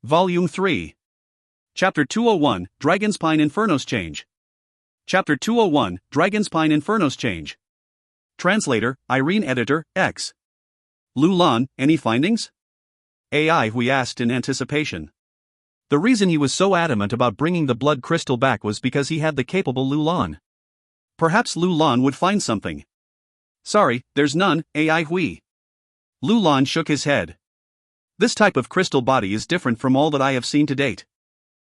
Volume 3. Chapter 201, Dragon's Pine Inferno's Change. Chapter 201, Dragon's Pine Inferno's Change. Translator, Irene. Editor, X. Lulan, any findings? AI, we asked in anticipation. The reason he was so adamant about bringing the blood crystal back was because he had the capable Lulan. Perhaps Lulan would find something. Sorry, there's none, AI Hui. Lulan shook his head. This type of crystal body is different from all that I have seen to date.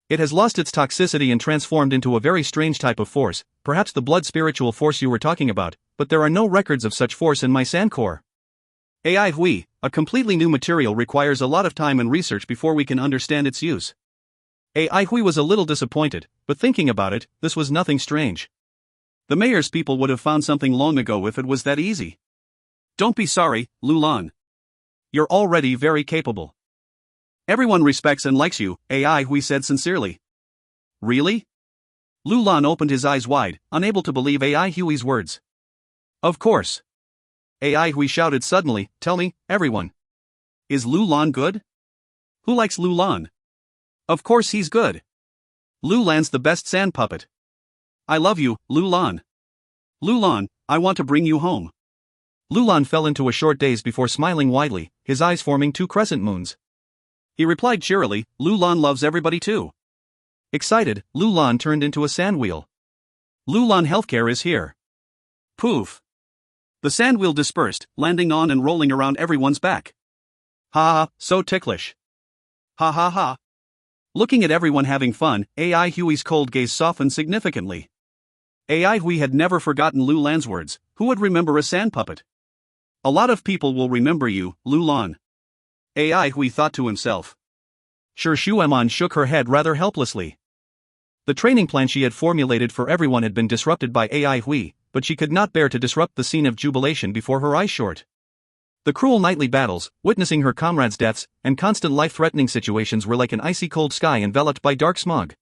It has lost its toxicity and transformed into a very strange type of force, perhaps the blood spiritual force you were talking about, but there are no records of such force in my sand core. AI Hui, a completely new material requires a lot of time and research before we can understand its use. AI Hui was a little disappointed, but thinking about it, this was nothing strange. The mayor's people would have found something long ago if it was that easy. Don't be sorry, Lulan. You're already very capable. Everyone respects and likes you, AI Hui said sincerely. Really? Lulan opened his eyes wide, unable to believe AI Hui's words. Of course. AI Hui shouted suddenly, tell me, everyone. Is Lulan good? Who likes Lulan? Of course he's good. Lulan's the best sand puppet. I love you, Lulan. Lulan, I want to bring you home. Lulan fell into a short daze before smiling widely, his eyes forming two crescent moons. He replied cheerily, Lulan loves everybody too. Excited, Lulan turned into a sand wheel. Lulan healthcare is here. Poof. The sand wheel dispersed, landing on and rolling around everyone's back. Ha ha, so ticklish. Ha ha ha. Looking at everyone having fun, AI Hui's cold gaze softened significantly. AI Hui had never forgotten Lulan's words. Who would remember a sand puppet? A lot of people will remember you, Lulan. AI Hui thought to himself. Shueman shook her head rather helplessly. The training plan she had formulated for everyone had been disrupted by AI Hui, but she could not bear to disrupt the scene of jubilation before her eyes short. The cruel nightly battles, witnessing her comrades' deaths, and constant life-threatening situations were like an icy cold sky enveloped by dark smog.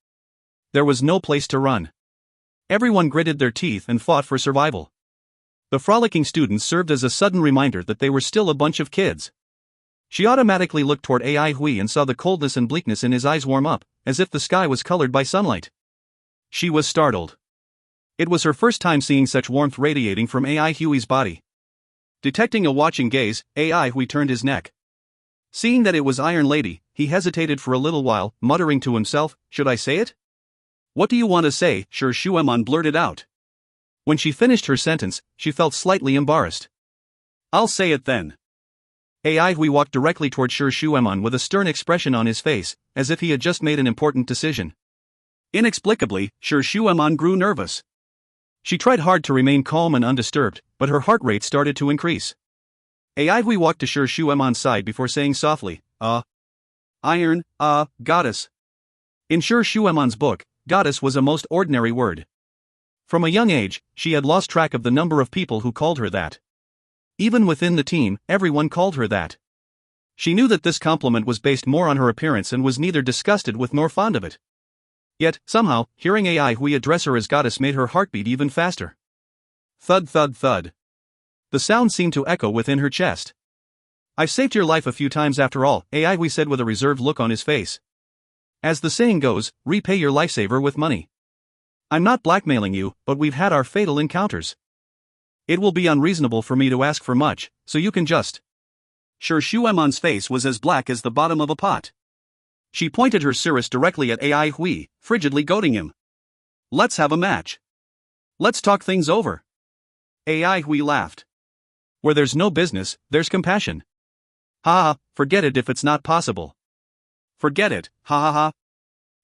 There was no place to run. Everyone gritted their teeth and fought for survival. The frolicking students served as a sudden reminder that they were still a bunch of kids. She automatically looked toward AI Hui and saw the coldness and bleakness in his eyes warm up, as if the sky was colored by sunlight. She was startled. It was her first time seeing such warmth radiating from AI Hui's body. Detecting a watching gaze, AI Hui turned his neck. Seeing that it was Iron Lady, he hesitated for a little while, muttering to himself, should I say it? What do you want to say? Shueman blurted out. When she finished her sentence, she felt slightly embarrassed. I'll say it then. AI Hui walked directly toward Shueman with a stern expression on his face, as if he had just made an important decision. Inexplicably, Shueman grew nervous. She tried hard to remain calm and undisturbed, but her heart rate started to increase. AI Hui walked to Shueman's side before saying softly, Iron, goddess. In Shueman's book, goddess was a most ordinary word. From a young age, she had lost track of the number of people who called her that. Even within the team, everyone called her that. She knew that this compliment was based more on her appearance and was neither disgusted with nor fond of it. Yet, somehow, hearing AI Hui address her as goddess made her heart beat even faster. Thud thud thud. The sound seemed to echo within her chest. I've saved your life a few times after all, AI Hui said with a reserved look on his face. As the saying goes, repay your lifesaver with money. I'm not blackmailing you, but we've had our fatal encounters. It will be unreasonable for me to ask for much, so you can just. Shueman's face was as black as the bottom of a pot. She pointed her cirrus directly at AI Hui, frigidly goading him. Let's have a match. Let's talk things over. AI Hui laughed. Where there's no business, there's compassion. Ha ha, forget it if it's not possible. Forget it, ha ha ha.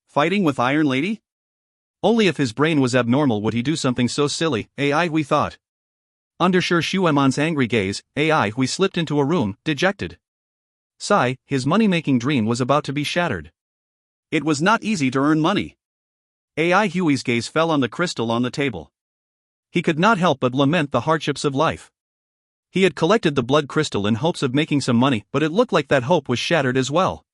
Fighting with Iron Lady? Only if his brain was abnormal would he do something so silly, AI Hui thought. Under Shueman's angry gaze, AI Hui slipped into a room, dejected. Sigh, his money-making dream was about to be shattered. It was not easy to earn money. AI Hui's gaze fell on the crystal on the table. He could not help but lament the hardships of life. He had collected the blood crystal in hopes of making some money, but it looked like that hope was shattered as well.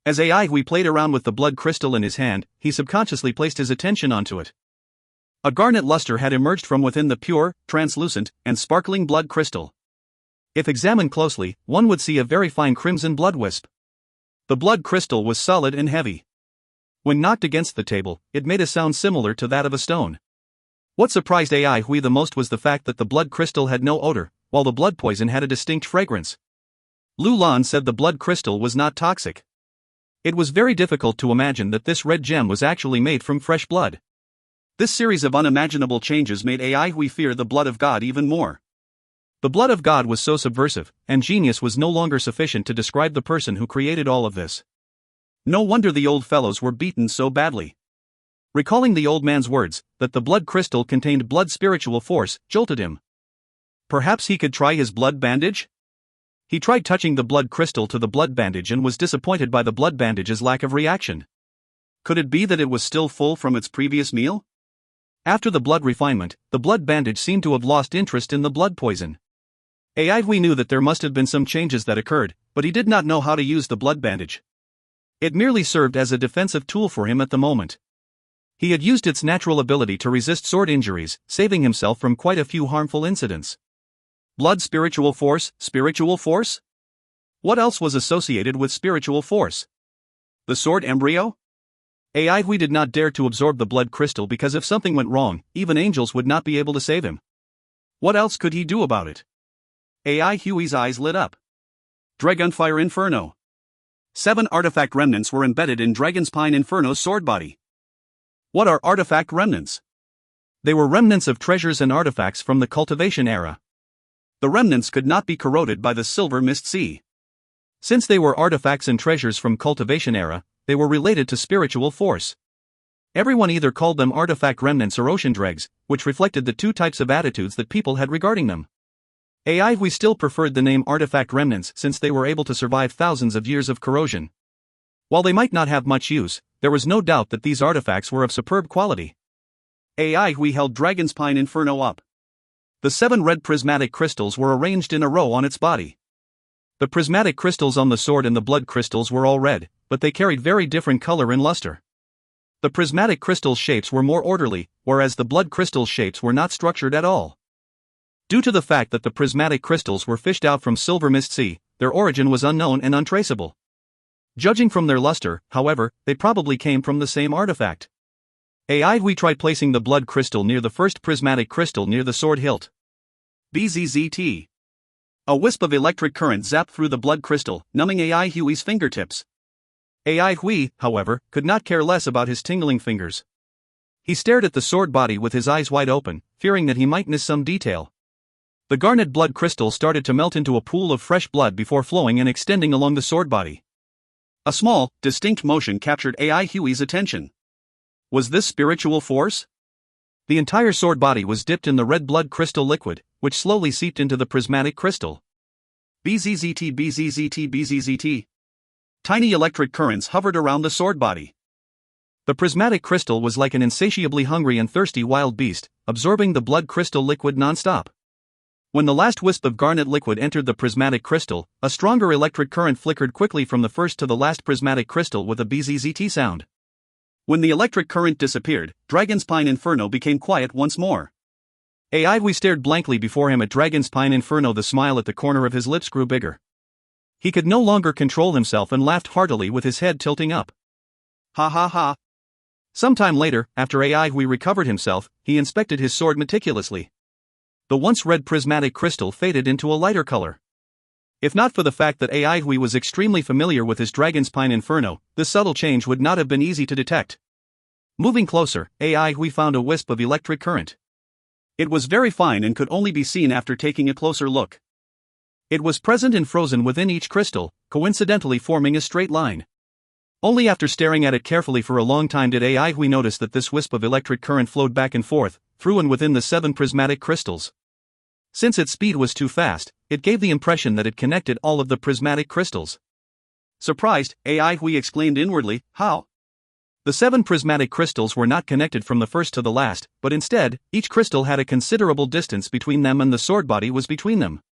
As AI Hui played around with the blood crystal in his hand, he subconsciously placed his attention onto it. A garnet luster had emerged from within the pure, translucent, and sparkling blood crystal. If examined closely, one would see a very fine crimson blood wisp. The blood crystal was solid and heavy. When knocked against the table, it made a sound similar to that of a stone. What surprised Ai Hui the most was the fact that the blood crystal had no odor, while the blood poison had a distinct fragrance. Lu Lan said the blood crystal was not toxic. It was very difficult to imagine that this red gem was actually made from fresh blood. This series of unimaginable changes made Ai Hui fear the blood of God even more. The blood of God was so subversive, and genius was no longer sufficient to describe the person who created all of this. No wonder the old fellows were beaten so badly. Recalling the old man's words, that the blood crystal contained blood spiritual force, jolted him. Perhaps he could try his blood bandage? He tried touching the blood crystal to the blood bandage and was disappointed by the blood bandage's lack of reaction. Could it be that it was still full from its previous meal? After the blood refinement, the blood bandage seemed to have lost interest in the blood poison. Ai Hui knew that there must have been some changes that occurred, but he did not know how to use the blood bandage. It merely served as a defensive tool for him at the moment. He had used its natural ability to resist sword injuries, saving himself from quite a few harmful incidents. Blood spiritual force, spiritual force? What else was associated with spiritual force? The sword embryo? Ai Hui did not dare to absorb the blood crystal because if something went wrong, even angels would not be able to save him. What else could he do about it? Ai Hui's eyes lit up. Dragonfire Inferno. 7 artifact remnants were embedded in Dragonspine Inferno's sword body. What are artifact remnants? They were remnants of treasures and artifacts from the cultivation era. The remnants could not be corroded by the silver mist sea. Since they were artifacts and treasures from cultivation era, they were related to spiritual force. Everyone either called them artifact remnants or ocean dregs, which reflected the two types of attitudes that people had regarding them. Ai Hui still preferred the name artifact remnants since they were able to survive thousands of years of corrosion. While they might not have much use, there was no doubt that these artifacts were of superb quality. Ai Hui held Dragonspine Inferno up. The 7 red prismatic crystals were arranged in a row on its body. The prismatic crystals on the sword and the blood crystals were all red, but they carried very different color and luster. The prismatic crystal's shapes were more orderly, whereas the blood crystal's shapes were not structured at all. Due to the fact that the prismatic crystals were fished out from Silver Mist Sea, their origin was unknown and untraceable. Judging from their luster, however, they probably came from the same artifact. Ai Hui tried placing the blood crystal near the first prismatic crystal near the sword hilt. BZZT. A wisp of electric current zapped through the blood crystal, numbing Ai Hui's fingertips. Ai Hui, however, could not care less about his tingling fingers. He stared at the sword body with his eyes wide open, fearing that he might miss some detail. The garnet blood crystal started to melt into a pool of fresh blood before flowing and extending along the sword body. A small, distinct motion captured Ai Hui's attention. Was this spiritual force? The entire sword body was dipped in the red blood crystal liquid, which slowly seeped into the prismatic crystal. BZZT BZZT BZZT. Tiny electric currents hovered around the sword body. The prismatic crystal was like an insatiably hungry and thirsty wild beast, absorbing the blood crystal liquid non-stop. When the last wisp of garnet liquid entered the prismatic crystal, a stronger electric current flickered quickly from the first to the last prismatic crystal with a BZZT sound. When the electric current disappeared, Dragonspine Inferno became quiet once more. Ai Hui stared blankly before him at Dragonspine Inferno. The smile at the corner of his lips grew bigger. He could no longer control himself and laughed heartily with his head tilting up. Ha ha ha. Sometime later, after Ai Hui recovered himself, he inspected his sword meticulously. The once red prismatic crystal faded into a lighter color. If not for the fact that Ai Hui was extremely familiar with his Dragonspine Inferno, this subtle change would not have been easy to detect. Moving closer, Ai Hui found a wisp of electric current. It was very fine and could only be seen after taking a closer look. It was present and frozen within each crystal, coincidentally forming a straight line. Only after staring at it carefully for a long time did Ai Hui notice that this wisp of electric current flowed back and forth, through and within the 7 prismatic crystals. Since its speed was too fast, it gave the impression that it connected all of the prismatic crystals. Surprised, Ai Hui exclaimed inwardly, "How?" The 7 prismatic crystals were not connected from the first to the last, but instead, each crystal had a considerable distance between them and the sword body was between them.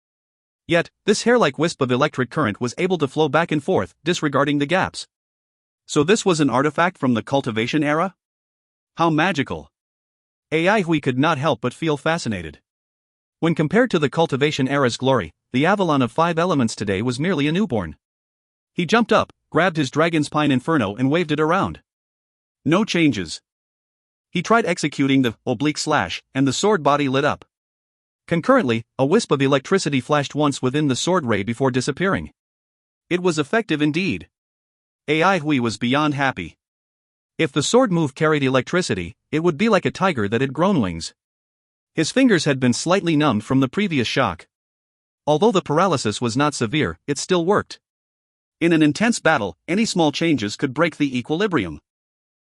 Yet, this hair-like wisp of electric current was able to flow back and forth, disregarding the gaps. So this was an artifact from the cultivation era? How magical! Ai Hui could not help but feel fascinated. When compared to the cultivation era's glory, the Avalon of 5 elements today was merely a newborn. He jumped up, grabbed his Dragon's Pine Inferno and waved it around. No changes. He tried executing the oblique slash, and the sword body lit up. Concurrently, a wisp of electricity flashed once within the sword ray before disappearing. It was effective indeed. AI Hui was beyond happy. If the sword move carried electricity, it would be like a tiger that had grown wings. His fingers had been slightly numbed from the previous shock. Although the paralysis was not severe, it still worked. In an intense battle, any small changes could break the equilibrium.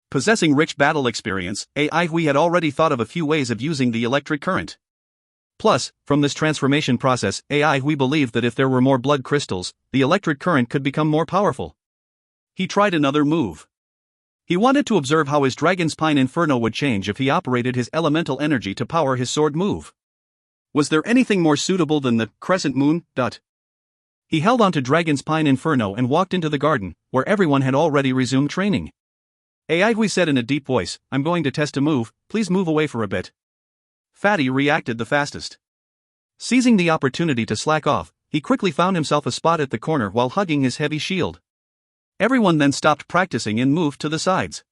Possessing rich battle experience, AI Hui had already thought of a few ways of using the electric current. Plus, from this transformation process, AI Hui believed that if there were more blood crystals, the electric current could become more powerful. He tried another move. He wanted to observe how his Dragon's Pine Inferno would change if he operated his elemental energy to power his sword move. Was there anything more suitable than the crescent moon? He held onto Dragon's Pine Inferno and walked into the garden, where everyone had already resumed training. AI Hui said in a deep voice, "I'm going to test a move, please move away for a bit." Fatty reacted the fastest. Seizing the opportunity to slack off, he quickly found himself a spot at the corner while hugging his heavy shield. Everyone then stopped practicing and moved to the sides.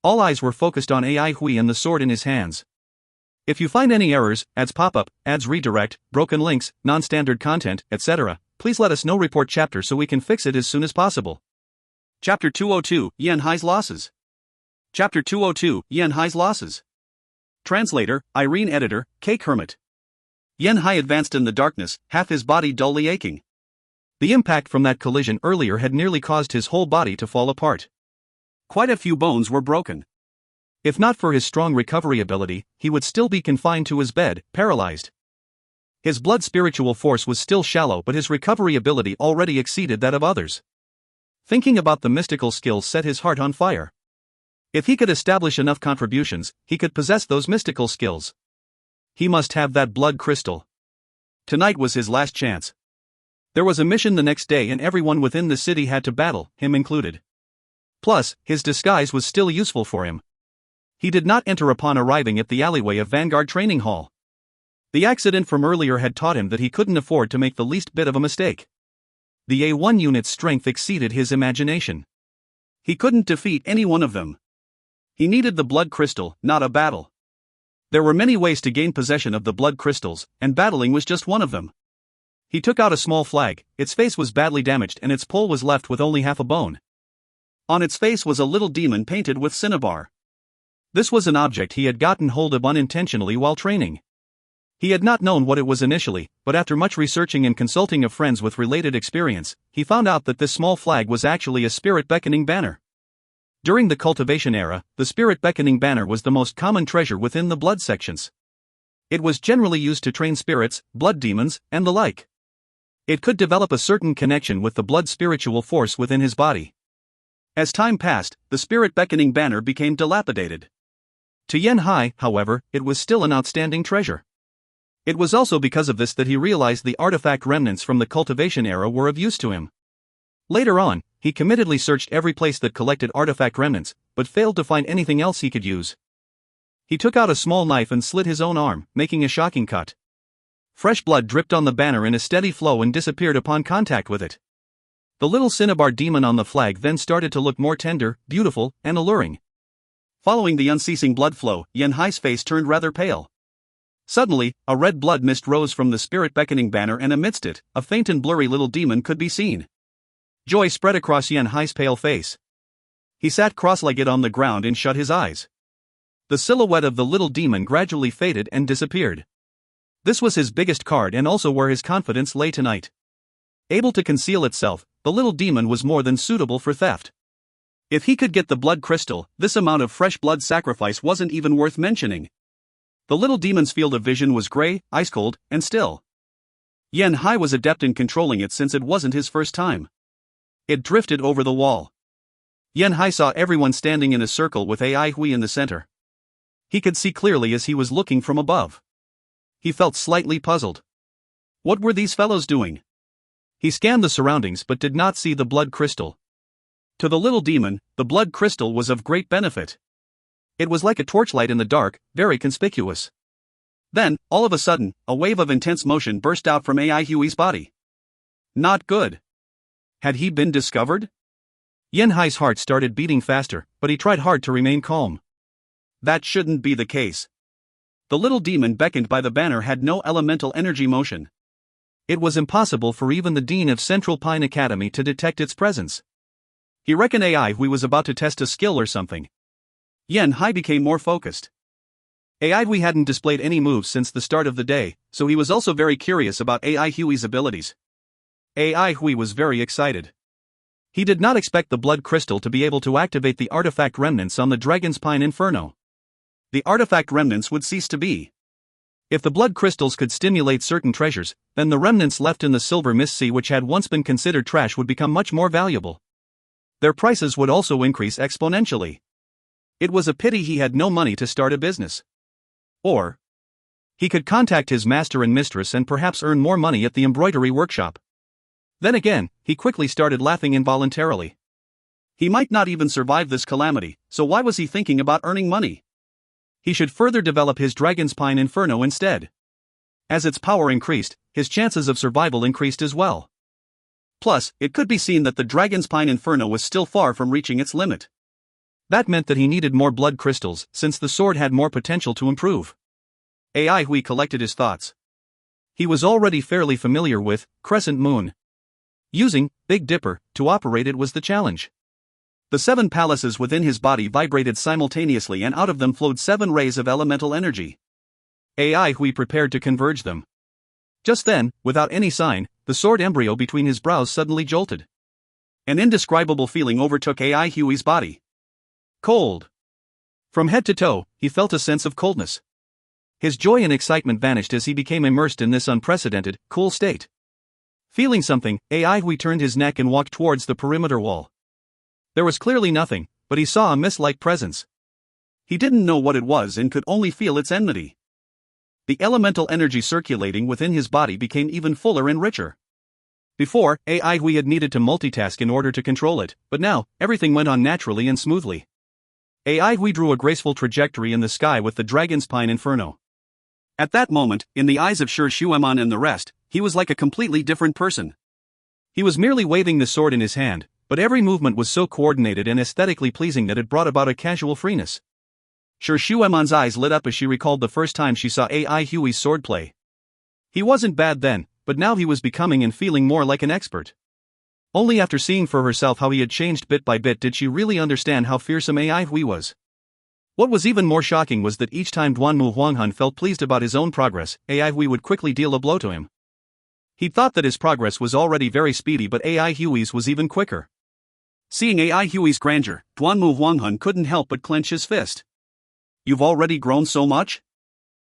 All eyes were focused on AI Hui and the sword in his hands. If you find any errors, ads pop up, ads redirect, broken links, non-standard content, etc., please let us know. Report chapter so we can fix it as soon as possible. Chapter 202, Yan Hai's Losses. Chapter 202, Yan Hai's Losses. Translator, Irene. Editor, K. Kermit. Yan Hai advanced in the darkness, half his body dully aching. The impact from that collision earlier had nearly caused his whole body to fall apart. Quite a few bones were broken. If not for his strong recovery ability, he would still be confined to his bed, paralyzed. His blood spiritual force was still shallow, but his recovery ability already exceeded that of others. Thinking about the mystical skills set his heart on fire. If he could establish enough contributions, he could possess those mystical skills. He must have that blood crystal. Tonight was his last chance. There was a mission the next day and everyone within the city had to battle, him included. Plus, his disguise was still useful for him. He did not enter upon arriving at the alleyway of Vanguard Training Hall. The accident from earlier had taught him that he couldn't afford to make the least bit of a mistake. The A1 unit's strength exceeded his imagination. He couldn't defeat any one of them. He needed the blood crystal, not a battle. There were many ways to gain possession of the blood crystals, and battling was just one of them. He took out a small flag. Its face was badly damaged and its pole was left with only half a bone. On its face was a little demon painted with cinnabar. This was an object he had gotten hold of unintentionally while training. He had not known what it was initially, but after much researching and consulting of friends with related experience, he found out that this small flag was actually a spirit beckoning banner. During the cultivation era, the spirit beckoning banner was the most common treasure within the blood sections. It was generally used to train spirits, blood demons, and the like. It could develop a certain connection with the blood spiritual force within his body. As time passed, the spirit beckoning banner became dilapidated. To Yan Hai, however, it was still an outstanding treasure. It was also because of this that he realized the artifact remnants from the cultivation era were of use to him. Later on, he committedly searched every place that collected artifact remnants, but failed to find anything else he could use. He took out a small knife and slit his own arm, making a shocking cut. Fresh blood dripped on the banner in a steady flow and disappeared upon contact with it. The little cinnabar demon on the flag then started to look more tender, beautiful, and alluring. Following the unceasing blood flow, Yan Hai's face turned rather pale. Suddenly, a red blood mist rose from the spirit beckoning banner and amidst it, a faint and blurry little demon could be seen. Joy spread across Yan Hai's pale face. He sat cross-legged on the ground and shut his eyes. The silhouette of the little demon gradually faded and disappeared. This was his biggest card and also where his confidence lay tonight. Able to conceal itself, the little demon was more than suitable for theft. If he could get the blood crystal, this amount of fresh blood sacrifice wasn't even worth mentioning. The little demon's field of vision was gray, ice-cold, and still. Yan Hai was adept in controlling it since it wasn't his first time. It drifted over the wall. Yan Hai saw everyone standing in a circle with AI Hui in the center. He could see clearly as he was looking from above. He felt slightly puzzled. What were these fellows doing? He scanned the surroundings but did not see the blood crystal. To the little demon, the blood crystal was of great benefit. It was like a torchlight in the dark, very conspicuous. Then, all of a sudden, a wave of intense motion burst out from AI Hui's body. Not good. Had he been discovered? Yen Hai's heart started beating faster, but he tried hard to remain calm. That shouldn't be the case. The little demon beckoned by the banner had no elemental energy motion. It was impossible for even the dean of Central Pine Academy to detect its presence. He reckoned AI Hui was about to test a skill or something. Yen Hai became more focused. AI Hui hadn't displayed any moves since the start of the day, so he was also very curious about AI Hui's abilities. AI Hui was very excited. He did not expect the blood crystal to be able to activate the artifact remnants on the Dragon's Pine Inferno. The artifact remnants would cease to be. If the blood crystals could stimulate certain treasures, then the remnants left in the Silver Mist Sea, which had once been considered trash, would become much more valuable. Their prices would also increase exponentially. It was a pity he had no money to start a business. Or he could contact his master and mistress and perhaps earn more money at the embroidery workshop. Then again, he quickly started laughing involuntarily. He might not even survive this calamity, so why was he thinking about earning money? He should further develop his Dragon's Pine Inferno instead. As its power increased, his chances of survival increased as well. Plus, it could be seen that the Dragon's Pine Inferno was still far from reaching its limit. That meant that he needed more blood crystals, since the sword had more potential to improve. AI Hui collected his thoughts. He was already fairly familiar with Crescent Moon. Using Big Dipper to operate it was the challenge. The 7 palaces within his body vibrated simultaneously, and out of them flowed 7 rays of elemental energy. AI Hui prepared to converge them. Just then, without any sign, the sword embryo between his brows suddenly jolted. An indescribable feeling overtook AI Hui's body. Cold. From head to toe, he felt a sense of coldness. His joy and excitement vanished as he became immersed in this unprecedented, cool state. Feeling something, AI Hui turned his neck and walked towards the perimeter wall. There was clearly nothing, but he saw a mist-like presence. He didn't know what it was and could only feel its enmity. The elemental energy circulating within his body became even fuller and richer. Before, AI Hui had needed to multitask in order to control it, but now, everything went on naturally and smoothly. AI Hui drew a graceful trajectory in the sky with the Dragon's Pine Inferno. At that moment, in the eyes of Shi Xueman and the rest, he was like a completely different person. He was merely waving the sword in his hand, but every movement was so coordinated and aesthetically pleasing that it brought about a casual freeness. Shi Xueman's eyes lit up as she recalled the first time she saw AI Hui's swordplay. He wasn't bad then, but now he was becoming and feeling more like an expert. Only after seeing for herself how he had changed bit by bit did she really understand how fearsome AI Hui was. What was even more shocking was that each time Duanmu Huanghan felt pleased about his own progress, AI Hui would quickly deal a blow to him. He'd thought that his progress was already very speedy, but AI Hui's was even quicker. Seeing AI Hui's grandeur, Duanmu Huanghan couldn't help but clench his fist. You've already grown so much?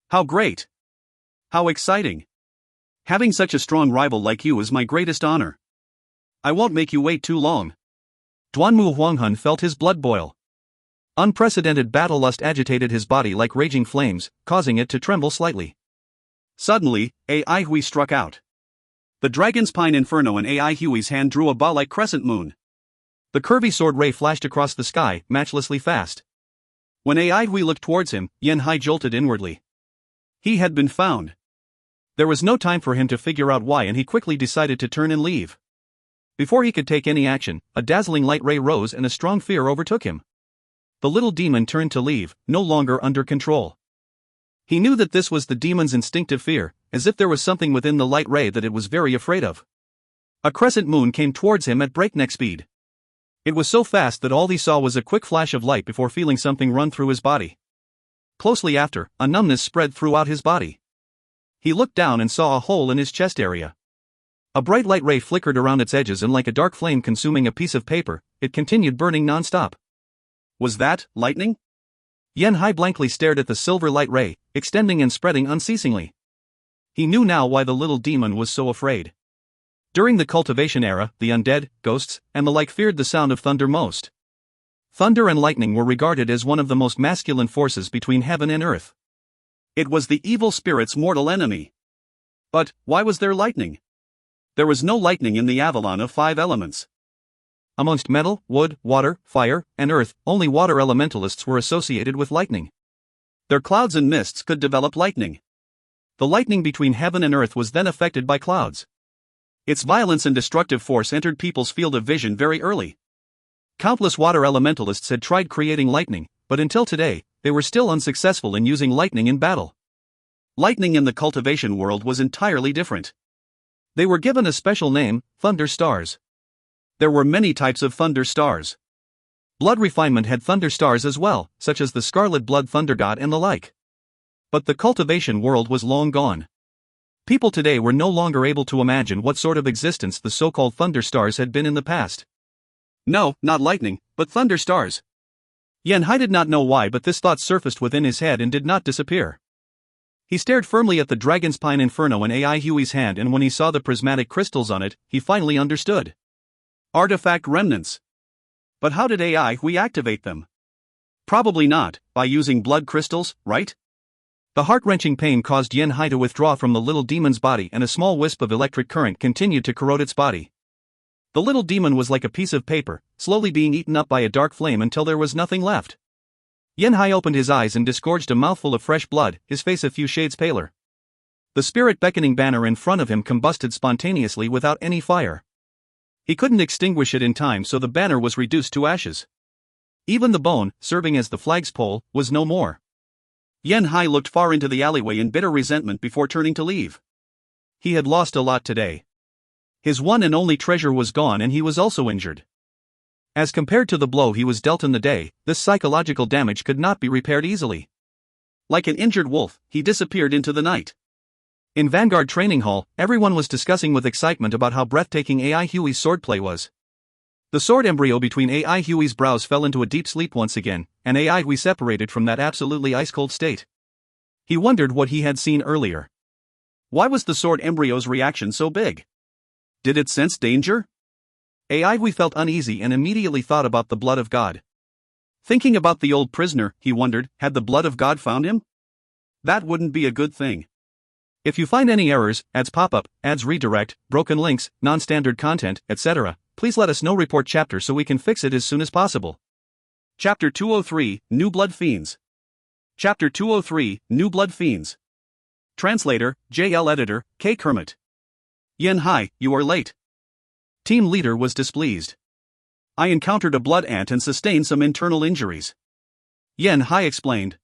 How great! How exciting! Having such a strong rival like you is my greatest honor. I won't make you wait too long. Duanmu Huanghan felt his blood boil. Unprecedented battle lust agitated his body like raging flames, causing it to tremble slightly. Suddenly, AI Hui struck out. The Dragon's Pine Inferno in AI Hui's hand drew a bow-like crescent moon. The curvy sword ray flashed across the sky, matchlessly fast. When AI Hui looked towards him, Yen Hai jolted inwardly. He had been found. There was no time for him to figure out why, and he quickly decided to turn and leave. Before he could take any action, a dazzling light ray rose and a strong fear overtook him. The little demon turned to leave, no longer under control. He knew that this was the demon's instinctive fear, as if there was something within the light ray that it was very afraid of. A crescent moon came towards him at breakneck speed. It was so fast that all he saw was a quick flash of light before feeling something run through his body. Closely after, a numbness spread throughout his body. He looked down and saw a hole in his chest area. A bright light ray flickered around its edges, and like a dark flame consuming a piece of paper, it continued burning non-stop. Was that lightning? Yen Hai blankly stared at the silver light ray, extending and spreading unceasingly. He knew now why the little demon was so afraid. During the cultivation era, the undead, ghosts, and the like feared the sound of thunder most. Thunder and lightning were regarded as one of the most masculine forces between heaven and earth. It was the evil spirit's mortal enemy. But why was there lightning? There was no lightning in the Avalon of 5 elements. Amongst metal, wood, water, fire, and earth, only water elementalists were associated with lightning. Their clouds and mists could develop lightning. The lightning between heaven and earth was then affected by clouds. Its violence and destructive force entered people's field of vision very early. Countless water elementalists had tried creating lightning, but until today, they were still unsuccessful in using lightning in battle. Lightning in the cultivation world was entirely different. They were given a special name, thunder stars. There were many types of thunder stars. Blood refinement had thunder stars as well, such as the scarlet blood thunder god and the like. But the cultivation world was long gone. People today were no longer able to imagine what sort of existence the so-called thunder stars had been in the past. No, not lightning, but thunder stars. Yan-hai did not know why, but this thought surfaced within his head and did not disappear. He stared firmly at the Dragon's Pine Inferno in AI Huey's hand, and when he saw the prismatic crystals on it, he finally understood. Artifact remnants. But how did AI Huey activate them? Probably not by using blood crystals, right? The heart-wrenching pain caused Yan-hai to withdraw from the little demon's body, and a small wisp of electric current continued to corrode its body. The little demon was like a piece of paper, slowly being eaten up by a dark flame until there was nothing left. Yan-hai opened his eyes and disgorged a mouthful of fresh blood, his face a few shades paler. The spirit beckoning banner in front of him combusted spontaneously without any fire. He couldn't extinguish it in time, so the banner was reduced to ashes. Even the bone, serving as the flag's pole, was no more. Yan-hai looked far into the alleyway in bitter resentment before turning to leave. He had lost a lot today. His one and only treasure was gone, and he was also injured. As compared to the blow he was dealt in the day, this psychological damage could not be repaired easily. Like an injured wolf, he disappeared into the night. In Vanguard Training Hall, everyone was discussing with excitement about how breathtaking AI Huey's swordplay was. The sword embryo between AI Huey's brows fell into a deep sleep once again, and AI Huey separated from that absolutely ice-cold state. He wondered what he had seen earlier. Why was the sword embryo's reaction so big? Did it sense danger? AI Huey felt uneasy and immediately thought about the blood of God. Thinking about the old prisoner, he wondered, had the blood of God found him? That wouldn't be a good thing. If you find any errors, ads pop up, ads redirect, broken links, non-standard content, etc., please let us know. Report chapter so we can fix it as soon as possible. Chapter 203, New Blood Fiends. Chapter 203, New Blood Fiends. Translator, JL Editor, K. Kermit. Yan-hai, you are late. Team leader was displeased. I encountered a blood ant and sustained some internal injuries. Yan-hai explained.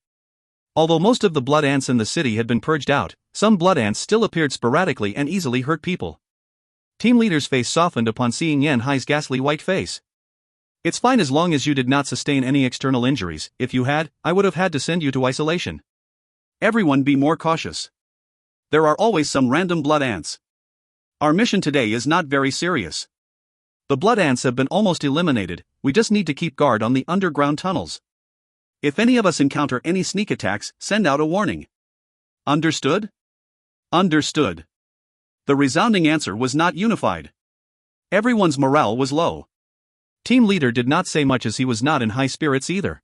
Although most of the blood ants in the city had been purged out, some blood ants still appeared sporadically and easily hurt people. Team leader's face softened upon seeing Yan-hai's ghastly white face. It's fine as long as you did not sustain any external injuries. If you had, I would have had to send you to isolation. Everyone be more cautious. There are always some random blood ants. Our mission today is not very serious. The blood ants have been almost eliminated, we just need to keep guard on the underground tunnels. If any of us encounter any sneak attacks, send out a warning. Understood? Understood. The resounding answer was not unified. Everyone's morale was low. Team leader did not say much as he was not in high spirits either.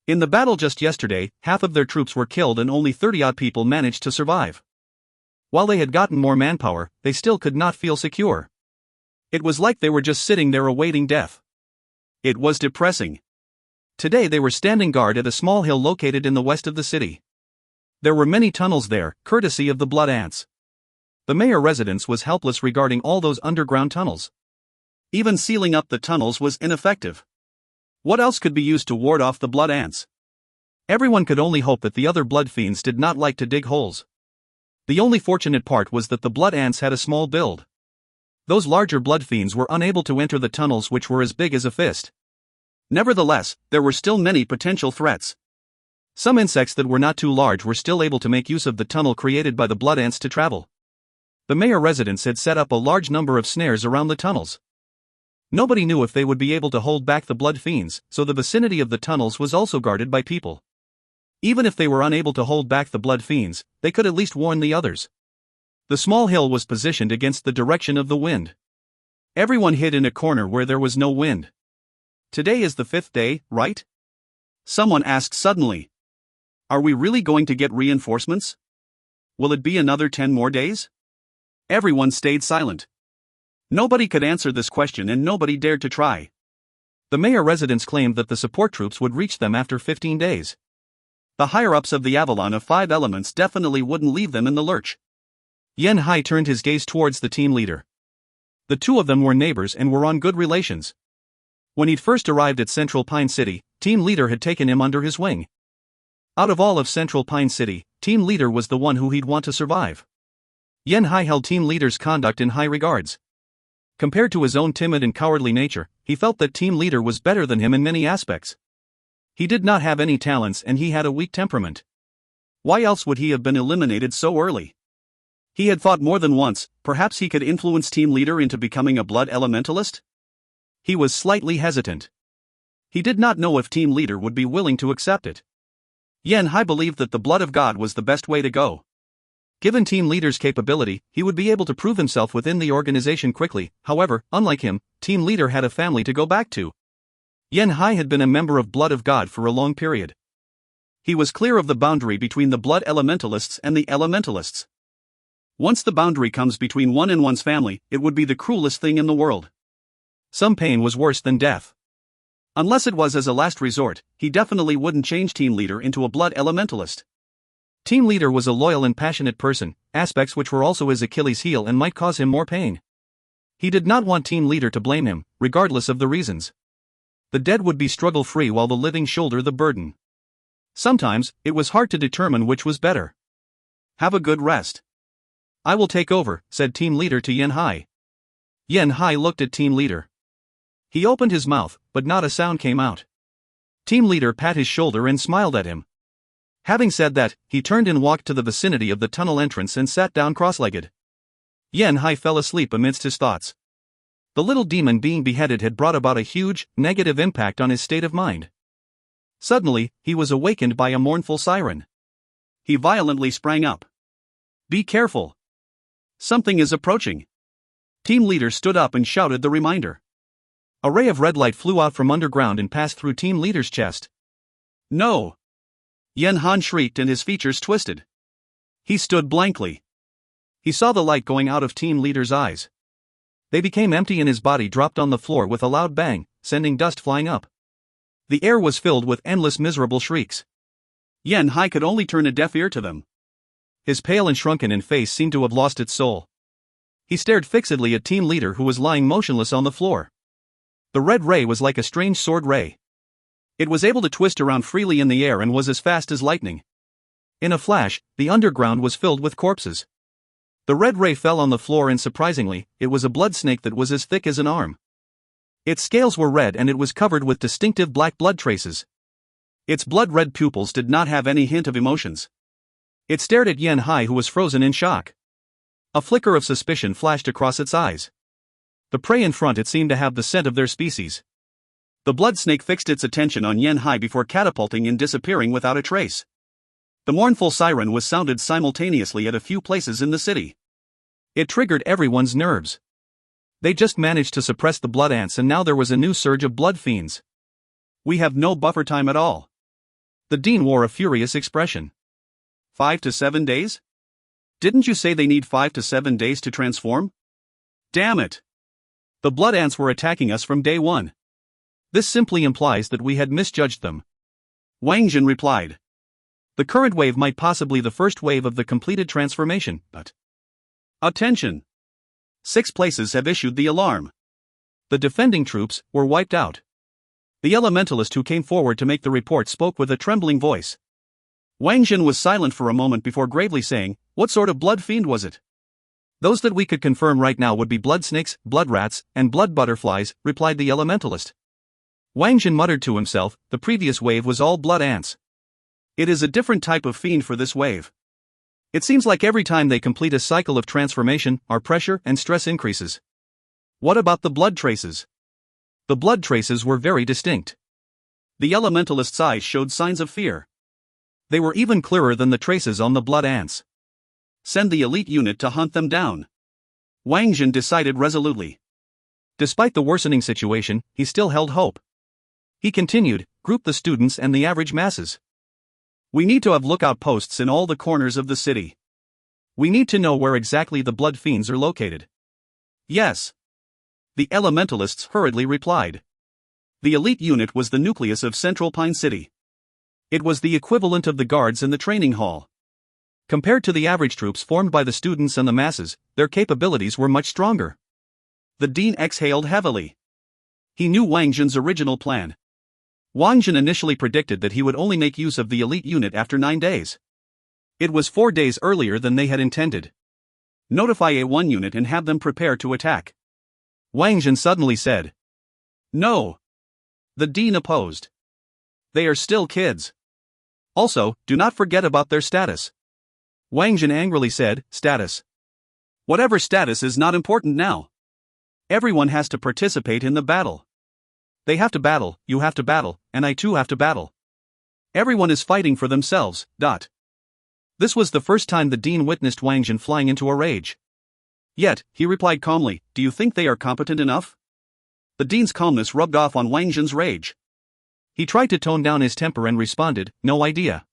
In the battle just yesterday, half of their troops were killed and only 30-odd people managed to survive. While they had gotten more manpower, they still could not feel secure. It was like they were just sitting there awaiting death. It was depressing. Today they were standing guard at a small hill located in the west of the city. There were many tunnels there, courtesy of the blood ants. The mayor residence was helpless regarding all those underground tunnels. Even sealing up the tunnels was ineffective. What else could be used to ward off the blood ants? Everyone could only hope that the other blood fiends did not like to dig holes. The only fortunate part was that the blood ants had a small build. Those larger blood fiends were unable to enter the tunnels, which were as big as a fist. Nevertheless, there were still many potential threats. Some insects that were not too large were still able to make use of the tunnel created by the blood ants to travel. The mayor residence had set up a large number of snares around the tunnels. Nobody knew if they would be able to hold back the blood fiends, so the vicinity of the tunnels was also guarded by people. Even if they were unable to hold back the blood fiends, they could at least warn the others. The small hill was positioned against the direction of the wind. Everyone hid in a corner where there was no wind. Today is the 5th day, right? Someone asked suddenly. Are we really going to get reinforcements? Will it be another 10 more days? Everyone stayed silent. Nobody could answer this question and nobody dared to try. The mayor residence claimed that the support troops would reach them after 15 days. The higher-ups of the Avalon of 5 Elements definitely wouldn't leave them in the lurch. Yan-hai turned his gaze towards the team leader. The two of them were neighbors and were on good relations. When he'd first arrived at Central Pine City, Team Leader had taken him under his wing. Out of all of Central Pine City, Team Leader was the one who he'd want to survive. Yen Hai held Team Leader's conduct in high regards. Compared to his own timid and cowardly nature, he felt that Team Leader was better than him in many aspects. He did not have any talents and he had a weak temperament. Why else would he have been eliminated so early? He had thought more than once, perhaps he could influence Team Leader into becoming a blood elementalist? He was slightly hesitant. He did not know if Team Leader would be willing to accept it. Yen Hai believed that the blood of God was the best way to go. Given Team Leader's capability, he would be able to prove himself within the organization quickly. However, unlike him, Team Leader had a family to go back to. Yen Hai had been a member of Blood of God for a long period. He was clear of the boundary between the blood elementalists and the elementalists. Once the boundary comes between one and one's family, it would be the cruelest thing in the world. Some pain was worse than death. Unless it was as a last resort, he definitely wouldn't change Team Leader into a blood elementalist. Team Leader was a loyal and passionate person, aspects which were also his Achilles heel and might cause him more pain. He did not want Team Leader to blame him, regardless of the reasons. The dead would be struggle-free while the living shoulder the burden. Sometimes, it was hard to determine which was better. Have a good rest. I will take over, said Team Leader to Yen Hai. Yen Hai looked at Team Leader. He opened his mouth, but not a sound came out. Team Leader pat his shoulder and smiled at him. Having said that, he turned and walked to the vicinity of the tunnel entrance and sat down cross-legged. Yen Hai fell asleep amidst his thoughts. The little demon being beheaded had brought about a huge, negative impact on his state of mind. Suddenly, he was awakened by a mournful siren. He violently sprang up. Be careful. Something is approaching. Team Leader stood up and shouted the reminder. A ray of red light flew out from underground and passed through Team Leader's chest. No! Yen Han shrieked and his features twisted. He stood blankly. He saw the light going out of Team Leader's eyes. They became empty and his body dropped on the floor with a loud bang, sending dust flying up. The air was filled with endless miserable shrieks. Yen Hai could only turn a deaf ear to them. His pale and shrunken face seemed to have lost its soul. He stared fixedly at Team Leader who was lying motionless on the floor. The red ray was like a strange sword ray. It was able to twist around freely in the air and was as fast as lightning. In a flash, the underground was filled with corpses. The red ray fell on the floor and surprisingly, it was a blood snake that was as thick as an arm. Its scales were red and it was covered with distinctive black blood traces. Its blood-red pupils did not have any hint of emotions. It stared at Yen Hai who was frozen in shock. A flicker of suspicion flashed across its eyes. The prey in front it seemed to have the scent of their species. The blood snake fixed its attention on Yen Hai before catapulting and disappearing without a trace. The mournful siren was sounded simultaneously at a few places in the city. It triggered everyone's nerves. They just managed to suppress the blood ants and now there was a new surge of blood fiends. We have no buffer time at all. The dean wore a furious expression. 5 to 7 days? Didn't you say they need 5 to 7 days to transform? Damn it! The blood ants were attacking us from day one. This simply implies that we had misjudged them. Wang Jin replied. The current wave might possibly be the first wave of the completed transformation, but... Attention! 6 places have issued the alarm. The defending troops were wiped out. The elementalist who came forward to make the report spoke with a trembling voice. Wang Jin was silent for a moment before gravely saying, what sort of blood fiend was it? Those that we could confirm right now would be blood snakes, blood rats, and blood butterflies, replied the elementalist. Wang Jin muttered to himself, the previous wave was all blood ants. It is a different type of fiend for this wave. It seems like every time they complete a cycle of transformation, our pressure and stress increases. What about the blood traces? The blood traces were very distinct. The elementalist's eyes showed signs of fear. They were even clearer than the traces on the blood ants. Send the elite unit to hunt them down. Wang Jin decided resolutely. Despite the worsening situation, he still held hope. He continued, group the students and the average masses. We need to have lookout posts in all the corners of the city. We need to know where exactly the blood fiends are located. Yes. The elementalists hurriedly replied. The elite unit was the nucleus of Central Pine City. It was the equivalent of the guards in the training hall. Compared to the average troops formed by the students and the masses, their capabilities were much stronger. The dean exhaled heavily. He knew Wang Zhen's original plan. Wang Zhen initially predicted that he would only make use of the elite unit after 9 days. It was 4 days earlier than they had intended. Notify A1 unit and have them prepare to attack. Wang Zhen suddenly said. No. The dean opposed. They are still kids. Also, do not forget about their status. Wang Zhen angrily said, status. Whatever status is not important now. Everyone has to participate in the battle. They have to battle, you have to battle, and I too have to battle. Everyone is fighting for themselves. This was the first time the dean witnessed Wang Zhen flying into a rage. Yet, he replied calmly, do you think they are competent enough? The dean's calmness rubbed off on Wang Zhen's rage. He tried to tone down his temper and responded, no idea.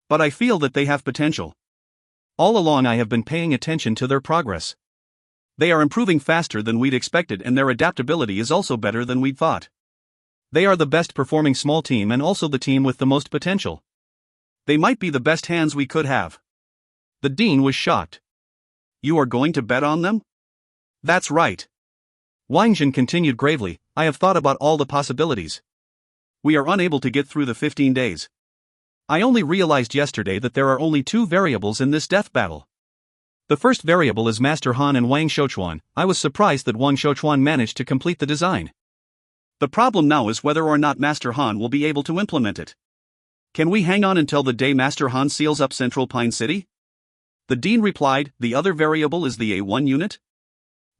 But I feel that they have potential. All along I have been paying attention to their progress. They are improving faster than we'd expected and their adaptability is also better than we'd thought. They are the best performing small team and also the team with the most potential. They might be the best hands we could have. The dean was shocked. You are going to bet on them? That's right. Wang Zhen continued gravely, I have thought about all the possibilities. We are unable to get through the 15 days. I only realized yesterday that there are only 2 variables in this death battle. The first variable is Master Han and Wang Shouchuan. I was surprised that Wang Shouchuan managed to complete the design. The problem now is whether or not Master Han will be able to implement it. Can we hang on until the day Master Han seals up Central Pine City? The dean replied, the other variable is the A1 unit?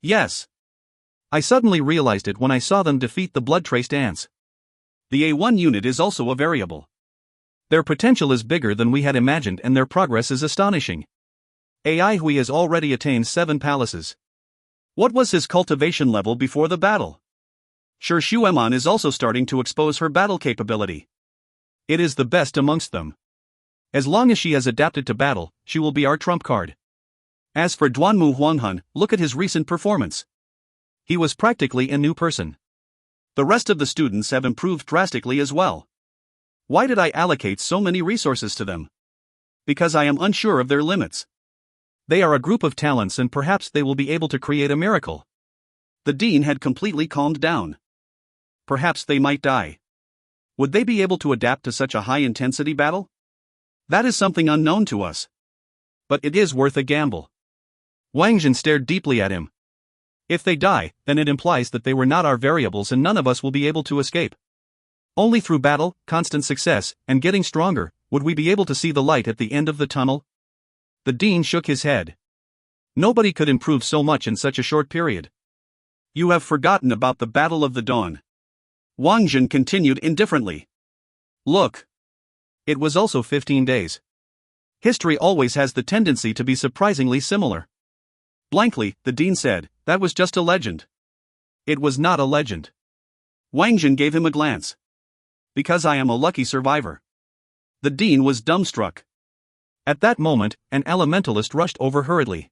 Yes. I suddenly realized it when I saw them defeat the blood-traced ants. The A1 unit is also a variable. Their potential is bigger than we had imagined and their progress is astonishing. Ai Hui has already attained 7 palaces. What was his cultivation level before the battle? Sure, Xueman is also starting to expose her battle capability. It is the best amongst them. As long as she has adapted to battle, she will be our trump card. As for Duanmu Huanghun, look at his recent performance. He was practically a new person. The rest of the students have improved drastically as well. Why did I allocate so many resources to them? Because I am unsure of their limits. They are a group of talents and perhaps they will be able to create a miracle. The dean had completely calmed down. Perhaps they might die. Would they be able to adapt to such a high-intensity battle? That is something unknown to us. But it is worth a gamble. Wang Zhen stared deeply at him. If they die, then it implies that they were not our variables and none of us will be able to escape. Only through battle, constant success, and getting stronger, would we be able to see the light at the end of the tunnel? The dean shook his head. Nobody could improve so much in such a short period. You have forgotten about the Battle of the Dawn. Wang Zhen continued indifferently. Look. It was also 15 days. History always has the tendency to be surprisingly similar. Blankly, the dean said, that was just a legend. It was not a legend. Wang Zhen gave him a glance. Because I am a lucky survivor. The dean was dumbstruck. At that moment, an elementalist rushed over hurriedly.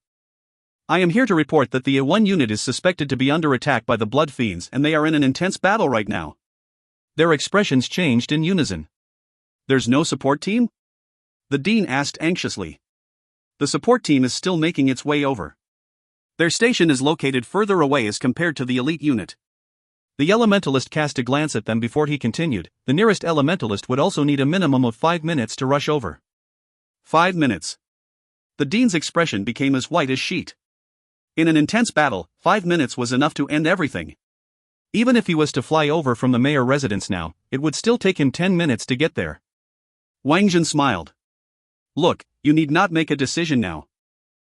I am here to report that the A1 unit is suspected to be under attack by the Blood Fiends and they are in an intense battle right now. Their expressions changed in unison. There's no support team? The dean asked anxiously. The support team is still making its way over. Their station is located further away as compared to the elite unit. The elementalist cast a glance at them before he continued. The nearest elementalist would also need a minimum of 5 minutes to rush over. 5 minutes. The dean's expression became as white as sheet. In an intense battle, 5 minutes was enough to end everything. Even if he was to fly over from the mayor residence now, it would still take him 10 minutes to get there. Wang Zhen smiled. Look, you need not make a decision now.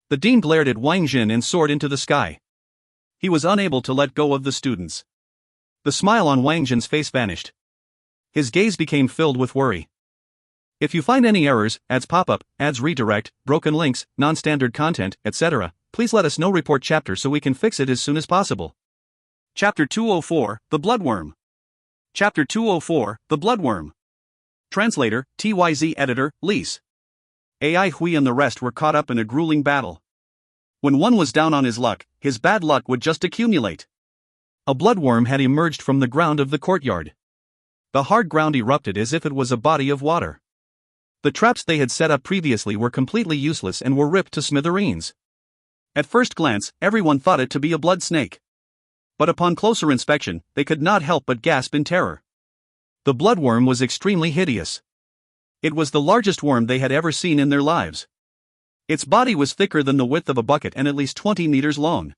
The dean glared at Wang Zhen and soared into the sky. He was unable to let go of the students. The smile on Wang Zhen's face vanished. His gaze became filled with worry. If you find any errors, ads pop-up, ads redirect, broken links, non-standard content, etc., please let us know. Report chapter so we can fix it as soon as possible. Chapter 204, The Bloodworm. Chapter 204, The Bloodworm. Translator, TYZ Editor, Lise. Ai Hui and the rest were caught up in a grueling battle. When one was down on his luck, his bad luck would just accumulate. A bloodworm had emerged from the ground of the courtyard. The hard ground erupted as if it was a body of water. The traps they had set up previously were completely useless and were ripped to smithereens. At first glance, everyone thought it to be a blood snake. But upon closer inspection, they could not help but gasp in terror. The bloodworm was extremely hideous. It was the largest worm they had ever seen in their lives. Its body was thicker than the width of a bucket and at least 20 meters long.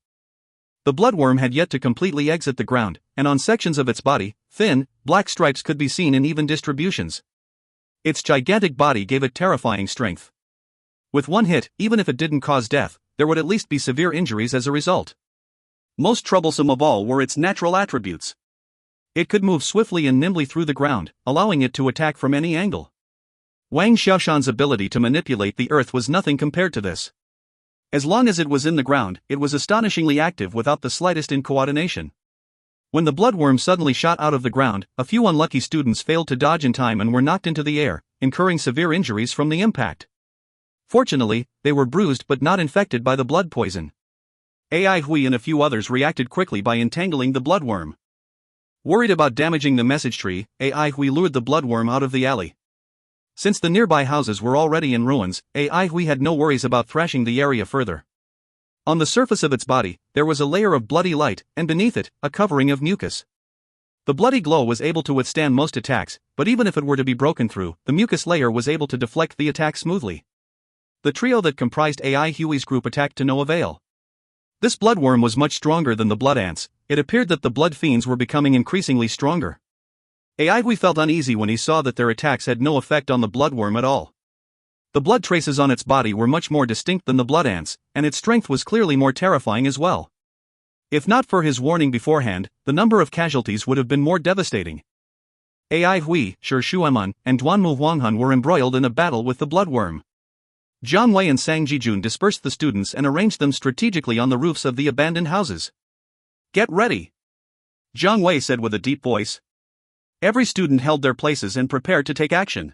The bloodworm had yet to completely exit the ground, and on sections of its body, thin, black stripes could be seen in even distributions. Its gigantic body gave it terrifying strength. With one hit, even if it didn't cause death, there would at least be severe injuries as a result. Most troublesome of all were its natural attributes. It could move swiftly and nimbly through the ground, allowing it to attack from any angle. Wang Xiaoshan's ability to manipulate the earth was nothing compared to this. As long as it was in the ground, it was astonishingly active without the slightest incoordination. When the bloodworm suddenly shot out of the ground, a few unlucky students failed to dodge in time and were knocked into the air, incurring severe injuries from the impact. Fortunately, they were bruised but not infected by the blood poison. Ai Hui and a few others reacted quickly by entangling the bloodworm. Worried about damaging the message tree, Ai Hui lured the bloodworm out of the alley. Since the nearby houses were already in ruins, Ai Hui had no worries about thrashing the area further. On the surface of its body, there was a layer of bloody light, and beneath it, a covering of mucus. The bloody glow was able to withstand most attacks, but even if it were to be broken through, the mucus layer was able to deflect the attack smoothly. The trio that comprised Ai Hui's group attacked to no avail. This bloodworm was much stronger than the blood ants. It appeared that the blood fiends were becoming increasingly stronger. Ai Hui felt uneasy when he saw that their attacks had no effect on the bloodworm at all. The blood traces on its body were much more distinct than the blood ants, and its strength was clearly more terrifying as well. If not for his warning beforehand, the number of casualties would have been more devastating. Ai Hui, Shi Shueman, and Duanmu Huanghun were embroiled in a battle with the bloodworm. Jiang Wei and Sang Jijun dispersed the students and arranged them strategically on the roofs of the abandoned houses. "Get ready," Jiang Wei said with a deep voice. Every student held their places and prepared to take action.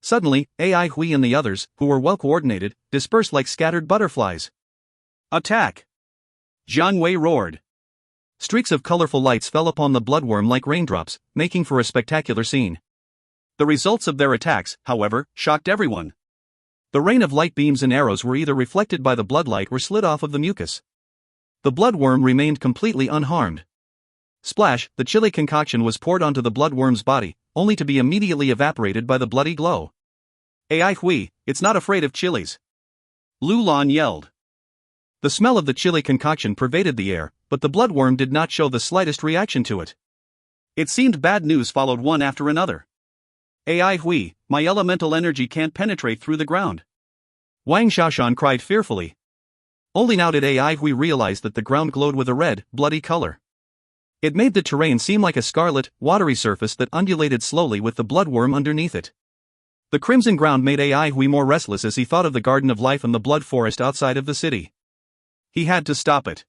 Suddenly, Ai Hui and the others, who were well coordinated, dispersed like scattered butterflies. "Attack!" Jiang Wei roared. Streaks of colorful lights fell upon the bloodworm like raindrops, making for a spectacular scene. The results of their attacks, however, shocked everyone. The rain of light beams and arrows were either reflected by the bloodlight or slid off of the mucus. The bloodworm remained completely unharmed. Splash, the chili concoction was poured onto the bloodworm's body, only to be immediately evaporated by the bloody glow. "Ai Hui, it's not afraid of chilies," Lu Lan yelled. The smell of the chili concoction pervaded the air, but the bloodworm did not show the slightest reaction to it. It seemed bad news followed one after another. "Ai Hui, my elemental energy can't penetrate through the ground," Wang Xiaoshan cried fearfully. Only now did Ai Hui realize that the ground glowed with a red, bloody color. It made the terrain seem like a scarlet, watery surface that undulated slowly with the bloodworm underneath it. The crimson ground made Ai Hui more restless as he thought of the garden of life and the blood forest outside of the city. He had to stop it.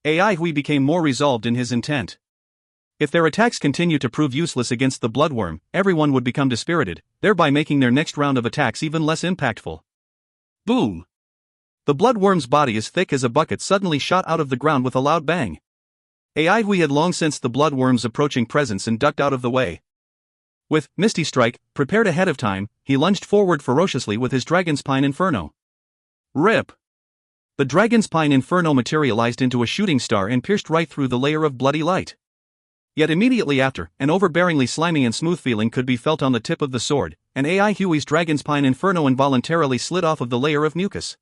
Ai Hui became more resolved in his intent. If their attacks continued to prove useless against the bloodworm, everyone would become dispirited, thereby making their next round of attacks even less impactful. Boom! The bloodworm's body as thick as a bucket suddenly shot out of the ground with a loud bang. Ai Hui had long sensed the bloodworm's approaching presence and ducked out of the way. With Misty Strike prepared ahead of time, he lunged forward ferociously with his Dragon's Pine Inferno. Rip! The Dragon's Pine Inferno materialized into a shooting star and pierced right through the layer of bloody light. Yet immediately after, an overbearingly slimy and smooth feeling could be felt on the tip of the sword, and Ai Hui's Dragon's Pine Inferno involuntarily slid off of the layer of mucus.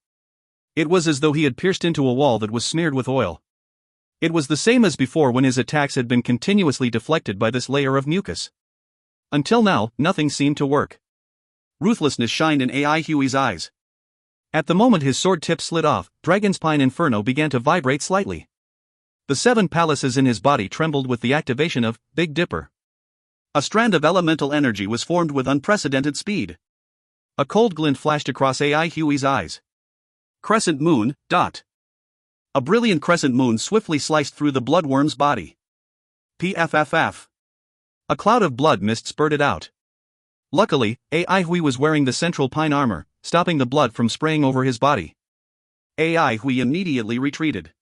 It was as though he had pierced into a wall that was smeared with oil. It was the same as before when his attacks had been continuously deflected by this layer of mucus. Until now, nothing seemed to work. Ruthlessness shined in Ai Hui's eyes. At the moment his sword tip slid off, Dragon's Pine Inferno began to vibrate slightly. The 7 palaces in his body trembled with the activation of Big Dipper. A strand of elemental energy was formed with unprecedented speed. A cold glint flashed across Ai Hui's eyes. Crescent moon, dot. A brilliant crescent moon swiftly sliced through the bloodworm's body. Pfff. A cloud of blood mist spurted out. Luckily, Ai Hui was wearing the central pine armor, stopping the blood from spraying over his body. Ai Hui immediately retreated.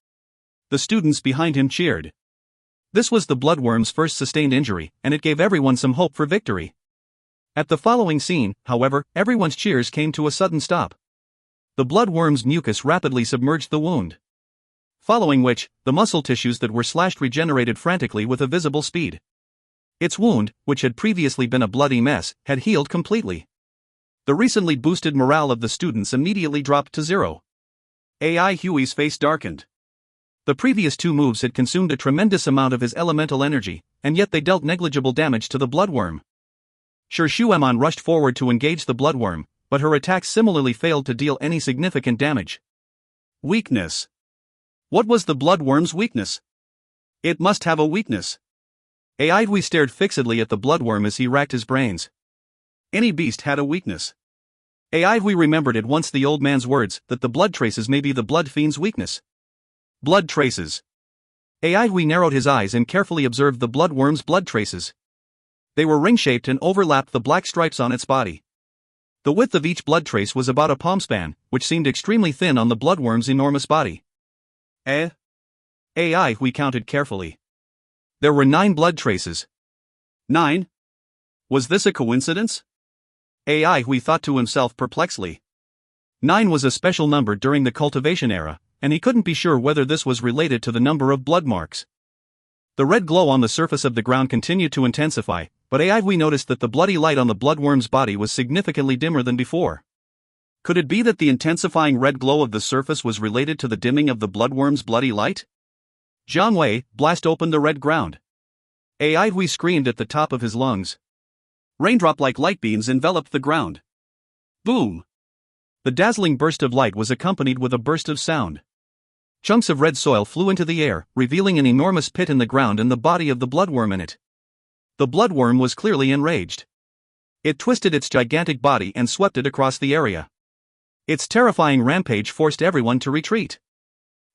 The students behind him cheered. This was the bloodworm's first sustained injury, and it gave everyone some hope for victory. At the following scene, however, everyone's cheers came to a sudden stop. The bloodworm's mucus rapidly submerged the wound. following which, the muscle tissues that were slashed regenerated frantically with a visible speed. Its wound, which had previously been a bloody mess, had healed completely. The recently boosted morale of the students immediately dropped to zero. AI Huey's face darkened. The previous two moves had consumed a tremendous amount of his elemental energy, and yet they dealt negligible damage to the bloodworm. Shuemon rushed forward to engage the bloodworm, but her attacks similarly failed to deal any significant damage. Weakness. What was the bloodworm's weakness? It must have a weakness. AI Hui stared fixedly at the bloodworm as he racked his brains. Any beast had a weakness. AI Hui remembered at once the old man's words that the blood traces may be the blood fiend's weakness. Blood traces. AI Hui narrowed his eyes and carefully observed the bloodworm's blood traces. They were ring-shaped and overlapped the black stripes on its body. The width of each blood trace was about a palm span, which seemed extremely thin on the bloodworm's enormous body. AI Hui counted carefully. There were 9 blood traces. 9? Was this a coincidence? AI Hui thought to himself perplexedly. 9 was a special number during the cultivation era, and he couldn't be sure whether this was related to the number of blood marks. The red glow on the surface of the ground continued to intensify, but AI Hui noticed that the bloody light on the bloodworm's body was significantly dimmer than before. Could it be that the intensifying red glow of the surface was related to the dimming of the bloodworm's bloody light? Jiang Wei, blast open the red ground. AI Hui screamed at the top of his lungs. Raindrop-like light beams enveloped the ground. Boom! The dazzling burst of light was accompanied with a burst of sound. Chunks of red soil flew into the air, revealing an enormous pit in the ground and the body of the bloodworm in it. The bloodworm was clearly enraged. It twisted its gigantic body and swept it across the area. Its terrifying rampage forced everyone to retreat.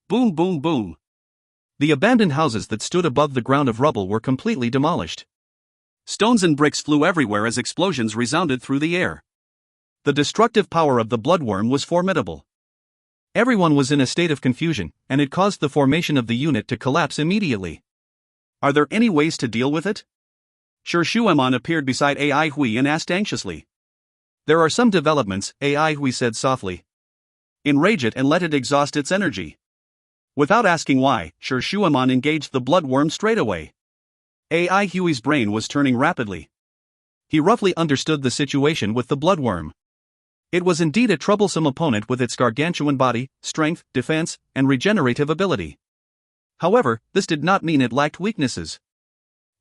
Boom, boom, boom. The abandoned houses that stood above the ground of rubble were completely demolished. Stones and bricks flew everywhere as explosions resounded through the air. The destructive power of the bloodworm was formidable. Everyone was in a state of confusion, and it caused the formation of the unit to collapse immediately. Are there any ways to deal with it? Shuemon appeared beside AI Hui and asked anxiously. There are some developments, AI Hui said softly. Enrage it and let it exhaust its energy. Without asking why, Shuemon engaged the bloodworm straight away. AI Hui's brain was turning rapidly. He roughly understood the situation with the bloodworm. It was indeed a troublesome opponent with its gargantuan body, strength, defense, and regenerative ability. However, this did not mean it lacked weaknesses.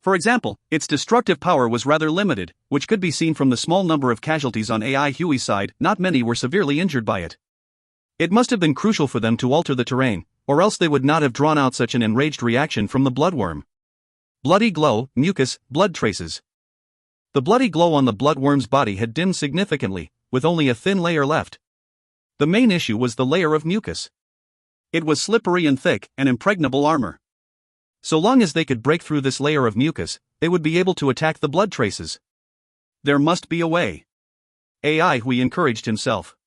For example, its destructive power was rather limited, which could be seen from the small number of casualties on AI Hui's side. Not many were severely injured by it. It must have been crucial for them to alter the terrain, or else they would not have drawn out such an enraged reaction from the bloodworm. Bloody glow, mucus, blood traces. The bloody glow on the bloodworm's body had dimmed significantly, with only a thin layer left. The main issue was the layer of mucus. It was slippery and thick, an impregnable armor. So long as they could break through this layer of mucus, they would be able to attack the blood traces. There must be a way. AI Hui encouraged himself.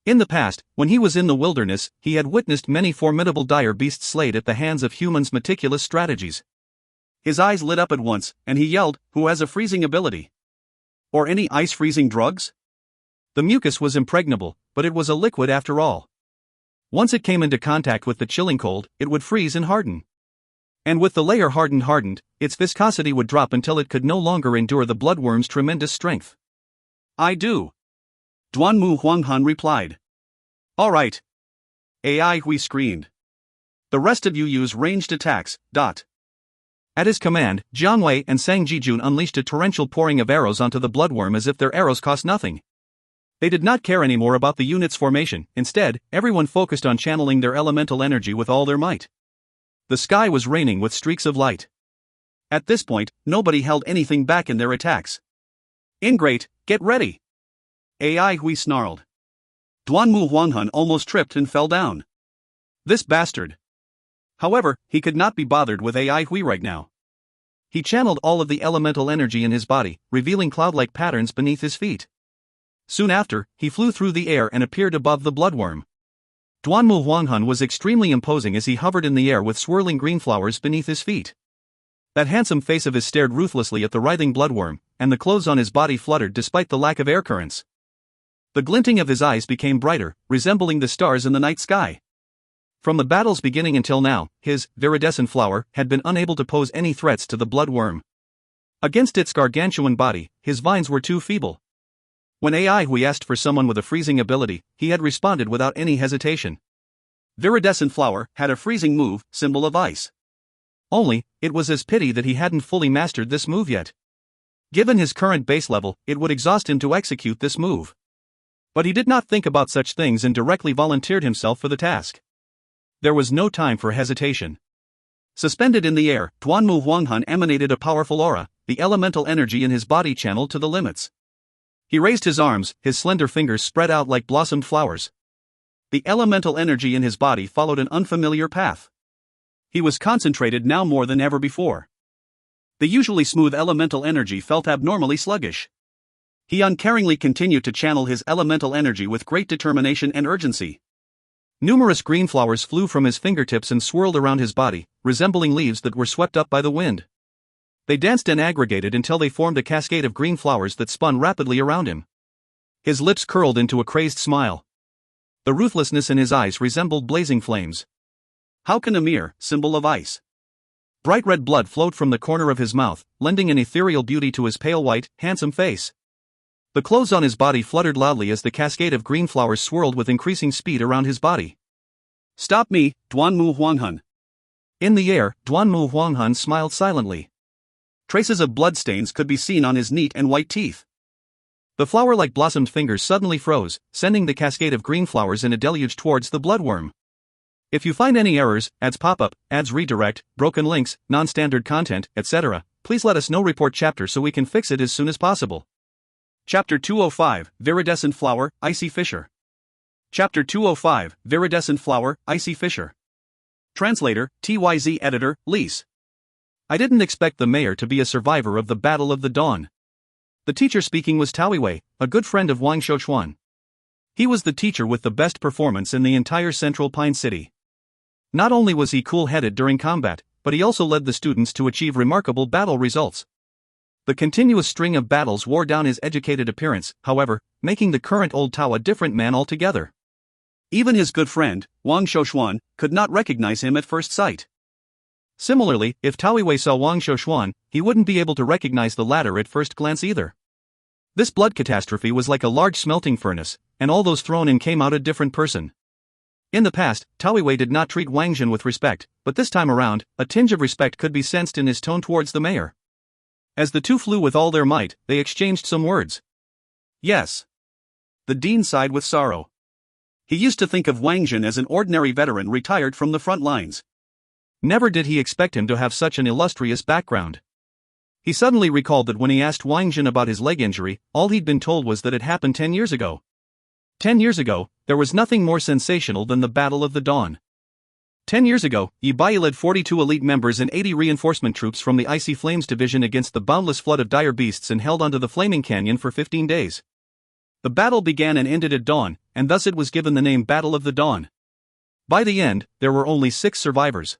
In the past, when he was in the wilderness, he had witnessed many formidable dire beasts slayed at the hands of humans' meticulous strategies. His eyes lit up at once, and he yelled, "Who has a freezing ability? Or any ice-freezing drugs?" The mucus was impregnable, but it was a liquid after all. Once it came into contact with the chilling cold, it would freeze and harden. And with the layer hardened, its viscosity would drop until it could no longer endure the bloodworm's tremendous strength. I do. Duanmu Huanghan replied. All right. AI Hui screamed. The rest of you use ranged attacks. At his command, Jiang Wei and Sang Jijun unleashed a torrential pouring of arrows onto the bloodworm as if their arrows cost nothing. They did not care anymore about the unit's formation. Instead, everyone focused on channeling their elemental energy with all their might. The sky was raining with streaks of light. At this point, nobody held anything back in their attacks. Ingrate, get ready! AI Hui snarled. Duanmu Huanghan almost tripped and fell down. This bastard. However, he could not be bothered with AI Hui right now. He channeled all of the elemental energy in his body, revealing cloud-like patterns beneath his feet. Soon after, he flew through the air and appeared above the bloodworm. Duanmu Huanghan was extremely imposing as he hovered in the air with swirling green flowers beneath his feet. That handsome face of his stared ruthlessly at the writhing bloodworm, and the clothes on his body fluttered despite the lack of air currents. The glinting of his eyes became brighter, resembling the stars in the night sky. From the battle's beginning until now, his viridescent flower had been unable to pose any threats to the bloodworm. Against its gargantuan body, his vines were too feeble. When Ai Hui asked for someone with a freezing ability, he had responded without any hesitation. Viridescent flower had a freezing move, symbol of ice. Only, it was his pity that he hadn't fully mastered this move yet. Given his current base level, it would exhaust him to execute this move. But he did not think about such things and directly volunteered himself for the task. There was no time for hesitation. Suspended in the air, Tuanmu Huanghan emanated a powerful aura, the elemental energy in his body channeled to the limits. He raised his arms, his slender fingers spread out like blossomed flowers. The elemental energy in his body followed an unfamiliar path. He was concentrated now more than ever before. The usually smooth elemental energy felt abnormally sluggish. He uncaringly continued to channel his elemental energy with great determination and urgency. Numerous green flowers flew from his fingertips and swirled around his body, resembling leaves that were swept up by the wind. They danced and aggregated until they formed a cascade of green flowers that spun rapidly around him. His lips curled into a crazed smile. The ruthlessness in his eyes resembled blazing flames. How can a mere symbol of ice? Bright red blood flowed from the corner of his mouth, lending an ethereal beauty to his pale white, handsome face. The clothes on his body fluttered loudly as the cascade of green flowers swirled with increasing speed around his body. Stop me, Duanmu Huanghan. In the air, Duanmu Huanghan smiled silently. Traces of bloodstains could be seen on his neat and white teeth. The flower-like blossomed fingers suddenly froze, sending the cascade of green flowers in a deluge towards the bloodworm. If you find any errors, ads pop up, ads redirect, broken links, non-standard content, etc., please let us know. Report chapter so we can fix it as soon as possible. Chapter 205, Viridescent Flower, Icy Fissure. Chapter 205, Viridescent Flower, Icy Fissure. Translator, TYZ Editor, Lise. I didn't expect the mayor to be a survivor of the Battle of the Dawn. The teacher speaking was Tao Wei, a good friend of Wang Shouchuan. He was the teacher with the best performance in the entire Central Pine City. Not only was he cool-headed during combat, but he also led the students to achieve remarkable battle results. The continuous string of battles wore down his educated appearance, however, making the current old Tao a different man altogether. Even his good friend, Wang Shouchuan, could not recognize him at first sight. Similarly, if Tao Wei saw Wang Shouchuan, he wouldn't be able to recognize the latter at first glance either. This blood catastrophe was like a large smelting furnace, and all those thrown in came out a different person. In the past, Tao Wei did not treat Wang Jin with respect, but this time around, a tinge of respect could be sensed in his tone towards the mayor. As the two flew with all their might, they exchanged some words. Yes. The dean sighed with sorrow. He used to think of Wang Jin as an ordinary veteran retired from the front lines. Never did he expect him to have such an illustrious background. He suddenly recalled that when he asked Wang Jin about his leg injury, all he'd been told was that it happened 10 years ago. 10 years ago, there was nothing more sensational than the Battle of the Dawn. 10 years ago, Yi Bai led 42 elite members and 80 reinforcement troops from the Icy Flames Division against the boundless flood of dire beasts and held onto the Flaming Canyon for 15 days. The battle began and ended at dawn, and thus it was given the name Battle of the Dawn. By the end, there were only 6 survivors.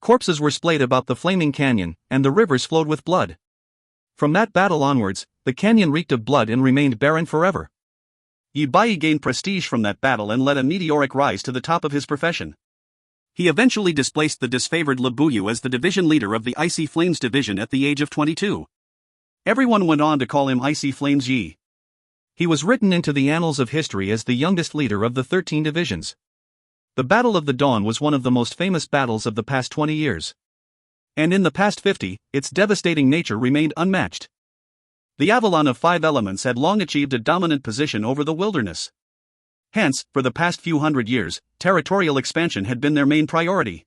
Corpses were splayed about the Flaming Canyon, and the rivers flowed with blood. From that battle onwards, the canyon reeked of blood and remained barren forever. Yi Bai gained prestige from that battle and led a meteoric rise to the top of his profession. He eventually displaced the disfavored Li Buyu as the division leader of the Icy Flames Division at the age of 22. Everyone went on to call him Icy Flames Yi. He was written into the annals of history as the youngest leader of the 13 divisions. The Battle of the Dawn was one of the most famous battles of the past 20 years. And in the past 50, its devastating nature remained unmatched. The Avalon of 5 elements had long achieved a dominant position over the wilderness. Hence, for the past few hundred years, territorial expansion had been their main priority.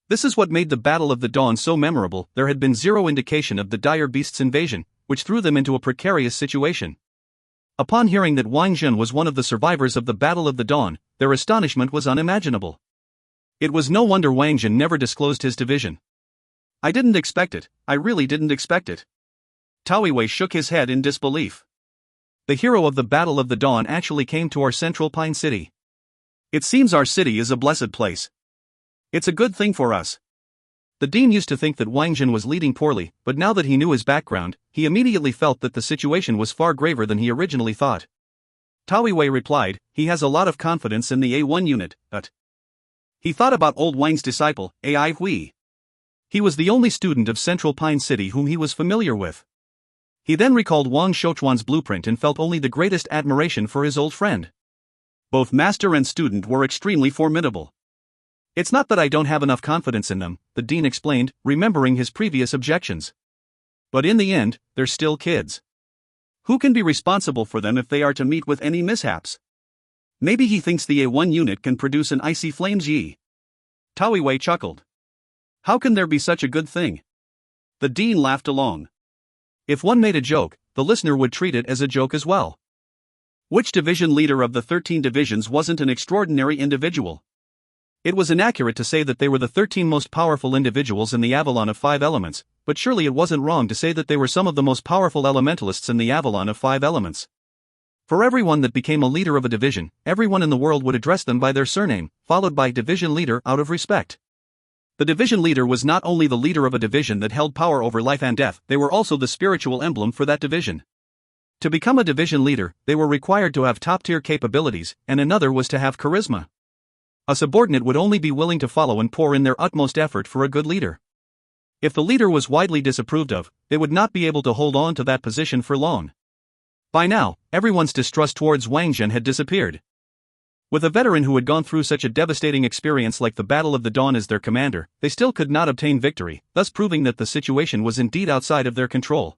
This is what made the Battle of the Dawn so memorable. There had been zero indication of the dire beasts' invasion, which threw them into a precarious situation. Upon hearing that Wang Jin was one of the survivors of the Battle of the Dawn, their astonishment was unimaginable. It was no wonder Wang Jin never disclosed his division. I didn't expect it, I really didn't expect it. Tao Wei shook his head in disbelief. The hero of the Battle of the Dawn actually came to our Central Pine City. It seems our city is a blessed place. It's a good thing for us. The dean used to think that Wang Jin was leading poorly, but now that he knew his background, he immediately felt that the situation was far graver than he originally thought. Tao Wei replied, he has a lot of confidence in the A1 unit, but He thought about old Wang's disciple, Ai Hui. He was the only student of Central Pine City whom he was familiar with. He then recalled Wang Shouchuan's blueprint and felt only the greatest admiration for his old friend. Both master and student were extremely formidable. It's not that I don't have enough confidence in them, the dean explained, remembering his previous objections. But in the end, they're still kids. Who can be responsible for them if they are to meet with any mishaps? Maybe he thinks the A1 unit can produce an icy flames yi. Taoiwei Wei chuckled. How can there be such a good thing? The dean laughed along. If one made a joke, the listener would treat it as a joke as well. Which division leader of the 13 divisions wasn't an extraordinary individual? It was inaccurate to say that they were the 13 most powerful individuals in the Avalon of 5 elements, but surely it wasn't wrong to say that they were some of the most powerful elementalists in the Avalon of 5 elements. For everyone that became a leader of a division, everyone in the world would address them by their surname, followed by division leader out of respect. The division leader was not only the leader of a division that held power over life and death, they were also the spiritual emblem for that division. To become a division leader, they were required to have top-tier capabilities, and another was to have charisma. A subordinate would only be willing to follow and pour in their utmost effort for a good leader. If the leader was widely disapproved of, they would not be able to hold on to that position for long. By now, everyone's distrust towards Wang Zhen had disappeared. With a veteran who had gone through such a devastating experience like the Battle of the Dawn as their commander, they still could not obtain victory, thus proving that the situation was indeed outside of their control.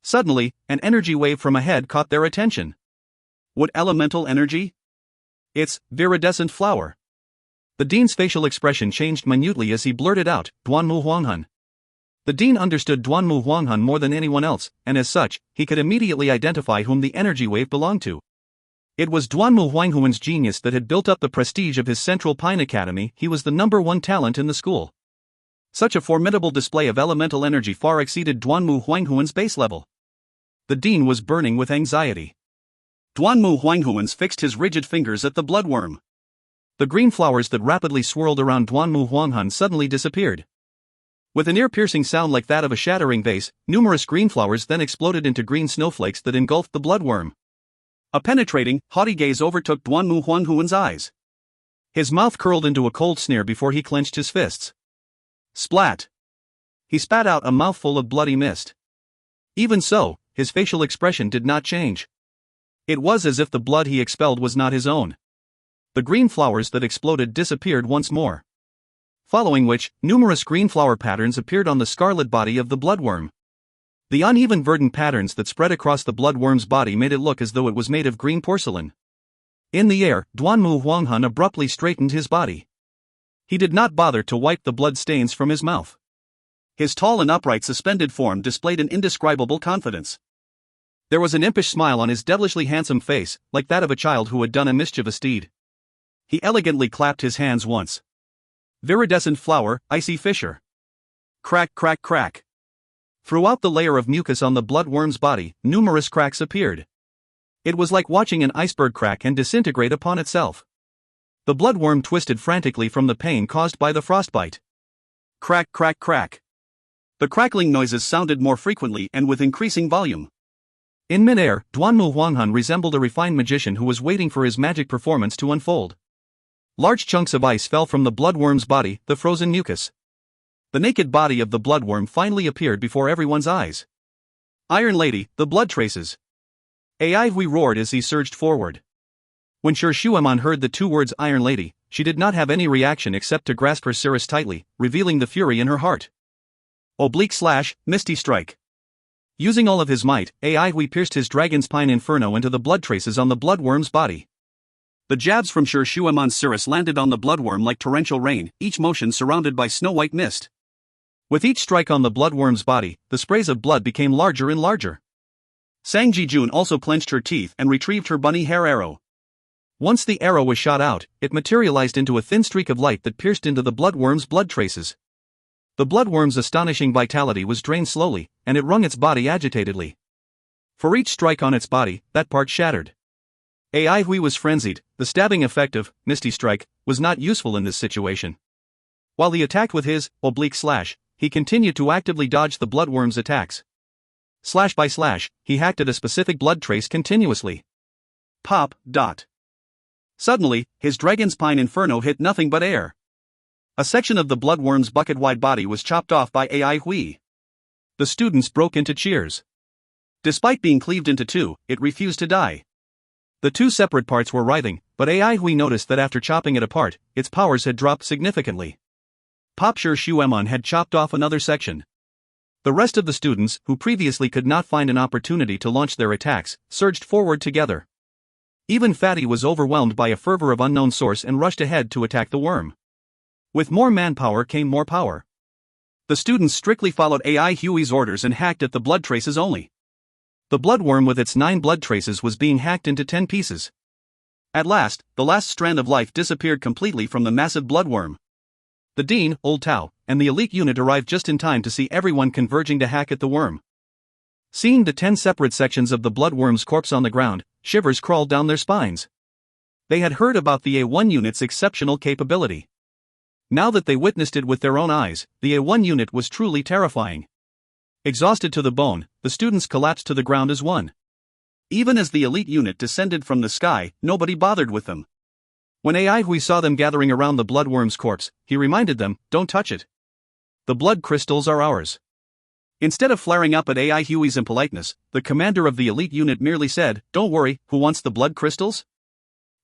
Suddenly, an energy wave from ahead caught their attention. What elemental energy? It's viridescent flower. The dean's facial expression changed minutely as he blurted out, Duanmu Huanghan. The dean understood Duanmu Huanghan more than anyone else, and as such, he could immediately identify whom the energy wave belonged to. It was Duanmu Huanghuan's genius that had built up the prestige of his Central Pine Academy. He was the #1 talent in the school. Such a formidable display of elemental energy far exceeded Duanmu Huanghuan's base level. The dean was burning with anxiety. Duanmu Huanghuan's fixed his rigid fingers at the bloodworm. The green flowers that rapidly swirled around Duanmu Huanghan suddenly disappeared. With an ear-piercing sound like that of a shattering vase, numerous green flowers then exploded into green snowflakes that engulfed the bloodworm. A penetrating, haughty gaze overtook Duanmu Huanghuan's eyes. His mouth curled into a cold sneer before he clenched his fists. Splat! He spat out a mouthful of bloody mist. Even so, his facial expression did not change. It was as if the blood he expelled was not his own. The green flowers that exploded disappeared once more. Following which, numerous green flower patterns appeared on the scarlet body of the bloodworm. The uneven verdant patterns that spread across the bloodworm's body made it look as though it was made of green porcelain. In the air, Duanmu Huanghan abruptly straightened his body. He did not bother to wipe the blood stains from his mouth. His tall and upright suspended form displayed an indescribable confidence. There was an impish smile on his devilishly handsome face, like that of a child who had done a mischievous deed. He elegantly clapped his hands once. Viridescent flower, icy fissure. Crack, crack, crack. Throughout the layer of mucus on the bloodworm's body, numerous cracks appeared. It was like watching an iceberg crack and disintegrate upon itself. The bloodworm twisted frantically from the pain caused by the frostbite. Crack, crack, crack. The crackling noises sounded more frequently and with increasing volume. In mid-air, Duanmu Huanghan resembled a refined magician who was waiting for his magic performance to unfold. Large chunks of ice fell from the bloodworm's body, the frozen mucus. The naked body of the bloodworm finally appeared before everyone's eyes. Iron Lady, the blood traces. Ai Hui roared as he surged forward. When Shueman heard the 2 words Iron Lady, she did not have any reaction except to grasp her cirrus tightly, revealing the fury in her heart. / Misty Strike. Using all of his might, Ai Hui pierced his Dragon's Pine Inferno into the blood traces on the bloodworm's body. The jabs from Shueman's cirrus landed on the bloodworm like torrential rain, each motion surrounded by snow-white mist. With each strike on the bloodworm's body, the sprays of blood became larger and larger. Sang Jijun also clenched her teeth and retrieved her bunny hair arrow. Once the arrow was shot out, it materialized into a thin streak of light that pierced into the bloodworm's blood traces. The bloodworm's astonishing vitality was drained slowly, and it wrung its body agitatedly. For each strike on its body, that part shattered. Ai Hui was frenzied. The stabbing effect of Misty Strike was not useful in this situation. While he attacked with his / he continued to actively dodge the bloodworm's attacks. Slash by slash, he hacked at a specific blood trace continuously. Pop. Suddenly, his Dragon's Pine Inferno hit nothing but air. A section of the bloodworm's bucket-wide body was chopped off by AI Hui. The students broke into cheers. Despite being cleaved into two, it refused to die. The two separate parts were writhing, but AI Hui noticed that after chopping it apart, its powers had dropped significantly. Popsure Shuemon had chopped off another section. The rest of the students, who previously could not find an opportunity to launch their attacks, surged forward together. Even Fatty was overwhelmed by a fervor of unknown source and rushed ahead to attack the worm. With more manpower came more power. The students strictly followed AI Hui's orders and hacked at the blood traces only. The bloodworm with its 9 blood traces was being hacked into 10 pieces. At last, the last strand of life disappeared completely from the massive bloodworm. The dean, Old Tao, and the elite unit arrived just in time to see everyone converging to hack at the worm. Seeing the 10 separate sections of the bloodworm's corpse on the ground, shivers crawled down their spines. They had heard about the A1 unit's exceptional capability. Now that they witnessed it with their own eyes, the A1 unit was truly terrifying. Exhausted to the bone, the students collapsed to the ground as one. Even as the elite unit descended from the sky, nobody bothered with them. When AI Hui saw them gathering around the bloodworm's corpse, he reminded them, "Don't touch it. The blood crystals are ours." Instead of flaring up at AI Hui's impoliteness, the commander of the elite unit merely said, "Don't worry, who wants the blood crystals?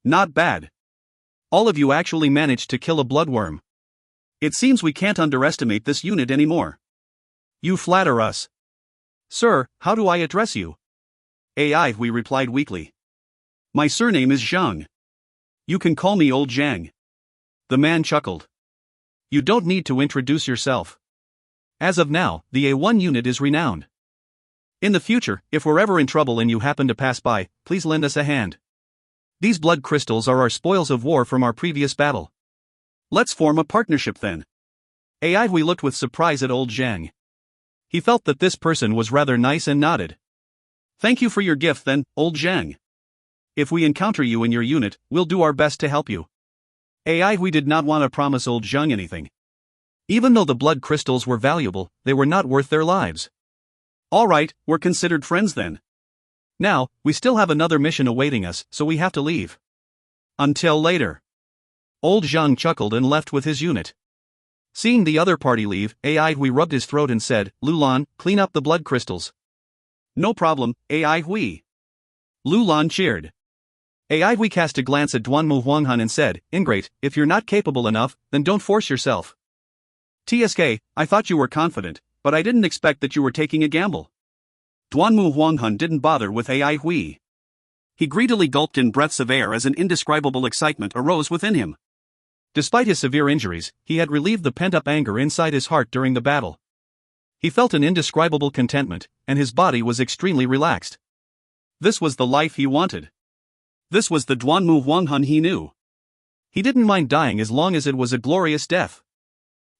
Not bad. All of you actually managed to kill a bloodworm. It seems we can't underestimate this unit anymore. You flatter us." "Sir, how do I address you?" AI Hui replied weakly. "My surname is Zhang. You can call me Old Zhang." The man chuckled. "You don't need to introduce yourself. As of now, the A1 unit is renowned. In the future, if we're ever in trouble and you happen to pass by, please lend us a hand. These blood crystals are our spoils of war from our previous battle. Let's form a partnership then." AI Hui looked with surprise at Old Zhang. He felt that this person was rather nice and nodded. "Thank you for your gift then, Old Zhang. If we encounter you in your unit, we'll do our best to help you." AI Hui did not want to promise Old Zhang anything. Even though the blood crystals were valuable, they were not worth their lives. "All right, we're considered friends then. Now, we still have another mission awaiting us, so we have to leave. Until later." Old Zhang chuckled and left with his unit. Seeing the other party leave, AI Hui rubbed his throat and said, "Lulan, clean up the blood crystals." "No problem, AI Hui." Lulan cheered. AI Hui cast a glance at Duanmu Huanghan and said, "Ingrate, if you're not capable enough, then don't force yourself. TSK, I thought you were confident, but I didn't expect that you were taking a gamble." Duanmu Huanghan didn't bother with AI Hui. He greedily gulped in breaths of air as an indescribable excitement arose within him. Despite his severe injuries, he had relieved the pent-up anger inside his heart during the battle. He felt an indescribable contentment, and his body was extremely relaxed. This was the life he wanted. This was the Duanmu Huanghan he knew. He didn't mind dying as long as it was a glorious death.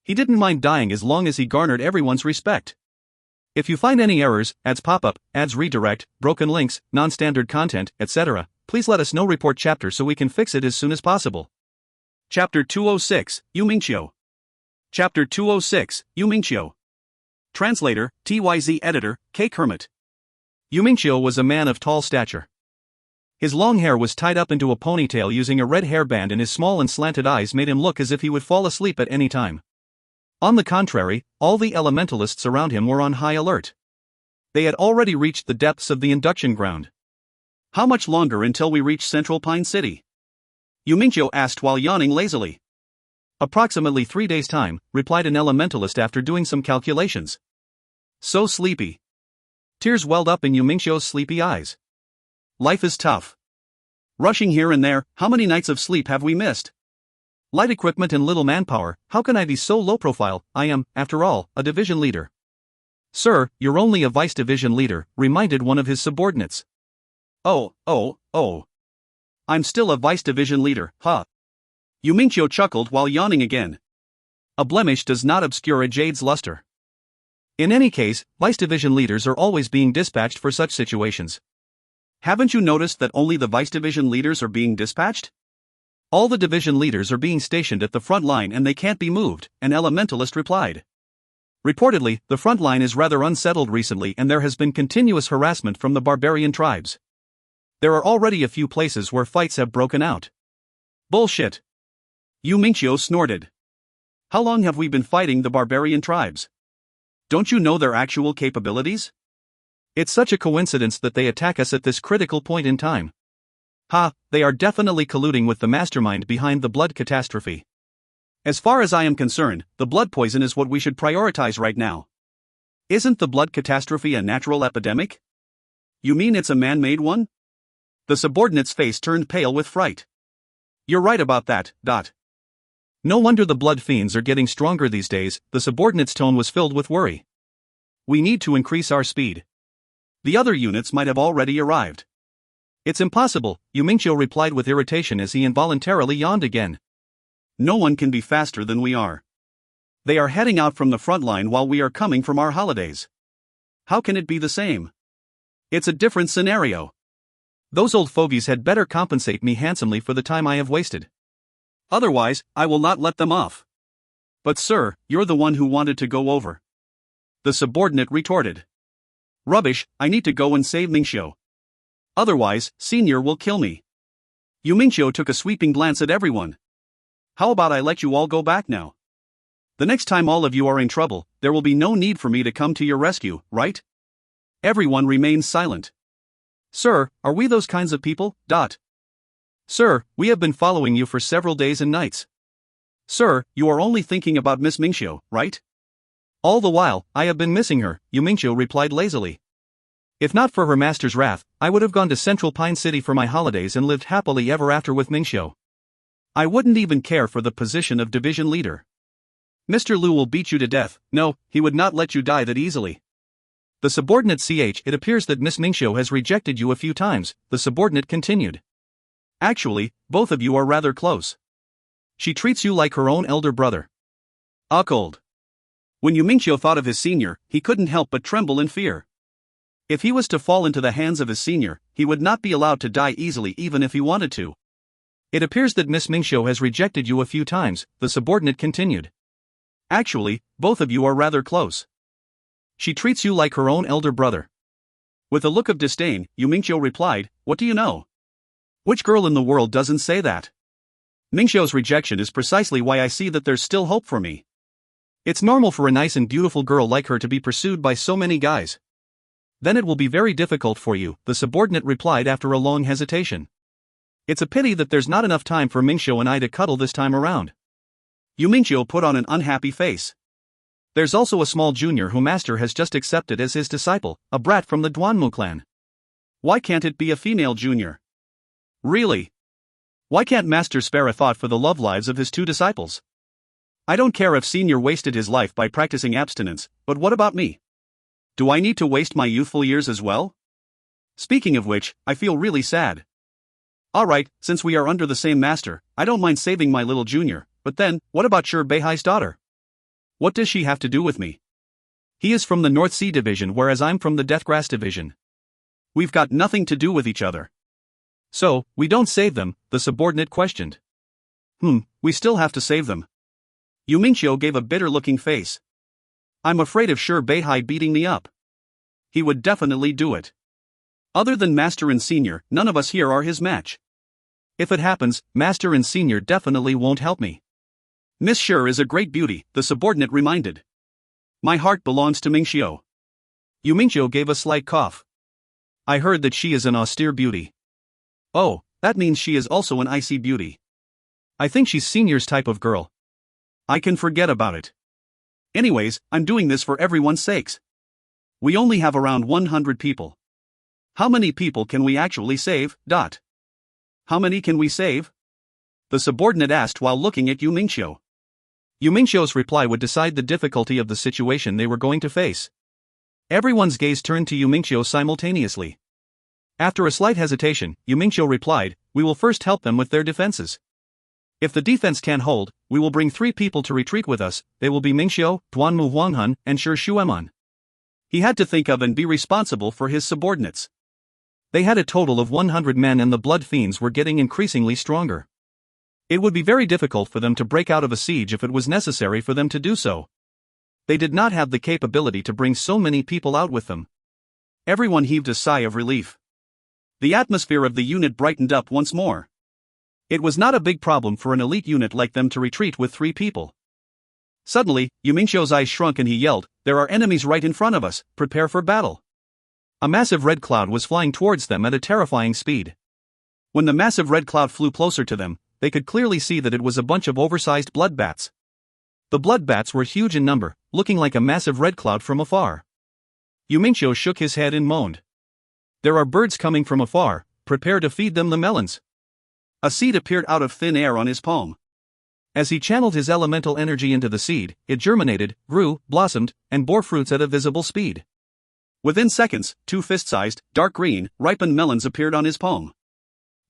He didn't mind dying as long as he garnered everyone's respect. If you find any errors, ads pop-up, ads redirect, broken links, non-standard content, etc., please let us know. Report chapter so we can fix it as soon as possible. Chapter 206, Yumingqiu. Chapter 206, Yumingqiu. Translator, TYZ Editor, K. Kermit. Yumingqiu was a man of tall stature. His long hair was tied up into a ponytail using a red hairband, and his small and slanted eyes made him look as if he would fall asleep at any time. On the contrary, all the elementalists around him were on high alert. They had already reached the depths of the induction ground. "How much longer until we reach Central Pine City?" Yumingqiu asked while yawning lazily. "Approximately 3 days' time," replied an elementalist after doing some calculations. So sleepy. Tears welled up in Yumingqiu's sleepy eyes. "Life is tough. Rushing here and there, how many nights of sleep have we missed? Light equipment and little manpower, how can I be so low profile? I am, after all, a division leader." "Sir, you're only a vice division leader," reminded one of his subordinates. Oh. I'm still a vice division leader, huh?" Yumingqiu chuckled while yawning again. A blemish does not obscure a jade's luster. In any case, vice division leaders are always being dispatched for such situations. "Haven't you noticed that only the vice division leaders are being dispatched? All the division leaders are being stationed at the front line and they can't be moved," an elementalist replied. "Reportedly, the front line is rather unsettled recently and there has been continuous harassment from the barbarian tribes. There are already a few places where fights have broken out." "Bullshit." Yumingqiu snorted. How long have we been fighting the barbarian tribes? Don't you know their actual capabilities? It's such a coincidence that they attack us at this critical point in time. Ha, they are definitely colluding with the mastermind behind the blood catastrophe. As far as I am concerned, the blood poison is what we should prioritize right now. Isn't the blood catastrophe a natural epidemic? You mean it's a man-made one? The subordinate's face turned pale with fright. You're right about that. No wonder the blood fiends are getting stronger these days. The subordinate's tone was filled with worry. We need to increase our speed. The other units might have already arrived. It's impossible, Yumingqiu replied with irritation as he involuntarily yawned again. No one can be faster than we are. They are heading out from the front line while we are coming from our holidays. How can it be the same? It's a different scenario. Those old fogies had better compensate me handsomely for the time I have wasted. Otherwise, I will not let them off. But sir, you're the one who wanted to go over. The subordinate retorted. Rubbish, I need to go and save Mingqiu. Otherwise, Senior will kill me. Yumingqiu took a sweeping glance at everyone. How about I let you all go back now? The next time all of you are in trouble, there will be no need for me to come to your rescue, right? Everyone remains silent. Sir, are we those kinds of people? Sir, we have been following you for several days and nights. Sir, you are only thinking about Miss Mingqiu, right? All the while, I have been missing her, Yumingqiu replied lazily. If not for her master's wrath, I would have gone to Central Pine City for my holidays and lived happily ever after with Mingqiu. I wouldn't even care for the position of division leader. Mr. Liu will beat you to death. No, he would not let you die that easily. The subordinate it appears that Miss Mingqiu has rejected you a few times, the subordinate continued. Actually, both of you are rather close. She treats you like her own elder brother. Cold. When Yumingqiu thought of his senior, he couldn't help but tremble in fear. If he was to fall into the hands of his senior, he would not be allowed to die easily even if he wanted to. It appears that Miss Mingqiu has rejected you a few times, the subordinate continued. Actually, both of you are rather close. She treats you like her own elder brother. With a look of disdain, Yumingqiu replied, What do you know? Which girl in the world doesn't say that? Mingqiu's rejection is precisely why I see that there's still hope for me. It's normal for a nice and beautiful girl like her to be pursued by so many guys. Then it will be very difficult for you, the subordinate replied after a long hesitation. It's a pity that there's not enough time for Mingqiu and I to cuddle this time around. Yumingqiu put on an unhappy face. There's also a small junior who Master has just accepted as his disciple, a brat from the Duanmu clan. Why can't it be a female junior? Really? Why can't Master spare a thought for the love lives of his two disciples? I don't care if Senior wasted his life by practicing abstinence, but what about me? Do I need to waste my youthful years as well? Speaking of which, I feel really sad. Alright, since we are under the same master, I don't mind saving my little junior, but then, what about Shi Beihai's daughter? What does she have to do with me? He is from the North Sea Division whereas I'm from the Deathgrass Division. We've got nothing to do with each other. So, we don't save them, the subordinate questioned. We still have to save them. Yumingqiu gave a bitter-looking face. I'm afraid of Shi Beihai beating me up. He would definitely do it. Other than Master and Senior, none of us here are his match. If it happens, Master and Senior definitely won't help me. Miss Shi is a great beauty, the subordinate reminded. My heart belongs to Mingqiu. Yumingqiu gave a slight cough. I heard that she is an austere beauty. Oh, that means she is also an icy beauty. I think she's Senior's type of girl. I can forget about it. Anyways, I'm doing this for everyone's sakes. We only have around 100 people. How many people can we actually save? How many can we save? The subordinate asked while looking at Yumingqiu. Yumingqiu's reply would decide the difficulty of the situation they were going to face. Everyone's gaze turned to Yumingqiu simultaneously. After a slight hesitation, Yumingqiu replied, We will first help them with their defenses. If the defense can't hold, we will bring 3 people to retreat with us. They will be Mingqiu, Duanmu Huanghan, and Shi Xueman. He had to think of and be responsible for his subordinates. They had a total of 100 men and the blood fiends were getting increasingly stronger. It would be very difficult for them to break out of a siege if it was necessary for them to do so. They did not have the capability to bring so many people out with them. Everyone heaved a sigh of relief. The atmosphere of the unit brightened up once more. It was not a big problem for an elite unit like them to retreat with 3 people. Suddenly, Yumingqiu's eyes shrunk and he yelled, "There are enemies right in front of us, prepare for battle." A massive red cloud was flying towards them at a terrifying speed. When the massive red cloud flew closer to them, they could clearly see that it was a bunch of oversized blood bats. The blood bats were huge in number, looking like a massive red cloud from afar. Yumingqiu shook his head and moaned. "There are birds coming from afar, prepare to feed them the melons." A seed appeared out of thin air on his palm. As he channeled his elemental energy into the seed, it germinated, grew, blossomed, and bore fruits at a visible speed. Within seconds, 2 fist-sized, dark green, ripened melons appeared on his palm.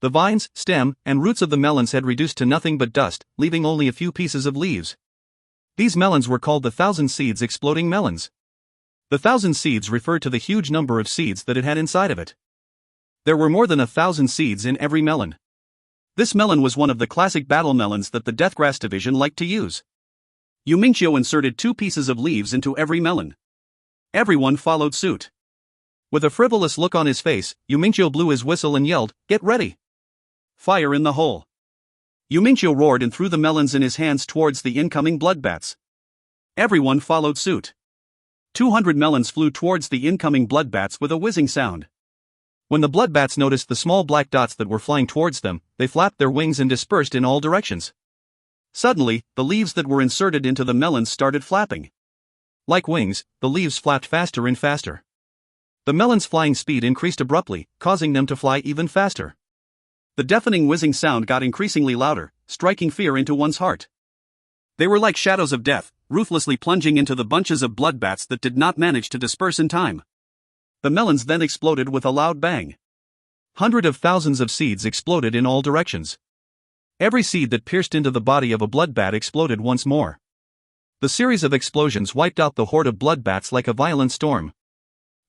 The vines, stem, and roots of the melons had reduced to nothing but dust, leaving only a few pieces of leaves. These melons were called the 1,000 seeds exploding melons. The 1,000 seeds referred to the huge number of seeds that it had inside of it. There were more than 1,000 seeds in every melon. This melon was one of the classic battle melons that the Deathgrass division liked to use. Yumingqiu inserted 2 pieces of leaves into every melon. Everyone followed suit. With a frivolous look on his face, Yumingqiu blew his whistle and yelled, "Get ready! Fire in the hole!" Yumingqiu roared and threw the melons in his hands towards the incoming blood bats. Everyone followed suit. 200 melons flew towards the incoming blood bats with a whizzing sound. When the blood bats noticed the small black dots that were flying towards them, they flapped their wings and dispersed in all directions. Suddenly, the leaves that were inserted into the melons started flapping. Like wings, the leaves flapped faster and faster. The melons' flying speed increased abruptly, causing them to fly even faster. The deafening whizzing sound got increasingly louder, striking fear into one's heart. They were like shadows of death, ruthlessly plunging into the bunches of blood bats that did not manage to disperse in time. The melons then exploded with a loud bang. Hundreds of thousands of seeds exploded in all directions. Every seed that pierced into the body of a blood bat exploded once more. The series of explosions wiped out the horde of blood bats like a violent storm.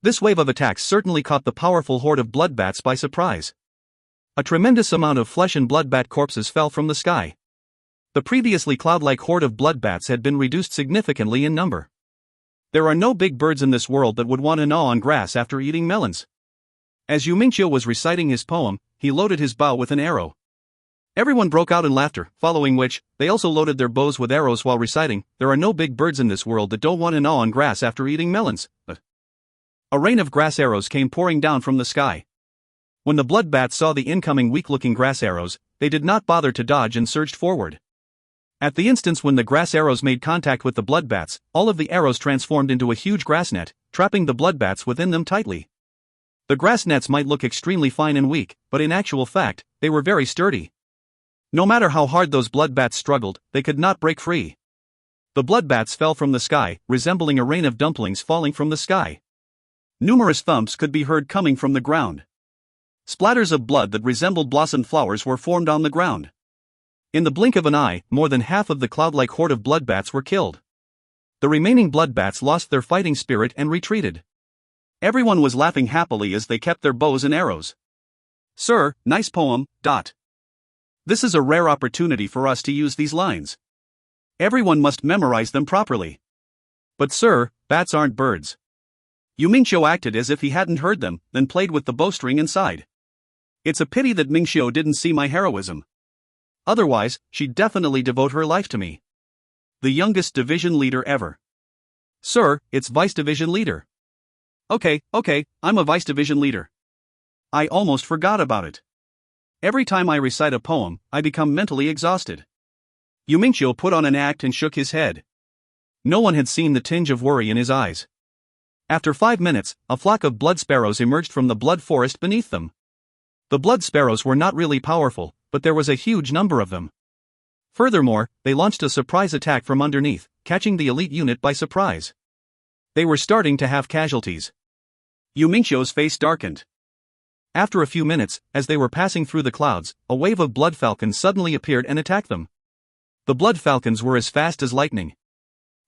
This wave of attacks certainly caught the powerful horde of blood bats by surprise. A tremendous amount of flesh and blood bat corpses fell from the sky. The previously cloud-like horde of blood bats had been reduced significantly in number. There are no big birds in this world that would want to gnaw on grass after eating melons. As Yumingqiu was reciting his poem, he loaded his bow with an arrow. Everyone broke out in laughter, following which, they also loaded their bows with arrows while reciting, "There are no big birds in this world that don't want to gnaw on grass after eating melons." A rain of grass arrows came pouring down from the sky. When the blood bats saw the incoming weak-looking grass arrows, they did not bother to dodge and surged forward. At the instant when the grass arrows made contact with the blood bats, all of the arrows transformed into a huge grass net, trapping the blood bats within them tightly. The grass nets might look extremely fine and weak, but in actual fact, they were very sturdy. No matter how hard those blood bats struggled, they could not break free. The blood bats fell from the sky, resembling a rain of dumplings falling from the sky. Numerous thumps could be heard coming from the ground. Splatters of blood that resembled blossomed flowers were formed on the ground. In the blink of an eye, more than half of the cloud-like horde of blood bats were killed. The remaining blood bats lost their fighting spirit and retreated. Everyone was laughing happily as they kept their bows and arrows. "Sir, nice poem, ... This is a rare opportunity for us to use these lines. Everyone must memorize them properly." "But sir, bats aren't birds." Yumingqiu acted as if he hadn't heard them, then played with the bowstring inside. "It's a pity that Mingqiu didn't see my heroism. Otherwise, she'd definitely devote her life to me. The youngest division leader ever." "Sir, it's vice division leader." Okay, I'm a vice division leader. I almost forgot about it. Every time I recite a poem, I become mentally exhausted." Yumingqiu put on an act and shook his head. No one had seen the tinge of worry in his eyes. After 5 minutes, a flock of blood sparrows emerged from the blood forest beneath them. The blood sparrows were not really powerful, but there was a huge number of them. Furthermore, they launched a surprise attack from underneath, catching the elite unit by surprise. They were starting to have casualties. Yumingqiu's face darkened. After a few minutes, as they were passing through the clouds, a wave of blood falcons suddenly appeared and attacked them. The blood falcons were as fast as lightning.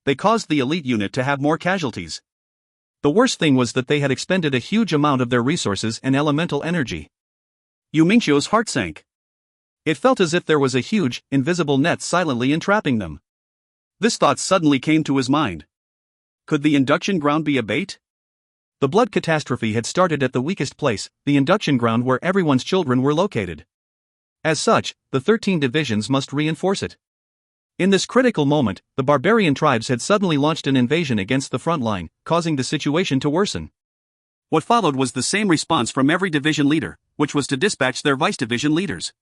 They caused the elite unit to have more casualties. The worst thing was that they had expended a huge amount of their resources and elemental energy. Yumingqiu's heart sank. It felt as if there was a huge, invisible net silently entrapping them. This thought suddenly came to his mind. Could the induction ground be a bait? The blood catastrophe had started at the weakest place, the induction ground where everyone's children were located. As such, the 13 divisions must reinforce it. In this critical moment, the barbarian tribes had suddenly launched an invasion against the front line, causing the situation to worsen. What followed was the same response from every division leader, which was to dispatch their vice division leaders.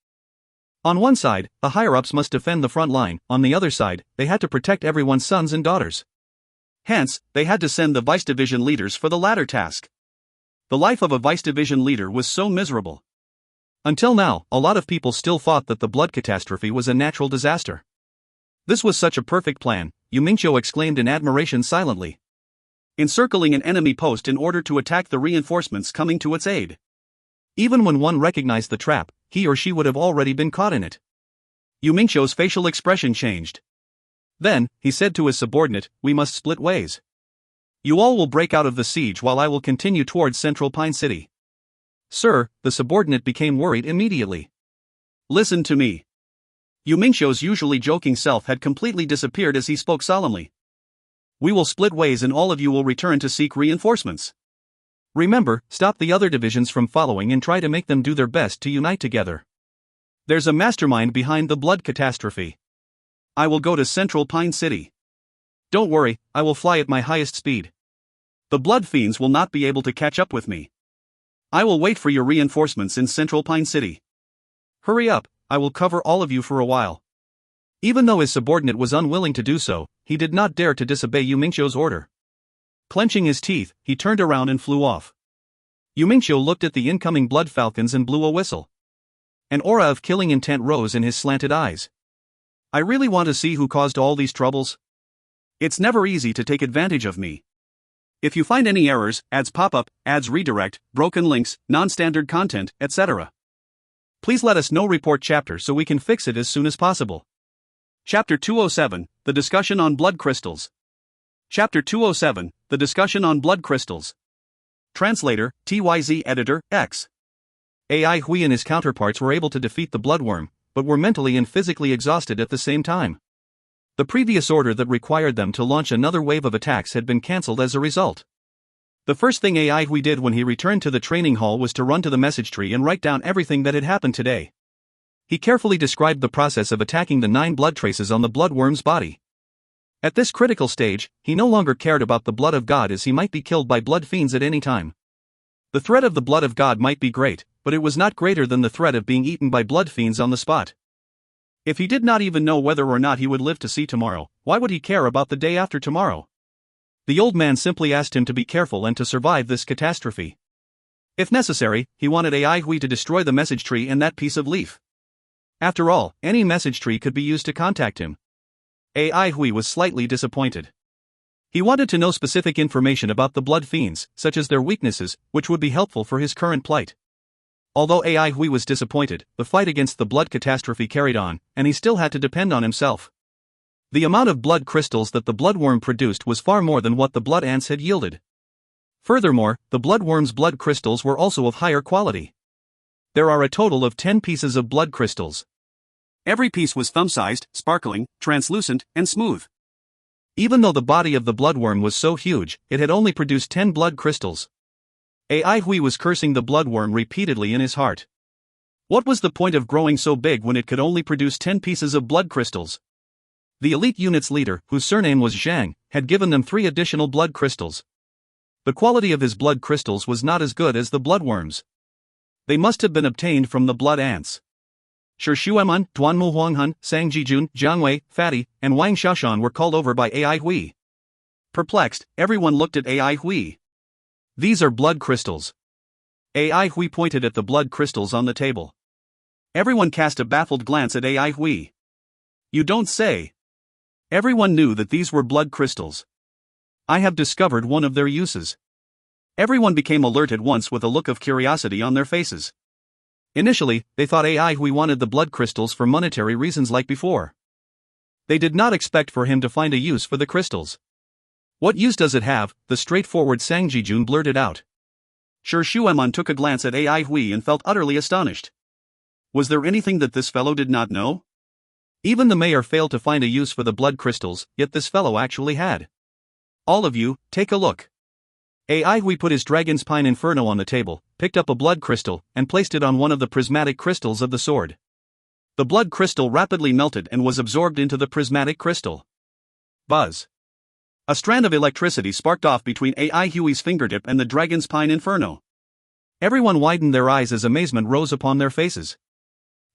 On one side, the higher-ups must defend the front line, on the other side, they had to protect everyone's sons and daughters. Hence, they had to send the vice division leaders for the latter task. The life of a vice division leader was so miserable. Until now, a lot of people still thought that the blood catastrophe was a natural disaster. This was such a perfect plan, Yumingqiu exclaimed in admiration silently. Encircling an enemy post in order to attack the reinforcements coming to its aid. Even when one recognized the trap, he or she would have already been caught in it. Yumingqiu's facial expression changed. Then, he said to his subordinate, "We must split ways. You all will break out of the siege while I will continue towards Central Pine City." "Sir," the subordinate became worried immediately. "Listen to me." Yumingqiu's usually joking self had completely disappeared as he spoke solemnly. "We will split ways and all of you will return to seek reinforcements. Remember, stop the other divisions from following and try to make them do their best to unite together. There's a mastermind behind the blood catastrophe. I will go to Central Pine City. Don't worry, I will fly at my highest speed. The blood fiends will not be able to catch up with me. I will wait for your reinforcements in Central Pine City. Hurry up, I will cover all of you for a while." Even though his subordinate was unwilling to do so, he did not dare to disobey Yumingqiu's order. Clenching his teeth, he turned around and flew off. Yumingqiu looked at the incoming blood falcons and blew a whistle. An aura of killing intent rose in his slanted eyes. "I really want to see who caused all these troubles. It's never easy to take advantage of me. If you find any errors, ads pop up, ads redirect, broken links, non-standard content, etc. Please let us know. Report chapter so we can fix it as soon as possible." Chapter 207, The Discussion on Blood Crystals. Chapter 207, The Discussion on Blood Crystals. Translator, TYZ Editor, X. AI Hui and his counterparts were able to defeat the bloodworm, but were mentally and physically exhausted at the same time. The previous order that required them to launch another wave of attacks had been cancelled as a result. The first thing AI Hui did when he returned to the training hall was to run to the message tree and write down everything that had happened today. He carefully described the process of attacking the 9 blood traces on the bloodworm's body. At this critical stage, he no longer cared about the blood of God, as he might be killed by blood fiends at any time. The threat of the blood of God might be great, but it was not greater than the threat of being eaten by blood fiends on the spot. If he did not even know whether or not he would live to see tomorrow, why would he care about the day after tomorrow? The old man simply asked him to be careful and to survive this catastrophe. If necessary, he wanted AI Hui to destroy the message tree and that piece of leaf. After all, any message tree could be used to contact him. AI Hui was slightly disappointed. He wanted to know specific information about the blood fiends, such as their weaknesses, which would be helpful for his current plight. Although AI Hui was disappointed, the fight against the blood catastrophe carried on, and he still had to depend on himself. The amount of blood crystals that the bloodworm produced was far more than what the blood ants had yielded. Furthermore, the bloodworm's blood crystals were also of higher quality. There are a total of 10 pieces of blood crystals. Every piece was thumb-sized, sparkling, translucent, and smooth. Even though the body of the bloodworm was so huge, it had only produced 10 blood crystals. AI Hui was cursing the bloodworm repeatedly in his heart. What was the point of growing so big when it could only produce 10 pieces of blood crystals? The elite unit's leader, whose surname was Zhang, had given them 3 additional blood crystals. The quality of his blood crystals was not as good as the bloodworm's. They must have been obtained from the blood ants. Shi Xueman, Duanmu Huanghan, Sang Jijun, Jiang Wei, Fatty, and Wang Xiaoshan were called over by AI Hui. Perplexed, everyone looked at AI Hui. "These are blood crystals." AI Hui pointed at the blood crystals on the table. Everyone cast a baffled glance at AI Hui. "You don't say." Everyone knew that these were blood crystals. "I have discovered one of their uses." Everyone became alert at once with a look of curiosity on their faces. Initially, they thought AI Hui wanted the blood crystals for monetary reasons like before. They did not expect for him to find a use for the crystals. "What use does it have?" the straightforward Sang Jijun blurted out. Shi Xueman took a glance at AI Hui and felt utterly astonished. Was there anything that this fellow did not know? Even the mayor failed to find a use for the blood crystals, yet this fellow actually had. "All of you, take a look." AI Hui put his Dragon's Pine Inferno on the table, picked up a blood crystal, and placed it on one of the prismatic crystals of the sword. The blood crystal rapidly melted and was absorbed into the prismatic crystal. Buzz. A strand of electricity sparked off between AI Huey's fingertip and the dragon's pine inferno. Everyone widened their eyes as amazement rose upon their faces.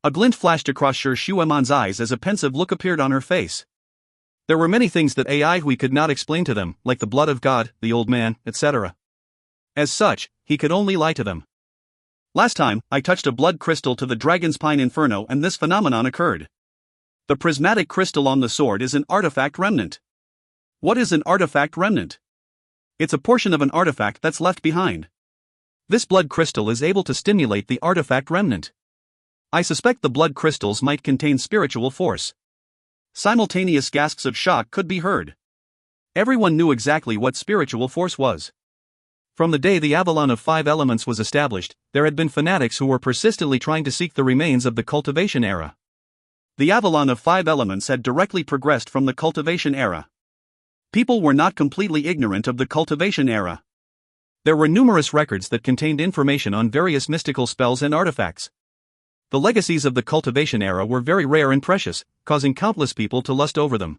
A glint flashed across Sir Shuemon's eyes as a pensive look appeared on her face. There were many things that AI Hui could not explain to them, like the blood of God, the old man, etc. As such, he could only lie to them. Last time, I touched a blood crystal to the dragon's pine inferno and this phenomenon occurred. The prismatic crystal on the sword is an artifact remnant. What is an artifact remnant? It's a portion of an artifact that's left behind. This blood crystal is able to stimulate the artifact remnant. I suspect the blood crystals might contain spiritual force. Simultaneous gasps of shock could be heard. Everyone knew exactly what spiritual force was. From the day the Avalon of 5 Elements was established, there had been fanatics who were persistently trying to seek the remains of the cultivation era. The Avalon of 5 Elements had directly progressed from the cultivation era. People were not completely ignorant of the cultivation era. There were numerous records that contained information on various mystical spells and artifacts. The legacies of the cultivation era were very rare and precious, causing countless people to lust over them.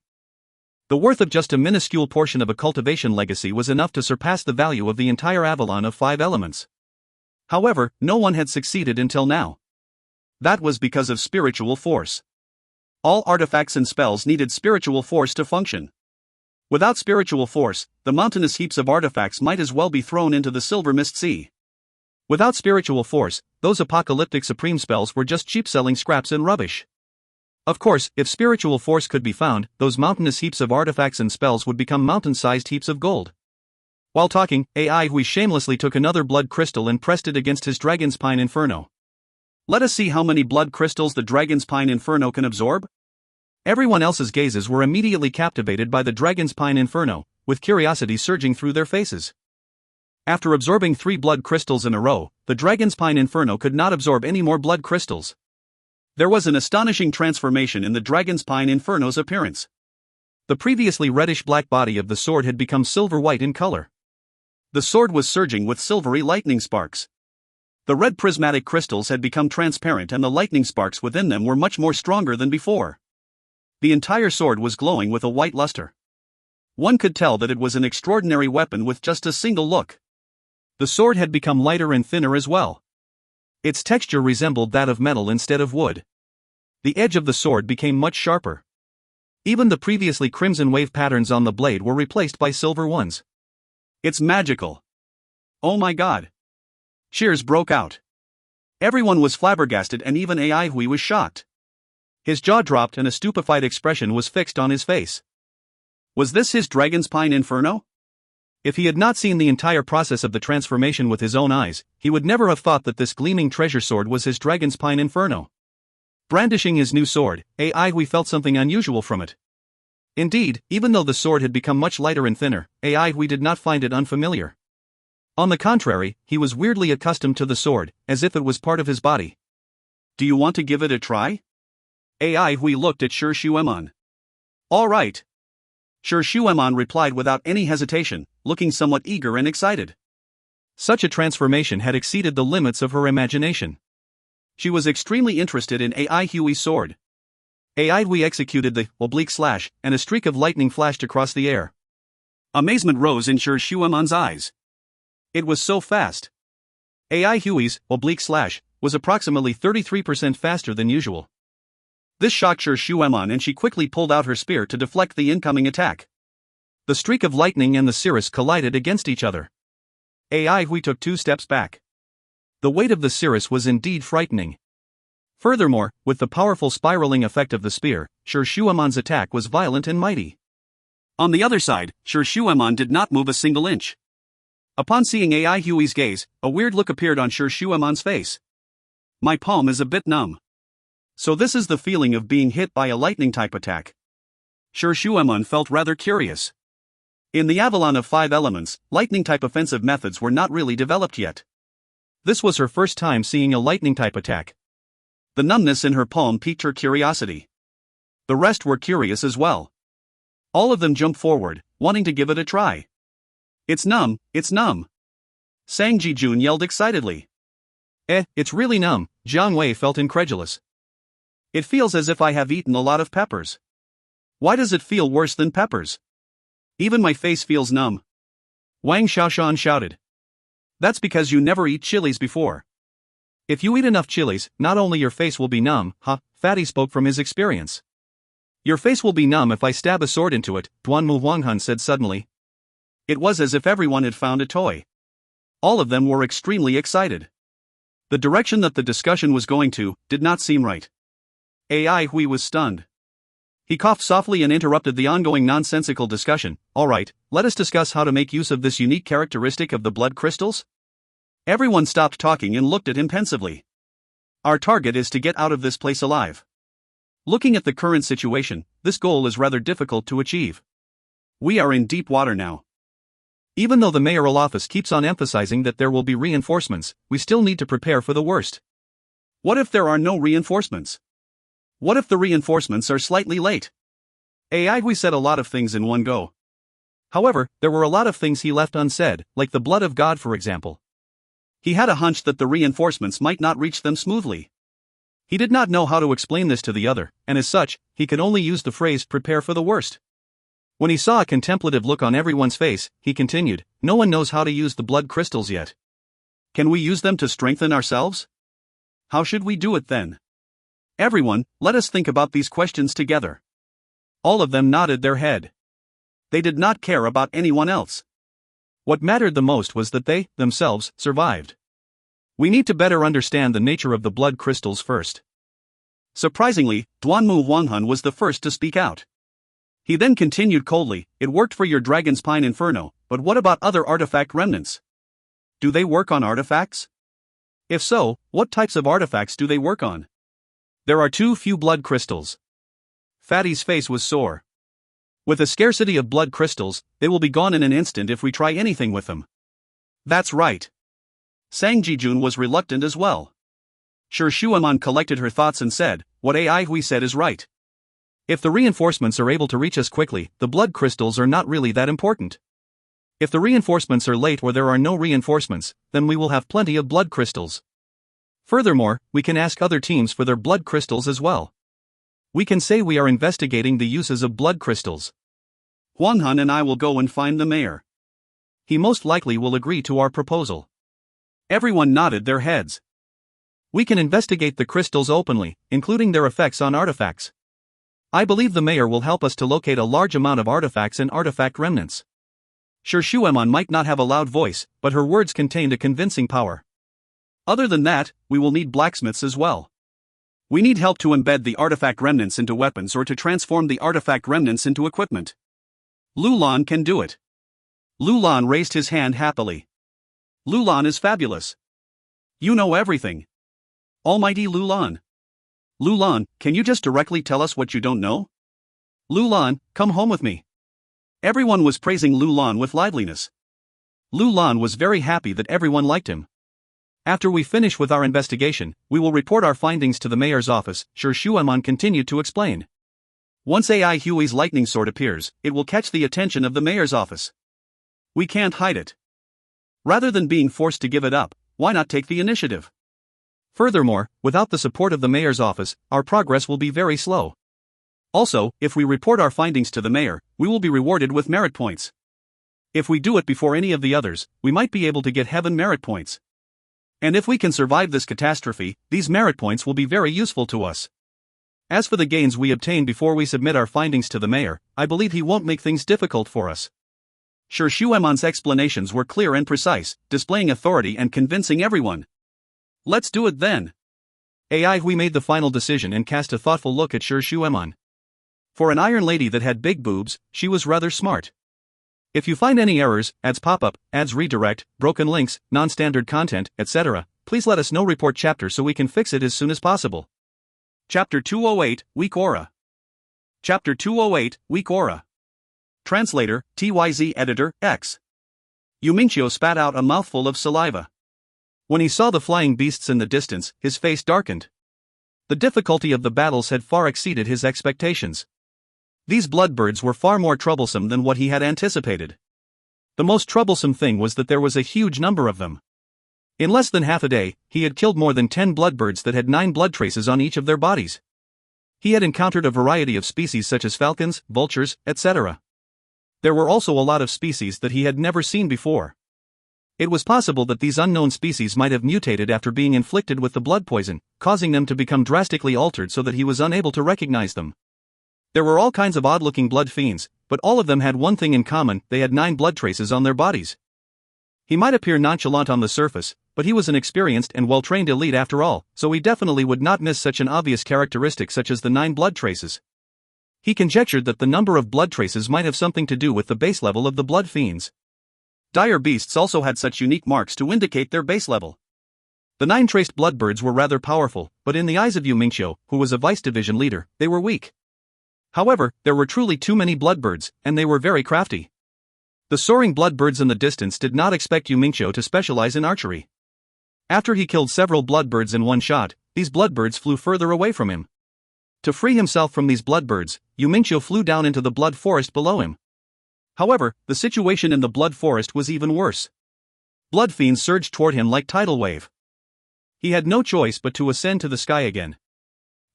The worth of just a minuscule portion of a cultivation legacy was enough to surpass the value of the entire Avalon of 5 Elements. However, no one had succeeded until now. That was because of spiritual force. All artifacts and spells needed spiritual force to function. Without spiritual force, the mountainous heaps of artifacts might as well be thrown into the silver mist sea. Without spiritual force, those apocalyptic supreme spells were just cheap-selling scraps and rubbish. Of course, if spiritual force could be found, those mountainous heaps of artifacts and spells would become mountain-sized heaps of gold. While talking, AI Hui shamelessly took another blood crystal and pressed it against his dragon's pine inferno. Let us see how many blood crystals the dragon's pine inferno can absorb. Everyone else's gazes were immediately captivated by the dragon's pine inferno, with curiosity surging through their faces. After absorbing 3 blood crystals in a row, the dragon's pine inferno could not absorb any more blood crystals. There was an astonishing transformation in the dragon's pine inferno's appearance. The previously reddish-black body of the sword had become silver-white in color. The sword was surging with silvery lightning sparks. The red prismatic crystals had become transparent and the lightning sparks within them were much more stronger than before. The entire sword was glowing with a white luster. One could tell that it was an extraordinary weapon with just a single look. The sword had become lighter and thinner as well. Its texture resembled that of metal instead of wood. The edge of the sword became much sharper. Even the previously crimson wave patterns on the blade were replaced by silver ones. It's magical. Oh my god. Cheers broke out. Everyone was flabbergasted and even AI Hui was shocked. His jaw dropped and a stupefied expression was fixed on his face. Was this his dragon's pine inferno? If he had not seen the entire process of the transformation with his own eyes, he would never have thought that this gleaming treasure sword was his dragon's pine inferno. Brandishing his new sword, AI Hui felt something unusual from it. Indeed, even though the sword had become much lighter and thinner, AI Hui did not find it unfamiliar. On the contrary, he was weirdly accustomed to the sword, as if it was part of his body. Do you want to give it a try? AI Hui looked at Sher Shuemon. All right. Sher Shuemon replied without any hesitation, looking somewhat eager and excited. Such a transformation had exceeded the limits of her imagination. She was extremely interested in AI Hui's sword. AI Hui executed the oblique slash, and a streak of lightning flashed across the air. Amazement rose in Sher Shuemon's eyes. It was so fast. AI Hui's oblique slash was approximately 33% faster than usual. This shocked Sher Shuemon and she quickly pulled out her spear to deflect the incoming attack. The streak of lightning and the cirrus collided against each other. AI Hui took 2 steps back. The weight of the cirrus was indeed frightening. Furthermore, with the powerful spiraling effect of the spear, Sher Shuemon's attack was violent and mighty. On the other side, Sher Shuemon did not move a single inch. Upon seeing AI Hui's gaze, a weird look appeared on Sher Shuemon's face. My palm is a bit numb. So this is the feeling of being hit by a lightning-type attack. Sher Shuemon felt rather curious. In the Avalon of 5 Elements, lightning-type offensive methods were not really developed yet. This was her first time seeing a lightning-type attack. The numbness in her palm piqued her curiosity. The rest were curious as well. All of them jumped forward, wanting to give it a try. It's numb, it's numb. Sang Jijun yelled excitedly. It's really numb, Jiang Wei felt incredulous. It feels as if I have eaten a lot of peppers. Why does it feel worse than peppers? Even my face feels numb. Wang Xiaoshan shouted. That's because you never eat chilies before. If you eat enough chilies, not only your face will be numb, Fatty spoke from his experience. Your face will be numb if I stab a sword into it, Duanmu Wanghun said suddenly. It was as if everyone had found a toy. All of them were extremely excited. The direction that the discussion was going to did not seem right. Ai Hui was stunned. He coughed softly and interrupted the ongoing nonsensical discussion. All right, let us discuss how to make use of this unique characteristic of the blood crystals. Everyone stopped talking and looked at him pensively. Our target is to get out of this place alive. Looking at the current situation, this goal is rather difficult to achieve. We are in deep water now. Even though the mayoral office keeps on emphasizing that there will be reinforcements, we still need to prepare for the worst. What if there are no reinforcements? What if the reinforcements are slightly late? Ai Hui said a lot of things in one go. However, there were a lot of things he left unsaid, like the blood of God for example. He had a hunch that the reinforcements might not reach them smoothly. He did not know how to explain this to the other, and as such, he could only use the phrase prepare for the worst. When he saw a contemplative look on everyone's face, he continued, no one knows how to use the blood crystals yet. Can we use them to strengthen ourselves? How should we do it then? Everyone, let us think about these questions together. All of them nodded their head. They did not care about anyone else. What mattered the most was that they, themselves, survived. We need to better understand the nature of the blood crystals first. Surprisingly, Duanmu Wanghun was the first to speak out. He then continued coldly, it worked for your Dragon's Pine Inferno, but what about other artifact remnants? Do they work on artifacts? If so, what types of artifacts do they work on? There are too few blood crystals. Fatty's face was sore. With a scarcity of blood crystals, they will be gone in an instant if we try anything with them. That's right. Sang Jijun was reluctant as well. Shi Shuaman collected her thoughts and said, what Ai Hui said is right. If the reinforcements are able to reach us quickly, the blood crystals are not really that important. If the reinforcements are late or there are no reinforcements, then we will have plenty of blood crystals. Furthermore, we can ask other teams for their blood crystals as well. We can say we are investigating the uses of blood crystals. Huanhan and I will go and find the mayor. He most likely will agree to our proposal. Everyone nodded their heads. We can investigate the crystals openly, including their effects on artifacts. I believe the mayor will help us to locate a large amount of artifacts and artifact remnants. Shi Shuaman might not have a loud voice, but her words contained a convincing power. Other than that, we will need blacksmiths as well. We need help to embed the artifact remnants into weapons or to transform the artifact remnants into equipment. Lulan can do it. Lulan raised his hand happily. Lulan is fabulous. You know everything. Almighty Lulan. Lulan, can you just directly tell us what you don't know? Lulan, come home with me. Everyone was praising Lulan with liveliness. Lulan was very happy that everyone liked him. After we finish with our investigation, we will report our findings to the mayor's office, Shi Shuaman continued to explain. Once Ai Hui's lightning sword appears, it will catch the attention of the mayor's office. We can't hide it. Rather than being forced to give it up, why not take the initiative? Furthermore, without the support of the mayor's office, our progress will be very slow. Also, if we report our findings to the mayor, we will be rewarded with merit points. If we do it before any of the others, we might be able to get heaven merit points. And if we can survive this catastrophe, these merit points will be very useful to us. As for the gains we obtain before we submit our findings to the mayor, I believe he won't make things difficult for us. Shi Shuaman's explanations were clear and precise, displaying authority and convincing everyone. Let's do it then. Ai Hui made the final decision and cast a thoughtful look at Shi Shuaman. For an iron lady that had big boobs, she was rather smart. If you find any errors, ads pop-up, ads redirect, broken links, non-standard content, etc., please let us know. Report chapter so we can fix it as soon as possible. Chapter 208, Weak Aura. Chapter 208, Weak Aura. Translator, TYZ Editor, X. Yumingqiu spat out a mouthful of saliva. When he saw the flying beasts in the distance, his face darkened. The difficulty of the battles had far exceeded his expectations. These bloodbirds were far more troublesome than what he had anticipated. The most troublesome thing was that there was a huge number of them. In less than half a day, he had killed more than 10 bloodbirds that had 9 blood traces on each of their bodies. He had encountered a variety of species such as falcons, vultures, etc. There were also a lot of species that he had never seen before. It was possible that these unknown species might have mutated after being inflicted with the blood poison, causing them to become drastically altered so that he was unable to recognize them. There were all kinds of odd-looking blood fiends, but all of them had one thing in common: they had 9 blood traces on their bodies. He might appear nonchalant on the surface, but he was an experienced and well-trained elite after all, so he definitely would not miss such an obvious characteristic such as the 9 blood traces. He conjectured that the number of blood traces might have something to do with the base level of the blood fiends. Dire beasts also had such unique marks to indicate their base level. The 9 traced bloodbirds were rather powerful, but in the eyes of Yu Mingqiu, who was a vice division leader, they were weak. However, there were truly too many bloodbirds, and they were very crafty. The soaring bloodbirds in the distance did not expect Yu Mingqiu to specialize in archery. After he killed several bloodbirds in one shot, these bloodbirds flew further away from him. To free himself from these bloodbirds, Yu Mingqiu flew down into the blood forest below him. However, the situation in the blood forest was even worse. Blood fiends surged toward him like tidal wave. He had no choice but to ascend to the sky again.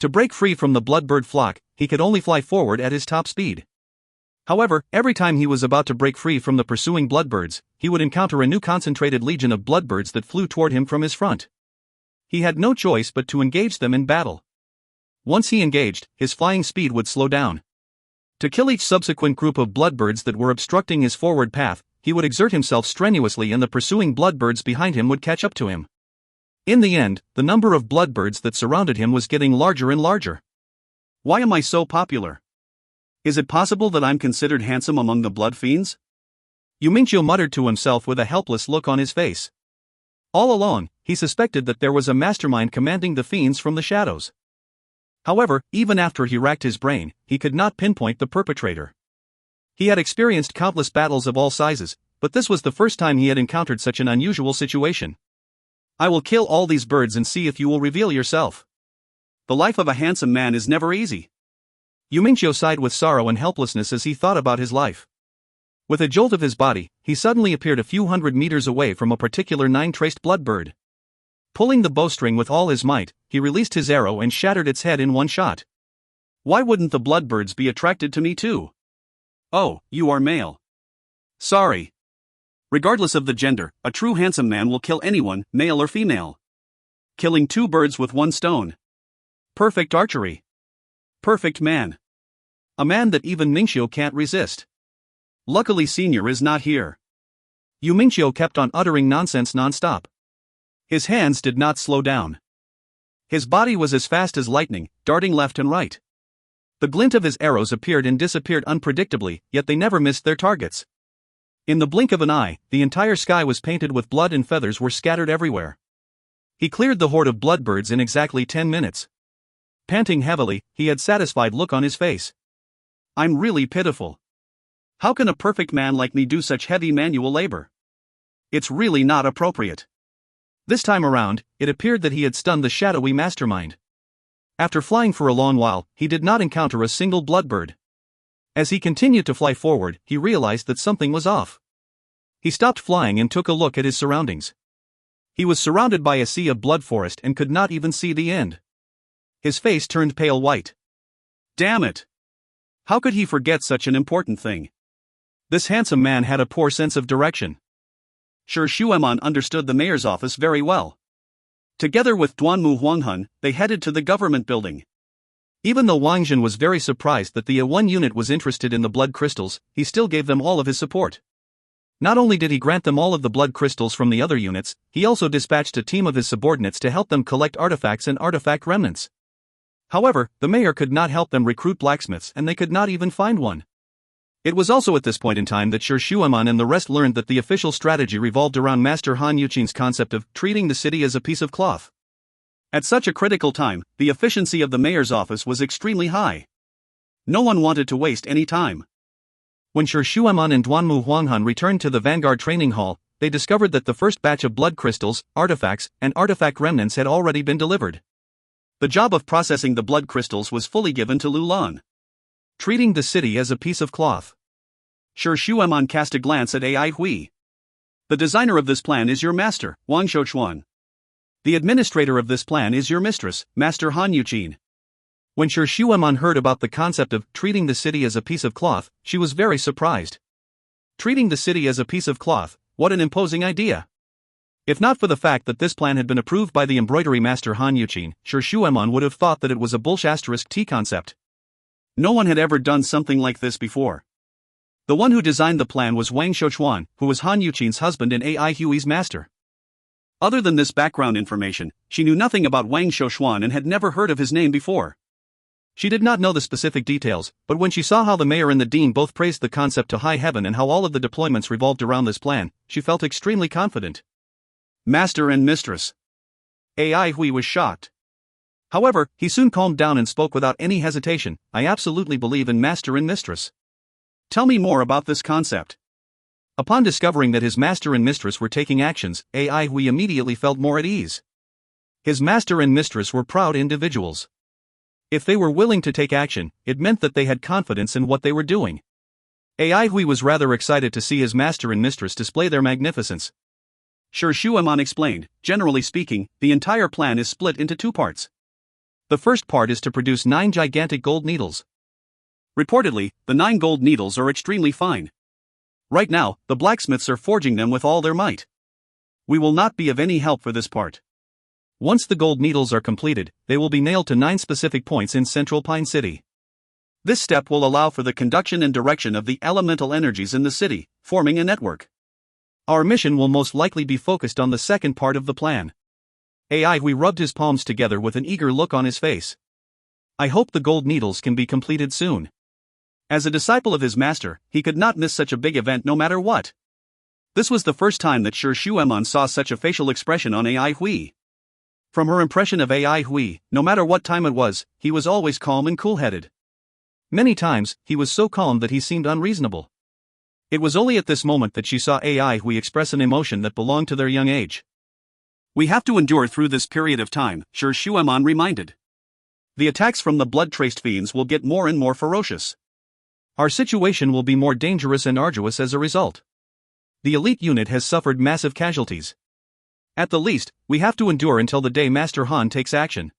To break free from the bloodbird flock, he could only fly forward at his top speed. However, every time he was about to break free from the pursuing bloodbirds, he would encounter a new concentrated legion of bloodbirds that flew toward him from his front. He had no choice but to engage them in battle. Once he engaged, his flying speed would slow down. To kill each subsequent group of bloodbirds that were obstructing his forward path, he would exert himself strenuously and the pursuing bloodbirds behind him would catch up to him. In the end, the number of bloodbirds that surrounded him was getting larger and larger. Why am I so popular? Is it possible that I'm considered handsome among the blood fiends? Yu Mingqiu muttered to himself with a helpless look on his face. All along, he suspected that there was a mastermind commanding the fiends from the shadows. However, even after he racked his brain, he could not pinpoint the perpetrator. He had experienced countless battles of all sizes, but this was the first time he had encountered such an unusual situation. I will kill all these birds and see if you will reveal yourself. The life of a handsome man is never easy. Yu Mingqiu sighed with sorrow and helplessness as he thought about his life. With a jolt of his body, he suddenly appeared a few hundred meters away from a particular 9-traced bloodbird. Pulling the bowstring with all his might, he released his arrow and shattered its head in one shot. Why wouldn't the bloodbirds be attracted to me too? Oh, you are male. Sorry. Regardless of the gender, a true handsome man will kill anyone, male or female. Killing 2 birds with 1 stone. Perfect archery. Perfect man. A man that even Mingqiu can't resist. Luckily Senior is not here. Yu Mingqiu kept on uttering nonsense non-stop. His hands did not slow down. His body was as fast as lightning, darting left and right. The glint of his arrows appeared and disappeared unpredictably, yet they never missed their targets. In the blink of an eye, the entire sky was painted with blood and feathers were scattered everywhere. He cleared the horde of bloodbirds in exactly 10 minutes. Panting heavily, he had a satisfied look on his face. I'm really pitiful. How can a perfect man like me do such heavy manual labor? It's really not appropriate. This time around, it appeared that he had stunned the shadowy mastermind. After flying for a long while, he did not encounter a single bloodbird. As he continued to fly forward, he realized that something was off. He stopped flying and took a look at his surroundings. He was surrounded by a sea of blood forest and could not even see the end. His face turned pale white. Damn it! How could he forget such an important thing? This handsome man had a poor sense of direction. Sure Shueman understood the mayor's office very well. Together with Duanmu Huanghun, they headed to the government building. Even though Wang Jin was very surprised that the A1 unit was interested in the blood crystals, he still gave them all of his support. Not only did he grant them all of the blood crystals from the other units, he also dispatched a team of his subordinates to help them collect artifacts and artifact remnants. However, the mayor could not help them recruit blacksmiths and they could not even find one. It was also at this point in time that Sher Shueman and the rest learned that the official strategy revolved around Master Han Yuqin's concept of treating the city as a piece of cloth. At such a critical time, the efficiency of the mayor's office was extremely high. No one wanted to waste any time. When Sher Shueman and Duanmu Huanghun returned to the Vanguard training hall, they discovered that the first batch of blood crystals, artifacts, and artifact remnants had already been delivered. The job of processing the blood crystals was fully given to Lu Lan. Treating the city as a piece of cloth. Sher Shueman cast a glance at Ai Hui. The designer of this plan is your master, Wang Shouchuan. The administrator of this plan is your mistress, Master Han Yuqin. When Sir Shuemon heard about the concept of treating the city as a piece of cloth, she was very surprised. Treating the city as a piece of cloth, what an imposing idea! If not for the fact that this plan had been approved by the embroidery master Han Yuqin, Sir Shuemon would have thought that it was a bullsh*T concept. No one had ever done something like this before. The one who designed the plan was Wang Shouchuan, who was Han Yuqin's husband and Ai Hui's master. Other than this background information, she knew nothing about Wang Shouchuan and had never heard of his name before. She did not know the specific details, but when she saw how the mayor and the dean both praised the concept to high heaven and how all of the deployments revolved around this plan, she felt extremely confident. Master and mistress. Ai Hui was shocked. However, he soon calmed down and spoke without any hesitation. I absolutely believe in master and mistress. Tell me more about this concept. Upon discovering that his master and mistress were taking actions, Ai Hui immediately felt more at ease. His master and mistress were proud individuals. If they were willing to take action, it meant that they had confidence in what they were doing. Ai Hui was rather excited to see his master and mistress display their magnificence. Sir Shuemon explained, generally speaking, the entire plan is split into two parts. The first part is to produce 9 gigantic gold needles. Reportedly, the 9 gold needles are extremely fine. Right now, the blacksmiths are forging them with all their might. We will not be of any help for this part. Once the gold needles are completed, they will be nailed to 9 specific points in Central Pine City. This step will allow for the conduction and direction of the elemental energies in the city, forming a network. Our mission will most likely be focused on the second part of the plan. Ai Hui rubbed his palms together with an eager look on his face. I hope the gold needles can be completed soon. As a disciple of his master, he could not miss such a big event no matter what. This was the first time that Sir Shuemon saw such a facial expression on Ai Hui. From her impression of Ai Hui, no matter what time it was, he was always calm and cool-headed. Many times, he was so calm that he seemed unreasonable. It was only at this moment that she saw Ai Hui express an emotion that belonged to their young age. We have to endure through this period of time, Sir Shuemon reminded. The attacks from the blood-traced fiends will get more and more ferocious. Our situation will be more dangerous and arduous as a result. The elite unit has suffered massive casualties. At the least, we have to endure until the day Master Han takes action.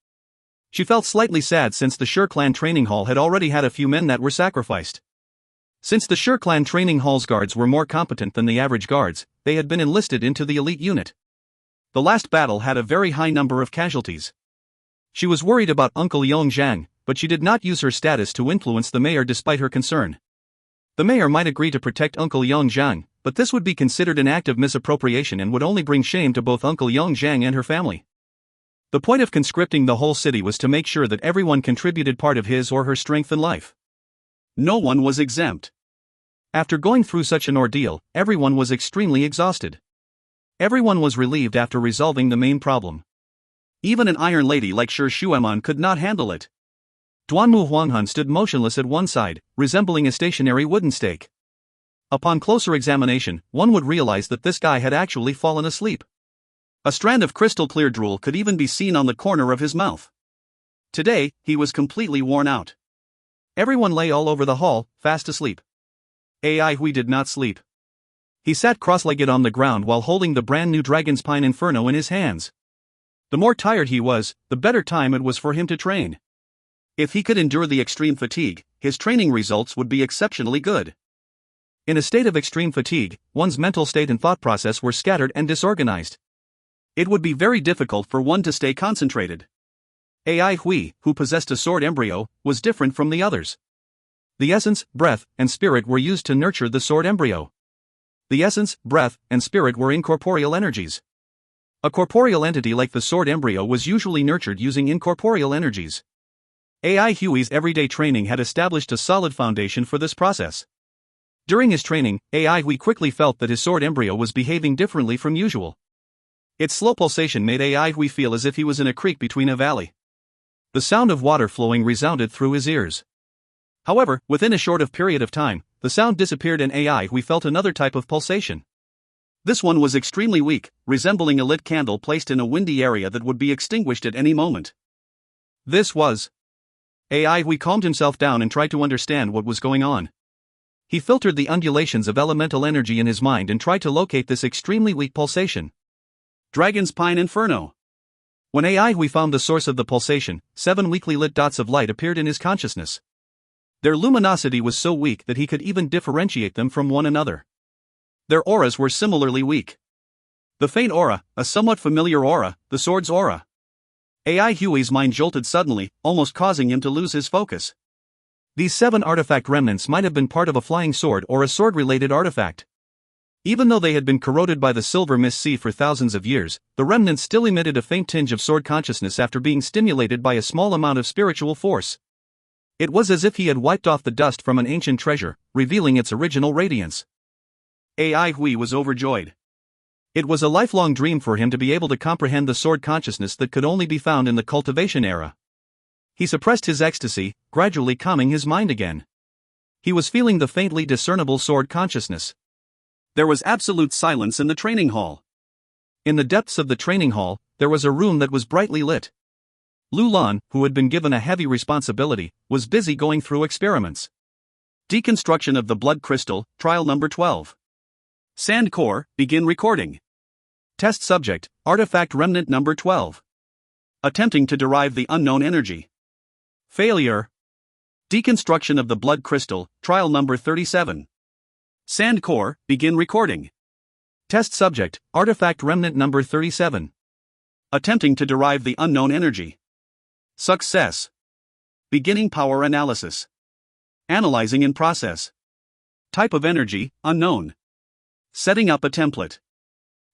She felt slightly sad since the Sher Clan training hall had already had a few men that were sacrificed. Since the Sher Clan training hall's guards were more competent than the average guards, they had been enlisted into the elite unit. The last battle had a very high number of casualties. She was worried about Uncle Yong Zhang, but she did not use her status to influence the mayor despite her concern. The mayor might agree to protect Uncle Yong Zhang, but this would be considered an act of misappropriation and would only bring shame to both Uncle Yong Zhang and her family. The point of conscripting the whole city was to make sure that everyone contributed part of his or her strength in life. No one was exempt. After going through such an ordeal, everyone was extremely exhausted. Everyone was relieved after resolving the main problem. Even an iron lady like Sir Shuemon could not handle it. Duanmu Huanghun stood motionless at one side, resembling a stationary wooden stake. Upon closer examination, one would realize that this guy had actually fallen asleep. A strand of crystal-clear drool could even be seen on the corner of his mouth. Today, he was completely worn out. Everyone lay all over the hall, fast asleep. Ai Hui did not sleep. He sat cross-legged on the ground while holding the brand new Dragon's Pine Inferno in his hands. The more tired he was, the better time it was for him to train. If he could endure the extreme fatigue, his training results would be exceptionally good. In a state of extreme fatigue, one's mental state and thought process were scattered and disorganized. It would be very difficult for one to stay concentrated. Ai Hui, who possessed a sword embryo, was different from the others. The essence, breath, and spirit were used to nurture the sword embryo. The essence, breath, and spirit were incorporeal energies. A corporeal entity like the sword embryo was usually nurtured using incorporeal energies. Ai Hui's everyday training had established a solid foundation for this process. During his training, Ai Hui quickly felt that his sword embryo was behaving differently from usual. Its slow pulsation made Ai Hui feel as if he was in a creek between a valley. The sound of water flowing resounded through his ears. However, within a short period of time, the sound disappeared and Ai Hui felt another type of pulsation. This one was extremely weak, resembling a lit candle placed in a windy area that would be extinguished at any moment. This was... Ai Hui calmed himself down and tried to understand what was going on. He filtered the undulations of elemental energy in his mind and tried to locate this extremely weak pulsation. Dragon's Pine Inferno. When AI Hui found the source of the pulsation, 7 weakly lit dots of light appeared in his consciousness. Their luminosity was so weak that he could even differentiate them from one another. Their auras were similarly weak. The faint aura, a somewhat familiar aura, the sword's aura. AI Hui's mind jolted suddenly, almost causing him to lose his focus. These 7 artifact remnants might have been part of a flying sword or a sword-related artifact. Even though they had been corroded by the silver mist sea for thousands of years, the remnants still emitted a faint tinge of sword consciousness after being stimulated by a small amount of spiritual force. It was as if he had wiped off the dust from an ancient treasure, revealing its original radiance. AI Hui was overjoyed. It was a lifelong dream for him to be able to comprehend the sword consciousness that could only be found in the cultivation era. He suppressed his ecstasy, gradually calming his mind again. He was feeling the faintly discernible sword consciousness. There was absolute silence in the training hall. In the depths of the training hall, there was a room that was brightly lit. Lu Lan, who had been given a heavy responsibility, was busy going through experiments. Deconstruction of the blood crystal, trial number 12. Sand core, begin recording. Test subject, artifact remnant number 12. Attempting to derive the unknown energy. Failure. Deconstruction of the blood crystal, trial number 37. Sand core, begin recording. Test subject, artifact remnant number 37. Attempting to derive the unknown energy. Success. Beginning power analysis. Analyzing in process. Type of energy, unknown. Setting up a template.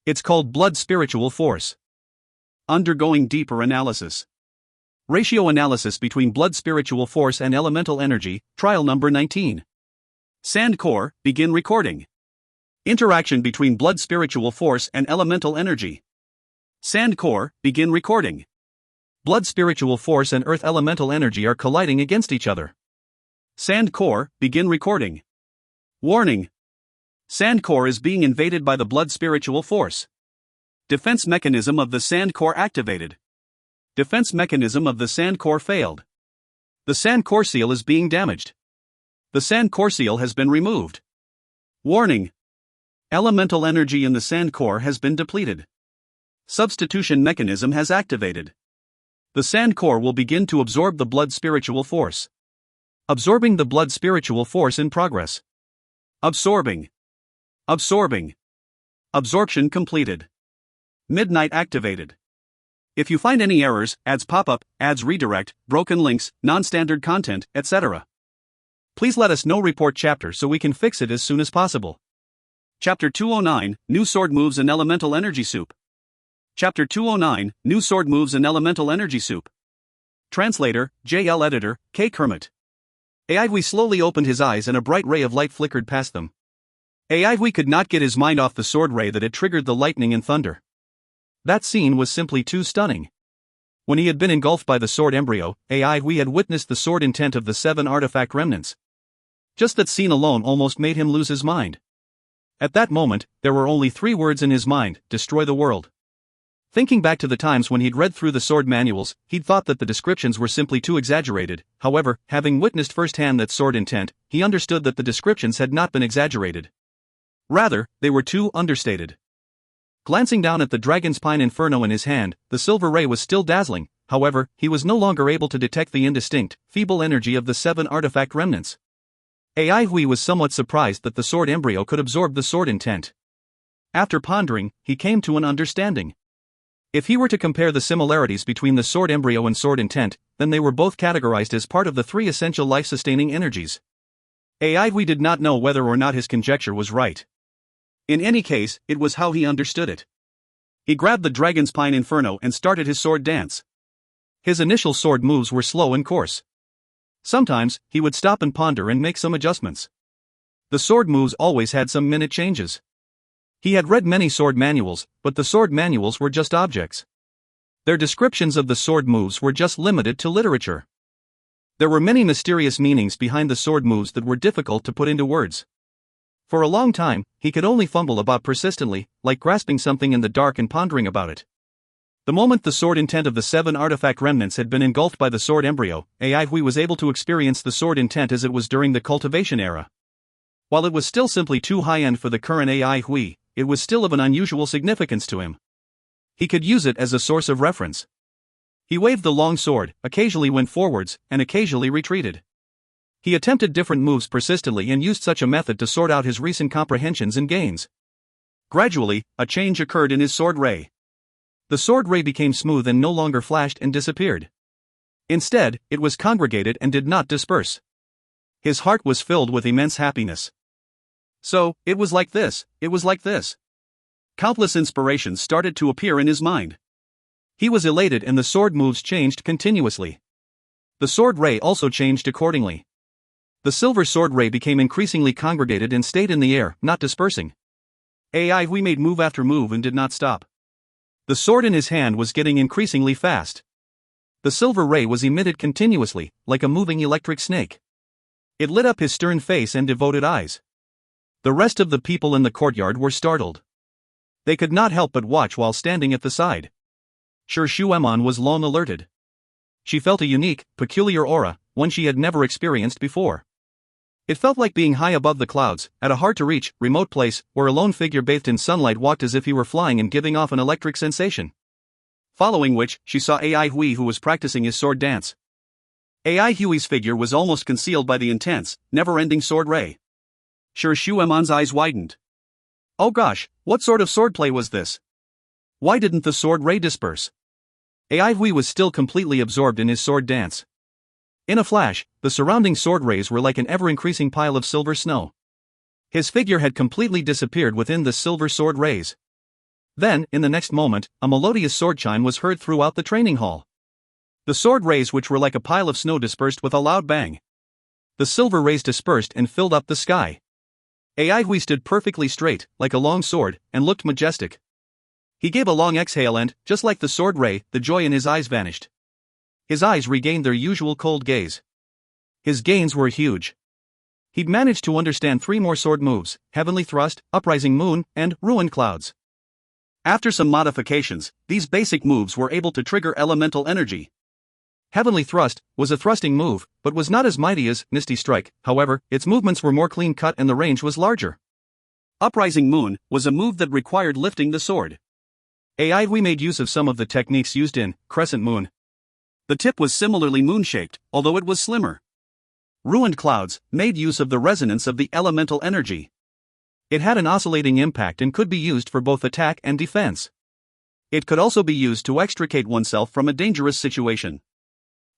It's called blood spiritual force. Undergoing deeper analysis. Ratio analysis between blood spiritual force and elemental energy, trial number 19. Sand core, begin recording. Interaction between blood spiritual force and elemental energy. Sand core, begin recording. Blood spiritual force and earth elemental energy are colliding against each other. Sand core, begin recording. Warning. Sand core is being invaded by the blood spiritual force. Defense mechanism of the sand core activated. Defense mechanism of the sand core failed. The sand core seal is being damaged. The sand core seal has been removed. Warning. Elemental energy in the sand core has been depleted. Substitution mechanism has activated. The sand core will begin to absorb the blood spiritual force. Absorbing the blood spiritual force in progress. Absorbing. Absorbing. Absorption completed. Midnight activated. If you find any errors, ads pop up, ads redirect, broken links, non-standard content, etc., please let us know. Report chapter so we can fix it as soon as possible. Chapter 209, New Sword Moves and Elemental Energy Soup. Chapter 209, New Sword Moves and Elemental Energy Soup. Translator, JL Editor, K. Kermit. Aivui slowly opened his eyes and a bright ray of light flickered past them. Aivui could not get his mind off the sword ray that had triggered the lightning and thunder. That scene was simply too stunning. When he had been engulfed by the sword embryo, Aivui had witnessed the sword intent of the 7 artifact remnants. Just that scene alone almost made him lose his mind. At that moment, there were only 3 words in his mind: destroy the world. Thinking back to the times when he'd read through the sword manuals, he'd thought that the descriptions were simply too exaggerated. However, having witnessed firsthand that sword intent, he understood that the descriptions had not been exaggerated. Rather, they were too understated. Glancing down at the dragon's pine inferno in his hand, the silver ray was still dazzling. However, he was no longer able to detect the indistinct, feeble energy of the 7 artifact remnants. Aivui was somewhat surprised that the sword embryo could absorb the sword intent. After pondering, he came to an understanding. If he were to compare the similarities between the sword embryo and sword intent, then they were both categorized as part of the 3 essential life-sustaining energies. Aivui did not know whether or not his conjecture was right. In any case, it was how he understood it. He grabbed the dragon's pine inferno and started his sword dance. His initial sword moves were slow and coarse. Sometimes, he would stop and ponder and make some adjustments. The sword moves always had some minute changes. He had read many sword manuals, but the sword manuals were just objects. Their descriptions of the sword moves were just limited to literature. There were many mysterious meanings behind the sword moves that were difficult to put into words. For a long time, he could only fumble about persistently, like grasping something in the dark and pondering about it. The moment the sword intent of the 7 artifact remnants had been engulfed by the sword embryo, Aivui was able to experience the sword intent as it was during the cultivation era. While it was still simply too high-end for the current Aivui, it was still of an unusual significance to him. He could use it as a source of reference. He waved the long sword, occasionally went forwards, and occasionally retreated. He attempted different moves persistently and used such a method to sort out his recent comprehensions and gains. Gradually, a change occurred in his sword ray. The sword ray became smooth and no longer flashed and disappeared. Instead, it was congregated and did not disperse. His heart was filled with immense happiness. So, it was like this. Countless inspirations started to appear in his mind. He was elated and the sword moves changed continuously. The sword ray also changed accordingly. The silver sword ray became increasingly congregated and stayed in the air, not dispersing. We made move after move and did not stop. The sword in his hand was getting increasingly fast. The silver ray was emitted continuously, like a moving electric snake. It lit up his stern face and devoted eyes. The rest of the people in the courtyard were startled. They could not help but watch while standing at the side. Sure Shuemon was long alerted. She felt a unique, peculiar aura, one she had never experienced before. It felt like being high above the clouds, at a hard-to-reach, remote place, where a lone figure bathed in sunlight walked as if he were flying and giving off an electric sensation. Following which, she saw Ai Hui, who was practicing his sword dance. Ai Hui's figure was almost concealed by the intense, never-ending sword ray. Sure Shuemon's eyes widened. Oh gosh, what sort of swordplay was this? Why didn't the sword ray disperse? Ai Hui was still completely absorbed in his sword dance. In a flash, the surrounding sword rays were like an ever-increasing pile of silver snow. His figure had completely disappeared within the silver sword rays. Then, in the next moment, a melodious sword chime was heard throughout the training hall. The sword rays, which were like a pile of snow, dispersed with a loud bang. The silver rays dispersed and filled up the sky. Ai Hui stood perfectly straight, like a long sword, and looked majestic. He gave a long exhale and, just like the sword ray, the joy in his eyes vanished. His eyes regained their usual cold gaze. His gains were huge. He'd managed to understand 3 more sword moves: Heavenly Thrust, Uprising Moon, and Ruined Clouds. After some modifications, these basic moves were able to trigger elemental energy. Heavenly Thrust was a thrusting move, but was not as mighty as Misty Strike. However, its movements were more clean-cut and the range was larger. Uprising Moon was a move that required lifting the sword. Ai Hui made use of some of the techniques used in Crescent Moon. The tip was similarly moon-shaped, although it was slimmer. Ruined Clouds made use of the resonance of the elemental energy. It had an oscillating impact and could be used for both attack and defense. It could also be used to extricate oneself from a dangerous situation.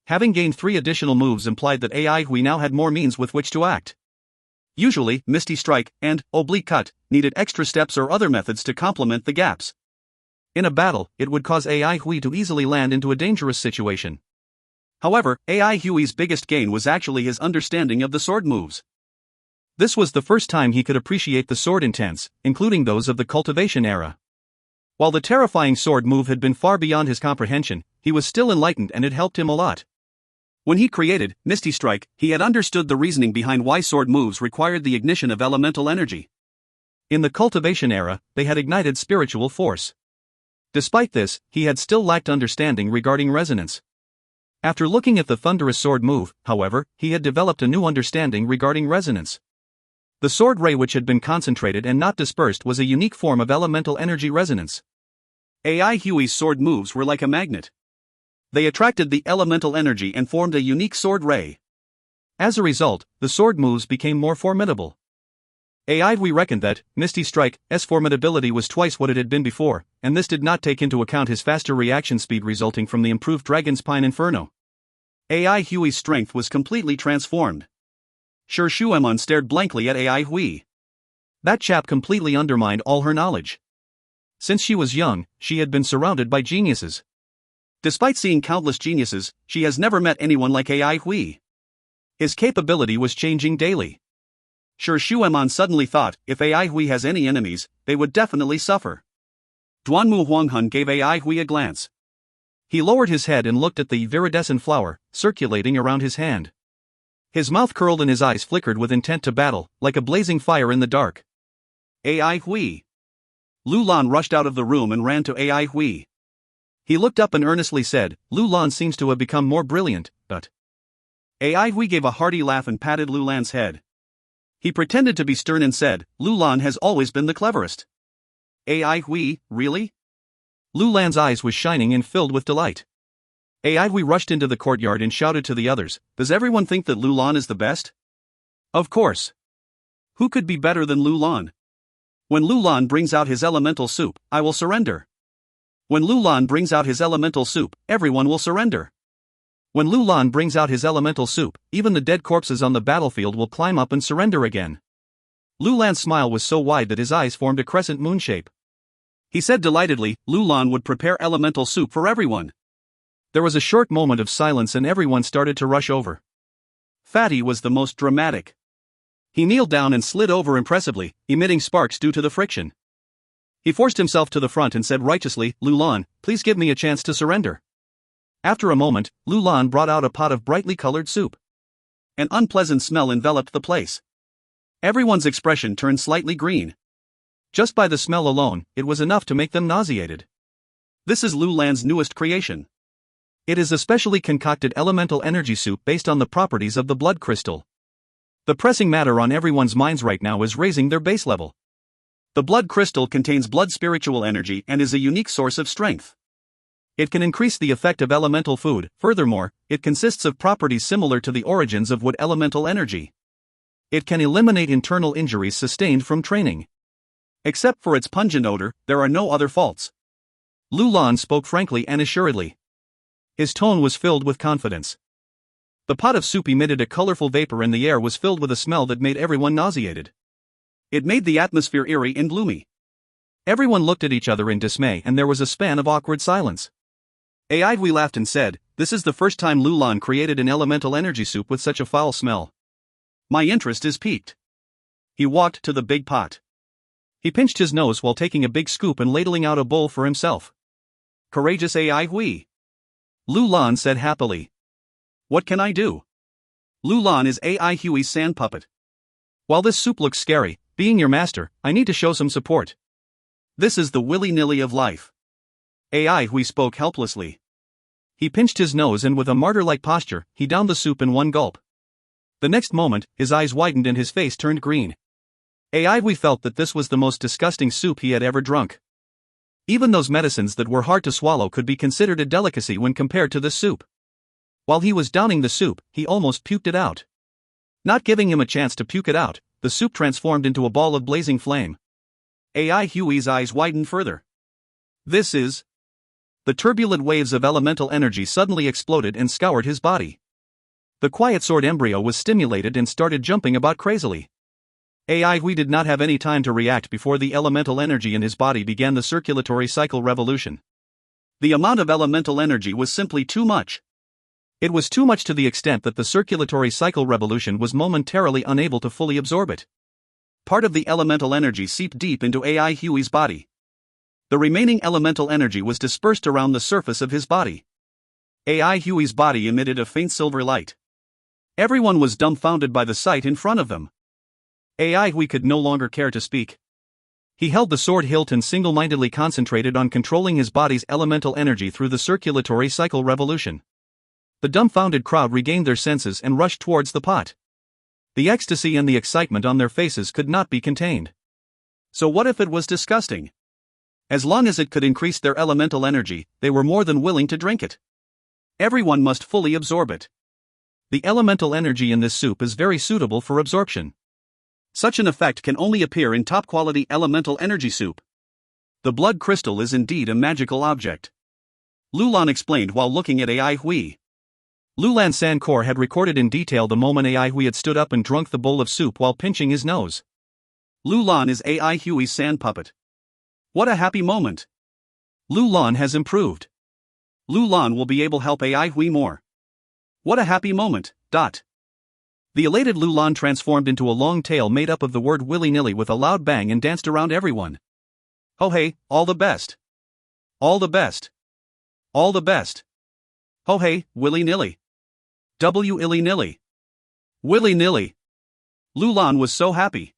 Having gained 3 additional moves implied that Ai Hui now had more means with which to act. Usually, Misty Strike and Oblique Cut needed extra steps or other methods to complement the gaps. In a battle, it would cause Ai Hui to easily land into a dangerous situation. However, Ai Hui's biggest gain was actually his understanding of the sword moves. This was the first time he could appreciate the sword intents, including those of the cultivation era. While the terrifying sword move had been far beyond his comprehension, he was still enlightened and it helped him a lot. When he created Misty Strike, he had understood the reasoning behind why sword moves required the ignition of elemental energy. In the cultivation era, they had ignited spiritual force. Despite this, he had still lacked understanding regarding resonance. After looking at the thunderous sword move, however, he had developed a new understanding regarding resonance. The sword ray, which had been concentrated and not dispersed, was a unique form of elemental energy resonance. Ai Hui's sword moves were like a magnet. They attracted the elemental energy and formed a unique sword ray. As a result, the sword moves became more formidable. Ai Hui reckoned that Misty Strike's formidability was twice what it had been before, and this did not take into account his faster reaction speed resulting from the improved Dragon's Pine Inferno. Ai Hui's strength was completely transformed. Sure Shuemon stared blankly at Ai Hui. That chap completely undermined all her knowledge. Since she was young, she had been surrounded by geniuses. Despite seeing countless geniuses, she has never met anyone like Ai Hui. His capability was changing daily. Sure Shuemon suddenly thought, if Ai Hui has any enemies, they would definitely suffer. Duanmu Huanghun gave Ai Hui a glance. He lowered his head and looked at the viridescent flower, circulating around his hand. His mouth curled and his eyes flickered with intent to battle, like a blazing fire in the dark. Ai Hui. Lu Lan rushed out of the room and ran to Ai Hui. He looked up and earnestly said, Lu Lan seems to have become more brilliant, but... Ai Hui gave a hearty laugh and patted Lu Lan's head. He pretended to be stern and said, Lu Lan has always been the cleverest. Ai Hui, really? Lu Lan's eyes was shining and filled with delight. We rushed into the courtyard and shouted to the others, "Does everyone think that Lulan is the best?" Of course. Who could be better than Lulan? When Lulan brings out his elemental soup, I will surrender. When Lulan brings out his elemental soup, everyone will surrender. When Lulan brings out his elemental soup, even the dead corpses on the battlefield will climb up and surrender again. Lulan's smile was so wide that his eyes formed a crescent moon shape. He said delightedly, Lulan would prepare elemental soup for everyone. There was a short moment of silence and everyone started to rush over. Fatty was the most dramatic. He kneeled down and slid over impressively, emitting sparks due to the friction. He forced himself to the front and said righteously, Lulan, please give me a chance to surrender. After a moment, Lulan brought out a pot of brightly colored soup. An unpleasant smell enveloped the place. Everyone's expression turned slightly green. Just by the smell alone, it was enough to make them nauseated. This is Lulan's newest creation. It is a specially concocted elemental energy soup based on the properties of the blood crystal. The pressing matter on everyone's minds right now is raising their base level. The blood crystal contains blood spiritual energy and is a unique source of strength. It can increase the effect of elemental food. Furthermore, it consists of properties similar to the origins of wood elemental energy. It can eliminate internal injuries sustained from training. Except for its pungent odor, there are no other faults. Lulan spoke frankly and assuredly. His tone was filled with confidence. The pot of soup emitted a colorful vapor and the air was filled with a smell that made everyone nauseated. It made the atmosphere eerie and gloomy. Everyone looked at each other in dismay and there was a span of awkward silence. We laughed and said, this is the first time Lulan created an elemental energy soup with such a foul smell. My interest is piqued. He walked to the big pot. He pinched his nose while taking a big scoop and ladling out a bowl for himself. Courageous Lulan said happily. What can I do? Lulan is Hui's sand puppet. While this soup looks scary, being your master, I need to show some support. This is the willy-nilly of life. Hui spoke helplessly. He pinched his nose and with a martyr-like posture, he downed the soup in one gulp. The next moment, his eyes widened and his face turned green. Hui felt that this was the most disgusting soup he had ever drunk. Even those medicines that were hard to swallow could be considered a delicacy when compared to this soup. While he was downing the soup, he almost puked it out. Not giving him a chance to puke it out, the soup transformed into a ball of blazing flame. Hui's eyes widened further. This is... The turbulent waves of elemental energy suddenly exploded and scoured his body. The quiet sword embryo was stimulated and started jumping about crazily. Hui did not have any time to react before the elemental energy in his body began the circulatory cycle revolution. The amount of elemental energy was simply too much. It was too much to the extent that the circulatory cycle revolution was momentarily unable to fully absorb it. Part of the elemental energy seeped deep into Hui's body. The remaining elemental energy was dispersed around the surface of his body. Hui's body emitted a faint silver light. Everyone was dumbfounded by the sight in front of them. Hui could no longer care to speak. He held the sword hilt and single-mindedly concentrated on controlling his body's elemental energy through the circulatory cycle revolution. The dumbfounded crowd regained their senses and rushed towards the pot. The ecstasy and the excitement on their faces could not be contained. So what if it was disgusting? As long as it could increase their elemental energy, they were more than willing to drink it. Everyone must fully absorb it. The elemental energy in this soup is very suitable for absorption. Such an effect can only appear in top-quality elemental energy soup. The blood crystal is indeed a magical object. Lulan explained while looking at Hui. Lulan Sankor had recorded in detail the moment Hui had stood up and drunk the bowl of soup while pinching his nose. Lulan is Hui's sand puppet. What a happy moment. Lulan has improved. Lulan will be able to help Hui more. What a happy moment. The elated Lulan transformed into a long tail made up of the word willy-nilly with a loud bang and danced around everyone. Oh hey, all the best. All the best. All the best. Oh hey, willy-nilly. Willy-nilly. Willy-nilly. Lulan was so happy.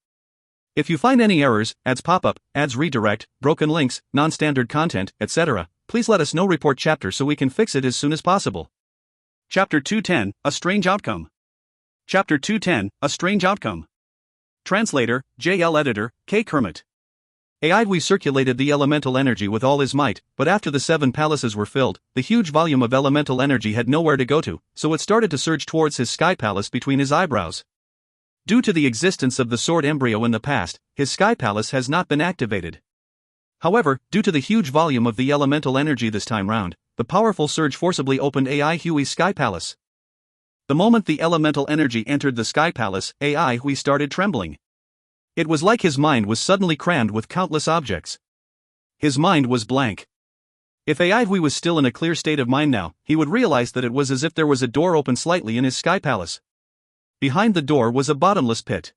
If you find any errors, ads pop up, ads redirect, broken links, non-standard content, etc., please let us know. Report chapter so we can fix it as soon as possible. Chapter 210, A Strange Outcome. Chapter 210, A Strange Outcome. Translator, JL Editor, K. Kermit. AI Hui circulated the elemental energy with all his might, but after the 7 palaces were filled, the huge volume of elemental energy had nowhere to go to, so it started to surge towards his sky palace between his eyebrows. Due to the existence of the sword embryo in the past, his sky palace has not been activated. However, due to the huge volume of the elemental energy this time round, the powerful surge forcibly opened AI Hui's sky palace. The moment the elemental energy entered the sky palace, AI Hui started trembling. It was like his mind was suddenly crammed with countless objects. His mind was blank. If AI Hui was still in a clear state of mind now, he would realize that it was as if there was a door open slightly in his sky palace. Behind the door was a bottomless pit.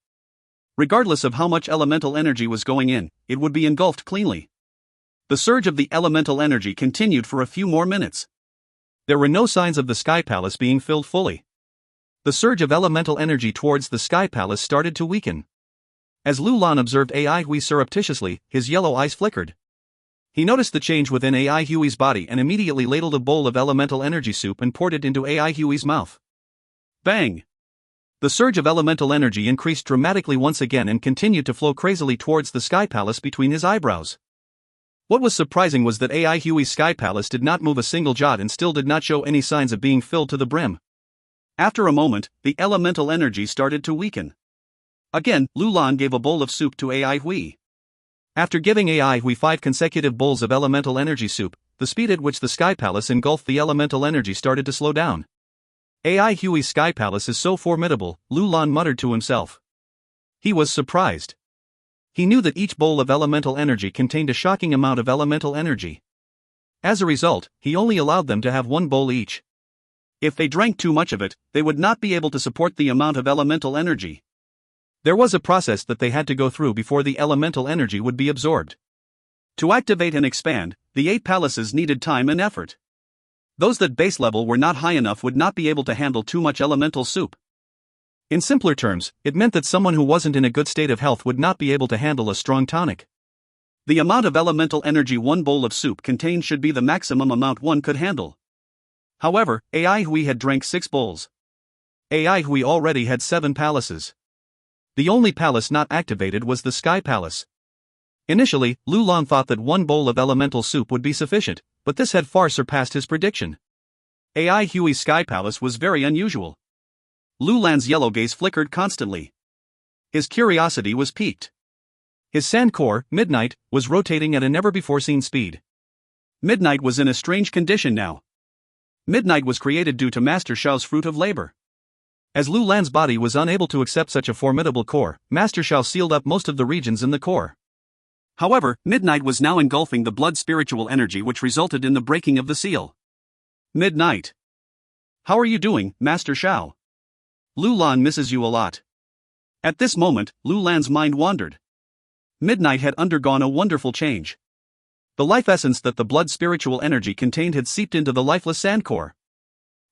Regardless of how much elemental energy was going in, it would be engulfed cleanly. The surge of the elemental energy continued for a few more minutes. There were no signs of the sky palace being filled fully. The surge of elemental energy towards the sky palace started to weaken. As Lu Lan observed AI Hui surreptitiously, his yellow eyes flickered. He noticed the change within AI Hui's body and immediately ladled a bowl of elemental energy soup and poured it into AI Hui's mouth. Bang! The surge of elemental energy increased dramatically once again and continued to flow crazily towards the sky palace between his eyebrows. What was surprising was that AI Hui's sky palace did not move a single jot and still did not show any signs of being filled to the brim. After a moment, the elemental energy started to weaken. Again, Lu Lan gave a bowl of soup to AI Hui. After giving AI Hui 5 consecutive bowls of elemental energy soup, the speed at which the sky palace engulfed the elemental energy started to slow down. AI Hui's sky palace is so formidable, Lu Lan muttered to himself. He was surprised. He knew that each bowl of elemental energy contained a shocking amount of elemental energy. As a result, he only allowed them to have 1 bowl each. If they drank too much of it, they would not be able to support the amount of elemental energy. There was a process that they had to go through before the elemental energy would be absorbed. To activate and expand, the 8 palaces needed time and effort. Those that base level were not high enough would not be able to handle too much elemental soup. In simpler terms, it meant that someone who wasn't in a good state of health would not be able to handle a strong tonic. The amount of elemental energy 1 bowl of soup contained should be the maximum amount one could handle. However, AI Hui had drank 6 bowls. AI Hui already had 7 palaces. The only palace not activated was the sky palace. Initially, Lu Lan thought that 1 bowl of elemental soup would be sufficient, but this had far surpassed his prediction. AI Hui's sky palace was very unusual. Lu Lan's yellow gaze flickered constantly. His curiosity was piqued. His sand core, Midnight, was rotating at a never-before-seen speed. Midnight was in a strange condition now. Midnight was created due to Master Shao's fruit of labor. As Lu Lan's body was unable to accept such a formidable core, Master Shao sealed up most of the regions in the core. However, Midnight was now engulfing the blood spiritual energy which resulted in the breaking of the seal. Midnight. How are you doing, Master Shao? Lu Lan misses you a lot. At this moment, Lu Lan's mind wandered. Midnight had undergone a wonderful change. The life essence that the blood spiritual energy contained had seeped into the lifeless sand core.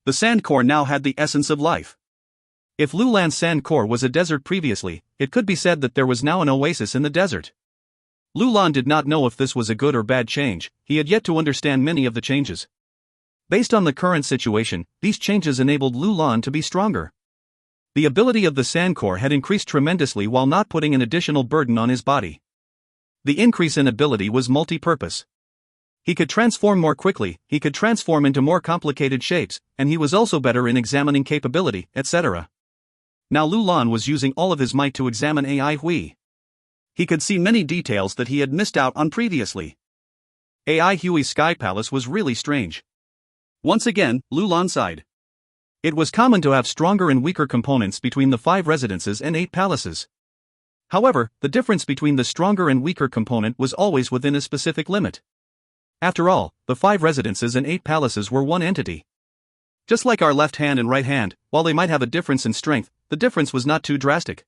The sand core now had the essence of life. If Lu Lan's sand core was a desert previously, it could be said that there was now an oasis in the desert. Lu Lan did not know if this was a good or bad change, he had yet to understand many of the changes. Based on the current situation, these changes enabled Lu Lan to be stronger. The ability of the sand core had increased tremendously while not putting an additional burden on his body. The increase in ability was multi-purpose. He could transform more quickly, he could transform into more complicated shapes, and he was also better in examining capability, etc. Now Lu Lan was using all of his might to examine AI Hui. He could see many details that he had missed out on previously. AI Hui's sky palace was really strange. Once again, Lu Lan sighed. It was common to have stronger and weaker components between the 5 residences and 8 palaces. However, the difference between the stronger and weaker component was always within a specific limit. After all, the 5 residences and 8 palaces were one entity. Just like our left hand and right hand, while they might have a difference in strength, the difference was not too drastic.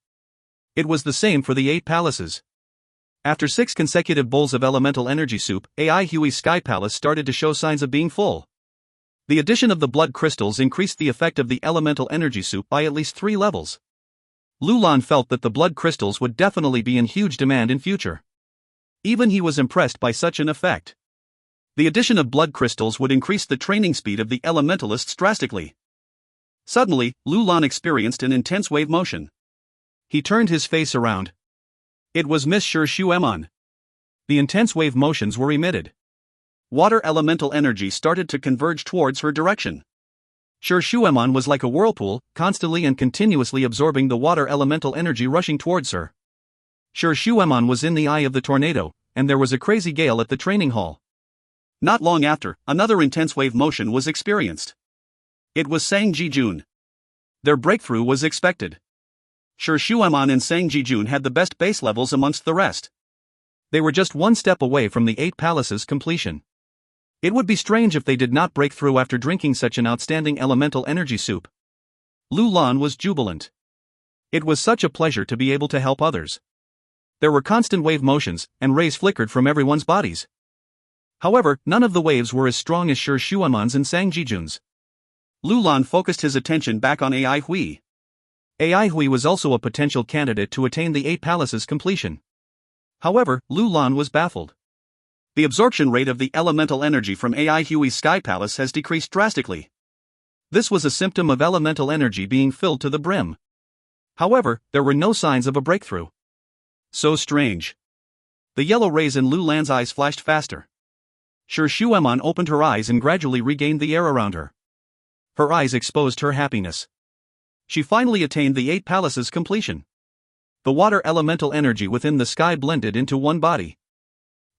It was the same for the 8 palaces. After 6 consecutive bowls of elemental energy soup, AI Hui's sky palace started to show signs of being full. The addition of the blood crystals increased the effect of the elemental energy soup by at least 3 levels. Lu Lan felt that the blood crystals would definitely be in huge demand in future. Even he was impressed by such an effect. The addition of blood crystals would increase the training speed of the elementalists drastically. Suddenly, Lu Lan experienced an intense wave motion. He turned his face around. It was Miss Shi Shuemon. The intense wave motions were emitted. Water elemental energy started to converge towards her direction. Shuemon was like a whirlpool, constantly and continuously absorbing the water elemental energy rushing towards her. Shuemon was in the eye of the tornado, and there was a crazy gale at the training hall. Not long after, another intense wave motion was experienced. It was Sang Jijun. Their breakthrough was expected. Shuemon and Sang Jijun had the best base levels amongst the rest. They were just one step away from the 8 palaces completion. It would be strange if they did not break through after drinking such an outstanding elemental energy soup. Lu Lan was jubilant. It was such a pleasure to be able to help others. There were constant wave motions, and rays flickered from everyone's bodies. However, none of the waves were as strong as Shuemon's and Sang Jijun's. Lu Lan focused his attention back on Ai Hui. Ai Hui was also a potential candidate to attain the 8 palaces completion. However, Lu Lan was baffled. The absorption rate of the elemental energy from Ai Hui's Sky Palace has decreased drastically. This was a symptom of elemental energy being filled to the brim. However, there were no signs of a breakthrough. So strange. The yellow rays in Lu Lan's eyes flashed faster. Shuemon opened her eyes and gradually regained the air around her. Her eyes exposed her happiness. She finally attained the 8 palaces completion. The water elemental energy within the sky blended into one body.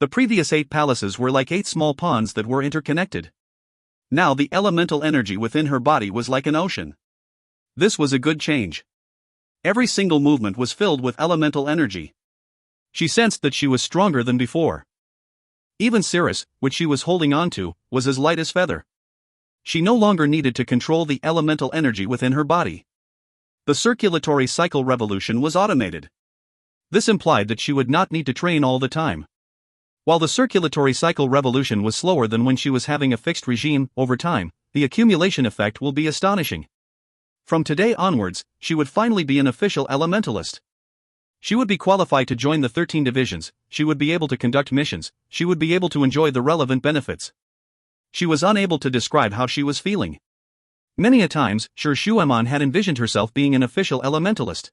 The previous 8 palaces were like 8 small ponds that were interconnected. Now the elemental energy within her body was like an ocean. This was a good change. Every single movement was filled with elemental energy. She sensed that she was stronger than before. Even Cirrus, which she was holding on to, was as light as feather. She no longer needed to control the elemental energy within her body. The circulatory cycle revolution was automated. This implied that she would not need to train all the time. While the circulatory cycle revolution was slower than when she was having a fixed regime, over time, the accumulation effect will be astonishing. From today onwards, she would finally be an official elementalist. She would be qualified to join the 13 divisions, she would be able to conduct missions, she would be able to enjoy the relevant benefits. She was unable to describe how she was feeling. Many a times, Shuemon had envisioned herself being an official elementalist.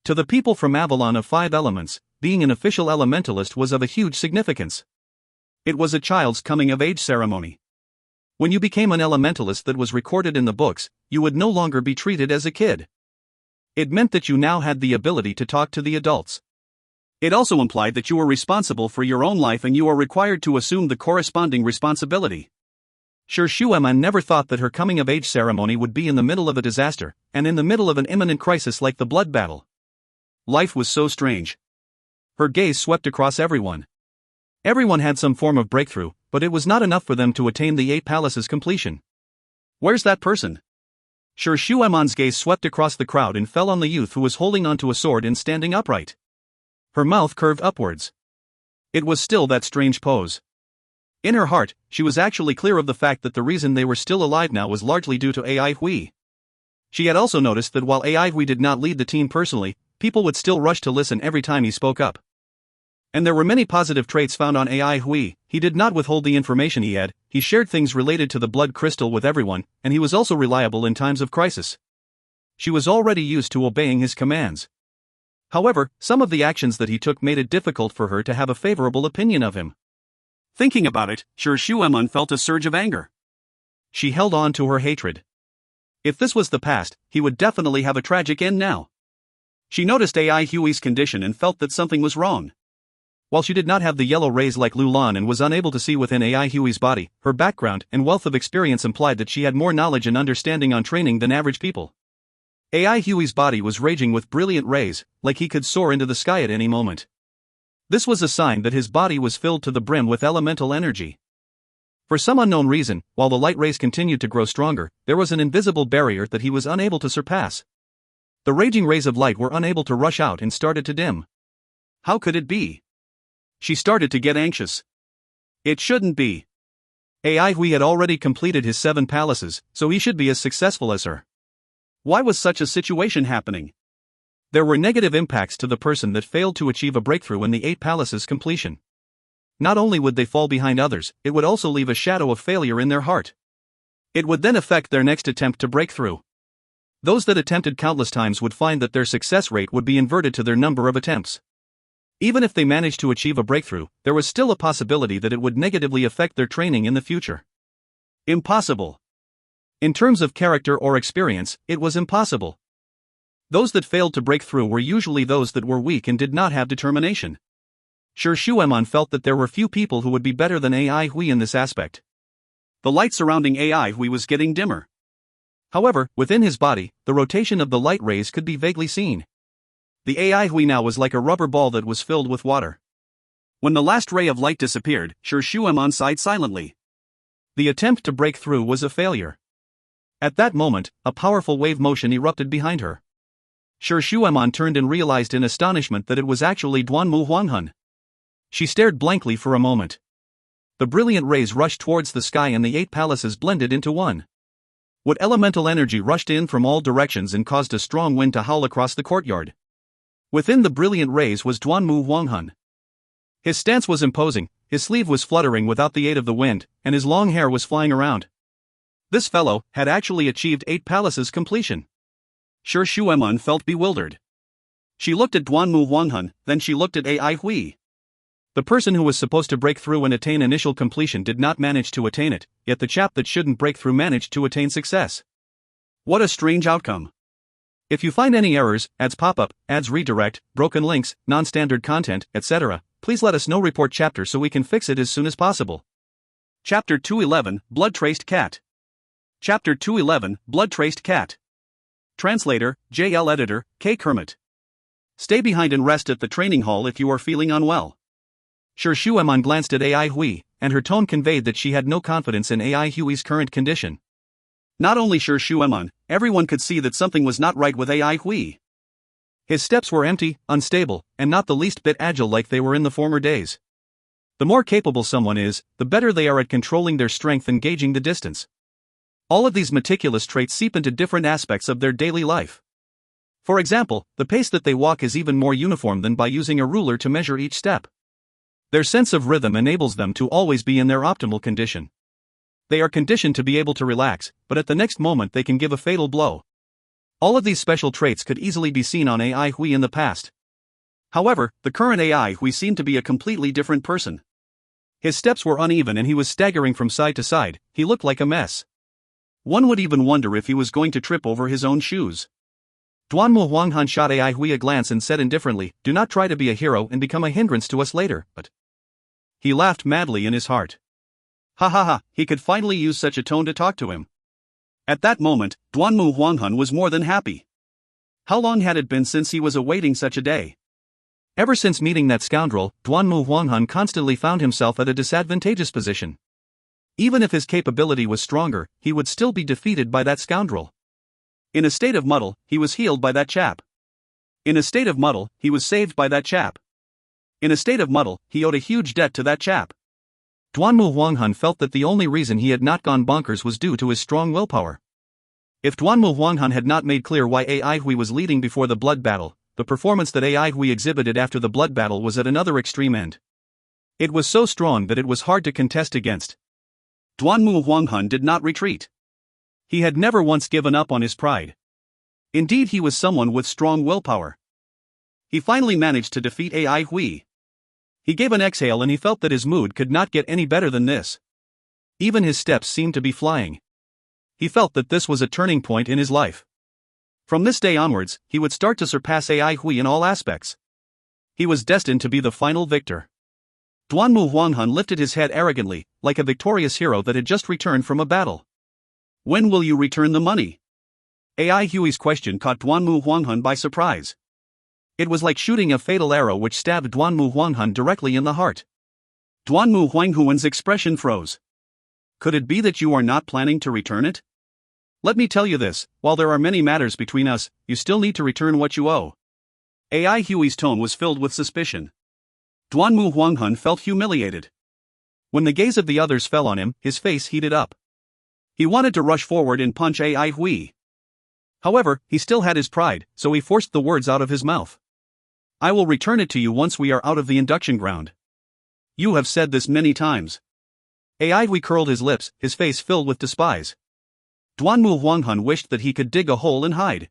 To the people from Avalon of 5 elements, being an official elementalist was of a huge significance. It was a child's coming-of-age ceremony. When you became an elementalist that was recorded in the books, you would no longer be treated as a kid. It meant that you now had the ability to talk to the adults. It also implied that you were responsible for your own life and you are required to assume the corresponding responsibility. Shuemon never thought that her coming-of-age ceremony would be in the middle of a disaster, and in the middle of an imminent crisis like the blood battle. Life was so strange. Her gaze swept across everyone. Everyone had some form of breakthrough, but it was not enough for them to attain the 8 palaces completion. Where's that person? Shuemon's gaze swept across the crowd and fell on the youth who was holding onto a sword and standing upright. Her mouth curved upwards. It was still that strange pose. In her heart, she was actually clear of the fact that the reason they were still alive now was largely due to Ai Hui. She had also noticed that while Ai Hui did not lead the team personally, people would still rush to listen every time he spoke up. And there were many positive traits found on Ai Hui. He did not withhold the information he had, he shared things related to the blood crystal with everyone, and he was also reliable in times of crisis. She was already used to obeying his commands. However, some of the actions that he took made it difficult for her to have a favorable opinion of him. Thinking about it, Shuemon felt a surge of anger. She held on to her hatred. If this was the past, he would definitely have a tragic end now. She noticed Ai Hui's condition and felt that something was wrong. While she did not have the yellow rays like Lu Lan and was unable to see within Ai Hui's body, her background and wealth of experience implied that she had more knowledge and understanding on training than average people. Ai Hui's body was raging with brilliant rays, like he could soar into the sky at any moment. This was a sign that his body was filled to the brim with elemental energy. For some unknown reason, while the light rays continued to grow stronger, there was an invisible barrier that he was unable to surpass. The raging rays of light were unable to rush out and started to dim. How could it be? She started to get anxious. It shouldn't be. Ai Hui had already completed his 7 palaces, so he should be as successful as her. Why was such a situation happening? There were negative impacts to the person that failed to achieve a breakthrough in the 8 palaces completion. Not only would they fall behind others, it would also leave a shadow of failure in their heart. It would then affect their next attempt to break through. Those that attempted countless times would find that their success rate would be inverted to their number of attempts. Even if they managed to achieve a breakthrough, there was still a possibility that it would negatively affect their training in the future. Impossible. In terms of character or experience, it was impossible. Those that failed to break through were usually those that were weak and did not have determination. Sure, Shueman felt that there were few people who would be better than AI Hui in this aspect. The light surrounding AI Hui was getting dimmer. However, within his body, the rotation of the light rays could be vaguely seen. The AI Hui now was like a rubber ball that was filled with water. When the last ray of light disappeared, Sure Shueman sighed silently. The attempt to break through was a failure. At that moment, a powerful wave motion erupted behind her. Sure Shueman turned and realized in astonishment that it was actually Duanmu Huanghan. She stared blankly for a moment. The brilliant rays rushed towards the sky and the 8 palaces blended into one. What elemental energy rushed in from all directions and caused a strong wind to howl across the courtyard. Within the brilliant rays was Duanmu Huanghan. His stance was imposing, his sleeve was fluttering without the aid of the wind, and his long hair was flying around. This fellow had actually achieved 8 palaces completion. Sure Shueman felt bewildered. She looked at Duanmu Huanghan, then she looked at AI Hui. The person who was supposed to break through and attain initial completion did not manage to attain it, yet the chap that shouldn't break through managed to attain success. What a strange outcome. If you find any errors, ads pop-up, ads redirect, broken links, non-standard content, etc., please let us know. Report chapter so we can fix it as soon as possible. Chapter 211, Blood-Traced Cat. Chapter 211, Blood-Traced Cat. Translator, JL Editor, K. Kermit. Stay behind and rest at the training hall if you are feeling unwell. Sure Shueman glanced at AI Hui, and her tone conveyed that she had no confidence in AI Hui's current condition. Not only Sure Shueman, everyone could see that something was not right with AI Hui. His steps were empty, unstable, and not the least bit agile like they were in the former days. The more capable someone is, the better they are at controlling their strength and gauging the distance. All of these meticulous traits seep into different aspects of their daily life. For example, the pace that they walk is even more uniform than by using a ruler to measure each step. Their sense of rhythm enables them to always be in their optimal condition. They are conditioned to be able to relax, but at the next moment they can give a fatal blow. All of these special traits could easily be seen on AI Hui in the past. However, the current AI Hui seemed to be a completely different person. His steps were uneven and he was staggering from side to side. He looked like a mess. One would even wonder if he was going to trip over his own shoes. Duanmu Huanghan shot AI Hui a glance and said indifferently, "Do not try to be a hero and become a hindrance to us later." But he laughed madly in his heart. Ha ha ha, he could finally use such a tone to talk to him. At that moment, Duanmu Huanghan was more than happy. How long had it been since he was awaiting such a day? Ever since meeting that scoundrel, Duanmu Huanghan constantly found himself at a disadvantageous position. Even if his capability was stronger, he would still be defeated by that scoundrel. In a state of muddle, he was healed by that chap. In a state of muddle, he was saved by that chap. In a state of muddle, he owed a huge debt to that chap. Duanmu Huanghan felt that the only reason he had not gone bonkers was due to his strong willpower. If Duanmu Huanghan had not made clear why AI Hui was leading before the blood battle, the performance that AI Hui exhibited after the blood battle was at another extreme end. It was so strong that it was hard to contest against. Duanmu Huanghan did not retreat. He had never once given up on his pride. Indeed, he was someone with strong willpower. He finally managed to defeat AI Hui. He gave an exhale and he felt that his mood could not get any better than this. Even his steps seemed to be flying. He felt that this was a turning point in his life. From this day onwards, he would start to surpass AI Hui in all aspects. He was destined to be the final victor. Duanmu Huanghan lifted his head arrogantly, like a victorious hero that had just returned from a battle. "When will you return the money?" AI Hui's question caught Duanmu Huanghan by surprise. It was like shooting a fatal arrow which stabbed Duanmu Huanghan directly in the heart. Duanmu Huanghuan's expression froze. "Could it be that you are not planning to return it? Let me tell you this, while there are many matters between us, you still need to return what you owe." AI Hui's tone was filled with suspicion. Duanmu Huanghan felt humiliated. When the gaze of the others fell on him, his face heated up. He wanted to rush forward and punch AI Hui. However, he still had his pride, so he forced the words out of his mouth. "I will return it to you once we are out of the induction ground. You have said this many times." AI Hui curled his lips, his face filled with despise. Duanmu Huanghan wished that he could dig a hole and hide.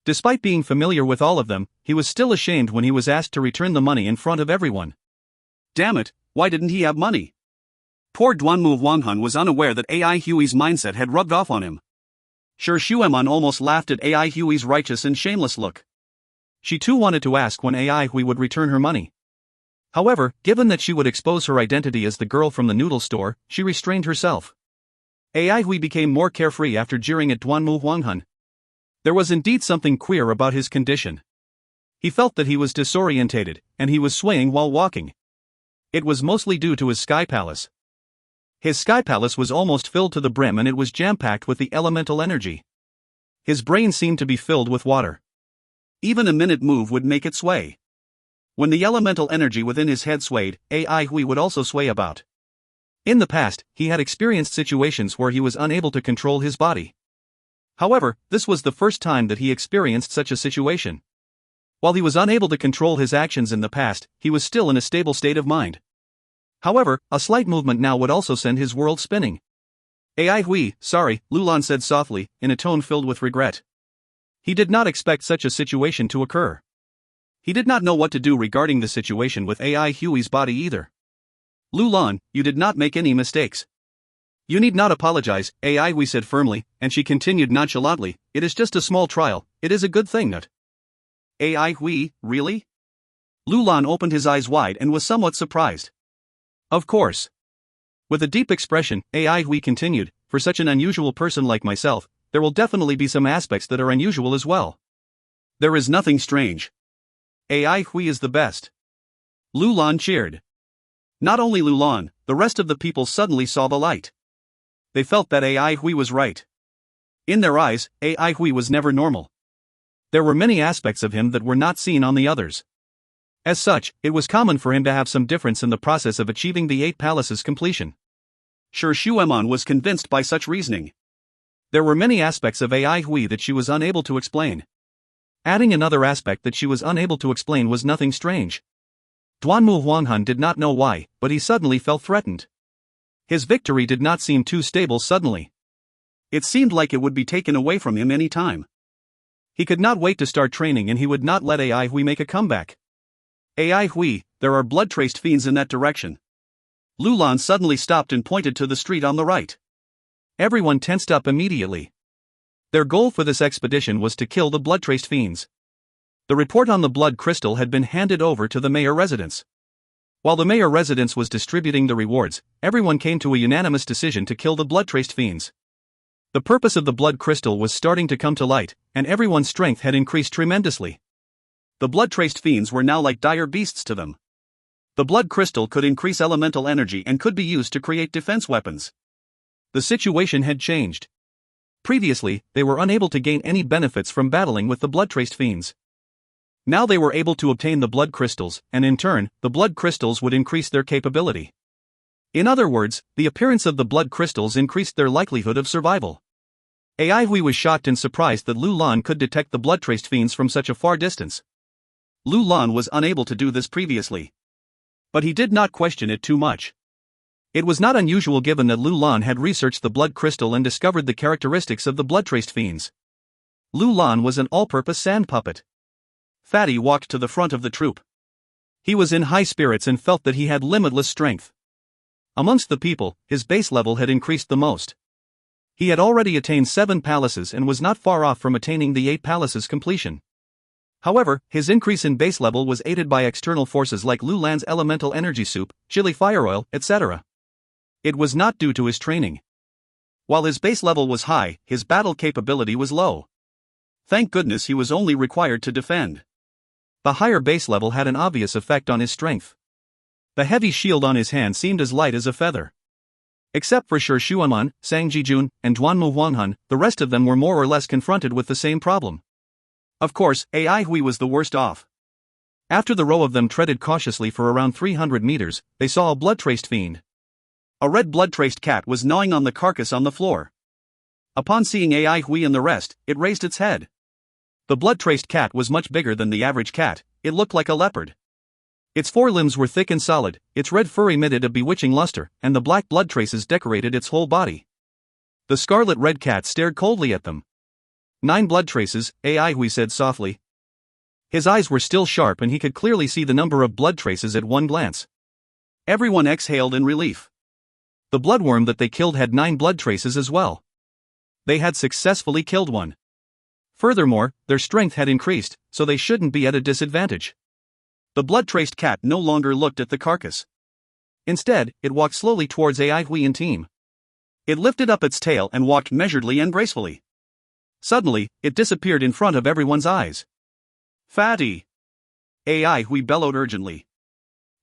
Despite being familiar with all of them, he was still ashamed when he was asked to return the money in front of everyone. Damn it, why didn't he have money? Poor Duanmu Wanghun was unaware that AI Hui's mindset had rubbed off on him. Sure, Shueman almost laughed at AI Hui's righteous and shameless look. She too wanted to ask when AI Hui would return her money. However, given that she would expose her identity as the girl from the noodle store, she restrained herself. AI Hui became more carefree after jeering at Duanmu Wanghun. There was indeed something queer about his condition. He felt that he was disorientated, and he was swaying while walking. It was mostly due to his sky palace. His sky palace was almost filled to the brim and it was jam-packed with the elemental energy. His brain seemed to be filled with water. Even a minute move would make it sway. When the elemental energy within his head swayed, AI Hui would also sway about. In the past, he had experienced situations where he was unable to control his body. However, this was the first time that he experienced such a situation. While he was unable to control his actions in the past, he was still in a stable state of mind. However, a slight movement now would also send his world spinning. AI Hui, sorry, Lulan said softly, in a tone filled with regret. He did not expect such a situation to occur. He did not know what to do regarding the situation with AI Hui's body either. Lulan, you did not make any mistakes. You need not apologize, AI Hui said firmly, and she continued nonchalantly, it is just a small trial, it is a good thing that. AI Hui, really? Lulan opened his eyes wide and was somewhat surprised. Of course. With a deep expression, AI Hui continued, for such an unusual person like myself, there will definitely be some aspects that are unusual as well. There is nothing strange. AI Hui is the best. Lulan cheered. Not only Lulan, the rest of the people suddenly saw the light. They felt that AI Hui was right. In their eyes, AI Hui was never normal. There were many aspects of him that were not seen on the others. As such, it was common for him to have some difference in the process of achieving the 8 palaces completion. Sure, Shueman was convinced by such reasoning. There were many aspects of AI Hui that she was unable to explain. Adding another aspect that she was unable to explain was nothing strange. Duanmu Huanghun did not know why, but he suddenly felt threatened. His victory did not seem too stable suddenly. It seemed like it would be taken away from him any time. He could not wait to start training and he would not let AI Hui make a comeback. AI Hui, there are blood-traced fiends in that direction. Lulan suddenly stopped and pointed to the street on the right. Everyone tensed up immediately. Their goal for this expedition was to kill the blood-traced fiends. The report on the blood crystal had been handed over to the mayor residence. While the mayor residence was distributing the rewards, everyone came to a unanimous decision to kill the blood-traced fiends. The purpose of the blood crystal was starting to come to light, and everyone's strength had increased tremendously. The blood-traced fiends were now like dire beasts to them. The blood crystal could increase elemental energy and could be used to create defense weapons. The situation had changed. Previously, they were unable to gain any benefits from battling with the blood-traced fiends. Now they were able to obtain the blood crystals, and in turn, the blood crystals would increase their capability. In other words, the appearance of the blood crystals increased their likelihood of survival. AI Hui was shocked and surprised that Lulan could detect the blood-traced fiends from such a far distance. Lulan was unable to do this previously. But he did not question it too much. It was not unusual given that Lulan had researched the blood crystal and discovered the characteristics of the blood-traced fiends. Lulan was an all-purpose sand puppet. Fatty walked to the front of the troop. He was in high spirits and felt that he had limitless strength. Amongst the people, his base level had increased the most. He had already attained 7 palaces and was not far off from attaining the 8 palaces completion. However, his increase in base level was aided by external forces like Lulan's elemental energy soup, chili fire oil, etc. It was not due to his training. While his base level was high, his battle capability was low. Thank goodness he was only required to defend. The higher base level had an obvious effect on his strength. The heavy shield on his hand seemed as light as a feather. Except for Shi Xuanman, Sang Jijun, and Duanmu Huanghun, the rest of them were more or less confronted with the same problem. Of course, AI Hui was the worst off. After the row of them treaded cautiously for around 300 meters, they saw a blood-traced fiend. A red blood-traced cat was gnawing on the carcass on the floor. Upon seeing AI Hui and the rest, it raised its head. The blood-traced cat was much bigger than the average cat, it looked like a leopard. Its forelimbs were thick and solid, its red fur emitted a bewitching luster, and the black blood traces decorated its whole body. The scarlet red cat stared coldly at them. 9 blood traces, AI Hui said softly. His eyes were still sharp and he could clearly see the number of blood traces at one glance. Everyone exhaled in relief. The bloodworm that they killed had 9 blood traces as well. They had successfully killed one. Furthermore, their strength had increased, so they shouldn't be at a disadvantage. The blood-traced cat no longer looked at the carcass. Instead, it walked slowly towards AI Hui and team. It lifted up its tail and walked measuredly and gracefully. Suddenly, it disappeared in front of everyone's eyes. Fatty! AI Hui bellowed urgently.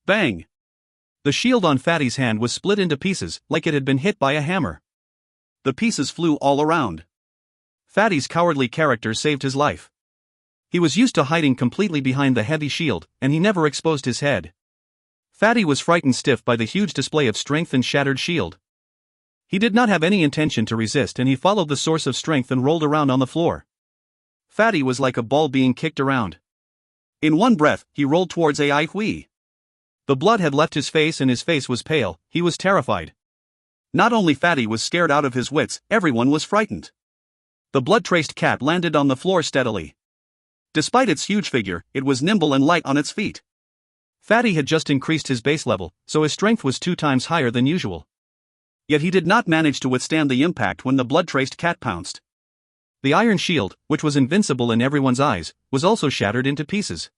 Bang! The shield on Fatty's hand was split into pieces, like it had been hit by a hammer. The pieces flew all around. Fatty's cowardly character saved his life. He was used to hiding completely behind the heavy shield, and he never exposed his head. Fatty was frightened stiff by the huge display of strength and shattered shield. He did not have any intention to resist and he followed the source of strength and rolled around on the floor. Fatty was like a ball being kicked around. In one breath, he rolled towards AI Hui. The blood had left his face and his face was pale, he was terrified. Not only Fatty was scared out of his wits, everyone was frightened. The blood-traced cat landed on the floor steadily. Despite its huge figure, it was nimble and light on its feet. Fatty had just increased his base level, so his strength was 2 times higher than usual. Yet he did not manage to withstand the impact when the blood-traced cat pounced. The iron shield, which was invincible in everyone's eyes, was also shattered into pieces.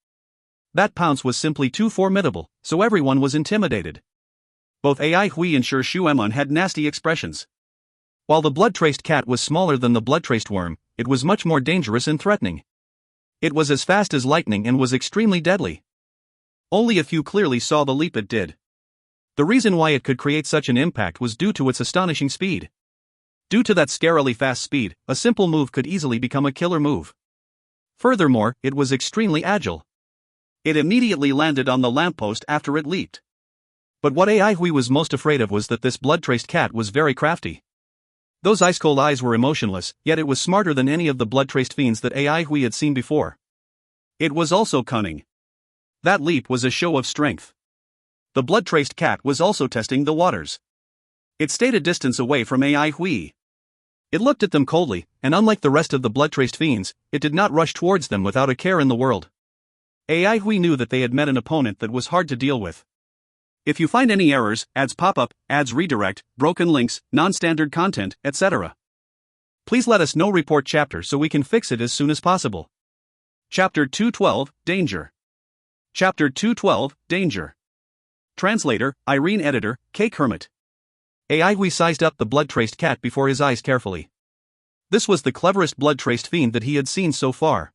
That pounce was simply too formidable, so everyone was intimidated. Both AI Hui and Shuemon had nasty expressions. While the blood-traced cat was smaller than the blood-traced worm, it was much more dangerous and threatening. It was as fast as lightning and was extremely deadly. Only a few clearly saw the leap it did. The reason why it could create such an impact was due to its astonishing speed. Due to that scarily fast speed, a simple move could easily become a killer move. Furthermore, it was extremely agile. It immediately landed on the lamppost after it leaped. But what AI Hui was most afraid of was that this blood-traced cat was very crafty. Those ice-cold eyes were emotionless, yet it was smarter than any of the blood-traced fiends that AI Hui had seen before. It was also cunning. That leap was a show of strength. The blood-traced cat was also testing the waters. It stayed a distance away from AI Hui. It looked at them coldly, and unlike the rest of the blood-traced fiends, it did not rush towards them without a care in the world. AI Hui knew that they had met an opponent that was hard to deal with. If you find any errors, ads pop up, ads redirect, broken links, non-standard content, etc., please let us know. Report chapter so we can fix it as soon as possible. Chapter 212, Danger. Chapter 212, Danger. Translator, Irene. Editor, K. Kermit. AI Hui sized up the blood-traced cat before his eyes carefully. This was the cleverest blood-traced fiend that he had seen so far.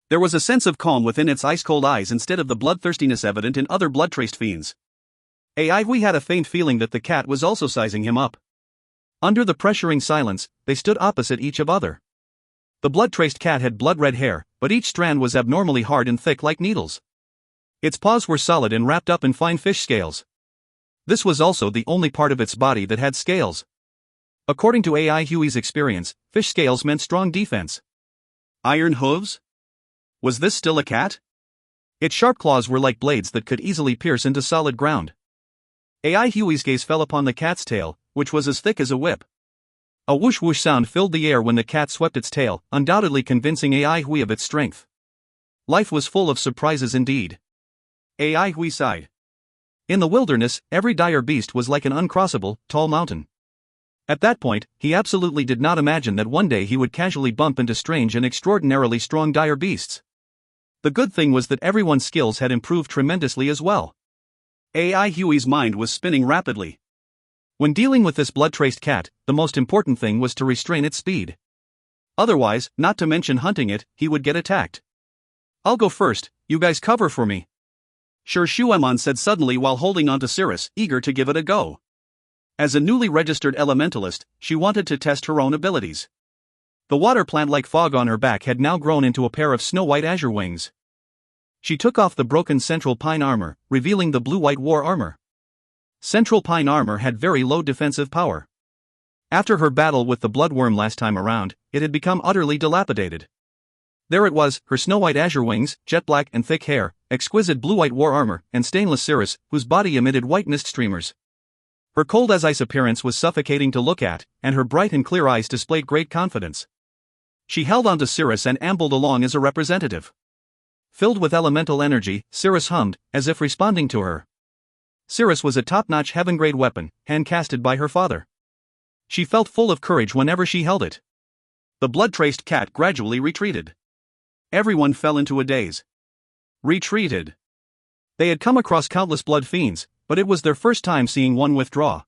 There was a sense of calm within its ice-cold eyes instead of the bloodthirstiness evident in other blood-traced fiends. AI Hui had a faint feeling that the cat was also sizing him up. Under the pressuring silence, they stood opposite each other. The blood-traced cat had blood-red hair, but each strand was abnormally hard and thick like needles. Its paws were solid and wrapped up in fine fish scales. This was also the only part of its body that had scales. According to AI Hui's experience, fish scales meant strong defense. Iron hooves? Was this still a cat? Its sharp claws were like blades that could easily pierce into solid ground. AI Hui's gaze fell upon the cat's tail, which was as thick as a whip. A whoosh-whoosh sound filled the air when the cat swept its tail, undoubtedly convincing AI Hui of its strength. Life was full of surprises indeed. AI Hui sighed. In the wilderness, every dire beast was like an uncrossable, tall mountain. At that point, he absolutely did not imagine that one day he would casually bump into strange and extraordinarily strong dire beasts. The good thing was that everyone's skills had improved tremendously as well. AI Hui's mind was spinning rapidly. When dealing with this blood-traced cat, the most important thing was to restrain its speed. Otherwise, not to mention hunting it, he would get attacked. I'll go first, you guys cover for me. Shuemon said suddenly while holding onto Cirrus, eager to give it a go. As a newly registered elementalist, she wanted to test her own abilities. The water plant-like fog on her back had now grown into a pair of snow-white azure wings. She took off the broken Central Pine armor, revealing the blue-white war armor. Central Pine armor had very low defensive power. After her battle with the bloodworm last time around, it had become utterly dilapidated. There it was, her snow-white azure wings, jet black and thick hair, exquisite blue-white war armor, and stainless Cirrus, whose body emitted white mist streamers. Her cold-as-ice appearance was suffocating to look at, and her bright and clear eyes displayed great confidence. She held onto Cirrus and ambled along as a representative. Filled with elemental energy, Cirrus hummed, as if responding to her. Cirrus was a top-notch heaven-grade weapon, hand-casted by her father. She felt full of courage whenever she held it. The blood-traced cat gradually retreated. Everyone fell into a daze. Retreated. They had come across countless blood fiends, but it was their first time seeing one withdraw.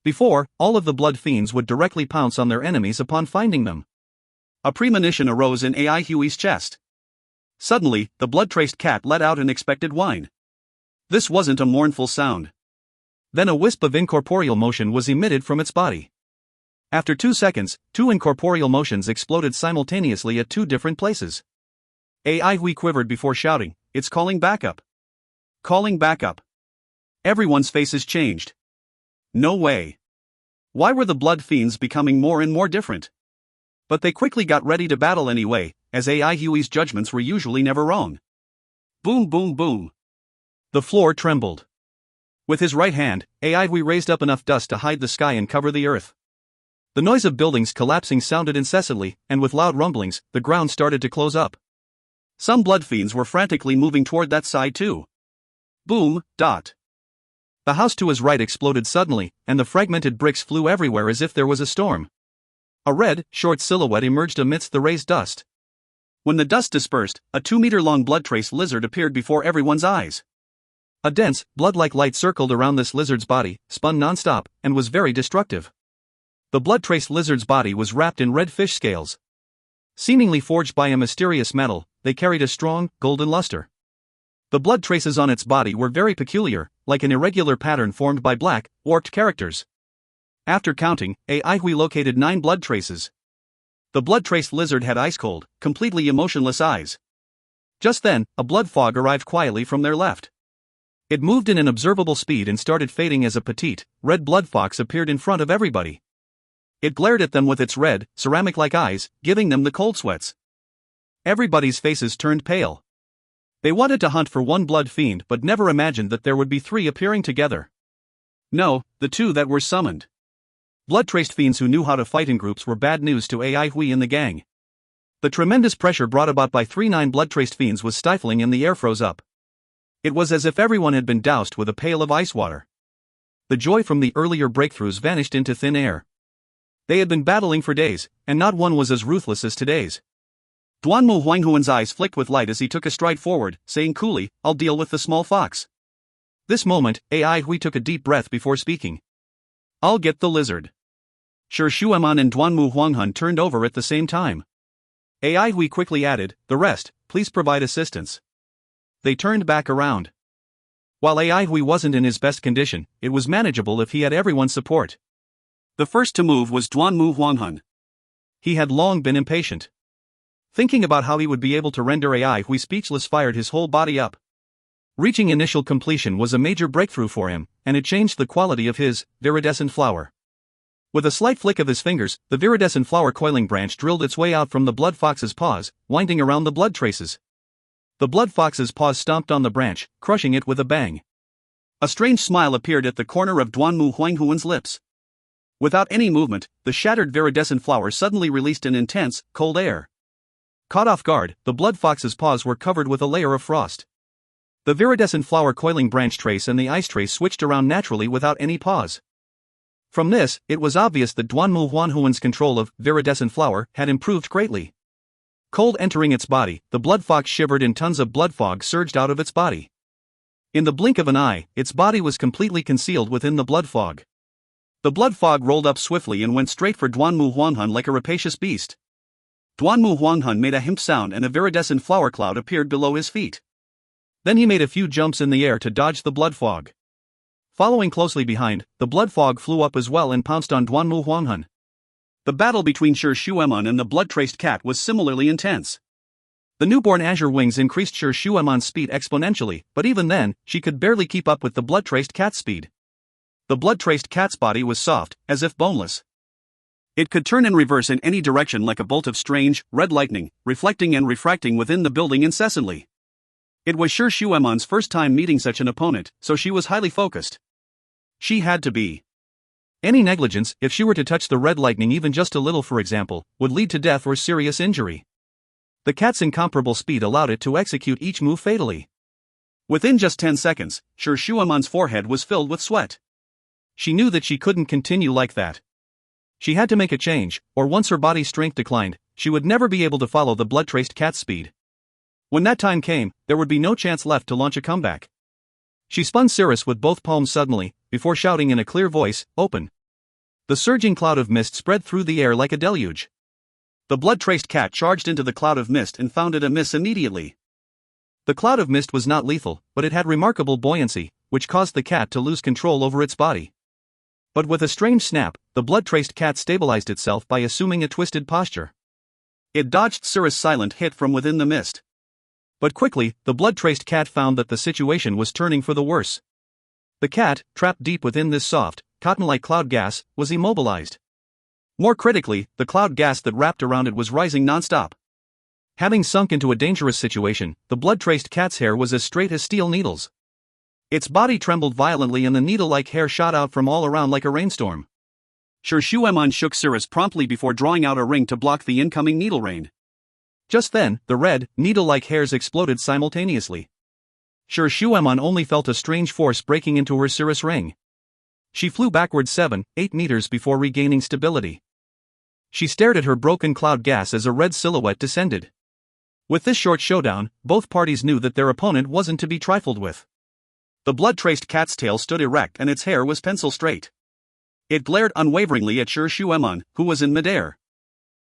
Before, all of the blood fiends would directly pounce on their enemies upon finding them. A premonition arose in AI Huey's chest. Suddenly, the blood-traced cat let out an expected whine. This wasn't a mournful sound. Then a wisp of incorporeal motion was emitted from its body. After 2 seconds, 2 incorporeal motions exploded simultaneously at 2 different places. AI Hui quivered before shouting, "It's calling backup! Calling backup!" Everyone's faces changed. No way. Why were the blood fiends becoming more and more different? But they quickly got ready to battle anyway, as AI Huey's judgments were usually never wrong. Boom boom boom. The floor trembled. With his right hand, AI Hui raised up enough dust to hide the sky and cover the earth. The noise of buildings collapsing sounded incessantly, and with loud rumblings, the ground started to close up. Some blood fiends were frantically moving toward that side too. Boom, dot. The house to his right exploded suddenly, and the fragmented bricks flew everywhere as if there was a storm. A red, short silhouette emerged amidst the raised dust. When the dust dispersed, a 2-meter-long blood-trace lizard appeared before everyone's eyes. A dense, blood-like light circled around this lizard's body, spun non-stop, and was very destructive. The blood-traced lizard's body was wrapped in red fish scales. Seemingly forged by a mysterious metal, they carried a strong, golden luster. The blood traces on its body were very peculiar, like an irregular pattern formed by black, warped characters. After counting, AI Hui located 9 blood traces. The blood-traced lizard had ice-cold, completely emotionless eyes. Just then, a blood fog arrived quietly from their left. It moved in an observable speed and started fading as a petite, red blood fox appeared in front of everybody. It glared at them with its red, ceramic-like eyes, giving them the cold sweats. Everybody's faces turned pale. They wanted to hunt for one blood fiend but never imagined that there would be 3 appearing together. No, the 2 that were summoned. Blood-traced fiends who knew how to fight in groups were bad news to AI Hui and the gang. The tremendous pressure brought about by 3 blood-traced fiends was stifling and the air froze up. It was as if everyone had been doused with a pail of ice water. The joy from the earlier breakthroughs vanished into thin air. They had been battling for days, and not one was as ruthless as today's. Duanmu Huanghuan's eyes flicked with light as he took a stride forward, saying coolly, "I'll deal with the small fox." This moment, AI Hui took a deep breath before speaking. "I'll get the lizard." Shi Shueman and Duanmu Huanghun turned over at the same time. AI Hui quickly added, "The rest, please provide assistance." They turned back around. While AI Hui wasn't in his best condition, it was manageable if he had everyone's support. The first to move was Duanmu Huanghun. He had long been impatient. Thinking about how he would be able to render AI Hui speechless fired his whole body up. Reaching initial completion was a major breakthrough for him, and it changed the quality of his viridescent flower. With a slight flick of his fingers, the viridescent flower coiling branch drilled its way out from the blood fox's paws, winding around the blood traces. The blood fox's paws stomped on the branch, crushing it with a bang. A strange smile appeared at the corner of Duanmu Huanghuan's lips. Without any movement, the shattered viridescent flower suddenly released an intense, cold air. Caught off guard, the blood fox's paws were covered with a layer of frost. The viridescent flower coiling branch trace and the ice trace switched around naturally without any pause. From this, it was obvious that Duanmu Huanhuan's control of viridescent flower had improved greatly. Cold entering its body, the blood fox shivered and tons of blood fog surged out of its body. In the blink of an eye, its body was completely concealed within the blood fog. The blood fog rolled up swiftly and went straight for Duanmu Huanghun like a rapacious beast. Duanmu Huanghun made a himp sound and a viridescent flower cloud appeared below his feet. Then he made a few jumps in the air to dodge the blood fog. Following closely behind, the blood fog flew up as well and pounced on Duanmu Huanghun. The battle between Shi Shueman and the blood-traced cat was similarly intense. The newborn azure wings increased Shi Shueman's speed exponentially, but even then, she could barely keep up with the blood-traced cat's speed. The blood-traced cat's body was soft, as if boneless. It could turn and reverse in any direction like a bolt of strange, red lightning, reflecting and refracting within the building incessantly. It was Shi Shueman's first time meeting such an opponent, so she was highly focused. She had to be. Any negligence, if she were to touch the red lightning even just a little for example, would lead to death or serious injury. The cat's incomparable speed allowed it to execute each move fatally. Within just 10 seconds, Sir Shuaman's forehead was filled with sweat. She knew that she couldn't continue like that. She had to make a change, or once her body's strength declined, she would never be able to follow the blood-traced cat's speed. When that time came, there would be no chance left to launch a comeback. She spun Cirrus with both palms suddenly, before shouting in a clear voice, "Open." The surging cloud of mist spread through the air like a deluge. The blood-traced cat charged into the cloud of mist and found it a miss immediately. The cloud of mist was not lethal, but it had remarkable buoyancy, which caused the cat to lose control over its body. But with a strange snap, the blood-traced cat stabilized itself by assuming a twisted posture. It dodged Cirrus' silent hit from within the mist. But quickly, the blood-traced cat found that the situation was turning for the worse. The cat, trapped deep within this soft, cotton-like cloud gas, was immobilized. More critically, the cloud gas that wrapped around it was rising non-stop. Having sunk into a dangerous situation, the blood-traced cat's hair was as straight as steel needles. Its body trembled violently and the needle-like hair shot out from all around like a rainstorm. Sir Shuaman shook Cirrus promptly before drawing out a ring to block the incoming needle rain. Just then, the red, needle-like hairs exploded simultaneously. Sir Shuaman only felt a strange force breaking into her Cirrus ring. She flew backward 7-8 meters before regaining stability. She stared at her broken cloud gas as a red silhouette descended. With this short showdown, both parties knew that their opponent wasn't to be trifled with. The blood-traced cat's tail stood erect and its hair was pencil straight. It glared unwaveringly at Sir Shuaman, who was in midair.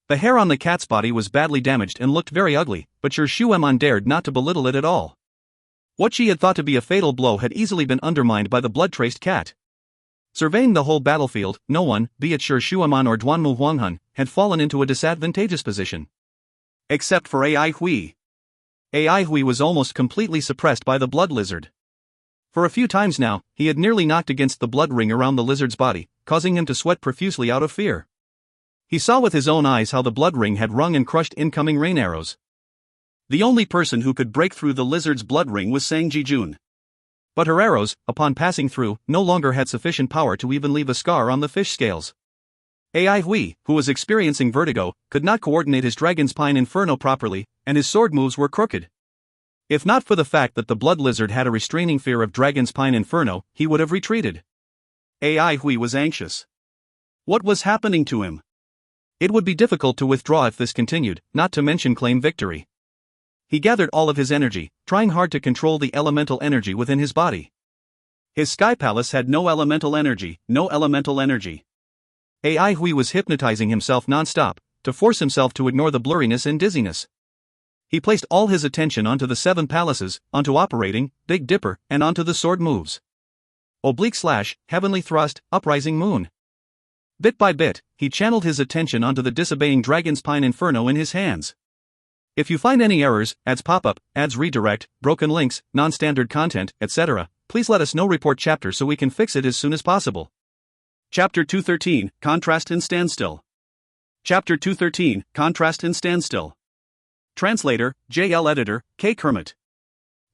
The hair on the cat's body was badly damaged and looked very ugly, but Sir Shuaman dared not to belittle it at all. What she had thought to be a fatal blow had easily been undermined by the blood-traced cat. Surveying the whole battlefield, no one, be it Sir Shuaman or Duanmu Huanghan, had fallen into a disadvantageous position. Except for Ai Hui. Ai Hui was almost completely suppressed by the blood lizard. For a few times now, he had nearly knocked against the blood ring around the lizard's body, causing him to sweat profusely out of fear. He saw with his own eyes how the blood ring had wrung and crushed incoming rain arrows. The only person who could break through the lizard's blood ring was Sang Jijun. But her arrows, upon passing through, no longer had sufficient power to even leave a scar on the fish scales. Ai Hui, who was experiencing vertigo, could not coordinate his Dragon's Pine Inferno properly, and his sword moves were crooked. If not for the fact that the blood lizard had a restraining fear of Dragon's Pine Inferno, he would have retreated. Ai Hui was anxious. What was happening to him? It would be difficult to withdraw if this continued, not to mention claim victory. He gathered all of his energy, trying hard to control the elemental energy within his body. His sky palace had no elemental energy, no elemental energy. Ai Hui was hypnotizing himself non-stop, to force himself to ignore the blurriness and dizziness. He placed all his attention onto the 7 palaces, onto operating, Big Dipper, and onto the sword moves. Oblique slash, heavenly thrust, uprising moon. Bit by bit, he channeled his attention onto the disobeying Dragon's Pine Inferno in his hands. If you find any errors, ads pop up, ads redirect, broken links, non-standard content, etc., please let us know. Report chapter so we can fix it as soon as possible. Chapter 213, Contrast and Standstill. Chapter 213, Contrast and Standstill. Translator, JL Editor, K. Kermit.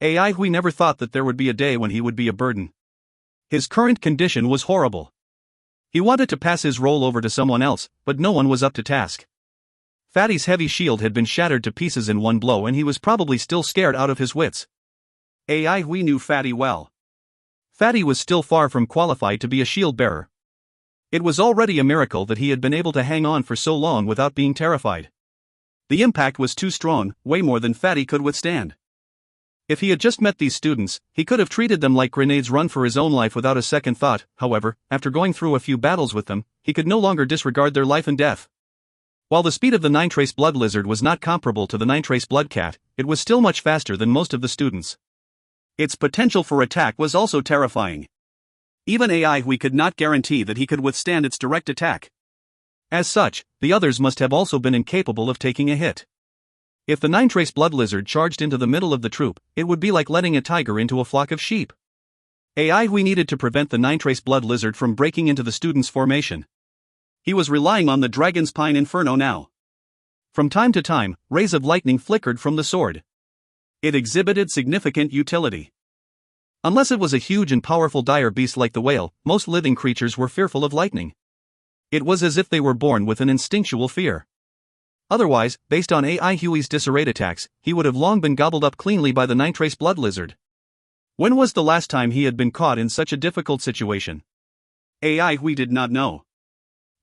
Ai Hui never thought that there would be a day when he would be a burden. His current condition was horrible. He wanted to pass his role over to someone else, but no one was up to task. Fatty's heavy shield had been shattered to pieces in one blow and he was probably still scared out of his wits. Ai Hui knew Fatty well. Fatty was still far from qualified to be a shield bearer. It was already a miracle that he had been able to hang on for so long without being terrified. The impact was too strong, way more than Fatty could withstand. If he had just met these students, he could have treated them like grenades run for his own life without a second thought. However, after going through a few battles with them, he could no longer disregard their life and death. While the speed of the 9-trace blood lizard was not comparable to the 9-trace blood cat, it was still much faster than most of the students. Its potential for attack was also terrifying. Even Ai Hui could not guarantee that he could withstand its direct attack. As such, the others must have also been incapable of taking a hit. If the 9-trace blood lizard charged into the middle of the troop, it would be like letting a tiger into a flock of sheep. Ai Hui needed to prevent the 9-trace blood lizard from breaking into the students' formation. He was relying on the Dragon's Pine Inferno now. From time to time, rays of lightning flickered from the sword. It exhibited significant utility. Unless it was a huge and powerful dire beast like the whale, most living creatures were fearful of lightning. It was as if they were born with an instinctual fear. Otherwise, based on AI Huey's disarrayed attacks, he would have long been gobbled up cleanly by the Nintrace blood lizard. When was the last time he had been caught in such a difficult situation? AI Hui did not know.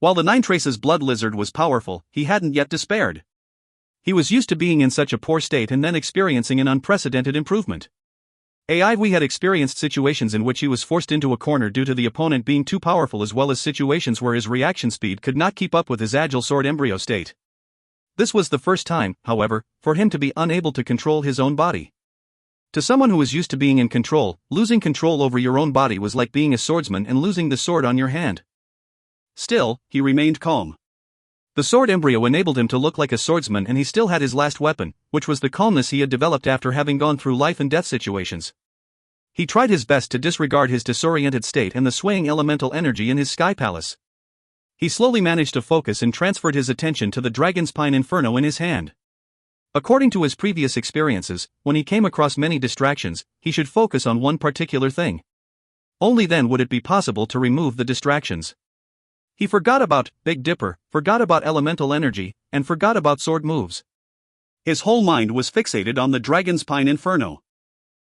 While the Nintrace's blood lizard was powerful, he hadn't yet despaired. He was used to being in such a poor state and then experiencing an unprecedented improvement. AI Hui had experienced situations in which he was forced into a corner due to the opponent being too powerful, as well as situations where his reaction speed could not keep up with his agile sword embryo state. This was the first time, however, for him to be unable to control his own body. To someone who was used to being in control, losing control over your own body was like being a swordsman and losing the sword on your hand. Still, he remained calm. The sword embryo enabled him to look like a swordsman, and he still had his last weapon, which was the calmness he had developed after having gone through life and death situations. He tried his best to disregard his disoriented state and the swaying elemental energy in his sky palace. He slowly managed to focus and transferred his attention to the Dragon's Spine Inferno in his hand. According to his previous experiences, when he came across many distractions, he should focus on one particular thing. Only then would it be possible to remove the distractions. He forgot about Big Dipper, forgot about elemental energy, and forgot about sword moves. His whole mind was fixated on the Dragon's Spine Inferno.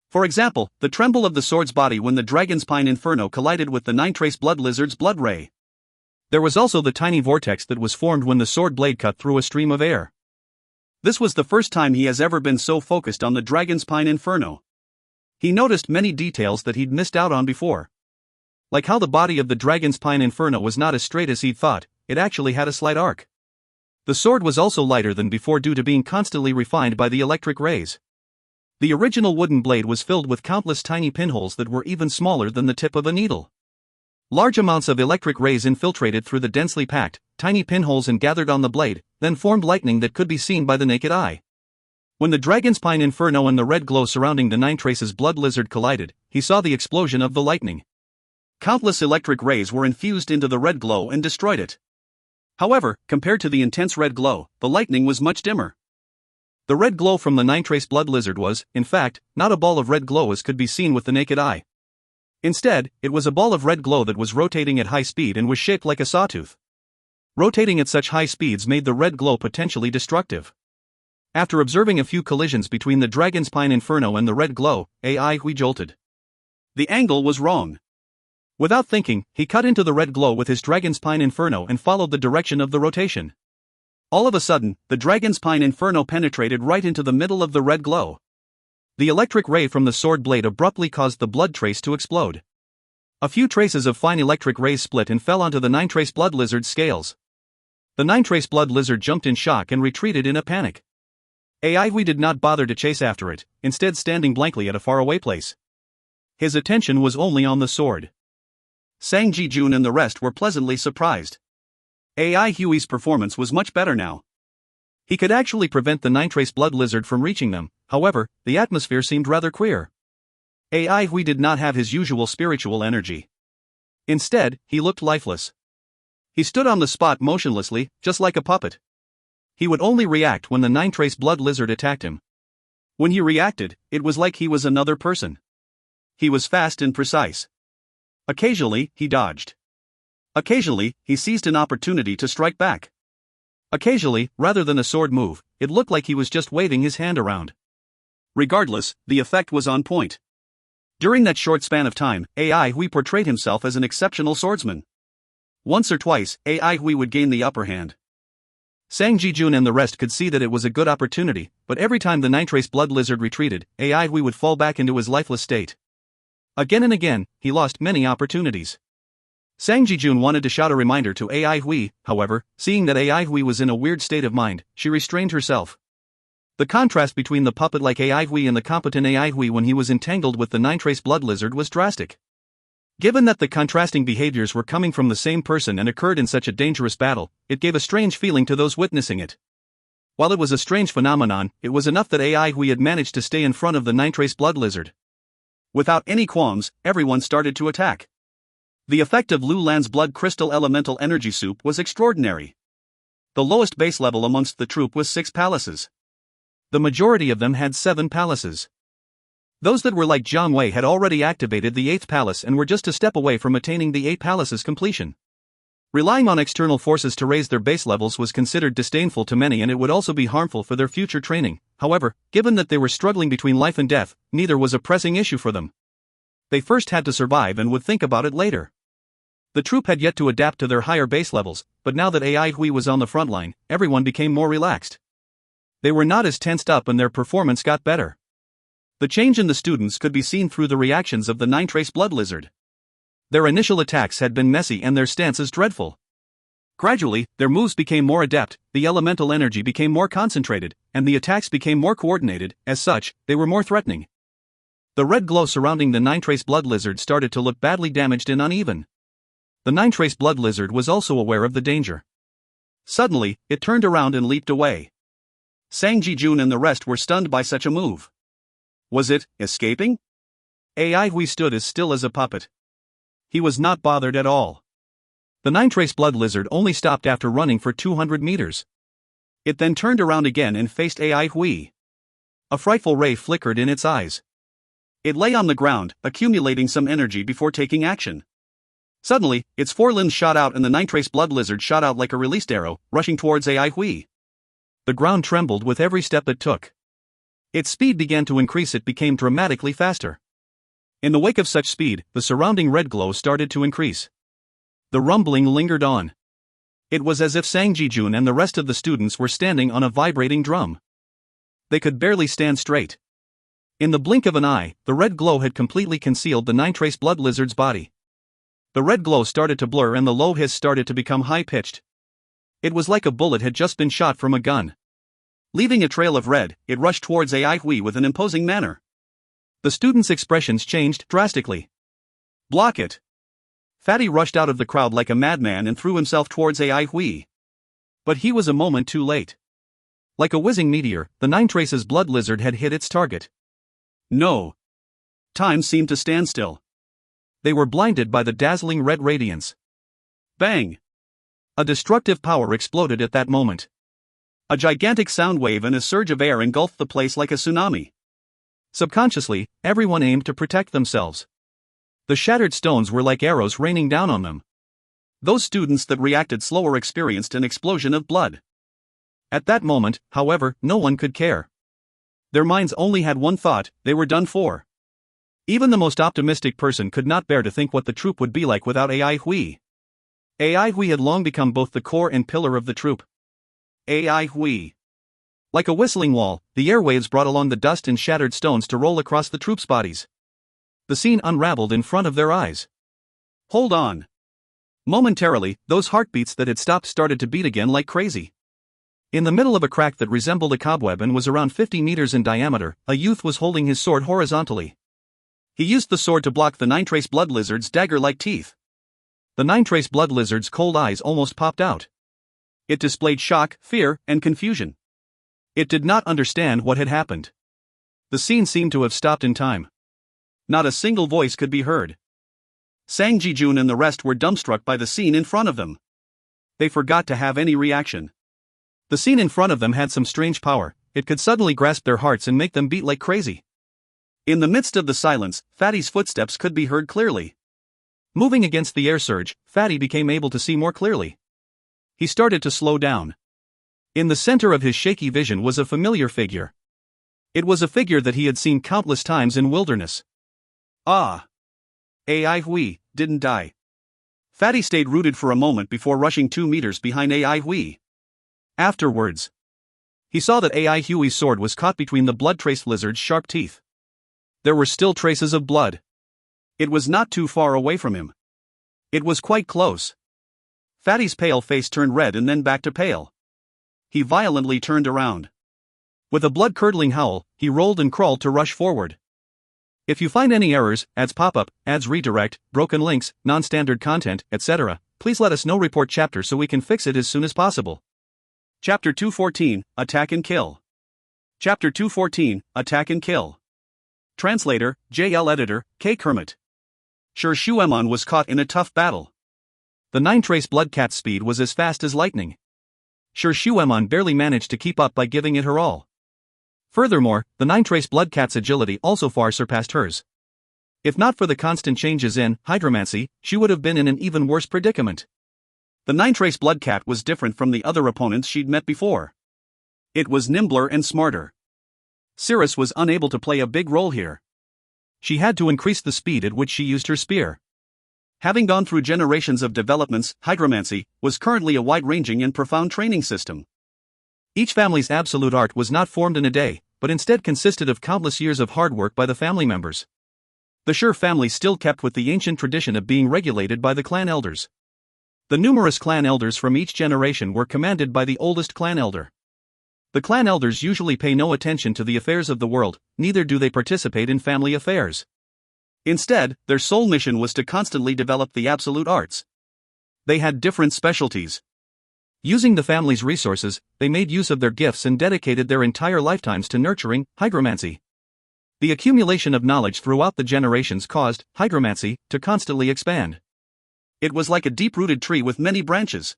For example, the tremble of the sword's body when the Dragon's Spine Inferno collided with the Nintrace blood lizard's blood ray. There was also the tiny vortex that was formed when the sword blade cut through a stream of air. This was the first time he has ever been so focused on the Dragon's Spine Inferno. He noticed many details that he'd missed out on before. Like how the body of the Dragon's Spine Inferno was not as straight as he'd thought, it actually had a slight arc. The sword was also lighter than before due to being constantly refined by the electric rays. The original wooden blade was filled with countless tiny pinholes that were even smaller than the tip of a needle. Large amounts of electric rays infiltrated through the densely packed, tiny pinholes and gathered on the blade, then formed lightning that could be seen by the naked eye. When the Dragon's Spine Inferno and the red glow surrounding the Nintrace's blood lizard collided, he saw the explosion of the lightning. Countless electric rays were infused into the red glow and destroyed it. However, compared to the intense red glow, the lightning was much dimmer. The red glow from the Nintrace blood lizard was, in fact, not a ball of red glow as could be seen with the naked eye. Instead, it was a ball of red glow that was rotating at high speed and was shaped like a sawtooth. Rotating at such high speeds made the red glow potentially destructive. After observing a few collisions between the Dragon's Spine Inferno and the red glow, AI Hui jolted. The angle was wrong. Without thinking, he cut into the red glow with his Dragon's Spine Inferno and followed the direction of the rotation. All of a sudden, the Dragon's Spine Inferno penetrated right into the middle of the red glow. The electric ray from the sword blade abruptly caused the blood trace to explode. A few traces of fine electric rays split and fell onto the Nintrace blood lizard's scales. The Nintrace blood lizard jumped in shock and retreated in a panic. AI Hui did not bother to chase after it, instead standing blankly at a faraway place. His attention was only on the sword. Sang Ji-jun and the rest were pleasantly surprised. AI Hui's performance was much better now. He could actually prevent the Nintrace blood lizard from reaching them, however, the atmosphere seemed rather queer. AI Hui did not have his usual spiritual energy. Instead, he looked lifeless. He stood on the spot motionlessly, just like a puppet. He would only react when the Nintrace blood lizard attacked him. When he reacted, it was like he was another person. He was fast and precise. Occasionally, he dodged. Occasionally, he seized an opportunity to strike back. Occasionally, rather than a sword move, it looked like he was just waving his hand around. Regardless, the effect was on point. During that short span of time, AI Hui portrayed himself as an exceptional swordsman. Once or twice, AI Hui would gain the upper hand. Sang Ji-jun and the rest could see that it was a good opportunity, but every time the Nintrace blood lizard retreated, AI Hui would fall back into his lifeless state. Again and again, he lost many opportunities. Sang Ji-jun wanted to shout a reminder to AI Hui, however, seeing that AI Hui was in a weird state of mind, she restrained herself. The contrast between the puppet-like AI Hui and the competent AI Hui when he was entangled with the Nintrace blood lizard was drastic. Given that the contrasting behaviors were coming from the same person and occurred in such a dangerous battle, it gave a strange feeling to those witnessing it. While it was a strange phenomenon, it was enough that AI Hui had managed to stay in front of the Nintrace blood lizard. Without any qualms, everyone started to attack. The effect of Lu Lan's blood crystal elemental energy soup was extraordinary. The lowest base level amongst the troop was 6 palaces. The majority of them had 7 palaces. Those that were like Jiang Wei had already activated the 8th palace and were just a step away from attaining the 8th palace's completion. Relying on external forces to raise their base levels was considered disdainful to many, and it would also be harmful for their future training. However, given that they were struggling between life and death, neither was a pressing issue for them. They first had to survive and would think about it later. The troop had yet to adapt to their higher base levels, but now that AI Hui was on the front line, everyone became more relaxed. They were not as tensed up and their performance got better. The change in the students could be seen through the reactions of the 9-trace blood lizard. Their initial attacks had been messy and their stances dreadful. Gradually, their moves became more adept, the elemental energy became more concentrated, and the attacks became more coordinated. As such, they were more threatening. The red glow surrounding the 9-trace blood lizard started to look badly damaged and uneven. The 9-trace blood lizard was also aware of the danger. Suddenly, it turned around and leaped away. Sang Jijun and the rest were stunned by such a move. Was it escaping? AI Hui stood as still as a puppet. He was not bothered at all. The 9-trace blood lizard only stopped after running for 200 meters. It then turned around again and faced AI Hui. A frightful ray flickered in its eyes. It lay on the ground, accumulating some energy before taking action. Suddenly, its forelimbs shot out and the 9-trace blood lizard shot out like a released arrow, rushing towards AI Hui. The ground trembled with every step it took. Its speed began to increase, it became dramatically faster. In the wake of such speed, the surrounding red glow started to increase. The rumbling lingered on. It was as if Sang Jijun and the rest of the students were standing on a vibrating drum. They could barely stand straight. In the blink of an eye, the red glow had completely concealed the 9-trace blood lizard's body. The red glow started to blur and the low hiss started to become high-pitched. It was like a bullet had just been shot from a gun. Leaving a trail of red, it rushed towards AI Hui with an imposing manner. The students' expressions changed drastically. Block it! Fatty rushed out of the crowd like a madman and threw himself towards AI Hui. But he was a moment too late. Like a whizzing meteor, the 9-trace's blood lizard had hit its target. No. Time seemed to stand still. They were blinded by the dazzling red radiance. Bang! A destructive power exploded at that moment. A gigantic sound wave and a surge of air engulfed the place like a tsunami. Subconsciously, everyone aimed to protect themselves. The shattered stones were like arrows raining down on them. Those students that reacted slower experienced an explosion of blood. At that moment, however, no one could care. Their minds only had one thought: they were done for. Even the most optimistic person could not bear to think what the troop would be like without AI Hui. AI Hui had long become both the core and pillar of the troop. AI Hui. Like a whistling wall, the airwaves brought along the dust and shattered stones to roll across the troops' bodies. The scene unraveled in front of their eyes. Hold on. Momentarily, those heartbeats that had stopped started to beat again like crazy. In the middle of a crack that resembled a cobweb and was around 50 meters in diameter, a youth was holding his sword horizontally. He used the sword to block the 9-trace blood lizard's dagger-like teeth. The 9-trace blood lizard's cold eyes almost popped out. It displayed shock, fear, and confusion. It did not understand what had happened. The scene seemed to have stopped in time. Not a single voice could be heard. Sang Jijun and the rest were dumbstruck by the scene in front of them. They forgot to have any reaction. The scene in front of them had some strange power. It could suddenly grasp their hearts and make them beat like crazy. In the midst of the silence, Fatty's footsteps could be heard clearly. Moving against the air surge, Fatty became able to see more clearly. He started to slow down. In the center of his shaky vision was a familiar figure. It was a figure that he had seen countless times in wilderness. Ah! AI Hui didn't die. Fatty stayed rooted for a moment before rushing 2 meters behind AI Hui. Afterwards, he saw that AI Hui's sword was caught between the blood-traced lizard's sharp teeth. There were still traces of blood. It was not too far away from him. It was quite close. Fatty's pale face turned red and then back to pale. He violently turned around. With a blood-curdling howl, he rolled and crawled to rush forward. If you find any errors, ads pop-up, ads redirect, broken links, non-standard content, etc., please let us know. Report chapter so we can fix it as soon as possible. Chapter 214, Attack and Kill. Chapter 214, Attack and Kill. Translator, JL Editor, K. Kermit. Sure Shuemon was caught in a tough battle. The 9-trace blood cat's speed was as fast as lightning. Sure Shuemon barely managed to keep up by giving it her all. Furthermore, the 9-trace blood cat's agility also far surpassed hers. If not for the constant changes in hydromancy, she would have been in an even worse predicament. The 9-trace blood cat was different from the other opponents she'd met before. It was nimbler and smarter. Cirrus was unable to play a big role here. She had to increase the speed at which she used her spear. Having gone through generations of developments, hydromancy was currently a wide-ranging and profound training system. Each family's absolute art was not formed in a day, but instead consisted of countless years of hard work by the family members. The Sher family still kept with the ancient tradition of being regulated by the clan elders. The numerous clan elders from each generation were commanded by the oldest clan elder. The clan elders usually pay no attention to the affairs of the world, neither do they participate in family affairs. Instead, their sole mission was to constantly develop the absolute arts. They had different specialties. Using the family's resources, they made use of their gifts and dedicated their entire lifetimes to nurturing hydromancy. The accumulation of knowledge throughout the generations caused hydromancy to constantly expand. It was like a deep-rooted tree with many branches.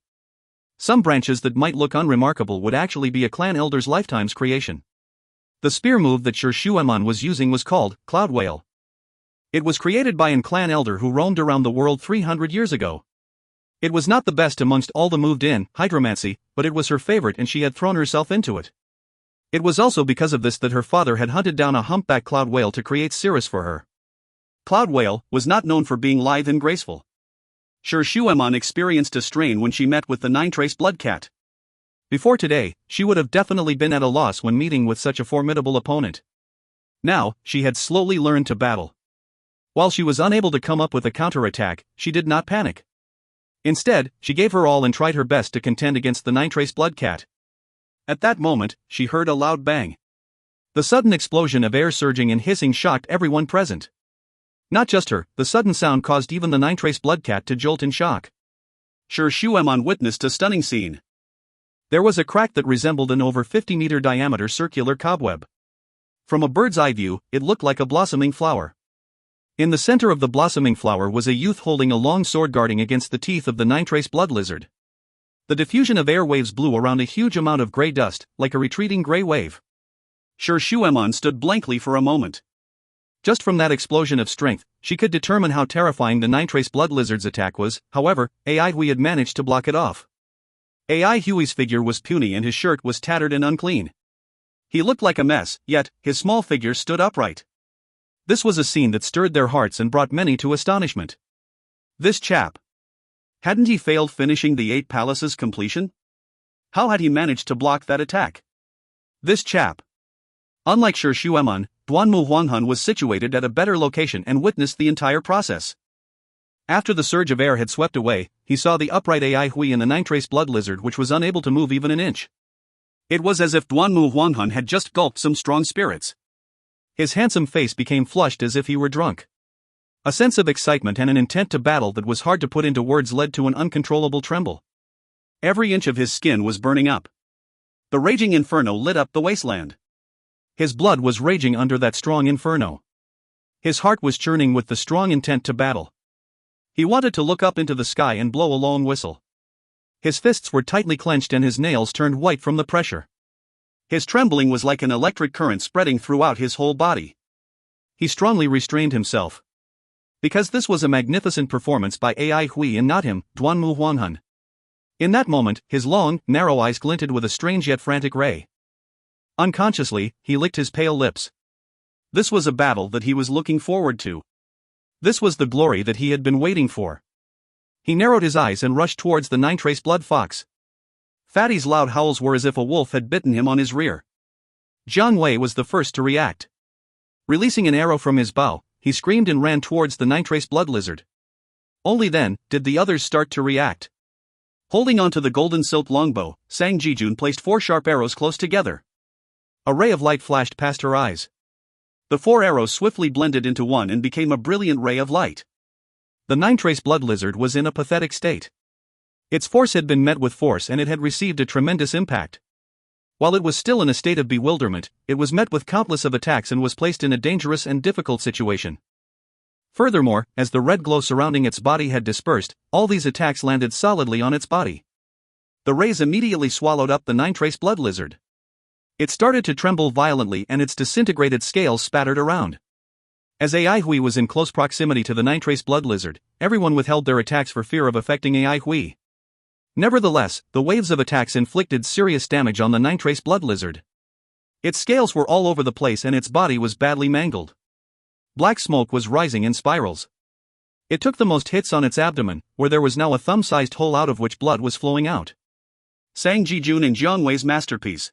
Some branches that might look unremarkable would actually be a clan elder's lifetime's creation. The spear move that Sher Shueman was using was called Cloud Whale. It was created by an clan elder who roamed around the world 300 years ago. It was not the best amongst all the moved-in hydromancy, but it was her favorite and she had thrown herself into it. It was also because of this that her father had hunted down a humpback cloud whale to create Cirrus for her. Cloud Whale was not known for being lithe and graceful. Sher Shueman experienced a strain when she met with the 9-trace blood cat. Before today, she would have definitely been at a loss when meeting with such a formidable opponent. Now, she had slowly learned to battle. While she was unable to come up with a counterattack, she did not panic. Instead, she gave her all and tried her best to contend against the 9-trace blood cat. At that moment, she heard a loud bang. The sudden explosion of air surging and hissing shocked everyone present. Not just her, the sudden sound caused even the 9-trace blood cat to jolt in shock. Sher Shueman witnessed a stunning scene. There was a crack that resembled an over 50-meter diameter circular cobweb. From a bird's eye view, it looked like a blossoming flower. In the center of the blossoming flower was a youth holding a long sword guarding against the teeth of the 9-trace blood lizard. The diffusion of air waves blew around a huge amount of gray dust, like a retreating gray wave. Sher Shueman stood blankly for a moment. Just from that explosion of strength, she could determine how terrifying the 9-trace blood lizard's attack was. However, Ai Hui had managed to block it off. Ai Hui's figure was puny and his shirt was tattered and unclean. He looked like a mess, yet his small figure stood upright. This was a scene that stirred their hearts and brought many to astonishment. This chap. Hadn't he failed finishing the 8 palaces completion? How had he managed to block that attack? This chap. Unlike Sher Shueman, Duanmu Huanghan was situated at a better location and witnessed the entire process. After the surge of air had swept away, he saw the upright Ai Hui and the 9-trace blood lizard which was unable to move even an inch. It was as if Duanmu Huanghan had just gulped some strong spirits. His handsome face became flushed as if he were drunk. A sense of excitement and an intent to battle that was hard to put into words led to an uncontrollable tremble. Every inch of his skin was burning up. The raging inferno lit up the wasteland. His blood was raging under that strong inferno. His heart was churning with the strong intent to battle. He wanted to look up into the sky and blow a long whistle. His fists were tightly clenched and his nails turned white from the pressure. His trembling was like an electric current spreading throughout his whole body. He strongly restrained himself. Because this was a magnificent performance by Ai Hui and not him, Duanmu Huanghan. In that moment, his long, narrow eyes glinted with a strange yet frantic ray. Unconsciously, he licked his pale lips. This was a battle that he was looking forward to. This was the glory that he had been waiting for. He narrowed his eyes and rushed towards the 9-trace blood fox. Fatty's loud howls were as if a wolf had bitten him on his rear. Jiang Wei was the first to react. Releasing an arrow from his bow, he screamed and ran towards the 9-trace blood lizard. Only then did the others start to react. Holding onto the golden silk longbow, Sang Jijun placed 4 sharp arrows close together. A ray of light flashed past her eyes. The 4 arrows swiftly blended into one and became a brilliant ray of light. The 9-trace blood lizard was in a pathetic state. Its force had been met with force and it had received a tremendous impact. While it was still in a state of bewilderment, it was met with countless of attacks and was placed in a dangerous and difficult situation. Furthermore, as the red glow surrounding its body had dispersed, all these attacks landed solidly on its body. The rays immediately swallowed up the 9-trace blood lizard. It started to tremble violently and its disintegrated scales spattered around. As AI Hui was in close proximity to the nitrace blood lizard, everyone withheld their attacks for fear of affecting AI Hui. Nevertheless, the waves of attacks inflicted serious damage on the nitrace blood lizard. Its scales were all over the place and its body was badly mangled. Black smoke was rising in spirals. It took the most hits on its abdomen, where there was now a thumb-sized hole out of which blood was flowing out. Sang Jijun and Jiang Wei's masterpiece.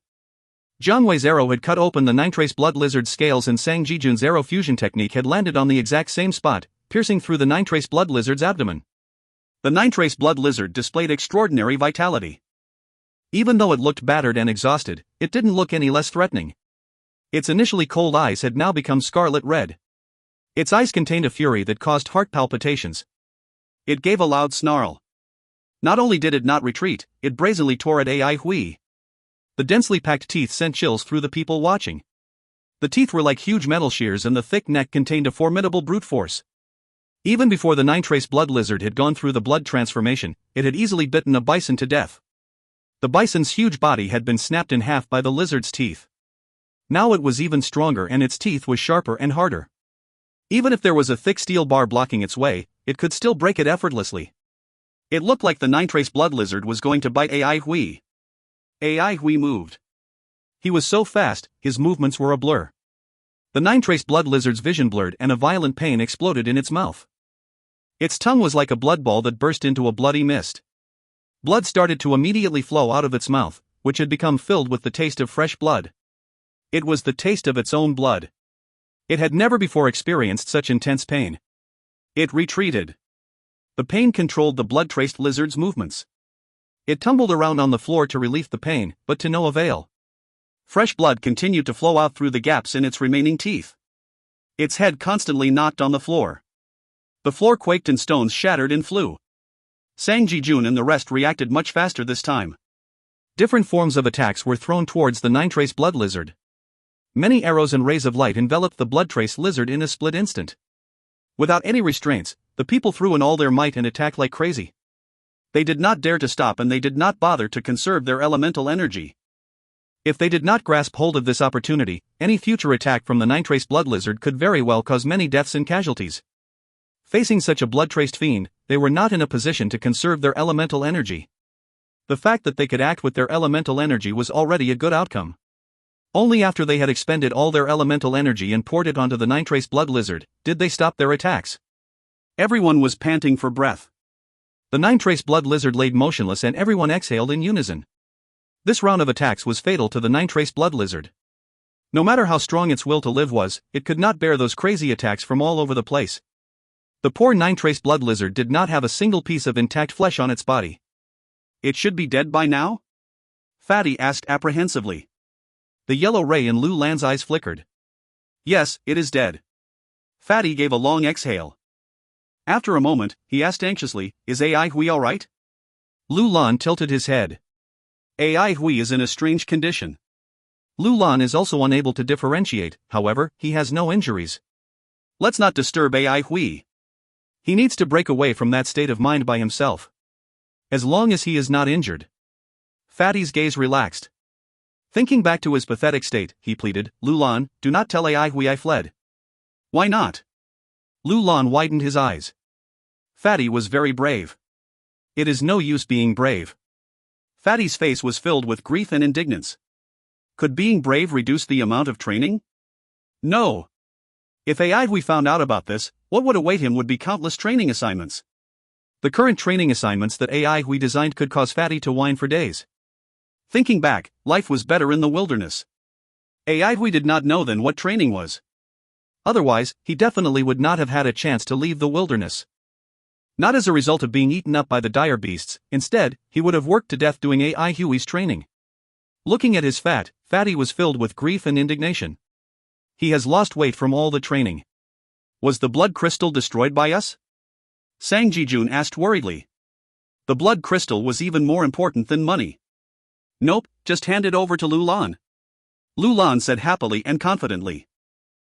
Jiang Wei's arrow had cut open the nitrace blood lizard's scales and Sang Jijun's arrow fusion technique had landed on the exact same spot, piercing through the nitrace blood lizard's abdomen. The nitrace blood lizard displayed extraordinary vitality. Even though it looked battered and exhausted, it didn't look any less threatening. Its initially cold eyes had now become scarlet red. Its eyes contained a fury that caused heart palpitations. It gave a loud snarl. Not only did it not retreat, it brazenly tore at AI Hui. The densely packed teeth sent chills through the people watching. The teeth were like huge metal shears and the thick neck contained a formidable brute force. Even before the nitrace blood lizard had gone through the blood transformation, it had easily bitten a bison to death. The bison's huge body had been snapped in half by the lizard's teeth. Now it was even stronger and its teeth was sharper and harder. Even if there was a thick steel bar blocking its way, it could still break it effortlessly. It looked like the nitrace blood lizard was going to bite AI Hui. AI Hui moved. He was so fast, his movements were a blur. The nitrace blood lizard's vision blurred and a violent pain exploded in its mouth. Its tongue was like a blood ball that burst into a bloody mist. Blood started to immediately flow out of its mouth, which had become filled with the taste of fresh blood. It was the taste of its own blood. It had never before experienced such intense pain. It retreated. The pain controlled the blood-traced lizard's movements. It tumbled around on the floor to relieve the pain, but to no avail. Fresh blood continued to flow out through the gaps in its remaining teeth. Its head constantly knocked on the floor. The floor quaked and stones shattered and flew. Sang Jijun and the rest reacted much faster this time. Different forms of attacks were thrown towards the nitrace blood lizard. Many arrows and rays of light enveloped the blood-trace lizard in a split instant. Without any restraints, the people threw in all their might and attacked like crazy. They did not dare to stop and they did not bother to conserve their elemental energy. If they did not grasp hold of this opportunity, any future attack from the nitrace blood lizard could very well cause many deaths and casualties. Facing such a blood-traced fiend, they were not in a position to conserve their elemental energy. The fact that they could act with their elemental energy was already a good outcome. Only after they had expended all their elemental energy and poured it onto the nitrace blood lizard, did they stop their attacks. Everyone was panting for breath. The nitrace blood lizard laid motionless and everyone exhaled in unison. This round of attacks was fatal to the nitrace blood lizard. No matter how strong its will to live was, it could not bear those crazy attacks from all over the place. The poor nitrace blood lizard did not have a single piece of intact flesh on its body. It should be dead by now? Fatty asked apprehensively. The yellow ray in Lu Lan's eyes flickered. Yes, it is dead. Fatty gave a long exhale. After a moment, he asked anxiously, is AI Hui alright? Lu Lan tilted his head. AI Hui is in a strange condition. Lu Lan is also unable to differentiate, however, he has no injuries. Let's not disturb AI Hui. He needs to break away from that state of mind by himself. As long as he is not injured. Fatty's gaze relaxed. Thinking back to his pathetic state, he pleaded, Lu Lan, do not tell AI Hui I fled. Why not? Lu Lan widened his eyes. Fatty was very brave. It is no use being brave. Fatty's face was filled with grief and indignance. Could being brave reduce the amount of training? No. If AI Hui found out about this, what would await him would be countless training assignments. The current training assignments that AI Hui designed could cause Fatty to whine for days. Thinking back, life was better in the wilderness. AI Hui did not know then what training was. Otherwise, he definitely would not have had a chance to leave the wilderness. Not as a result of being eaten up by the dire beasts, instead, he would have worked to death doing AI Hui's training. Looking at his Fatty was filled with grief and indignation. He has lost weight from all the training. Was the blood crystal destroyed by us? Sang Jijun asked worriedly. The blood crystal was even more important than money. Nope, just hand it over to Lu Lan. Lu Lan said happily and confidently.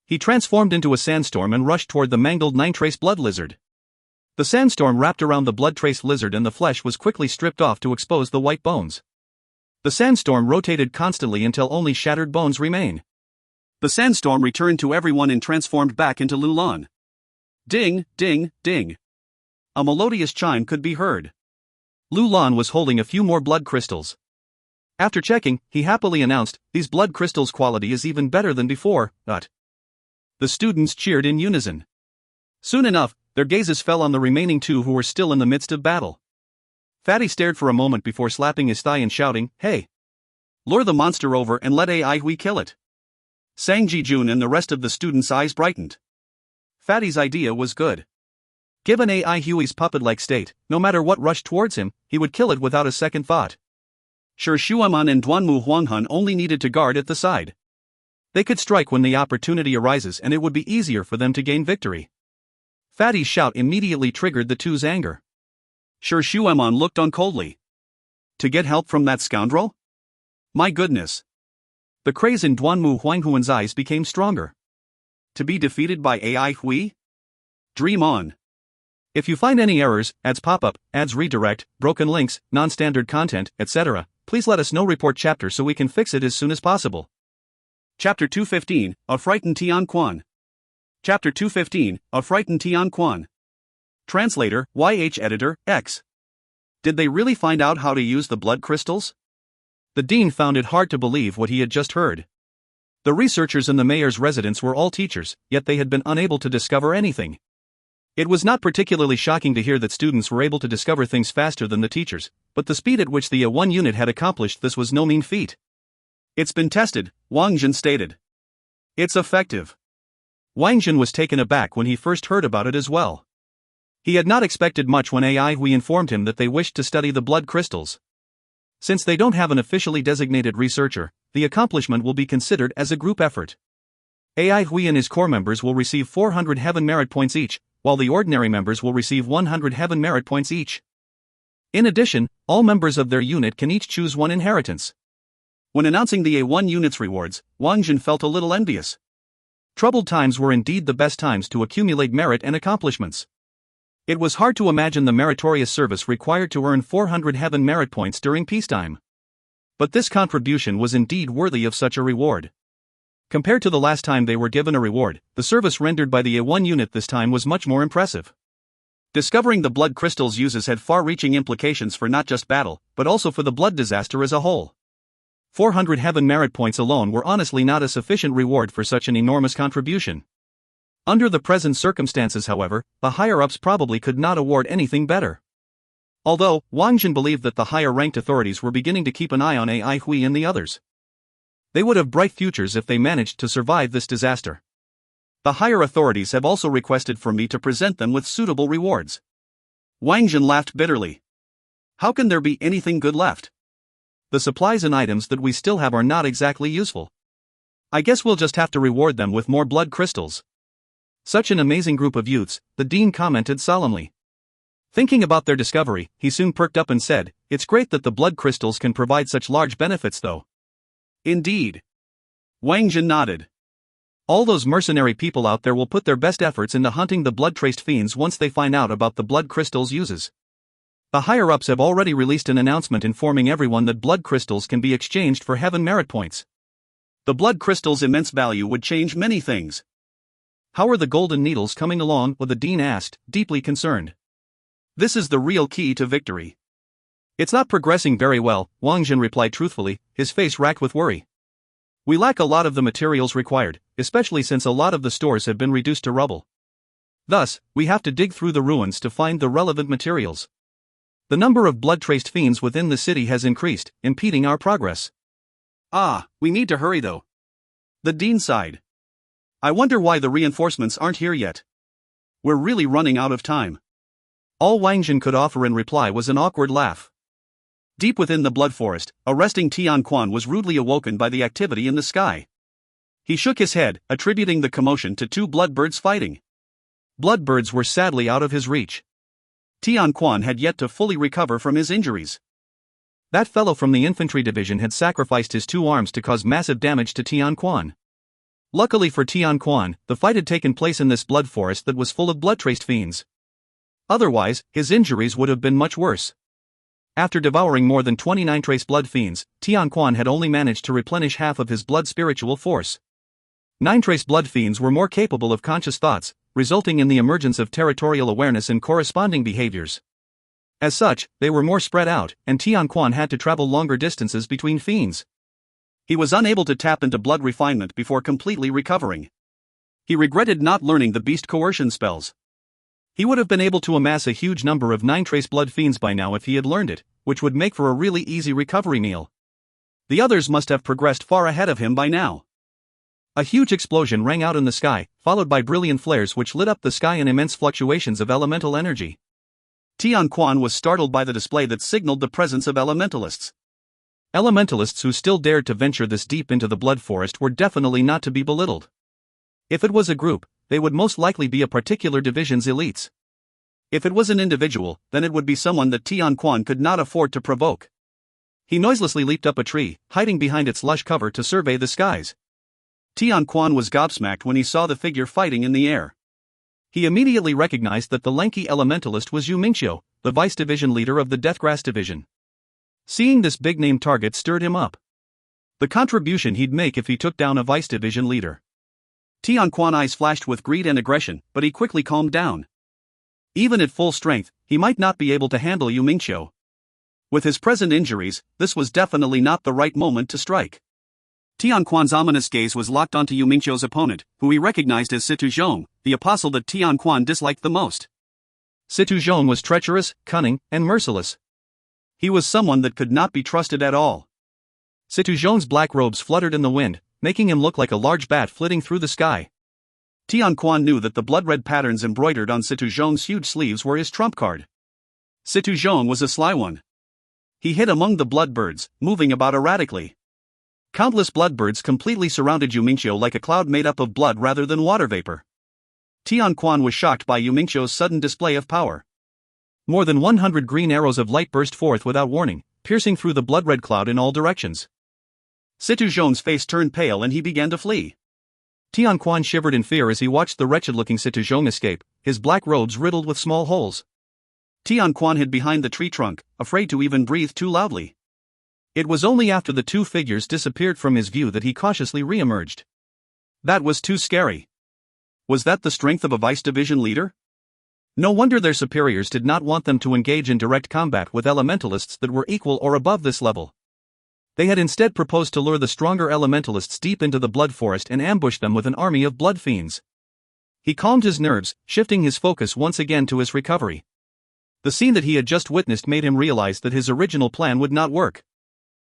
He transformed into a sandstorm and rushed toward the mangled nitrace blood lizard. The sandstorm wrapped around the blood-trace lizard and the flesh was quickly stripped off to expose the white bones. The sandstorm rotated constantly until only shattered bones remain. The sandstorm returned to everyone and transformed back into Lulan. Ding, ding, ding. A melodious chime could be heard. Lulan was holding a few more blood crystals. After checking, he happily announced, "These blood crystals' quality is even better than before." The students cheered in unison. Soon enough, their gazes fell on the remaining two who were still in the midst of battle. Fatty stared for a moment before slapping his thigh and shouting, "Hey! Lure the monster over and let Ai Hui kill it." Sang Ji-jun and the rest of the students' eyes brightened. Fatty's idea was good. Given Ai Hui's puppet-like state, no matter what rushed towards him, he would kill it without a second thought. Sure, Shuaman and Duanmu Huanghun only needed to guard at the side. They could strike when the opportunity arises and it would be easier for them to gain victory. Fatty's shout immediately triggered the two's anger. Sure, Shuaman looked on coldly. To get help from that scoundrel? My goodness. The craze in Duanmu Huanghuan's eyes became stronger. To be defeated by Ai Hui? Dream on. If you find any errors, ads pop up, ads redirect, broken links, non-standard content, etc., please let us know. Report chapter so we can fix it as soon as possible. Chapter 215, A Frightened Tian Quan. Chapter 215, A Frightened Tian Quan. Translator, YH Editor, X. Did they really find out how to use the blood crystals? The dean found it hard to believe what he had just heard. The researchers in the mayor's residence were all teachers, yet they had been unable to discover anything. It was not particularly shocking to hear that students were able to discover things faster than the teachers, but the speed at which the A1 unit had accomplished this was no mean feat. It's been tested, Wang Jin stated. It's effective. Wang Jin was taken aback when he first heard about it as well. He had not expected much when Ai Hui informed him that they wished to study the blood crystals. Since they don't have an officially designated researcher, the accomplishment will be considered as a group effort. Ai Hui and his core members will receive 400 heaven merit points each, while the ordinary members will receive 100 heaven merit points each. In addition, all members of their unit can each choose one inheritance. When announcing the A1 unit's rewards, Wang Jin felt a little envious. Troubled times were indeed the best times to accumulate merit and accomplishments. It was hard to imagine the meritorious service required to earn 400 heaven merit points during peacetime. But this contribution was indeed worthy of such a reward. Compared to the last time they were given a reward, the service rendered by the A1 unit this time was much more impressive. Discovering the blood crystals' uses had far-reaching implications for not just battle, but also for the blood disaster as a whole. 400 heaven merit points alone were honestly not a sufficient reward for such an enormous contribution. Under the present circumstances, however, the higher-ups probably could not award anything better. Although, Wang Jin believed that the higher-ranked authorities were beginning to keep an eye on Ai Hui and the others. They would have bright futures if they managed to survive this disaster. The higher authorities have also requested for me to present them with suitable rewards. Wang Jin laughed bitterly. How can there be anything good left? The supplies and items that we still have are not exactly useful. I guess we'll just have to reward them with more blood crystals. Such an amazing group of youths, the dean commented solemnly. Thinking about their discovery, he soon perked up and said, "It's great that the blood crystals can provide such large benefits though." Indeed. Wang Jin nodded. All those mercenary people out there will put their best efforts into hunting the blood-traced fiends once they find out about the blood crystals' uses. The higher-ups have already released an announcement informing everyone that blood crystals can be exchanged for heaven merit points. The blood crystals' immense value would change many things. How are the golden needles coming along? The dean asked, deeply concerned. This is the real key to victory. It's not progressing very well, Wang Jin replied truthfully, his face racked with worry. We lack a lot of the materials required, especially since a lot of the stores have been reduced to rubble. Thus, we have to dig through the ruins to find the relevant materials. The number of blood-traced fiends within the city has increased, impeding our progress. We need to hurry though. The dean sighed. I wonder why the reinforcements aren't here yet. We're really running out of time. All Wang Jin could offer in reply was an awkward laugh. Deep within the blood forest, a resting Tian Quan was rudely awoken by the activity in the sky. He shook his head, attributing the commotion to two bloodbirds fighting. Bloodbirds were sadly out of his reach. Tian Quan had yet to fully recover from his injuries. That fellow from the infantry division had sacrificed his two arms to cause massive damage to Tian Quan. Luckily for Tian Quan, the fight had taken place in this blood forest that was full of blood-traced fiends. Otherwise, his injuries would have been much worse. After devouring more than 29 trace blood fiends, Tian Quan had only managed to replenish half of his blood spiritual force. 9 trace blood fiends were more capable of conscious thoughts, resulting in the emergence of territorial awareness and corresponding behaviors. As such, they were more spread out, and Tian Quan had to travel longer distances between fiends. He was unable to tap into blood refinement before completely recovering. He regretted not learning the beast coercion spells. He would have been able to amass a huge number of 9 trace blood fiends by now if he had learned it, which would make for a really easy recovery meal. The others must have progressed far ahead of him by now. A huge explosion rang out in the sky, followed by brilliant flares which lit up the sky in immense fluctuations of elemental energy. Tian Quan was startled by the display that signaled the presence of elementalists. Elementalists who still dared to venture this deep into the blood forest were definitely not to be belittled. If it was a group, they would most likely be a particular division's elites. If it was an individual, then it would be someone that Tian Quan could not afford to provoke. He noiselessly leaped up a tree, hiding behind its lush cover to survey the skies. Tian Quan was gobsmacked when he saw the figure fighting in the air. He immediately recognized that the lanky elementalist was Yu Mingqiu, the vice division leader of the Deathgrass division. Seeing this big-name target stirred him up. The contribution he'd make if he took down a vice division leader. Tian Quan's eyes flashed with greed and aggression, but he quickly calmed down. Even at full strength, he might not be able to handle Yu Mingqiu. With his present injuries, this was definitely not the right moment to strike. Tian Quan's ominous gaze was locked onto Yu Mingqiu's opponent, who he recognized as Situ Zhong, the apostle that Tian Quan disliked the most. Situ Zhong was treacherous, cunning, and merciless. He was someone that could not be trusted at all. Situ Zhong's black robes fluttered in the wind, making him look like a large bat flitting through the sky. Tian Quan knew that the blood-red patterns embroidered on Situ Zhong's huge sleeves were his trump card. Situ Zhong was a sly one. He hid among the bloodbirds, moving about erratically. Countless bloodbirds completely surrounded Yu Mingqiu like a cloud made up of blood rather than water vapor. Tian Quan was shocked by Yu Mingqiu's sudden display of power. More than 100 green arrows of light burst forth without warning, piercing through the blood-red cloud in all directions. Situ Zhong's face turned pale and he began to flee. Tian Quan shivered in fear as he watched the wretched-looking Situ Zhong escape, his black robes riddled with small holes. Tian Quan hid behind the tree trunk, afraid to even breathe too loudly. It was only after the two figures disappeared from his view that he cautiously re-emerged. That was too scary. Was that the strength of a vice division leader? No wonder their superiors did not want them to engage in direct combat with elementalists that were equal or above this level. They had instead proposed to lure the stronger elementalists deep into the blood forest and ambush them with an army of blood fiends. He calmed his nerves, shifting his focus once again to his recovery. The scene that he had just witnessed made him realize that his original plan would not work.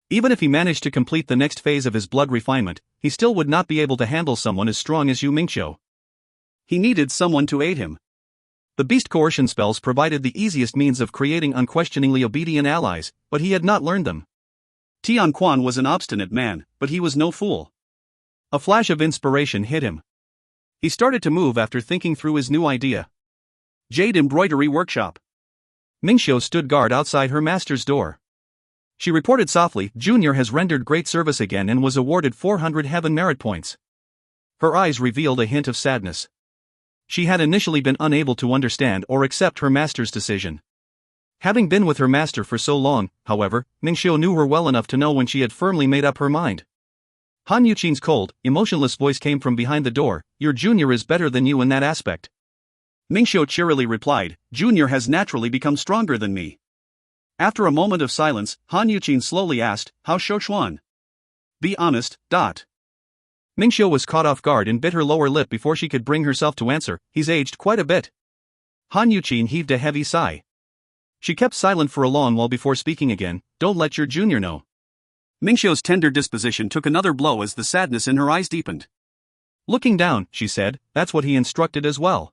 Even if he managed to complete the next phase of his blood refinement, he still would not be able to handle someone as strong as Yu Mingqiu. He needed someone to aid him. The beast coercion spells provided the easiest means of creating unquestioningly obedient allies, but he had not learned them. Tian Quan was an obstinate man, but he was no fool. A flash of inspiration hit him. He started to move after thinking through his new idea. Jade Embroidery Workshop. Mingqiu stood guard outside her master's door. She reported softly, "Junior has rendered great service again and was awarded 400 heaven merit points." Her eyes revealed a hint of sadness. She had initially been unable to understand or accept her master's decision. Having been with her master for so long, however, Mingqiu knew her well enough to know when she had firmly made up her mind. Han Yuqin's cold, emotionless voice came from behind the door, "Your junior is better than you in that aspect." Mingqiu cheerily replied, "Junior has naturally become stronger than me." After a moment of silence, Han Yuqin slowly asked, "How's Shouchuan?" "Be honest, dot." Mingqiu was caught off guard and bit her lower lip before she could bring herself to answer, "He's aged quite a bit." Han Yuqin heaved a heavy sigh. She kept silent for a long while before speaking again, "Don't let your junior know." Mingqiu's tender disposition took another blow as the sadness in her eyes deepened. Looking down, she said, "That's what he instructed as well."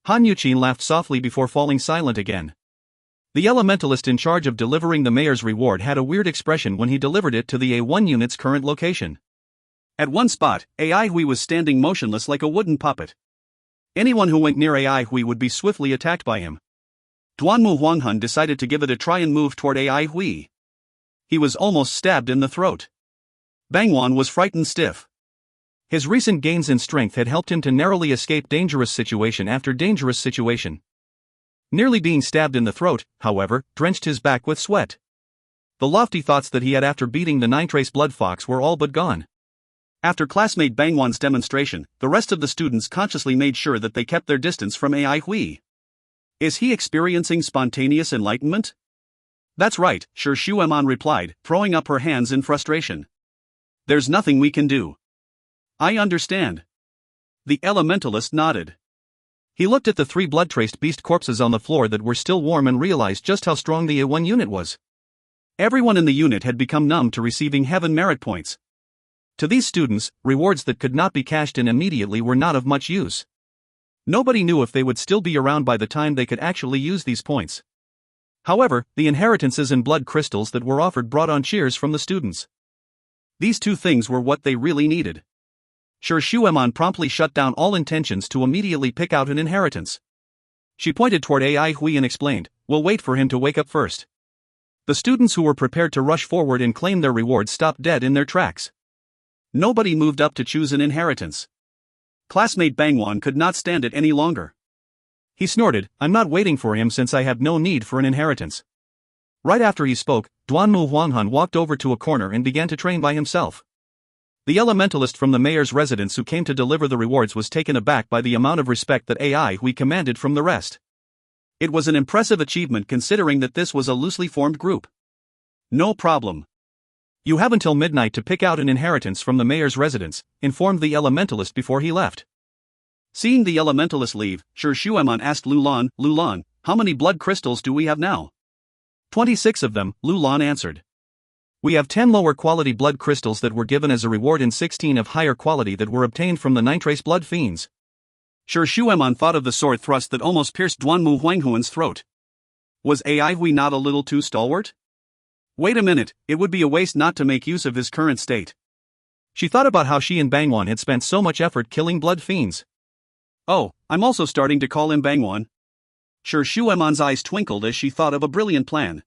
Han Yuqin laughed softly before falling silent again. The elementalist in charge of delivering the mayor's reward had a weird expression when he delivered it to the A1 unit's current location. At one spot, Ai Hui was standing motionless like a wooden puppet. Anyone who went near Ai Hui would be swiftly attacked by him. Duanmu Huanghun decided to give it a try and move toward Ai Hui. He was almost stabbed in the throat. Bangwan was frightened stiff. His recent gains in strength had helped him to narrowly escape dangerous situation after dangerous situation. Nearly being stabbed in the throat, however, drenched his back with sweat. The lofty thoughts that he had after beating the 9-trace blood fox were all but gone. After classmate Bangwan's demonstration, the rest of the students consciously made sure that they kept their distance from AI Hui. Is he experiencing spontaneous enlightenment? That's right, Sure Shueman replied, throwing up her hands in frustration. There's nothing we can do. I understand. The elementalist nodded. He looked at the 3 blood-traced beast corpses on the floor that were still warm and realized just how strong the A1 unit was. Everyone in the unit had become numb to receiving heaven merit points. To these students, rewards that could not be cashed in immediately were not of much use. Nobody knew if they would still be around by the time they could actually use these points. However, the inheritances and blood crystals that were offered brought on cheers from the students. These 2 things were what they really needed. Sure Shueman promptly shut down all intentions to immediately pick out an inheritance. She pointed toward AI Hui and explained, "We'll wait for him to wake up first." The students who were prepared to rush forward and claim their rewards stopped dead in their tracks. Nobody moved up to choose an inheritance. Classmate Bangwan could not stand it any longer. He snorted, "I'm not waiting for him since I have no need for an inheritance." Right after he spoke, Duanmu Huanghan walked over to a corner and began to train by himself. The elementalist from the mayor's residence who came to deliver the rewards was taken aback by the amount of respect that AI Hui commanded from the rest. It was an impressive achievement considering that this was a loosely formed group. No problem. You have until midnight to pick out an inheritance from the mayor's residence, informed the elementalist before he left. Seeing the elementalist leave, Sure Shueman asked Lulan, how many blood crystals do we have now? 26 of them, Lulan answered. We have 10 lower quality blood crystals that were given as a reward and 16 of higher quality that were obtained from the 9-trace blood fiends. Sure Shueman thought of the sword thrust that almost pierced Duanmu Huanghuan's throat. Was AI Hui not a little too stalwart? Wait a minute, it would be a waste not to make use of his current state. She thought about how she and Bangwan had spent so much effort killing blood fiends. Oh, I'm also starting to call him Bangwan. Sure Shueman's eyes twinkled as she thought of a brilliant plan.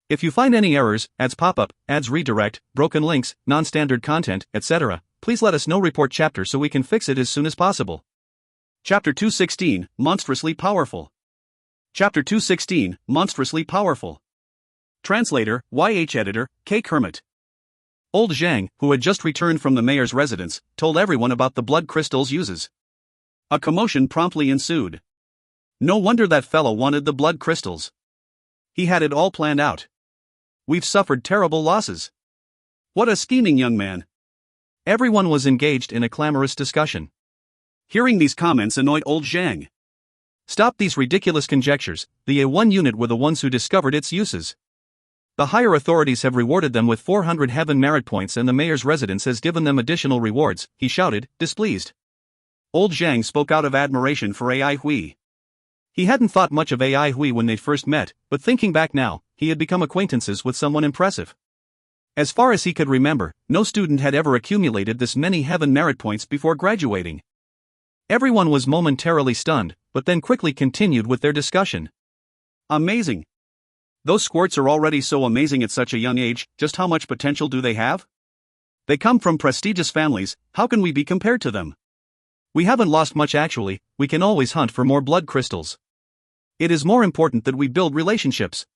If you find any errors, ads pop up, ads redirect, broken links, non-standard content, etc., please let us know. Report chapter so we can fix it as soon as possible. Chapter 216, Monstrously Powerful. Chapter 216, Monstrously Powerful. Translator, YH Editor, K. Kermit. Old Zhang, who had just returned from the mayor's residence, told everyone about the blood crystal's uses. A commotion promptly ensued. No wonder that fellow wanted the blood crystals. He had it all planned out. We've suffered terrible losses. What a scheming young man. Everyone was engaged in a clamorous discussion. Hearing these comments annoyed old Zhang. Stop these ridiculous conjectures, the A1 unit were the ones who discovered its uses. The higher authorities have rewarded them with 400 heaven merit points and the mayor's residence has given them additional rewards, he shouted, displeased. Old Zhang spoke out of admiration for AI Hui. He hadn't thought much of AI Hui when they first met, but thinking back now, he had become acquaintances with someone impressive. As far as he could remember, no student had ever accumulated this many heaven merit points before graduating. Everyone was momentarily stunned, but then quickly continued with their discussion. Amazing. Those squirts are already so amazing at such a young age, just how much potential do they have? They come from prestigious families, how can we be compared to them? We haven't lost much actually, we can always hunt for more blood crystals. It is more important that we build relationships.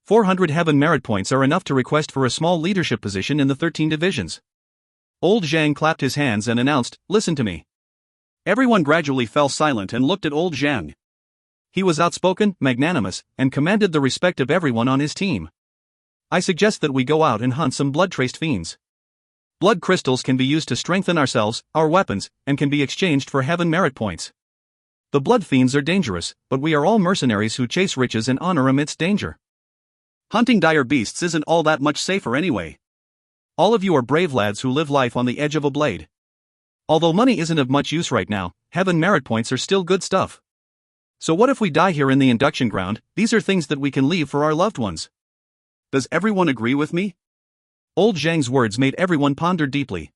400 heaven merit points are enough to request for a small leadership position in the 13 divisions. Old Zhang clapped his hands and announced, listen to me. Everyone gradually fell silent and looked at old Zhang. He was outspoken, magnanimous, and commanded the respect of everyone on his team. I suggest that we go out and hunt some blood-traced fiends. Blood crystals can be used to strengthen ourselves, our weapons, and can be exchanged for heaven merit points. The blood fiends are dangerous, but we are all mercenaries who chase riches and honor amidst danger. Hunting dire beasts isn't all that much safer anyway. All of you are brave lads who live life on the edge of a blade. Although money isn't of much use right now, heaven merit points are still good stuff. So what if we die here in the induction ground? These are things that we can leave for our loved ones. Does everyone agree with me? Old Zhang's words made everyone ponder deeply.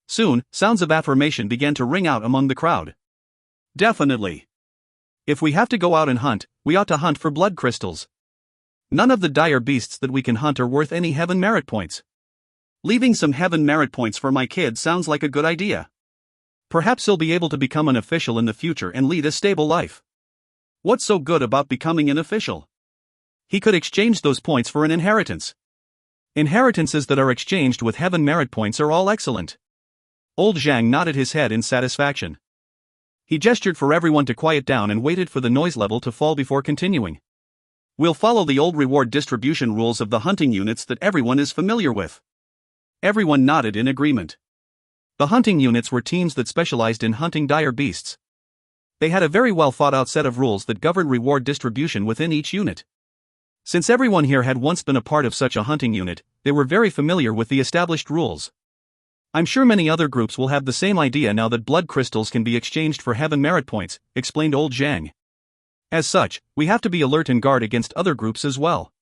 Soon, sounds of affirmation began to ring out among the crowd. Definitely. If we have to go out and hunt, we ought to hunt for blood crystals. None of the dire beasts that we can hunt are worth any heaven merit points. Leaving some heaven merit points for my kid sounds like a good idea. Perhaps he'll be able to become an official in the future and lead a stable life. What's so good about becoming an official? He could exchange those points for an inheritance. Inheritances that are exchanged with heaven merit points are all excellent. Old Zhang nodded his head in satisfaction. He gestured for everyone to quiet down and waited for the noise level to fall before continuing. We'll follow the old reward distribution rules of the hunting units that everyone is familiar with. Everyone nodded in agreement. The hunting units were teams that specialized in hunting dire beasts. They had a very well thought out set of rules that governed reward distribution within each unit. Since everyone here had once been a part of such a hunting unit, they were very familiar with the established rules. I'm sure many other groups will have the same idea now that blood crystals can be exchanged for heaven merit points, explained Old Zhang. As such, we have to be alert and guard against other groups as well.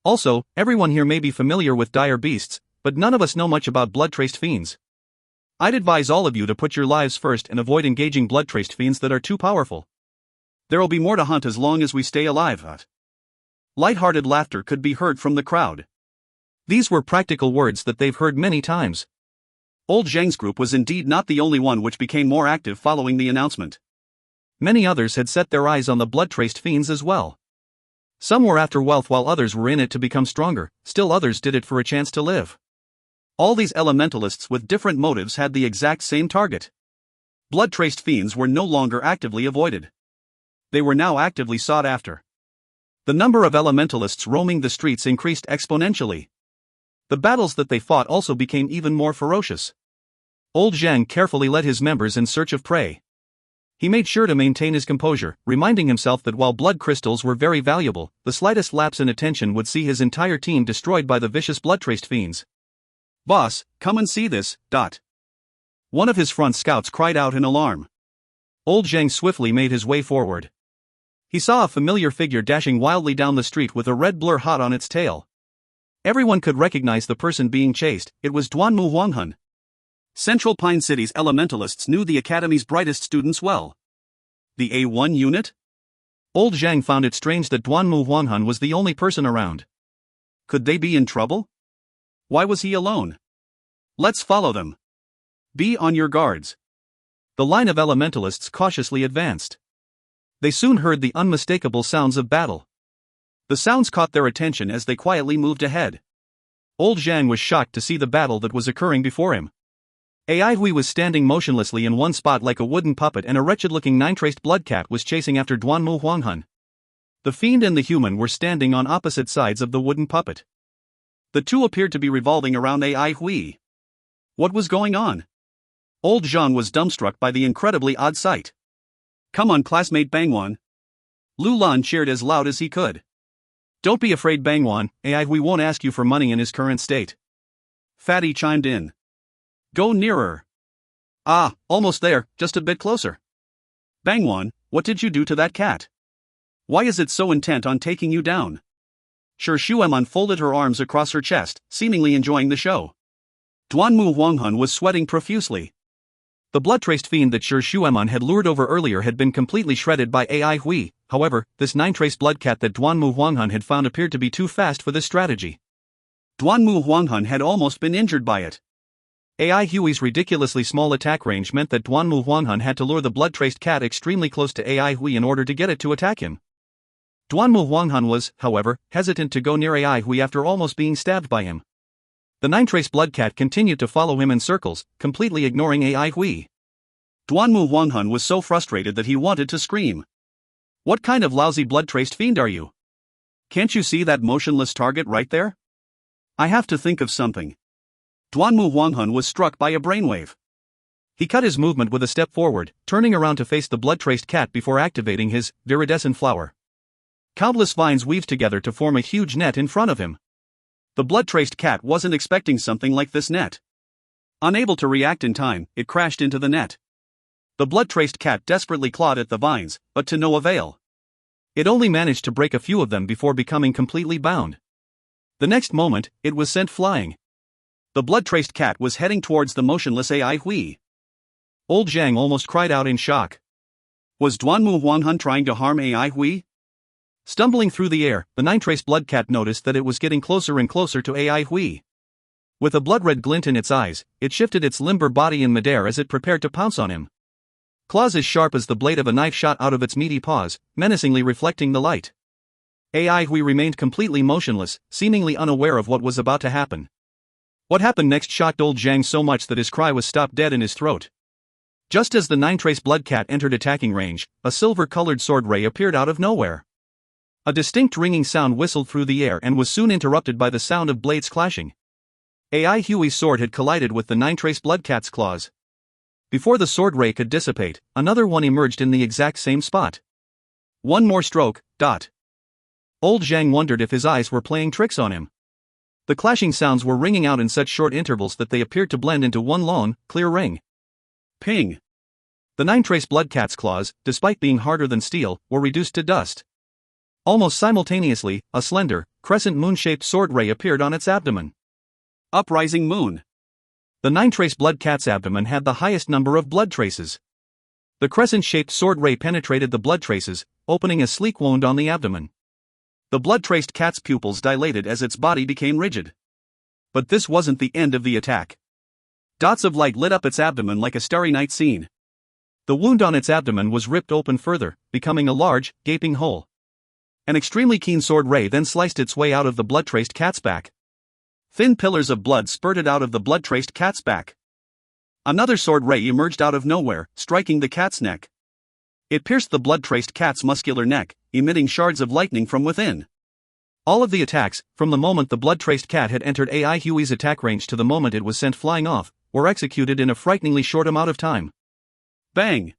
Also, everyone here may be familiar with dire beasts, but none of us know much about blood-traced fiends. I'd advise all of you to put your lives first and avoid engaging blood-traced fiends that are too powerful. There'll be more to hunt as long as we stay alive. Light-hearted laughter could be heard from the crowd. These were practical words that they've heard many times. Old Zhang's group was indeed not the only one which became more active following the announcement. Many others had set their eyes on the blood-traced fiends as well. Some were after wealth while others were in it to become stronger, still others did it for a chance to live. All these elementalists with different motives had the exact same target. Blood-traced fiends were no longer actively avoided. They were now actively sought after. The number of elementalists roaming the streets increased exponentially. The battles that they fought also became even more ferocious. Old Zhang carefully led his members in search of prey. He made sure to maintain his composure, reminding himself that while blood crystals were very valuable, the slightest lapse in attention would see his entire team destroyed by the vicious blood-traced fiends. "Boss, come and see this." One of his front scouts cried out in alarm. Old Zhang swiftly made his way forward. He saw a familiar figure dashing wildly down the street with a red blur hot on its tail. Everyone could recognize the person being chased. It was Duanmu Huanghan. Central Pine City's elementalists knew the academy's brightest students well. The A1 unit? Old Zhang found it strange that Duanmu Huanghan was the only person around. Could they be in trouble? Why was he alone? Let's follow them. Be on your guards. The line of elementalists cautiously advanced. They soon heard the unmistakable sounds of battle. The sounds caught their attention as they quietly moved ahead. Old Zhang was shocked to see the battle that was occurring before him. Ai Hui was standing motionlessly in one spot like a wooden puppet, and a wretched-looking nine-traced blood cat was chasing after Duanmu Huanghan. The fiend and the human were standing on opposite sides of the wooden puppet. The two appeared to be revolving around Ai Hui. What was going on? Old Zhang was dumbstruck by the incredibly odd sight. "Come on, classmate Bangwan." Lu Lan cheered as loud as he could. "Don't be afraid, Bangwan, Ai Hui won't ask you for money in his current state." Fatty chimed in. "Go nearer." "Ah, almost there, just a bit closer." "Bangwan, what did you do to that cat? Why is it so intent on taking you down?" Shueman folded her arms across her chest, seemingly enjoying the show. Duanmu Huanghan was sweating profusely. The blood-traced fiend that Shueman had lured over earlier had been completely shredded by Ai Hui. However, this nine-trace blood cat that Duanmu Huanghan had found appeared to be too fast for this strategy. Duanmu Huanghan had almost been injured by it. Ai Hui's ridiculously small attack range meant that Duanmu Huanghan had to lure the blood-traced cat extremely close to Ai Hui in order to get it to attack him. Duanmu Huanghan was, however, hesitant to go near Ai Hui after almost being stabbed by him. The nine-trace blood cat continued to follow him in circles, completely ignoring Ai Hui. Duanmu Huanghan was so frustrated that he wanted to scream. "What kind of lousy blood-traced fiend are you? Can't you see that motionless target right there? I have to think of something." Duanmu Huanghan was struck by a brainwave. He cut his movement with a step forward, turning around to face the blood-traced cat before activating his viridescent flower. Countless vines weaved together to form a huge net in front of him. The blood-traced cat wasn't expecting something like this net. Unable to react in time, it crashed into the net. The blood-traced cat desperately clawed at the vines, but to no avail. It only managed to break a few of them before becoming completely bound. The next moment, it was sent flying. The blood-traced cat was heading towards the motionless Ai Hui. Old Zhang almost cried out in shock. Was Duanmu Huanghan trying to harm Ai Hui? Stumbling through the air, the nine-trace blood cat noticed that it was getting closer and closer to Ai Hui. With a blood-red glint in its eyes, it shifted its limber body in midair as it prepared to pounce on him. Claws as sharp as the blade of a knife shot out of its meaty paws, menacingly reflecting the light. AI Hui remained completely motionless, seemingly unaware of what was about to happen. What happened next shocked old Zhang so much that his cry was stopped dead in his throat. Just as the 9-trace blood cat entered attacking range, a silver-colored sword ray appeared out of nowhere. A distinct ringing sound whistled through the air and was soon interrupted by the sound of blades clashing. AI Hui's sword had collided with the 9-trace blood cat's claws. Before the sword ray could dissipate, another one emerged in the exact same spot. One more stroke, dot. Old Zhang wondered if his eyes were playing tricks on him. The clashing sounds were ringing out in such short intervals that they appeared to blend into one long, clear ring. Ping! The 9-trace blood cat's claws, despite being harder than steel, were reduced to dust. Almost simultaneously, a slender, crescent moon-shaped sword ray appeared on its abdomen. Uprising moon. The 9-trace blood cat's abdomen had the highest number of blood traces. The crescent-shaped sword ray penetrated the blood traces, opening a sleek wound on the abdomen. The blood-traced cat's pupils dilated as its body became rigid. But this wasn't the end of the attack. Dots of light lit up its abdomen like a starry night scene. The wound on its abdomen was ripped open further, becoming a large, gaping hole. An extremely keen sword ray then sliced its way out of the blood-traced cat's back. Thin pillars of blood spurted out of the blood-traced cat's back. Another sword ray emerged out of nowhere, striking the cat's neck. It pierced the blood-traced cat's muscular neck, emitting shards of lightning from within. All of the attacks, from the moment the blood-traced cat had entered AI Hui's attack range to the moment it was sent flying off, were executed in a frighteningly short amount of time. Bang!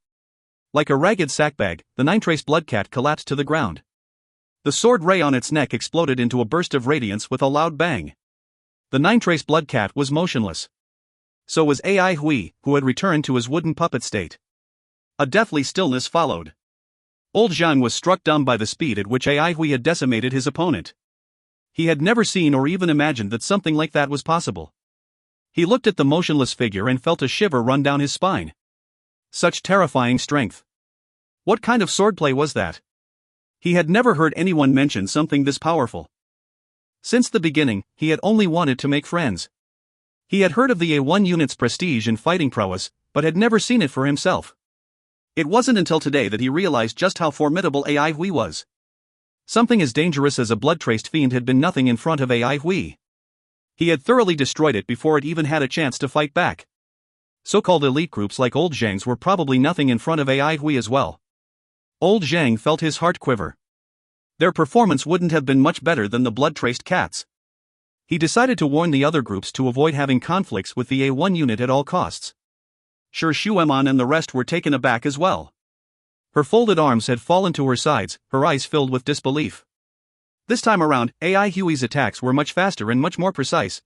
Like a ragged sackbag, the 9-trace blood cat collapsed to the ground. The sword ray on its neck exploded into a burst of radiance with a loud bang. The 9-trace blood cat was motionless. So was AI Hui, who had returned to his wooden puppet state. A deathly stillness followed. Old Zhang was struck dumb by the speed at which AI Hui had decimated his opponent. He had never seen or even imagined that something like that was possible. He looked at the motionless figure and felt a shiver run down his spine. Such terrifying strength. What kind of swordplay was that? He had never heard anyone mention something this powerful. Since the beginning, he had only wanted to make friends. He had heard of the A1 unit's prestige in fighting prowess, but had never seen it for himself. It wasn't until today that he realized just how formidable AI Hui was. Something as dangerous as a blood-traced fiend had been nothing in front of AI Hui. He had thoroughly destroyed it before it even had a chance to fight back. So-called elite groups like Old Zhang's were probably nothing in front of AI Hui as well. Old Zhang felt his heart quiver. Their performance wouldn't have been much better than the blood-traced cats. He decided to warn the other groups to avoid having conflicts with the A1 unit at all costs. Sure, Xueman and the rest were taken aback as well. Her folded arms had fallen to her sides, her eyes filled with disbelief. This time around, AI Hui's attacks were much faster and much more precise.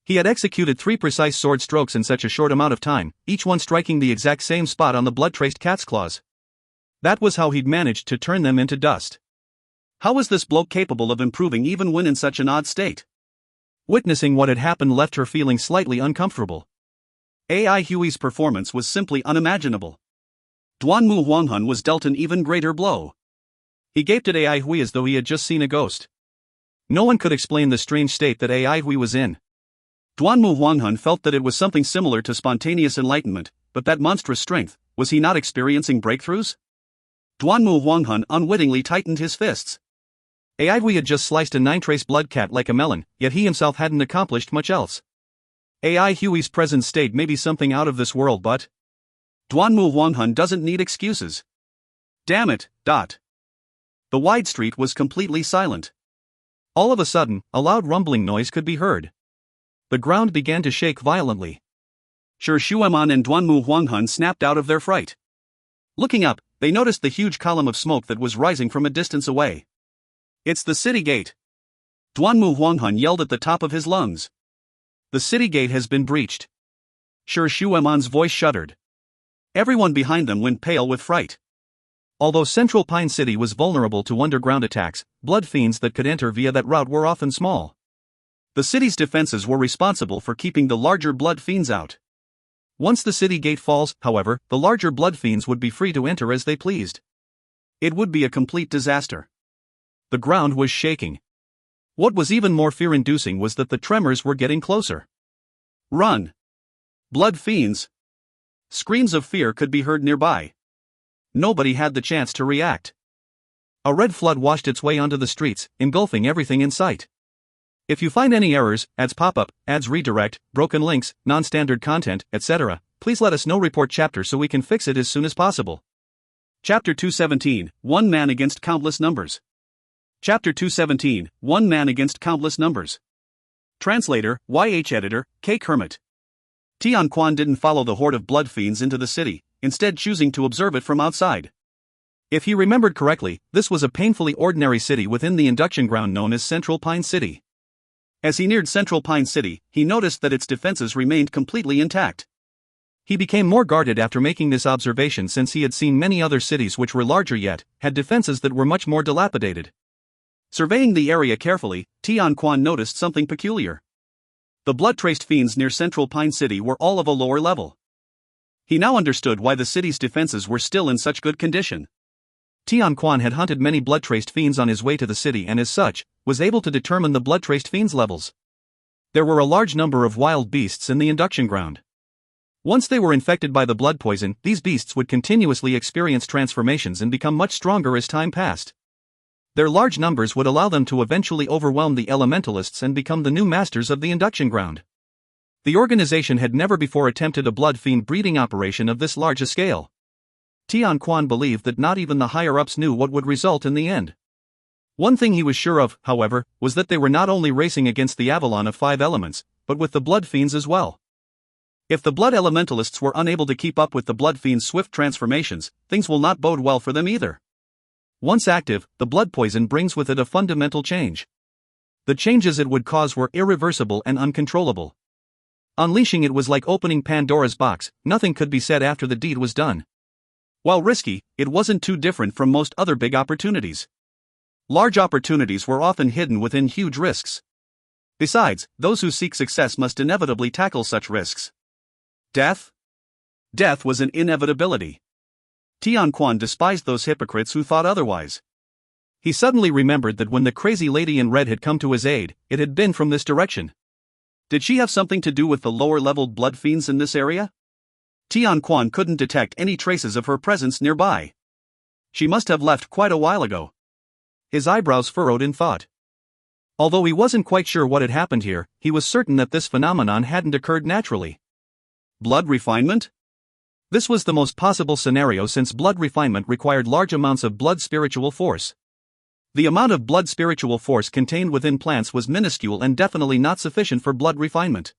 He had executed 3 precise sword strokes in such a short amount of time, each one striking the exact same spot on the blood-traced cat's claws. That was how he'd managed to turn them into dust. How was this bloke capable of improving even when in such an odd state? Witnessing what had happened left her feeling slightly uncomfortable. AI Hui's performance was simply unimaginable. Duanmu Huanghan was dealt an even greater blow. He gaped at AI Hui as though he had just seen a ghost. No one could explain the strange state that AI Hui was in. Duanmu Huanghan felt that it was something similar to spontaneous enlightenment, but that monstrous strength, was he not experiencing breakthroughs? Duanmu Huanghan unwittingly tightened his fists. AI Hui had just sliced a 9-trace blood cat like a melon, yet he himself hadn't accomplished much else. AI Hui's present state may be something out of this world, but Duanmu Huanghan doesn't need excuses. Damn it, dot. The wide street was completely silent. All of a sudden, a loud rumbling noise could be heard. The ground began to shake violently. Sure, Xueman and Duanmu Huanghan snapped out of their fright. Looking up, they noticed the huge column of smoke that was rising from a distance away. It's the city gate. Duanmu Huanghan yelled at the top of his lungs. The city gate has been breached. Sure, Xueman's voice shuddered. Everyone behind them went pale with fright. Although Central Pine City was vulnerable to underground attacks, blood fiends that could enter via that route were often small. The city's defenses were responsible for keeping the larger blood fiends out. Once the city gate falls, however, the larger blood fiends would be free to enter as they pleased. It would be a complete disaster. The ground was shaking. What was even more fear-inducing was that the tremors were getting closer. Run! Blood fiends! Screams of fear could be heard nearby. Nobody had the chance to react. A red flood washed its way onto the streets, engulfing everything in sight. If you find any errors, ads pop up, ads redirect, broken links, non-standard content, etc., please let us know. Report chapter so we can fix it as soon as possible. Chapter 217, One Man Against Countless Numbers. Chapter 217, One Man Against Countless Numbers. Translator, YH Editor, K. Kermit. Tian Quan didn't follow the horde of blood fiends into the city, instead choosing to observe it from outside. If he remembered correctly, this was a painfully ordinary city within the induction ground known as Central Pine City. As he neared Central Pine City, he noticed that its defenses remained completely intact. He became more guarded after making this observation, since he had seen many other cities which were larger yet had defenses that were much more dilapidated. Surveying the area carefully, Tian Quan noticed something peculiar. The blood-traced fiends near Central Pine City were all of a lower level. He now understood why the city's defenses were still in such good condition. Tian Quan had hunted many blood-traced fiends on his way to the city and as such, was able to determine the blood-traced fiends' levels. There were a large number of wild beasts in the induction ground. Once they were infected by the blood poison, these beasts would continuously experience transformations and become much stronger as time passed. Their large numbers would allow them to eventually overwhelm the elementalists and become the new masters of the induction ground. The organization had never before attempted a blood fiend breeding operation of this large a scale. Tian Quan believed that not even the higher-ups knew what would result in the end. One thing he was sure of, however, was that they were not only racing against the Avalon of 5 elements, but with the blood fiends as well. If the blood elementalists were unable to keep up with the blood fiends' swift transformations, things will not bode well for them either. Once active, the blood poison brings with it a fundamental change. The changes it would cause were irreversible and uncontrollable. Unleashing it was like opening Pandora's box. Nothing could be said after the deed was done. While risky, it wasn't too different from most other big opportunities. Large opportunities were often hidden within huge risks. Besides, those who seek success must inevitably tackle such risks. Death? Death was an inevitability. Tian Quan despised those hypocrites who thought otherwise. He suddenly remembered that when the crazy lady in red had come to his aid, it had been from this direction. Did she have something to do with the lower-leveled blood fiends in this area? Tian Quan couldn't detect any traces of her presence nearby. She must have left quite a while ago. His eyebrows furrowed in thought. Although he wasn't quite sure what had happened here, he was certain that this phenomenon hadn't occurred naturally. Blood refinement? This was the most possible scenario, since blood refinement required large amounts of blood spiritual force. The amount of blood spiritual force contained within plants was minuscule and definitely not sufficient for blood refinement.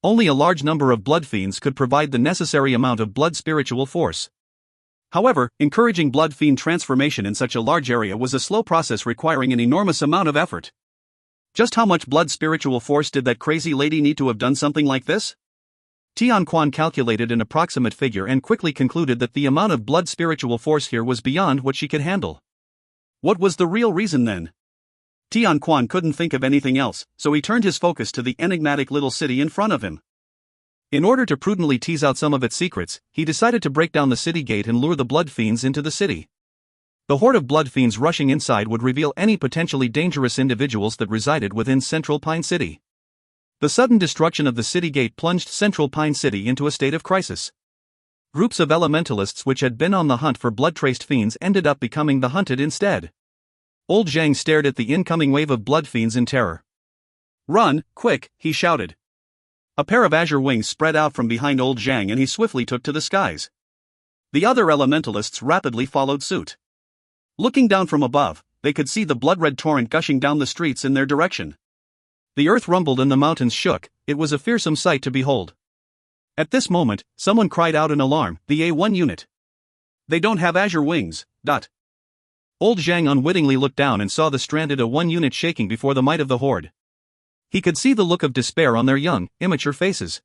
Only a large number of blood fiends could provide the necessary amount of blood spiritual force. However, encouraging blood fiend transformation in such a large area was a slow process requiring an enormous amount of effort. Just how much blood spiritual force did that crazy lady need to have done something like this? Tian Quan calculated an approximate figure and quickly concluded that the amount of blood spiritual force here was beyond what she could handle. What was the real reason then? Tian Quan couldn't think of anything else, so he turned his focus to the enigmatic little city in front of him. In order to prudently tease out some of its secrets, he decided to break down the city gate and lure the blood fiends into the city. The horde of blood fiends rushing inside would reveal any potentially dangerous individuals that resided within Central Pine City. The sudden destruction of the city gate plunged Central Pine City into a state of crisis. Groups of elementalists which had been on the hunt for blood-traced fiends ended up becoming the hunted instead. Old Zhang stared at the incoming wave of blood fiends in terror. "Run, quick," he shouted. A pair of azure wings spread out from behind Old Zhang and he swiftly took to the skies. The other elementalists rapidly followed suit. Looking down from above, they could see the blood-red torrent gushing down the streets in their direction. The earth rumbled and the mountains shook. It was a fearsome sight to behold. At this moment, someone cried out in alarm, "The A1 unit! They don't have azure wings." Old Zhang unwittingly looked down and saw the stranded A1 unit shaking before the might of the horde. He could see the look of despair on their young, immature faces.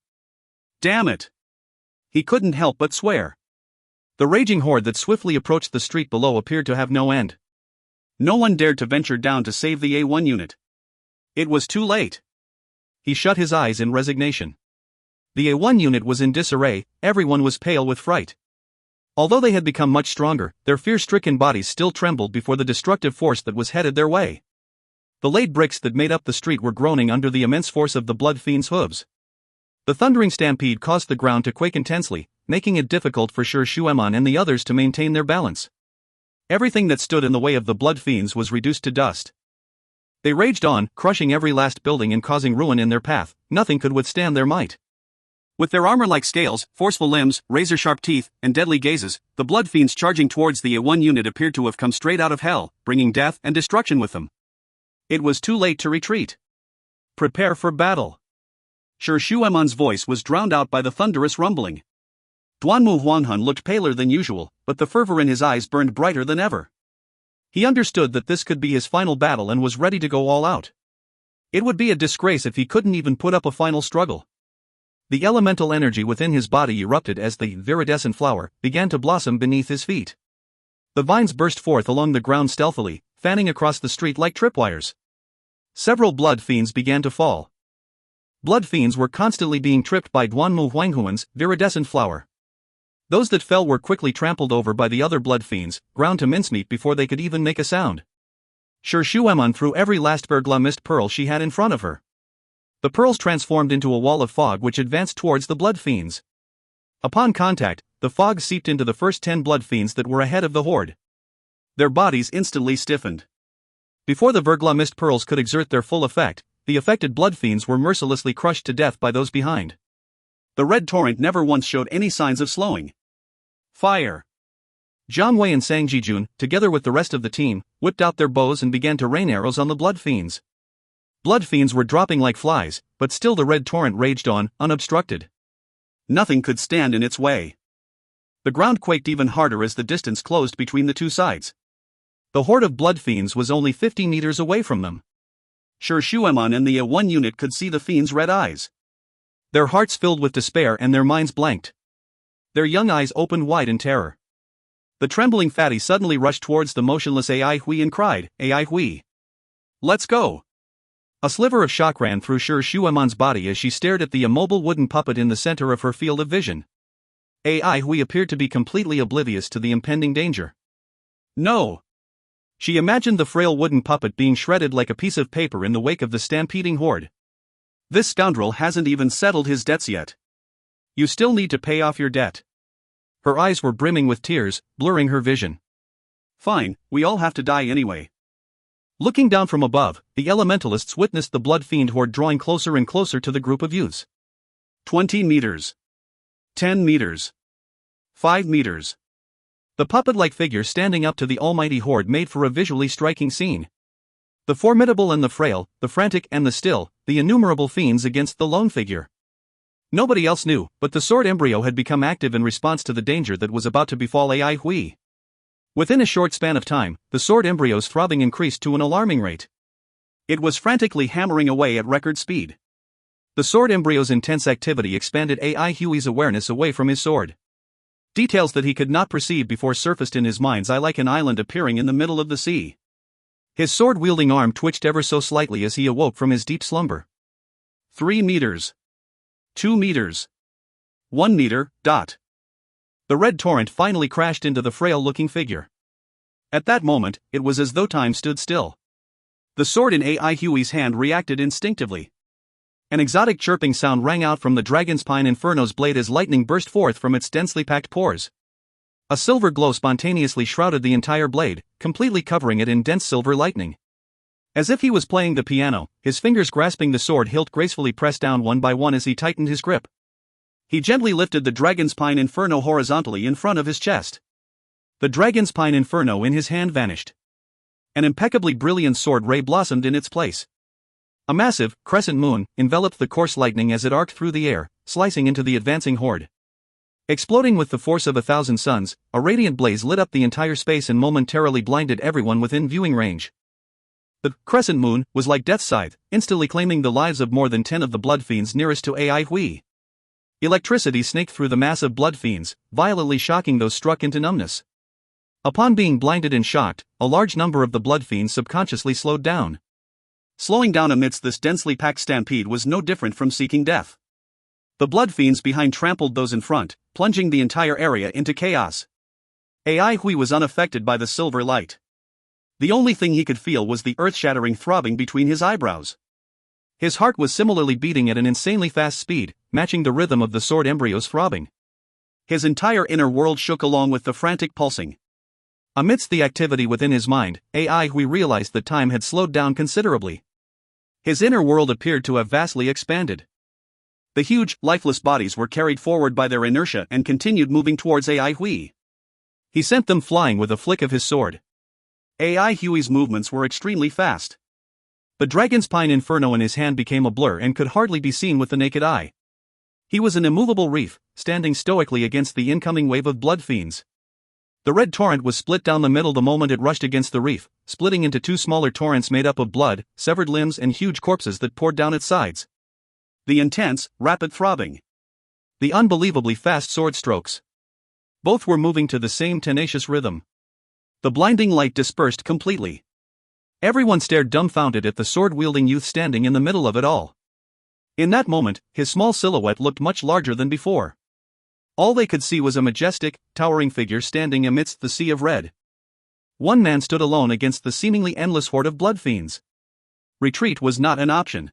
Damn it! He couldn't help but swear. The raging horde that swiftly approached the street below appeared to have no end. No one dared to venture down to save the A1 unit. It was too late. He shut his eyes in resignation. The A1 unit was in disarray, everyone was pale with fright. Although they had become much stronger, their fear-stricken bodies still trembled before the destructive force that was headed their way. The laid bricks that made up the street were groaning under the immense force of the blood fiend's hooves. The thundering stampede caused the ground to quake intensely, making it difficult for Sir Shueman and the others to maintain their balance. Everything that stood in the way of the blood fiends was reduced to dust. They raged on, crushing every last building and causing ruin in their path. Nothing could withstand their might. With their armor-like scales, forceful limbs, razor-sharp teeth, and deadly gazes, the blood fiends charging towards the A1 unit appeared to have come straight out of hell, bringing death and destruction with them. It was too late to retreat. Prepare for battle. Sir Shueman's voice was drowned out by the thunderous rumbling. Duanmu Huanghan looked paler than usual, but the fervor in his eyes burned brighter than ever. He understood that this could be his final battle and was ready to go all out. It would be a disgrace if he couldn't even put up a final struggle. The elemental energy within his body erupted as the viridescent flower began to blossom beneath his feet. The vines burst forth along the ground stealthily, fanning across the street like tripwires. Several blood fiends began to fall. Blood fiends were constantly being tripped by Duanmu Huanghuan's viridescent flower. Those that fell were quickly trampled over by the other blood fiends, ground to mincemeat before they could even make a sound. Sir Shueman threw every last Vergla mist pearl she had in front of her. The pearls transformed into a wall of fog which advanced towards the blood fiends. Upon contact, the fog seeped into the first 10 blood fiends that were ahead of the horde. Their bodies instantly stiffened. Before the Vergla mist pearls could exert their full effect, the affected blood fiends were mercilessly crushed to death by those behind. The red torrent never once showed any signs of slowing. Fire! Jiang Wei and Sang Jijun, together with the rest of the team, whipped out their bows and began to rain arrows on the blood fiends. Blood fiends were dropping like flies, but still the red torrent raged on, unobstructed. Nothing could stand in its way. The ground quaked even harder as the distance closed between the two sides. The horde of blood fiends was only 50 meters away from them. Sir Shueman and the A1 unit could see the fiends' red eyes. Their hearts filled with despair and their minds blanked. Their young eyes opened wide in terror. The trembling fatty suddenly rushed towards the motionless Ai Hui and cried, "Ai Hui! Let's go!" A sliver of shock ran through Sir Shueman's body as she stared at the immobile wooden puppet in the center of her field of vision. Ai Hui appeared to be completely oblivious to the impending danger. No! She imagined the frail wooden puppet being shredded like a piece of paper in the wake of the stampeding horde. This scoundrel hasn't even settled his debts yet. You still need to pay off your debt. Her eyes were brimming with tears, blurring her vision. Fine, we all have to die anyway. Looking down from above, the elementalists witnessed the blood fiend horde drawing closer and closer to the group of youths. 20 meters. 10 meters. 5 meters. The puppet-like figure standing up to the almighty horde made for a visually striking scene. The formidable and the frail, the frantic and the still, the innumerable fiends against the lone figure. Nobody else knew, but the sword embryo had become active in response to the danger that was about to befall Ai Hui. Within a short span of time, the sword embryo's throbbing increased to an alarming rate. It was frantically hammering away at record speed. The sword embryo's intense activity expanded Ai Hui's awareness away from his sword. Details that he could not perceive before surfaced in his mind's eye like an island appearing in the middle of the sea. His sword-wielding arm twitched ever so slightly as he awoke from his deep slumber. 3 meters. 2 meters. 1 meter, dot. The red torrent finally crashed into the frail-looking figure. At that moment, it was as though time stood still. The sword in Ai Hui's hand reacted instinctively. An exotic chirping sound rang out from the dragon's pine inferno's blade as lightning burst forth from its densely packed pores. A silver glow spontaneously shrouded the entire blade, completely covering it in dense silver lightning. As if he was playing the piano, his fingers grasping the sword hilt gracefully pressed down one by one as he tightened his grip. He gently lifted the dragon's pine inferno horizontally in front of his chest. The dragon's pine inferno in his hand vanished. An impeccably brilliant sword ray blossomed in its place. A massive, crescent moon enveloped the coarse lightning as it arced through the air, slicing into the advancing horde. Exploding with the force of 1,000 suns, a radiant blaze lit up the entire space and momentarily blinded everyone within viewing range. The crescent moon was like death's scythe, instantly claiming the lives of more than 10 of the blood fiends nearest to Ai Hui. Electricity snaked through the mass of blood fiends, violently shocking those struck into numbness. Upon being blinded and shocked, a large number of the blood fiends subconsciously slowed down. Slowing down amidst this densely packed stampede was no different from seeking death. The blood fiends behind trampled those in front, plunging the entire area into chaos. Ai Hui was unaffected by the silver light. The only thing he could feel was the earth-shattering throbbing between his eyebrows. His heart was similarly beating at an insanely fast speed, matching the rhythm of the sword embryo's throbbing. His entire inner world shook along with the frantic pulsing. Amidst the activity within his mind, AI Hui realized that time had slowed down considerably. His inner world appeared to have vastly expanded. The huge, lifeless bodies were carried forward by their inertia and continued moving towards AI Hui. He sent them flying with a flick of his sword. AI Hui's movements were extremely fast. The dragon's pine inferno in his hand became a blur and could hardly be seen with the naked eye. He was an immovable reef, standing stoically against the incoming wave of blood fiends. The red torrent was split down the middle the moment it rushed against the reef, splitting into two smaller torrents made up of blood, severed limbs and huge corpses that poured down its sides. The intense, rapid throbbing. The unbelievably fast sword strokes. Both were moving to the same tenacious rhythm. The blinding light dispersed completely. Everyone stared dumbfounded at the sword-wielding youth standing in the middle of it all. In that moment, his small silhouette looked much larger than before. All they could see was a majestic, towering figure standing amidst the sea of red. One man stood alone against the seemingly endless horde of blood fiends. Retreat was not an option.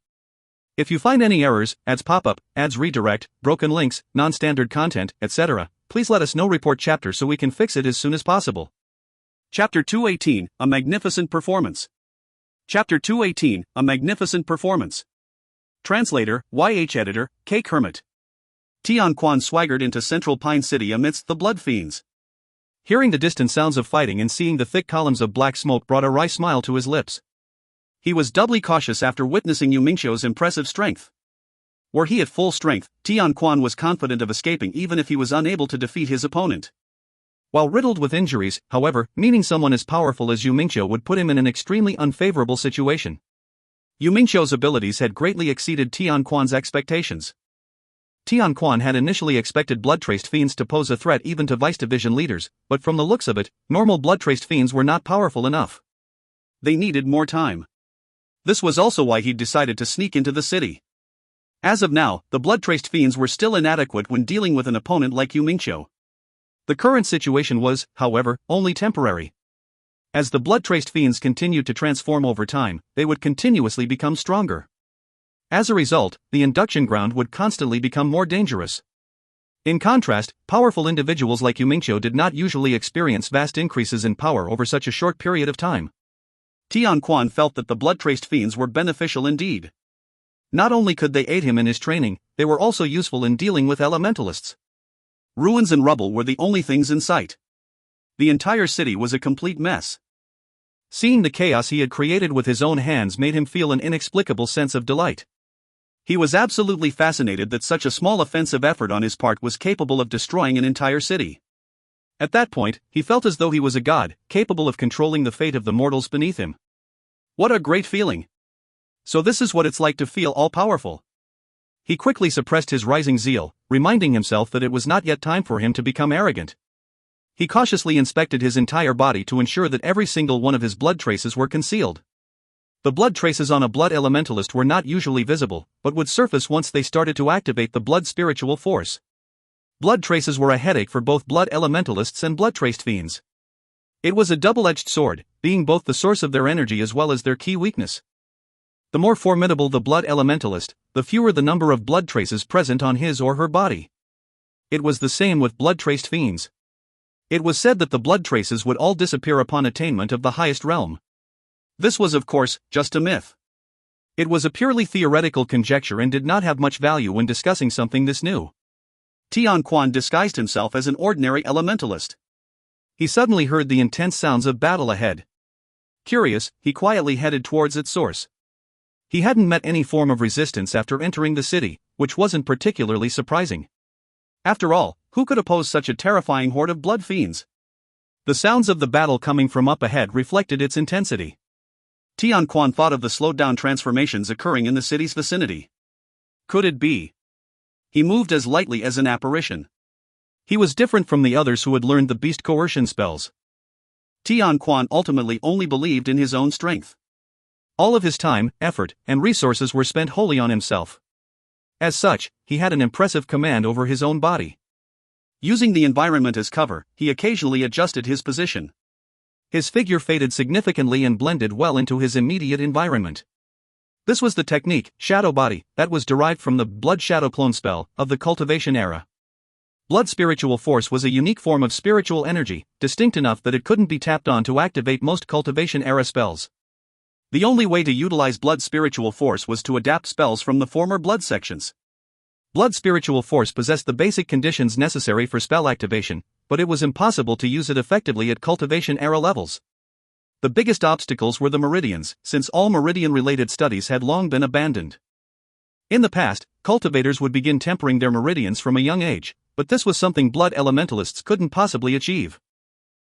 If you find any errors, ads pop up, ads redirect, broken links, non-standard content, etc., please let us know. Report chapter so we can fix it as soon as possible. Chapter 218, A Magnificent Performance. Chapter 218, A Magnificent Performance. Translator, YH Editor, K. Kermit. Tian Quan swaggered into Central Pine City amidst the blood fiends. Hearing the distant sounds of fighting and seeing the thick columns of black smoke brought a wry smile to his lips. He was doubly cautious after witnessing Yu Mingqiu's impressive strength. Were he at full strength, Tian Quan was confident of escaping even if he was unable to defeat his opponent. While riddled with injuries, however, meeting someone as powerful as Yu Mingqiu would put him in an extremely unfavorable situation. Yu Mingqiu's abilities had greatly exceeded Tian Quan's expectations. Tian Quan had initially expected blood-traced fiends to pose a threat even to Vice Division leaders, but from the looks of it, normal blood-traced fiends were not powerful enough. They needed more time. This was also why he'd decided to sneak into the city. As of now, the blood-traced fiends were still inadequate when dealing with an opponent like Yu Mingqiu. The current situation was, however, only temporary. As the blood-traced fiends continued to transform over time, they would continuously become stronger. As a result, the induction ground would constantly become more dangerous. In contrast, powerful individuals like Yu Mingqiu did not usually experience vast increases in power over such a short period of time. Tian Quan felt that the blood-traced fiends were beneficial indeed. Not only could they aid him in his training, they were also useful in dealing with elementalists. Ruins and rubble were the only things in sight. The entire city was a complete mess. Seeing the chaos he had created with his own hands made him feel an inexplicable sense of delight. He was absolutely fascinated that such a small offensive effort on his part was capable of destroying an entire city. At that point, he felt as though he was a god, capable of controlling the fate of the mortals beneath him. What a great feeling! So this is what it's like to feel all-powerful. He quickly suppressed his rising zeal, reminding himself that it was not yet time for him to become arrogant. He cautiously inspected his entire body to ensure that every single one of his blood traces were concealed. The blood traces on a blood elementalist were not usually visible, but would surface once they started to activate the blood spiritual force. Blood traces were a headache for both blood elementalists and blood-traced fiends. It was a double-edged sword, being both the source of their energy as well as their key weakness. The more formidable the blood elementalist, the fewer the number of blood traces present on his or her body. It was the same with blood-traced fiends. It was said that the blood traces would all disappear upon attainment of the highest realm. This was of course, just a myth. It was a purely theoretical conjecture and did not have much value when discussing something this new. Tian Quan disguised himself as an ordinary elementalist. He suddenly heard the intense sounds of battle ahead. Curious, he quietly headed towards its source. He hadn't met any form of resistance after entering the city, which wasn't particularly surprising. After all, who could oppose such a terrifying horde of blood fiends? The sounds of the battle coming from up ahead reflected its intensity. Tian Quan thought of the slowed-down transformations occurring in the city's vicinity. Could it be? He moved as lightly as an apparition. He was different from the others who had learned the beast coercion spells. Tian Quan ultimately only believed in his own strength. All of his time, effort, and resources were spent wholly on himself. As such, he had an impressive command over his own body. Using the environment as cover, he occasionally adjusted his position. His figure faded significantly and blended well into his immediate environment. This was the technique, shadow body, that was derived from the blood shadow clone spell of the cultivation era. Blood spiritual force was a unique form of spiritual energy, distinct enough that it couldn't be tapped on to activate most cultivation-era spells. The only way to utilize blood spiritual force was to adapt spells from the former blood sections. Blood spiritual force possessed the basic conditions necessary for spell activation, but it was impossible to use it effectively at cultivation-era levels. The biggest obstacles were the meridians, since all meridian-related studies had long been abandoned. In the past, cultivators would begin tempering their meridians from a young age, but this was something blood elementalists couldn't possibly achieve.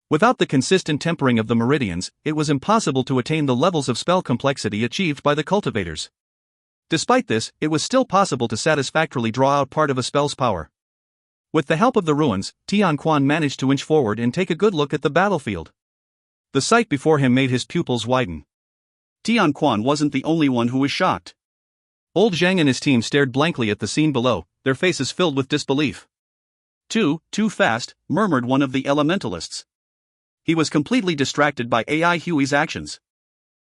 Without the consistent tempering of the meridians, it was impossible to attain the levels of spell complexity achieved by the cultivators. Despite this, it was still possible to satisfactorily draw out part of a spell's power. With the help of the ruins, Tian Quan managed to inch forward and take a good look at the battlefield. The sight before him made his pupils widen. Tian Quan wasn't the only one who was shocked. Old Zhang and his team stared blankly at the scene below, their faces filled with disbelief. Too fast, murmured one of the elementalists. He was completely distracted by AI Huey's actions.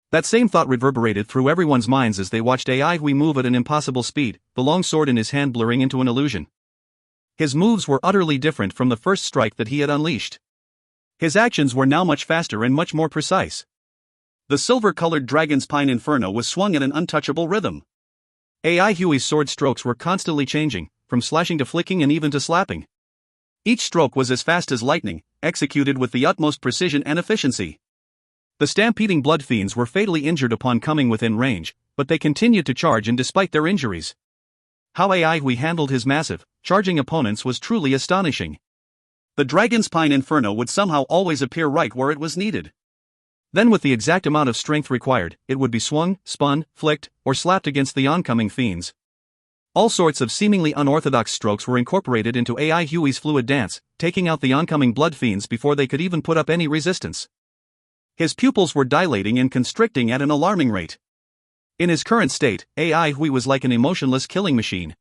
That same thought reverberated through everyone's minds as they watched AI Huey move at an impossible speed, the long sword in his hand blurring into an illusion. His moves were utterly different from the first strike that he had unleashed. His actions were now much faster and much more precise. The silver-colored dragon's pine inferno was swung at an untouchable rhythm. AI Huey's sword strokes were constantly changing, from slashing to flicking and even to slapping. Each stroke was as fast as lightning, executed with the utmost precision and efficiency. The stampeding blood fiends were fatally injured upon coming within range, but they continued to charge and despite their injuries. How AI Hui handled his massive, charging opponents was truly astonishing. The Dragon's Pine Inferno would somehow always appear right where it was needed. Then with the exact amount of strength required, it would be swung, spun, flicked, or slapped against the oncoming fiends. All sorts of seemingly unorthodox strokes were incorporated into AI Huey's fluid dance, taking out the oncoming blood fiends before they could even put up any resistance. His pupils were dilating and constricting at an alarming rate. In his current state, AI Hui was like an emotionless killing machine.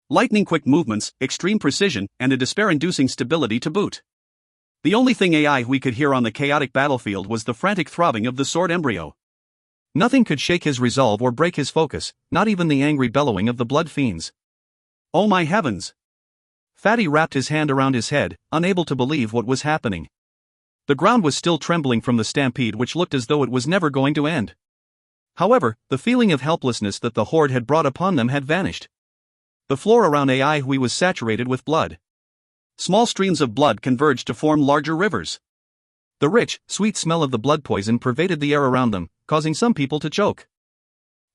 Lightning-quick movements, extreme precision, and a despair-inducing stability to boot. The only thing AI Hui could hear on the chaotic battlefield was the frantic throbbing of the sword embryo. Nothing could shake his resolve or break his focus, not even the angry bellowing of the blood fiends. Oh my heavens! Fatty wrapped his hand around his head, unable to believe what was happening. The ground was still trembling from the stampede which looked as though it was never going to end. However, the feeling of helplessness that the horde had brought upon them had vanished. The floor around AI Hui was saturated with blood. Small streams of blood converged to form larger rivers. The rich, sweet smell of the blood poison pervaded the air around them, causing some people to choke.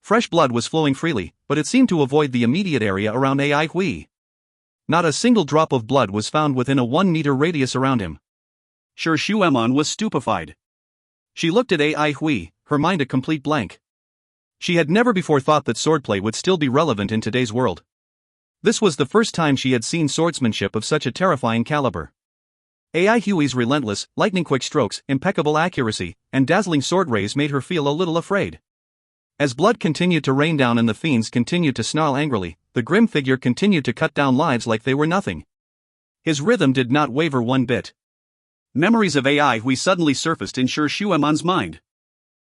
Fresh blood was flowing freely, but it seemed to avoid the immediate area around AI Hui. Not a single drop of blood was found within a 1-meter radius around him. Shi Shueman was stupefied. She looked at AI Hui, her mind a complete blank. She had never before thought that swordplay would still be relevant in today's world. This was the first time she had seen swordsmanship of such a terrifying caliber. AI Huey's relentless, lightning-quick strokes, impeccable accuracy, and dazzling sword rays made her feel a little afraid. As blood continued to rain down and the fiends continued to snarl angrily, the grim figure continued to cut down lives like they were nothing. His rhythm did not waver one bit. Memories of AI Hui suddenly surfaced in Shi Shueman's mind.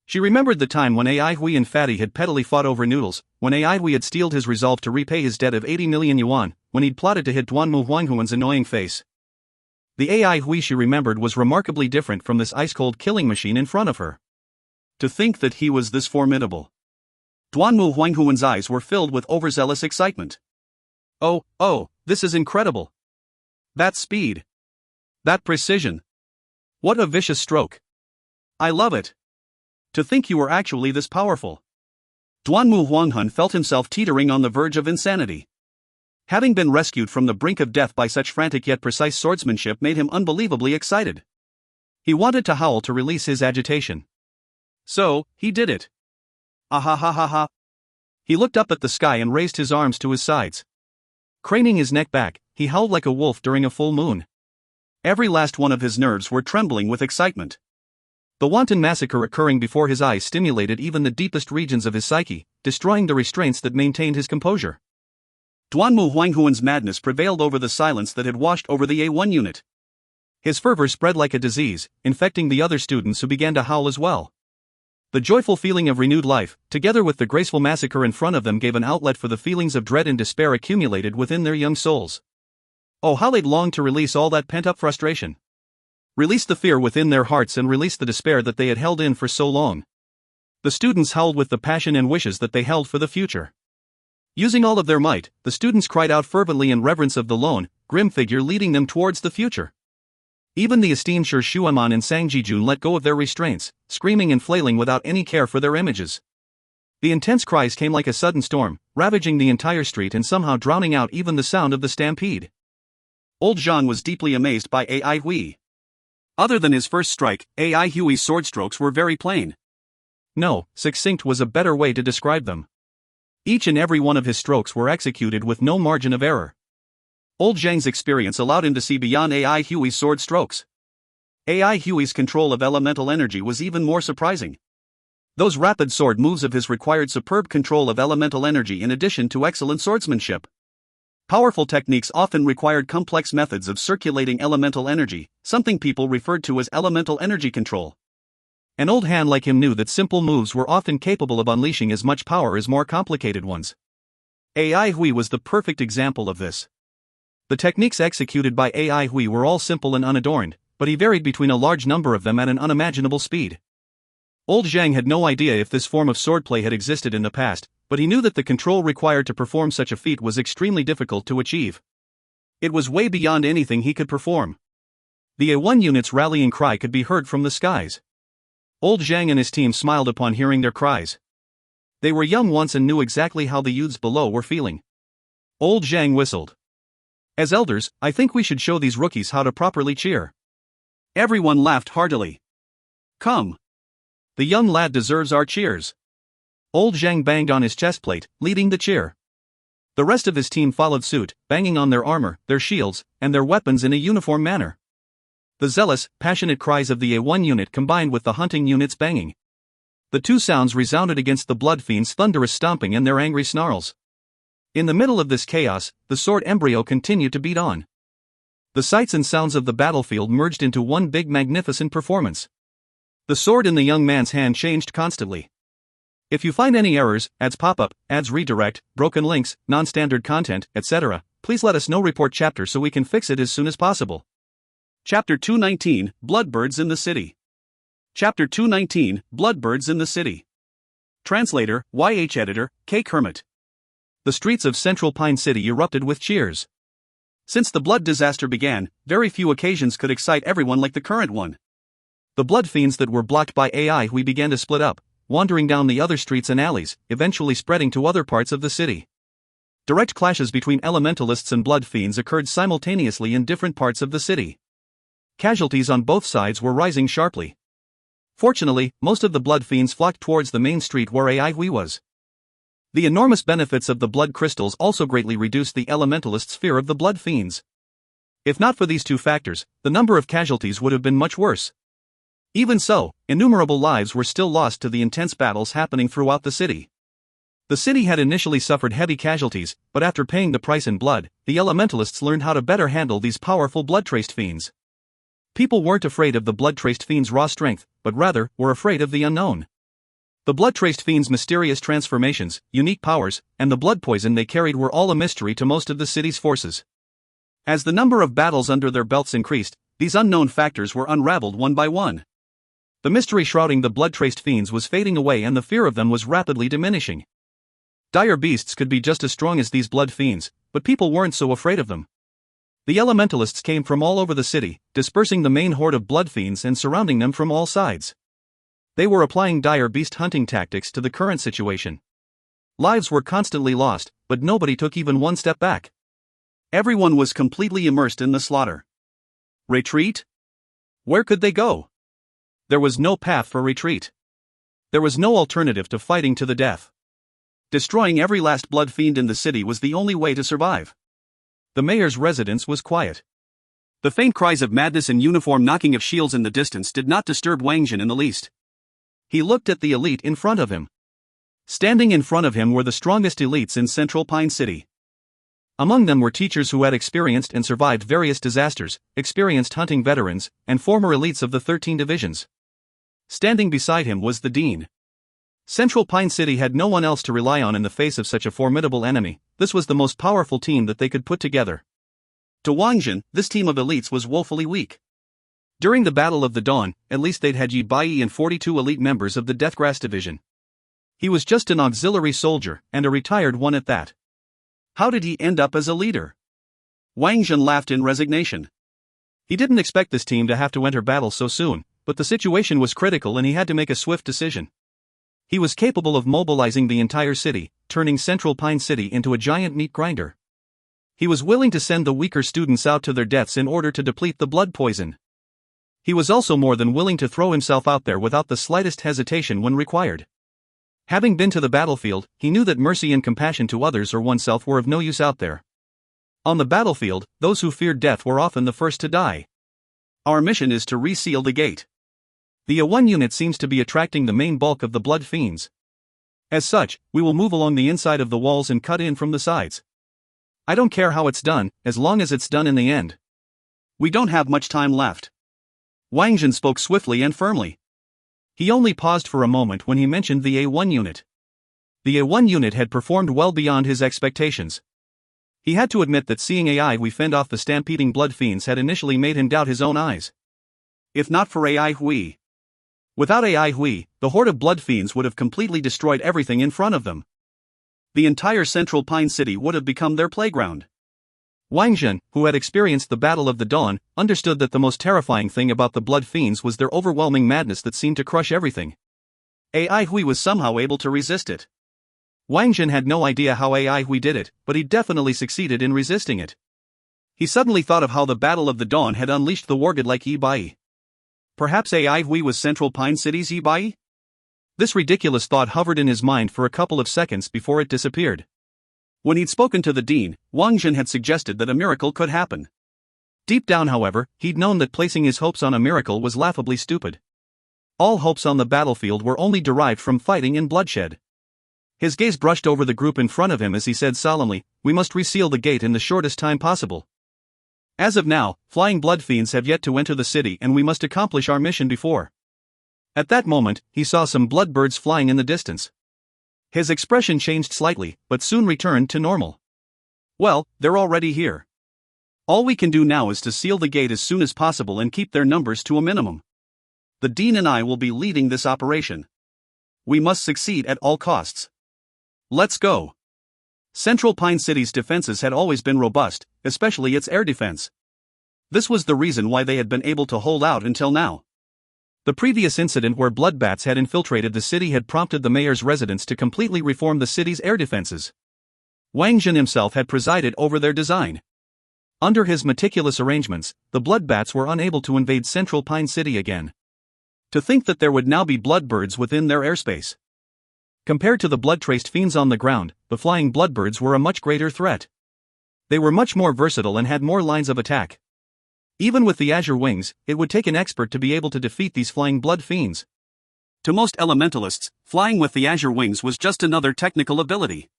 She remembered the time when AI Hui and Fatty had pettily fought over noodles, when AI Hui had steeled his resolve to repay his debt of 80 million yuan, when he'd plotted to hit Duanmu Huanghuan's annoying face. The AI Hui she remembered was remarkably different from this ice-cold killing machine in front of her. To think that he was this formidable. Duanmu Huanghuan's eyes were filled with overzealous excitement. Oh, this is incredible. That speed. That precision. What a vicious stroke. I love it. To think you were actually this powerful. Duanmu Huanghun felt himself teetering on the verge of insanity. Having been rescued from the brink of death by such frantic yet precise swordsmanship made him unbelievably excited. He wanted to howl to release his agitation. So, he did it. Ah. He looked up at the sky and raised his arms to his sides. Craning his neck back, he howled like a wolf during a full moon. Every last one of his nerves were trembling with excitement. The wanton massacre occurring before his eyes stimulated even the deepest regions of his psyche, destroying the restraints that maintained his composure. Duanmu Huanghuan's madness prevailed over the silence that had washed over the A1 unit. His fervor spread like a disease, infecting the other students who began to howl as well. The joyful feeling of renewed life, together with the graceful massacre in front of them, gave an outlet for the feelings of dread and despair accumulated within their young souls. Oh, how they'd longed to release all that pent-up frustration. Release the fear within their hearts and release the despair that they had held in for so long. The students howled with the passion and wishes that they held for the future. Using all of their might, the students cried out fervently in reverence of the lone, grim figure leading them towards the future. Even the esteemed Sir Shuaman and Sangjijun let go of their restraints, screaming and flailing without any care for their images. The intense cries came like a sudden storm, ravaging the entire street and somehow drowning out even the sound of the stampede. Old Zhang was deeply amazed by Ai Hui. Other than his first strike, Ai Hui's sword strokes were very plain. No, succinct was a better way to describe them. Each and every one of his strokes were executed with no margin of error. Old Zhang's experience allowed him to see beyond Ai Hui's sword strokes. Ai Hui's control of elemental energy was even more surprising. Those rapid sword moves of his required superb control of elemental energy in addition to excellent swordsmanship. Powerful techniques often required complex methods of circulating elemental energy, something people referred to as elemental energy control. An old hand like him knew that simple moves were often capable of unleashing as much power as more complicated ones. Ai Hui was the perfect example of this. The techniques executed by Ai Hui were all simple and unadorned, but he varied between a large number of them at an unimaginable speed. Old Zhang had no idea if this form of swordplay had existed in the past, but he knew that the control required to perform such a feat was extremely difficult to achieve. It was way beyond anything he could perform. The A1 unit's rallying cry could be heard from the skies. Old Zhang and his team smiled upon hearing their cries. They were young once and knew exactly how the youths below were feeling. Old Zhang whistled. As elders, I think we should show these rookies how to properly cheer. Everyone laughed heartily. Come. The young lad deserves our cheers. Old Zhang banged on his chestplate, leading the cheer. The rest of his team followed suit, banging on their armor, their shields, and their weapons in a uniform manner. The zealous, passionate cries of the A1 unit combined with the hunting unit's banging. The two sounds resounded against the blood fiends' thunderous stomping and their angry snarls. In the middle of this chaos, the sword embryo continued to beat on. The sights and sounds of the battlefield merged into one big magnificent performance. The sword in the young man's hand changed constantly. If you find any errors, ads pop up, ads redirect, broken links, non-standard content, etc., please let us know. Report chapter so we can fix it as soon as possible. Chapter 219, Bloodbirds in the City. Chapter 219, Bloodbirds in the City. Translator, YH Editor, K. Kermit. The streets of Central Pine City erupted with cheers. Since the blood disaster began, very few occasions could excite everyone like the current one. The blood fiends that were blocked by Ai Hui began to split up, wandering down the other streets and alleys, eventually spreading to other parts of the city. Direct clashes between elementalists and blood fiends occurred simultaneously in different parts of the city. Casualties on both sides were rising sharply. Fortunately, most of the blood fiends flocked towards the main street where Ai Hui was. The enormous benefits of the blood crystals also greatly reduced the elementalists' fear of the blood fiends. If not for these two factors, the number of casualties would have been much worse. Even so, innumerable lives were still lost to the intense battles happening throughout the city. The city had initially suffered heavy casualties, but after paying the price in blood, the elementalists learned how to better handle these powerful blood-traced fiends. People weren't afraid of the blood-traced fiends' raw strength, but rather were afraid of the unknown. The blood-traced fiends' mysterious transformations, unique powers, and the blood poison they carried were all a mystery to most of the city's forces. As the number of battles under their belts increased, these unknown factors were unraveled one by one. The mystery shrouding the blood-traced fiends was fading away and the fear of them was rapidly diminishing. Dire beasts could be just as strong as these blood fiends, but people weren't so afraid of them. The elementalists came from all over the city, dispersing the main horde of blood fiends and surrounding them from all sides. They were applying dire beast hunting tactics to the current situation. Lives were constantly lost, but nobody took even one step back. Everyone was completely immersed in the slaughter. Retreat? Where could they go? There was no path for retreat. There was no alternative to fighting to the death. Destroying every last blood fiend in the city was the only way to survive. The mayor's residence was quiet. The faint cries of madness and uniform knocking of shields in the distance did not disturb Wang Jin in the least. He looked at the elite in front of him. Standing in front of him were the strongest elites in Central Pine City. Among them were teachers who had experienced and survived various disasters, experienced hunting veterans, and former elites of the 13 divisions. Standing beside him was the dean. Central Pine City had no one else to rely on in the face of such a formidable enemy. This was the most powerful team that they could put together. To Wang Jin, this team of elites was woefully weak. During the Battle of the Dawn, at least they'd had Yi Bai and 42 elite members of the Deathgrass Division. He was just an auxiliary soldier, and a retired one at that. How did he end up as a leader? Wang Jin laughed in resignation. He didn't expect this team to have to enter battle so soon, but the situation was critical and he had to make a swift decision. He was capable of mobilizing the entire city, turning Central Pine City into a giant meat grinder. He was willing to send the weaker students out to their deaths in order to deplete the blood poison. He was also more than willing to throw himself out there without the slightest hesitation when required. Having been to the battlefield, he knew that mercy and compassion to others or oneself were of no use out there. On the battlefield, those who feared death were often the first to die. Our mission is to reseal the gate. The A1 unit seems to be attracting the main bulk of the blood fiends. As such, we will move along the inside of the walls and cut in from the sides. I don't care how it's done, as long as it's done in the end. We don't have much time left. Wang Jin spoke swiftly and firmly. He only paused for a moment when he mentioned the A1 unit. The A1 unit had performed well beyond his expectations. He had to admit that seeing AI Hui fend off the stampeding blood fiends had initially made him doubt his own eyes. If not for AI Hui. Without AI Hui, the horde of blood fiends would have completely destroyed everything in front of them. The entire Central Pine City would have become their playground. Wang Jin, who had experienced the Battle of the Dawn, understood that the most terrifying thing about the blood fiends was their overwhelming madness that seemed to crush everything. AI Hui was somehow able to resist it. Wang Jin had no idea how AI Hui did it, but he definitely succeeded in resisting it. He suddenly thought of how the Battle of the Dawn had unleashed the wargod-like Yi Bai. Perhaps AI Hui was Central Pine City's Yi Bai? This ridiculous thought hovered in his mind for a couple of seconds before it disappeared. When he'd spoken to the dean, Wang Jin had suggested that a miracle could happen. Deep down, however, he'd known that placing his hopes on a miracle was laughably stupid. All hopes on the battlefield were only derived from fighting and bloodshed. His gaze brushed over the group in front of him as he said solemnly, "We must reseal the gate in the shortest time possible. As of now, flying blood fiends have yet to enter the city and we must accomplish our mission before." At that moment, he saw some blood birds flying in the distance. His expression changed slightly, but soon returned to normal. Well, they're already here. All we can do now is to seal the gate as soon as possible and keep their numbers to a minimum. The dean and I will be leading this operation. We must succeed at all costs. Let's go. Central Pine City's defenses had always been robust, especially its air defense. This was the reason why they had been able to hold out until now. The previous incident where bloodbats had infiltrated the city had prompted the mayor's residents to completely reform the city's air defenses. Wang Jin himself had presided over their design. Under his meticulous arrangements, the bloodbats were unable to invade Central Pine City again. To think that there would now be bloodbirds within their airspace. Compared to the blood-traced fiends on the ground, the flying bloodbirds were a much greater threat. They were much more versatile and had more lines of attack. Even with the azure wings, it would take an expert to be able to defeat these flying blood fiends. To most elementalists, flying with the azure wings was just another technical ability.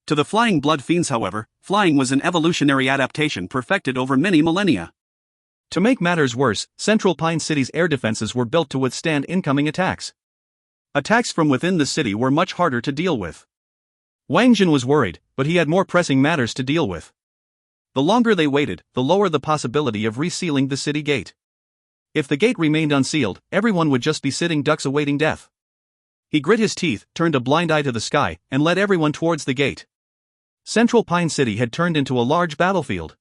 To the flying blood fiends, however, flying was an evolutionary adaptation perfected over many millennia. To make matters worse, Central Pine City's air defenses were built to withstand incoming attacks. Attacks from within the city were much harder to deal with. Wang Jin was worried, but he had more pressing matters to deal with. The longer they waited, the lower the possibility of resealing the city gate. If the gate remained unsealed, everyone would just be sitting ducks awaiting death. He grit his teeth, turned a blind eye to the sky, and led everyone towards the gate. Central Pine City had turned into a large battlefield.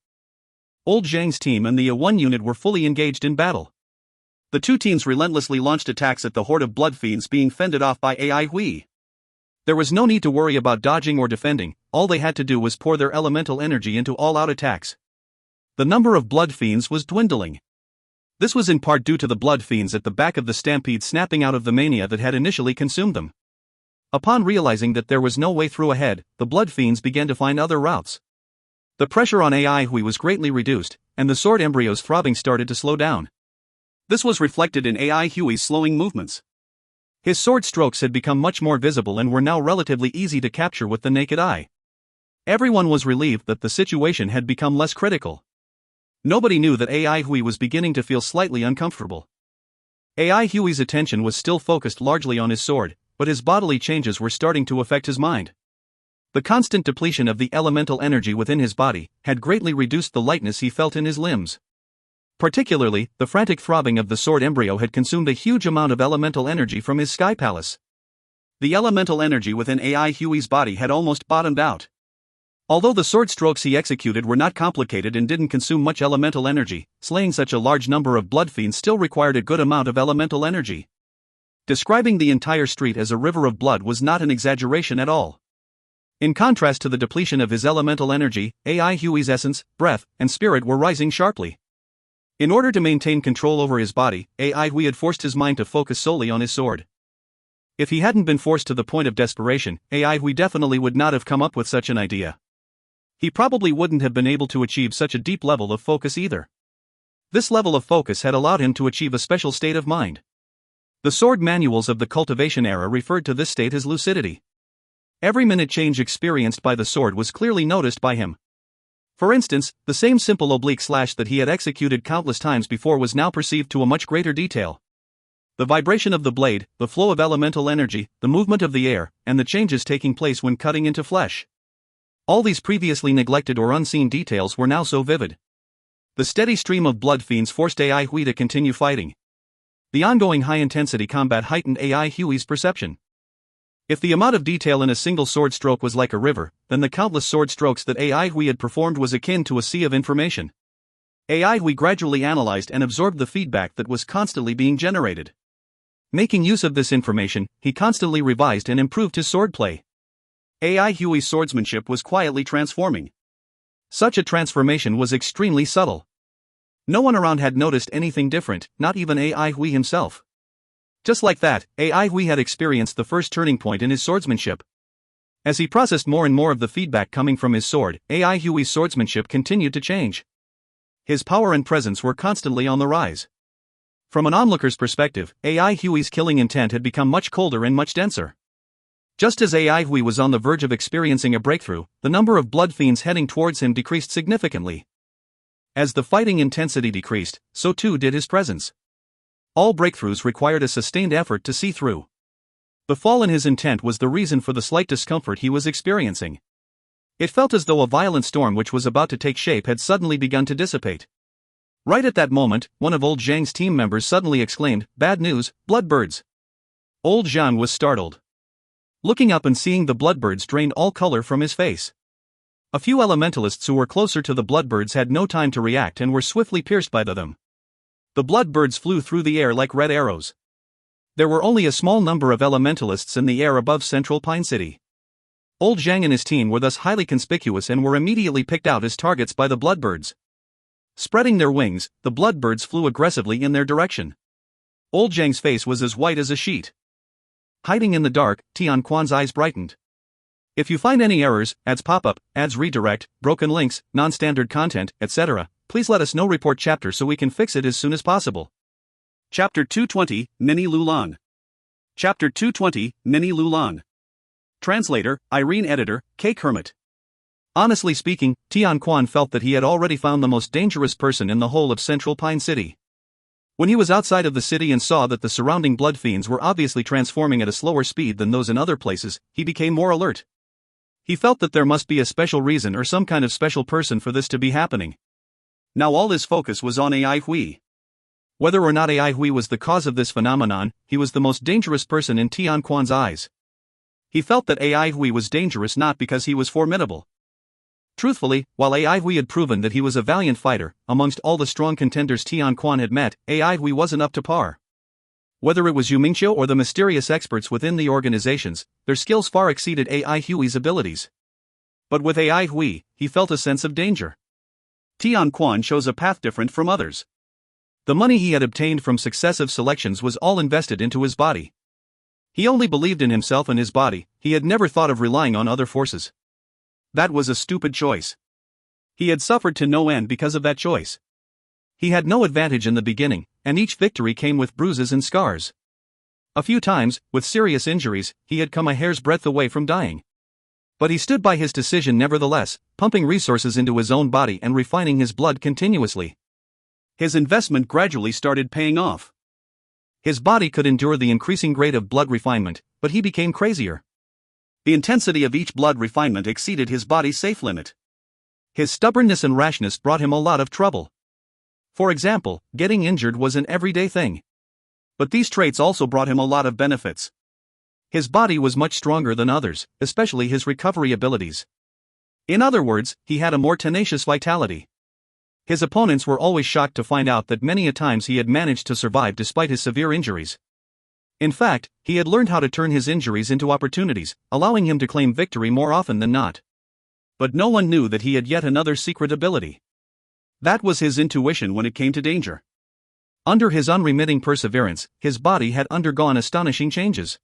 Old Zhang's team and the A1 unit were fully engaged in battle. The two teams relentlessly launched attacks at the horde of blood fiends being fended off by AI Hui. There was no need to worry about dodging or defending, all they had to do was pour their elemental energy into all-out attacks. The number of blood fiends was dwindling. This was in part due to the blood fiends at the back of the stampede snapping out of the mania that had initially consumed them. Upon realizing that there was no way through ahead, the blood fiends began to find other routes. The pressure on AI Hui was greatly reduced, and the sword embryo's throbbing started to slow down. This was reflected in AI Hui's slowing movements. His sword strokes had become much more visible and were now relatively easy to capture with the naked eye. Everyone was relieved that the situation had become less critical. Nobody knew that AI Hui was beginning to feel slightly uncomfortable. AI Hui's attention was still focused largely on his sword, but his bodily changes were starting to affect his mind. The constant depletion of the elemental energy within his body had greatly reduced the lightness he felt in his limbs. Particularly, the frantic throbbing of the sword embryo had consumed a huge amount of elemental energy from his sky palace. The elemental energy within AI Huey's body had almost bottomed out. Although the sword strokes he executed were not complicated and didn't consume much elemental energy, slaying such a large number of blood fiends still required a good amount of elemental energy. Describing the entire street as a river of blood was not an exaggeration at all. In contrast to the depletion of his elemental energy, AI Huey's essence, breath, and spirit were rising sharply. In order to maintain control over his body, AI Huey had forced his mind to focus solely on his sword. If he hadn't been forced to the point of desperation, AI Huey definitely would not have come up with such an idea. He probably wouldn't have been able to achieve such a deep level of focus either. This level of focus had allowed him to achieve a special state of mind. The sword manuals of the cultivation era referred to this state as lucidity. Every minute change experienced by the sword was clearly noticed by him. For instance, the same simple oblique slash that he had executed countless times before was now perceived to a much greater detail. The vibration of the blade, the flow of elemental energy, the movement of the air, and the changes taking place when cutting into flesh. All these previously neglected or unseen details were now so vivid. The steady stream of blood fiends forced AI Huey to continue fighting. The ongoing high-intensity combat heightened AI Huey's perception. If the amount of detail in a single sword stroke was like a river, then the countless sword strokes that AI Huey had performed was akin to a sea of information. AI Huey gradually analyzed and absorbed the feedback that was constantly being generated. Making use of this information, he constantly revised and improved his swordplay. AI Huey's swordsmanship was quietly transforming. Such a transformation was extremely subtle. No one around had noticed anything different, not even AI Huey himself. Just like that, AI Huey had experienced the first turning point in his swordsmanship. As he processed more and more of the feedback coming from his sword, AI Huey's swordsmanship continued to change. His power and presence were constantly on the rise. From an onlooker's perspective, AI Huey's killing intent had become much colder and much denser. Just as AI Huey was on the verge of experiencing a breakthrough, the number of blood fiends heading towards him decreased significantly. As the fighting intensity decreased, so too did his presence. All breakthroughs required a sustained effort to see through. The fall in his intent was the reason for the slight discomfort he was experiencing. It felt as though a violent storm which was about to take shape had suddenly begun to dissipate. Right at that moment, one of old Zhang's team members suddenly exclaimed, "Bad news, bloodbirds!" Old Zhang was startled. Looking up and seeing the bloodbirds drained all color from his face. A few elementalists who were closer to the bloodbirds had no time to react and were swiftly pierced by them. The bloodbirds flew through the air like red arrows. There were only a small number of elementalists in the air above Central Pine City. Old Zhang and his team were thus highly conspicuous and were immediately picked out as targets by the bloodbirds. Spreading their wings, the bloodbirds flew aggressively in their direction. Old Zhang's face was as white as a sheet. Hiding in the dark, Tian Quan's eyes brightened. If you find any errors, ads pop-up, ads redirect, broken links, non-standard content, etc., please let us know. Report chapter so we can fix it as soon as possible. Chapter 220, Mini Lulan. Chapter 220, Mini Lulan. Translator, Irene. Editor, Cake Hermit. Honestly speaking, Tian Quan felt that he had already found the most dangerous person in the whole of Central Pine City. When he was outside of the city and saw that the surrounding blood fiends were obviously transforming at a slower speed than those in other places, he became more alert. He felt that there must be a special reason or some kind of special person for this to be happening. Now all his focus was on AI Hui. Whether or not AI Hui was the cause of this phenomenon, he was the most dangerous person in Tian Quan's eyes. He felt that AI Hui was dangerous not because he was formidable. Truthfully, while AI Hui had proven that he was a valiant fighter, amongst all the strong contenders Tian Quan had met, AI Hui wasn't up to par. Whether it was Yu Mingqiu or the mysterious experts within the organizations, their skills far exceeded AI Hui's abilities. But with AI Hui, he felt a sense of danger. Tian Quan chose a path different from others. The money he had obtained from successive selections was all invested into his body. He only believed in himself and his body, he had never thought of relying on other forces. That was a stupid choice. He had suffered to no end because of that choice. He had no advantage in the beginning, and each victory came with bruises and scars. A few times, with serious injuries, he had come a hair's breadth away from dying. But he stood by his decision nevertheless, pumping resources into his own body and refining his blood continuously. His investment gradually started paying off. His body could endure the increasing grade of blood refinement, but he became crazier. The intensity of each blood refinement exceeded his body's safe limit. His stubbornness and rashness brought him a lot of trouble. For example, getting injured was an everyday thing. But these traits also brought him a lot of benefits. His body was much stronger than others, especially his recovery abilities. In other words, he had a more tenacious vitality. His opponents were always shocked to find out that many a times he had managed to survive despite his severe injuries. In fact, he had learned how to turn his injuries into opportunities, allowing him to claim victory more often than not. But no one knew that he had yet another secret ability. That was his intuition when it came to danger. Under his unremitting perseverance, his body had undergone astonishing changes.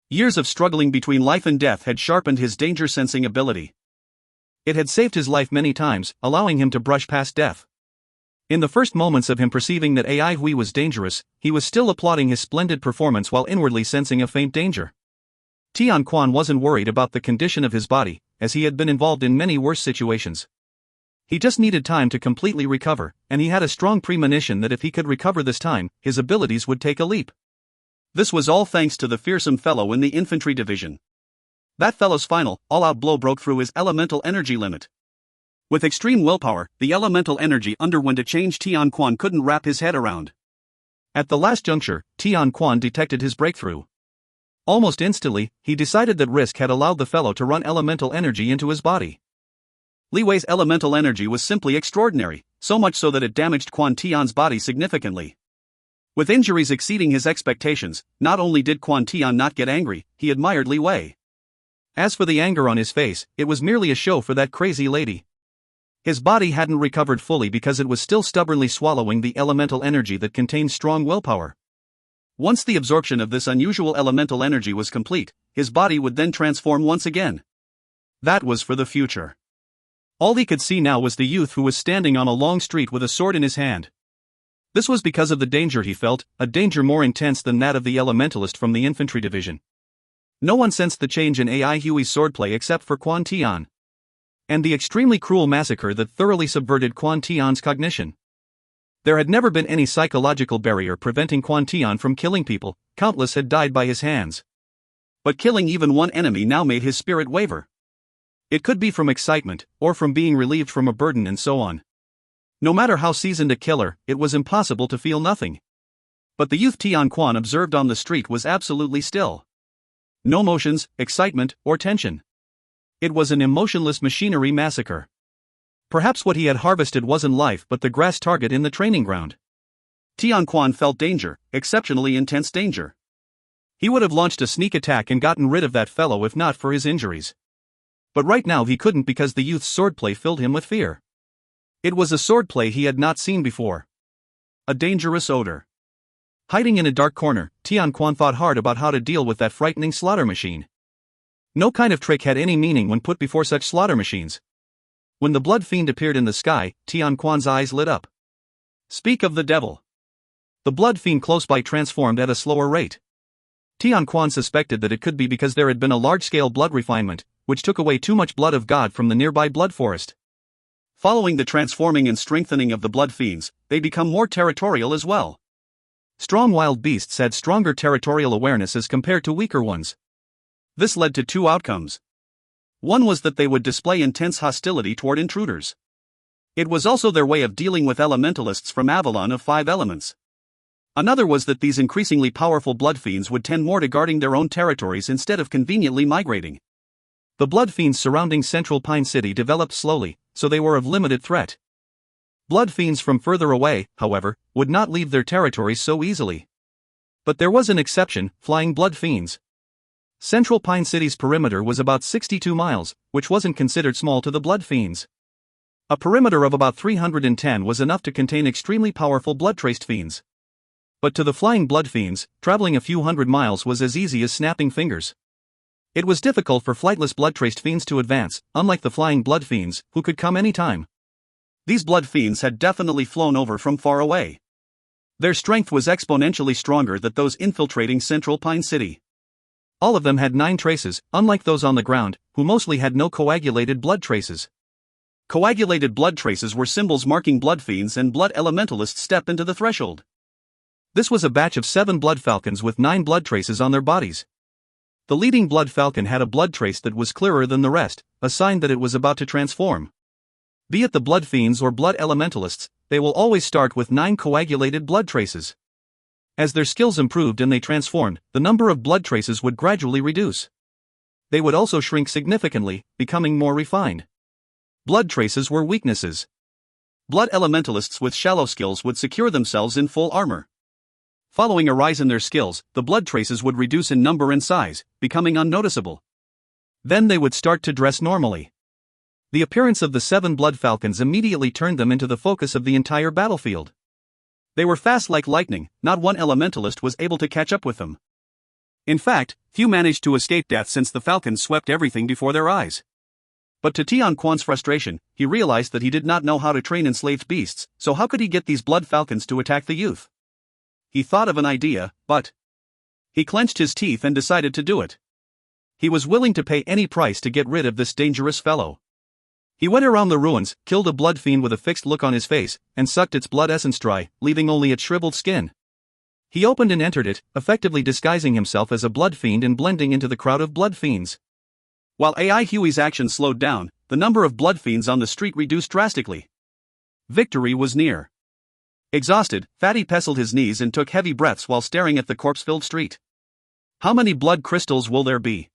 Years of struggling between life and death had sharpened his danger-sensing ability. It had saved his life many times, allowing him to brush past death. In the first moments of him perceiving that Ai Hui was dangerous, he was still applauding his splendid performance while inwardly sensing a faint danger. Tian Quan wasn't worried about the condition of his body, as he had been involved in many worse situations. He just needed time to completely recover, and he had a strong premonition that if he could recover this time, his abilities would take a leap. This was all thanks to the fearsome fellow in the infantry division. That fellow's final, all-out blow broke through his elemental energy limit. With extreme willpower, the elemental energy underwent a change Tian Quan couldn't wrap his head around. At the last juncture, Tian Quan detected his breakthrough. Almost instantly, he decided that risk had allowed the fellow to run elemental energy into his body. Li Wei's elemental energy was simply extraordinary, so much so that it damaged Quan Tian's body significantly. With injuries exceeding his expectations, not only did Quan Tian not get angry, he admired Li Wei. As for the anger on his face, it was merely a show for that crazy lady. His body hadn't recovered fully because it was still stubbornly swallowing the elemental energy that contained strong willpower. Once the absorption of this unusual elemental energy was complete, his body would then transform once again. That was for the future. All he could see now was the youth who was standing on a long street with a sword in his hand. This was because of the danger he felt, a danger more intense than that of the elementalist from the infantry division. No one sensed the change in Ai Hui's swordplay except for Quan Tian. And the extremely cruel massacre that thoroughly subverted Quan Tian's cognition. There had never been any psychological barrier preventing Quan Tian from killing people, countless had died by his hands. But killing even one enemy now made his spirit waver. It could be from excitement, or from being relieved from a burden and so on. No matter how seasoned a killer, it was impossible to feel nothing. But the youth Tian Quan observed on the street was absolutely still. No motions, excitement, or tension. It was an emotionless machinery massacre. Perhaps what he had harvested wasn't life but the grass target in the training ground. Tian Quan felt danger, exceptionally intense danger. He would have launched a sneak attack and gotten rid of that fellow if not for his injuries. But right now he couldn't because the youth's swordplay filled him with fear. It was a swordplay he had not seen before. A dangerous odor. Hiding in a dark corner, Tian Quan thought hard about how to deal with that frightening slaughter machine. No kind of trick had any meaning when put before such slaughter machines. When the blood fiend appeared in the sky, Tian Quan's eyes lit up. Speak of the devil. The blood fiend close by transformed at a slower rate. Tian Quan suspected that it could be because there had been a large-scale blood refinement, which took away too much blood of God from the nearby blood forest. Following the transforming and strengthening of the blood fiends, they become more territorial as well. Strong wild beasts had stronger territorial awareness as compared to weaker ones. This led to two outcomes. One was that they would display intense hostility toward intruders. It was also their way of dealing with elementalists from Avalon of 5 elements. Another was that these increasingly powerful blood fiends would tend more to guarding their own territories instead of conveniently migrating. The blood fiends surrounding Central Pine City developed slowly, so they were of limited threat. Blood fiends from further away, however, would not leave their territories so easily. But there was an exception: flying blood fiends. Central Pine City's perimeter was about 62 miles, which wasn't considered small to the blood fiends. A perimeter of about 310 was enough to contain extremely powerful blood-traced fiends. But to the flying blood fiends, traveling a few hundred miles was as easy as snapping fingers. It was difficult for flightless blood-traced fiends to advance, unlike the flying blood fiends, who could come any time. These blood fiends had definitely flown over from far away. Their strength was exponentially stronger than those infiltrating Central Pine City. All of them had 9 traces, unlike those on the ground, who mostly had no coagulated blood traces. Coagulated blood traces were symbols marking blood fiends and blood elementalists step into the threshold. This was a batch of 7 blood falcons with 9 blood traces on their bodies. The leading blood falcon had a blood trace that was clearer than the rest, a sign that it was about to transform. Be it the blood fiends or blood elementalists, they will always start with 9 coagulated blood traces. As their skills improved and they transformed, the number of blood traces would gradually reduce. They would also shrink significantly, becoming more refined. Blood traces were weaknesses. Blood elementalists with shallow skills would secure themselves in full armor. Following a rise in their skills, the blood traces would reduce in number and size, becoming unnoticeable. Then they would start to dress normally. The appearance of the 7 blood falcons immediately turned them into the focus of the entire battlefield. They were fast like lightning, not one elementalist was able to catch up with them. In fact, few managed to escape death since the falcons swept everything before their eyes. But to Tian Quan's frustration, he realized that he did not know how to train enslaved beasts, so how could he get these blood falcons to attack the youth? He thought of an idea, but he clenched his teeth and decided to do it. He was willing to pay any price to get rid of this dangerous fellow. He went around the ruins, killed a blood fiend with a fixed look on his face, and sucked its blood essence dry, leaving only its shriveled skin. He opened and entered it, effectively disguising himself as a blood fiend and blending into the crowd of blood fiends. While AI Huey's action slowed down, the number of blood fiends on the street reduced drastically. Victory was near. Exhausted, Fatty pestled his knees and took heavy breaths while staring at the corpse-filled street. How many blood crystals will there be?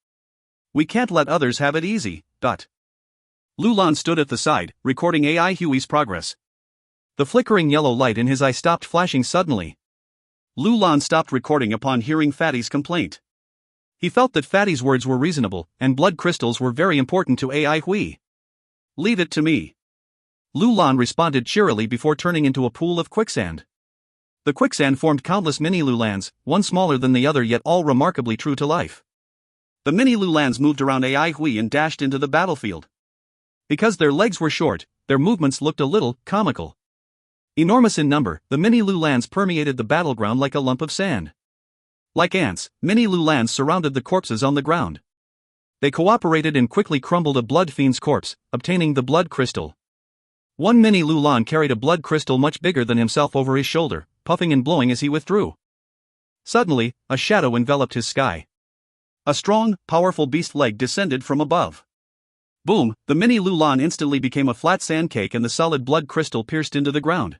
We can't let others have it easy. Lulan stood at the side, recording AI Huey's progress. The flickering yellow light in his eye stopped flashing suddenly. Lulan stopped recording upon hearing Fatty's complaint. He felt that Fatty's words were reasonable, and blood crystals were very important to AI Hui. Leave it to me. Lulan responded cheerily before turning into a pool of quicksand. The quicksand formed countless mini Lulans, one smaller than the other yet all remarkably true to life. The mini Lulans moved around AI Hui and dashed into the battlefield. Because their legs were short, their movements looked a little comical. Enormous in number, the mini Lulans permeated the battleground like a lump of sand. Like ants, mini Lulans surrounded the corpses on the ground. They cooperated and quickly crumbled a blood fiend's corpse, obtaining the blood crystal. One mini Lulan carried a blood crystal much bigger than himself over his shoulder, puffing and blowing as he withdrew. Suddenly, a shadow enveloped his sky. A strong, powerful beast leg descended from above. Boom, the mini Lulan instantly became a flat sand cake and the solid blood crystal pierced into the ground.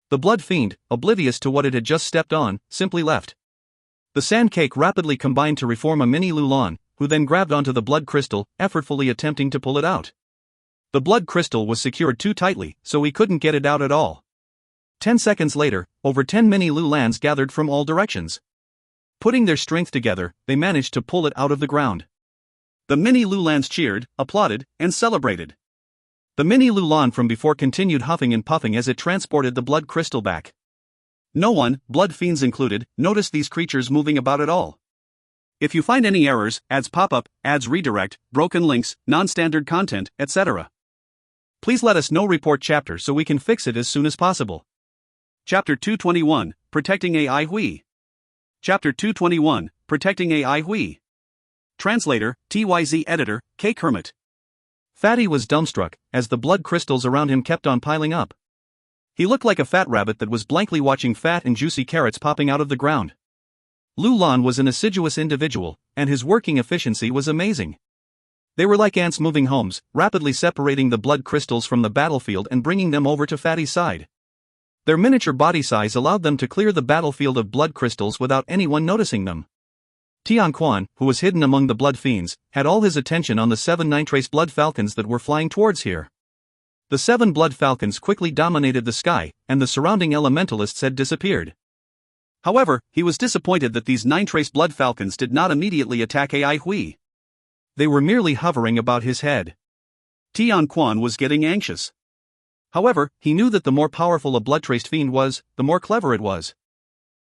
The blood fiend, oblivious to what it had just stepped on, simply left. The sand cake rapidly combined to reform a mini Lulan, who then grabbed onto the blood crystal, effortfully attempting to pull it out. The blood crystal was secured too tightly, so he couldn't get it out at all. 10 seconds later, over 10 mini Lulans gathered from all directions. Putting their strength together, they managed to pull it out of the ground. The mini Lulans cheered, applauded, and celebrated. The mini Lulan from before continued huffing and puffing as it transported the blood crystal back. No one, blood fiends included, noticed these creatures moving about at all. If you find any errors, ads pop up, ads redirect, broken links, non-standard content, etc., please let us know. Report chapter so we can fix it as soon as possible. Chapter 221, Protecting AI Hui. Chapter 221, Protecting AI Hui. Translator, TYZ Editor, K. Kermit. Fatty was dumbstruck, as the blood crystals around him kept on piling up. He looked like a fat rabbit that was blankly watching fat and juicy carrots popping out of the ground. Lulan was an assiduous individual, and his working efficiency was amazing. They were like ants moving homes, rapidly separating the blood crystals from the battlefield and bringing them over to Fatty's side. Their miniature body size allowed them to clear the battlefield of blood crystals without anyone noticing them. Tian Quan, who was hidden among the blood fiends, had all his attention on the 7 nine-trace blood falcons that were flying towards here. The 7 blood falcons quickly dominated the sky, and the surrounding elementalists had disappeared. However, he was disappointed that these 9-trace blood falcons did not immediately attack AI Hui. They were merely hovering about his head. Tian Quan was getting anxious. However, he knew that the more powerful a blood-traced fiend was, the more clever it was.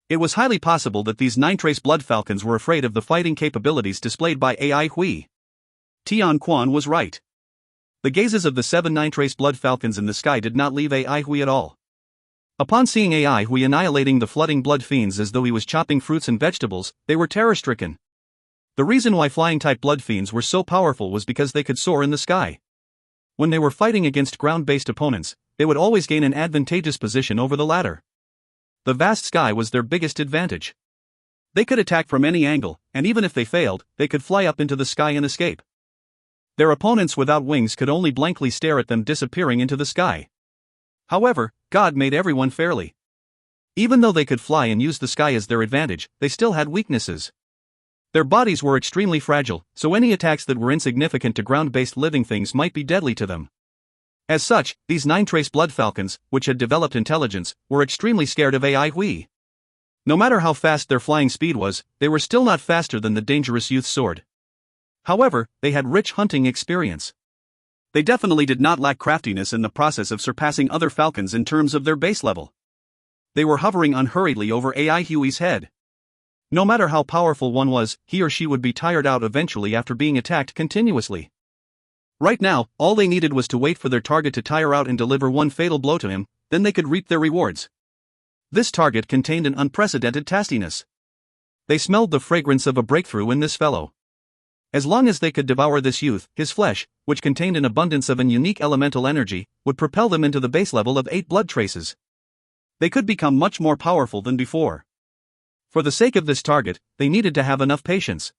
It was highly possible that these 9-trace blood falcons were afraid of the fighting capabilities displayed by AI Hui. Tian Quan was right. The gazes of the 7 9-trace blood falcons in the sky did not leave AI Hui at all. Upon seeing AI Hui annihilating the flooding blood fiends as though he was chopping fruits and vegetables, they were terror-stricken. The reason why flying-type blood fiends were so powerful was because they could soar in the sky. When they were fighting against ground-based opponents, they would always gain an advantageous position over the latter. The vast sky was their biggest advantage. They could attack from any angle, and even if they failed, they could fly up into the sky and escape. Their opponents without wings could only blankly stare at them disappearing into the sky. However, God made everyone fairly. Even though they could fly and use the sky as their advantage, they still had weaknesses. Their bodies were extremely fragile, so any attacks that were insignificant to ground-based living things might be deadly to them. As such, these 9-trace blood falcons, which had developed intelligence, were extremely scared of AI Hui. No matter how fast their flying speed was, they were still not faster than the dangerous youth's sword. However, they had rich hunting experience. They definitely did not lack craftiness in the process of surpassing other falcons in terms of their base level. They were hovering unhurriedly over AI Hui's head. No matter how powerful one was, he or she would be tired out eventually after being attacked continuously. Right now, all they needed was to wait for their target to tire out and deliver one fatal blow to him, then they could reap their rewards. This target contained an unprecedented tastiness. They smelled the fragrance of a breakthrough in this fellow. As long as they could devour this youth, his flesh, which contained an abundance of an unique elemental energy, would propel them into the base level of 8 blood traces. They could become much more powerful than before. For the sake of this target, they needed to have enough patience.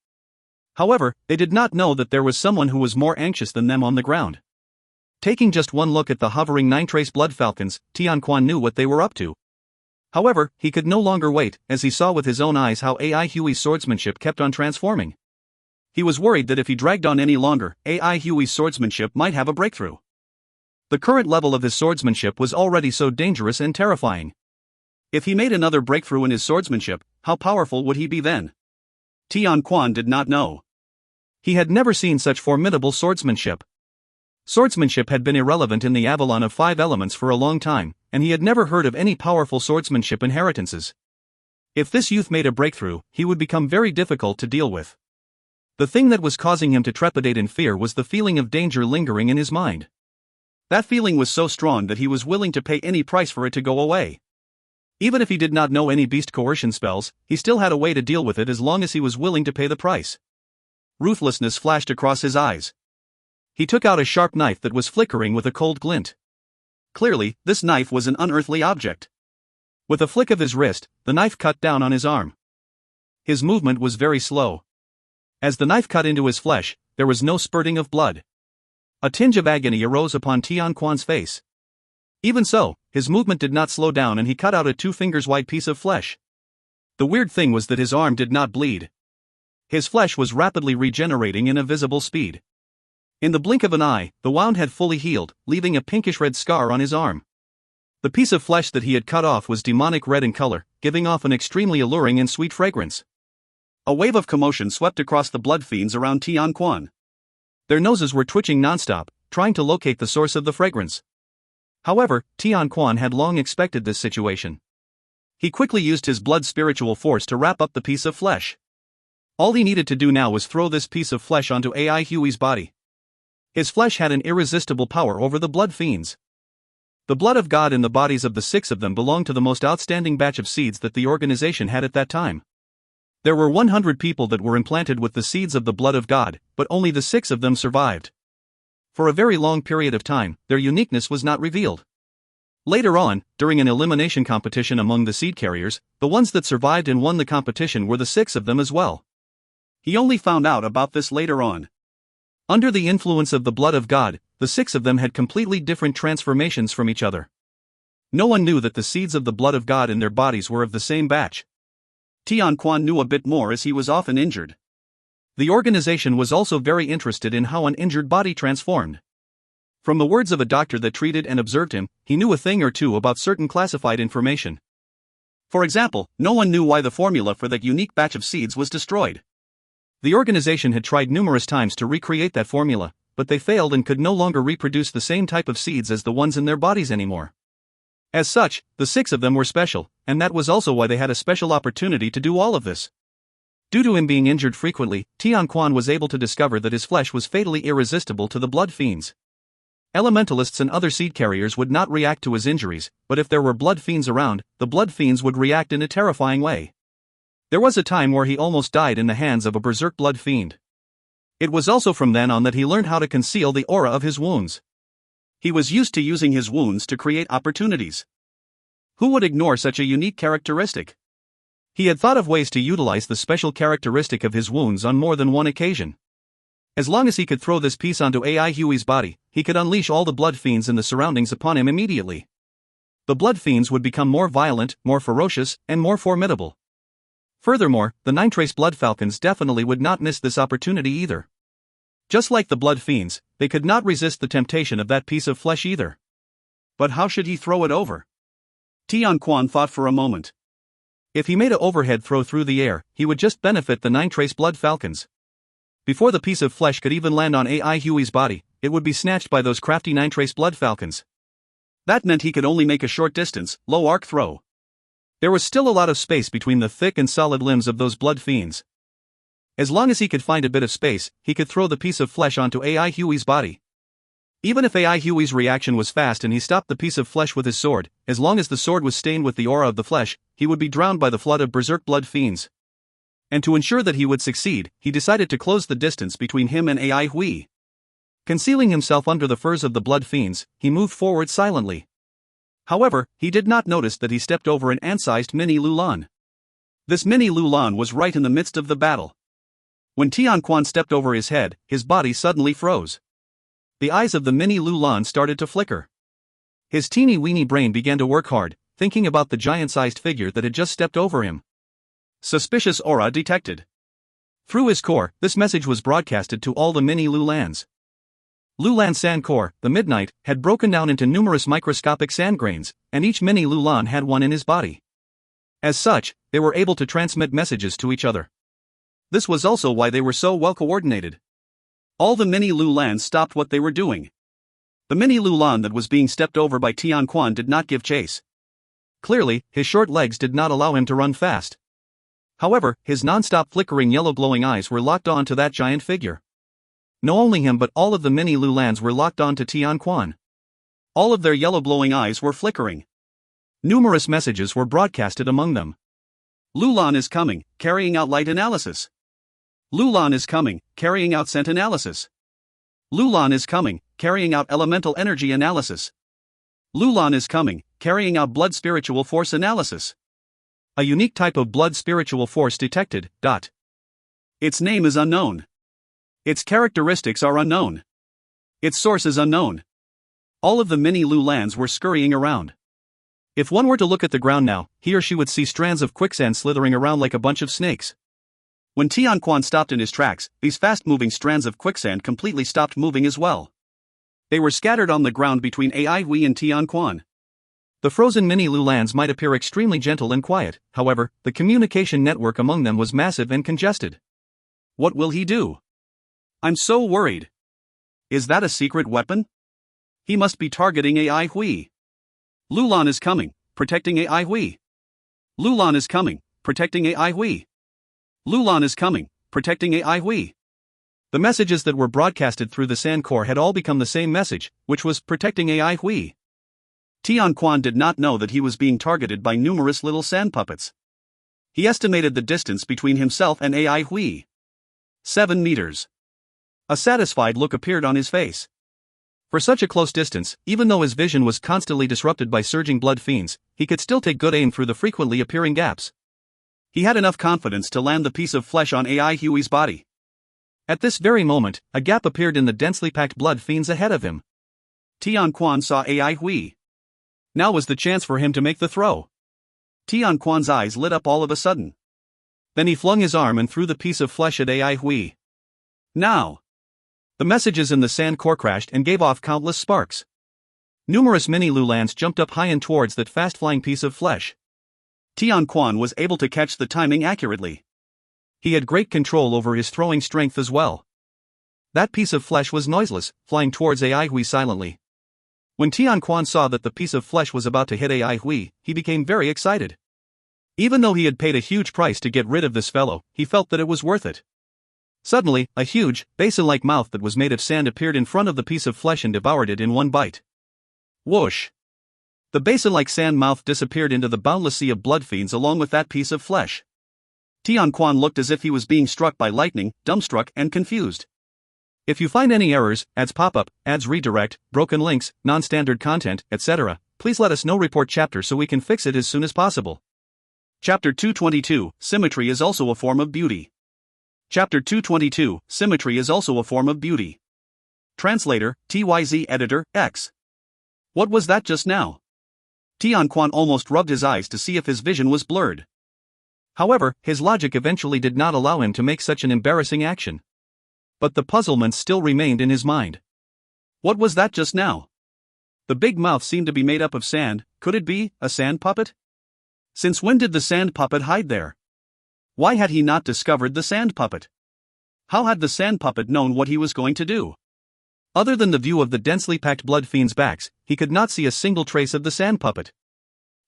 However, they did not know that there was someone who was more anxious than them on the ground. Taking just one look at the hovering 9-trace blood falcons, Tian Quan knew what they were up to. However, he could no longer wait, as he saw with his own eyes how AI Hui's swordsmanship kept on transforming. He was worried that if he dragged on any longer, AI Hui's swordsmanship might have a breakthrough. The current level of his swordsmanship was already so dangerous and terrifying. If he made another breakthrough in his swordsmanship, how powerful would he be then? Tian Quan did not know. He had never seen such formidable swordsmanship. Swordsmanship had been irrelevant in the Avalon of 5 elements for a long time, and he had never heard of any powerful swordsmanship inheritances. If this youth made a breakthrough, he would become very difficult to deal with. The thing that was causing him to trepidate in fear was the feeling of danger lingering in his mind. That feeling was so strong that he was willing to pay any price for it to go away. Even if he did not know any beast coercion spells, he still had a way to deal with it as long as he was willing to pay the price. Ruthlessness flashed across his eyes. He took out a sharp knife that was flickering with a cold glint. Clearly, this knife was an unearthly object. With a flick of his wrist, the knife cut down on his arm. His movement was very slow. As the knife cut into his flesh, there was no spurting of blood. A tinge of agony arose upon Tian Quan's face. Even so, his movement did not slow down and he cut out a 2-fingers-wide piece of flesh. The weird thing was that his arm did not bleed. His flesh was rapidly regenerating in a visible speed. In the blink of an eye, the wound had fully healed, leaving a pinkish-red scar on his arm. The piece of flesh that he had cut off was demonic red in color, giving off an extremely alluring and sweet fragrance. A wave of commotion swept across the blood fiends around Tian Quan. Their noses were twitching nonstop, trying to locate the source of the fragrance. However, Tian Quan had long expected this situation. He quickly used his blood spiritual force to wrap up the piece of flesh. All he needed to do now was throw this piece of flesh onto AI Hui's body. His flesh had an irresistible power over the blood fiends. The blood of God in the bodies of the 6 of them belonged to the most outstanding batch of seeds that the organization had at that time. There were 100 people that were implanted with the seeds of the blood of God, but only the 6 of them survived. For a very long period of time, their uniqueness was not revealed. Later on, during an elimination competition among the seed carriers, the ones that survived and won the competition were the 6 of them as well. He only found out about this later on. Under the influence of the blood of God, the 6 of them had completely different transformations from each other. No one knew that the seeds of the blood of God in their bodies were of the same batch. Tian Quan knew a bit more as he was often injured. The organization was also very interested in how an injured body transformed. From the words of a doctor that treated and observed him, he knew a thing or two about certain classified information. For example, no one knew why the formula for that unique batch of seeds was destroyed. The organization had tried numerous times to recreate that formula, but they failed and could no longer reproduce the same type of seeds as the ones in their bodies anymore. As such, the 6 of them were special, and that was also why they had a special opportunity to do all of this. Due to him being injured frequently, Tian Quan was able to discover that his flesh was fatally irresistible to the blood fiends. Elementalists and other seed carriers would not react to his injuries, but if there were blood fiends around, the blood fiends would react in a terrifying way. There was a time where he almost died in the hands of a berserk blood fiend. It was also from then on that he learned how to conceal the aura of his wounds. He was used to using his wounds to create opportunities. Who would ignore such a unique characteristic? He had thought of ways to utilize the special characteristic of his wounds on more than one occasion. As long as he could throw this piece onto AI Huey's body, he could unleash all the blood fiends in the surroundings upon him immediately. The blood fiends would become more violent, more ferocious, and more formidable. Furthermore, the 9 Trace Blood Falcons definitely would not miss this opportunity either. Just like the blood fiends, they could not resist the temptation of that piece of flesh either. But how should he throw it over? Tian Quan thought for a moment. If he made an overhead throw through the air, he would just benefit the 9 Trace Blood Falcons. Before the piece of flesh could even land on AI Huey's body, it would be snatched by those crafty 9 Trace Blood Falcons. That meant he could only make a short distance, low arc throw. There was still a lot of space between the thick and solid limbs of those blood fiends. As long as he could find a bit of space, he could throw the piece of flesh onto AI Huey's body. Even if AI Huey's reaction was fast and he stopped the piece of flesh with his sword, as long as the sword was stained with the aura of the flesh, he would be drowned by the flood of berserk blood fiends. And to ensure that he would succeed, he decided to close the distance between him and AI Hui. Concealing himself under the furs of the blood fiends, he moved forward silently. However, he did not notice that he stepped over an ant-sized mini Lulan. This mini Lulan was right in the midst of the battle. When Tian Quan stepped over his head, his body suddenly froze. The eyes of the mini Lulan started to flicker. His teeny-weeny brain began to work hard, thinking about the giant-sized figure that had just stepped over him. Suspicious aura detected. Through his core, this message was broadcasted to all the mini Lulans. Lulan Sand Core, the Midnight, had broken down into numerous microscopic sand grains, and each mini Lulan had one in his body. As such, they were able to transmit messages to each other. This was also why they were so well coordinated. All the mini Lulans stopped what they were doing. The mini Lulan that was being stepped over by Tian Quan did not give chase. Clearly, his short legs did not allow him to run fast. However, his non-stop flickering yellow glowing eyes were locked on to that giant figure. Not only him but all of the mini Lulans were locked on to Tian Quan. All of their yellow glowing eyes were flickering. Numerous messages were broadcasted among them. Lulan is coming, carrying out light analysis. Lulan is coming, carrying out scent analysis. Lulan is coming, carrying out elemental energy analysis. Lulan is coming, carrying out blood spiritual force analysis. A unique type of blood spiritual force detected. Its name is unknown. Its characteristics are unknown. Its source is unknown. All of the mini Lulans were scurrying around. If one were to look at the ground now, he or she would see strands of quicksand slithering around like a bunch of snakes. When Tian Quan stopped in his tracks, these fast-moving strands of quicksand completely stopped moving as well. They were scattered on the ground between AI Hui and Tian Quan. The frozen mini Lulans might appear extremely gentle and quiet, however, the communication network among them was massive and congested. What will he do? I'm so worried. Is that a secret weapon? He must be targeting AI Hui. Lulan is coming, protecting AI Hui. Lulan is coming, protecting AI Hui. Lulan is coming, protecting AI Hui. The messages that were broadcasted through the Sand Core had all become the same message, which was protecting AI Hui. Tian Quan did not know that he was being targeted by numerous little sand puppets. He estimated the distance between himself and AI Hui. 7 meters. A satisfied look appeared on his face. For such a close distance, even though his vision was constantly disrupted by surging blood fiends, he could still take good aim through the frequently appearing gaps. He had enough confidence to land the piece of flesh on AI Huey's body. At this very moment, a gap appeared in the densely packed blood fiends ahead of him. Tian Quan saw AI Hui. Now was the chance for him to make the throw. Tian Quan's eyes lit up all of a sudden. Then he flung his arm and threw the piece of flesh at AI Hui. Now! The messages in the Sand Core crashed and gave off countless sparks. Numerous mini Lulans jumped up high and towards that fast-flying piece of flesh. Tian Quan was able to catch the timing accurately. He had great control over his throwing strength as well. That piece of flesh was noiseless, flying towards AI Hui silently. When Tian Quan saw that the piece of flesh was about to hit AI Hui, he became very excited. Even though he had paid a huge price to get rid of this fellow, he felt that it was worth it. Suddenly, a huge, basin-like mouth that was made of sand appeared in front of the piece of flesh and devoured it in one bite. Whoosh! The basin-like sand mouth disappeared into the boundless sea of blood fiends along with that piece of flesh. Tian Quan looked as if he was being struck by lightning, dumbstruck and confused. If you find any errors, ads pop up, ads redirect, broken links, non-standard content, etc., please let us know. Report chapter so we can fix it as soon as possible. Chapter 222, Symmetry is also a form of beauty. Chapter 222, Symmetry is also a form of beauty. Translator, TYZ Editor, X. What was that just now? Tian Quan almost rubbed his eyes to see if his vision was blurred. However, his logic eventually did not allow him to make such an embarrassing action. But the puzzlement still remained in his mind. What was that just now? The big mouth seemed to be made up of sand. Could it be a sand puppet? Since when did the sand puppet hide there? Why had he not discovered the sand puppet? How had the sand puppet known what he was going to do? Other than the view of the densely packed blood fiends' backs, he could not see a single trace of the sand puppet.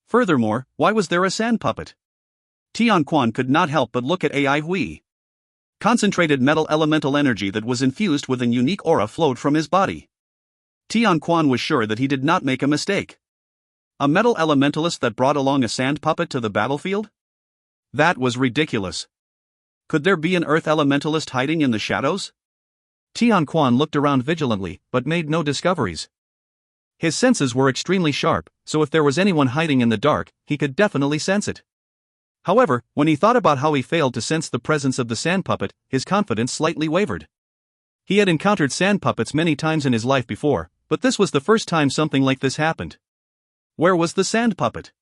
Furthermore, why was there a sand puppet? Tian Quan could not help but look at Ai Hui. Concentrated metal elemental energy that was infused with an unique aura flowed from his body. Tian Quan was sure that he did not make a mistake. A metal elementalist that brought along a sand puppet to the battlefield? That was ridiculous. Could there be an earth elementalist hiding in the shadows? Tian Quan looked around vigilantly, but made no discoveries. His senses were extremely sharp, so if there was anyone hiding in the dark, he could definitely sense it. However, when he thought about how he failed to sense the presence of the sand puppet, his confidence slightly wavered. He had encountered sand puppets many times in his life before, but this was the first time something like this happened. Where was the sand puppet?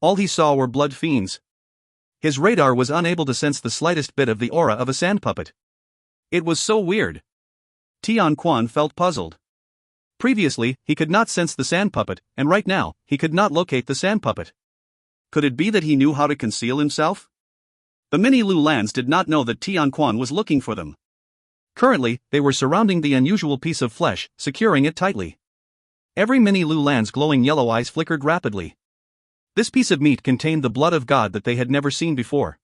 All he saw were blood fiends. His radar was unable to sense the slightest bit of the aura of a sand puppet. It was so weird. Tian Quan felt puzzled. Previously, he could not sense the sand puppet, and right now, he could not locate the sand puppet. Could it be that he knew how to conceal himself? The mini Lu Lands did not know that Tian Quan was looking for them. Currently, they were surrounding the unusual piece of flesh, securing it tightly. Every mini Lu Land's glowing yellow eyes flickered rapidly. This piece of meat contained the blood of God that they had never seen before.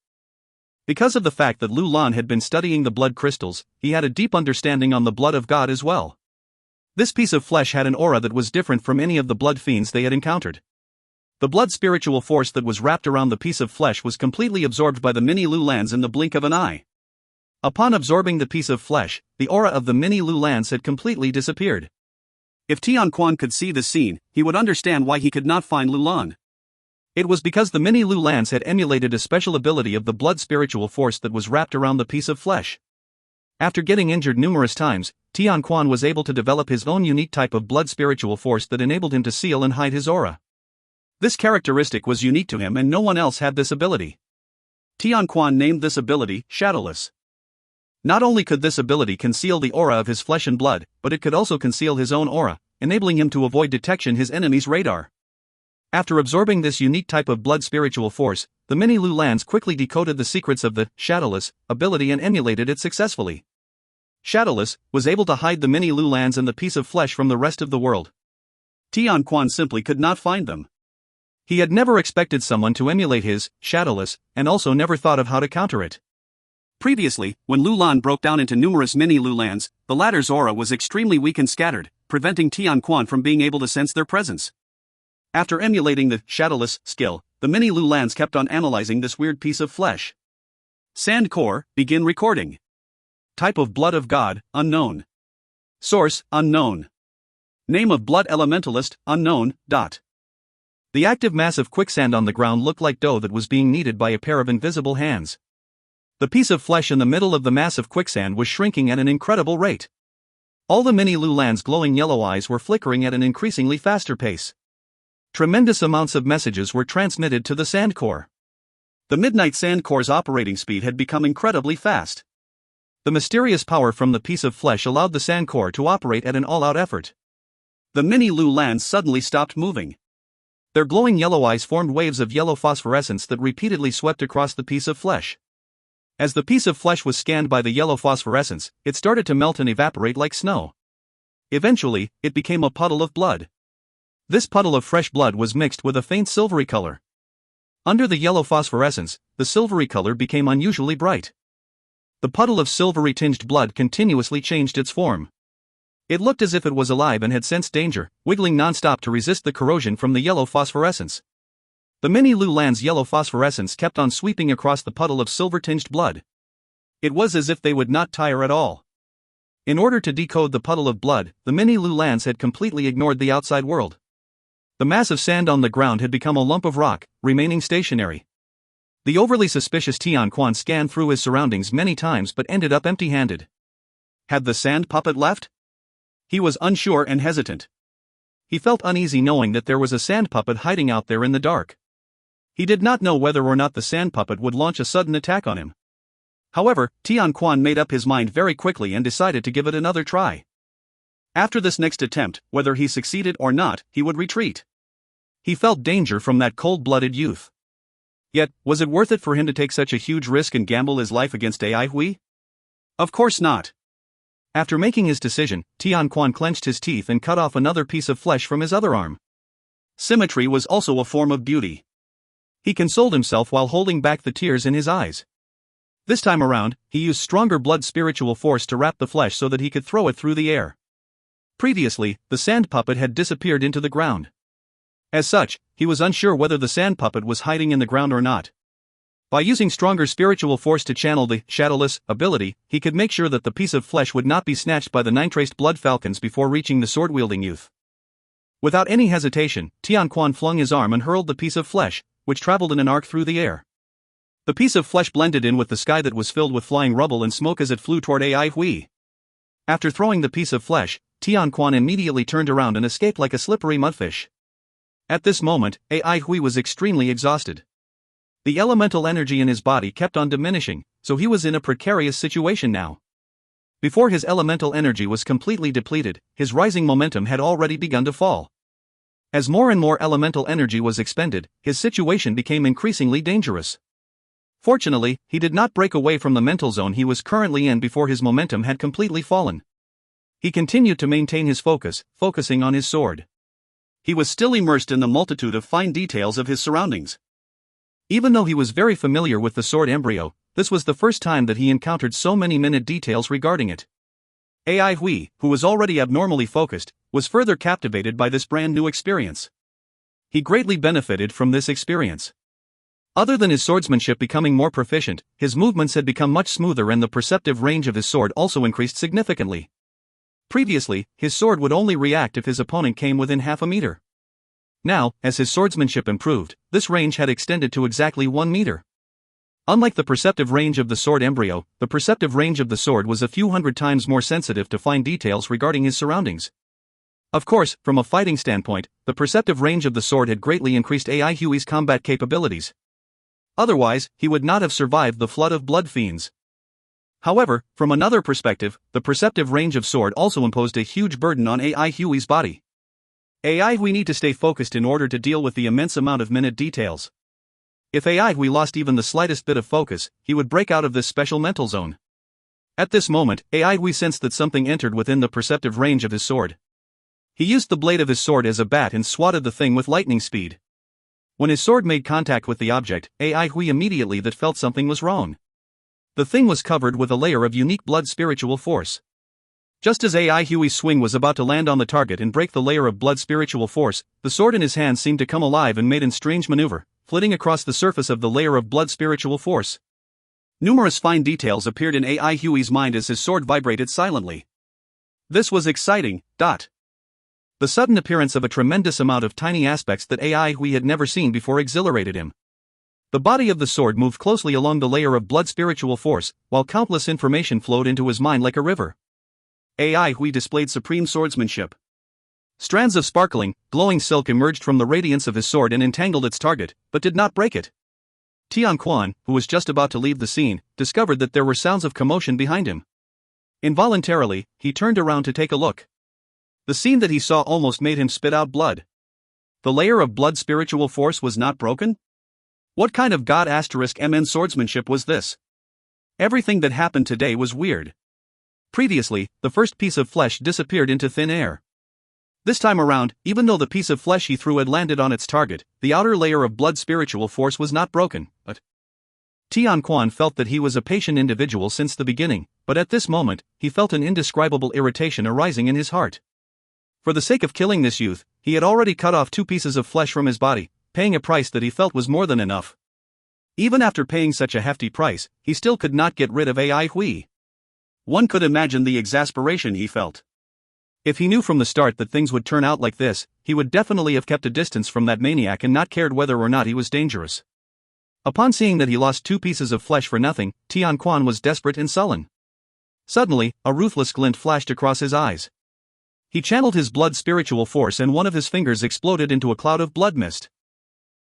Because of the fact that Lu Lan had been studying the blood crystals, he had a deep understanding on the blood of God as well. This piece of flesh had an aura that was different from any of the blood fiends they had encountered. The blood spiritual force that was wrapped around the piece of flesh was completely absorbed by the mini Lu Lands in the blink of an eye. Upon absorbing the piece of flesh, the aura of the mini Lu Lands had completely disappeared. If Tian Quan could see this scene, he would understand why he could not find Lu Lan. It was because the mini Lu Lands had emulated a special ability of the blood spiritual force that was wrapped around the piece of flesh. After getting injured numerous times, Tian Quan was able to develop his own unique type of blood spiritual force that enabled him to seal and hide his aura. This characteristic was unique to him and no one else had this ability. Tian Quan named this ability Shadowless. Not only could this ability conceal the aura of his flesh and blood, but it could also conceal his own aura, enabling him to avoid detection his enemy's radar. After absorbing this unique type of blood spiritual force, the mini Lu Lands quickly decoded the secrets of the Shadowless ability and emulated it successfully. Shadowless was able to hide the mini Lu Lands and the piece of flesh from the rest of the world. Tian Quan simply could not find them. He had never expected someone to emulate his Shadowless, and also never thought of how to counter it. Previously, when Lu Lan broke down into numerous mini Lu Lands, the latter's aura was extremely weak and scattered, preventing Tian Quan from being able to sense their presence. After emulating the Shadowless skill, the mini Lu Lands kept on analyzing this weird piece of flesh. Sand core, begin recording. Type of blood of God, unknown. Source, unknown. Name of blood elementalist, unknown. The active mass of quicksand on the ground looked like dough that was being kneaded by a pair of invisible hands. The piece of flesh in the middle of the mass of quicksand was shrinking at an incredible rate. All the mini Lu Lands' glowing yellow eyes were flickering at an increasingly faster pace. Tremendous amounts of messages were transmitted to the sand core. The Midnight Sand Core's operating speed had become incredibly fast. The mysterious power from the piece of flesh allowed the sand core to operate at an all-out effort. The mini Lu Lands suddenly stopped moving. Their glowing yellow eyes formed waves of yellow phosphorescence that repeatedly swept across the piece of flesh. As the piece of flesh was scanned by the yellow phosphorescence, it started to melt and evaporate like snow. Eventually, it became a puddle of blood. This puddle of fresh blood was mixed with a faint silvery color. Under the yellow phosphorescence, the silvery color became unusually bright. The puddle of silvery-tinged blood continuously changed its form. It looked as if it was alive and had sensed danger, wiggling non-stop to resist the corrosion from the yellow phosphorescence. The mini Lu Lands' yellow phosphorescence kept on sweeping across the puddle of silver-tinged blood. It was as if they would not tire at all. In order to decode the puddle of blood, the mini Lu Lands had completely ignored the outside world. The mass of sand on the ground had become a lump of rock, remaining stationary. The overly suspicious Tian Quan scanned through his surroundings many times but ended up empty-handed. Had the sand puppet left? He was unsure and hesitant. He felt uneasy knowing that there was a sand puppet hiding out there in the dark. He did not know whether or not the sand puppet would launch a sudden attack on him. However, Tian Quan made up his mind very quickly and decided to give it another try. After this next attempt, whether he succeeded or not, he would retreat. He felt danger from that cold-blooded youth. Yet, was it worth it for him to take such a huge risk and gamble his life against Ai Hui? Of course not. After making his decision, Tian Quan clenched his teeth and cut off another piece of flesh from his other arm. Symmetry was also a form of beauty. He consoled himself while holding back the tears in his eyes. This time around, he used stronger blood spiritual force to wrap the flesh so that he could throw it through the air. Previously, the sand puppet had disappeared into the ground. As such, he was unsure whether the sand puppet was hiding in the ground or not. By using stronger spiritual force to channel the Shadowless ability, he could make sure that the piece of flesh would not be snatched by the nine-traced blood falcons before reaching the sword-wielding youth. Without any hesitation, Tian Quan flung his arm and hurled the piece of flesh, which traveled in an arc through the air. The piece of flesh blended in with the sky that was filled with flying rubble and smoke as it flew toward Ai Hui. After throwing the piece of flesh, Tian Quan immediately turned around and escaped like a slippery mudfish. At this moment, Ai Hui was extremely exhausted. The elemental energy in his body kept on diminishing, so he was in a precarious situation now. Before his elemental energy was completely depleted, his rising momentum had already begun to fall. As more and more elemental energy was expended, his situation became increasingly dangerous. Fortunately, he did not break away from the mental zone he was currently in before his momentum had completely fallen. He continued to maintain his focus, focusing on his sword. He was still immersed in the multitude of fine details of his surroundings. Even though he was very familiar with the sword embryo, this was the first time that he encountered so many minute details regarding it. Ai Hui, who was already abnormally focused, was further captivated by this brand new experience. He greatly benefited from this experience. Other than his swordsmanship becoming more proficient, his movements had become much smoother and the perceptive range of his sword also increased significantly. Previously, his sword would only react if his opponent came within half a meter. Now, as his swordsmanship improved, this range had extended to exactly 1 meter. Unlike the perceptive range of the sword embryo, the perceptive range of the sword was a few hundred times more sensitive to fine details regarding his surroundings. Of course, from a fighting standpoint, the perceptive range of the sword had greatly increased Ai Hui's combat capabilities. Otherwise, he would not have survived the flood of blood fiends. However, from another perspective, the perceptive range of sword also imposed a huge burden on Ai Hui's body. Ai Hui need to stay focused in order to deal with the immense amount of minute details. If Ai Hui lost even the slightest bit of focus, he would break out of this special mental zone. At this moment, Ai Hui sensed that something entered within the perceptive range of his sword. He used the blade of his sword as a bat and swatted the thing with lightning speed. When his sword made contact with the object, Ai Hui immediately that felt something was wrong. The thing was covered with a layer of unique blood spiritual force. Just as Ai Hui's swing was about to land on the target and break the layer of blood spiritual force, the sword in his hand seemed to come alive and made a strange maneuver, flitting across the surface of the layer of blood spiritual force. Numerous fine details appeared in Ai Hui's mind as his sword vibrated silently. This was exciting. The sudden appearance of a tremendous amount of tiny aspects that Ai Hui had never seen before exhilarated him. The body of the sword moved closely along the layer of blood spiritual force, while countless information flowed into his mind like a river. Ai Hui displayed supreme swordsmanship. Strands of sparkling, glowing silk emerged from the radiance of his sword and entangled its target, but did not break it. Tian Quan, who was just about to leave the scene, discovered that there were sounds of commotion behind him. Involuntarily, he turned around to take a look. The scene that he saw almost made him spit out blood. The layer of blood spiritual force was not broken? What kind of god*mn swordsmanship was this? Everything that happened today was weird. Previously, the first piece of flesh disappeared into thin air. This time around, even though the piece of flesh he threw had landed on its target, the outer layer of blood spiritual force was not broken, but Tian Quan felt that he was a patient individual since the beginning, but at this moment, he felt an indescribable irritation arising in his heart. For the sake of killing this youth, he had already cut off 2 pieces of flesh from his body, paying a price that he felt was more than enough. Even after paying such a hefty price, he still could not get rid of Ai Hui. One could imagine the exasperation he felt. If he knew from the start that things would turn out like this, he would definitely have kept a distance from that maniac and not cared whether or not he was dangerous. Upon seeing that he lost 2 pieces of flesh for nothing, Tian Quan was desperate and sullen. Suddenly, a ruthless glint flashed across his eyes. He channeled his blood spiritual force and one of his fingers exploded into a cloud of blood mist.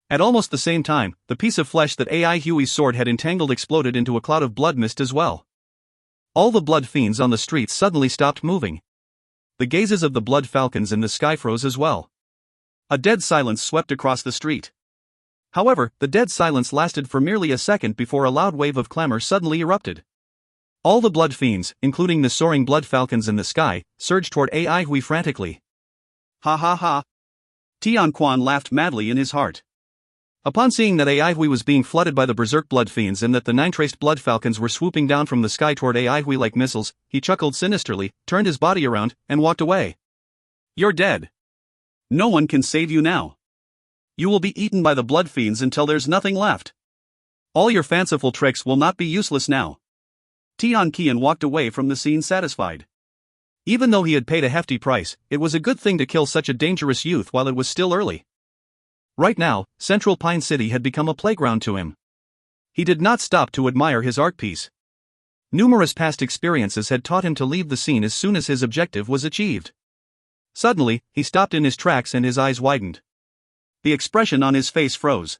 At almost the same time, the piece of flesh that Ai Hui's sword had entangled exploded into a cloud of blood mist as well. All the blood fiends on the streets suddenly stopped moving. The gazes of the blood falcons in the sky froze as well. A dead silence swept across the street. However, the dead silence lasted for merely a second before a loud wave of clamor suddenly erupted. All the blood fiends, including the soaring blood falcons in the sky, surged toward Ai Hui frantically. Ha ha ha! Tian Quan laughed madly in his heart. Upon seeing that Ai Hui was being flooded by the berserk blood fiends and that the 9-traced blood falcons were swooping down from the sky toward Ai Hui like missiles, he chuckled sinisterly, turned his body around, and walked away. You're dead. No one can save you now. You will be eaten by the blood fiends until there's nothing left. All your fanciful tricks will not be useless now. Tian Qian walked away from the scene satisfied. Even though he had paid a hefty price, it was a good thing to kill such a dangerous youth while it was still early. Right now, Central Pine City had become a playground to him. He did not stop to admire his art piece. Numerous past experiences had taught him to leave the scene as soon as his objective was achieved. Suddenly, he stopped in his tracks and his eyes widened. The expression on his face froze.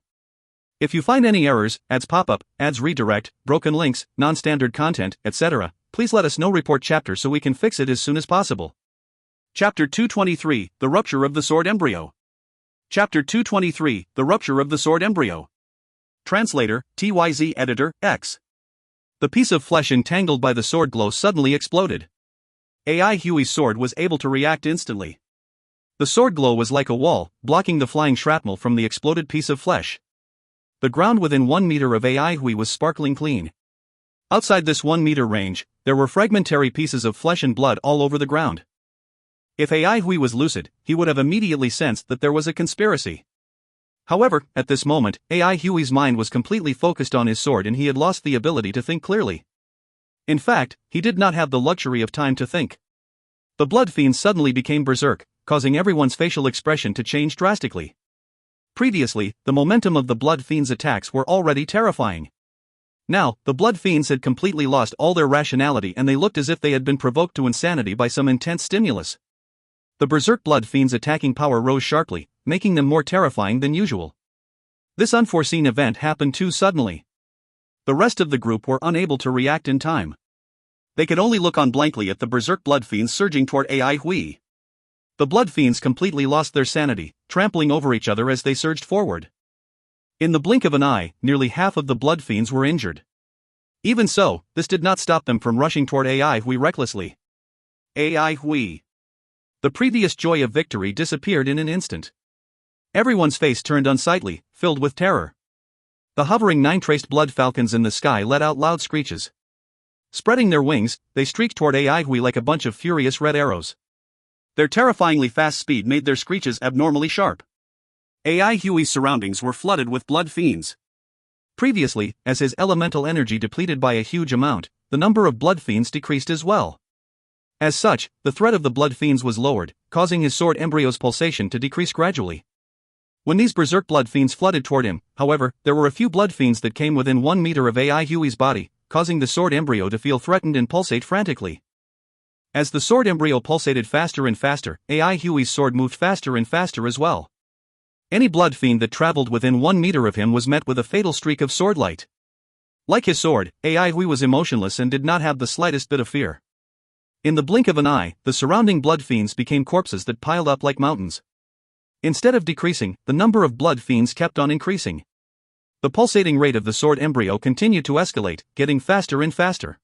If you find any errors, ads pop up, ads redirect, broken links, non-standard content, etc., please let us know. Report chapter so we can fix it as soon as possible. Chapter 223, The Rupture of the Sword Embryo. Chapter 223, The Rupture of the Sword Embryo. Translator, TYZ Editor, X. The piece of flesh entangled by the sword glow suddenly exploded. Ai Hui's sword was able to react instantly. The sword glow was like a wall, blocking the flying shrapnel from the exploded piece of flesh. The ground within 1 meter of Ai Hui was sparkling clean. Outside this 1 meter range, there were fragmentary pieces of flesh and blood all over the ground. If Ai Hui was lucid, he would have immediately sensed that there was a conspiracy. However, at this moment, Ai Hui's mind was completely focused on his sword and he had lost the ability to think clearly. In fact, he did not have the luxury of time to think. The blood fiends suddenly became berserk, causing everyone's facial expression to change drastically. Previously, the momentum of the blood fiends' attacks were already terrifying. Now, the blood fiends had completely lost all their rationality and they looked as if they had been provoked to insanity by some intense stimulus. The berserk blood fiends' attacking power rose sharply, making them more terrifying than usual. This unforeseen event happened too suddenly. The rest of the group were unable to react in time. They could only look on blankly at the berserk blood fiends surging toward Ai Hui. The blood fiends completely lost their sanity, trampling over each other as they surged forward. In the blink of an eye, nearly half of the blood fiends were injured. Even so, this did not stop them from rushing toward Ai Hui recklessly. Ai Hui. The previous joy of victory disappeared in an instant. Everyone's face turned unsightly, filled with terror. The hovering 9-traced blood falcons in the sky let out loud screeches. Spreading their wings, they streaked toward Ai Hui like a bunch of furious red arrows. Their terrifyingly fast speed made their screeches abnormally sharp. Ai Hui's surroundings were flooded with blood fiends. Previously, as his elemental energy depleted by a huge amount, the number of blood fiends decreased as well. As such, the threat of the blood fiends was lowered, causing his sword embryo's pulsation to decrease gradually. When these berserk blood fiends flooded toward him, however, there were a few blood fiends that came within 1 meter of Ai Hui's body, causing the sword embryo to feel threatened and pulsate frantically. As the sword embryo pulsated faster and faster, Ai Hui's sword moved faster and faster as well. Any blood fiend that traveled within 1 meter of him was met with a fatal streak of sword light. Like his sword, Ai Hui was emotionless and did not have the slightest bit of fear. In the blink of an eye, the surrounding blood fiends became corpses that piled up like mountains. Instead of decreasing, the number of blood fiends kept on increasing. The pulsating rate of the sword embryo continued to escalate, getting faster and faster.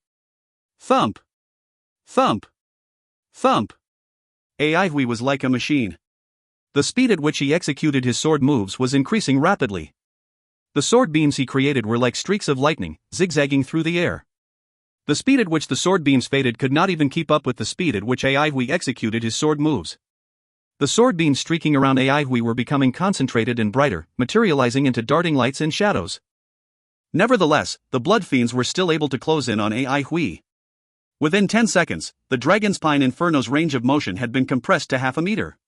Thump! Thump! Thump! Ai Hui was like a machine. The speed at which he executed his sword moves was increasing rapidly. The sword beams he created were like streaks of lightning, zigzagging through the air. The speed at which the sword beams faded could not even keep up with the speed at which Ai Hui executed his sword moves. The sword beams streaking around Ai Hui were becoming concentrated and brighter, materializing into darting lights and shadows. Nevertheless, the blood fiends were still able to close in on Ai Hui. Within 10 seconds, the Dragon's Pine Inferno's range of motion had been compressed to half a meter.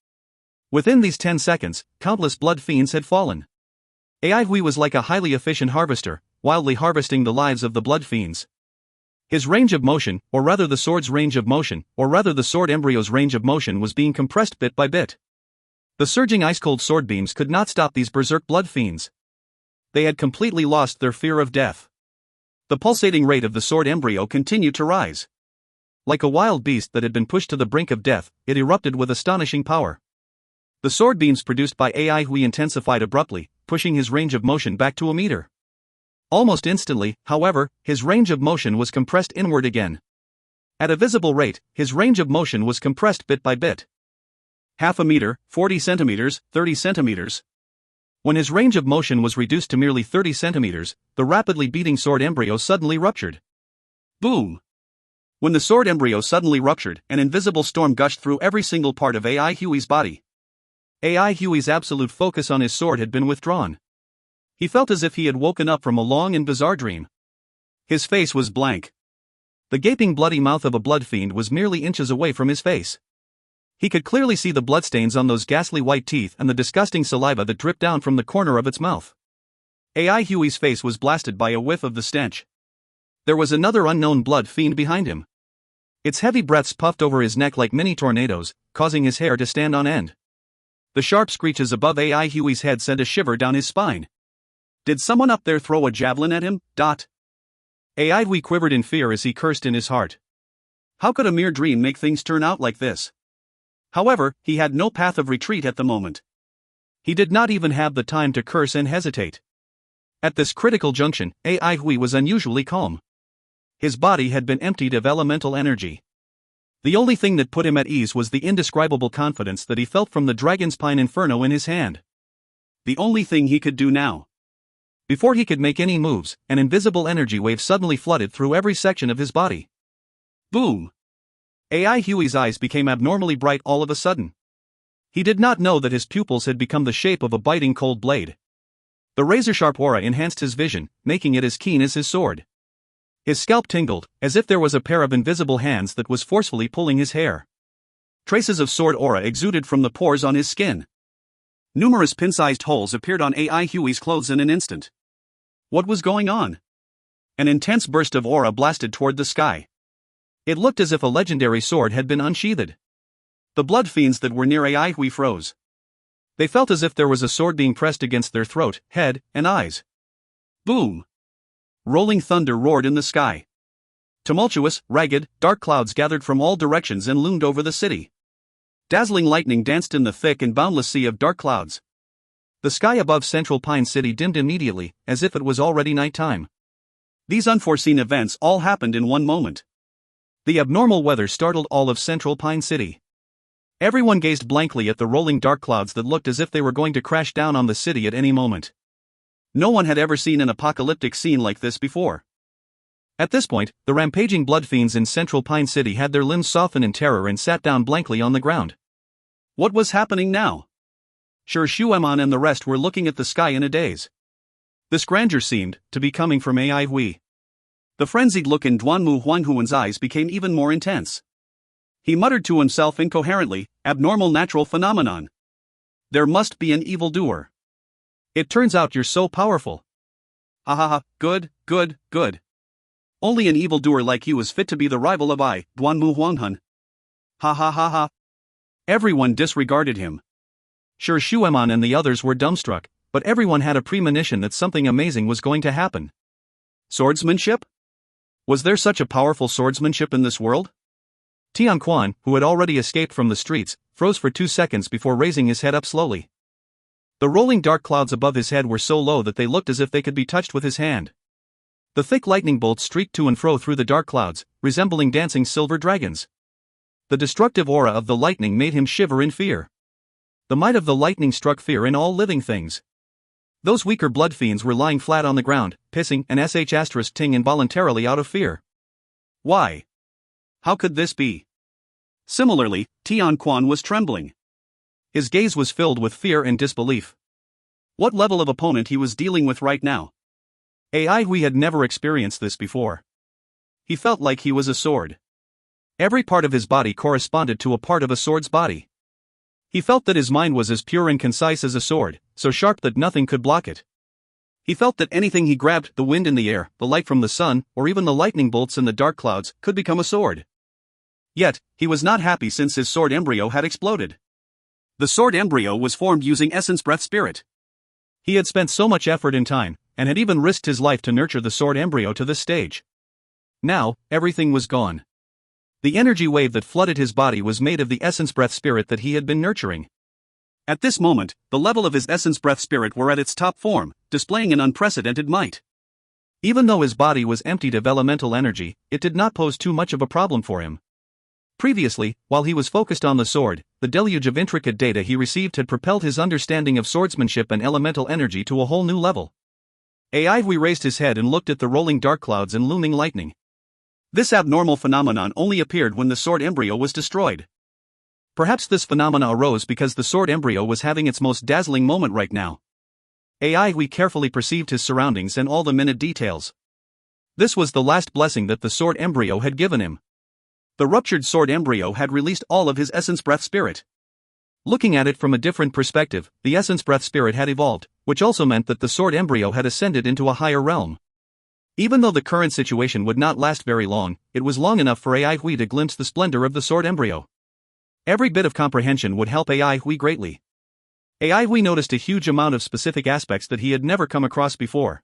Within these 10 seconds, countless blood fiends had fallen. AI Hui was like a highly efficient harvester, wildly harvesting the lives of the blood fiends. His range of motion, or rather the sword's range of motion, or rather the sword embryo's range of motion was being compressed bit by bit. The surging ice-cold sword beams could not stop these berserk blood fiends. They had completely lost their fear of death. The pulsating rate of the sword embryo continued to rise. Like a wild beast that had been pushed to the brink of death, it erupted with astonishing power. The sword beams produced by AI Hui intensified abruptly, pushing his range of motion back to a meter. Almost instantly, however, his range of motion was compressed inward again. At a visible rate, his range of motion was compressed bit by bit. Half a meter, 40 centimeters, 30 centimeters. When his range of motion was reduced to merely 30 centimeters, the rapidly beating sword embryo suddenly ruptured. Boom! When the sword embryo suddenly ruptured, an invisible storm gushed through every single part of AI Hui's body. AI Hui's absolute focus on his sword had been withdrawn. He felt as if he had woken up from a long and bizarre dream. His face was blank. The gaping bloody mouth of a blood fiend was merely inches away from his face. He could clearly see the bloodstains on those ghastly white teeth and the disgusting saliva that dripped down from the corner of its mouth. AI Hui's face was blasted by a whiff of the stench. There was another unknown blood fiend behind him. Its heavy breaths puffed over his neck like mini tornadoes, causing his hair to stand on end. The sharp screeches above AI Hui's head sent a shiver down his spine. Did someone up there throw a javelin at him? AI Hui quivered in fear as he cursed in his heart. How could a mere dream make things turn out like this? However, he had no path of retreat at the moment. He did not even have the time to curse and hesitate. At this critical junction, AI Hui was unusually calm. His body had been emptied of elemental energy. The only thing that put him at ease was the indescribable confidence that he felt from the Dragon's Pine Inferno in his hand. The only thing he could do now. Before he could make any moves, an invisible energy wave suddenly flooded through every section of his body. Boom! AI Hui's eyes became abnormally bright all of a sudden. He did not know that his pupils had become the shape of a biting cold blade. The razor-sharp aura enhanced his vision, making it as keen as his sword. His scalp tingled, as if there was a pair of invisible hands that was forcefully pulling his hair. Traces of sword aura exuded from the pores on his skin. Numerous pin-sized holes appeared on AI Hui's clothes in an instant. What was going on? An intense burst of aura blasted toward the sky. It looked as if a legendary sword had been unsheathed. The blood fiends that were near AI Hui froze. They felt as if there was a sword being pressed against their throat, head, and eyes. Boom! Rolling thunder roared in the sky. Tumultuous, ragged, dark clouds gathered from all directions and loomed over the city. Dazzling lightning danced in the thick and boundless sea of dark clouds. The sky above Central Pine City dimmed immediately, as if it was already nighttime. These unforeseen events all happened in one moment. The abnormal weather startled all of Central Pine City. Everyone gazed blankly at the rolling dark clouds that looked as if they were going to crash down on the city at any moment. No one had ever seen an apocalyptic scene like this before. At this point, the rampaging blood fiends in Central Pine City had their limbs soften in terror and sat down blankly on the ground. What was happening now? Sure, Shueman and the rest were looking at the sky in a daze. This grandeur seemed to be coming from AI Hui. The frenzied look in Duanmu Huanhuan's eyes became even more intense. He muttered to himself incoherently, "Abnormal natural phenomenon. There must be an evildoer. It turns out you're so powerful. Ha, good. Only an evildoer like you is fit to be the rival of Duanmu Huanhun. Ha. Everyone disregarded him. Sure, Shueman and the others were dumbstruck, but everyone had a premonition that something amazing was going to happen. Swordsmanship? Was there such a powerful swordsmanship in this world? Tianquan, who had already escaped from the streets, froze for 2 seconds before raising his head up slowly. The rolling dark clouds above his head were so low that they looked as if they could be touched with his hand. The thick lightning bolts streaked to and fro through the dark clouds, resembling dancing silver dragons. The destructive aura of the lightning made him shiver in fear. The might of the lightning struck fear in all living things. Those weaker blood fiends were lying flat on the ground, pissing and *ting involuntarily out of fear. Why? How could this be? Similarly, Tianquan was trembling. His gaze was filled with fear and disbelief. What level of opponent he was dealing with right now? AI Hui had never experienced this before. He felt like he was a sword. Every part of his body corresponded to a part of a sword's body. He felt that his mind was as pure and concise as a sword, so sharp that nothing could block it. He felt that anything he grabbed, the wind in the air, the light from the sun, or even the lightning bolts in the dark clouds, could become a sword. Yet, he was not happy since his sword embryo had exploded. The sword embryo was formed using essence breath spirit. He had spent so much effort and time, and had even risked his life to nurture the sword embryo to this stage. Now, everything was gone. The energy wave that flooded his body was made of the essence breath spirit that he had been nurturing. At this moment, the level of his essence breath spirit were at its top form, displaying an unprecedented might. Even though his body was emptied of elemental energy, it did not pose too much of a problem for him. Previously, while he was focused on the sword, the deluge of intricate data he received had propelled his understanding of swordsmanship and elemental energy to a whole new level. Aivui raised his head and looked at the rolling dark clouds and looming lightning. This abnormal phenomenon only appeared when the sword embryo was destroyed. Perhaps this phenomena arose because the sword embryo was having its most dazzling moment right now. Aivui carefully perceived his surroundings and all the minute details. This was the last blessing that the sword embryo had given him. The ruptured sword embryo had released all of his essence breath spirit. Looking at it from a different perspective, the essence breath spirit had evolved, which also meant that the sword embryo had ascended into a higher realm. Even though the current situation would not last very long, it was long enough for Aivui to glimpse the splendor of the sword embryo. Every bit of comprehension would help Aivui greatly. Aivui noticed a huge amount of specific aspects that he had never come across before.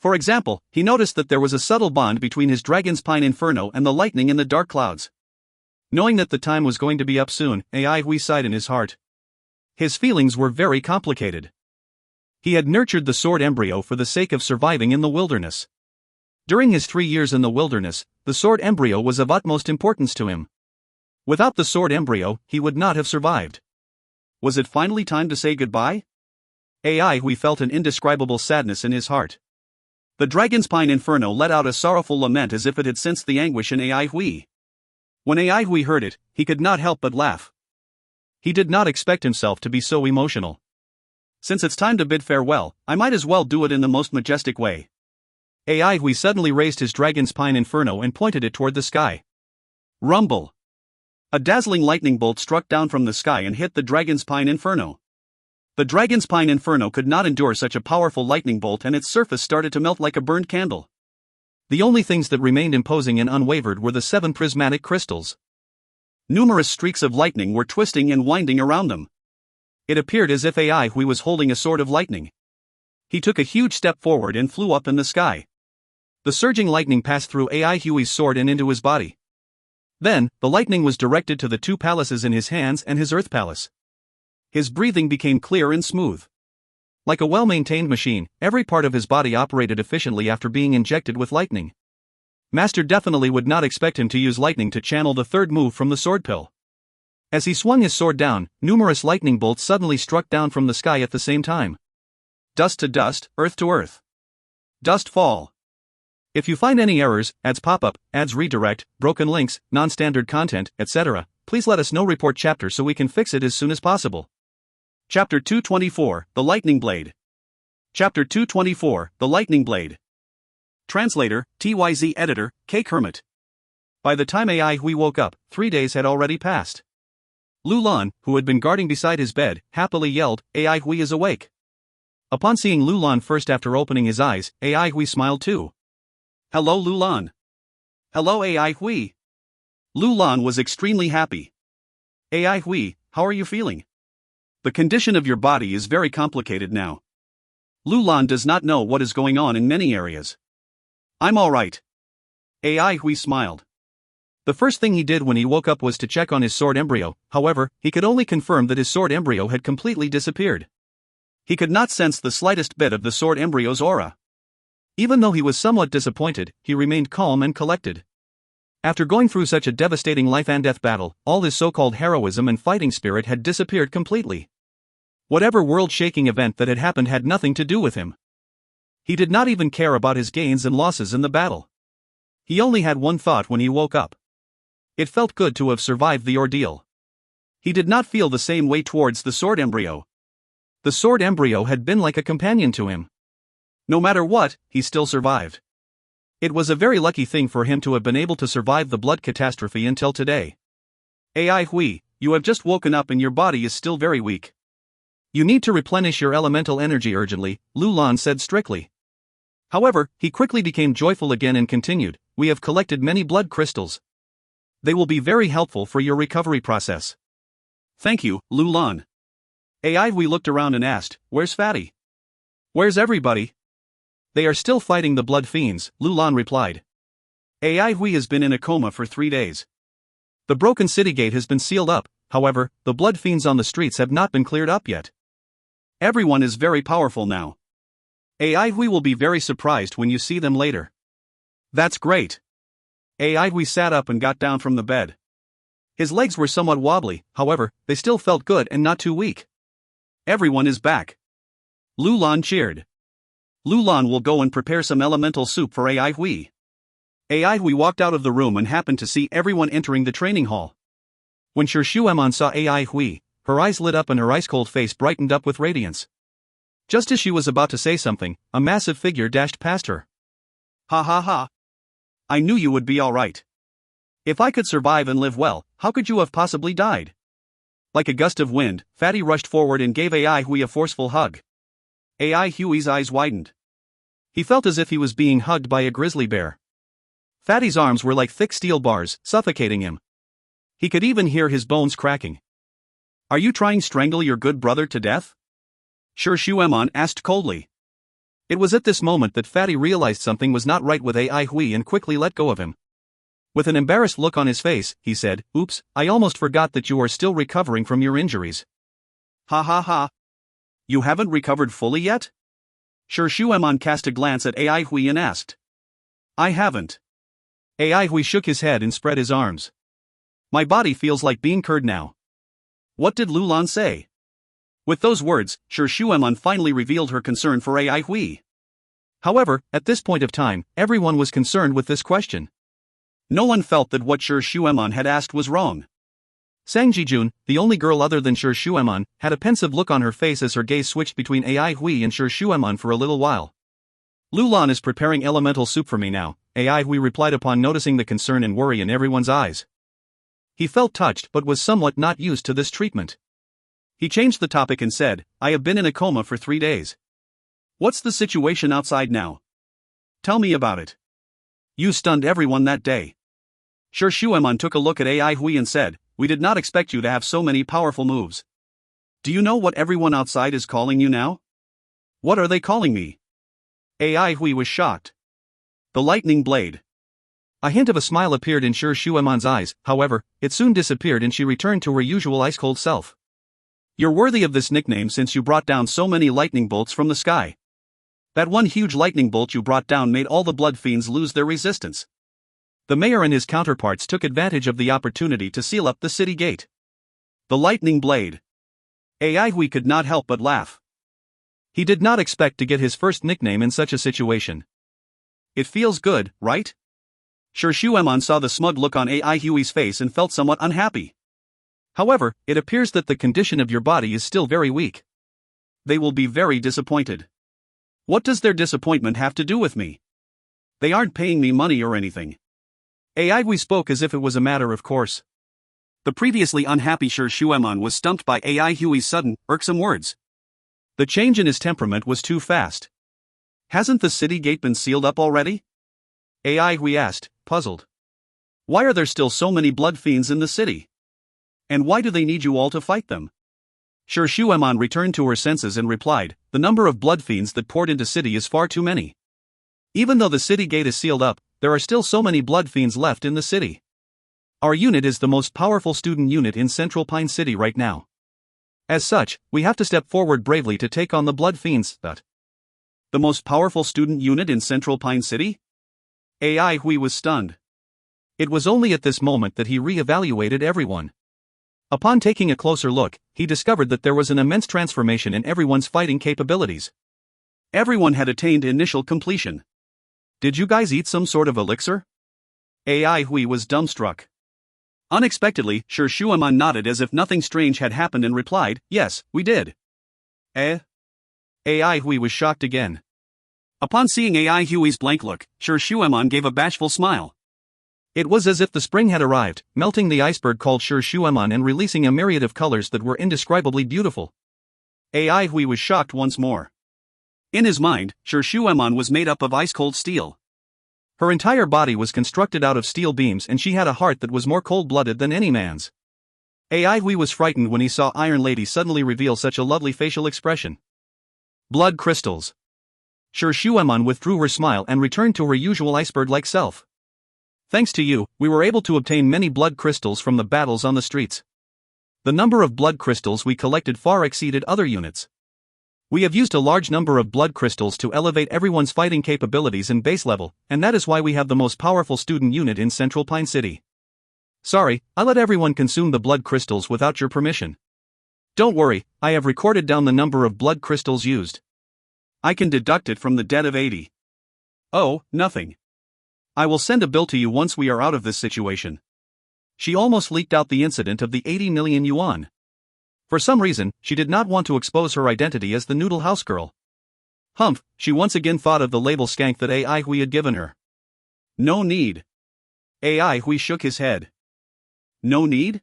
For example, he noticed that there was a subtle bond between his dragon's pine inferno and the lightning in the dark clouds. Knowing that the time was going to be up soon, Aivui sighed in his heart. His feelings were very complicated. He had nurtured the sword embryo for the sake of surviving in the wilderness. During his 3 years in the wilderness, the sword embryo was of utmost importance to him. Without the sword embryo, he would not have survived. Was it finally time to say goodbye? Aivui felt an indescribable sadness in his heart. The dragon's pine inferno let out a sorrowful lament as if it had sensed the anguish in Aivui. When Aivui heard it, he could not help but laugh. He did not expect himself to be so emotional. Since it's time to bid farewell, I might as well do it in the most majestic way. Aivui suddenly raised his dragon's pine inferno and pointed it toward the sky. Rumble! A dazzling lightning bolt struck down from the sky and hit the dragon's pine inferno. The dragon's pine inferno could not endure such a powerful lightning bolt and its surface started to melt like a burned candle. The only things that remained imposing and unwavered were the 7 prismatic crystals. Numerous streaks of lightning were twisting and winding around them. It appeared as if Aivui was holding a sword of lightning. He took a huge step forward and flew up in the sky. The surging lightning passed through Aihui's sword and into his body. Then, the lightning was directed to the 2 palaces in his hands and his earth palace. His breathing became clear and smooth. Like a well-maintained machine, every part of his body operated efficiently after being injected with lightning. Master definitely would not expect him to use lightning to channel the 3rd move from the sword pill. As he swung his sword down, numerous lightning bolts suddenly struck down from the sky at the same time. Dust to dust, earth to earth. Dust fall. If you find any errors, ads pop up, ads redirect, broken links, non-standard content, etc., please let us know. Report chapter so we can fix it as soon as possible. Chapter 224, The Lightning Blade. Chapter 224, The Lightning Blade. Translator, TYZ Editor, K. Kermit. By the time Aivui woke up, 3 days had already passed. Lulan, who had been guarding beside his bed, happily yelled, "Aivui is awake." Upon seeing Lulan first after opening his eyes, Aivui smiled too. "Hello Lulan." "Hello Aivui." Lulan was extremely happy. "Aivui, how are you feeling? The condition of your body is very complicated now." Lulan does not know what is going on in many areas. "I'm alright." Aivui smiled. The first thing he did when he woke up was to check on his sword embryo, however, he could only confirm that his sword embryo had completely disappeared. He could not sense the slightest bit of the sword embryo's aura. Even though he was somewhat disappointed, he remained calm and collected. After going through such a devastating life-and-death battle, all his so-called heroism and fighting spirit had disappeared completely. Whatever world-shaking event that had happened had nothing to do with him. He did not even care about his gains and losses in the battle. He only had one thought when he woke up. It felt good to have survived the ordeal. He did not feel the same way towards the sword embryo. The sword embryo had been like a companion to him. No matter what, he still survived. It was a very lucky thing for him to have been able to survive the blood catastrophe until today. Aivui, you have just woken up and your body is still very weak. You need to replenish your elemental energy urgently, Lu Lan said strictly. However, he quickly became joyful again and continued, we have collected many blood crystals. They will be very helpful for your recovery process. Thank you, Lu Lan. We looked around and asked, where's Fatty? Where's everybody? They are still fighting the blood fiends, Lu Lan replied. We has been in a coma for 3 days. The broken city gate has been sealed up, however, the blood fiends on the streets have not been cleared up yet. Everyone is very powerful now. We will be very surprised when you see them later. That's great. We sat up and got down from the bed. His legs were somewhat wobbly, however, they still felt good and not too weak. Everyone is back. Lu Lan cheered. Lu Lan will go and prepare some elemental soup for We walked out of the room and happened to see everyone entering the training hall. When Shuemon saw Hui, her eyes lit up and her ice-cold face brightened up with radiance. Just as she was about to say something, a massive figure dashed past her. Ha ha ha. I knew you would be alright. If I could survive and live well, how could you have possibly died? Like a gust of wind, Fatty rushed forward and gave Hui a forceful hug. Hui's eyes widened. He felt as if he was being hugged by a grizzly bear. Fatty's arms were like thick steel bars, suffocating him. He could even hear his bones cracking. Are you trying to strangle your good brother to death? Shuemon asked coldly. It was at this moment that Fatty realized something was not right with Hui and quickly let go of him. With an embarrassed look on his face, he said, oops, I almost forgot that you are still recovering from your injuries. Ha ha ha. You haven't recovered fully yet? Shuemon cast a glance at Hui and asked. I haven't. Hui shook his head and spread his arms. My body feels like being curd now. What did Lu Lan say? With those words, Shuemon finally revealed her concern for Hui. However, at this point of time, everyone was concerned with this question. No one felt that what Shuemon had asked was wrong. Sang Jijun, the only girl other than Shuemon, had a pensive look on her face as her gaze switched between Hui and Shuemon for a little while. Lu Lan is preparing elemental soup for me now, Hui replied upon noticing the concern and worry in everyone's eyes. He felt touched but was somewhat not used to this treatment. He changed the topic and said, I have been in a coma for 3 days. What's the situation outside now? Tell me about it. You stunned everyone that day. Shuemon took a look at Hui and said, we did not expect you to have so many powerful moves. Do you know what everyone outside is calling you now? What are they calling me? Hui was shocked. The lightning blade. A hint of a smile appeared in Shuemon's eyes, however, it soon disappeared and she returned to her usual ice-cold self. You're worthy of this nickname since you brought down so many lightning bolts from the sky. That one huge lightning bolt you brought down made all the blood fiends lose their resistance. The mayor and his counterparts took advantage of the opportunity to seal up the city gate. The lightning blade. Hui could not help but laugh. He did not expect to get his first nickname in such a situation. It feels good, right? Shuemon saw the smug look on Hui's face and felt somewhat unhappy. However, it appears that the condition of your body is still very weak. They will be very disappointed. What does their disappointment have to do with me? They aren't paying me money or anything. Hui spoke as if it was a matter of course. The previously unhappy Shuemon was stumped by Hui's sudden, irksome words. The change in his temperament was too fast. Hasn't the city gate been sealed up already? Hui asked, puzzled. Why are there still so many blood fiends in the city? And why do they need you all to fight them? Shuemon returned to her senses and replied, the number of blood fiends that poured into city is far too many. Even though the city gate is sealed up, there are still so many blood fiends left in the city. Our unit is the most powerful student unit in Central Pine City right now. As such, we have to step forward bravely to take on the blood fiends. The most powerful student unit in Central Pine City? Hui was stunned. It was only at this moment that he re-evaluated everyone. Upon taking a closer look, he discovered that there was an immense transformation in everyone's fighting capabilities. Everyone had attained initial completion. Did you guys eat some sort of elixir? Hui was dumbstruck. Unexpectedly, Shuemon nodded as if nothing strange had happened and replied, yes, we did. Hui was shocked again. Upon seeing Hui's blank look, Shuemon gave a bashful smile. It was as if the spring had arrived, melting the iceberg called Shuemon and releasing a myriad of colors that were indescribably beautiful. Ai Hui was shocked once more. In his mind, Shu Shuemon was made up of ice-cold steel. Her entire body was constructed out of steel beams and she had a heart that was more cold-blooded than any man's. Ai Hui was frightened when he saw Iron Lady suddenly reveal such a lovely facial expression. Blood crystals. Shu Shuemon withdrew her smile and returned to her usual iceberg-like self. Thanks to you, we were able to obtain many blood crystals from the battles on the streets. The number of blood crystals we collected far exceeded other units. We have used a large number of blood crystals to elevate everyone's fighting capabilities in base level, and that is why we have the most powerful student unit in Central Pine City. Sorry, I let everyone consume the blood crystals without your permission. Don't worry, I have recorded down the number of blood crystals used. I can deduct it from the debt of 80. Oh, nothing. I will send a bill to you once we are out of this situation. She almost leaked out the incident of the 80 million yuan. For some reason, she did not want to expose her identity as the Noodle House Girl. Humph, she once again thought of the label skank that Ai Hui had given her. No need. Ai Hui shook his head. No need?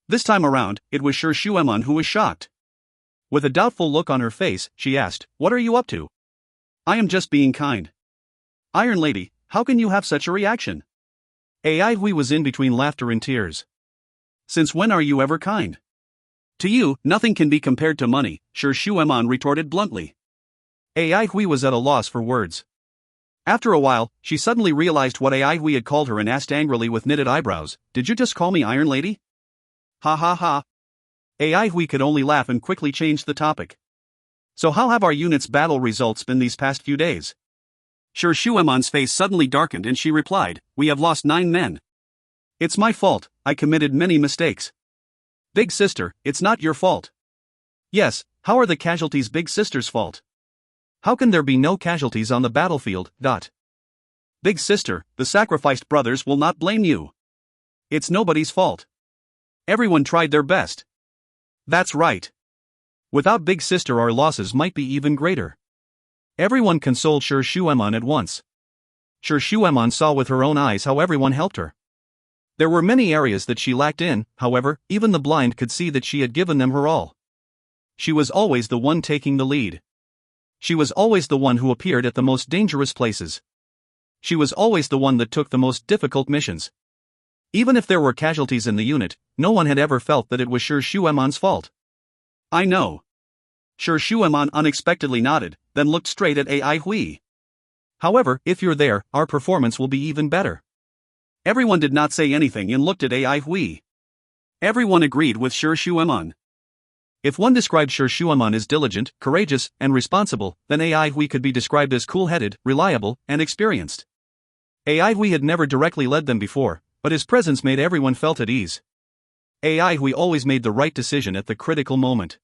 This time around, it was Shu Shuemon who was shocked. With a doubtful look on her face, she asked, "What are you up to?" "I am just being kind." "Iron Lady, how can you have such a reaction?" Ai Hui was in between laughter and tears. "Since when are you ever kind?" "To you, nothing can be compared to money," Shu Shuemon retorted bluntly. Ai Hui was at a loss for words. After a while, she suddenly realized what Ai Hui had called her and asked angrily with knitted eyebrows, "Did you just call me Iron Lady?" Ha ha ha. Ai Hui could only laugh and quickly changed the topic. "So how have our unit's battle results been these past few days?" Shu Shuemon's face suddenly darkened and she replied, "We have lost 9 men. It's my fault, I committed many mistakes." "Big sister, it's not your fault." "Yes, how are the casualties Big sister's fault? How can there be no casualties on the battlefield? Big sister, the sacrificed brothers will not blame you. It's nobody's fault. Everyone tried their best." "That's right. Without Big sister our losses might be even greater." Everyone consoled Shu Shuemon at once. Shu Shuemon saw with her own eyes how everyone helped her. There were many areas that she lacked in, however, even the blind could see that she had given them her all. She was always the one taking the lead. She was always the one who appeared at the most dangerous places. She was always the one that took the most difficult missions. Even if there were casualties in the unit, no one had ever felt that it was Shu Shuemon's fault. "I know." Shu Shuemon unexpectedly nodded, then looked straight at Ai Hui. "However, if you're there, our performance will be even better." Everyone did not say anything and looked at Ai Hui. Everyone agreed with Shu Shuemon. If one described Shu Shuemon as diligent, courageous, and responsible, then Ai Hui could be described as cool-headed, reliable, and experienced. Ai Hui had never directly led them before, but his presence made everyone felt at ease. Ai Hui always made the right decision at the critical moment.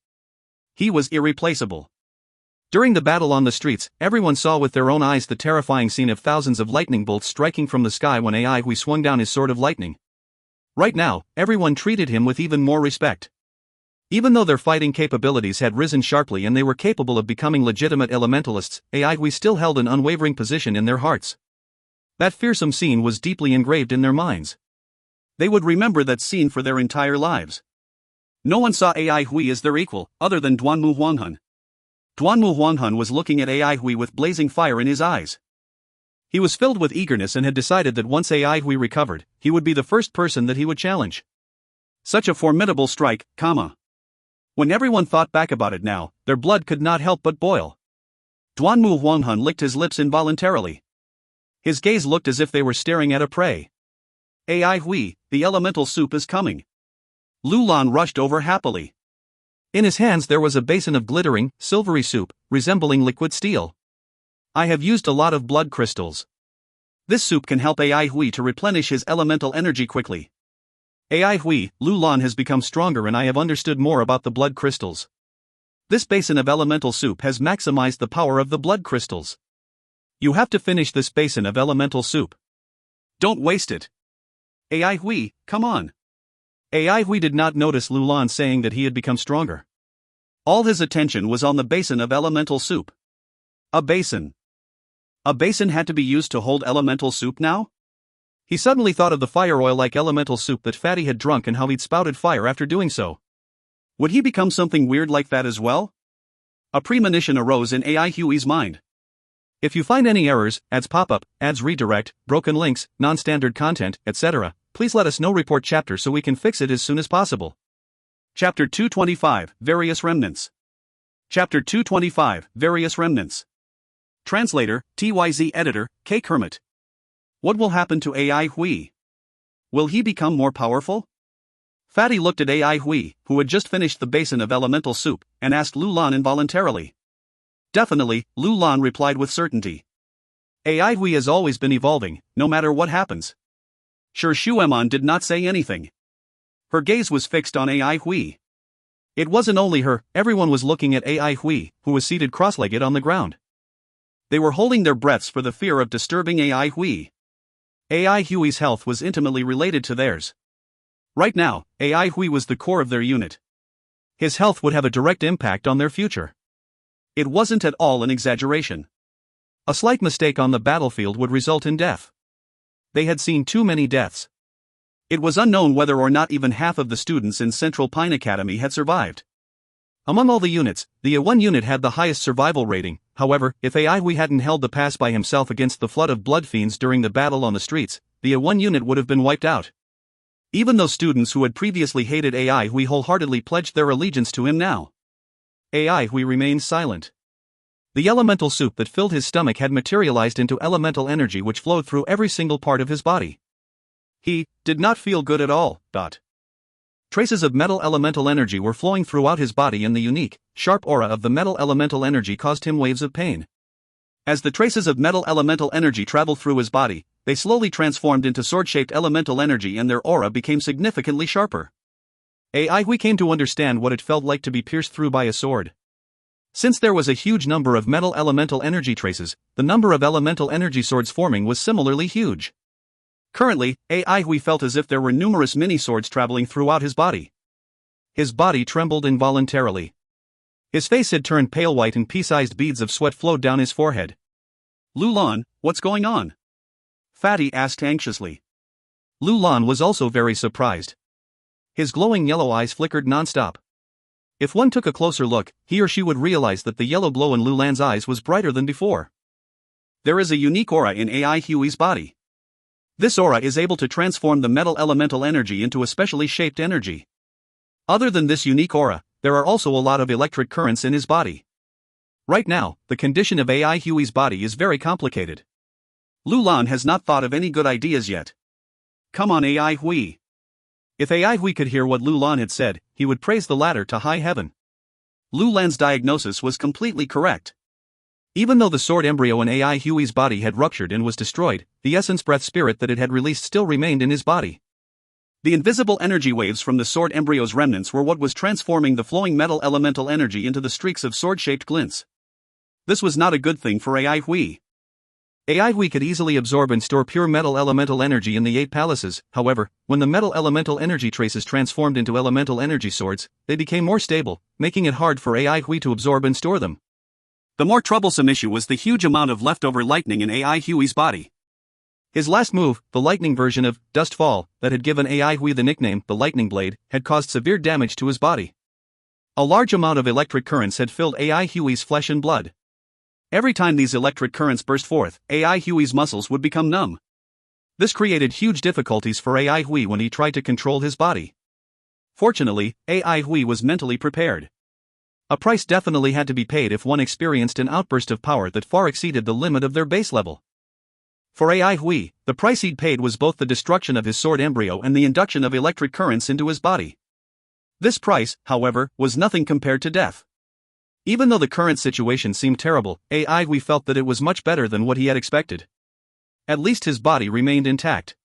He was irreplaceable. During the battle on the streets, everyone saw with their own eyes the terrifying scene of thousands of lightning bolts striking from the sky when Ai Hui swung down his sword of lightning. Right now, everyone treated him with even more respect. Even though their fighting capabilities had risen sharply and they were capable of becoming legitimate elementalists, Ai Hui still held an unwavering position in their hearts. That fearsome scene was deeply engraved in their minds. They would remember that scene for their entire lives. No one saw Ai Hui as their equal, other than Duanmu Huanghan. Duanmu Huanghan was looking at Ai Hui with blazing fire in his eyes. He was filled with eagerness and had decided that once Ai Hui recovered, he would be the first person that he would challenge. Such a formidable strike, When everyone thought back about it now, their blood could not help but boil. Duanmu Huanghan licked his lips involuntarily. His gaze looked as if they were staring at a prey. Ai Hui, the elemental soup is coming. Lu Lan rushed over happily. In his hands there was a basin of glittering, silvery soup, resembling liquid steel. "I have used a lot of blood crystals. This soup can help Ai Hui to replenish his elemental energy quickly. Ai Hui, Lu Lan has become stronger and I have understood more about the blood crystals. This basin of elemental soup has maximized the power of the blood crystals. You have to finish this basin of elemental soup. Don't waste it. Ai Hui, come on." Ai Hui did not notice Lu Lan saying that he had become stronger. All his attention was on the basin of elemental soup. A basin. A basin had to be used to hold elemental soup now? He suddenly thought of the fire oil-like elemental soup that Fatty had drunk and how he'd spouted fire after doing so. Would he become something weird like that as well? A premonition arose in AI Huey's mind. If you find any errors, ads pop up, ads redirect, broken links, non-standard content, etc., please let us know. Report chapter so we can fix it as soon as possible. Chapter 225, Various Remnants. Chapter 225, Various Remnants. Translator, TYZ Editor, K. Kermit. What will happen to AI Hui? Will he become more powerful? Fatty looked at AI Hui, who had just finished the basin of elemental soup, and asked Lu Lan involuntarily. Definitely, Lu Lan replied with certainty. AI Hui has always been evolving, no matter what happens. Sure, Shuemon did not say anything. Her gaze was fixed on AI Hui. It wasn't only her, everyone was looking at AI Hui, who was seated cross-legged on the ground. They were holding their breaths for the fear of disturbing AI Hui. AI Hui's health was intimately related to theirs. Right now, AI Hui was the core of their unit. His health would have a direct impact on their future. It wasn't at all an exaggeration. A slight mistake on the battlefield would result in death. They had seen too many deaths. It was unknown whether or not even half of the students in Central Pine Academy had survived. Among all the units, the A1 unit had the highest survival rating. However, if AI Hui hadn't held the pass by himself against the flood of blood fiends during the battle on the streets, the A1 unit would have been wiped out. Even those students who had previously hated AI Hui wholeheartedly pledged their allegiance to him now. AI Hui remained silent. The elemental soup that filled his stomach had materialized into elemental energy which flowed through every single part of his body. He did not feel good at all. Traces of metal elemental energy were flowing throughout his body, and the unique, sharp aura of the metal elemental energy caused him waves of pain. As the traces of metal elemental energy traveled through his body, they slowly transformed into sword-shaped elemental energy, and their aura became significantly sharper. AI Hui came to understand what it felt like to be pierced through by a sword. Since there was a huge number of metal elemental energy traces, the number of elemental energy swords forming was similarly huge. Currently, AI Hui felt as if there were numerous mini-swords traveling throughout his body. His body trembled involuntarily. His face had turned pale white and pea-sized beads of sweat flowed down his forehead. Lu Lan, what's going on? Fatty asked anxiously. Lu Lan was also very surprised. His glowing yellow eyes flickered non-stop. If one took a closer look, he or she would realize that the yellow glow in Lu Lan's eyes was brighter than before. There is a unique aura in AI Hui's body. This aura is able to transform the metal elemental energy into a specially shaped energy. Other than this unique aura, there are also a lot of electric currents in his body. Right now, the condition of AI Hui's body is very complicated. Lu Lan has not thought of any good ideas yet. Come on, AI Hui. If AI Hui could hear what Lu Lan had said, he would praise the latter to high heaven. Lu Lan's diagnosis was completely correct. Even though the sword embryo in AI Hui's body had ruptured and was destroyed, the essence breath spirit that it had released still remained in his body. The invisible energy waves from the sword embryo's remnants were what was transforming the flowing metal elemental energy into the streaks of sword-shaped glints. This was not a good thing for AI Hui. AI Hui could easily absorb and store pure metal elemental energy in the 8 palaces. However, when the metal elemental energy traces transformed into elemental energy swords, they became more stable, making it hard for AI Hui to absorb and store them. The more troublesome issue was the huge amount of leftover lightning in AI Hui's body. His last move, the lightning version of Dust Fall, that had given AI Hui the nickname the Lightning Blade, had caused severe damage to his body. A large amount of electric currents had filled AI Hui's flesh and blood. Every time these electric currents burst forth, AI Hui's muscles would become numb. This created huge difficulties for AI Hui when he tried to control his body. Fortunately, AI Hui was mentally prepared. A price definitely had to be paid if one experienced an outburst of power that far exceeded the limit of their base level. For AI Hui, the price he'd paid was both the destruction of his sword embryo and the induction of electric currents into his body. This price, however, was nothing compared to death. Even though the current situation seemed terrible, AI Hui felt that it was much better than what he had expected. At least his body remained intact.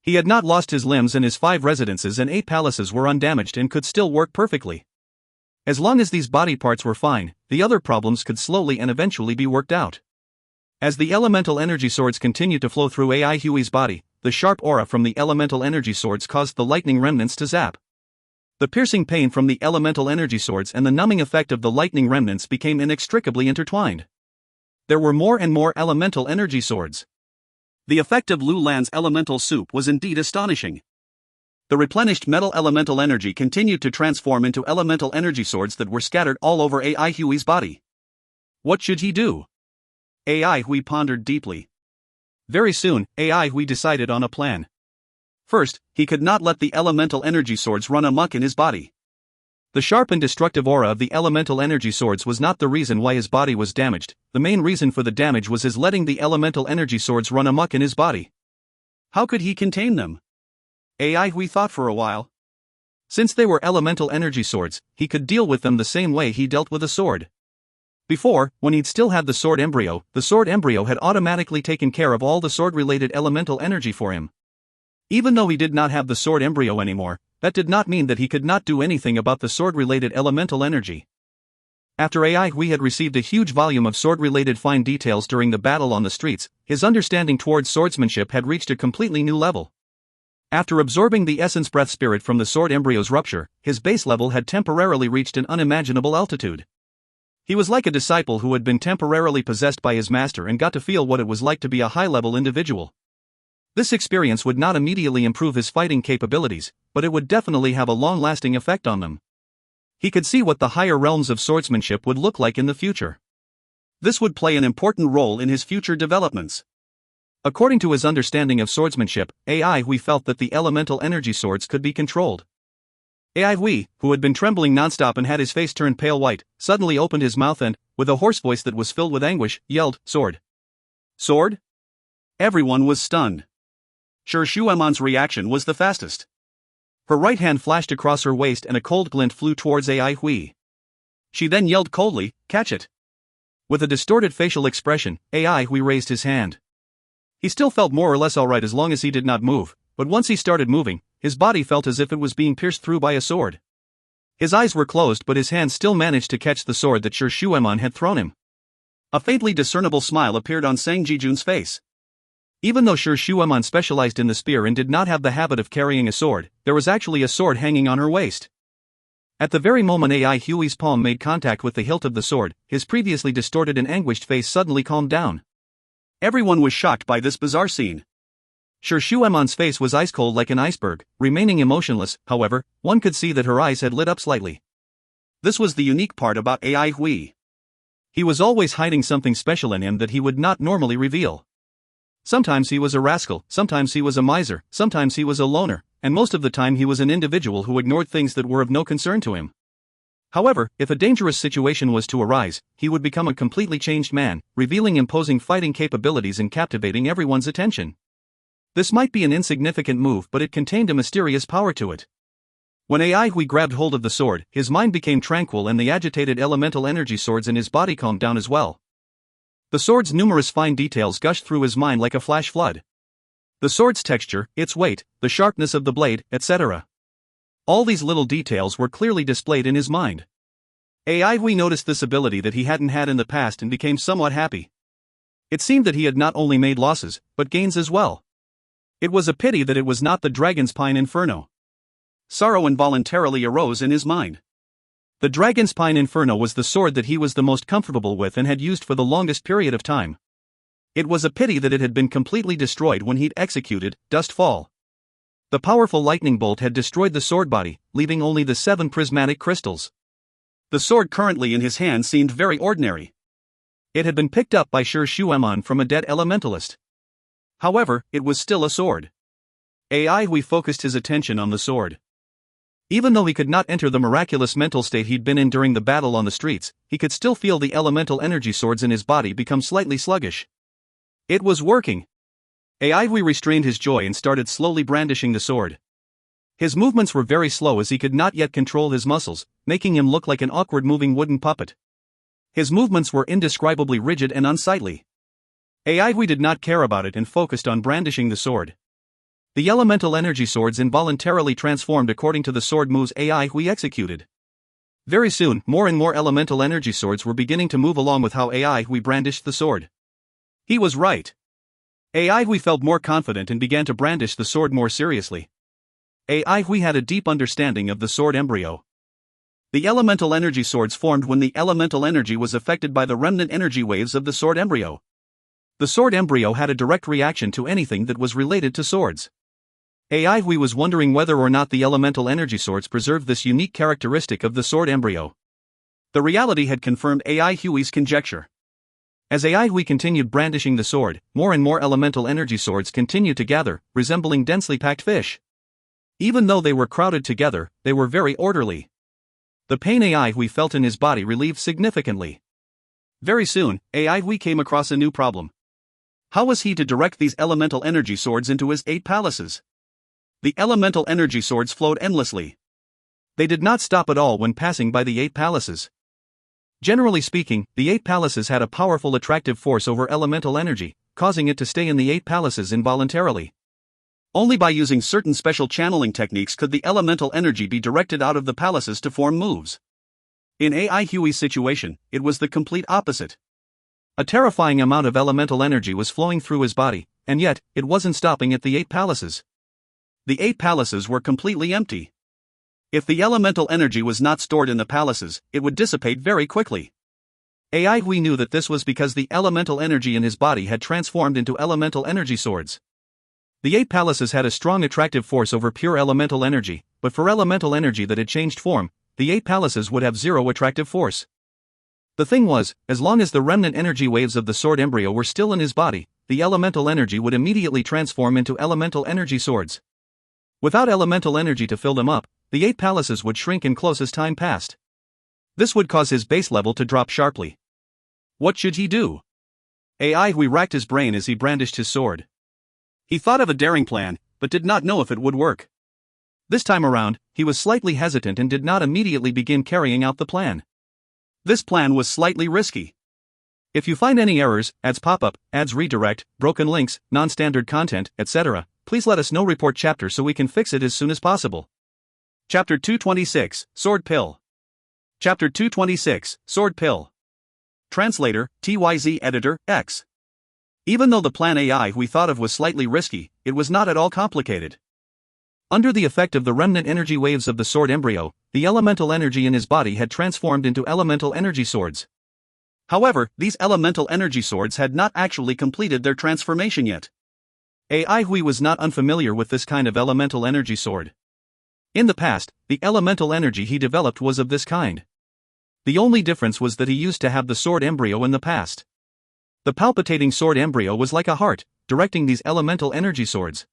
He had not lost his limbs, and his 5 residences and 8 palaces were undamaged and could still work perfectly. As long as these body parts were fine, the other problems could slowly and eventually be worked out. As the elemental energy swords continued to flow through AI Hui's body, the sharp aura from the elemental energy swords caused the lightning remnants to zap. The piercing pain from the elemental energy swords and the numbing effect of the lightning remnants became inextricably intertwined. There were more and more elemental energy swords. The effect of Lu Lan's elemental soup was indeed astonishing. The replenished metal elemental energy continued to transform into elemental energy swords that were scattered all over AI Hui's body. What should he do? AI Hui pondered deeply. Very soon, AI Hui decided on a plan. First, he could not let the elemental energy swords run amok in his body. The sharp and destructive aura of the elemental energy swords was not the reason why his body was damaged. The main reason for the damage was his letting the elemental energy swords run amok in his body. How could he contain them? AI Hui thought for a while. Since they were elemental energy swords, he could deal with them the same way he dealt with a sword. Before, when he'd still had the sword embryo had automatically taken care of all the sword-related elemental energy for him. Even though he did not have the sword embryo anymore, that did not mean that he could not do anything about the sword-related elemental energy. After AI Hui had received a huge volume of sword-related fine details during the battle on the streets, his understanding towards swordsmanship had reached a completely new level. After absorbing the essence breath spirit from the sword embryo's rupture, his base level had temporarily reached an unimaginable altitude. He was like a disciple who had been temporarily possessed by his master and got to feel what it was like to be a high-level individual. This experience would not immediately improve his fighting capabilities, but it would definitely have a long-lasting effect on them. He could see what the higher realms of swordsmanship would look like in the future. This would play an important role in his future developments. According to his understanding of swordsmanship, AI Hui felt that the elemental energy swords could be controlled. AI Hui, who had been trembling nonstop and had his face turned pale white, suddenly opened his mouth and, with a hoarse voice that was filled with anguish, yelled, "Sword! Sword?" Everyone was stunned. Shueman's reaction was the fastest. Her right hand flashed across her waist and a cold glint flew towards AI Hui. She then yelled coldly, "Catch it!" With a distorted facial expression, AI Hui raised his hand. He still felt more or less alright as long as he did not move, but once he started moving, his body felt as if it was being pierced through by a sword. His eyes were closed but his hand still managed to catch the sword that Shueman had thrown him. A faintly discernible smile appeared on Sang Jijun's face. Even though Shueman specialized in the spear and did not have the habit of carrying a sword, there was actually a sword hanging on her waist. At the very moment AI Hui's palm made contact with the hilt of the sword, his previously distorted and anguished face suddenly calmed down. Everyone was shocked by this bizarre scene. Shueman's face was ice-cold like an iceberg, remaining emotionless. However, one could see that her eyes had lit up slightly. This was the unique part about AI Hui. He was always hiding something special in him that he would not normally reveal. Sometimes he was a rascal, sometimes he was a miser, sometimes he was a loner, and most of the time he was an individual who ignored things that were of no concern to him. However, if a dangerous situation was to arise, he would become a completely changed man, revealing imposing fighting capabilities and captivating everyone's attention. This might be an insignificant move, but it contained a mysterious power to it. When AI Hui grabbed hold of the sword, his mind became tranquil and the agitated elemental energy swords in his body calmed down as well. The sword's numerous fine details gushed through his mind like a flash flood. The sword's texture, its weight, the sharpness of the blade, etc. All these little details were clearly displayed in his mind. AI Hui noticed this ability that he hadn't had in the past and became somewhat happy. It seemed that he had not only made losses, but gains as well. It was a pity that it was not the Dragon's Pine Inferno. Sorrow involuntarily arose in his mind. The Dragon's Pine Inferno was the sword that he was the most comfortable with and had used for the longest period of time. It was a pity that it had been completely destroyed when he'd executed Dustfall. The powerful lightning bolt had destroyed the sword body, leaving only the 7 prismatic crystals. The sword currently in his hand seemed very ordinary. It had been picked up by Shueman from a dead elementalist. However, it was still a sword. AI Hui focused his attention on the sword. Even though he could not enter the miraculous mental state he'd been in during the battle on the streets, he could still feel the elemental energy swords in his body become slightly sluggish. It was working. AI Hui restrained his joy and started slowly brandishing the sword. His movements were very slow as he could not yet control his muscles, making him look like an awkward moving wooden puppet. His movements were indescribably rigid and unsightly. AI Hui did not care about it and focused on brandishing the sword. The elemental energy swords involuntarily transformed according to the sword moves AI Hui executed. Very soon, more and more elemental energy swords were beginning to move along with how AI Hui brandished the sword. He was right. AI Hui felt more confident and began to brandish the sword more seriously. AI Hui had a deep understanding of the sword embryo. The elemental energy swords formed when the elemental energy was affected by the remnant energy waves of the sword embryo. The sword embryo had a direct reaction to anything that was related to swords. AI Hui was wondering whether or not the elemental energy swords preserved this unique characteristic of the sword embryo. The reality had confirmed AI Hui's conjecture. As AI Hui continued brandishing the sword, more and more elemental energy swords continued to gather, resembling densely packed fish. Even though they were crowded together, they were very orderly. The pain AI Hui felt in his body relieved significantly. Very soon, AI Hui came across a new problem. How was he to direct these elemental energy swords into his 8 palaces? The elemental energy swords flowed endlessly. They did not stop at all when passing by the 8 palaces. Generally speaking, the 8 palaces had a powerful attractive force over elemental energy, causing it to stay in the 8 palaces involuntarily. Only by using certain special channeling techniques could the elemental energy be directed out of the palaces to form moves. In AI Hui's situation, it was the complete opposite. A terrifying amount of elemental energy was flowing through his body, and yet, it wasn't stopping at the 8 palaces. The 8 palaces were completely empty. If the elemental energy was not stored in the palaces, it would dissipate very quickly. AI Hui knew that this was because the elemental energy in his body had transformed into elemental energy swords. The 8 palaces had a strong attractive force over pure elemental energy, but for elemental energy that had changed form, the 8 palaces would have zero attractive force. The thing was, as long as the remnant energy waves of the sword embryo were still in his body, the elemental energy would immediately transform into elemental energy swords. Without elemental energy to fill them up, the 8 palaces would shrink and close as time passed. This would cause his base level to drop sharply. What should he do? AI Hui racked his brain as he brandished his sword. He thought of a daring plan, but did not know if it would work. This time around, he was slightly hesitant and did not immediately begin carrying out the plan. This plan was slightly risky. If you find any errors, ads pop up, ads redirect, broken links, non-standard content, etc., please let us know. Report chapter so we can fix it as soon as possible. Chapter 226, Sword Pill. Chapter 226, Sword Pill. Translator, TYZ Editor, X. Even though the plan AI we thought of was slightly risky, it was not at all complicated. Under the effect of the remnant energy waves of the sword embryo, the elemental energy in his body had transformed into elemental energy swords. However, these elemental energy swords had not actually completed their transformation yet. AI Hui was not unfamiliar with this kind of elemental energy sword. In the past, the elemental energy he developed was of this kind. The only difference was that he used to have the sword embryo in the past. The palpitating sword embryo was like a heart, directing these elemental energy swords.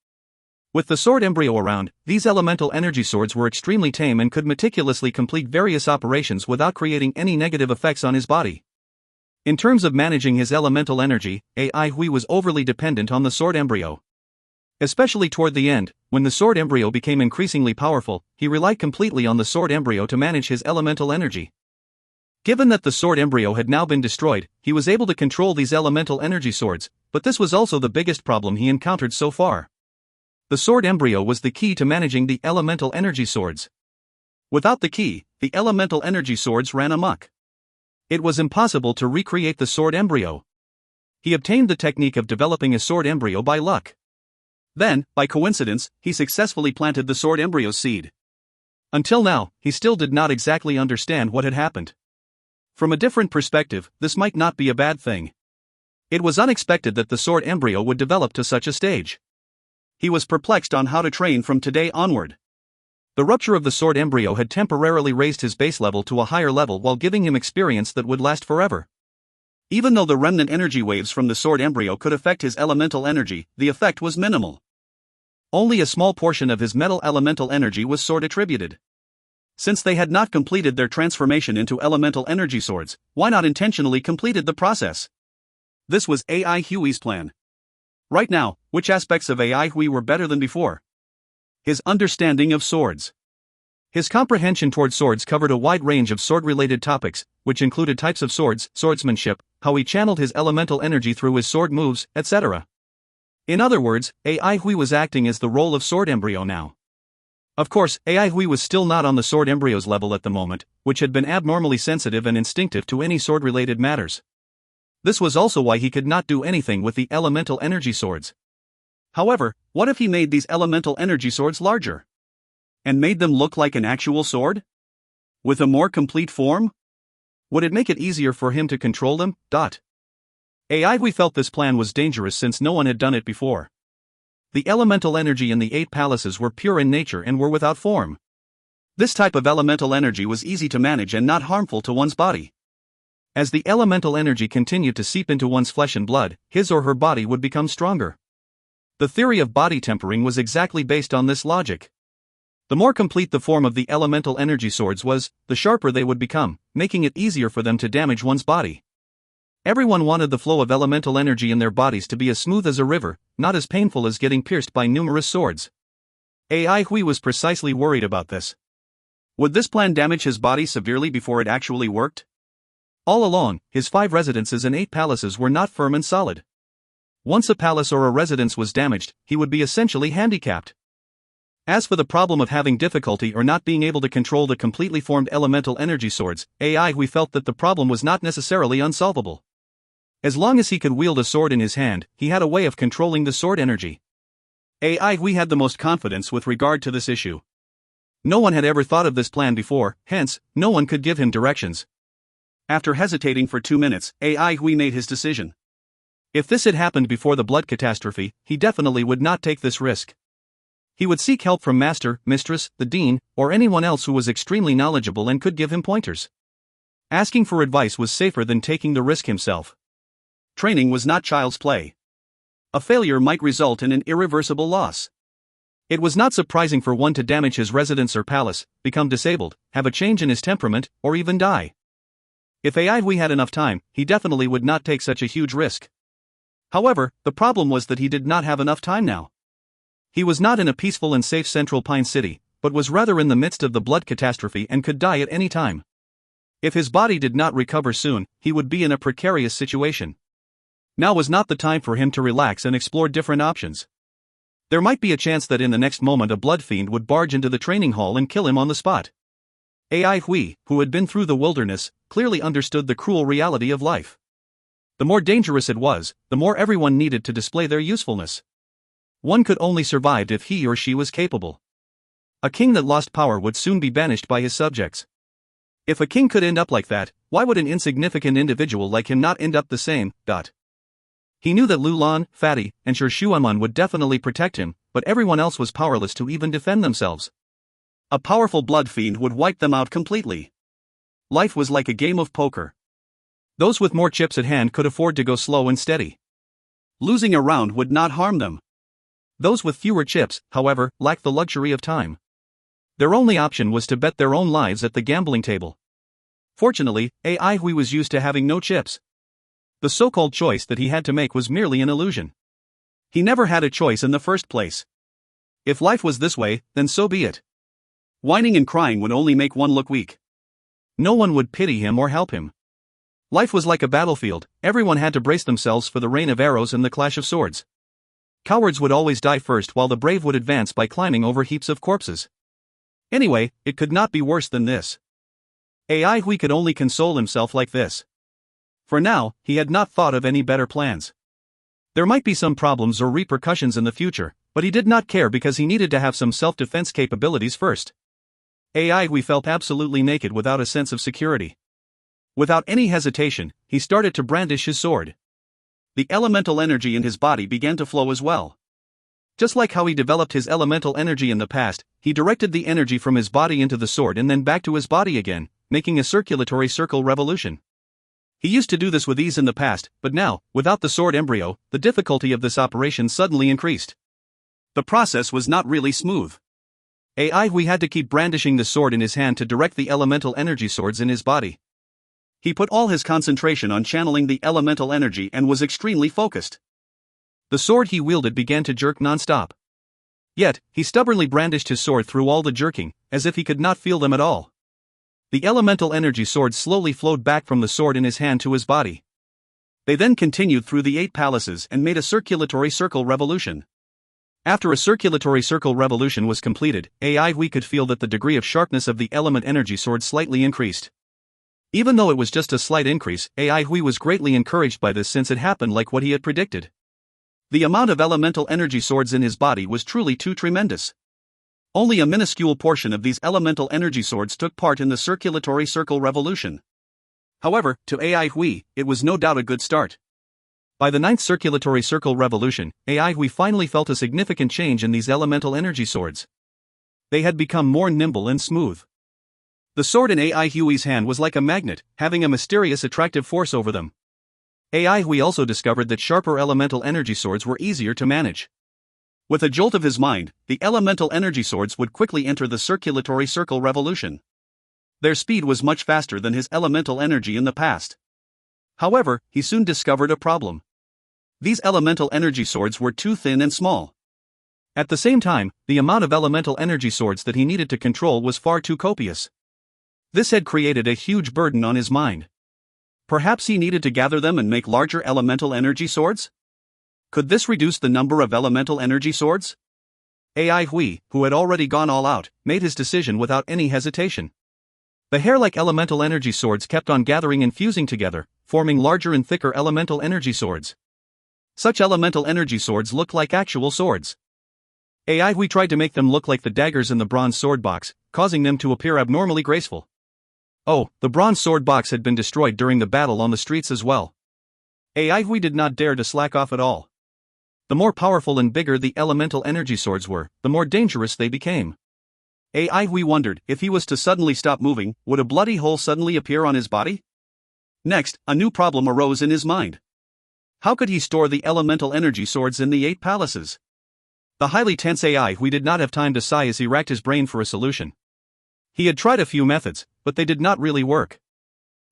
With the sword embryo around, these elemental energy swords were extremely tame and could meticulously complete various operations without creating any negative effects on his body. In terms of managing his elemental energy, AI Hui was overly dependent on the sword embryo. Especially toward the end, when the sword embryo became increasingly powerful, he relied completely on the sword embryo to manage his elemental energy. Given that the sword embryo had now been destroyed, he was able to control these elemental energy swords, but this was also the biggest problem he encountered so far. The sword embryo was the key to managing the elemental energy swords. Without the key, the elemental energy swords ran amok. It was impossible to recreate the sword embryo. He obtained the technique of developing a sword embryo by luck. Then, by coincidence, he successfully planted the sword embryo's seed. Until now, he still did not exactly understand what had happened. From a different perspective, this might not be a bad thing. It was unexpected that the sword embryo would develop to such a stage. He was perplexed on how to train from today onward. The rupture of the sword embryo had temporarily raised his base level to a higher level while giving him experience that would last forever. Even though the remnant energy waves from the sword embryo could affect his elemental energy, the effect was minimal. Only a small portion of his metal elemental energy was sword attributed. Since they had not completed their transformation into elemental energy swords, why not intentionally completed the process? This was AI Hui's plan. Right now, which aspects of AI Hui were better than before? His understanding of swords. His comprehension toward swords covered a wide range of sword-related topics, which included types of swords, swordsmanship, how he channeled his elemental energy through his sword moves, etc. In other words, AI Hui was acting as the role of sword embryo now. Of course, AI Hui was still not on the sword embryo's level at the moment, which had been abnormally sensitive and instinctive to any sword-related matters. This was also why he could not do anything with the elemental energy swords. However, what if he made these elemental energy swords larger? And made them look like an actual sword? With a more complete form? Would it make it easier for him to control them? AI Hui felt this plan was dangerous since no one had done it before. The elemental energy in the 8 palaces were pure in nature and were without form. This type of elemental energy was easy to manage and not harmful to one's body. As the elemental energy continued to seep into one's flesh and blood, his or her body would become stronger. The theory of body tempering was exactly based on this logic. The more complete the form of the elemental energy swords was, the sharper they would become, making it easier for them to damage one's body. Everyone wanted the flow of elemental energy in their bodies to be as smooth as a river, not as painful as getting pierced by numerous swords. Ai Hui was precisely worried about this. Would this plan damage his body severely before it actually worked? All along, his 5 residences and 8 palaces were not firm and solid. Once a palace or a residence was damaged, he would be essentially handicapped. As for the problem of having difficulty or not being able to control the completely formed elemental energy swords, Ai Hui felt that the problem was not necessarily unsolvable. As long as he could wield a sword in his hand, he had a way of controlling the sword energy. Ai Hui had the most confidence with regard to this issue. No one had ever thought of this plan before, hence, no one could give him directions. After hesitating for 2 minutes, Ai Hui made his decision. If this had happened before the blood catastrophe, he definitely would not take this risk. He would seek help from master, mistress, the dean, or anyone else who was extremely knowledgeable and could give him pointers. Asking for advice was safer than taking the risk himself. Training was not child's play. A failure might result in an irreversible loss. It was not surprising for one to damage his residence or palace, become disabled, have a change in his temperament, or even die. If Ai Hui had enough time, he definitely would not take such a huge risk. However, the problem was that he did not have enough time now. He was not in a peaceful and safe central Pine City, but was rather in the midst of the blood catastrophe and could die at any time. If his body did not recover soon, he would be in a precarious situation. Now was not the time for him to relax and explore different options. There might be a chance that in the next moment a blood fiend would barge into the training hall and kill him on the spot. Ai Hui, who had been through the wilderness, clearly understood the cruel reality of life. The more dangerous it was, the more everyone needed to display their usefulness. One could only survive if he or she was capable. A king that lost power would soon be banished by his subjects. If a king could end up like that, why would an insignificant individual like him not end up the same? He knew that Lu Lan, Fatty, and Sher Shuaman would definitely protect him, but everyone else was powerless to even defend themselves. A powerful blood fiend would wipe them out completely. Life was like a game of poker. Those with more chips at hand could afford to go slow and steady. Losing a round would not harm them. Those with fewer chips, however, lacked the luxury of time. Their only option was to bet their own lives at the gambling table. Fortunately, Ai Hui was used to having no chips. The so-called choice that he had to make was merely an illusion. He never had a choice in the first place. If life was this way, then so be it. Whining and crying would only make one look weak. No one would pity him or help him. Life was like a battlefield, everyone had to brace themselves for the rain of arrows and the clash of swords. Cowards would always die first while the brave would advance by climbing over heaps of corpses. Anyway, it could not be worse than this. Ai Hui could only console himself like this. For now, he had not thought of any better plans. There might be some problems or repercussions in the future, but he did not care because he needed to have some self-defense capabilities first. Ai Hui felt absolutely naked without a sense of security. Without any hesitation, he started to brandish his sword. The elemental energy in his body began to flow as well. Just like how he developed his elemental energy in the past, he directed the energy from his body into the sword and then back to his body again, making a circulatory circle revolution. He used to do this with ease in the past, but now, without the sword embryo, the difficulty of this operation suddenly increased. The process was not really smooth. Ai Hui had to keep brandishing the sword in his hand to direct the elemental energy swords in his body. He put all his concentration on channeling the elemental energy and was extremely focused. The sword he wielded began to jerk non-stop. Yet, he stubbornly brandished his sword through all the jerking, as if he could not feel them at all. The elemental energy swords slowly flowed back from the sword in his hand to his body. They then continued through the 8 palaces and made a circulatory circle revolution. After a circulatory circle revolution was completed, Ai Hui could feel that the degree of sharpness of the element energy sword slightly increased. Even though it was just a slight increase, Ai Hui was greatly encouraged by this since it happened like what he had predicted. The amount of elemental energy swords in his body was truly too tremendous. Only a minuscule portion of these elemental energy swords took part in the circulatory circle revolution. However, to Ai Hui, it was no doubt a good start. By the ninth circulatory circle revolution, we finally felt a significant change in these elemental energy swords. They had become more nimble and smooth. The sword in Hui's hand was like a magnet, having a mysterious attractive force over them. Hui also discovered that sharper elemental energy swords were easier to manage. With a jolt of his mind, the elemental energy swords would quickly enter the circulatory circle revolution. Their speed was much faster than his elemental energy in the past. However, he soon discovered a problem. These elemental energy swords were too thin and small. At the same time, the amount of elemental energy swords that he needed to control was far too copious. This had created a huge burden on his mind. Perhaps he needed to gather them and make larger elemental energy swords? Could this reduce the number of elemental energy swords? Hui, who had already gone all out, made his decision without any hesitation. The hair-like elemental energy swords kept on gathering and fusing together, forming larger and thicker elemental energy swords. Such elemental energy swords looked like actual swords. Hui tried to make them look like the daggers in the bronze sword box, causing them to appear abnormally graceful. Oh, the bronze sword box had been destroyed during the battle on the streets as well. Hui did not dare to slack off at all. The more powerful and bigger the elemental energy swords were, the more dangerous they became. Hui wondered, if he was to suddenly stop moving, would a bloody hole suddenly appear on his body? Next, a new problem arose in his mind. How could he store the elemental energy swords in the 8 palaces? The highly tense Hui did not have time to sigh as he racked his brain for a solution. He had tried a few methods, but they did not really work.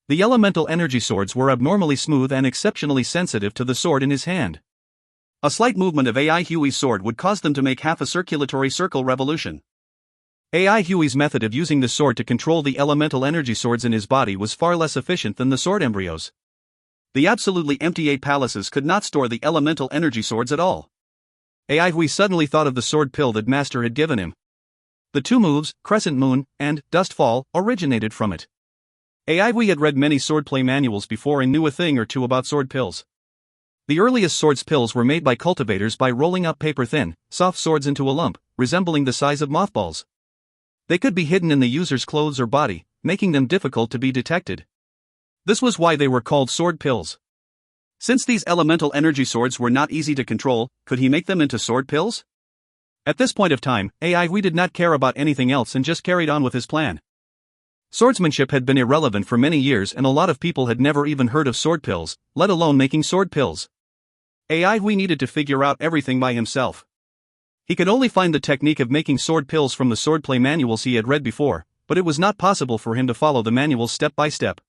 The elemental energy swords were abnormally smooth and exceptionally sensitive to the sword in his hand. A slight movement of Hui's sword would cause them to make half a circulatory circle revolution. Hui's method of using the sword to control the elemental energy swords in his body was far less efficient than the sword embryos. The absolutely empty 8 palaces could not store the elemental energy swords at all. Hui suddenly thought of the sword pill that Master had given him. The 2 moves, Crescent Moon, and Dust Fall, originated from it. Hui had read many swordplay manuals before and knew a thing or two about sword pills. The earliest swords pills were made by cultivators by rolling up paper-thin, soft swords into a lump, resembling the size of mothballs. They could be hidden in the user's clothes or body, making them difficult to be detected. This was why they were called sword pills. Since these elemental energy swords were not easy to control, could he make them into sword pills? At this point of time, Hui did not care about anything else and just carried on with his plan. Swordsmanship had been irrelevant for many years and a lot of people had never even heard of sword pills, let alone making sword pills. Hui needed to figure out everything by himself. He could only find the technique of making sword pills from the swordplay manuals he had read before, but it was not possible for him to follow the manuals step by step.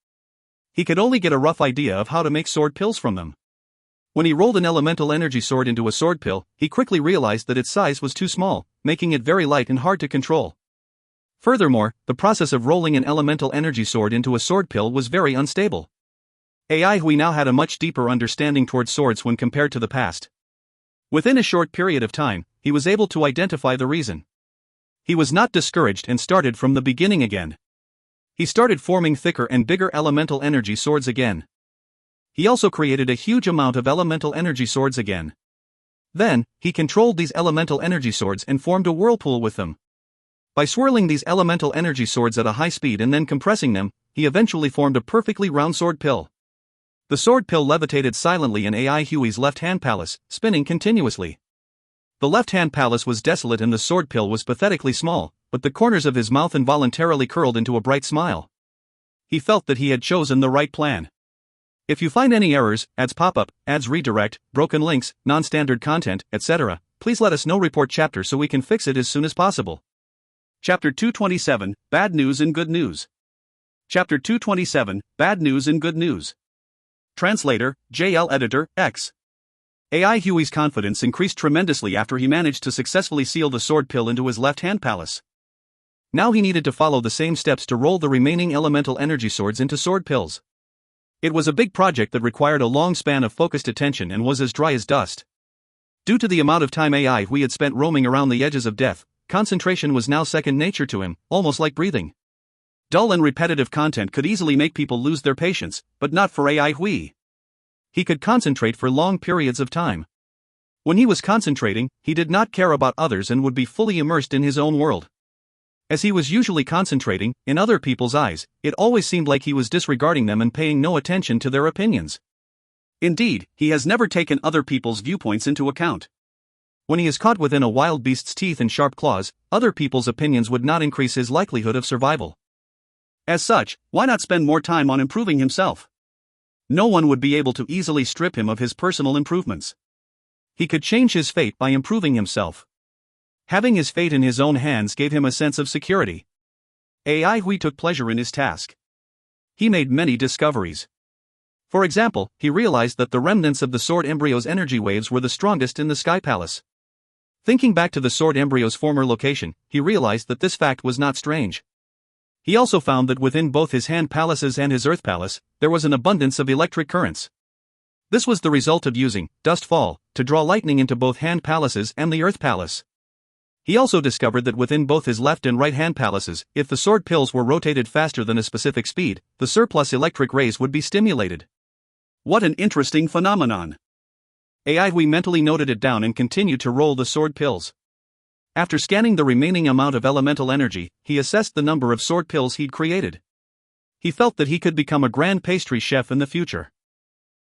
He could only get a rough idea of how to make sword pills from them. When he rolled an elemental energy sword into a sword pill, he quickly realized that its size was too small, making it very light and hard to control. Furthermore, the process of rolling an elemental energy sword into a sword pill was very unstable. Hui now had a much deeper understanding towards swords when compared to the past. Within a short period of time, he was able to identify the reason. He was not discouraged and started from the beginning again. He started forming thicker and bigger elemental energy swords again. He also created a huge amount of elemental energy swords again. Then, he controlled these elemental energy swords and formed a whirlpool with them. By swirling these elemental energy swords at a high speed and then compressing them, he eventually formed a perfectly round sword pill. The sword pill levitated silently in Hui's left-hand palace, spinning continuously. The left-hand palace was desolate and the sword pill was pathetically small, but the corners of his mouth involuntarily curled into a bright smile. He felt that he had chosen the right plan. If you find any errors, ads pop up, ads redirect, broken links, non-standard content, etc., please let us know. Report chapter so we can fix it as soon as possible. Chapter 227, Bad News and Good News. Chapter 227, Bad News and Good News. Translator, JL Editor, X. Hui's confidence increased tremendously after he managed to successfully seal the sword pill into his left-hand palace. Now he needed to follow the same steps to roll the remaining elemental energy swords into sword pills. It was a big project that required a long span of focused attention and was as dry as dust. Due to the amount of time Hui had spent roaming around the edges of death, concentration was now second nature to him, almost like breathing. Dull and repetitive content could easily make people lose their patience, but not for Hui. He could concentrate for long periods of time. When he was concentrating, he did not care about others and would be fully immersed in his own world. As he was usually concentrating, in other people's eyes, it always seemed like he was disregarding them and paying no attention to their opinions. Indeed, he has never taken other people's viewpoints into account. When he is caught within a wild beast's teeth and sharp claws, other people's opinions would not increase his likelihood of survival. As such, why not spend more time on improving himself? No one would be able to easily strip him of his personal improvements. He could change his fate by improving himself. Having his fate in his own hands gave him a sense of security. AI Hui took pleasure in his task. He made many discoveries. For example, he realized that the remnants of the sword embryo's energy waves were the strongest in the Sky Palace. Thinking back to the sword embryo's former location, he realized that this fact was not strange. He also found that within both his hand palaces and his earth palace, there was an abundance of electric currents. This was the result of using dust fall to draw lightning into both hand palaces and the earth palace. He also discovered that within both his left and right hand palaces, if the sword pills were rotated faster than a specific speed, the surplus electric rays would be stimulated. What an interesting phenomenon! AI Hui mentally noted it down and continued to roll the sword pills. After scanning the remaining amount of elemental energy, he assessed the number of sword pills he'd created. He felt that he could become a grand pastry chef in the future.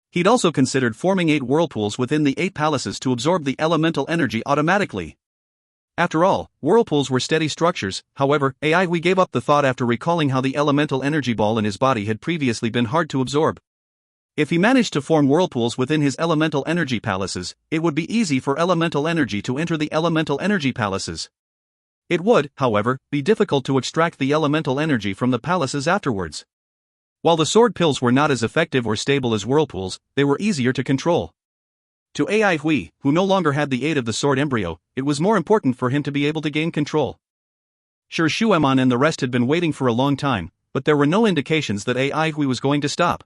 He'd also considered forming 8 whirlpools within the 8 palaces to absorb the elemental energy automatically. After all, whirlpools were steady structures. However, AI Hui gave up the thought after recalling how the elemental energy ball in his body had previously been hard to absorb. If he managed to form whirlpools within his elemental energy palaces, it would be easy for elemental energy to enter the elemental energy palaces. It would, however, be difficult to extract the elemental energy from the palaces afterwards. While the sword pills were not as effective or stable as whirlpools, they were easier to control. To AI Hui, who no longer had the aid of the sword embryo, it was more important for him to be able to gain control. Sure, Shueman and the rest had been waiting for a long time, but there were no indications that AI Hui was going to stop.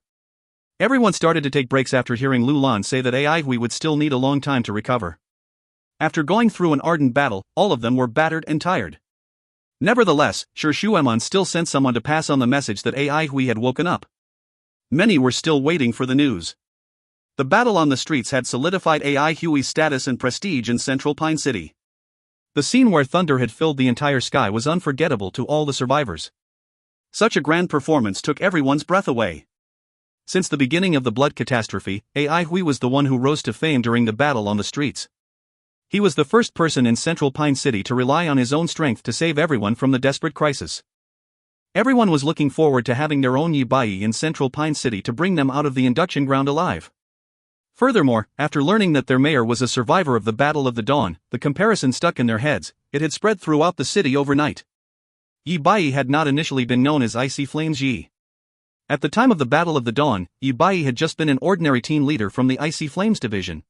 Everyone started to take breaks after hearing Lu Lan say that AI Hui would still need a long time to recover. After going through an ardent battle, all of them were battered and tired. Nevertheless, Sure Shueman still sent someone to pass on the message that AI Hui had woken up. Many were still waiting for the news. The battle on the streets had solidified AI Hui's status and prestige in Central Pine City. The scene where thunder had filled the entire sky was unforgettable to all the survivors. Such a grand performance took everyone's breath away. Since the beginning of the blood catastrophe, AI Hui was the one who rose to fame during the battle on the streets. He was the first person in Central Pine City to rely on his own strength to save everyone from the desperate crisis. Everyone was looking forward to having their own Yi Bai in Central Pine City to bring them out of the induction ground alive. Furthermore, after learning that their mayor was a survivor of the Battle of the Dawn, the comparison stuck in their heads. It had spread throughout the city overnight. Yi Bai had not initially been known as Icy Flames Yi. At the time of the Battle of the Dawn, Yi Bai had just been an ordinary team leader from the Icy Flames division.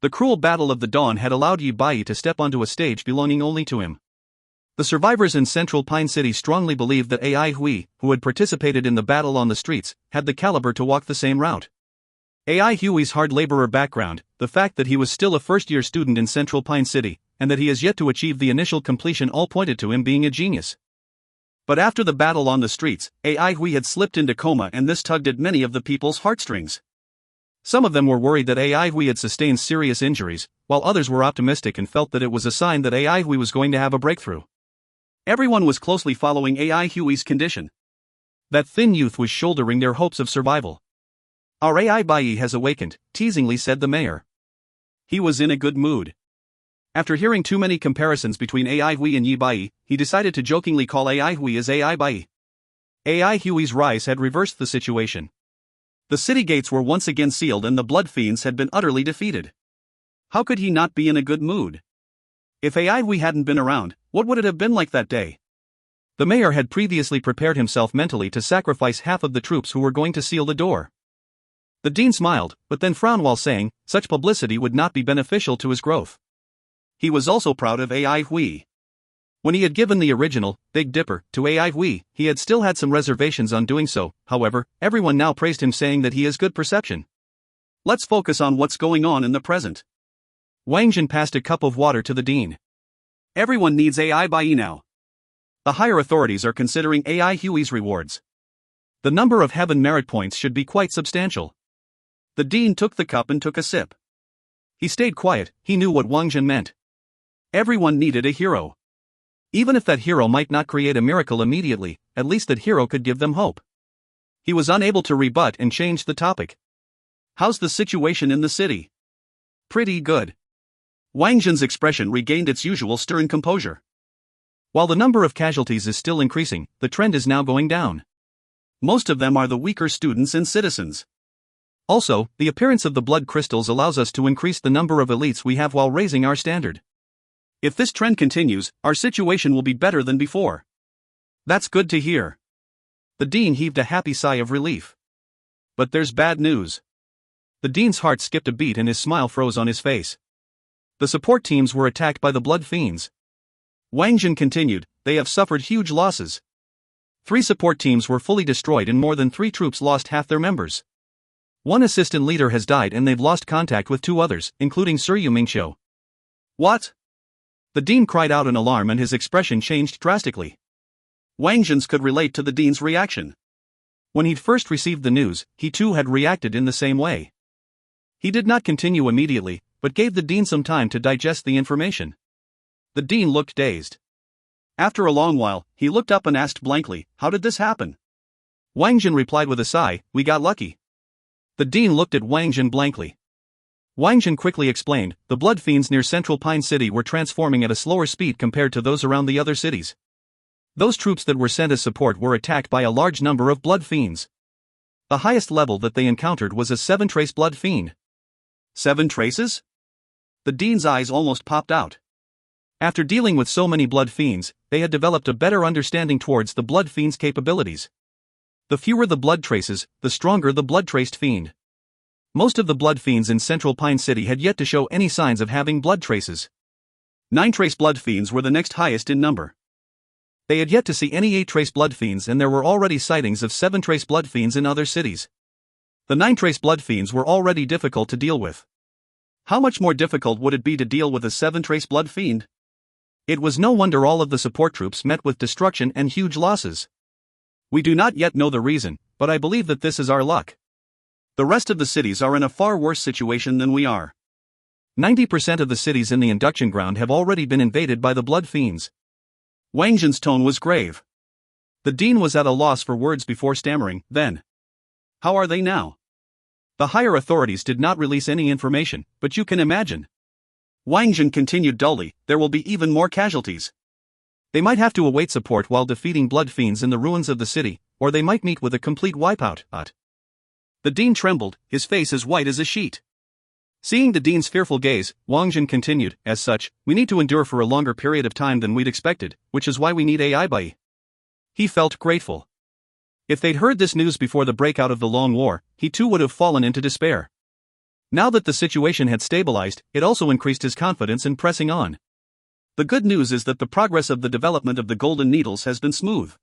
The cruel Battle of the Dawn had allowed Yi Bai to step onto a stage belonging only to him. The survivors in Central Pine City strongly believed that AI Hui, who had participated in the battle on the streets, had the caliber to walk the same route. AI Hui's hard laborer background, the fact that he was still a first-year student in Central Pine City, and that he has yet to achieve the initial completion all pointed to him being a genius. But after the battle on the streets, AI Hui had slipped into coma, and this tugged at many of the people's heartstrings. Some of them were worried that AI Hui had sustained serious injuries, while others were optimistic and felt that it was a sign that AI Hui was going to have a breakthrough. Everyone was closely following AI Hui's condition. That thin youth was shouldering their hopes of survival. Our AI Bai has awakened, teasingly said the mayor. He was in a good mood. After hearing too many comparisons between AI Hui and Yi Bai, he decided to jokingly call AI Hui as AI Bai. AI Hui's rise had reversed the situation. The city gates were once again sealed and the blood fiends had been utterly defeated. How could he not be in a good mood? If AI Hui hadn't been around, what would it have been like that day? The mayor had previously prepared himself mentally to sacrifice half of the troops who were going to seal the door. The dean smiled, but then frowned while saying, such publicity would not be beneficial to his growth. He was also proud of AI Hui. When he had given the original, Big Dipper, to AI Hui, he had still had some reservations on doing so. However, everyone now praised him, saying that he has good perception. Let's focus on what's going on in the present. Wang Jin passed a cup of water to the dean. Everyone needs AI Bai now. The higher authorities are considering AI Hui's rewards. The number of heaven merit points should be quite substantial. The dean took the cup and took a sip. He stayed quiet. He knew what Wang Jin meant. Everyone needed a hero. Even if that hero might not create a miracle immediately, at least that hero could give them hope. He was unable to rebut and changed the topic. How's the situation in the city? Pretty good. Wang Zhen's expression regained its usual stern composure. While the number of casualties is still increasing, the trend is now going down. Most of them are the weaker students and citizens. Also, the appearance of the blood crystals allows us to increase the number of elites we have while raising our standard. If this trend continues, our situation will be better than before. That's good to hear. The dean heaved a happy sigh of relief. But there's bad news. The dean's heart skipped a beat and his smile froze on his face. The support teams were attacked by the blood fiends. Wang Zhen continued, they have suffered huge losses. 3 support teams were fully destroyed and more than 3 troops lost half their members. 1 assistant leader has died and they've lost contact with 2 others, including Sir Yu Mingqiu. What? The dean cried out in alarm and his expression changed drastically. Wang Zhen's could relate to the dean's reaction. When he'd first received the news, he too had reacted in the same way. He did not continue immediately, but gave the dean some time to digest the information. The dean looked dazed. After a long while, he looked up and asked blankly, how did this happen? Wang Zhen replied with a sigh, we got lucky. The dean looked at Wang Zhen blankly. Wang Zhen quickly explained, the blood fiends near Central Pine City were transforming at a slower speed compared to those around the other cities. Those troops that were sent as support were attacked by a large number of blood fiends. The highest level that they encountered was a 7-trace blood fiend. 7 traces? The dean's eyes almost popped out. After dealing with so many blood fiends, they had developed a better understanding towards the blood fiend's capabilities. The fewer the blood traces, the stronger the blood-traced fiend. Most of the blood fiends in Central Pine City had yet to show any signs of having blood traces. 9-trace blood fiends were the next highest in number. They had yet to see any 8-trace blood fiends and there were already sightings of 7-trace blood fiends in other cities. The 9-trace blood fiends were already difficult to deal with. How much more difficult would it be to deal with a 7-trace blood fiend? It was no wonder all of the support troops met with destruction and huge losses. We do not yet know the reason, but I believe that this is our luck. The rest of the cities are in a far worse situation than we are. 90% of the cities in the induction ground have already been invaded by the blood fiends. Wang Zhen's tone was grave. The dean was at a loss for words before stammering, then. How are they now? The higher authorities did not release any information, but you can imagine. Wang Zhen continued dully, there will be even more casualties. They might have to await support while defeating blood fiends in the ruins of the city, or they might meet with a complete wipeout. The dean trembled, his face as white as a sheet. Seeing the dean's fearful gaze, Wang Zhen continued, as such, we need to endure for a longer period of time than we'd expected, which is why we need AI Bai. He felt grateful. If they'd heard this news before the breakout of the Long War, he too would have fallen into despair. Now that the situation had stabilized, it also increased his confidence in pressing on. The good news is that the progress of the development of the golden needles has been smooth.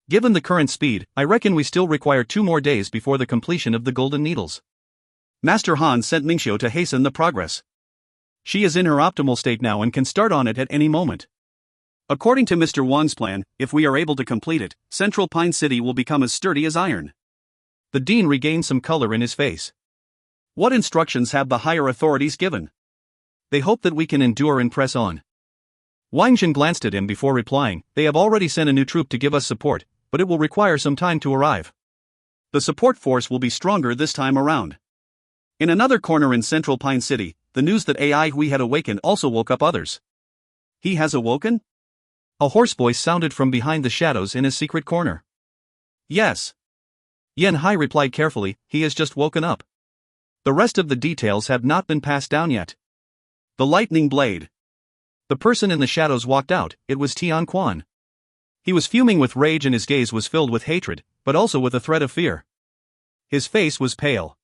Given the current speed, I reckon we still require 2 more days before the completion of the golden needles. Master Han sent Mingqiu to hasten the progress. She is in her optimal state now and can start on it at any moment. According to Mr. Wang's plan, if we are able to complete it, Central Pine City will become as sturdy as iron. The dean regained some color in his face. What instructions have the higher authorities given? They hope that we can endure and press on. Wang Zhen glanced at him before replying, they have already sent a new troop to give us support, but it will require some time to arrive. The support force will be stronger this time around. In another corner in Central Pine City, the news that AI Hui had awakened also woke up others. He has awoken? A hoarse voice sounded from behind the shadows in his secret corner. Yes. Yan Hai replied carefully, he has just woken up. The rest of the details have not been passed down yet. The lightning blade. The person in the shadows walked out, it was Tian Quan. He was fuming with rage and his gaze was filled with hatred, but also with a threat of fear. His face was pale.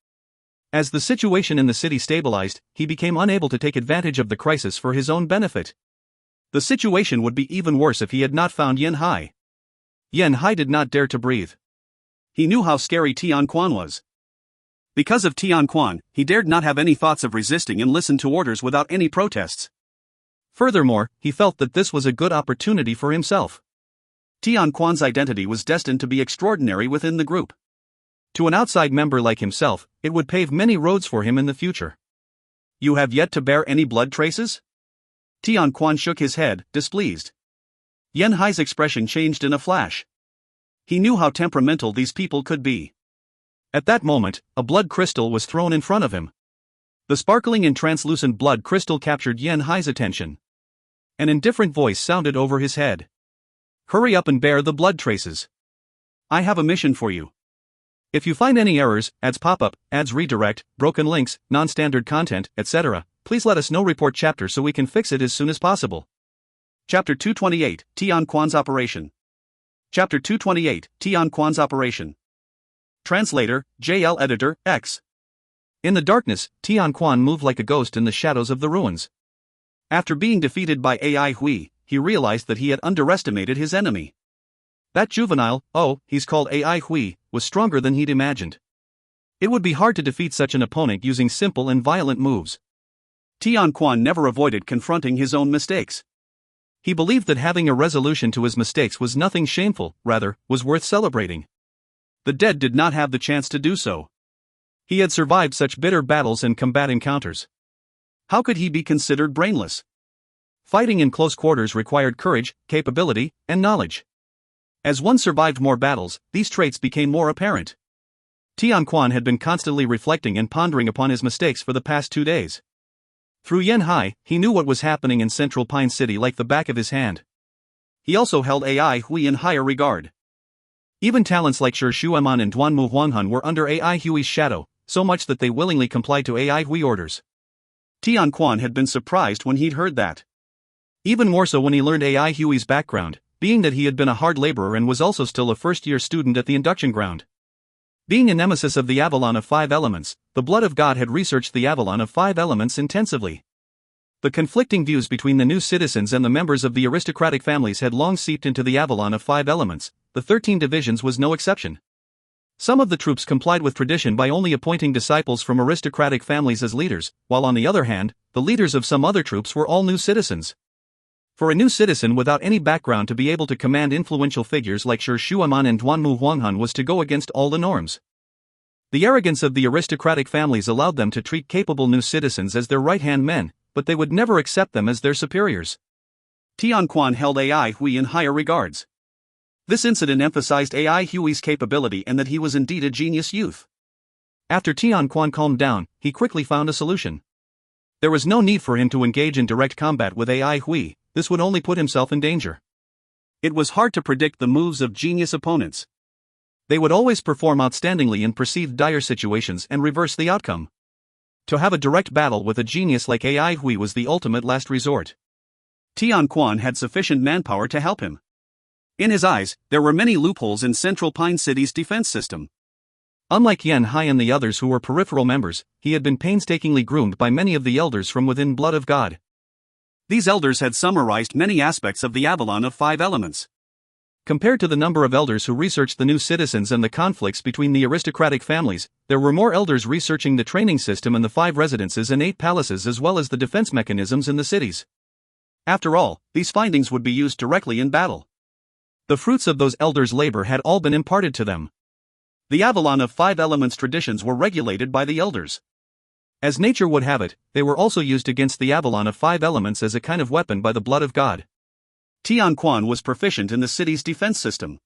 As the situation in the city stabilized, he became unable to take advantage of the crisis for his own benefit. The situation would be even worse if he had not found Yan Hai. Yan Hai did not dare to breathe. He knew how scary Tian Quan was. Because of Tian Quan, he dared not have any thoughts of resisting and listened to orders without any protests. Furthermore, he felt that this was a good opportunity for himself. Tian Quan's identity was destined to be extraordinary within the group. To an outside member like himself, it would pave many roads for him in the future. You have yet to bear any blood traces? Tian Quan shook his head, displeased. Yan Hai's expression changed in a flash. He knew how temperamental these people could be. At that moment, a blood crystal was thrown in front of him. The sparkling and translucent blood crystal captured Yan Hai's attention. An indifferent voice sounded over his head. Hurry up and bear the blood traces. I have a mission for you. If you find any errors, ads pop-up, ads redirect, broken links, non-standard content, etc., please let us know. Report chapter so we can fix it as soon as possible. Chapter 228, Tian Quan's Operation. Chapter 228, Tian Quan's Operation. Translator, JL Editor, X. In the darkness, Tian Quan moved like a ghost in the shadows of the ruins. After being defeated by AI Hui, he realized that he had underestimated his enemy. That juvenile, he's called AI Hui, was stronger than he'd imagined. It would be hard to defeat such an opponent using simple and violent moves. Tian Quan never avoided confronting his own mistakes. He believed that having a resolution to his mistakes was nothing shameful, rather, was worth celebrating. The dead did not have the chance to do so. He had survived such bitter battles and combat encounters. How could he be considered brainless? Fighting in close quarters required courage, capability, and knowledge. As one survived more battles, these traits became more apparent. Tian Quan had been constantly reflecting and pondering upon his mistakes for the past 2 days. Through Yan Hai, he knew what was happening in Central Pine City like the back of his hand. He also held AI Hui in higher regard. Even talents like Shi Shuaman and Duanmu Huanghun were under AI Hui's shadow, so much that they willingly complied to AI Hui orders. Tian Quan had been surprised when he'd heard that. Even more so when he learned AI Hui's background, being that he had been a hard laborer and was also still a first-year student at the induction ground. Being a nemesis of the Avalon of 5 Elements, the Blood of God had researched the Avalon of 5 Elements intensively. The conflicting views between the new citizens and the members of the aristocratic families had long seeped into the Avalon of 5 Elements. The 13 divisions was no exception. Some of the troops complied with tradition by only appointing disciples from aristocratic families as leaders, while on the other hand, the leaders of some other troops were all new citizens. For a new citizen without any background to be able to command influential figures like Shi Shuaman and Duanmu Huanghun was to go against all the norms. The arrogance of the aristocratic families allowed them to treat capable new citizens as their right-hand men, but they would never accept them as their superiors. Tian Quan held AI Hui in higher regards. This incident emphasized AI Hui's capability and that he was indeed a genius youth. After Tian Quan calmed down, he quickly found a solution. There was no need for him to engage in direct combat with AI Hui. This would only put himself in danger. It was hard to predict the moves of genius opponents. They would always perform outstandingly in perceived dire situations and reverse the outcome. To have a direct battle with a genius like AI Hui was the ultimate last resort. Tian Quan had sufficient manpower to help him. In his eyes, there were many loopholes in Central Pine City's defense system. Unlike Yan Hai and the others who were peripheral members, he had been painstakingly groomed by many of the elders from within Blood of God. These elders had summarized many aspects of the Avalon of 5 Elements. Compared to the number of elders who researched the new citizens and the conflicts between the aristocratic families, there were more elders researching the training system in the 5 residences and 8 palaces as well as the defense mechanisms in the cities. After all, these findings would be used directly in battle. The fruits of those elders' labor had all been imparted to them. The Avalon of 5 Elements traditions were regulated by the elders. As nature would have it, they were also used against the Avalon of 5 Elements as a kind of weapon by the Blood of God. Tian Quan was proficient in the city's defense system.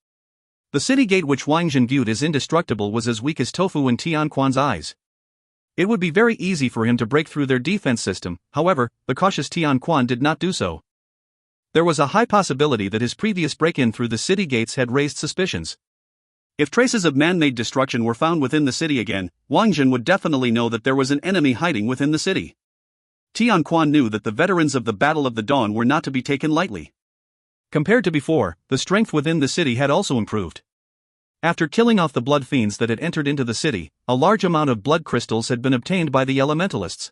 The city gate which Wang Jin viewed as indestructible was as weak as tofu in Tian Quan's eyes. It would be very easy for him to break through their defense system, however, the cautious Tian Quan did not do so. There was a high possibility that his previous break-in through the city gates had raised suspicions. If traces of man-made destruction were found within the city again, Wang Jin would definitely know that there was an enemy hiding within the city. Tian Quan knew that the veterans of the Battle of the Dawn were not to be taken lightly. Compared to before, the strength within the city had also improved. After killing off the blood fiends that had entered into the city, a large amount of blood crystals had been obtained by the elementalists.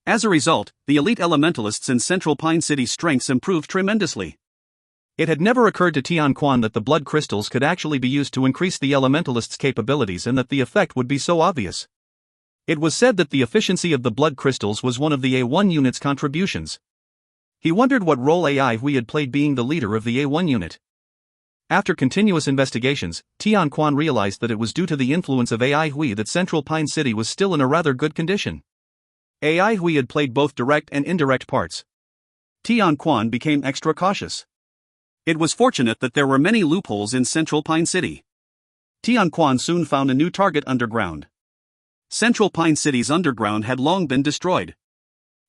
As a result, the elite elementalists in Central Pine City's strengths improved tremendously. It had never occurred to Tian Quan that the blood crystals could actually be used to increase the elementalists' capabilities and that the effect would be so obvious. It was said that the efficiency of the blood crystals was one of the A1 unit's contributions. He wondered what role AI Hui had played being the leader of the A1 unit. After continuous investigations, Tian Quan realized that it was due to the influence of AI Hui that Central Pine City was still in a rather good condition. AI Hui had played both direct and indirect parts. Tian Quan became extra cautious. It was fortunate that there were many loopholes in Central Pine City. Tian Quan soon found a new target underground. Central Pine City's underground had long been destroyed.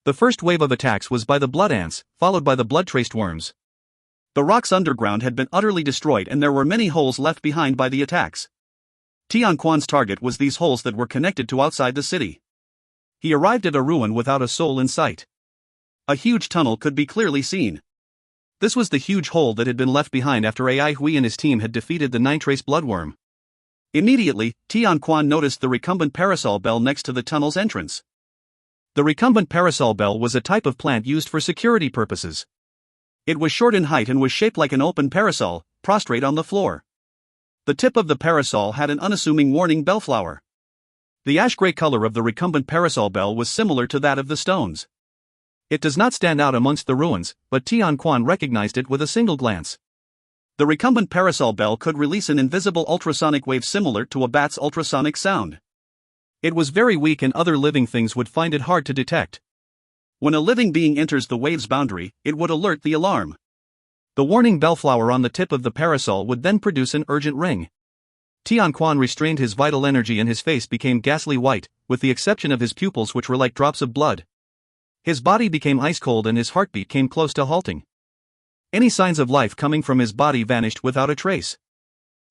The first wave of attacks was by the blood ants, followed by the blood-traced worms. The rocks underground had been utterly destroyed and there were many holes left behind by the attacks. Tian Quan's target was these holes that were connected to outside the city. He arrived at a ruin without a soul in sight. A huge tunnel could be clearly seen. This was the huge hole that had been left behind after Ai Hui and his team had defeated the 9-trace bloodworm. Immediately, Tian Quan noticed the recumbent parasol bell next to the tunnel's entrance. The recumbent parasol bell was a type of plant used for security purposes. It was short in height and was shaped like an open parasol, prostrate on the floor. The tip of the parasol had an unassuming warning bellflower. The ash-gray color of the recumbent parasol bell was similar to that of the stones. It does not stand out amongst the ruins, but Tian Quan recognized it with a single glance. The recumbent parasol bell could release an invisible ultrasonic wave similar to a bat's ultrasonic sound. It was very weak and other living things would find it hard to detect. When a living being enters the wave's boundary, it would alert the alarm. The warning bellflower on the tip of the parasol would then produce an urgent ring. Tian Quan restrained his vital energy and his face became ghastly white, with the exception of his pupils which were like drops of blood. His body became ice cold and his heartbeat came close to halting. Any signs of life coming from his body vanished without a trace.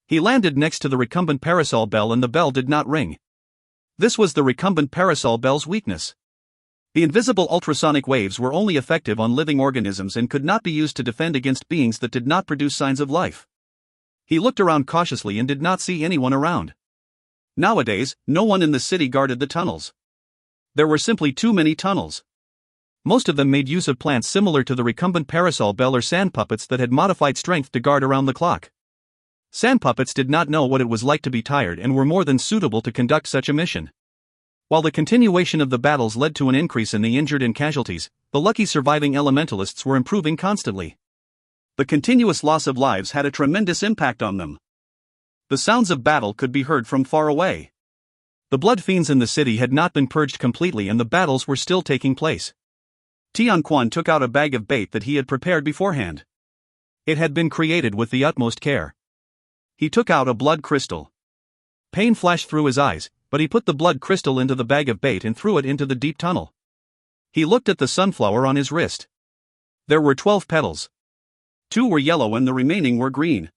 He landed next to the recumbent parasol bell and the bell did not ring. This was the recumbent parasol bell's weakness. The invisible ultrasonic waves were only effective on living organisms and could not be used to defend against beings that did not produce signs of life. He looked around cautiously and did not see anyone around. Nowadays, no one in the city guarded the tunnels. There were simply too many tunnels. Most of them made use of plants similar to the recumbent parasol bell or sand puppets that had modified strength to guard around the clock. Sand puppets did not know what it was like to be tired and were more than suitable to conduct such a mission. While the continuation of the battles led to an increase in the injured and casualties, the lucky surviving elementalists were improving constantly. The continuous loss of lives had a tremendous impact on them. The sounds of battle could be heard from far away. The blood fiends in the city had not been purged completely and the battles were still taking place. Tian Quan took out a bag of bait that he had prepared beforehand. It had been created with the utmost care. He took out a blood crystal. Pain flashed through his eyes, but he put the blood crystal into the bag of bait and threw it into the deep tunnel. He looked at the sunflower on his wrist. There were 12 petals. 2 were yellow and the remaining were green.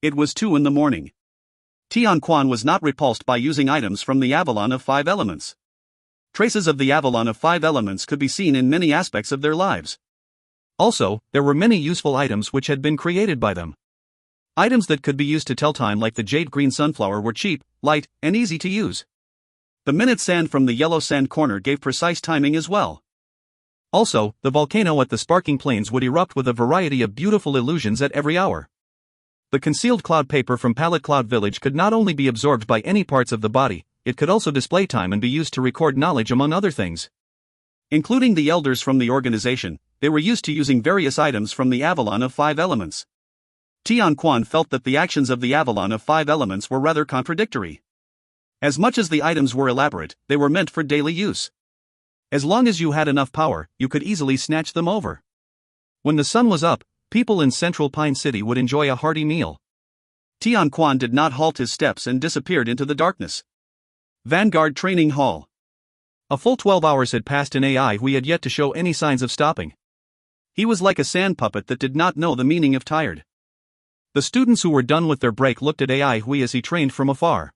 It was 2 in the morning. Tian Quan was not repulsed by using items from the Avalon of 5 elements. Traces of the Avalon of 5 elements could be seen in many aspects of their lives. Also, there were many useful items which had been created by them. Items that could be used to tell time like the jade green sunflower were cheap, light, and easy to use. The minute sand from the yellow sand corner gave precise timing as well. Also, the volcano at the sparking plains would erupt with a variety of beautiful illusions at every hour. The concealed cloud paper from Palette Cloud Village could not only be absorbed by any parts of the body, it could also display time and be used to record knowledge among other things. Including the elders from the organization, they were used to using various items from the Avalon of 5 elements. Tian Quan felt that the actions of the Avalon of 5 elements were rather contradictory. As much as the items were elaborate, they were meant for daily use. As long as you had enough power, you could easily snatch them over. When the sun was up, people in Central Pine City would enjoy a hearty meal. Tian Quan did not halt his steps and disappeared into the darkness. Vanguard Training Hall. A full 12 hours had passed in Ai Hui had yet to show any signs of stopping. He was like a sand puppet that did not know the meaning of tired. The students who were done with their break looked at Ai Hui as he trained from afar.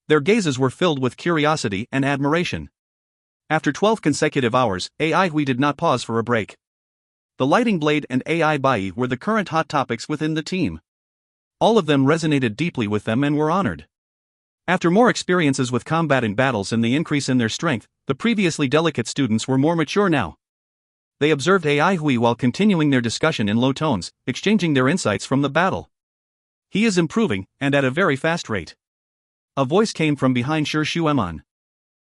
Their gazes were filled with curiosity and admiration. After 12 consecutive hours, Ai Hui did not pause for a break. The lighting blade and Ai Bai were the current hot topics within the team. All of them resonated deeply with them and were honored. After more experiences with combat and battles and the increase in their strength, the previously delicate students were more mature now. They observed Ai Hui while continuing their discussion in low tones, exchanging their insights from the battle. He is improving, and at a very fast rate. A voice came from behind Shi Shueman.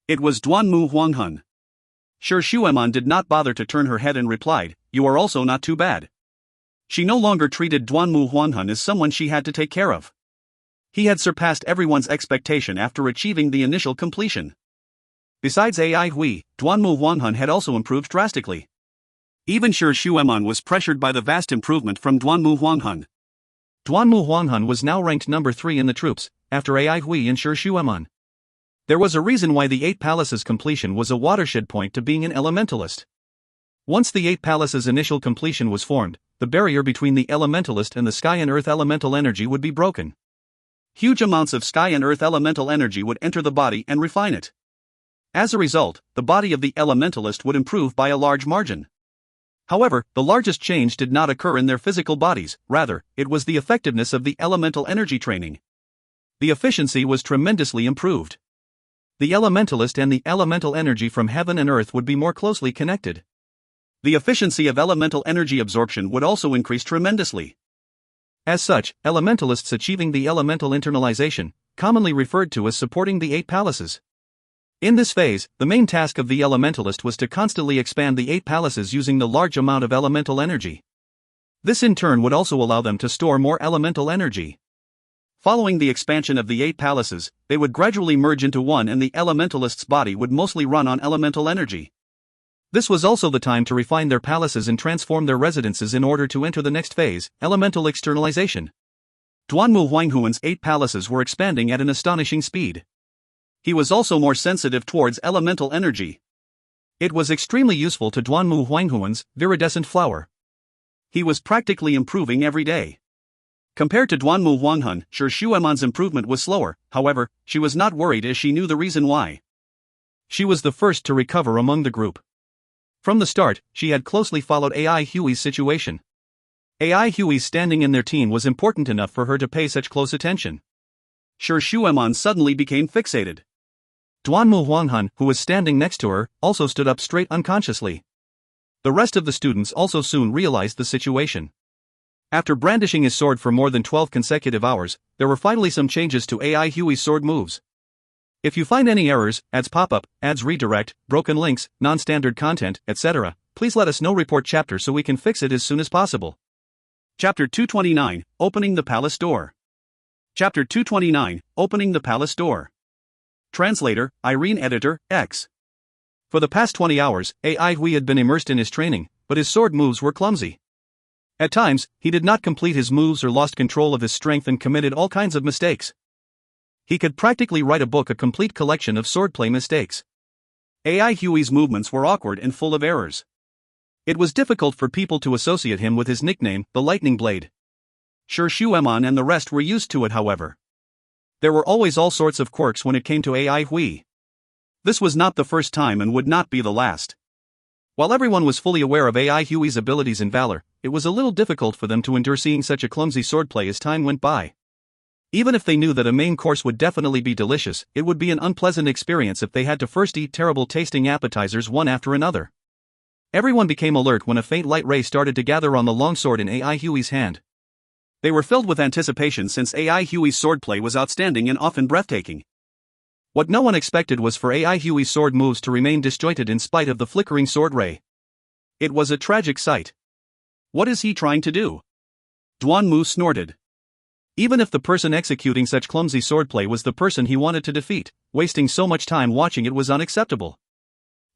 It was Duanmu Huanghun. Shi Shueman did not bother to turn her head and replied, "You are also not too bad." She no longer treated Duanmu Huanghun as someone she had to take care of. He had surpassed everyone's expectation after achieving the initial completion. Besides Ai Hui, Duanmu Huanghun had also improved drastically. Even Shi Shueman was pressured by the vast improvement from Duanmu Huanghun. Duanmu Huanghan was now ranked number 3 in the troops, after Ai Hui and Shi Shueman. There was a reason why the 8 Palaces completion was a watershed point to being an elementalist. Once the 8 Palaces initial completion was formed, the barrier between the elementalist and the sky and earth elemental energy would be broken. Huge amounts of sky and earth elemental energy would enter the body and refine it. As a result, the body of the elementalist would improve by a large margin. However, the largest change did not occur in their physical bodies, rather, it was the effectiveness of the elemental energy training. The efficiency was tremendously improved. The elementalist and the elemental energy from heaven and earth would be more closely connected. The efficiency of elemental energy absorption would also increase tremendously. As such, elementalists achieving the elemental internalization, commonly referred to as supporting the 8 Palaces. In this phase, the main task of the elementalist was to constantly expand the 8 Palaces using the large amount of elemental energy. This in turn would also allow them to store more elemental energy. Following the expansion of the 8 Palaces, they would gradually merge into one and the elementalist's body would mostly run on elemental energy. This was also the time to refine their palaces and transform their residences in order to enter the next phase, elemental externalization. Duanmu Huanghuan's 8 Palaces were expanding at an astonishing speed. He was also more sensitive towards elemental energy. It was extremely useful to Duanmu Huanghuan's viridescent flower. He was practically improving every day. Compared to Duanmu Huanghan, Shi Shueman's improvement was slower, however, she was not worried as she knew the reason why. She was the first to recover among the group. From the start, she had closely followed Ai Hui's situation. Ai Hui's standing in their team was important enough for her to pay such close attention. Shi Shueman suddenly became fixated. Duanmu Huanghan, who was standing next to her, also stood up straight unconsciously. The rest of the students also soon realized the situation. After brandishing his sword for more than 12 consecutive hours, there were finally some changes to Ai Hui's sword moves. If you find any errors, ads pop up, ads redirect, broken links, non-standard content, etc., please let us know. Report chapter so we can fix it as soon as possible. Chapter 229, Opening the Palace Door. Chapter 229, Opening the Palace Door. Translator, Irene. Editor, X. For the past 20 hours, Ai Hui had been immersed in his training, but his sword moves were clumsy. At times, he did not complete his moves or lost control of his strength and committed all kinds of mistakes. He could practically write a book, a complete collection of swordplay mistakes. Ai Hui's movements were awkward and full of errors. It was difficult for people to associate him with his nickname, the Lightning Blade. Shi Shueman and the rest were used to it, however. There were always all sorts of quirks when it came to Ai Hui. This was not the first time and would not be the last. While everyone was fully aware of Ai Hui's abilities and valor, it was a little difficult for them to endure seeing such a clumsy swordplay as time went by. Even if they knew that a main course would definitely be delicious, it would be an unpleasant experience if they had to first eat terrible tasting appetizers one after another. Everyone became alert when a faint light ray started to gather on the long sword in Ai Hui's hand. They were filled with anticipation since Ai Hui's swordplay was outstanding and often breathtaking. What no one expected was for Ai Hui's sword moves to remain disjointed in spite of the flickering sword ray. It was a tragic sight. What is he trying to do? Duanmu snorted. Even if the person executing such clumsy swordplay was the person he wanted to defeat, wasting so much time watching it was unacceptable.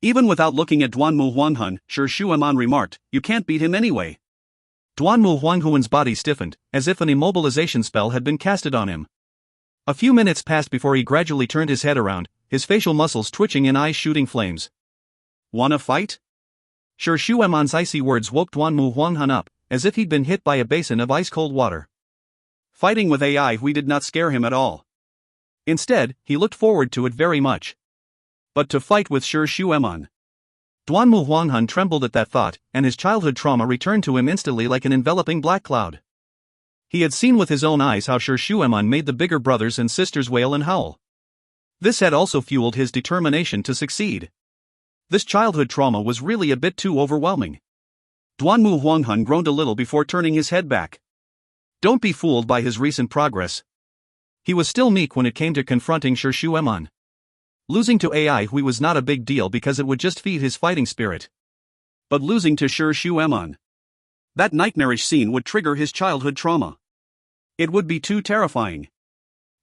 Even without looking at Duanmu Huanghan, Shi Shueman remarked, "You can't beat him anyway." Duanmu Huanghuan's body stiffened, as if an immobilization spell had been casted on him. A few minutes passed before he gradually turned his head around, his facial muscles twitching and eyes shooting flames. "Wanna fight?" Shi Shueman's icy words woke Duanmu Huanghan up, as if he'd been hit by a basin of ice-cold water. Fighting with Ai Hui did not scare him at all. Instead, he looked forward to it very much. But to fight with Shi Shueman. Duanmu Huanghan trembled at that thought, and his childhood trauma returned to him instantly like an enveloping black cloud. He had seen with his own eyes how Shi Shueman made the bigger brothers and sisters wail and howl. This had also fueled his determination to succeed. This childhood trauma was really a bit too overwhelming. Duanmu Huanghan groaned a little before turning his head back. Don't be fooled by his recent progress. He was still meek when it came to confronting Shi Shueman. Losing to Ai Hui was not a big deal because it would just feed his fighting spirit. But losing to Shi Shueman, that nightmarish scene would trigger his childhood trauma. It would be too terrifying.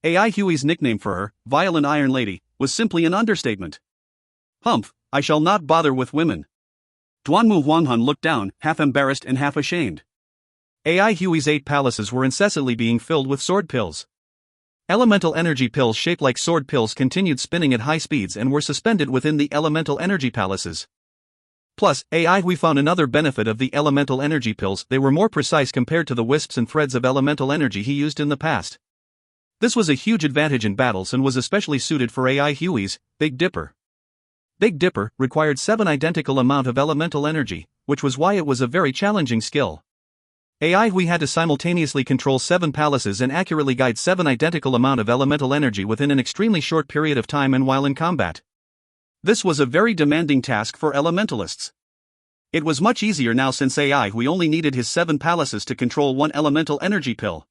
Ai Hui's nickname for her, Violent Iron Lady, was simply an understatement. Humph, I shall not bother with women. Duanmu Huanghan looked down, half embarrassed and half ashamed. AI Huey's 8 palaces were incessantly being filled with sword pills. Elemental energy pills shaped like sword pills continued spinning at high speeds and were suspended within the elemental energy palaces. Plus, AI Hui found another benefit of the elemental energy pills: they were more precise compared to the wisps and threads of elemental energy he used in the past. This was a huge advantage in battles and was especially suited for AI Huey's Big Dipper. Big Dipper required 7 identical amount of elemental energy, which was why it was a very challenging skill. AI Hui had to simultaneously control 7 palaces and accurately guide 7 identical amount of elemental energy within an extremely short period of time and while in combat. This was a very demanding task for elementalists. It was much easier now since AI Hui only needed his 7 palaces to control 1 elemental energy pill.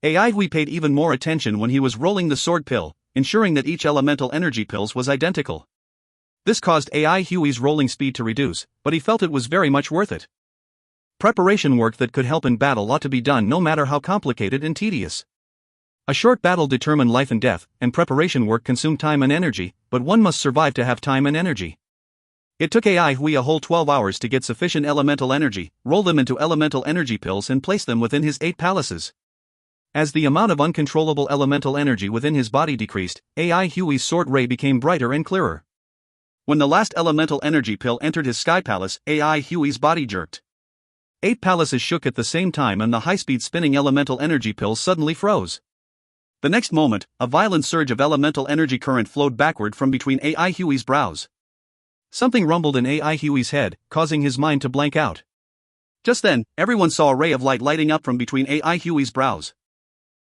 AI Hui paid even more attention when he was rolling the sword pill, ensuring that each elemental energy pills was identical. This caused AI Huey's rolling speed to reduce, but he felt it was very much worth it. Preparation work that could help in battle ought to be done no matter how complicated and tedious. A short battle determined life and death, and preparation work consumed time and energy, but one must survive to have time and energy. It took AI Hui a whole 12 hours to get sufficient elemental energy, roll them into elemental energy pills and place them within his 8 palaces. As the amount of uncontrollable elemental energy within his body decreased, AI Huey's sword ray became brighter and clearer. When the last elemental energy pill entered his sky palace, AI Huey's body jerked. 8 palaces shook at the same time and the high-speed spinning elemental energy pills suddenly froze. The next moment, a violent surge of elemental energy current flowed backward from between AI Huey's brows. Something rumbled in AI Huey's head, causing his mind to blank out. Just then, everyone saw a ray of light lighting up from between AI Huey's brows.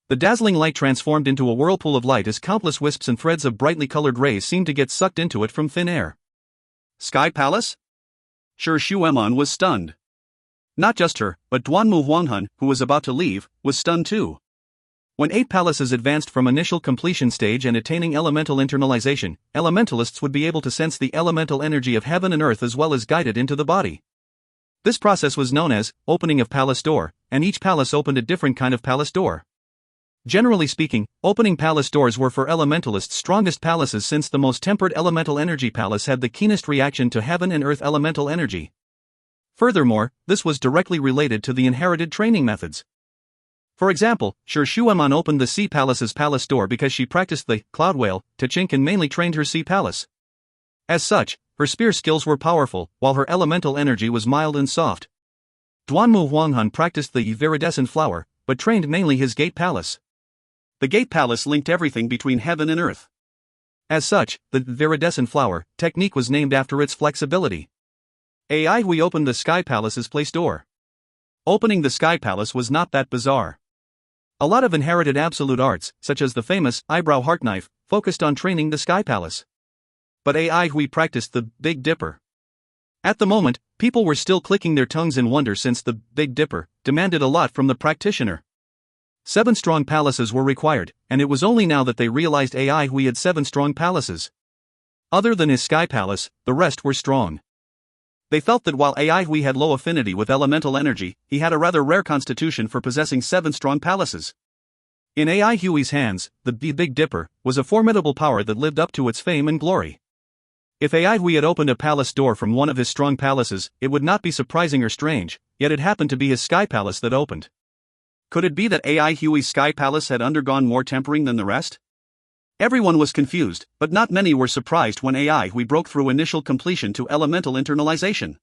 The dazzling light transformed into a whirlpool of light as countless wisps and threads of brightly colored rays seemed to get sucked into it from thin air. Sky Palace? Shi Shueman was stunned. Not just her, but Duanmu Huanghan, who was about to leave, was stunned too. When 8 palaces advanced from initial completion stage and attaining elemental internalization, elementalists would be able to sense the elemental energy of heaven and earth as well as guide it into the body. This process was known as opening of palace door, and each palace opened a different kind of palace door. Generally speaking, opening palace doors were for elementalists' strongest palaces, since the most tempered elemental energy palace had the keenest reaction to heaven and earth elemental energy. Furthermore, this was directly related to the inherited training methods. For example, Shi Shueman opened the Sea Palace's palace door because she practiced the Cloud Whale technique and mainly trained her Sea Palace. As such, her spear skills were powerful, while her elemental energy was mild and soft. Duanmu Huanghan practiced the Viridescent Flower, but trained mainly his Gate Palace. The Gate Palace linked everything between heaven and earth. As such, the Viridescent Flower technique was named after its flexibility. AI Hui opened the Sky Palace's place door. Opening the Sky Palace was not that bizarre. A lot of inherited absolute arts, such as the famous Eyebrow Heart Knife, focused on training the Sky Palace. But AI Hui practiced the Big Dipper. At the moment, people were still clicking their tongues in wonder, since the Big Dipper demanded a lot from the practitioner. 7 strong palaces were required, and it was only now that they realized AI Hui had 7 strong palaces. Other than his Sky Palace, the rest were strong. They felt that while AI Hui had low affinity with elemental energy, he had a rather rare constitution for possessing 7 strong palaces. In AI Huey's hands, the Big Dipper was a formidable power that lived up to its fame and glory. If AI Hui had opened a palace door from one of his strong palaces, it would not be surprising or strange, yet it happened to be his Sky Palace that opened. Could it be that AI Huey's Sky Palace had undergone more tempering than the rest? Everyone was confused, but not many were surprised when AI Hui broke through initial completion to elemental internalization.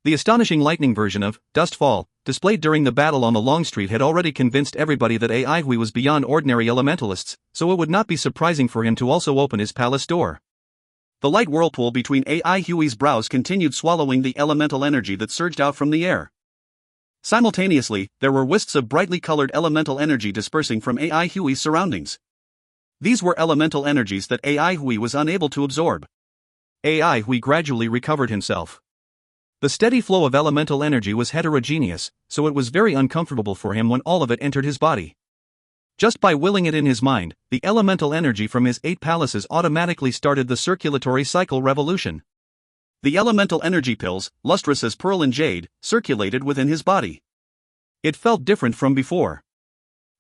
The astonishing lightning version of Dust Fall, displayed during the battle on the Long Street, had already convinced everybody that AI Hui was beyond ordinary elementalists, so it would not be surprising for him to also open his palace door. The light whirlpool between AI Huey's brows continued swallowing the elemental energy that surged out from the air. Simultaneously, there were wisps of brightly colored elemental energy dispersing from AI Huey's surroundings. These were elemental energies that AI Hui was unable to absorb. AI Hui gradually recovered himself. The steady flow of elemental energy was heterogeneous, so it was very uncomfortable for him when all of it entered his body. Just by willing it in his mind, the elemental energy from his 8 palaces automatically started the circulatory cycle revolution. The elemental energy pills, lustrous as pearl and jade, circulated within his body. It felt different from before.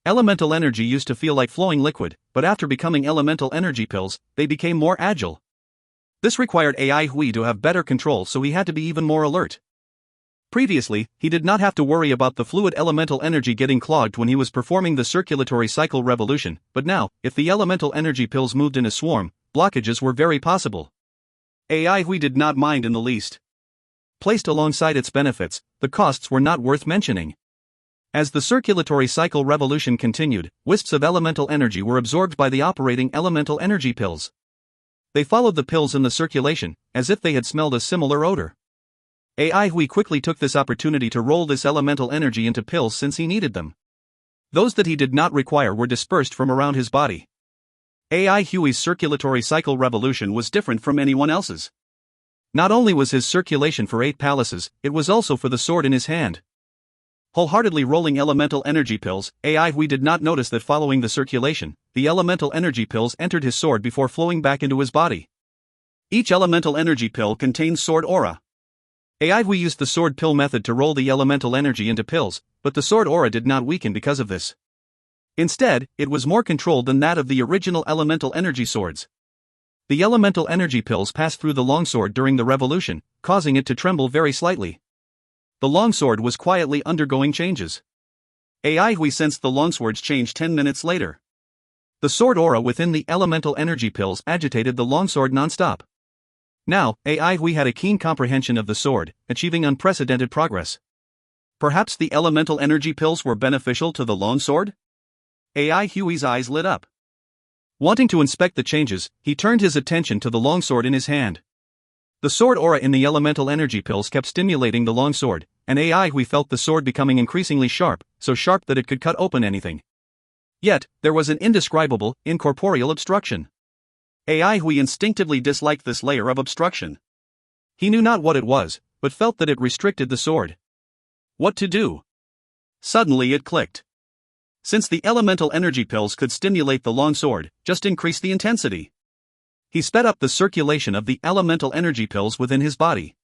Elemental energy used to feel like flowing liquid, but after becoming elemental energy pills, they became more agile. This required AI Hui to have better control, so he had to be even more alert. Previously, he did not have to worry about the fluid elemental energy getting clogged when he was performing the circulatory cycle revolution, but now, if the elemental energy pills moved in a swarm, blockages were very possible. AI Hui did not mind in the least. Placed alongside its benefits, the costs were not worth mentioning. As the circulatory cycle revolution continued, wisps of elemental energy were absorbed by the operating elemental energy pills. They followed the pills in the circulation, as if they had smelled a similar odor. AI Hui quickly took this opportunity to roll this elemental energy into pills since he needed them. Those that he did not require were dispersed from around his body. AI Hui's circulatory cycle revolution was different from anyone else's. Not only was his circulation for 8 palaces, it was also for the sword in his hand. Wholeheartedly rolling elemental energy pills, AI Hui did not notice that following the circulation, the elemental energy pills entered his sword before flowing back into his body. Each elemental energy pill contains sword aura. AI Hui used the sword pill method to roll the elemental energy into pills, but the sword aura did not weaken because of this. Instead, it was more controlled than that of the original elemental energy swords. The elemental energy pills passed through the longsword during the revolution, causing it to tremble very slightly. The longsword was quietly undergoing changes. AI Hui sensed the longsword's change 10 minutes later. The sword aura within the elemental energy pills agitated the longsword non-stop. Now, AI Hui had a keen comprehension of the sword, achieving unprecedented progress. Perhaps the elemental energy pills were beneficial to the longsword? AI Hui's eyes lit up. Wanting to inspect the changes, he turned his attention to the longsword in his hand. The sword aura in the elemental energy pills kept stimulating the longsword, and AI Hui felt the sword becoming increasingly sharp, so sharp that it could cut open anything. Yet, there was an indescribable, incorporeal obstruction. AI Hui instinctively disliked this layer of obstruction. He knew not what it was, but felt that it restricted the sword. What to do? Suddenly it clicked. Since the elemental energy pills could stimulate the longsword, just increase the intensity. He sped up the circulation of the elemental energy pills within his body.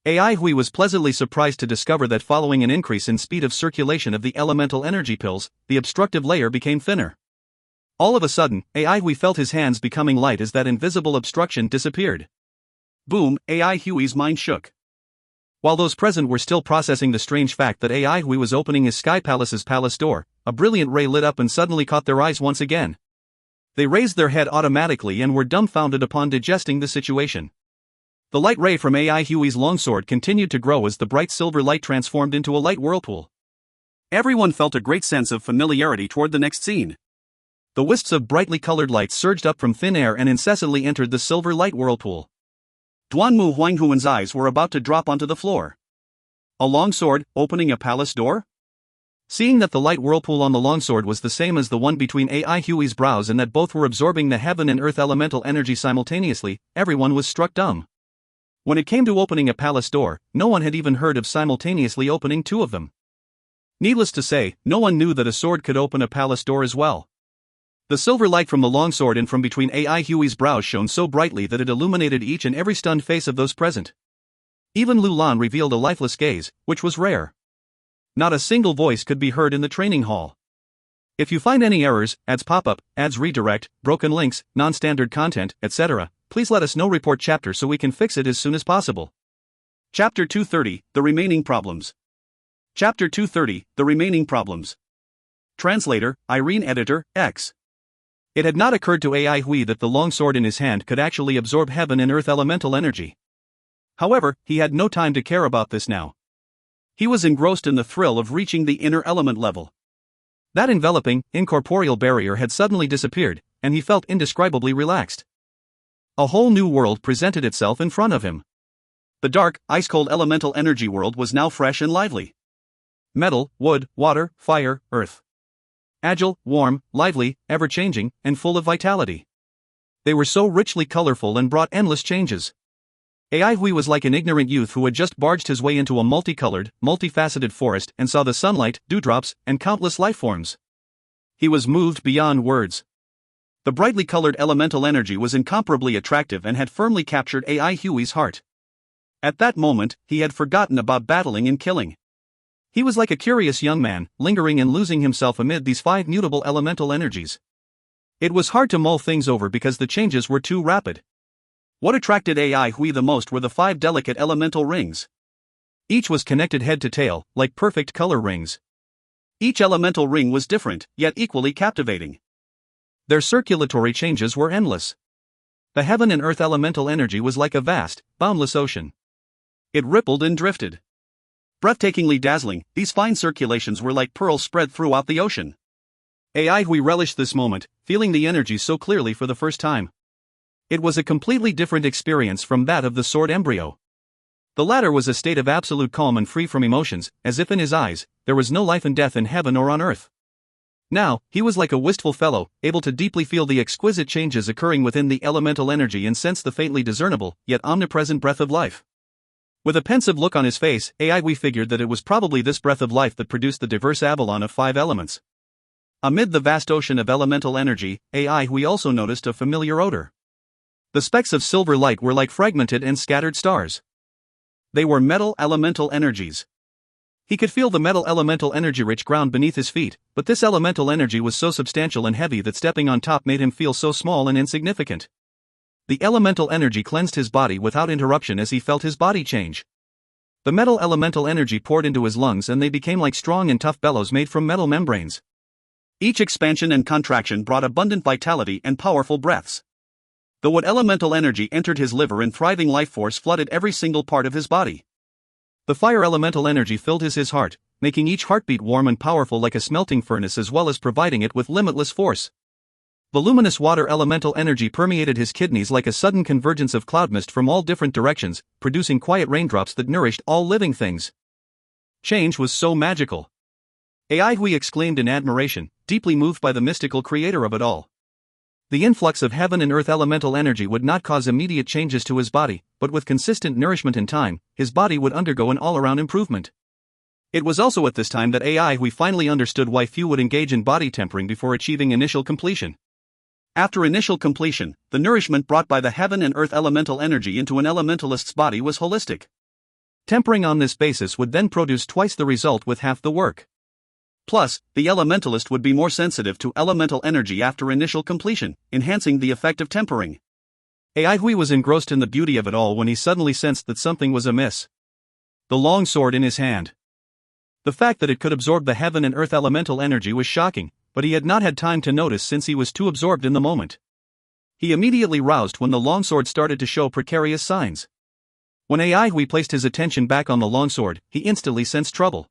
AI Hui was pleasantly surprised to discover that following an increase in speed of circulation of the elemental energy pills, the obstructive layer became thinner. All of a sudden, AI Hui felt his hands becoming light as that invisible obstruction disappeared. Boom, AI Hui's mind shook. While those present were still processing the strange fact that AI Hui was opening his Sky Palace's palace door, a brilliant ray lit up and suddenly caught their eyes once again. They raised their head automatically and were dumbfounded upon digesting the situation. The light ray from AI Hui's longsword continued to grow as the bright silver light transformed into a light whirlpool. Everyone felt a great sense of familiarity toward the next scene. The wisps of brightly colored lights surged up from thin air and incessantly entered the silver light whirlpool. Duanmu Huanghuan's eyes were about to drop onto the floor. A longsword, opening a palace door? Seeing that the light whirlpool on the longsword was the same as the one between AI Hui's brows and that both were absorbing the heaven and earth elemental energy simultaneously, everyone was struck dumb. When it came to opening a palace door, no one had even heard of simultaneously opening 2 of them. Needless to say, no one knew that a sword could open a palace door as well. The silver light from the longsword and from between AI Hui's brows shone so brightly that it illuminated each and every stunned face of those present. Even Lu Lan revealed a lifeless gaze, which was rare. Not a single voice could be heard in the training hall. If you find any errors, ads pop-up, ads redirect, broken links, non-standard content, etc., please let us know. Report chapter so we can fix it as soon as possible. Chapter 230, The Remaining Problems. Chapter 230, The Remaining Problems. Translator, Irene. Editor, X. It had not occurred to AI Hui that the longsword in his hand could actually absorb heaven and earth elemental energy. However, he had no time to care about this now. He was engrossed in the thrill of reaching the inner element level. That enveloping, incorporeal barrier had suddenly disappeared, and he felt indescribably relaxed. A whole new world presented itself in front of him. The dark, ice-cold elemental energy world was now fresh and lively. Metal, wood, water, fire, earth. Agile, warm, lively, ever-changing, and full of vitality. They were so richly colorful and brought endless changes. AI Hui was like an ignorant youth who had just barged his way into a multicolored, multifaceted forest and saw the sunlight, dewdrops, and countless lifeforms. He was moved beyond words. The brightly colored elemental energy was incomparably attractive and had firmly captured AI Hui's heart. At that moment, he had forgotten about battling and killing. He was like a curious young man, lingering and losing himself amid these 5 mutable elemental energies. It was hard to mull things over because the changes were too rapid. What attracted AI Hui the most were the 5 delicate elemental rings. Each was connected head to tail, like perfect color rings. Each elemental ring was different, yet equally captivating. Their circulatory changes were endless. The heaven and earth elemental energy was like a vast, boundless ocean. It rippled and drifted. Breathtakingly dazzling, these fine circulations were like pearls spread throughout the ocean. We relished this moment, feeling the energy so clearly for the first time. It was a completely different experience from that of the sword embryo. The latter was a state of absolute calm and free from emotions, as if in his eyes, there was no life and death in heaven or on earth. Now, he was like a wistful fellow, able to deeply feel the exquisite changes occurring within the elemental energy and sense the faintly discernible, yet omnipresent breath of life. With a pensive look on his face, we figured that it was probably this breath of life that produced the diverse avalon of 5 elements. Amid the vast ocean of elemental energy, we also noticed a familiar odor. The specks of silver light were like fragmented and scattered stars. They were metal elemental energies. He could feel the metal elemental energy-rich ground beneath his feet, but this elemental energy was so substantial and heavy that stepping on top made him feel so small and insignificant. The elemental energy cleansed his body without interruption as he felt his body change. The metal elemental energy poured into his lungs and they became like strong and tough bellows made from metal membranes. Each expansion and contraction brought abundant vitality and powerful breaths. The wood elemental energy entered his liver and thriving life force flooded every single part of his body. The fire elemental energy filled his heart, making each heartbeat warm and powerful like a smelting furnace as well as providing it with limitless force. The luminous water elemental energy permeated his kidneys like a sudden convergence of cloud mist from all different directions, producing quiet raindrops that nourished all living things. Change was so magical. Hui exclaimed in admiration, deeply moved by the mystical creator of it all. The influx of heaven and earth elemental energy would not cause immediate changes to his body, but with consistent nourishment in time, his body would undergo an all-around improvement. It was also at this time that Hui finally understood why few would engage in body tempering before achieving initial completion. After initial completion, the nourishment brought by the heaven and earth elemental energy into an elementalist's body was holistic. Tempering on this basis would then produce twice the result with half the work. Plus, the elementalist would be more sensitive to elemental energy after initial completion, enhancing the effect of tempering. Hui was engrossed in the beauty of it all when he suddenly sensed that something was amiss. The long sword in his hand. The fact that it could absorb the heaven and earth elemental energy was shocking, but he had not had time to notice since he was too absorbed in the moment. He immediately roused when the longsword started to show precarious signs. When Hui placed his attention back on the longsword, he instantly sensed trouble.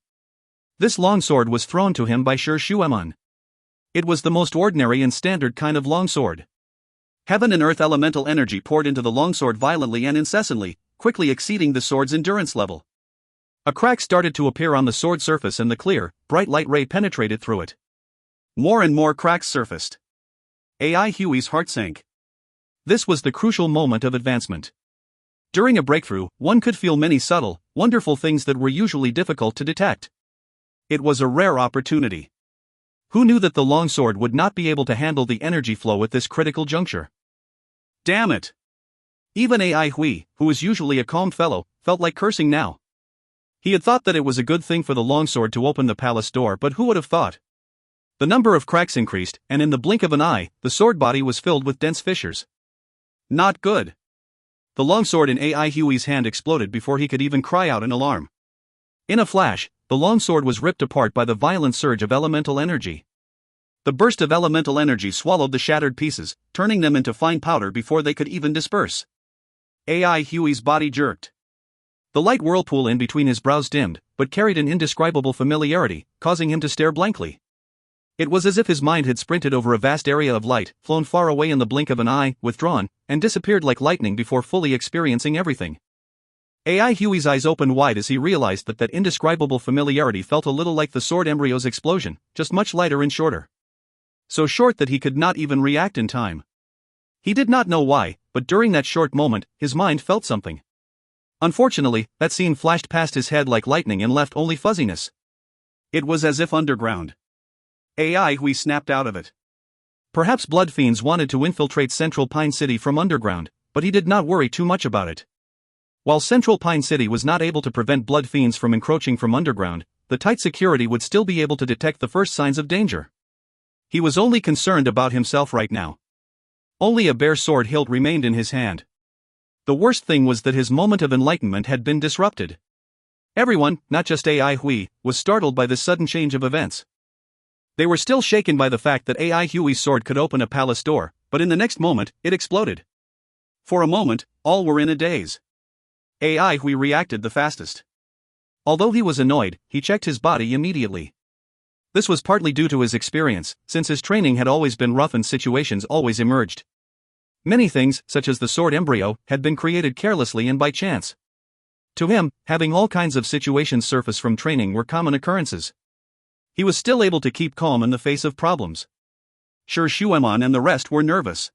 This longsword was thrown to him by Sher Shuemun. It was the most ordinary and standard kind of longsword. Heaven and earth elemental energy poured into the longsword violently and incessantly, quickly exceeding the sword's endurance level. A crack started to appear on the sword surface and the clear, bright light ray penetrated through it. More and more cracks surfaced. Hui's heart sank. This was the crucial moment of advancement. During a breakthrough, one could feel many subtle, wonderful things that were usually difficult to detect. It was a rare opportunity. Who knew that the longsword would not be able to handle the energy flow at this critical juncture? Damn it! Even Hui, who was usually a calm fellow, felt like cursing now. He had thought that it was a good thing for the longsword to open the palace door, but who would have thought? The number of cracks increased, and in the blink of an eye, the sword body was filled with dense fissures. Not good. The longsword in Hui's hand exploded before he could even cry out in alarm. In a flash, the longsword was ripped apart by the violent surge of elemental energy. The burst of elemental energy swallowed the shattered pieces, turning them into fine powder before they could even disperse. Hui's body jerked. The light whirlpool in between his brows dimmed, but carried an indescribable familiarity, causing him to stare blankly. It was as if his mind had sprinted over a vast area of light, flown far away in the blink of an eye, withdrawn, and disappeared like lightning before fully experiencing everything. Hui's eyes opened wide as he realized that indescribable familiarity felt a little like the sword embryo's explosion, just much lighter and shorter. So short that he could not even react in time. He did not know why, but during that short moment, his mind felt something. Unfortunately, that scene flashed past his head like lightning and left only fuzziness. It was as if underground. Hui snapped out of it. Perhaps blood fiends wanted to infiltrate Central Pine City from underground, but he did not worry too much about it. While Central Pine City was not able to prevent blood fiends from encroaching from underground, the tight security would still be able to detect the first signs of danger. He was only concerned about himself right now. Only a bare sword hilt remained in his hand. The worst thing was that his moment of enlightenment had been disrupted. Everyone, not just AI Hui, was startled by this sudden change of events. They were still shaken by the fact that AI Hui's sword could open a palace door, but in the next moment, it exploded. For a moment, all were in a daze. AI Hui reacted the fastest. Although he was annoyed, he checked his body immediately. This was partly due to his experience, since his training had always been rough and situations always emerged. Many things, such as the sword embryo, had been created carelessly and by chance. To him, having all kinds of situations surface from training were common occurrences. He was still able to keep calm in the face of problems. Sure, Shueman and the rest were nervous.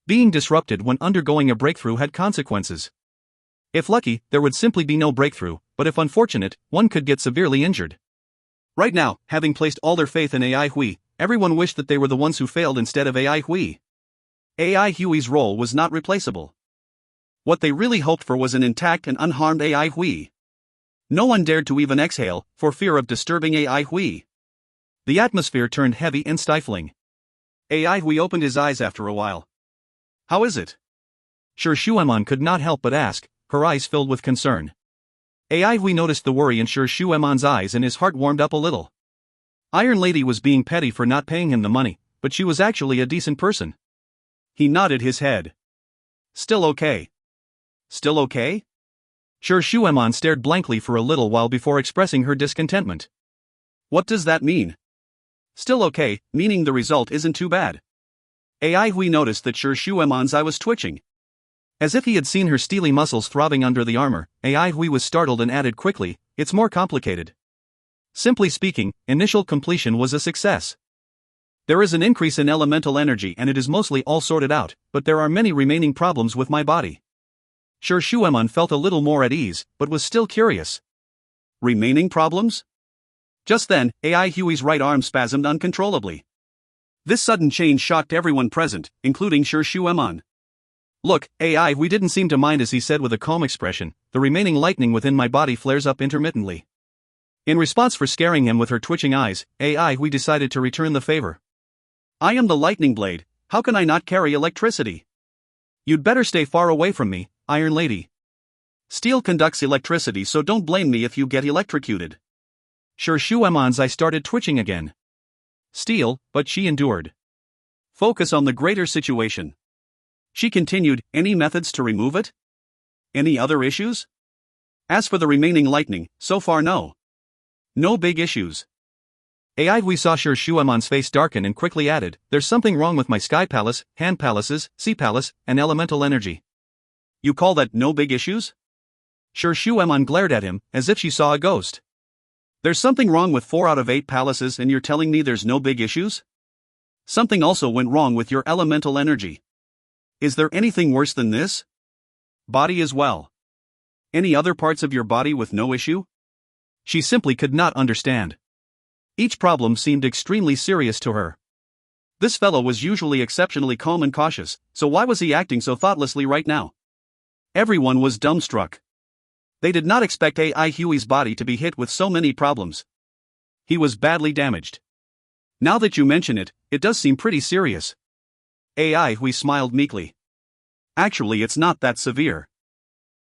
Being disrupted when undergoing a breakthrough had consequences. If lucky, there would simply be no breakthrough, but if unfortunate, one could get severely injured. Right now, having placed all their faith in AI Hui, everyone wished that they were the ones who failed instead of AI Hui. AI Hui's role was not replaceable. What they really hoped for was an intact and unharmed AI Hui. No one dared to even exhale, for fear of disturbing AI Hui. The atmosphere turned heavy and stifling. AI Hui opened his eyes after a while. How is it? Sure, Shueman could not help but ask, her eyes filled with concern. AI Hui noticed the worry in Sure Shueman's eyes and his heart warmed up a little. Iron Lady was being petty for not paying him the money, but she was actually a decent person. He nodded his head. Still okay. Still okay? Sure Shueman stared blankly for a little while before expressing her discontentment. What does that mean? Still okay, meaning the result isn't too bad. AI Hui noticed that Sure Shueman's eye was twitching. As if he had seen her steely muscles throbbing under the armor, AI Hui was startled and added quickly, it's more complicated. Simply speaking, initial completion was a success. There is an increase in elemental energy and it is mostly all sorted out, but there are many remaining problems with my body. Sure Shueman felt a little more at ease, but was still curious. Remaining problems? Just then, AI Hui's right arm spasmed uncontrollably. This sudden change shocked everyone present, including Sure Shueman. Look, AI Hui didn't seem to mind as he said with a calm expression, the remaining lightning within my body flares up intermittently. In response for scaring him with her twitching eyes, AI Hui decided to return the favor. I am the lightning blade, how can I not carry electricity? You'd better stay far away from me, Iron Lady. Steel conducts electricity, so don't blame me if you get electrocuted. Sure Shueman's eye started twitching again. Steel, but she endured. Focus on the greater situation. She continued, any methods to remove it? Any other issues? As for the remaining lightning, so far no. No big issues. AI Hui saw Sure Shueman's face darken and quickly added, there's something wrong with my sky palace, hand palaces, sea palace, and elemental energy. You call that no big issues? Sure Shueman glared at him, as if she saw a ghost. There's something wrong with 4 out of 8 palaces and you're telling me there's no big issues? Something also went wrong with your elemental energy. Is there anything worse than this? Body as well. Any other parts of your body with no issue? She simply could not understand. Each problem seemed extremely serious to her. This fellow was usually exceptionally calm and cautious, so why was he acting so thoughtlessly right now? Everyone was dumbstruck. They did not expect AI Hui's body to be hit with so many problems. He was badly damaged. Now that you mention it, it does seem pretty serious. AI Hui smiled meekly. Actually, it's not that severe.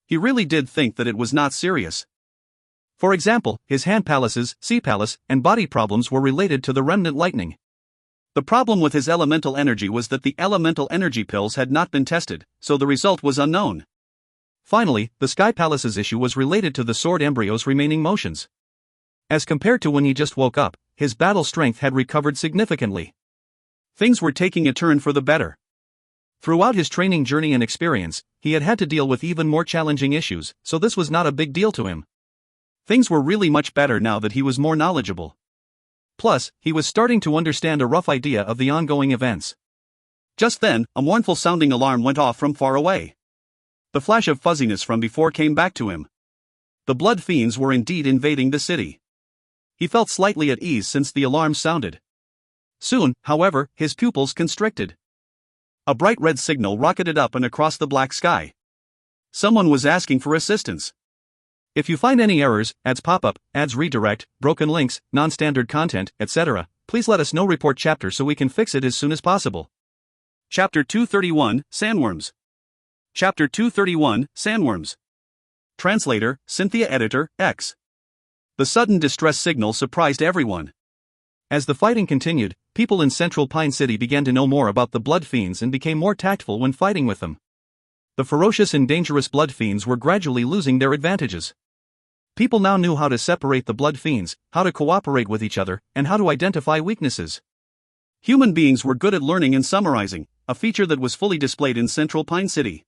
He really did think that it was not serious. For example, his hand palaces, sea palace, and body problems were related to the remnant lightning. The problem with his elemental energy was that the elemental energy pills had not been tested, so the result was unknown. Finally, the Sky Palace's issue was related to the sword embryo's remaining motions. As compared to when he just woke up, his battle strength had recovered significantly. Things were taking a turn for the better. Throughout his training journey and experience, he had had to deal with even more challenging issues, so this was not a big deal to him. Things were really much better now that he was more knowledgeable. Plus, he was starting to understand a rough idea of the ongoing events. Just then, a mournful-sounding alarm went off from far away. The flash of fuzziness from before came back to him. The blood fiends were indeed invading the city. He felt slightly at ease since the alarm sounded. Soon, however, his pupils constricted. A bright red signal rocketed up and across the black sky. Someone was asking for assistance. If you find any errors, ads pop up, ads redirect, broken links, non-standard content, etc., please let us know. Report chapter so we can fix it as soon as possible. Chapter 231, Sandworms. Chapter 231, Sandworms. Translator, Cynthia Editor, X. The sudden distress signal surprised everyone. As the fighting continued, people in Central Pine City began to know more about the Blood Fiends and became more tactful when fighting with them. The ferocious and dangerous Blood Fiends were gradually losing their advantages. People now knew how to separate the Blood Fiends, how to cooperate with each other, and how to identify weaknesses. Human beings were good at learning and summarizing, a feature that was fully displayed in Central Pine City.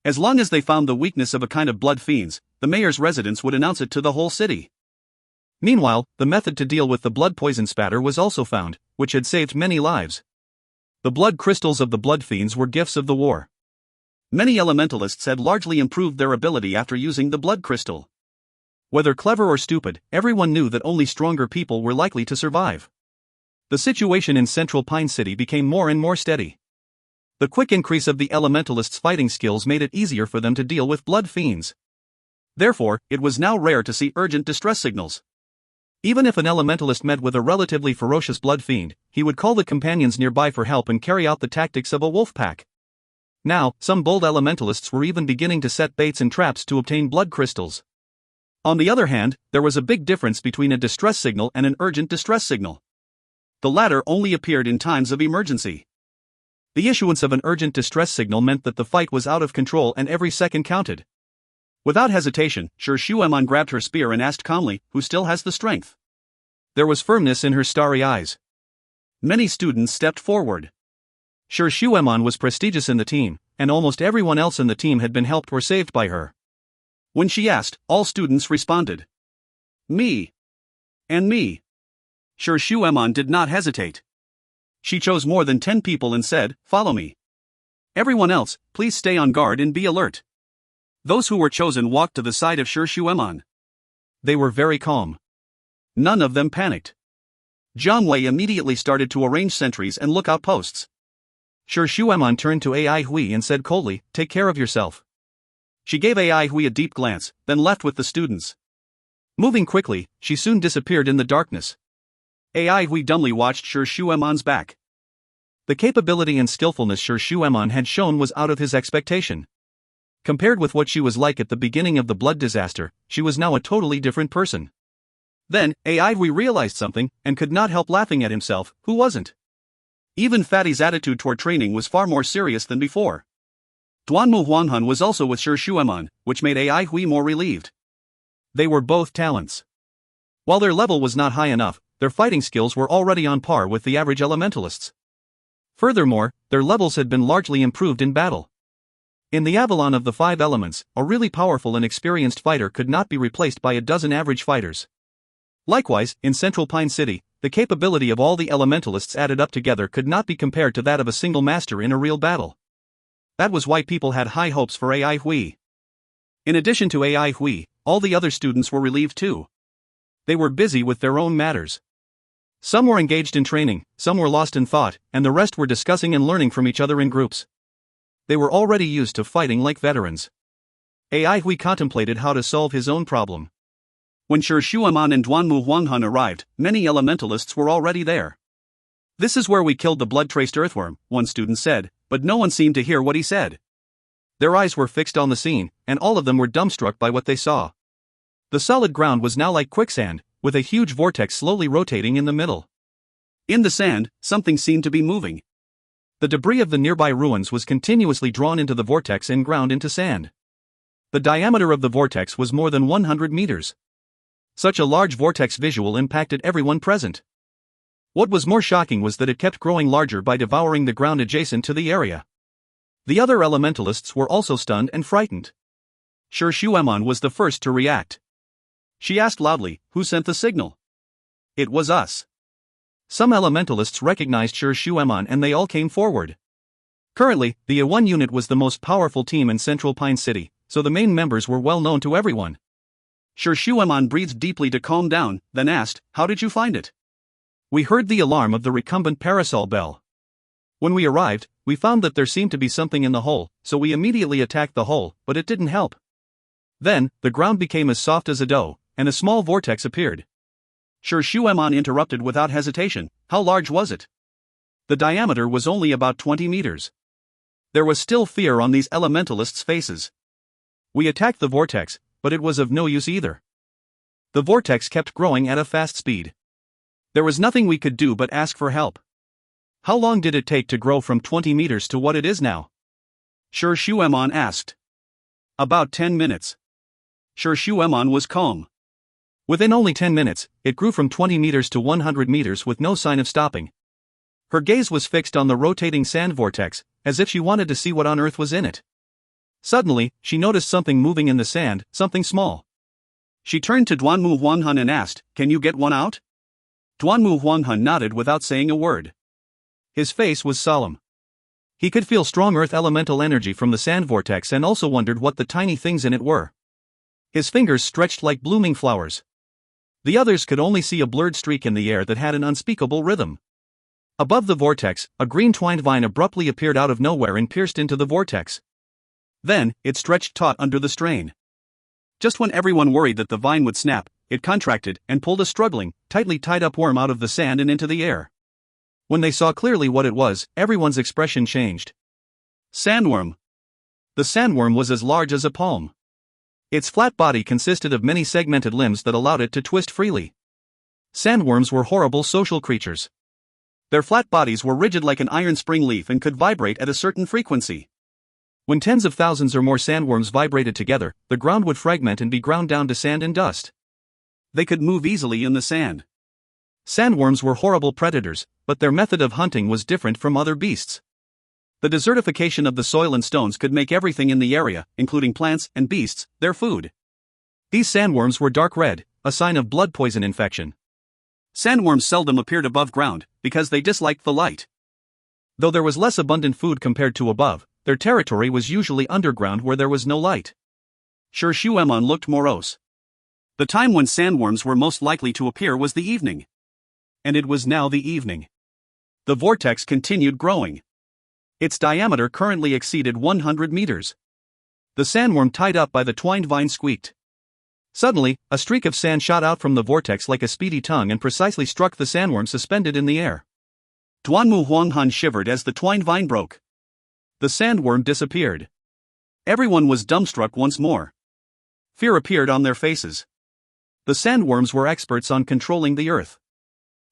As long as they found the weakness of a kind of Blood Fiends, the mayor's residents would announce it to the whole city. Meanwhile, the method to deal with the blood poison spatter was also found, which had saved many lives. The blood crystals of the Blood Fiends were gifts of the war. Many elementalists had largely improved their ability after using the blood crystal. Whether clever or stupid, everyone knew that only stronger people were likely to survive. The situation in Central Pine City became more and more steady. The quick increase of the elementalists' fighting skills made it easier for them to deal with Blood Fiends. Therefore, it was now rare to see urgent distress signals. Even if an elementalist met with a relatively ferocious Blood Fiend, he would call the companions nearby for help and carry out the tactics of a wolf pack. Now, some bold elementalists were even beginning to set baits and traps to obtain blood crystals. On the other hand, there was a big difference between a distress signal and an urgent distress signal. The latter only appeared in times of emergency. The issuance of an urgent distress signal meant that the fight was out of control and every second counted. Without hesitation, Shuemon grabbed her spear and asked calmly, "Who still has the strength?" There was firmness in her starry eyes. Many students stepped forward. Shuemon was prestigious in the team, and almost everyone else in the team had been helped or saved by her. When she asked, all students responded. Me. And me. Shuemon did not hesitate. She chose more than 10 people and said, "Follow me. Everyone else, please stay on guard and be alert." Those who were chosen walked to the side of Shuemon. They were very calm. None of them panicked. Jiang Wei immediately started to arrange sentries and lookout posts. Shuemon turned to Ai Hui and said coldly, "Take care of yourself." She gave Ai Hui a deep glance, then left with the students. Moving quickly, she soon disappeared in the darkness. Ai Hui dumbly watched Shuemon's back. The capability and skillfulness Shuemon had shown was out of his expectation. Compared with what she was like at the beginning of the blood disaster, she was now a totally different person. Then, Ai Hui realized something, and could not help laughing at himself, who wasn't. Even Fatty's attitude toward training was far more serious than before. Duanmu Huanhan was also with Shuemon, which made Ai Hui more relieved. They were both talents. While their level was not high enough, their fighting skills were already on par with the average elementalists. Furthermore, their levels had been largely improved in battle. In the Avalon of the 5 elements, a really powerful and experienced fighter could not be replaced by a dozen average fighters. Likewise, in Central Pine City, the capability of all the elementalists added up together could not be compared to that of a single master in a real battle. That was why people had high hopes for Ai Hui. In addition to Ai Hui, all the other students were relieved too. They were busy with their own matters. Some were engaged in training, some were lost in thought, and the rest were discussing and learning from each other in groups. They were already used to fighting like veterans. Ai Hui contemplated how to solve his own problem. When Shuemon and Duanmu Huanghan arrived, many elementalists were already there. "This is where we killed the blood-traced earthworm," one student said, but no one seemed to hear what he said. Their eyes were fixed on the scene, and all of them were dumbstruck by what they saw. The solid ground was now like quicksand, with a huge vortex slowly rotating in the middle. In the sand, something seemed to be moving. The debris of the nearby ruins was continuously drawn into the vortex and ground into sand. The diameter of the vortex was more than 100 meters. Such a large vortex visual impacted everyone present. What was more shocking was that it kept growing larger by devouring the ground adjacent to the area. The other elementalists were also stunned and frightened. Shuemon was the first to react. She asked loudly, "Who sent the signal?" "It was us." Some elementalists recognized Shuemon and they all came forward. Currently, the A1 unit was the most powerful team in Central Pine City, so the main members were well known to everyone. Shuemon breathed deeply to calm down, then asked, "How did you find it?" "We heard the alarm of the recumbent parasol bell. When we arrived, we found that there seemed to be something in the hole, so we immediately attacked the hole, but it didn't help. Then, the ground became as soft as a dough, and a small vortex appeared." Shuemon interrupted without hesitation, "How large was it?" The diameter was only about 20 meters. There was still fear on these elementalists' faces. "We attacked the vortex, but it was of no use either. The vortex kept growing at a fast speed. There was nothing we could do but ask for help. How long did it take to grow from 20 meters to what it is now? Sir Shuemon asked. About 10 minutes. Sir Shuemon was calm. Within only 10 minutes, it grew from 20 meters to 100 meters with no sign of stopping. Her gaze was fixed on the rotating sand vortex, as if she wanted to see what on earth was in it. Suddenly, she noticed something moving in the sand, something small. She turned to Duanmu Huanghan and asked, "Can you get one out?" Duanmu Huanghan nodded without saying a word. His face was solemn. He could feel strong earth elemental energy from the sand vortex and also wondered what the tiny things in it were. His fingers stretched like blooming flowers. The others could only see a blurred streak in the air that had an unspeakable rhythm. Above the vortex, a green twined vine abruptly appeared out of nowhere and pierced into the vortex. Then, it stretched taut under the strain. Just when everyone worried that the vine would snap, it contracted and pulled a struggling, tightly tied up worm out of the sand and into the air. When they saw clearly what it was, everyone's expression changed. Sandworm. The sandworm was as large as a palm. Its flat body consisted of many segmented limbs that allowed it to twist freely. Sandworms were horrible social creatures. Their flat bodies were rigid like an iron spring leaf and could vibrate at a certain frequency. When tens of thousands or more sandworms vibrated together, the ground would fragment and be ground down to sand and dust. They could move easily in the sand. Sandworms were horrible predators, but their method of hunting was different from other beasts. The desertification of the soil and stones could make everything in the area, including plants and beasts, their food. These sandworms were dark red, a sign of blood poison infection. Sandworms seldom appeared above ground, because they disliked the light. Though there was less abundant food compared to above, their territory was usually underground where there was no light. Sir Shuemon looked morose. The time when sandworms were most likely to appear was the evening. And it was now the evening. The vortex continued growing. Its diameter currently exceeded 100 meters. The sandworm tied up by the twined vine squeaked. Suddenly, a streak of sand shot out from the vortex like a speedy tongue and precisely struck the sandworm suspended in the air. Duanmu Huanghan shivered as the twined vine broke. The sandworm disappeared. Everyone was dumbstruck once more. Fear appeared on their faces. The sandworms were experts on controlling the earth.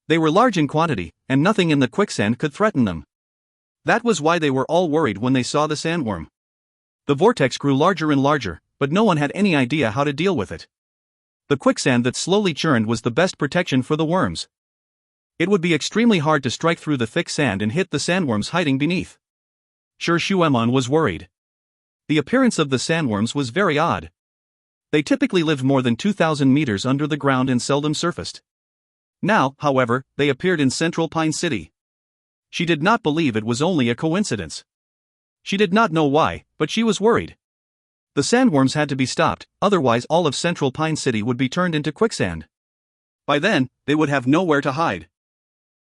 They were large in quantity, and nothing in the quicksand could threaten them. That was why they were all worried when they saw the sandworm. The vortex grew larger and larger, but no one had any idea how to deal with it. The quicksand that slowly churned was the best protection for the worms. It would be extremely hard to strike through the thick sand and hit the sandworms hiding beneath. Sir Shuemon was worried. The appearance of the sandworms was very odd. They typically lived more than 2,000 meters under the ground and seldom surfaced. Now, however, they appeared in central Pine City. She did not believe it was only a coincidence. She did not know why, but she was worried. The sandworms had to be stopped, otherwise all of central Pine City would be turned into quicksand. By then, they would have nowhere to hide.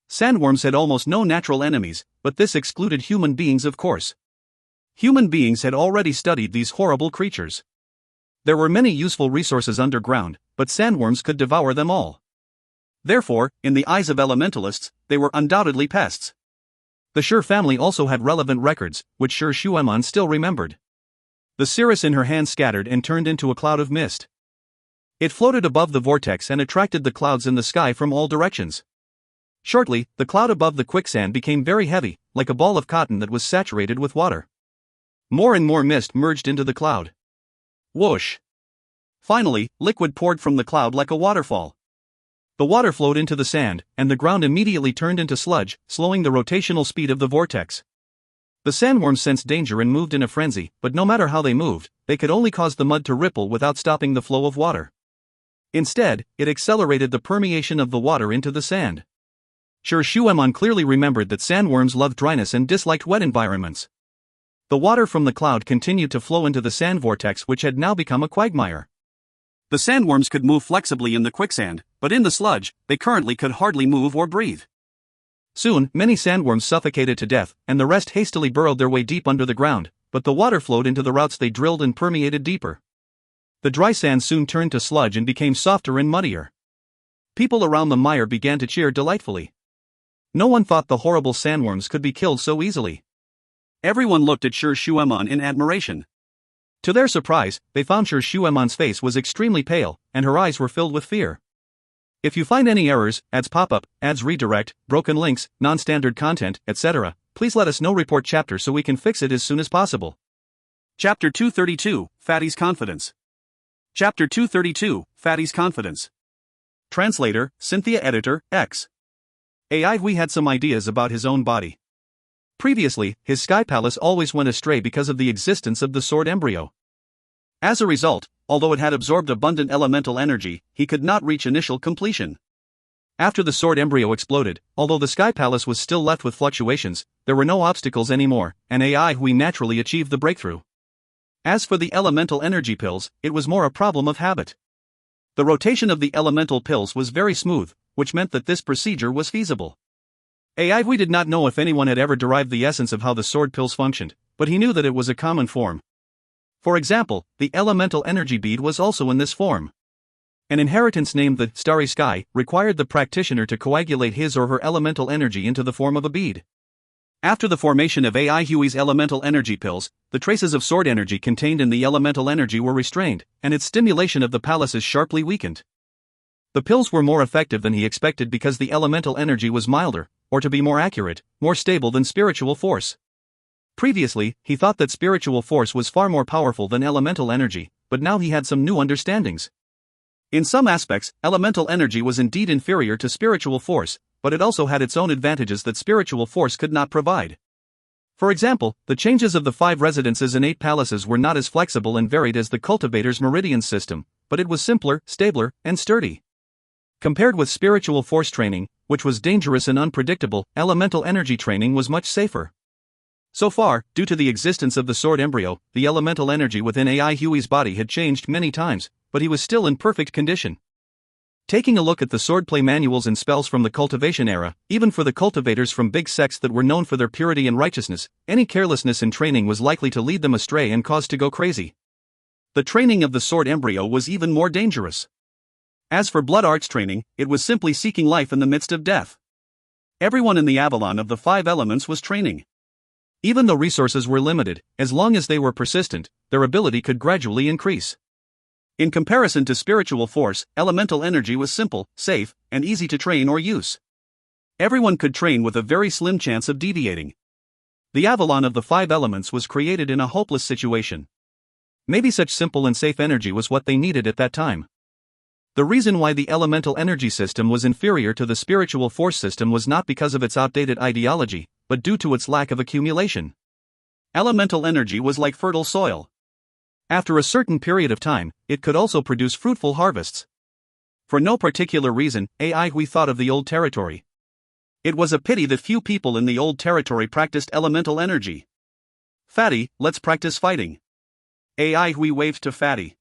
Sandworms had almost no natural enemies, but this excluded human beings, of course. Human beings had already studied these horrible creatures. There were many useful resources underground, but sandworms could devour them all. Therefore, in the eyes of elementalists, they were undoubtedly pests. The Sher family also had relevant records, which Sir Shuemon still remembered. The cirrus in her hand scattered and turned into a cloud of mist. It floated above the vortex and attracted the clouds in the sky from all directions. Shortly, the cloud above the quicksand became very heavy, like a ball of cotton that was saturated with water. More and more mist merged into the cloud. Whoosh! Finally, liquid poured from the cloud like a waterfall. The water flowed into the sand, and the ground immediately turned into sludge, slowing the rotational speed of the vortex. The sandworms sensed danger and moved in a frenzy, but no matter how they moved, they could only cause the mud to ripple without stopping the flow of water. Instead, it accelerated the permeation of the water into the sand. Sir Shuemon clearly remembered that sandworms loved dryness and disliked wet environments. The water from the cloud continued to flow into the sand vortex, which had now become a quagmire. The sandworms could move flexibly in the quicksand, but in the sludge, they currently could hardly move or breathe. Soon, many sandworms suffocated to death, and the rest hastily burrowed their way deep under the ground, but the water flowed into the routes they drilled and permeated deeper. The dry sand soon turned to sludge and became softer and muddier. People around the mire began to cheer delightfully. No one thought the horrible sandworms could be killed so easily. Everyone looked at Sir Shuemon in admiration. To their surprise, they found Sir Shuemon's face was extremely pale, and her eyes were filled with fear. If you find any errors, ads pop up, ads redirect, broken links, non-standard content, etc., please let us know. Report chapter so we can fix it as soon as possible. Chapter 232, Fatty's Confidence. Chapter 232, Fatty's Confidence. Translator, Cynthia. Editor, X. AI. We had some ideas about his own body. Previously, his sky palace always went astray because of the existence of the sword embryo. As a result, although it had absorbed abundant elemental energy, he could not reach initial completion. After the sword embryo exploded, although the sky palace was still left with fluctuations, there were no obstacles anymore, and AI Hui naturally achieved the breakthrough. As for the elemental energy pills, it was more a problem of habit. The rotation of the elemental pills was very smooth, which meant that this procedure was feasible. AI Hui did not know if anyone had ever derived the essence of how the sword pills functioned, but he knew that it was a common form. For example, the elemental energy bead was also in this form. An inheritance named the Starry Sky required the practitioner to coagulate his or her elemental energy into the form of a bead. After the formation of AI Hui's elemental energy pills, the traces of sword energy contained in the elemental energy were restrained, and its stimulation of the palaces sharply weakened. The pills were more effective than he expected because the elemental energy was milder, or to be more accurate, more stable than spiritual force. Previously, he thought that spiritual force was far more powerful than elemental energy, but now he had some new understandings. In some aspects, elemental energy was indeed inferior to spiritual force, but it also had its own advantages that spiritual force could not provide. For example, the changes of the 5 residences and 8 palaces were not as flexible and varied as the cultivator's meridian system, but it was simpler, stabler, and sturdy. Compared with spiritual force training, which was dangerous and unpredictable, elemental energy training was much safer. So far, due to the existence of the sword embryo, the elemental energy within AI Hui's body had changed many times, but he was still in perfect condition. Taking a look at the swordplay manuals and spells from the cultivation era, even for the cultivators from big sects that were known for their purity and righteousness, any carelessness in training was likely to lead them astray and cause to go crazy. The training of the sword embryo was even more dangerous. As for blood arts training, it was simply seeking life in the midst of death. Everyone in the Avalon of the 5 elements was training. Even though resources were limited, as long as they were persistent, their ability could gradually increase. In comparison to spiritual force, elemental energy was simple, safe, and easy to train or use. Everyone could train with a very slim chance of deviating. The Avalon of the 5 elements was created in a hopeless situation. Maybe such simple and safe energy was what they needed at that time. The reason why the elemental energy system was inferior to the spiritual force system was not because of its outdated ideology, but due to its lack of accumulation. Elemental energy was like fertile soil. After a certain period of time, it could also produce fruitful harvests. For no particular reason, AI Hui thought of the old territory. It was a pity that few people in the old territory practiced elemental energy. Fatty, let's practice fighting. AI Hui waved to Fatty.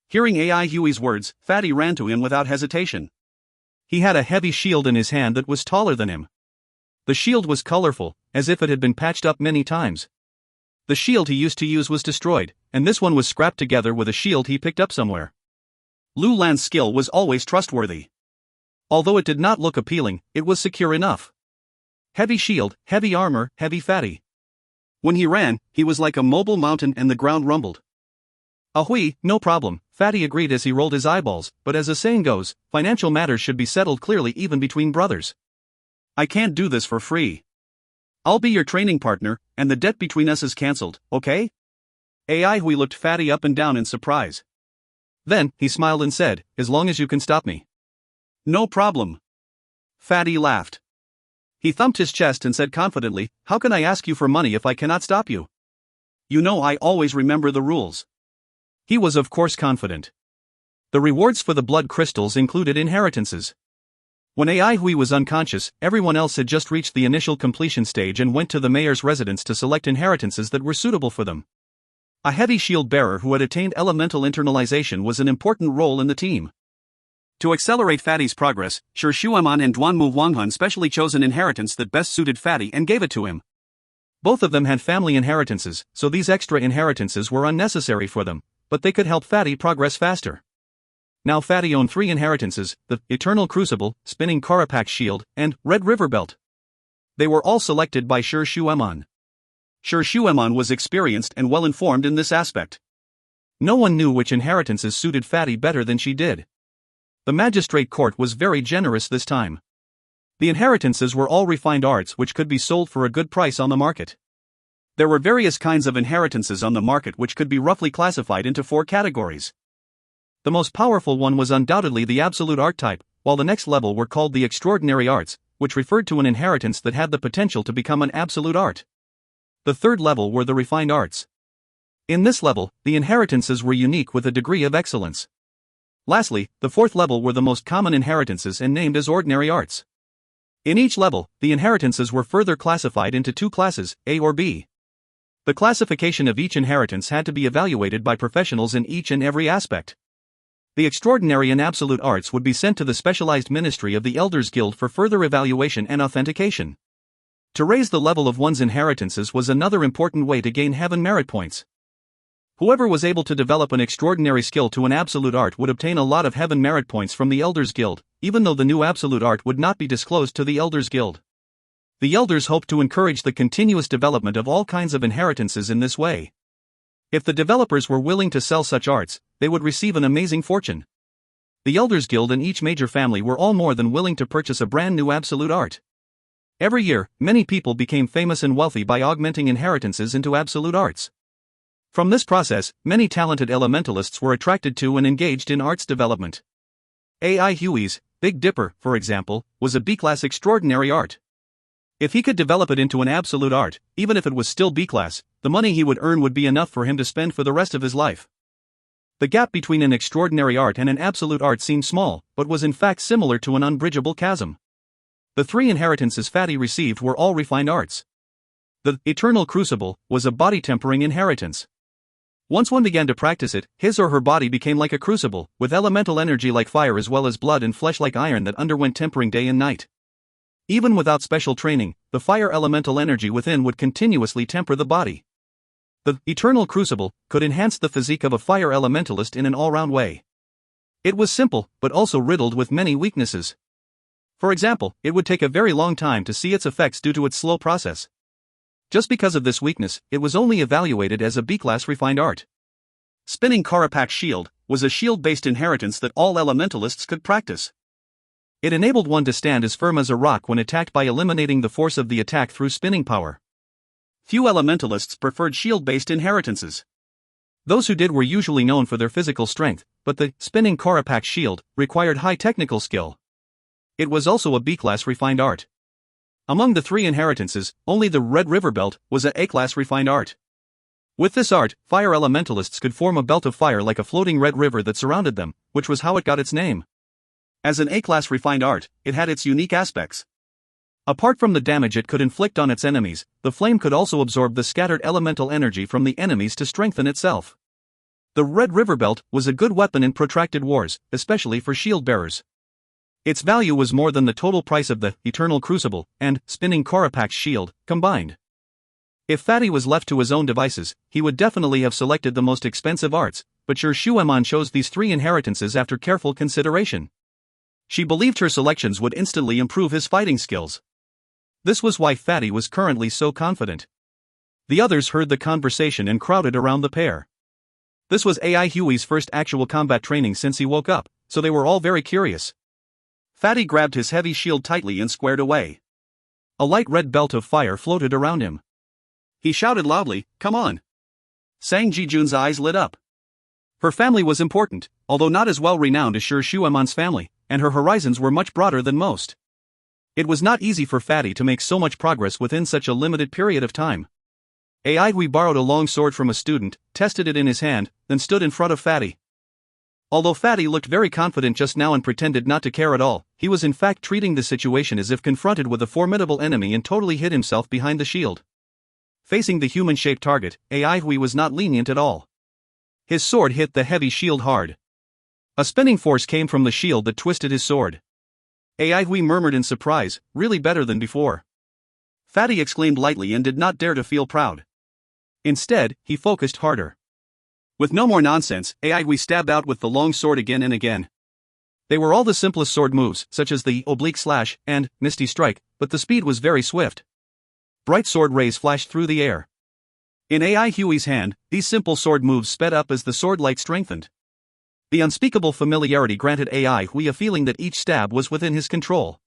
Hearing AI Hui's words, Fatty ran to him without hesitation. He had a heavy shield in his hand that was taller than him. The shield was colorful, as if it had been patched up many times. The shield he used to use was destroyed, and this one was scrapped together with a shield he picked up somewhere. Lu Lan's skill was always trustworthy. Although it did not look appealing, it was secure enough. Heavy shield, heavy armor, heavy Fatty. When he ran, he was like a mobile mountain and the ground rumbled. Ahoy, no problem, Fatty agreed as he rolled his eyeballs, but as the saying goes, financial matters should be settled clearly even between brothers. I can't do this for free. I'll be your training partner, and the debt between us is cancelled, okay? AI Hui looked Fatty up and down in surprise. Then, he smiled and said, as long as you can stop me. No problem. Fatty laughed. He thumped his chest and said confidently, how can I ask you for money if I cannot stop you? You know I always remember the rules. He was of course confident. The rewards for the blood crystals included inheritances. When AI Hui was unconscious, everyone else had just reached the initial completion stage and went to the mayor's residence to select inheritances that were suitable for them. A heavy shield bearer who had attained elemental internalization was an important role in the team. To accelerate Fatty's progress, Sir Shueman and Duanmu Wanghun specially chose an inheritance that best suited Fatty and gave it to him. Both of them had family inheritances, so these extra inheritances were unnecessary for them, but they could help Fatty progress faster. Now Fatty owned 3 inheritances, the Eternal Crucible, Spinning Karapak Shield, and Red River Belt. They were all selected by Sir Shueman. Sir Shueman was experienced and well informed in this aspect. No one knew which inheritances suited Fatty better than she did. The magistrate court was very generous this time. The inheritances were all refined arts which could be sold for a good price on the market. There were various kinds of inheritances on the market which could be roughly classified into 4 categories. The most powerful one was undoubtedly the absolute art type, while the next level were called the extraordinary arts, which referred to an inheritance that had the potential to become an absolute art. The third level were the refined arts. In this level, the inheritances were unique with a degree of excellence. Lastly, the fourth level were the most common inheritances and named as ordinary arts. In each level, the inheritances were further classified into 2 classes, A or B. The classification of each inheritance had to be evaluated by professionals in each and every aspect. The extraordinary and absolute arts would be sent to the specialized ministry of the Elders Guild for further evaluation and authentication. To raise the level of one's inheritances was another important way to gain heaven merit points. Whoever was able to develop an extraordinary skill to an absolute art would obtain a lot of heaven merit points from the Elders Guild, even though the new absolute art would not be disclosed to the Elders Guild. The elders hoped to encourage the continuous development of all kinds of inheritances in this way. If the developers were willing to sell such arts, they would receive an amazing fortune. The Elders Guild and each major family were all more than willing to purchase a brand new absolute art. Every year, many people became famous and wealthy by augmenting inheritances into absolute arts. From this process, many talented elementalists were attracted to and engaged in arts development. A.I. Huey's Big Dipper, for example, was a B-class extraordinary art. If he could develop it into an absolute art, even if it was still B-class, the money he would earn would be enough for him to spend for the rest of his life. The gap between an extraordinary art and an absolute art seemed small, but was in fact similar to an unbridgeable chasm. The 3 inheritances Fatty received were all refined arts. The Eternal Crucible was a body-tempering inheritance. Once one began to practice it, his or her body became like a crucible, with elemental energy like fire as well as blood and flesh like iron that underwent tempering day and night. Even without special training, the fire elemental energy within would continuously temper the body. The Eternal Crucible could enhance the physique of a fire elementalist in an all-round way. It was simple, but also riddled with many weaknesses. For example, it would take a very long time to see its effects due to its slow process. Just because of this weakness, it was only evaluated as a B-class refined art. Spinning Karapak Shield was a shield-based inheritance that all elementalists could practice. It enabled one to stand as firm as a rock when attacked by eliminating the force of the attack through spinning power. Few elementalists preferred shield-based inheritances. Those who did were usually known for their physical strength, but the Spinning Karapak Shield required high technical skill. It was also a B-class refined art. Among the 3 inheritances, only the Red River Belt was a A-class refined art. With this art, fire elementalists could form a belt of fire like a floating red river that surrounded them, which was how it got its name. As an A-class refined art, it had its unique aspects. Apart from the damage it could inflict on its enemies, the flame could also absorb the scattered elemental energy from the enemies to strengthen itself. The Red River Belt was a good weapon in protracted wars, especially for shield bearers. Its value was more than the total price of the Eternal Crucible and Spinning Karapak Shield combined. If Fatty was left to his own devices, he would definitely have selected the most expensive arts, but Sher Shueman chose these 3 inheritances after careful consideration. She believed her selections would instantly improve his fighting skills. This was why Fatty was currently so confident. The others heard the conversation and crowded around the pair. This was A.I. Huey's first actual combat training since he woke up, so they were all very curious. Fatty grabbed his heavy shield tightly and squared away. A light red belt of fire floated around him. He shouted loudly, "Come on!" Sang Ji-jun's eyes lit up. Her family was important, although not as well renowned as Sher Shueman's family, and her horizons were much broader than most. It was not easy for Fatty to make so much progress within such a limited period of time. A.I. Hui borrowed a long sword from a student, tested it in his hand, then stood in front of Fatty. Although Fatty looked very confident just now and pretended not to care at all, he was in fact treating the situation as if confronted with a formidable enemy and totally hid himself behind the shield. Facing the human-shaped target, A.I. Hui was not lenient at all. His sword hit the heavy shield hard. A spinning force came from the shield that twisted his sword. A.I. Hui murmured in surprise, "Really better than before." Fatty exclaimed lightly and did not dare to feel proud. Instead, he focused harder. With no more nonsense, A.I. Hui stabbed out with the long sword again and again. They were all the simplest sword moves, such as the oblique slash and misty strike, but the speed was very swift. Bright sword rays flashed through the air. In AI Huey's hand, these simple sword moves sped up as the sword light strengthened. The unspeakable familiarity granted AI Hui a feeling that each stab was within his control.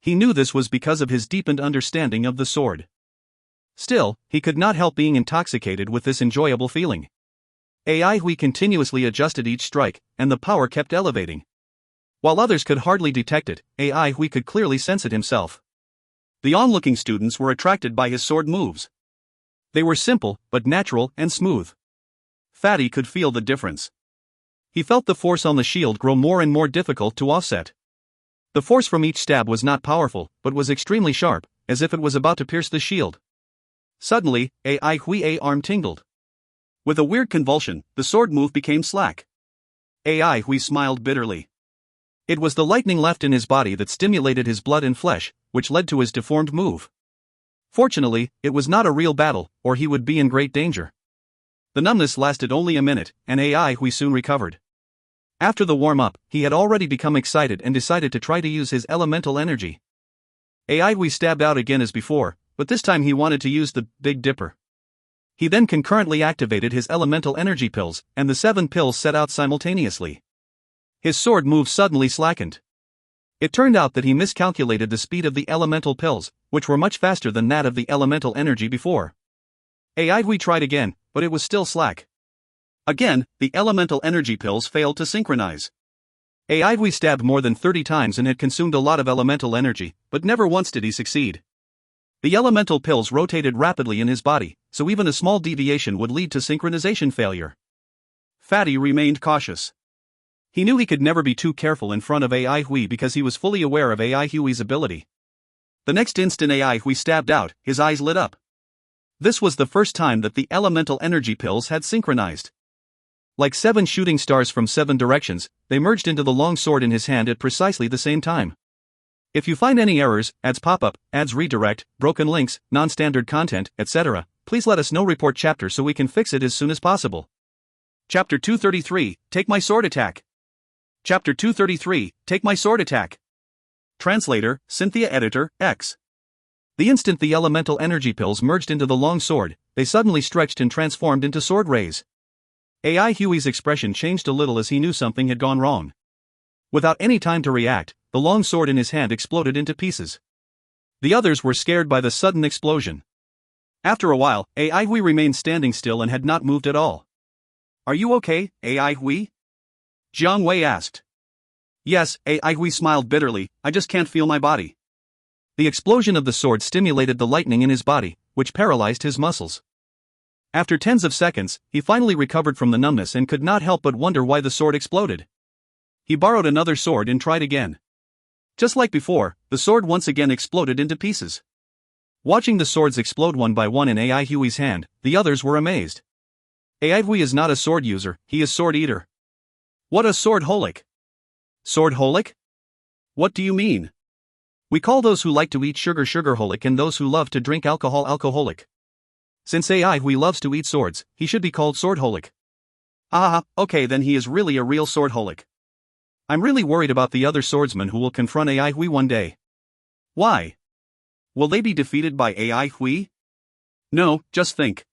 He knew this was because of his deepened understanding of the sword. Still, he could not help being intoxicated with this enjoyable feeling. AI Hui continuously adjusted each strike, and the power kept elevating. While others could hardly detect it, AI Hui could clearly sense it himself. The onlooking students were attracted by his sword moves. They were simple, but natural and smooth. Fatty could feel the difference. He felt the force on the shield grow more and more difficult to offset. The force from each stab was not powerful, but was extremely sharp, as if it was about to pierce the shield. Suddenly, AI Hui's arm tingled. With a weird convulsion, the sword move became slack. AI Hui smiled bitterly. It was the lightning left in his body that stimulated his blood and flesh, which led to his deformed move. Fortunately, it was not a real battle, or he would be in great danger. The numbness lasted only a minute, and AI Hui soon recovered. After the warm-up, he had already become excited and decided to try to use his elemental energy. AI Hui stabbed out again as before, but this time he wanted to use the Big Dipper. He then concurrently activated his elemental energy pills, and the 7 pills set out simultaneously. His sword move suddenly slackened. It turned out that he miscalculated the speed of the elemental pills, which were much faster than that of the elemental energy before. AI Hui tried again, but it was still slack. Again, the elemental energy pills failed to synchronize. AI Hui stabbed more than 30 times and had consumed a lot of elemental energy, but never once did he succeed. The elemental pills rotated rapidly in his body, so even a small deviation would lead to synchronization failure. Fatty remained cautious. He knew he could never be too careful in front of AI Hui because he was fully aware of AI Hui's ability. The next instant AI Hui stabbed out, his eyes lit up. This was the first time that the elemental energy pills had synchronized. Like 7 shooting stars from 7 directions, they merged into the long sword in his hand at precisely the same time. If you find any errors, ads pop up, ads redirect, broken links, non-standard content, etc., please let us know. Report chapter so we can fix it as soon as possible. Chapter 233, Take My Sword Attack. Chapter 233, Take My Sword Attack. Translator, Cynthia Editor, X. The instant the elemental energy pills merged into the long sword, they suddenly stretched and transformed into sword rays. AI Hui's expression changed a little as he knew something had gone wrong. Without any time to react, the long sword in his hand exploded into pieces. The others were scared by the sudden explosion. After a while, AI Hui remained standing still and had not moved at all. "Are you okay, AI Hui?" Jiang Wei asked. "Yes," AI Hui smiled bitterly, "I just can't feel my body." The explosion of the sword stimulated the lightning in his body, which paralyzed his muscles. After tens of seconds, he finally recovered from the numbness and could not help but wonder why the sword exploded. He borrowed another sword and tried again. Just like before, the sword once again exploded into pieces. Watching the swords explode one by one in AI Hui's hand, the others were amazed. AI Hui is not a sword user, he is sword eater. What a sword-holic! Sword-holic? What do you mean? We call those who like to eat sugar-sugar-holic and those who love to drink alcohol-alcoholic. Since AI Hui loves to eat swords, he should be called sword-holic. Ah, okay, then he is really a real sword-holic. I'm really worried about the other swordsmen who will confront AI Hui one day. Why? Will they be defeated by AI Hui? No, just think.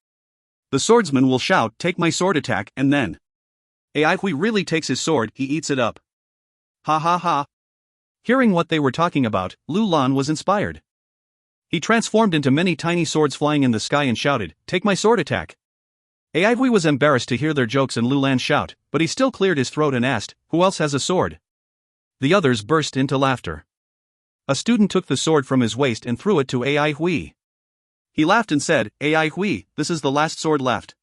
The swordsman will shout, "Take my sword attack," and then AI Hui really takes his sword, he eats it up. Ha ha ha. Hearing what they were talking about, Lu Lan was inspired. He transformed into many tiny swords flying in the sky and shouted, "Take my sword attack." AI Hui was embarrassed to hear their jokes and Lu Lan's shout, but he still cleared his throat and asked, "Who else has a sword?" The others burst into laughter. A student took the sword from his waist and threw it to AI Hui. He laughed and said, "AI Hui, this is the last sword left.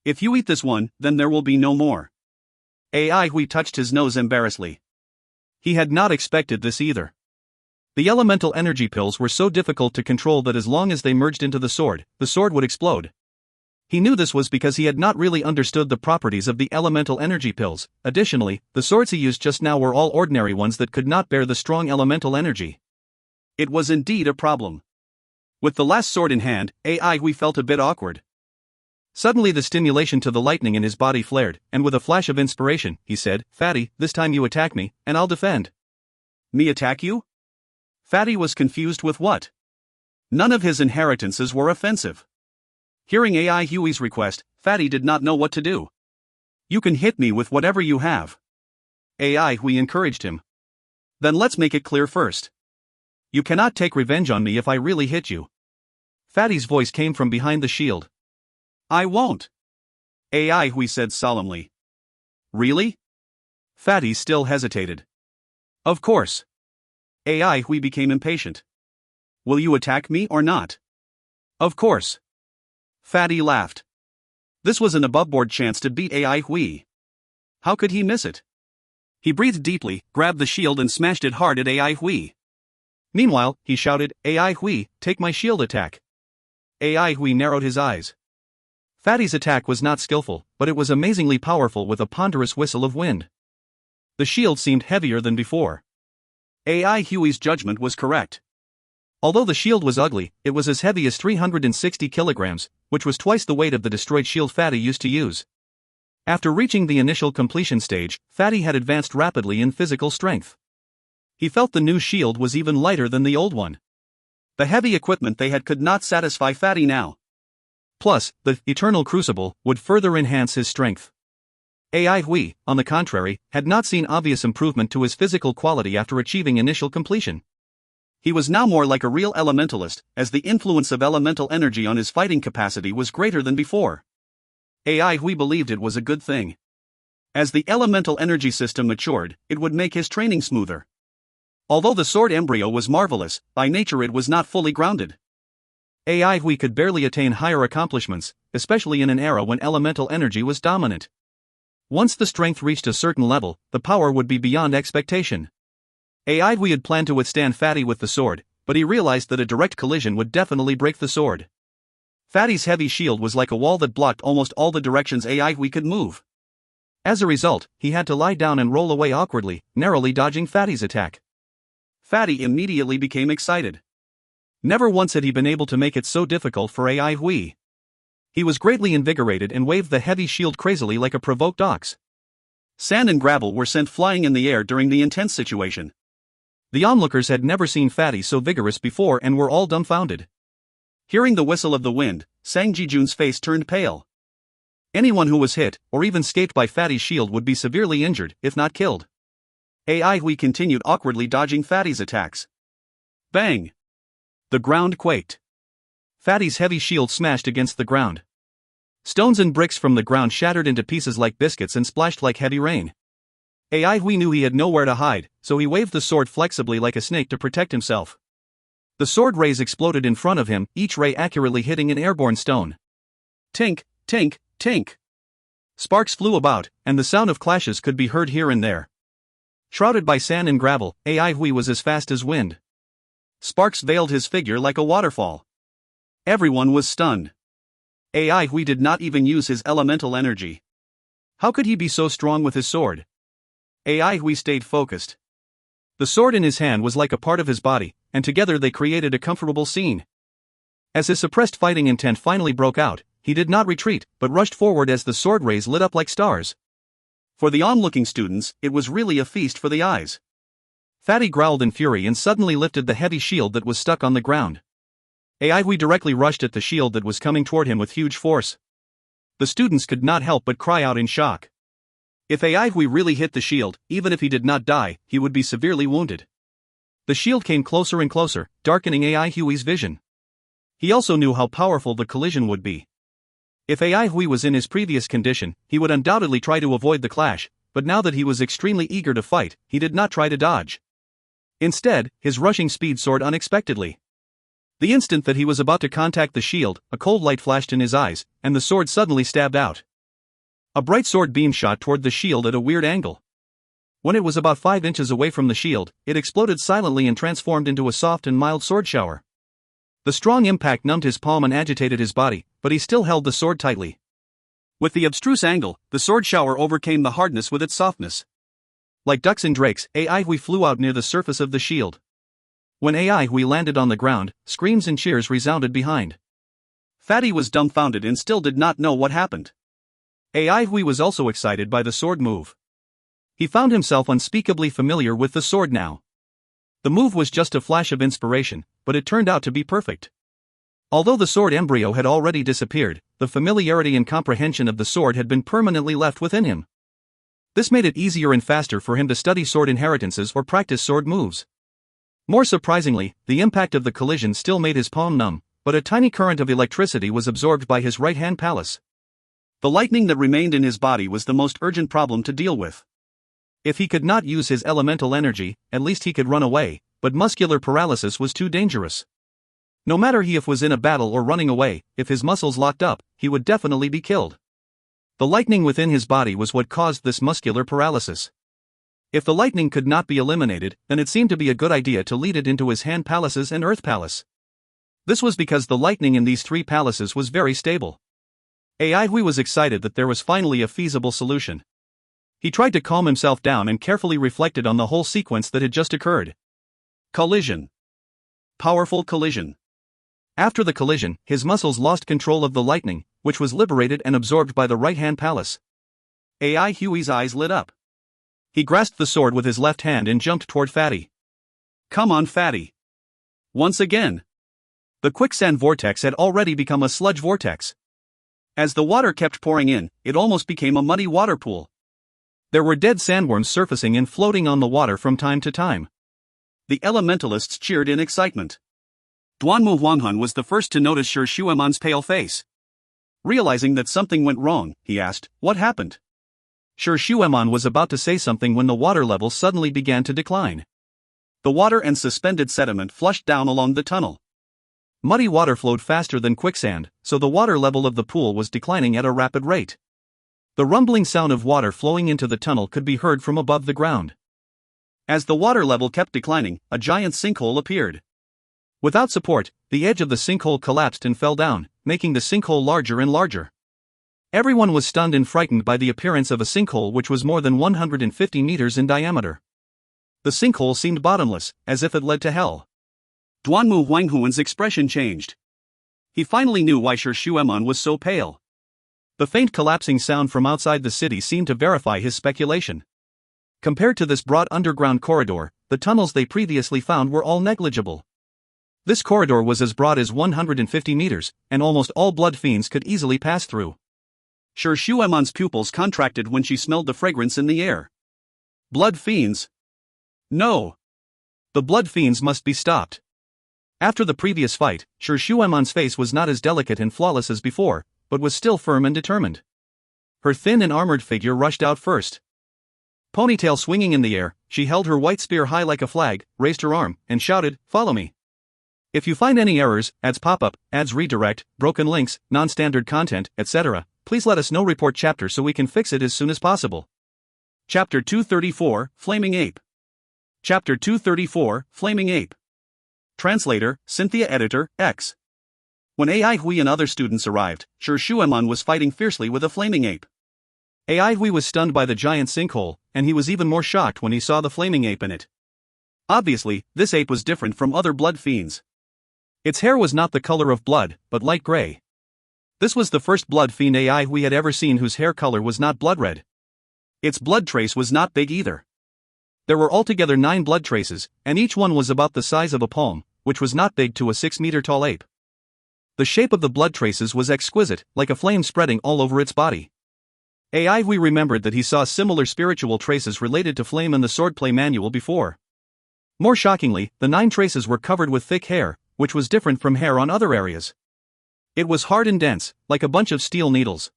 If you eat this one, then there will be no more." AI Hui touched his nose embarrassedly. He had not expected this either. The elemental energy pills were so difficult to control that as long as they merged into the sword would explode. He knew this was because he had not really understood the properties of the elemental energy pills. Additionally, the swords he used just now were all ordinary ones that could not bear the strong elemental energy. It was indeed a problem. With the last sword in hand, AI Hui felt a bit awkward. Suddenly the stimulation to the lightning in his body flared, and with a flash of inspiration, he said, "Fatty, this time you attack me, and I'll defend." "Me attack you?" Fatty was confused with what? None of his inheritances were offensive. Hearing AI Huey's request, Fatty did not know what to do. You can hit me with whatever you have. AI Huey encouraged him. Then let's make it clear first. You cannot take revenge on me if I really hit you. Fatty's voice came from behind the shield. I won't. AI Huey said solemnly. Really? Fatty still hesitated. Of course. AI Huey became impatient. Will you attack me or not? Of course. Fatty laughed. This was an aboveboard chance to beat AI Huey. How could he miss it? He breathed deeply, grabbed the shield and smashed it hard at AI Huey. Meanwhile, he shouted, AI Huey, take my shield attack. AI Huey narrowed his eyes. Fatty's attack was not skillful, but it was amazingly powerful with a ponderous whistle of wind. The shield seemed heavier than before. AI Huey's judgment was correct. Although the shield was ugly, it was as heavy as 360 kilograms, which was twice the weight of the destroyed shield Fatty used to use. After reaching the initial completion stage, Fatty had advanced rapidly in physical strength. He felt the new shield was even lighter than the old one. The heavy equipment they had could not satisfy Fatty now. Plus, the eternal crucible would further enhance his strength. AI Huey, on the contrary, had not seen obvious improvement to his physical quality after achieving initial completion. He was now more like a real elementalist, as the influence of elemental energy on his fighting capacity was greater than before. AI Huey believed it was a good thing. As the elemental energy system matured, it would make his training smoother. Although the sword embryo was marvelous, by nature it was not fully grounded. AI Huey could barely attain higher accomplishments, especially in an era when elemental energy was dominant. Once the strength reached a certain level, the power would be beyond expectation. AI Huey had planned to withstand Fatty with the sword, but he realized that a direct collision would definitely break the sword. Fatty's heavy shield was like a wall that blocked almost all the directions AI Huey could move. As a result, he had to lie down and roll away awkwardly, narrowly dodging Fatty's attack. Fatty immediately became excited. Never once had he been able to make it so difficult for AI Huey. He was greatly invigorated and waved the heavy shield crazily like a provoked ox. Sand and gravel were sent flying in the air during the intense situation. The onlookers had never seen Fatty so vigorous before and were all dumbfounded. Hearing the whistle of the wind, Sang Ji-jun's face turned pale. Anyone who was hit, or even scaped by Fatty's shield would be severely injured, if not killed. AI Huey continued awkwardly dodging Fatty's attacks. Bang! The ground quaked. Fatty's heavy shield smashed against the ground. Stones and bricks from the ground shattered into pieces like biscuits and splashed like heavy rain. AI Huey knew he had nowhere to hide, so he waved the sword flexibly like a snake to protect himself. The sword rays exploded in front of him, each ray accurately hitting an airborne stone. Tink, tink, tink. Sparks flew about, and the sound of clashes could be heard here and there. Shrouded by sand and gravel, AI Huey was as fast as wind. Sparks veiled his figure like a waterfall. Everyone was stunned. AI Huey did not even use his elemental energy. How could he be so strong with his sword? AI Huey stayed focused. The sword in his hand was like a part of his body, and together they created a comfortable scene. As his suppressed fighting intent finally broke out, he did not retreat, but rushed forward as the sword rays lit up like stars. For the onlooking students, it was really a feast for the eyes. Fatty growled in fury and suddenly lifted the heavy shield that was stuck on the ground. AI Huey directly rushed at the shield that was coming toward him with huge force. The students could not help but cry out in shock. If AI Huey really hit the shield, even if he did not die, he would be severely wounded. The shield came closer and closer, darkening AI Huey's vision. He also knew how powerful the collision would be. If AI Huey was in his previous condition, he would undoubtedly try to avoid the clash, but now that he was extremely eager to fight, he did not try to dodge. Instead, his rushing speed soared unexpectedly. The instant that he was about to contact the shield, a cold light flashed in his eyes, and the sword suddenly stabbed out. A bright sword beam shot toward the shield at a weird angle. When it was about 5 inches away from the shield, it exploded silently and transformed into a soft and mild sword shower. The strong impact numbed his palm and agitated his body, but he still held the sword tightly. With the abstruse angle, the sword shower overcame the hardness with its softness. Like ducks and drakes, AI Huey flew out near the surface of the shield. When AI Huey landed on the ground, screams and cheers resounded behind. Fatty was dumbfounded and still did not know what happened. AI Huey was also excited by the sword move. He found himself unspeakably familiar with the sword now. The move was just a flash of inspiration, but it turned out to be perfect. Although the sword embryo had already disappeared, the familiarity and comprehension of the sword had been permanently left within him. This made it easier and faster for him to study sword inheritances or practice sword moves. More surprisingly, the impact of the collision still made his palm numb, but a tiny current of electricity was absorbed by his right-hand palace. The lightning that remained in his body was the most urgent problem to deal with. If he could not use his elemental energy, at least he could run away, but muscular paralysis was too dangerous. No matter he was in a battle or running away, if his muscles locked up, he would definitely be killed. The lightning within his body was what caused this muscular paralysis. If the lightning could not be eliminated, then it seemed to be a good idea to lead it into his hand palaces and earth palace. This was because the lightning in these three palaces was very stable. Aihui was excited that there was finally a feasible solution. He tried to calm himself down and carefully reflected on the whole sequence that had just occurred. Collision. Powerful collision. After the collision, his muscles lost control of the lightning, which was liberated and absorbed by the right-hand palace. Aihui's eyes lit up. He grasped the sword with his left hand and jumped toward Fatty. Come on, Fatty. Once again. The quicksand vortex had already become a sludge vortex. As the water kept pouring in, it almost became a muddy water pool. There were dead sandworms surfacing and floating on the water from time to time. The elementalists cheered in excitement. Duanmu Huanghun was the first to notice Shi Shueman's pale face. Realizing that something went wrong, he asked, "What happened?" Shi Shueman was about to say something when the water level suddenly began to decline. The water and suspended sediment flushed down along the tunnel. Muddy water flowed faster than quicksand, so the water level of the pool was declining at a rapid rate. The rumbling sound of water flowing into the tunnel could be heard from above the ground. As the water level kept declining, a giant sinkhole appeared. Without support, the edge of the sinkhole collapsed and fell down, making the sinkhole larger and larger. Everyone was stunned and frightened by the appearance of a sinkhole which was more than 150 meters in diameter. The sinkhole seemed bottomless, as if it led to hell. Duanmu Huanghuan's expression changed. He finally knew why Shi Shueman was so pale. The faint collapsing sound from outside the city seemed to verify his speculation. Compared to this broad underground corridor, the tunnels they previously found were all negligible. This corridor was as broad as 150 meters, and almost all blood fiends could easily pass through. Shi Shueman's pupils contracted when she smelled the fragrance in the air. Blood fiends? No. The blood fiends must be stopped. After the previous fight, Shi Shueman's face was not as delicate and flawless as before, but was still firm and determined. Her thin and armored figure rushed out first. Ponytail swinging in the air, she held her white spear high like a flag, raised her arm, and shouted, "Follow me." If you find any errors, ads pop-up, ads redirect, broken links, non-standard content, etc., please let us know. Report chapter so we can fix it as soon as possible. Chapter 234, Flaming Ape. Chapter 234, Flaming Ape. Translator, Cynthia. Editor, X. When Aihui and other students arrived, Shi Shueman was fighting fiercely with a flaming ape. Aihui was stunned by the giant sinkhole, and he was even more shocked when he saw the flaming ape in it. Obviously, this ape was different from other blood fiends. Its hair was not the color of blood, but light gray. This was the first blood fiend Aihui had ever seen whose hair color was not blood red. Its blood trace was not big either. There were altogether 9 blood traces, and each one was about the size of a palm, which was not big to a 6-meter-tall ape. The shape of the blood traces was exquisite, like a flame spreading all over its body. Aihui remembered that he saw similar spiritual traces related to flame in the swordplay manual before. More shockingly, the 9 traces were covered with thick hair, which was different from hair on other areas. It was hard and dense, like a bunch of steel needles.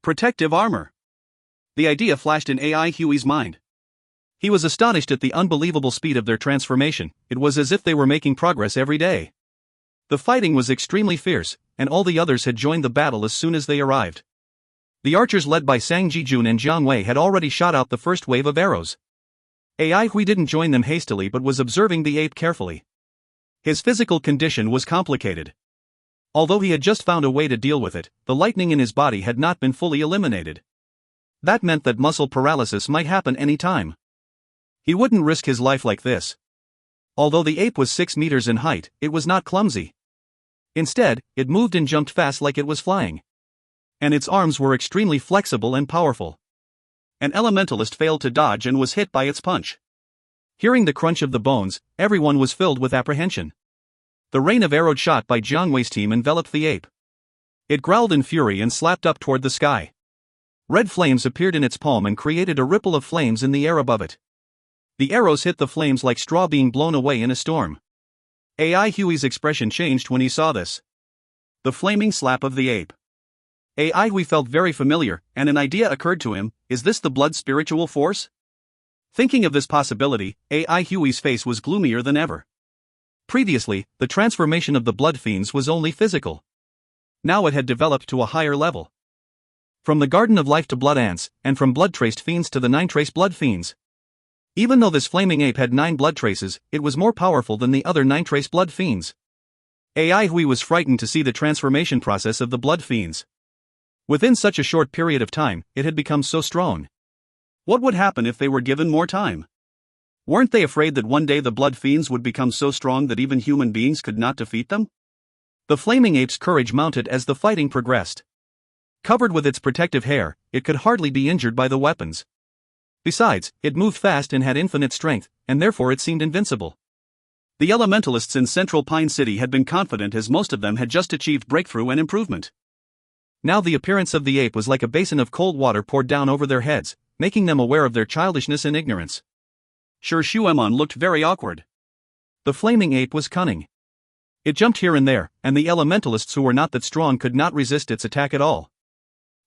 Protective armor. The idea flashed in Aihui's mind. He was astonished at the unbelievable speed of their transformation. It was as if they were making progress every day. The fighting was extremely fierce, and all the others had joined the battle as soon as they arrived. The archers led by Sang Jijun and Jiang Wei had already shot out the first wave of arrows. Aihui didn't join them hastily but was observing the ape carefully. His physical condition was complicated. Although he had just found a way to deal with it, the lightning in his body had not been fully eliminated. That meant that muscle paralysis might happen any time. He wouldn't risk his life like this. Although the ape was 6 meters in height, it was not clumsy. Instead, it moved and jumped fast like it was flying. And its arms were extremely flexible and powerful. An elementalist failed to dodge and was hit by its punch. Hearing the crunch of the bones, everyone was filled with apprehension. The rain of arrowed shot by Jiang Wei's team enveloped the ape. It growled in fury and slapped up toward the sky. Red flames appeared in its palm and created a ripple of flames in the air above it. The arrows hit the flames like straw being blown away in a storm. AI Huey's expression changed when he saw this. The flaming slap of the ape. AI Huey felt very familiar, and an idea occurred to him: is this the blood spiritual force? Thinking of this possibility, AI Huey's face was gloomier than ever. Previously, the transformation of the blood fiends was only physical. Now it had developed to a higher level. From the Garden of Life to blood ants, and from blood-traced fiends to the 9-trace blood fiends. Even though this flaming ape had 9 blood traces, it was more powerful than the other 9-trace blood fiends. AI Hui was frightened to see the transformation process of the blood fiends. Within such a short period of time, it had become so strong. What would happen if they were given more time? Weren't they afraid that one day the blood fiends would become so strong that even human beings could not defeat them? The flaming ape's courage mounted as the fighting progressed. Covered with its protective hair, it could hardly be injured by the weapons. Besides, it moved fast and had infinite strength, and therefore it seemed invincible. The elementalists in Central Pine City had been confident, as most of them had just achieved breakthrough and improvement. Now the appearance of the ape was like a basin of cold water poured down over their heads, making them aware of their childishness and ignorance. Sure Shuemon looked very awkward. The flaming ape was cunning. It jumped here and there, and the elementalists who were not that strong could not resist its attack at all.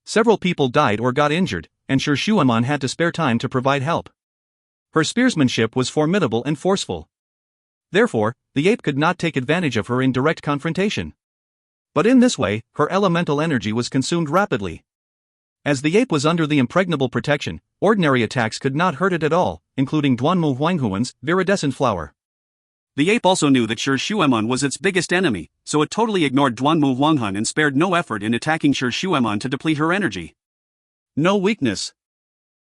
Several people died or got injured, and Sure Shuemon had to spare time to provide help. Her spearsmanship was formidable and forceful. Therefore, the ape could not take advantage of her in direct confrontation. But in this way, her elemental energy was consumed rapidly. As the ape was under the impregnable protection, ordinary attacks could not hurt it at all, including Duanmu Huanghuan's viridescent flower. The ape also knew that Sure Shuemon was its biggest enemy, so it totally ignored Duanmu Huanghan and spared no effort in attacking Sure Shuemon to deplete her energy. No weakness.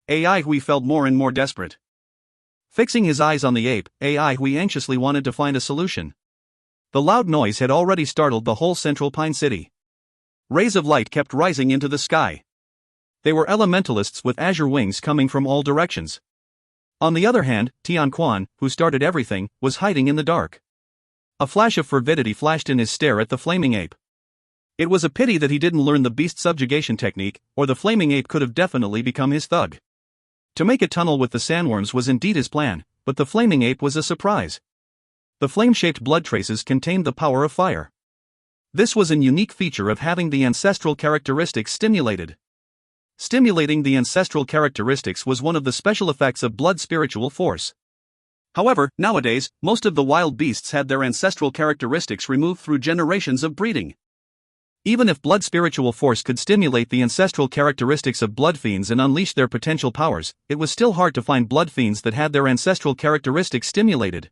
AI Hui felt more and more desperate. Fixing his eyes on the ape, AI Hui anxiously wanted to find a solution. The loud noise had already startled the whole Central Pine City. Rays of light kept rising into the sky. They were elementalists with azure wings coming from all directions. On the other hand, Tian Quan, who started everything, was hiding in the dark. A flash of fervidity flashed in his stare at the flaming ape. It was a pity that he didn't learn the beast subjugation technique, or the flaming ape could have definitely become his thug. To make a tunnel with the sandworms was indeed his plan, but the flaming ape was a surprise. The flame-shaped blood traces contained the power of fire. This was a unique feature of having the ancestral characteristics stimulated. Stimulating the ancestral characteristics was one of the special effects of blood spiritual force. However, nowadays, most of the wild beasts had their ancestral characteristics removed through generations of breeding. Even if blood spiritual force could stimulate the ancestral characteristics of blood fiends and unleash their potential powers, it was still hard to find blood fiends that had their ancestral characteristics stimulated.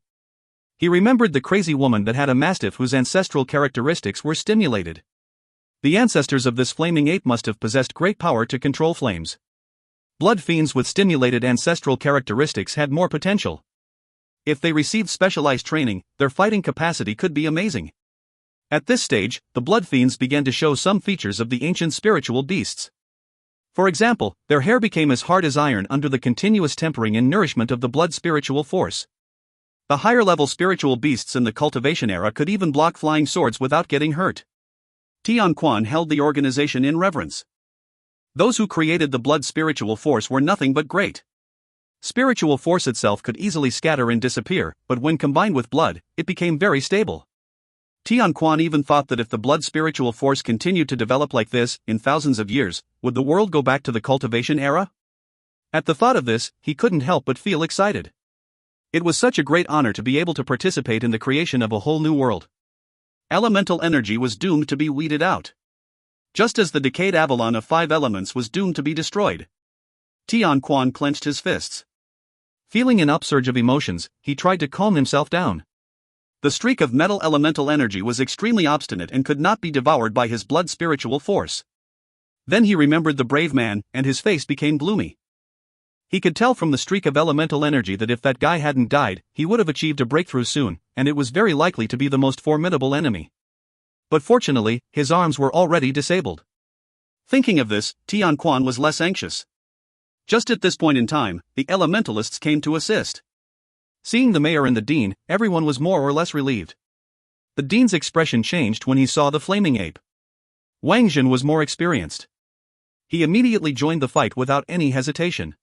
He remembered the crazy woman that had a mastiff whose ancestral characteristics were stimulated. The ancestors of this flaming ape must have possessed great power to control flames. Blood fiends with stimulated ancestral characteristics had more potential. If they received specialized training, their fighting capacity could be amazing. At this stage, the blood fiends began to show some features of the ancient spiritual beasts. For example, their hair became as hard as iron under the continuous tempering and nourishment of the blood spiritual force. The higher-level spiritual beasts in the cultivation era could even block flying swords without getting hurt. Tian Quan held the organization in reverence. Those who created the blood spiritual force were nothing but great. Spiritual force itself could easily scatter and disappear, but when combined with blood, it became very stable. Tian Quan even thought that if the blood spiritual force continued to develop like this, in thousands of years, would the world go back to the cultivation era? At the thought of this, he couldn't help but feel excited. It was such a great honor to be able to participate in the creation of a whole new world. Elemental energy was doomed to be weeded out. Just as the decayed Avalon of 5 elements was doomed to be destroyed. Tian Quan clenched his fists. Feeling an upsurge of emotions, he tried to calm himself down. The streak of metal elemental energy was extremely obstinate and could not be devoured by his blood spiritual force. Then he remembered the brave man, and his face became gloomy. He could tell from the streak of elemental energy that if that guy hadn't died, he would have achieved a breakthrough soon, and it was very likely to be the most formidable enemy. But fortunately, his arms were already disabled. Thinking of this, Tian Quan was less anxious. Just at this point in time, the elementalists came to assist. Seeing the mayor and the dean, everyone was more or less relieved. The dean's expression changed when he saw the flaming ape. Wang Jin was more experienced. He immediately joined the fight without any hesitation.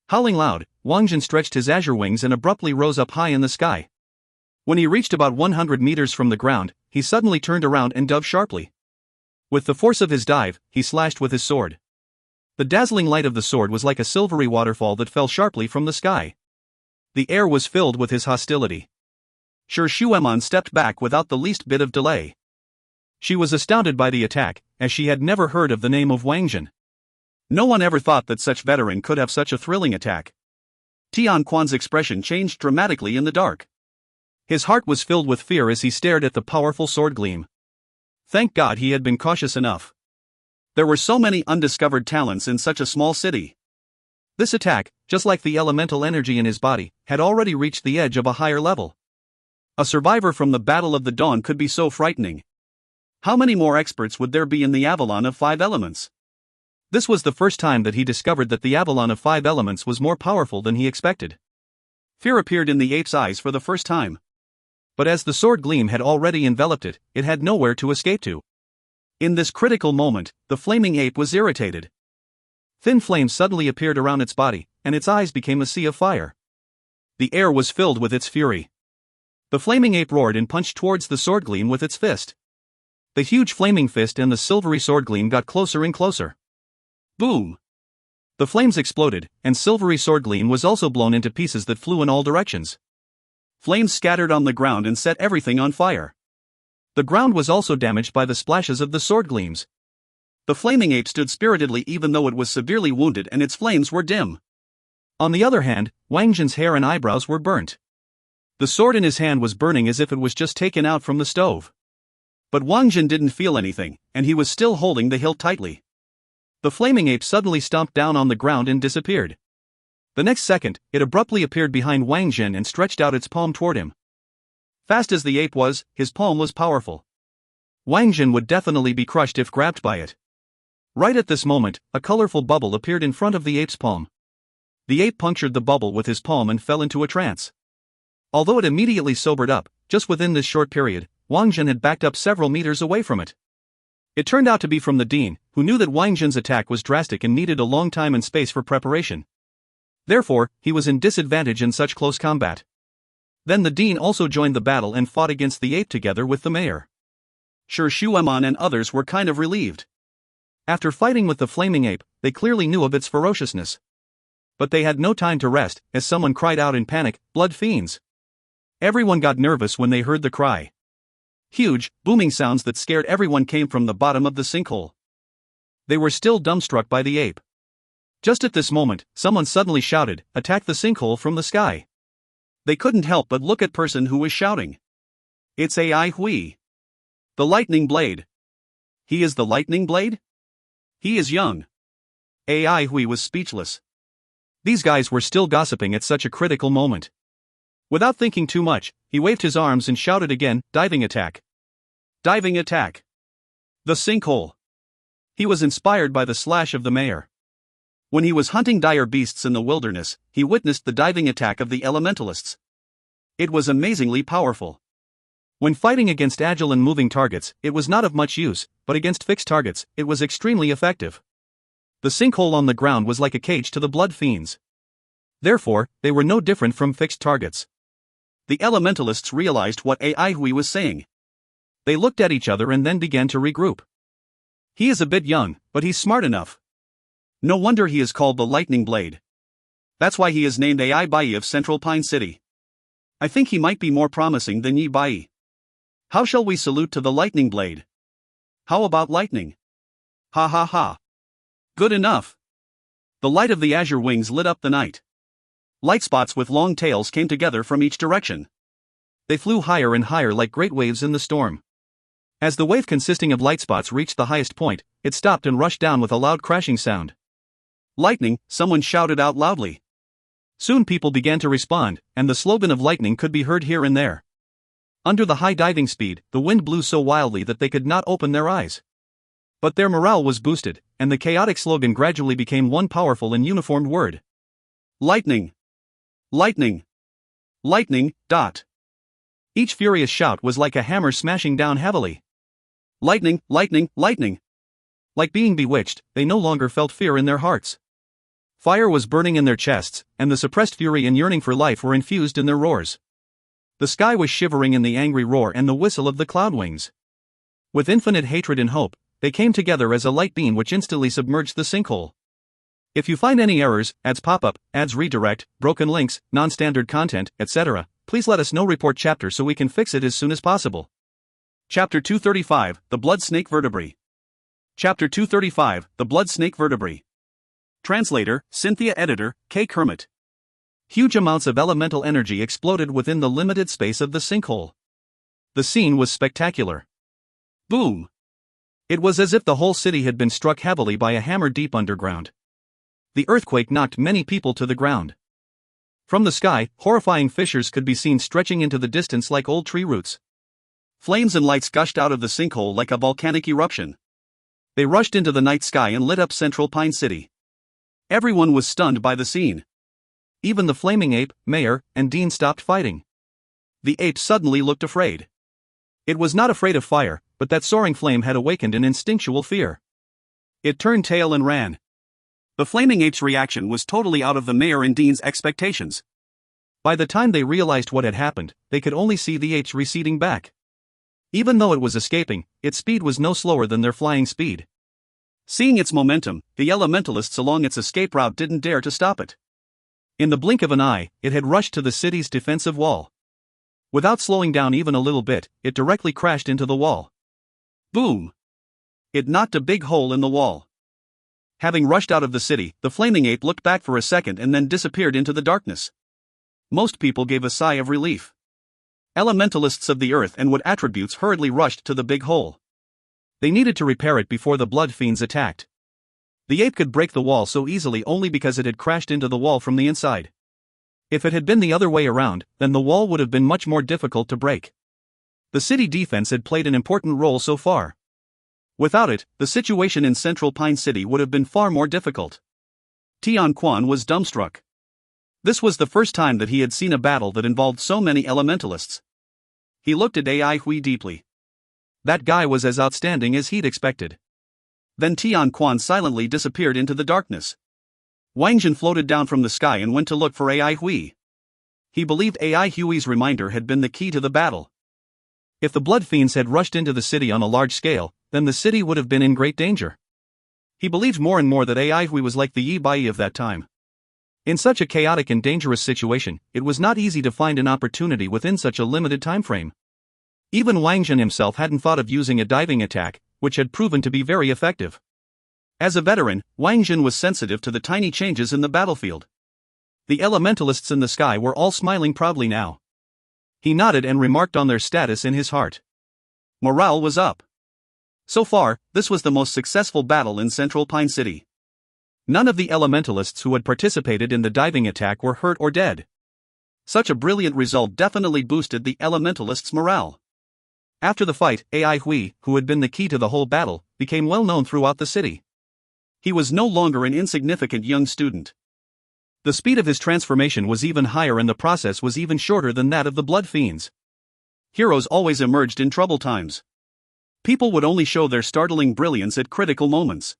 Howling loud, Wang Jin stretched his azure wings and abruptly rose up high in the sky. When he reached about 100 meters from the ground, he suddenly turned around and dove sharply. With the force of his dive, he slashed with his sword. The dazzling light of the sword was like a silvery waterfall that fell sharply from the sky. The air was filled with his hostility. Shi Shueman stepped back without the least bit of delay. She was astounded by the attack, as she had never heard of the name of Wang Jin. No one ever thought that such veteran could have such a thrilling attack. Tian Quan's expression changed dramatically in the dark. His heart was filled with fear as he stared at the powerful sword gleam. Thank God he had been cautious enough. There were so many undiscovered talents in such a small city. This attack, just like the elemental energy in his body, had already reached the edge of a higher level. A survivor from the Battle of the Dawn could be so frightening. How many more experts would there be in the Avalon of 5 elements? This was the first time that he discovered that the Avalon of 5 elements was more powerful than he expected. Fear appeared in the ape's eyes for the first time. But as the sword gleam had already enveloped it, it had nowhere to escape to. In this critical moment, the flaming ape was irritated. Thin flames suddenly appeared around its body, and its eyes became a sea of fire. The air was filled with its fury. The flaming ape roared and punched towards the sword gleam with its fist. The huge flaming fist and the silvery sword gleam got closer and closer. Boom! The flames exploded, and silvery sword gleam was also blown into pieces that flew in all directions. Flames scattered on the ground and set everything on fire. The ground was also damaged by the splashes of the sword gleams. The flaming ape stood spiritedly even though it was severely wounded and its flames were dim. On the other hand, Wang Jin's hair and eyebrows were burnt. The sword in his hand was burning as if it was just taken out from the stove. But Wang Jin didn't feel anything, and he was still holding the hilt tightly. The flaming ape suddenly stomped down on the ground and disappeared. The next second, it abruptly appeared behind Wang Jin and stretched out its palm toward him. Fast as the ape was, his palm was powerful. Wang Jin would definitely be crushed if grabbed by it. Right at this moment, a colorful bubble appeared in front of the ape's palm. The ape punctured the bubble with his palm and fell into a trance. Although it immediately sobered up, just within this short period, Wang Jin had backed up several meters away from it. It turned out to be from the dean, who knew that Wang Jin's attack was drastic and needed a long time and space for preparation. Therefore, he was in disadvantage in such close combat. Then the dean also joined the battle and fought against the ape together with the mayor. Shi Shueman and others were kind of relieved. After fighting with the flaming ape, they clearly knew of its ferociousness. But they had no time to rest, as someone cried out in panic, "Blood fiends!" Everyone got nervous when they heard the cry. Huge, booming sounds that scared everyone came from the bottom of the sinkhole. They were still dumbstruck by the ape. Just at this moment, someone suddenly shouted, "Attack the sinkhole from the sky!" They couldn't help but look at person who was shouting. It's Ai Hui. The lightning blade. He is the lightning blade? He is young. Ai Hui was speechless. These guys were still gossiping at such a critical moment. Without thinking too much, he waved his arms and shouted again, "Diving attack! Diving attack! The sinkhole!" He was inspired by the slash of the mayor. When he was hunting dire beasts in the wilderness, he witnessed the diving attack of the elementalists. It was amazingly powerful. When fighting against agile and moving targets, it was not of much use, but against fixed targets, it was extremely effective. The sinkhole on the ground was like a cage to the blood fiends. Therefore, they were no different from fixed targets. The elementalists realized what Ai Hui was saying. They looked at each other and then began to regroup. He is a bit young, but he's smart enough. No wonder he is called the Lightning Blade. That's why he is named Ai Bai of Central Pine City. I think he might be more promising than Yi Bai. How shall we salute to the Lightning Blade? How about lightning? Ha ha ha. Good enough. The light of the azure wings lit up the night. Light spots with long tails came together from each direction. They flew higher and higher like great waves in the storm. As the wave consisting of light spots reached the highest point, it stopped and rushed down with a loud crashing sound. Lightning, someone shouted out loudly. Soon people began to respond, and the slogan of lightning could be heard here and there. Under the high diving speed, the wind blew so wildly that they could not open their eyes. But their morale was boosted, and the chaotic slogan gradually became one powerful and uniformed word. Lightning! Lightning! Lightning, dot! Each furious shout was like a hammer smashing down heavily. Lightning, lightning, lightning! Like being bewitched, they no longer felt fear in their hearts. Fire was burning in their chests, and the suppressed fury and yearning for life were infused in their roars. The sky was shivering in the angry roar and the whistle of the cloud wings. With infinite hatred and hope, they came together as a light beam which instantly submerged the sinkhole. If you find any errors, ads pop up, ads redirect, broken links, non-standard content, etc., please let us know. Report chapter so we can fix it as soon as possible. Chapter 235, The Blood Snake Vertebrae. Chapter 235, The Blood Snake Vertebrae. Translator, Cynthia. Editor, K. Kermit. Huge amounts of elemental energy exploded within the limited space of the sinkhole. The scene was spectacular. Boom! It was as if the whole city had been struck heavily by a hammer deep underground. The earthquake knocked many people to the ground. From the sky, horrifying fissures could be seen stretching into the distance like old tree roots. Flames and lights gushed out of the sinkhole like a volcanic eruption. They rushed into the night sky and lit up Central Pine City. Everyone was stunned by the scene. Even the flaming ape, Mayor, and Dean stopped fighting. The ape suddenly looked afraid. It was not afraid of fire, but that soaring flame had awakened an instinctual fear. It turned tail and ran. The flaming ape's reaction was totally out of the Mayor and Dean's expectations. By the time they realized what had happened, they could only see the apes receding back. Even though it was escaping, its speed was no slower than their flying speed. Seeing its momentum, the elementalists along its escape route didn't dare to stop it. In the blink of an eye, it had rushed to the city's defensive wall. Without slowing down even a little bit, it directly crashed into the wall. Boom! It knocked a big hole in the wall. Having rushed out of the city, the flaming ape looked back for a second and then disappeared into the darkness. Most people gave a sigh of relief. Elementalists of the earth and wood attributes hurriedly rushed to the big hole. They needed to repair it before the blood fiends attacked. The ape could break the wall so easily only because it had crashed into the wall from the inside. If it had been the other way around, then the wall would have been much more difficult to break. The city defense had played an important role so far. Without it, the situation in Central Pine City would have been far more difficult. Tian Quan was dumbstruck. This was the first time that he had seen a battle that involved so many elementalists. He looked at Ai Hui deeply. That guy was as outstanding as he'd expected. Then Tian Quan silently disappeared into the darkness. Wang Jin floated down from the sky and went to look for Ai Hui. He believed Ai Hui's reminder had been the key to the battle. If the blood fiends had rushed into the city on a large scale, then the city would have been in great danger. He believed more and more that Ai Hui was like the Yi Bai of that time. In such a chaotic and dangerous situation, it was not easy to find an opportunity within such a limited time frame. Even Wang Jin himself hadn't thought of using a diving attack, which had proven to be very effective. As a veteran, Wang Jin was sensitive to the tiny changes in the battlefield. The elementalists in the sky were all smiling proudly now. He nodded and remarked on their status in his heart. Morale was up. So far, this was the most successful battle in Central Pine City. None of the elementalists who had participated in the diving attack were hurt or dead. Such a brilliant result definitely boosted the elementalists' morale. After the fight, Ai Hui, who had been the key to the whole battle, became well known throughout the city. He was no longer an insignificant young student. The speed of his transformation was even higher and the process was even shorter than that of the blood fiends. Heroes always emerged in trouble times. People would only show their startling brilliance at critical moments.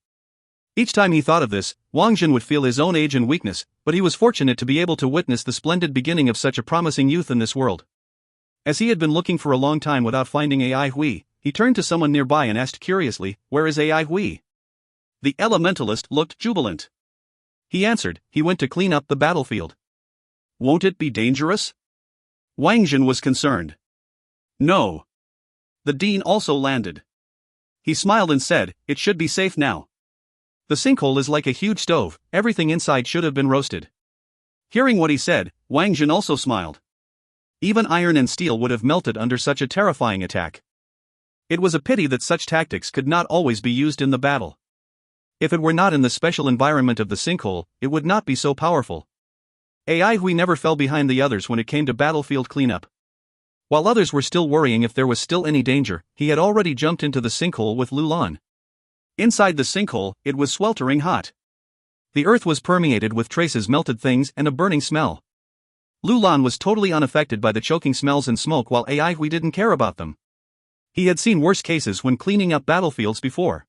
Each time he thought of this, Wang Jin would feel his own age and weakness, but he was fortunate to be able to witness the splendid beginning of such a promising youth in this world. As he had been looking for a long time without finding Ai Hui, he turned to someone nearby and asked curiously, "Where is Ai Hui?" The elementalist looked jubilant. He answered, "He went to clean up the battlefield." "Won't it be dangerous?" Wang Jin was concerned. "No." The dean also landed. He smiled and said, "It should be safe now. The sinkhole is like a huge stove, everything inside should have been roasted." Hearing what he said, Wang Jin also smiled. Even iron and steel would have melted under such a terrifying attack. It was a pity that such tactics could not always be used in the battle. If it were not in the special environment of the sinkhole, it would not be so powerful. Ai Hui never fell behind the others when it came to battlefield cleanup. While others were still worrying if there was still any danger, he had already jumped into the sinkhole with Lulan. Inside the sinkhole, it was sweltering hot. The earth was permeated with traces melted things and a burning smell. Lulan was totally unaffected by the choking smells and smoke while AI Hui didn't care about them. He had seen worse cases when cleaning up battlefields before.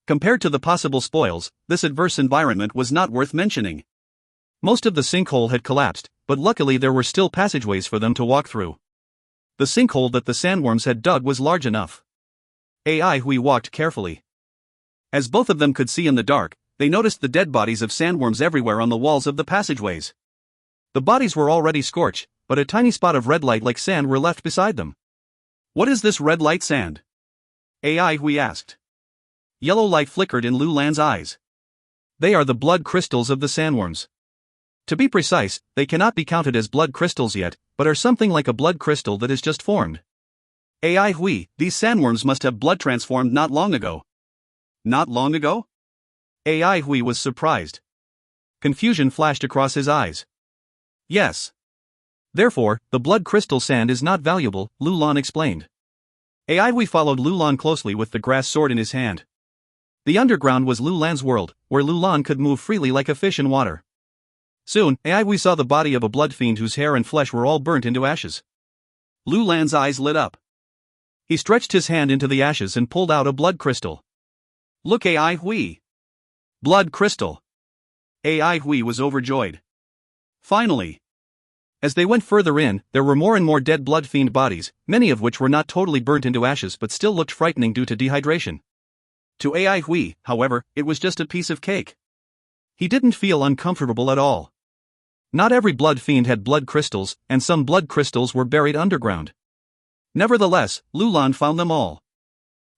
Compared to the possible spoils, this adverse environment was not worth mentioning. Most of the sinkhole had collapsed, but luckily there were still passageways for them to walk through. The sinkhole that the sandworms had dug was large enough. AI Hui walked carefully. As both of them could see in the dark, they noticed the dead bodies of sandworms everywhere on the walls of the passageways. The bodies were already scorched, but a tiny spot of red light like sand were left beside them. What is this red light sand? AI Hui asked. Yellow light flickered in Lulan's eyes. They are the blood crystals of the sandworms. To be precise, they cannot be counted as blood crystals yet, but are something like a blood crystal that is just formed. AI Hui, these sandworms must have blood transformed not long ago. Not long ago? AI Hui was surprised. Confusion flashed across his eyes. Yes. Therefore, the blood crystal sand is not valuable, Lulan explained. AI Hui followed Lulan closely with the grass sword in his hand. The underground was Lulan's world, where Lulan could move freely like a fish in water. Soon, AI Hui saw the body of a blood fiend whose hair and flesh were all burnt into ashes. Lulan's eyes lit up. He stretched his hand into the ashes and pulled out a blood crystal. Look, AI Hui! Blood crystal! AI Hui was overjoyed. Finally! As they went further in, there were more and more dead blood fiend bodies, many of which were not totally burnt into ashes but still looked frightening due to dehydration. To AI Hui, however, it was just a piece of cake. He didn't feel uncomfortable at all. Not every blood fiend had blood crystals, and some blood crystals were buried underground. Nevertheless, Lulan found them all.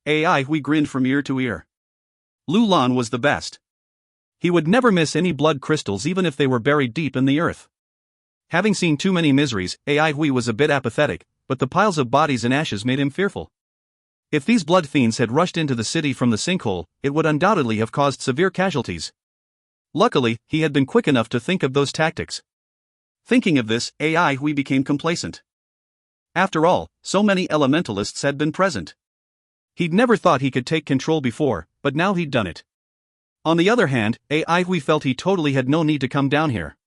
AI Hui grinned from ear to ear. Lulan was the best. He would never miss any blood crystals even if they were buried deep in the earth. Having seen too many miseries, AI Hui was a bit apathetic, but the piles of bodies and ashes made him fearful. If these blood fiends had rushed into the city from the sinkhole, it would undoubtedly have caused severe casualties. Luckily, he had been quick enough to think of those tactics. Thinking of this, AI Hui became complacent. After all, so many elementalists had been present. He'd never thought he could take control before, but now he'd done it. On the other hand, AI Hui felt he totally had no need to come down here.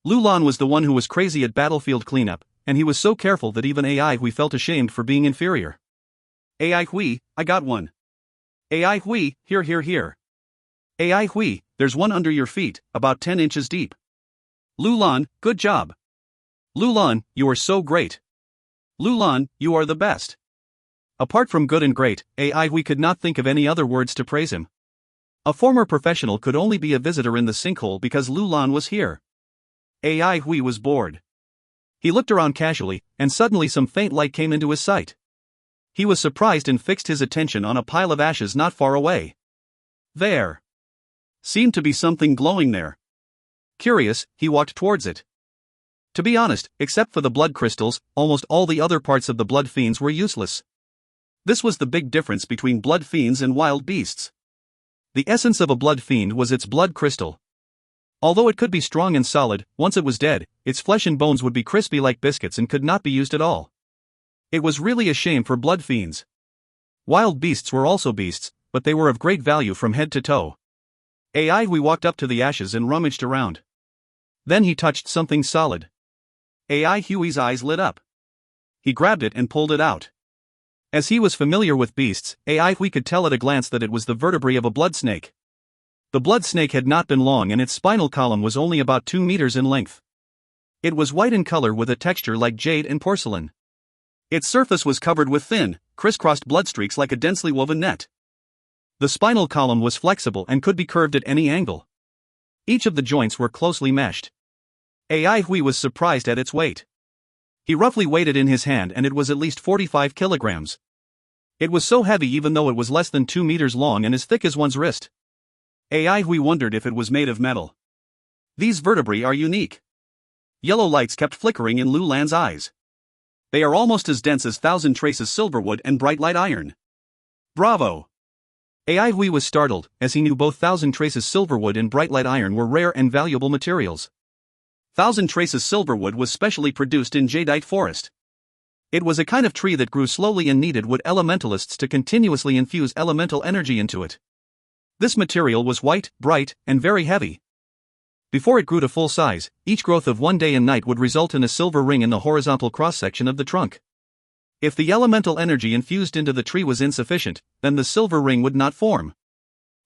Lulan was the one who was crazy at battlefield cleanup, and he was so careful that even AI Hui felt ashamed for being inferior. AI Hui, I got one. AI Hui, here. AI Hui, there's one under your feet, about 10 inches deep. Lulan, good job. Lulan, you are so great. Lulan, you are the best. Apart from good and great, AI Hui could not think of any other words to praise him. A former professional could only be a visitor in the sinkhole because Lulan was here. AI Hui was bored. He looked around casually, and suddenly some faint light came into his sight. He was surprised and fixed his attention on a pile of ashes not far away. There seemed to be something glowing there. Curious, he walked towards it. To be honest, except for the blood crystals, almost all the other parts of the blood fiends were useless. This was the big difference between blood fiends and wild beasts. The essence of a blood fiend was its blood crystal. Although it could be strong and solid, once it was dead, its flesh and bones would be crispy like biscuits and could not be used at all. It was really a shame for blood fiends. Wild beasts were also beasts, but they were of great value from head to toe. AI Hui walked up to the ashes and rummaged around. Then he touched something solid. AI Hui's eyes lit up. He grabbed it and pulled it out. As he was familiar with beasts, AI Hui could tell at a glance that it was the vertebrae of a blood snake. The blood snake had not been long and its spinal column was only about 2 meters in length. It was white in color with a texture like jade and porcelain. Its surface was covered with thin, crisscrossed blood streaks like a densely woven net. The spinal column was flexible and could be curved at any angle. Each of the joints were closely meshed. AI Hui was surprised at its weight. He roughly weighed it in his hand and it was at least 45 kilograms. It was so heavy even though it was less than 2 meters long and as thick as one's wrist. AI Hui wondered if it was made of metal. These vertebrae are unique. Yellow lights kept flickering in Lulan's eyes. They are almost as dense as 1,000 traces silverwood and bright light iron. Bravo! AI Hui was startled, as he knew both 1,000 traces silverwood and bright light iron were rare and valuable materials. 1,000 traces silverwood was specially produced in jadeite forest. It was a kind of tree that grew slowly and needed wood elementalists to continuously infuse elemental energy into it. This material was white, bright, and very heavy. Before it grew to full size, each growth of 1 day and night would result in a silver ring in the horizontal cross-section of the trunk. If the elemental energy infused into the tree was insufficient, then the silver ring would not form.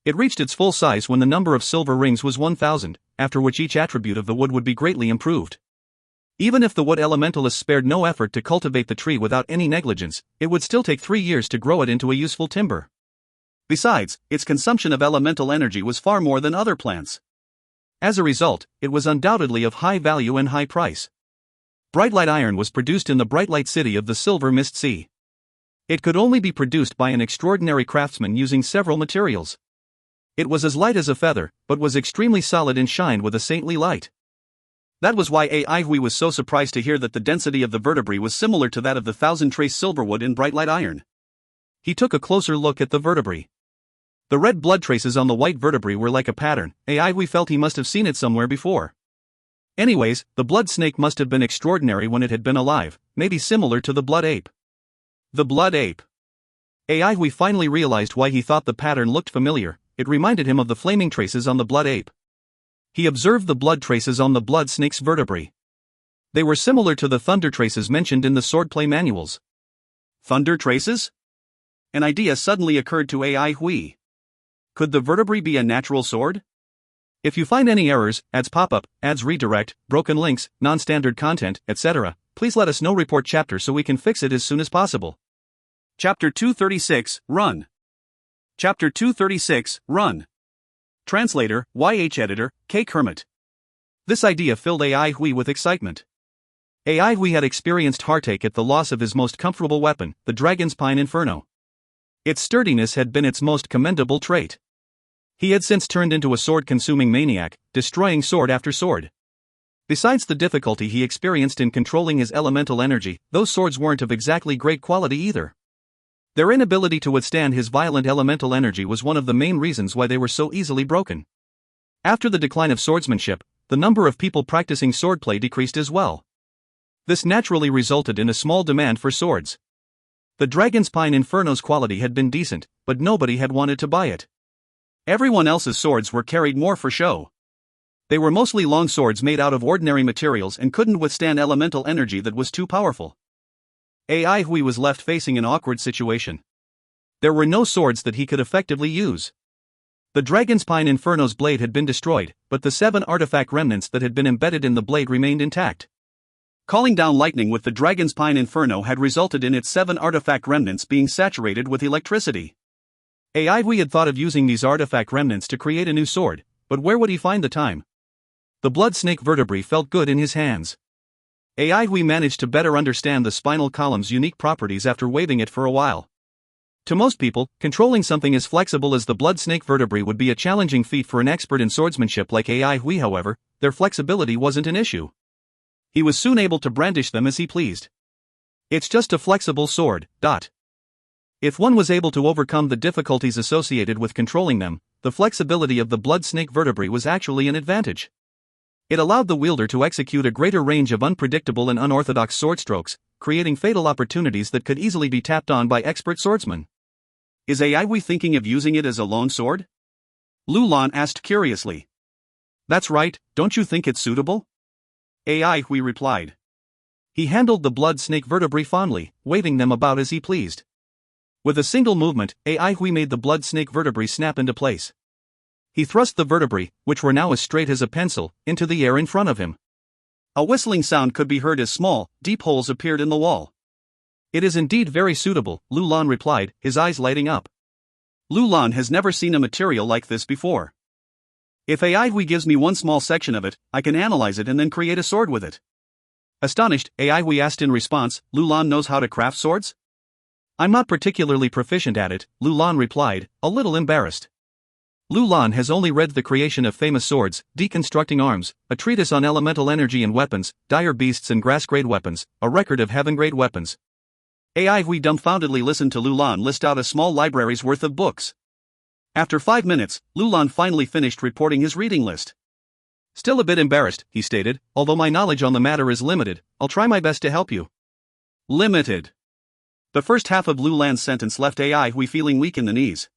It reached its full size when the number of silver rings was 1,000, after which each attribute of the wood would be greatly improved. Even if the wood elementalists spared no effort to cultivate the tree without any negligence, it would still take 3 years to grow it into a useful timber. Besides, its consumption of elemental energy was far more than other plants. As a result, it was undoubtedly of high value and high price. Brightlight iron was produced in the Brightlight city of the Silver Mist Sea. It could only be produced by an extraordinary craftsman using several materials. It was as light as a feather, but was extremely solid and shined with a saintly light. That was why Aihui was so surprised to hear that the density of the vertebrae was similar to that of the 1,000-trace silverwood in Brightlight iron. He took a closer look at the vertebrae. The red blood traces on the white vertebrae were like a pattern. Aihui felt he must have seen it somewhere before. Anyways, the blood snake must have been extraordinary when it had been alive, maybe similar to the blood ape. The blood ape. Aihui finally realized why he thought the pattern looked familiar. It reminded him of the flaming traces on the blood ape. He observed the blood traces on the blood snake's vertebrae. They were similar to the thunder traces mentioned in the swordplay manuals. Thunder traces? An idea suddenly occurred to Aihui. Could the vertebrae be a natural sword? If you find any errors, ads pop-up, ads redirect, broken links, non-standard content, etc., please let us know. Report chapter so we can fix it as soon as possible. Chapter 236, Run. Chapter 236, Run. Translator, YH Editor, K. Kermit. This idea filled Aihui with excitement. Aihui had experienced heartache at the loss of his most comfortable weapon, the Dragon's Pine Inferno. Its sturdiness had been its most commendable trait. He had since turned into a sword-consuming maniac, destroying sword after sword. Besides the difficulty he experienced in controlling his elemental energy, those swords weren't of exactly great quality either. Their inability to withstand his violent elemental energy was one of the main reasons why they were so easily broken. After the decline of swordsmanship, the number of people practicing swordplay decreased as well. This naturally resulted in a small demand for swords. The Dragon's Pine Inferno's quality had been decent, but nobody had wanted to buy it. Everyone else's swords were carried more for show. They were mostly long swords made out of ordinary materials and couldn't withstand elemental energy that was too powerful. Aihui was left facing an awkward situation. There were no swords that he could effectively use. The Dragon's Pine Inferno's blade had been destroyed, but the 7 artifact remnants that had been embedded in the blade remained intact. Calling down lightning with the Dragon's Pine Inferno had resulted in its 7 artifact remnants being saturated with electricity. Aihui had thought of using these artifact remnants to create a new sword, but where would he find the time? The blood snake vertebrae felt good in his hands. Aihui managed to better understand the spinal column's unique properties after waving it for a while. To most people, controlling something as flexible as the blood snake vertebrae would be a challenging feat for an expert in swordsmanship like Aihui. However, their flexibility wasn't an issue. He was soon able to brandish them as he pleased. It's just a flexible sword. If one was able to overcome the difficulties associated with controlling them, the flexibility of the blood snake vertebrae was actually an advantage. It allowed the wielder to execute a greater range of unpredictable and unorthodox sword strokes, creating fatal opportunities that could easily be tapped on by expert swordsmen. Is Aihui thinking of using it as a lone sword? Lu Lan asked curiously. That's right, don't you think it's suitable? Aihui replied. He handled the blood snake vertebrae fondly, waving them about as he pleased. With a single movement, Aihui made the blood snake vertebrae snap into place. He thrust the vertebrae, which were now as straight as a pencil, into the air in front of him. A whistling sound could be heard as small, deep holes appeared in the wall. It is indeed very suitable, Lu Lan replied, his eyes lighting up. Lu Lan has never seen a material like this before. If Aihui gives me one small section of it, I can analyze it and then create a sword with it. Astonished, Aihui asked in response, Lu Lan knows how to craft swords? I'm not particularly proficient at it, Lu Lan replied, a little embarrassed. Lu Lan has only read The Creation of Famous Swords, Deconstructing Arms, a treatise on elemental energy and weapons, dire beasts and grass-grade weapons, a record of heaven-grade weapons. Aihui dumbfoundedly listened to Lu Lan list out a small library's worth of books. After 5 minutes, Lu Lan finally finished reporting his reading list. Still a bit embarrassed, he stated, although my knowledge on the matter is limited, I'll try my best to help you. Limited. The first half of Lu Lan's sentence left Aihui feeling weak in the knees.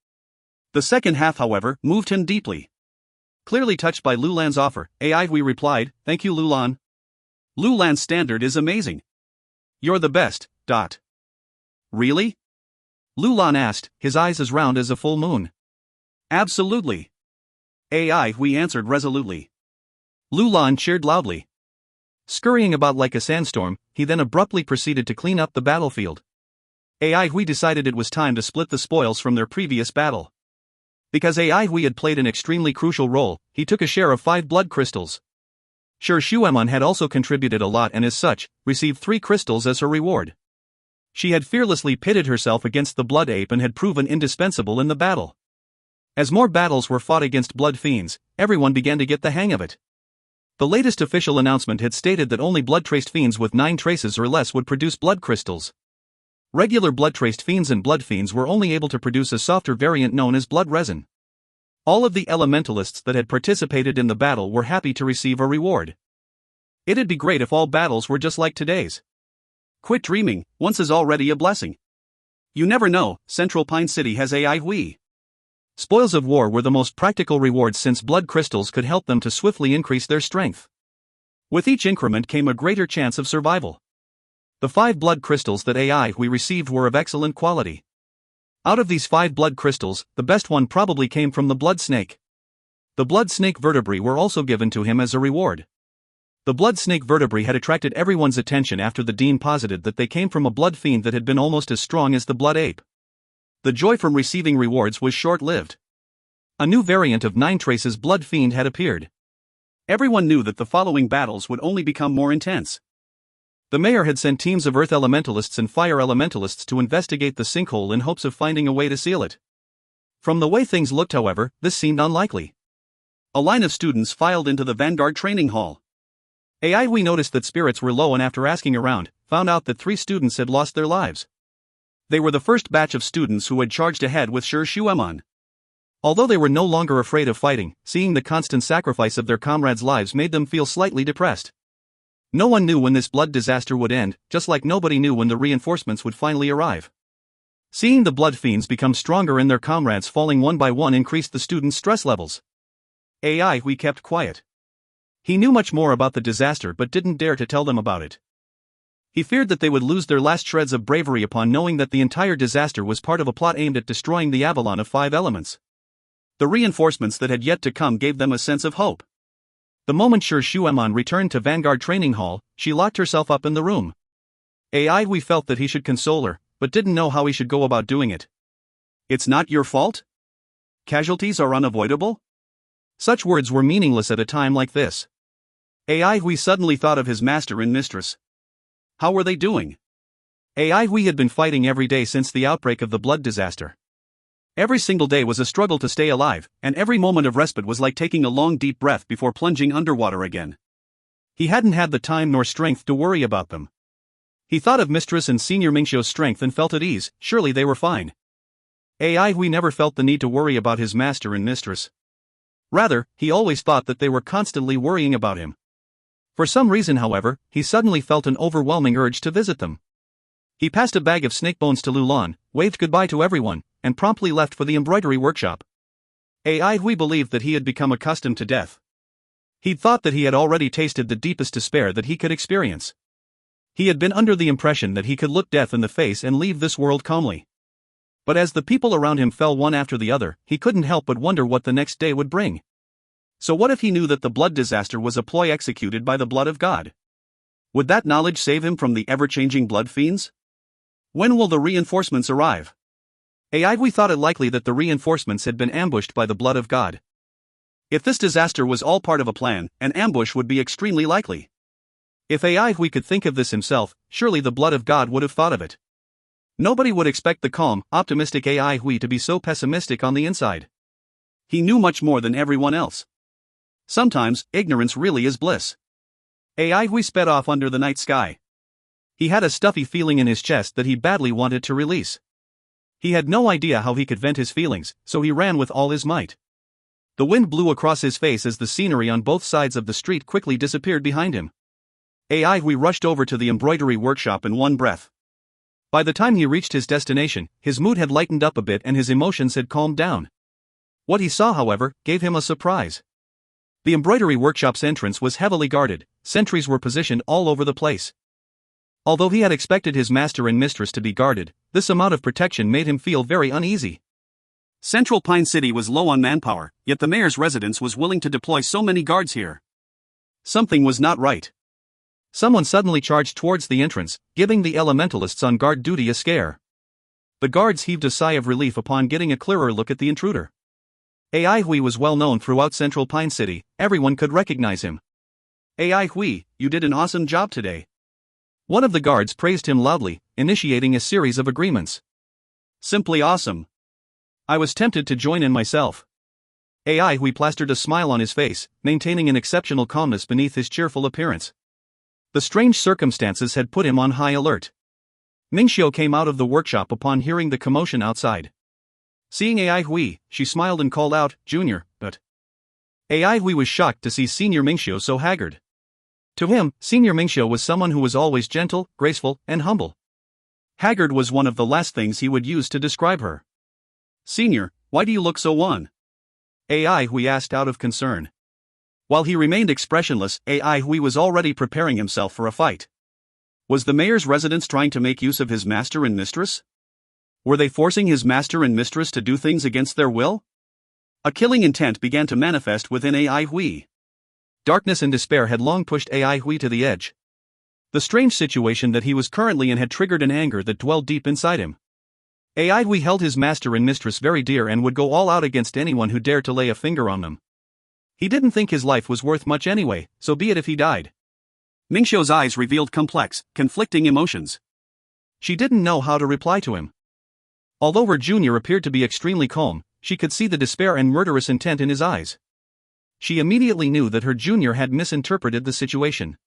The second half, however, moved him deeply. Clearly touched by Lulan's offer, AI Hui replied, "Thank you, Lulan. Lulan's standard is amazing. You're the best. Really?" Lulan asked, his eyes as round as a full moon. "Absolutely." AI Hui answered resolutely. Lulan cheered loudly. Scurrying about like a sandstorm, he then abruptly proceeded to clean up the battlefield. AI Hui decided it was time to split the spoils from their previous battle. Because AI Hui had played an extremely crucial role, he took a share of 5 blood crystals. Shi Shuemon had also contributed a lot and as such, received 3 crystals as her reward. She had fearlessly pitted herself against the blood ape and had proven indispensable in the battle. As more battles were fought against blood fiends, everyone began to get the hang of it. The latest official announcement had stated that only blood-traced fiends with 9 traces or less would produce blood crystals. Regular blood-traced fiends and blood fiends were only able to produce a softer variant known as blood resin. All of the elementalists that had participated in the battle were happy to receive a reward. It'd be great if all battles were just like today's. Quit dreaming, once is already a blessing. You never know, Central Pine City has AI Hui. Spoils of war were the most practical rewards since blood crystals could help them to swiftly increase their strength. With each increment came a greater chance of survival. The 5 blood crystals that AI Hui received were of excellent quality. Out of these 5 blood crystals, the best one probably came from the blood snake. The blood snake vertebrae were also given to him as a reward. The blood snake vertebrae had attracted everyone's attention after the dean posited that they came from a blood fiend that had been almost as strong as the blood ape. The joy from receiving rewards was short-lived. A new variant of 9 traces blood fiend had appeared. Everyone knew that the following battles would only become more intense. The mayor had sent teams of earth elementalists and fire elementalists to investigate the sinkhole in hopes of finding a way to seal it. From the way things looked, however, this seemed unlikely. A line of students filed into the Vanguard training hall. AI Hui noticed that spirits were low and after asking around, found out that 3 students had lost their lives. They were the first batch of students who had charged ahead with Shi Shuemon. Although they were no longer afraid of fighting, seeing the constant sacrifice of their comrades' lives made them feel slightly depressed. No one knew when this blood disaster would end, just like nobody knew when the reinforcements would finally arrive. Seeing the blood fiends become stronger and their comrades falling one by one increased the students' stress levels. AI Hui kept quiet. He knew much more about the disaster but didn't dare to tell them about it. He feared that they would lose their last shreds of bravery upon knowing that the entire disaster was part of a plot aimed at destroying the Avalon of 5 elements. The reinforcements that had yet to come gave them a sense of hope. The moment Shi Shuemon returned to Vanguard Training Hall, she locked herself up in the room. AI Hui felt that he should console her, but didn't know how he should go about doing it. "It's not your fault? Casualties are unavoidable?" Such words were meaningless at a time like this. AI Hui suddenly thought of his master and mistress. How were they doing? AI Hui had been fighting every day since the outbreak of the blood disaster. Every single day was a struggle to stay alive, and every moment of respite was like taking a long deep breath before plunging underwater again. He hadn't had the time nor strength to worry about them. He thought of Mistress and Senior Mingxiu's strength and felt at ease, surely they were fine. AI Hui never felt the need to worry about his master and mistress. Rather, he always thought that they were constantly worrying about him. For some reason, however, he suddenly felt an overwhelming urge to visit them. He passed a bag of snake bones to Lulan, waved goodbye to everyone, and promptly left for the embroidery workshop. AI Hui believed that he had become accustomed to death. He'd thought that he had already tasted the deepest despair that he could experience. He had been under the impression that he could look death in the face and leave this world calmly. But as the people around him fell one after the other, he couldn't help but wonder what the next day would bring. So what if he knew that the blood disaster was a ploy executed by the blood of God? Would that knowledge save him from the ever-changing blood fiends? When will the reinforcements arrive? AI Hui thought it likely that the reinforcements had been ambushed by the blood of God. If this disaster was all part of a plan, an ambush would be extremely likely. If AI Hui could think of this himself, surely the blood of God would have thought of it. Nobody would expect the calm, optimistic AI Hui to be so pessimistic on the inside. He knew much more than everyone else. Sometimes, ignorance really is bliss. AI Hui sped off under the night sky. He had a stuffy feeling in his chest that he badly wanted to release. He had no idea how he could vent his feelings, so he ran with all his might. The wind blew across his face as the scenery on both sides of the street quickly disappeared behind him. AI Hui rushed over to the embroidery workshop in one breath. By the time he reached his destination, his mood had lightened up a bit and his emotions had calmed down. What he saw, however, gave him a surprise. The embroidery workshop's entrance was heavily guarded, sentries were positioned all over the place. Although he had expected his master and mistress to be guarded, this amount of protection made him feel very uneasy. Central Pine City was low on manpower, yet the mayor's residence was willing to deploy so many guards here. Something was not right. Someone suddenly charged towards the entrance, giving the elementalists on guard duty a scare. The guards heaved a sigh of relief upon getting a clearer look at the intruder. Ai Hui was well known throughout Central Pine City, everyone could recognize him. Ai Hui, you did an awesome job today. One of the guards praised him loudly, initiating a series of agreements. Simply awesome. I was tempted to join in myself. Ai Hui plastered a smile on his face, maintaining an exceptional calmness beneath his cheerful appearance. The strange circumstances had put him on high alert. Mingxiu came out of the workshop upon hearing the commotion outside. Seeing Ai Hui, she smiled and called out, "Junior," but Ai Hui was shocked to see Senior Mingxiu so haggard. To him, Senior Mingxiu was someone who was always gentle, graceful, and humble. Haggard was one of the last things he would use to describe her. "Senior, why do you look so wan?" Ai Hui asked out of concern. While he remained expressionless, Ai Hui was already preparing himself for a fight. Was the mayor's residence trying to make use of his master and mistress? Were they forcing his master and mistress to do things against their will? A killing intent began to manifest within Ai Hui. Darkness and despair had long pushed Ai Hui to the edge. The strange situation that he was currently in had triggered an anger that dwelled deep inside him. Ai Hui held his master and mistress very dear and would go all out against anyone who dared to lay a finger on them. He didn't think his life was worth much anyway, so be it if he died. Mingxiu's eyes revealed complex, conflicting emotions. She didn't know how to reply to him. Although her junior appeared to be extremely calm, she could see the despair and murderous intent in his eyes. She immediately knew that her junior had misinterpreted the situation.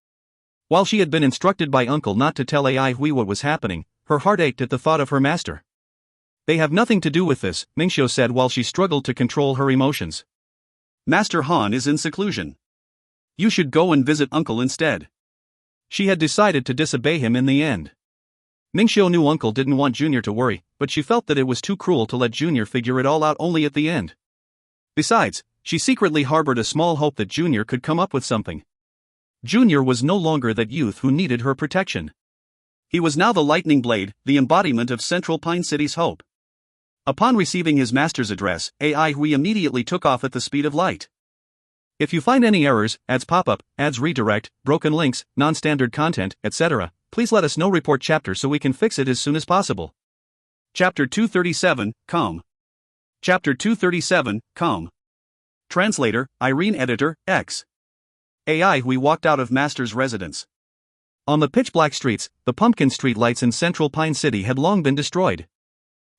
While she had been instructed by uncle not to tell Ai Hui what was happening, her heart ached at the thought of her master. "They have nothing to do with this," Mingxiu said while she struggled to control her emotions. "Master Han is in seclusion. You should go and visit uncle instead." She had decided to disobey him in the end. Mingxiu knew uncle didn't want Junior to worry, but she felt that it was too cruel to let Junior figure it all out only at the end. Besides, she secretly harbored a small hope that Junior could come up with something. Junior was no longer that youth who needed her protection. He was now the lightning blade, the embodiment of Central Pine City's hope. Upon receiving his master's address, Ai Hui immediately took off at the speed of light. If you find any errors, ads pop-up, ads redirect, broken links, non-standard content, etc., please let us know. Report chapter so we can fix it as soon as possible. Chapter 237, Calm. Chapter 237, Calm. Translator, Irene. Editor, X. Ai Hui walked out of Master's residence. On the pitch-black streets, the pumpkin street lights in Central Pine City had long been destroyed.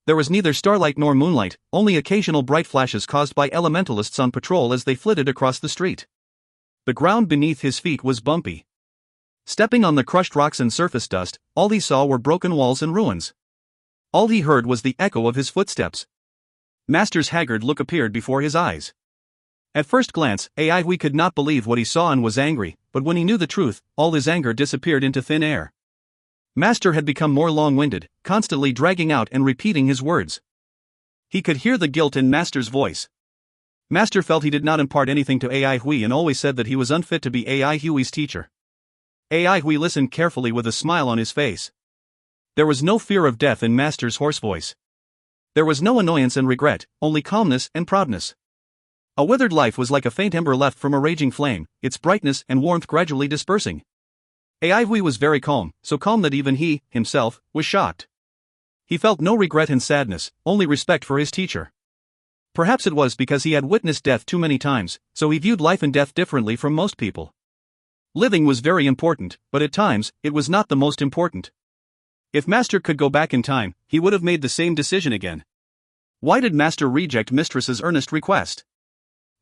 There was neither starlight nor moonlight, only occasional bright flashes caused by elementalists on patrol as they flitted across the street. The ground beneath his feet was bumpy. Stepping on the crushed rocks and surface dust, all he saw were broken walls and ruins. All he heard was the echo of his footsteps. Master's haggard look appeared before his eyes. At first glance, Ai Hui could not believe what he saw and was angry, but when he knew the truth, all his anger disappeared into thin air. Master had become more long-winded, constantly dragging out and repeating his words. He could hear the guilt in Master's voice. Master felt he did not impart anything to Ai Hui and always said that he was unfit to be Ai Hui's teacher. Ai Hui listened carefully with a smile on his face. There was no fear of death in Master's hoarse voice. There was no annoyance and regret, only calmness and proudness. A withered life was like a faint ember left from a raging flame, its brightness and warmth gradually dispersing. Ai Hui was very calm, so calm that even he, himself, was shocked. He felt no regret and sadness, only respect for his teacher. Perhaps it was because he had witnessed death too many times, so he viewed life and death differently from most people. Living was very important, but at times, it was not the most important. If Master could go back in time, he would have made the same decision again. Why did Master reject Mistress's earnest request?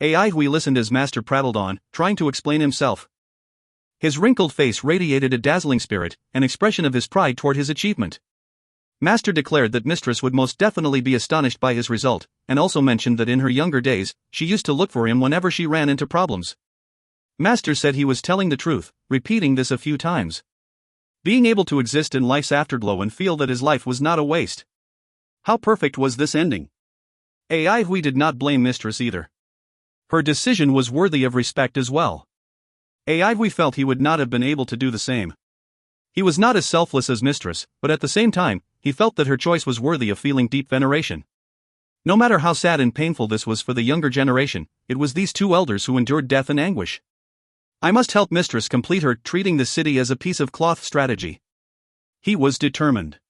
Ai Hui listened as Master prattled on, trying to explain himself. His wrinkled face radiated a dazzling spirit, an expression of his pride toward his achievement. Master declared that Mistress would most definitely be astonished by his result, and also mentioned that in her younger days, she used to look for him whenever she ran into problems. Master said he was telling the truth, repeating this a few times. Being able to exist in life's afterglow and feel that his life was not a waste. How perfect was this ending? Ai Hui did not blame Mistress either. Her decision was worthy of respect as well. Hui felt he would not have been able to do the same. He was not as selfless as Mistress, but at the same time, he felt that her choice was worthy of feeling deep veneration. No matter how sad and painful this was for the younger generation, it was these two elders who endured death and anguish. I must help Mistress complete her treating the city as a piece of cloth strategy. He was determined.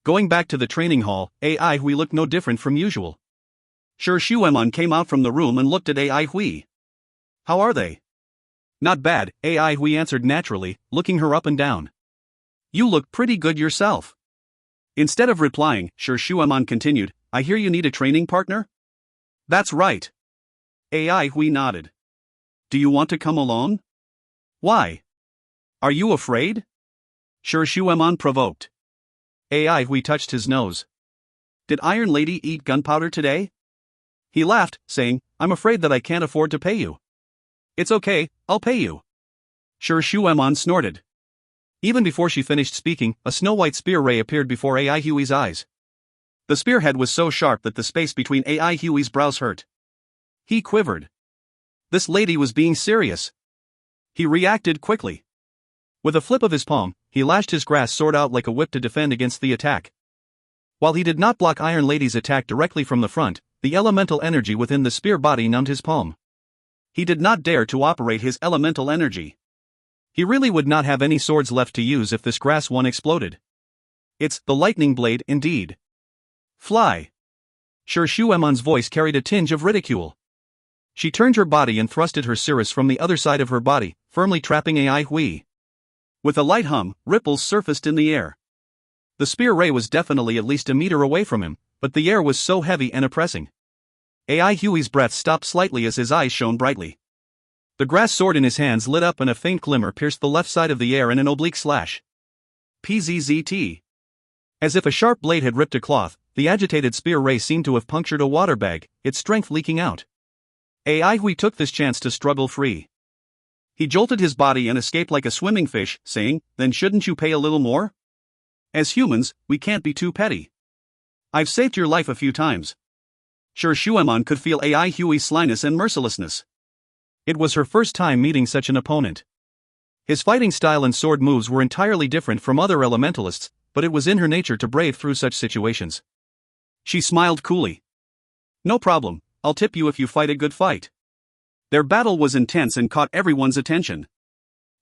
Going back to the training hall, Hui looked no different from usual. Sure Shuemon came out from the room and looked at Hui. How are they? Not bad, Hui answered naturally, looking her up and down. You look pretty good yourself. Instead of replying, Sure Shuemon continued, I hear you need a training partner? That's right. Hui nodded. Do you want to come along? Why? Are you afraid? Sure Shuemon provoked. Hui touched his nose. Did Iron Lady eat gunpowder today? He laughed, saying, I'm afraid that I can't afford to pay you. It's okay, I'll pay you. Sure Shuemon snorted. Even before she finished speaking, a snow-white spear ray appeared before Hui's eyes. The spearhead was so sharp that the space between Hui's brows hurt. He quivered. This lady was being serious. He reacted quickly. With a flip of his palm, he lashed his grass sword out like a whip to defend against the attack. While he did not block Iron Lady's attack directly from the front, the elemental energy within the spear body numbed his palm. He did not dare to operate his elemental energy. He really would not have any swords left to use if this grass one exploded. It's the lightning blade indeed. Fly. Sure Shuemon's voice carried a tinge of ridicule. She turned her body and thrusted her cirrus from the other side of her body, firmly trapping Hui. With a light hum, ripples surfaced in the air. The spear ray was definitely at least a meter away from him, but the air was so heavy and oppressing. Hui's breath stopped slightly as his eyes shone brightly. The grass sword in his hands lit up and a faint glimmer pierced the left side of the air in an oblique slash. PZZT. As if a sharp blade had ripped a cloth, the agitated spear ray seemed to have punctured a water bag, its strength leaking out. Hui took this chance to struggle free. He jolted his body and escaped like a swimming fish, saying, Then shouldn't you pay a little more? As humans, we can't be too petty. I've saved your life a few times. Sure Shuemon could feel Hui's slyness and mercilessness. It was her first time meeting such an opponent. His fighting style and sword moves were entirely different from other elementalists, but it was in her nature to brave through such situations. She smiled coolly. No problem, I'll tip you if you fight a good fight. Their battle was intense and caught everyone's attention.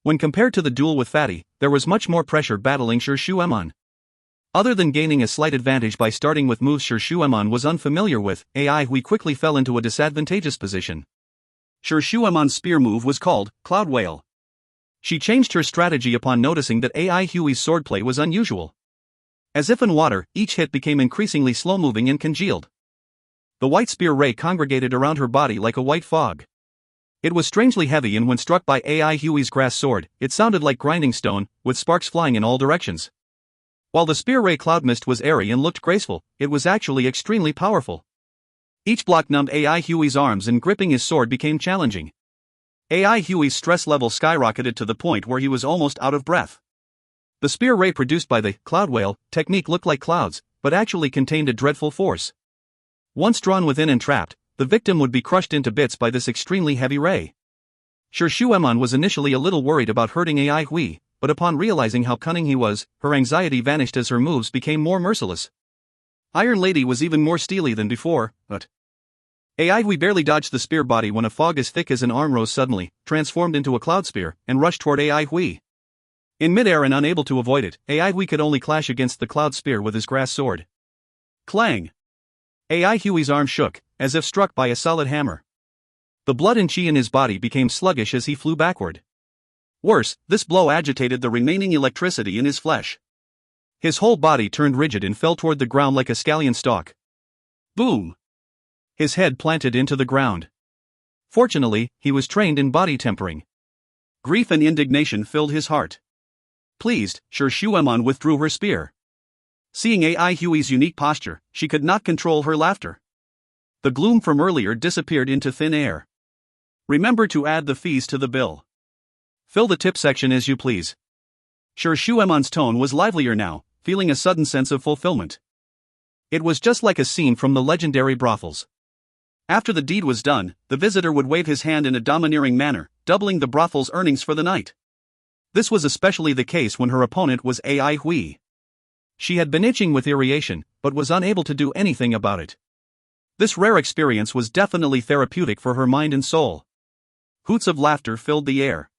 When compared to the duel with Fatty, there was much more pressure battling Sure Shuemon. Other than gaining a slight advantage by starting with moves Sure Shuemon was unfamiliar with, Hui quickly fell into a disadvantageous position. Sure Shuemon's spear move was called Cloud Whale. She changed her strategy upon noticing that Hui's swordplay was unusual. As if in water, each hit became increasingly slow-moving and congealed. The white spear ray congregated around her body like a white fog. It was strangely heavy, and when struck by Hui's grass sword, it sounded like grinding stone, with sparks flying in all directions. While the spear ray cloud mist was airy and looked graceful, it was actually extremely powerful. Each block numbed Hui's arms, and gripping his sword became challenging. Hui's stress level skyrocketed to the point where he was almost out of breath. The spear ray produced by the Cloud Whale technique looked like clouds, but actually contained a dreadful force. Once drawn within and trapped, the victim would be crushed into bits by this extremely heavy ray. Sure Shuemon was initially a little worried about hurting Hui, but upon realizing how cunning he was, her anxiety vanished as her moves became more merciless. Iron Lady was even more steely than before, but Hui barely dodged the spear body when a fog as thick as an arm rose suddenly, transformed into a cloud spear, and rushed toward Hui. In midair and unable to avoid it, Hui could only clash against the cloud spear with his grass sword. Clang! Hui's arm shook, as if struck by a solid hammer. The blood and chi in his body became sluggish as he flew backward. Worse, this blow agitated the remaining electricity in his flesh. His whole body turned rigid and fell toward the ground like a scallion stalk. Boom! His head planted into the ground. Fortunately, he was trained in body tempering. Grief and indignation filled his heart. Pleased, Sure Shuemon withdrew her spear. Seeing Hui's unique posture, she could not control her laughter. The gloom from earlier disappeared into thin air. Remember to add the fees to the bill. Fill the tip section as you please. Sure Shuemon's tone was livelier now, feeling a sudden sense of fulfillment. It was just like a scene from the legendary brothels. After the deed was done, the visitor would wave his hand in a domineering manner, doubling the brothel's earnings for the night. This was especially the case when her opponent was Ai Hui. She had been itching with irritation, but was unable to do anything about it. This rare experience was definitely therapeutic for her mind and soul. Hoots of laughter filled the air.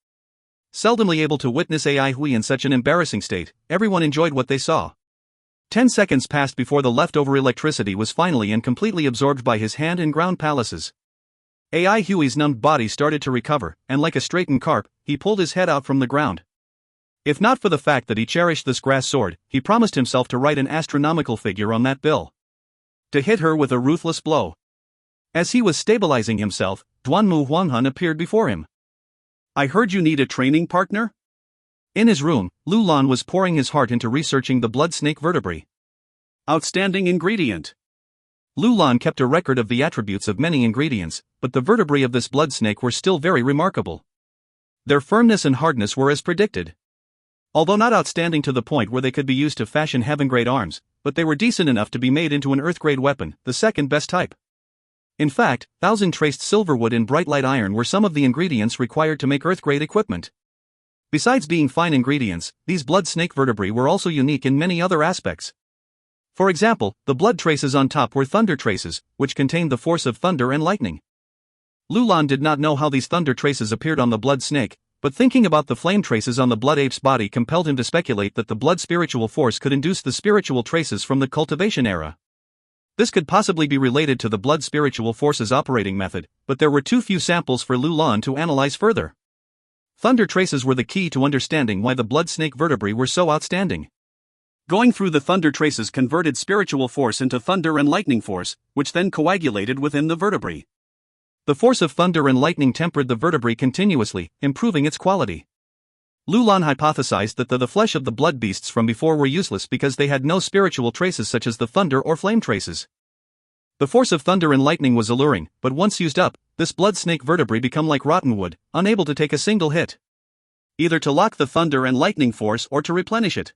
Seldomly able to witness Ai Hui in such an embarrassing state, everyone enjoyed what they saw. 10 seconds passed before the leftover electricity was finally and completely absorbed by his hand and ground palaces. Ai Hui's numbed body started to recover, and like a straightened carp, he pulled his head out from the ground. If not for the fact that he cherished this grass sword, he promised himself to write an astronomical figure on that bill. To hit her with a ruthless blow. As he was stabilizing himself, Duanmu Huanghan appeared before him. I heard you need a training partner? In his room, Lu Lan was pouring his heart into researching the blood snake vertebrae. Outstanding ingredient. Lu Lan kept a record of the attributes of many ingredients, but the vertebrae of this blood snake were still very remarkable. Their firmness and hardness were as predicted. Although not outstanding to the point where they could be used to fashion heaven-grade arms, but they were decent enough to be made into an earth-grade weapon, the second best type. In fact, 1,000-traced silverwood and bright light iron were some of the ingredients required to make earth-grade equipment. Besides being fine ingredients, these blood snake vertebrae were also unique in many other aspects. For example, the blood traces on top were thunder traces, which contained the force of thunder and lightning. Lu Lan did not know how these thunder traces appeared on the blood snake, but thinking about the flame traces on the blood ape's body compelled him to speculate that the blood spiritual force could induce the spiritual traces from the cultivation era. This could possibly be related to the blood spiritual force's operating method, but there were too few samples for Lu Lan to analyze further. Thunder traces were the key to understanding why the blood snake vertebrae were so outstanding. Going through the thunder traces converted spiritual force into thunder and lightning force, which then coagulated within the vertebrae. The force of thunder and lightning tempered the vertebrae continuously, improving its quality. Lu Lan hypothesized that the flesh of the blood beasts from before were useless because they had no spiritual traces such as the thunder or flame traces. The force of thunder and lightning was alluring, but once used up, this blood snake vertebrae become like rotten wood, unable to take a single hit. Either to lock the thunder and lightning force or to replenish it.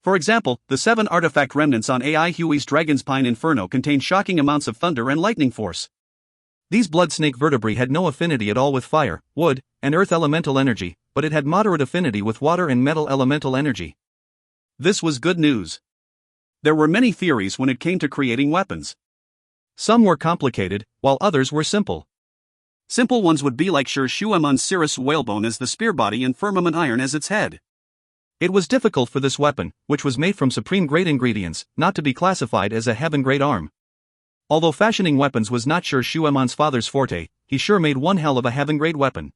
For example, the 7 artifact remnants on Ai Hui's Dragon's Pine Inferno contained shocking amounts of thunder and lightning force. These blood snake vertebrae had no affinity at all with fire, wood, and earth elemental energy, but it had moderate affinity with water and metal elemental energy. This was good news. There were many theories when it came to creating weapons. Some were complicated, while others were simple. Simple ones would be like Shir Shuemon's Cirrus whalebone as the spear body and firmament iron as its head. It was difficult for this weapon, which was made from supreme-grade ingredients, not to be classified as a heaven-grade arm. Although fashioning weapons was not Shir Shuemon's father's forte, he sure made one hell of a heaven-grade weapon.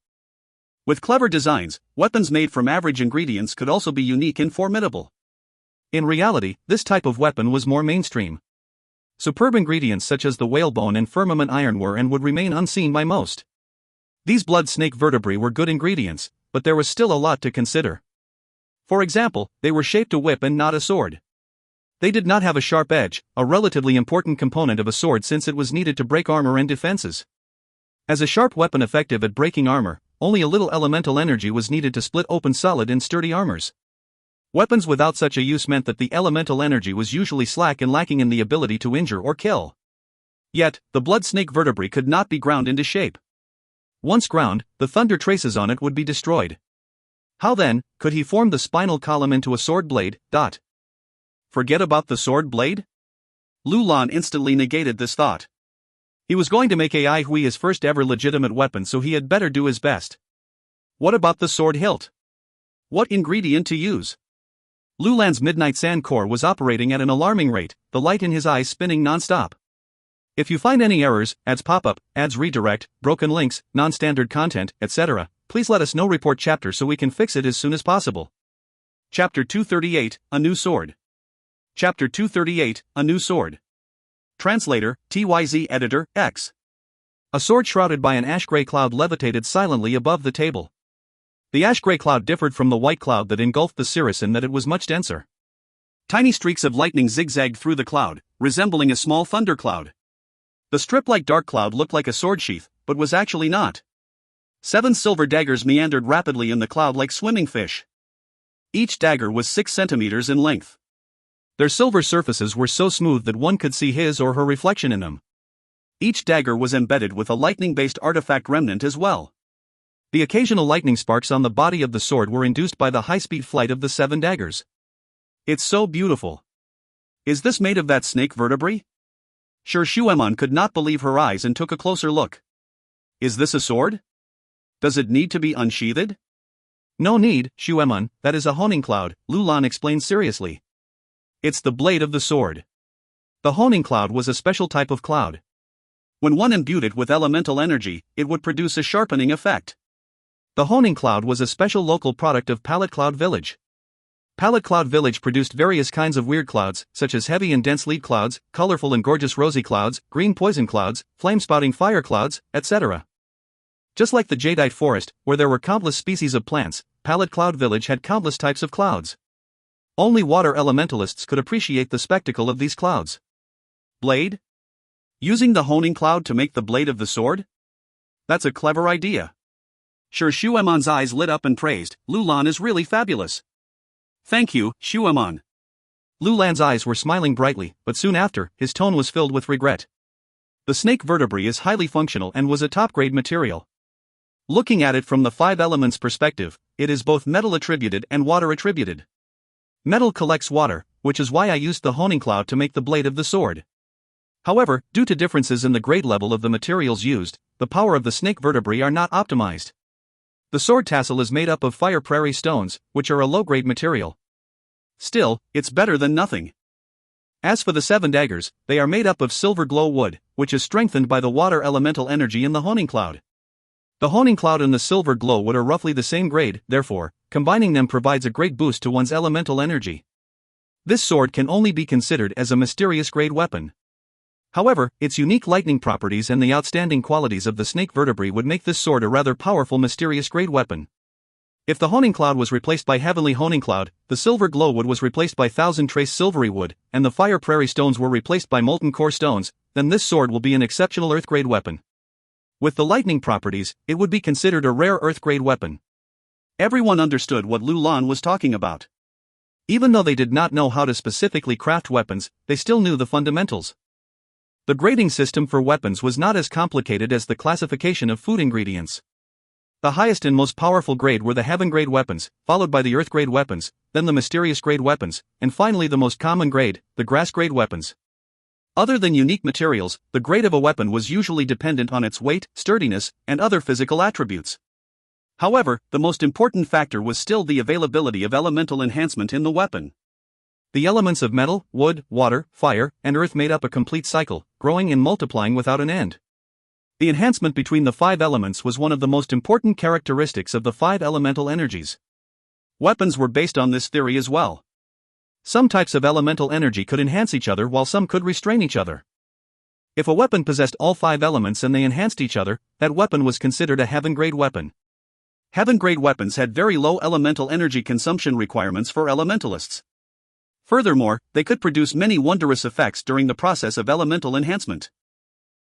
With clever designs, weapons made from average ingredients could also be unique and formidable. In reality, this type of weapon was more mainstream. Superb ingredients such as the whalebone and firmament iron were and would remain unseen by most. These blood snake vertebrae were good ingredients, but there was still a lot to consider. For example, they were shaped a whip and not a sword. They did not have a sharp edge, a relatively important component of a sword since it was needed to break armor and defenses. As a sharp weapon effective at breaking armor, only a little elemental energy was needed to split open solid and sturdy armors. Weapons without such a use meant that the elemental energy was usually slack and lacking in the ability to injure or kill. Yet, the blood snake vertebrae could not be ground into shape. Once ground, the thunder traces on it would be destroyed. How then could he form the spinal column into a sword blade? Forget about the sword blade? Lu Lan instantly negated this thought. He was going to make Ai Hui his first ever legitimate weapon, so he had better do his best. What about the sword hilt? What ingredient to use? Lu Lan's midnight sand core was operating at an alarming rate, the light in his eyes spinning non-stop. If you find any errors, ads pop up, ads redirect, broken links, non-standard content, etc., please let us know. Report chapter so we can fix it as soon as possible. Chapter 238, A New Sword. Chapter 238, A New Sword. Translator, TYZ Editor, X. A sword shrouded by an ash-gray cloud levitated silently above the table. The ash-gray cloud differed from the white cloud that engulfed the cirrus in that it was much denser. Tiny streaks of lightning zigzagged through the cloud, resembling a small thundercloud. The strip-like dark cloud looked like a sword sheath, but was actually not. 7 silver daggers meandered rapidly in the cloud like swimming fish. Each dagger was 6 centimeters in length. Their silver surfaces were so smooth that one could see his or her reflection in them. Each dagger was embedded with a lightning-based artifact remnant as well. The occasional lightning sparks on the body of the sword were induced by the high-speed flight of the 7 daggers. It's so beautiful. Is this made of that snake vertebrae? Sure, Shuemon could not believe her eyes and took a closer look. Is this a sword? Does it need to be unsheathed? No need, Shuemon, that is a honing cloud, Lulan explained seriously. It's the blade of the sword. The honing cloud was a special type of cloud. When one imbued it with elemental energy, it would produce a sharpening effect. The honing cloud was a special local product of Palette Cloud Village. Palette Cloud Village produced various kinds of weird clouds, such as heavy and dense lead clouds, colorful and gorgeous rosy clouds, green poison clouds, flame-spouting fire clouds, etc. Just like the Jadeite forest, where there were countless species of plants, Palette Cloud Village had countless types of clouds. Only water elementalists could appreciate the spectacle of these clouds. Blade? Using the honing cloud to make the blade of the sword? That's a clever idea. Sure, Shuemon's eyes lit up and praised, Lulan is really fabulous. Thank you, Shuemon. Lulan's eyes were smiling brightly, but soon after, his tone was filled with regret. The snake vertebrae is highly functional and was a top-grade material. Looking at it from the 5 elements perspective, it is both metal attributed and water attributed. Metal collects water, which is why I used the honing cloud to make the blade of the sword. However, due to differences in the grade level of the materials used, the power of the snake vertebrae are not optimized. The sword tassel is made up of fire prairie stones, which are a low-grade material. Still, it's better than nothing. As for the 7 daggers, they are made up of silver glow wood, which is strengthened by the water elemental energy in the honing cloud. The honing cloud and the silver glow wood are roughly the same grade, therefore, combining them provides a great boost to one's elemental energy. This sword can only be considered as a mysterious grade weapon. However, its unique lightning properties and the outstanding qualities of the snake vertebrae would make this sword a rather powerful mysterious grade weapon. If the honing cloud was replaced by heavenly honing cloud, the silver glow wood was replaced by thousand trace silvery wood, and the fire prairie stones were replaced by molten core stones, then this sword will be an exceptional earth grade weapon. With the lightning properties, it would be considered a rare earth grade weapon. Everyone understood what Lulan was talking about. Even though they did not know how to specifically craft weapons, they still knew the fundamentals. The grading system for weapons was not as complicated as the classification of food ingredients. The highest and most powerful grade were the heaven grade weapons, followed by the earth grade weapons, then the mysterious grade weapons, and finally the most common grade, the grass grade weapons. Other than unique materials, the grade of a weapon was usually dependent on its weight, sturdiness, and other physical attributes. However, the most important factor was still the availability of elemental enhancement in the weapon. The elements of metal, wood, water, fire, and earth made up a complete cycle, growing and multiplying without an end. The enhancement between the 5 elements was one of the most important characteristics of the 5 elemental energies. Weapons were based on this theory as well. Some types of elemental energy could enhance each other while some could restrain each other. If a weapon possessed all 5 elements and they enhanced each other, that weapon was considered a heaven-grade weapon. Heaven-grade weapons had very low elemental energy consumption requirements for elementalists. Furthermore, they could produce many wondrous effects during the process of elemental enhancement.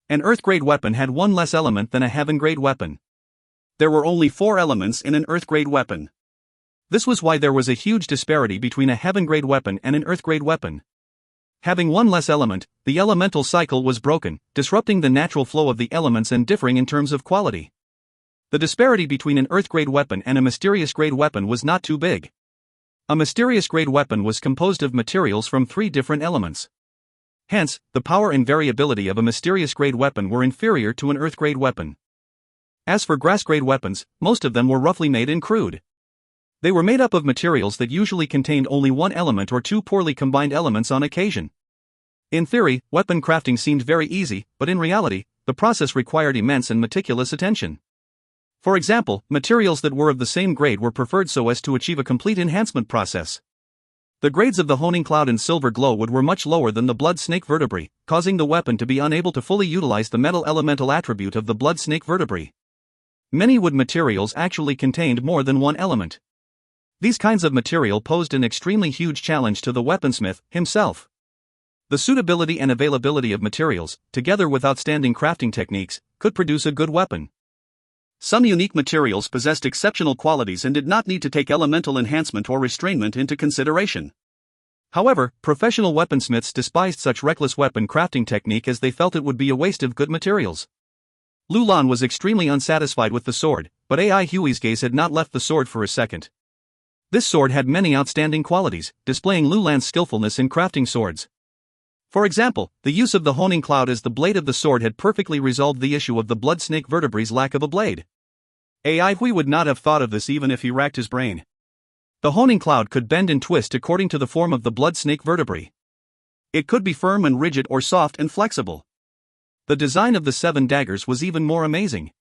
An earth-grade weapon had 1 less element than a heaven-grade weapon. There were only 4 elements in an earth-grade weapon. This was why there was a huge disparity between a heaven-grade weapon and an earth-grade weapon. Having 1 less element, the elemental cycle was broken, disrupting the natural flow of the elements and differing in terms of quality. The disparity between an earth-grade weapon and a mysterious-grade weapon was not too big. A mysterious-grade weapon was composed of materials from 3 different elements. Hence, the power and variability of a mysterious-grade weapon were inferior to an earth-grade weapon. As for grass-grade weapons, most of them were roughly made in crude. They were made up of materials that usually contained only 1 element or 2 poorly combined elements on occasion. In theory, weapon crafting seemed very easy, but in reality, the process required immense and meticulous attention. For example, materials that were of the same grade were preferred so as to achieve a complete enhancement process. The grades of the honing cloud and silver glow wood were much lower than the blood snake vertebrae, causing the weapon to be unable to fully utilize the metal elemental attribute of the blood snake vertebrae. Many wood materials actually contained more than 1 element. These kinds of material posed an extremely huge challenge to the weaponsmith himself. The suitability and availability of materials, together with outstanding crafting techniques, could produce a good weapon. Some unique materials possessed exceptional qualities and did not need to take elemental enhancement or restrainment into consideration. However, professional weaponsmiths despised such reckless weapon crafting technique as they felt it would be a waste of good materials. Lu Lan was extremely unsatisfied with the sword, but Ai Hui's gaze had not left the sword for a second. This sword had many outstanding qualities, displaying Lu Lan's skillfulness in crafting swords. For example, the use of the honing cloud as the blade of the sword had perfectly resolved the issue of the blood snake vertebrae's lack of a blade. Ai Hui would not have thought of this even if he racked his brain. The honing cloud could bend and twist according to the form of the blood snake vertebrae. It could be firm and rigid or soft and flexible. The design of the 7 daggers was even more amazing.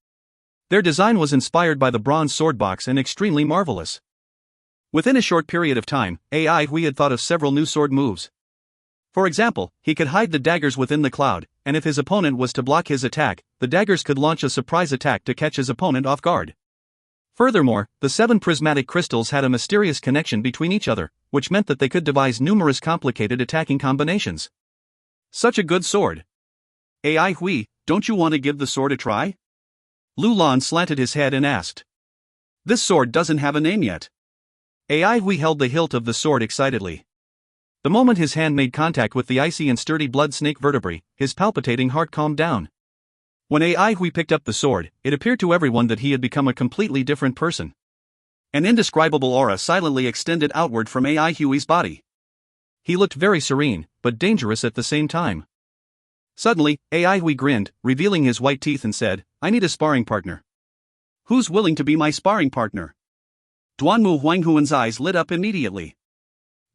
Their design was inspired by the bronze sword box and extremely marvelous. Within a short period of time, Ai Hui had thought of several new sword moves. For example, he could hide the daggers within the cloud, and if his opponent was to block his attack, the daggers could launch a surprise attack to catch his opponent off guard. Furthermore, the 7 prismatic crystals had a mysterious connection between each other, which meant that they could devise numerous complicated attacking combinations. Such a good sword. Ai Hui, don't you want to give the sword a try? Lu Lan slanted his head and asked. This sword doesn't have a name yet. Ai Hui held the hilt of the sword excitedly. The moment his hand made contact with the icy and sturdy blood snake vertebrae, his palpitating heart calmed down. When Ai Hui picked up the sword, it appeared to everyone that he had become a completely different person. An indescribable aura silently extended outward from Ai Hui's body. He looked very serene, but dangerous at the same time. Suddenly, Ai Hui grinned, revealing his white teeth and said, I need a sparring partner. Who's willing to be my sparring partner? Duanmu Huanghuan's eyes lit up immediately.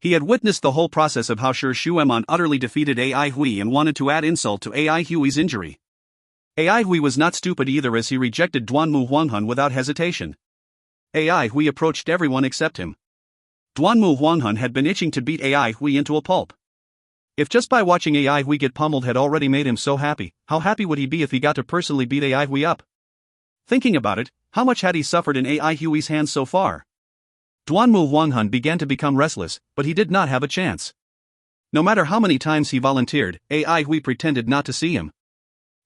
He had witnessed the whole process of how Shi Shueman utterly defeated Ai Hui and wanted to add insult to Ai Hui's injury. Ai Hui was not stupid either as he rejected Duanmu Huanghan without hesitation. Ai Hui approached everyone except him. Duanmu Huanghan had been itching to beat Ai Hui into a pulp. If just by watching Ai Hui get pummeled had already made him so happy, how happy would he be if he got to personally beat Ai Hui up? Thinking about it, how much had he suffered in Ai Hui's hands so far? Duanmu Huanghan began to become restless, but he did not have a chance. No matter how many times he volunteered, Ai Hui pretended not to see him.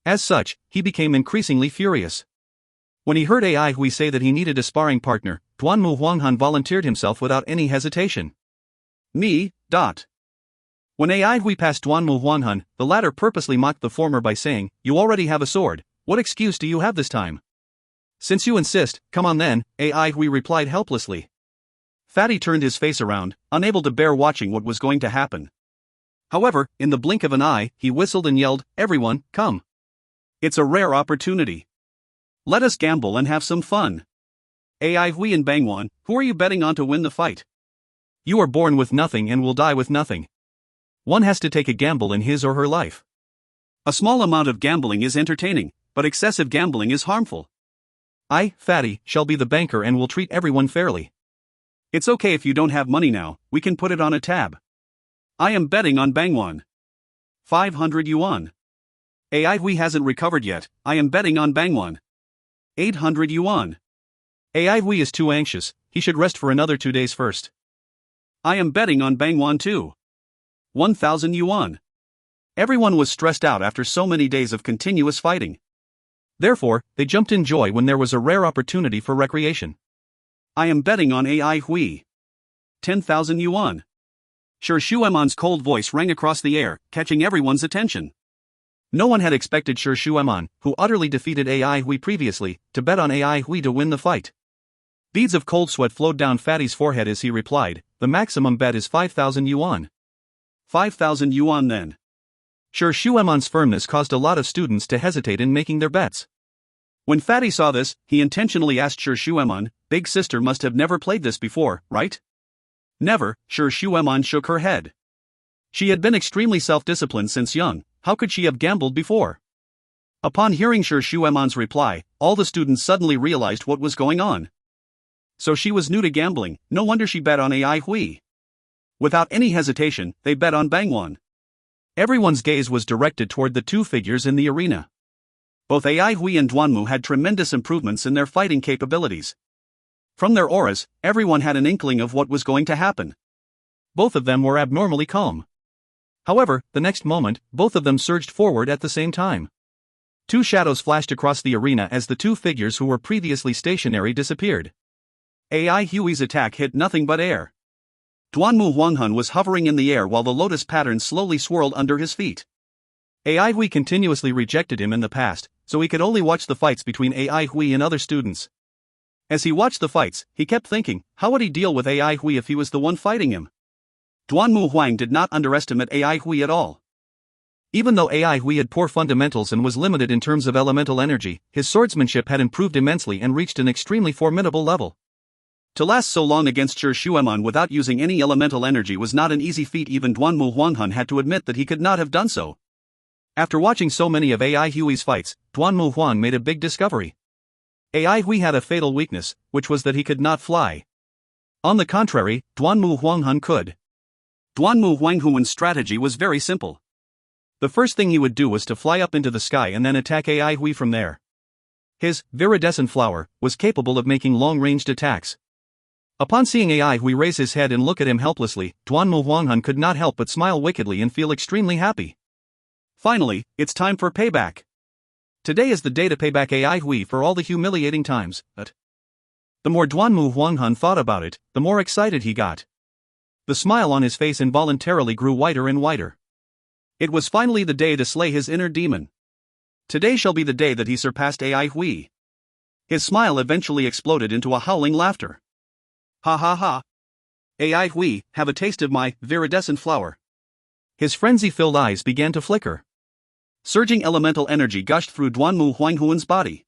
As such, he became increasingly furious. When he heard Ai Hui say that he needed a sparring partner, Duanmu Huanghan volunteered himself without any hesitation. Me. When Ai Hui passed Duanmu Huanghan, the latter purposely mocked the former by saying, You already have a sword, what excuse do you have this time? Since you insist, come on then, Ai Hui replied helplessly. Fatty turned his face around, unable to bear watching what was going to happen. However, in the blink of an eye, he whistled and yelled, Everyone, come. It's a rare opportunity. Let us gamble and have some fun. Ai Hui and Bangwan, who are you betting on to win the fight? You are born with nothing and will die with nothing. One has to take a gamble in his or her life. A small amount of gambling is entertaining, but excessive gambling is harmful. I, Fatty, shall be the banker and will treat everyone fairly. It's okay if you don't have money now, we can put it on a tab. I am betting on Bangwan. 500 yuan. Ai Hui hasn't recovered yet, I am betting on Bangwan. 800 yuan. Ai Hui is too anxious, he should rest for another 2 days first. I am betting on Bangwan too. 1,000 yuan. Everyone was stressed out after so many days of continuous fighting. Therefore, they jumped in joy when there was a rare opportunity for recreation. I am betting on Ai Hui. 10,000 yuan. Shi Shueman's cold voice rang across the air, catching everyone's attention. No one had expected Shi Shueman, who utterly defeated Ai Hui previously, to bet on Ai Hui to win the fight. Beads of cold sweat flowed down Fatty's forehead as he replied, The maximum bet is 5,000 yuan. 5,000 yuan then. Shi Shueman's firmness caused a lot of students to hesitate in making their bets. When Fatty saw this, he intentionally asked Shi Shueman, Big sister must have never played this before, right? Never, Shi Shueman shook her head. She had been extremely self-disciplined since young, how could she have gambled before? Upon hearing Shi Shueman's reply, all the students suddenly realized what was going on. So she was new to gambling, no wonder she bet on Ai Hui. Without any hesitation, they bet on Bangwan. Everyone's gaze was directed toward the 2 figures in the arena. Both Ai Hui and Duanmu had tremendous improvements in their fighting capabilities. From their auras, everyone had an inkling of what was going to happen. Both of them were abnormally calm. However, the next moment, both of them surged forward at the same time. 2 shadows flashed across the arena as the 2 figures who were previously stationary disappeared. Ai Hui's attack hit nothing but air. Duanmu Huanghun was hovering in the air while the lotus pattern slowly swirled under his feet. Ai Hui continuously rejected him in the past, so he could only watch the fights between Ai Hui and other students. As he watched the fights, he kept thinking, how would he deal with Ai Hui if he was the one fighting him? Duanmu Huang did not underestimate Ai Hui at all. Even though Ai Hui had poor fundamentals and was limited in terms of elemental energy, his swordsmanship had improved immensely and reached an extremely formidable level. To last so long against Shi Shuemon without using any elemental energy was not an easy feat. Even Duanmu Huanghun had to admit that he could not have done so. After watching so many of Ai Hui's fights, Duanmu Huang made a big discovery. Ai Hui had a fatal weakness, which was that he could not fly. On the contrary, Duanmu Huanghun could. Duanmu Huanghuan's strategy was very simple. The first thing he would do was to fly up into the sky and then attack Ai Hui from there. His viridescent flower was capable of making long-ranged attacks. Upon seeing Ai Hui raise his head and look at him helplessly, Duanmu Huanghun could not help but smile wickedly and feel extremely happy. Finally, it's time for payback. Today is the day to pay back Ai Hui for all the humiliating times, but the more Duanmu Huanghun thought about it, the more excited he got. The smile on his face involuntarily grew wider and wider. It was finally the day to slay his inner demon. Today shall be the day that he surpassed Ai Hui. His smile eventually exploded into a howling laughter. Ha ha ha. Ai Hui, have a taste of my viridescent flower. His frenzy-filled eyes began to flicker. Surging elemental energy gushed through Duanmu Huanghuan's body.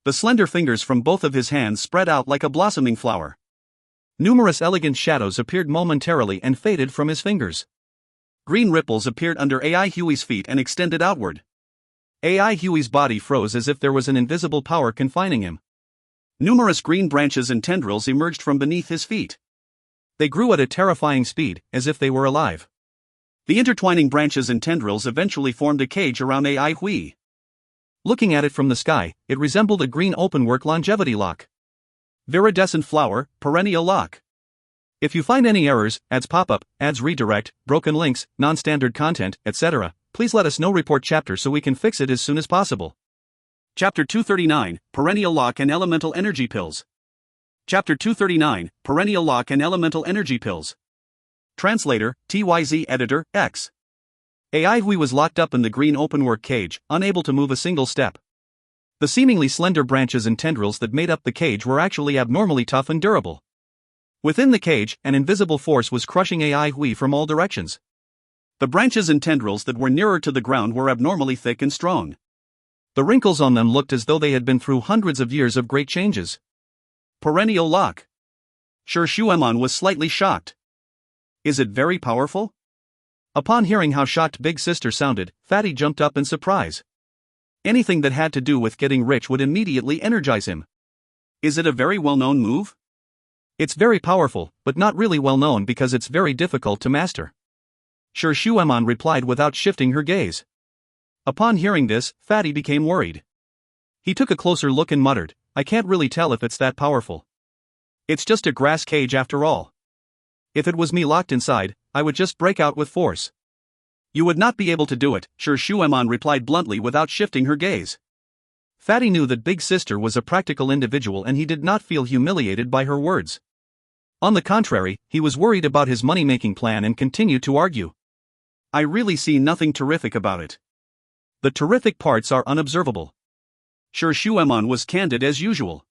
The slender fingers from both of his hands spread out like a blossoming flower. Numerous elegant shadows appeared momentarily and faded from his fingers. Green ripples appeared under Ai Hui's feet and extended outward. Ai Hui's body froze as if there was an invisible power confining him. Numerous green branches and tendrils emerged from beneath his feet. They grew at a terrifying speed, as if they were alive. The intertwining branches and tendrils eventually formed a cage around Ai Hui. Looking at it from the sky, it resembled a green openwork longevity lock. Viridescent flower, perennial lock. If you find any errors, ads pop up, ads redirect, broken links, non-standard content, etc., please let us know. Report chapter so we can fix it as soon as possible. Chapter 239, Perennial Lock and Elemental Energy Pills. Chapter 239, Perennial Lock and Elemental Energy Pills. Translator, TYZ Editor, X. Ai Hui was locked up in the green openwork cage, unable to move a single step. The seemingly slender branches and tendrils that made up the cage were actually abnormally tough and durable. Within the cage, an invisible force was crushing Ai Hui from all directions. The branches and tendrils that were nearer to the ground were abnormally thick and strong. The wrinkles on them looked as though they had been through hundreds of years of great changes. Perennial lock. Shi Shuemon was slightly shocked. Is it very powerful? Upon hearing how shocked Big Sister sounded, Fatty jumped up in surprise. Anything that had to do with getting rich would immediately energize him. Is it a very well-known move? It's very powerful, but not really well-known because it's very difficult to master. Shi Shuemon replied without shifting her gaze. Upon hearing this, Fatty became worried. He took a closer look and muttered, I can't really tell if it's that powerful. It's just a grass cage after all. If it was me locked inside, I would just break out with force. You would not be able to do it, Shi Shuemon replied bluntly without shifting her gaze. Fatty knew that Big Sister was a practical individual and he did not feel humiliated by her words. On the contrary, he was worried about his money-making plan and continued to argue. I really see nothing terrific about it. The terrific parts are unobservable. Shi Shuemon was candid as usual.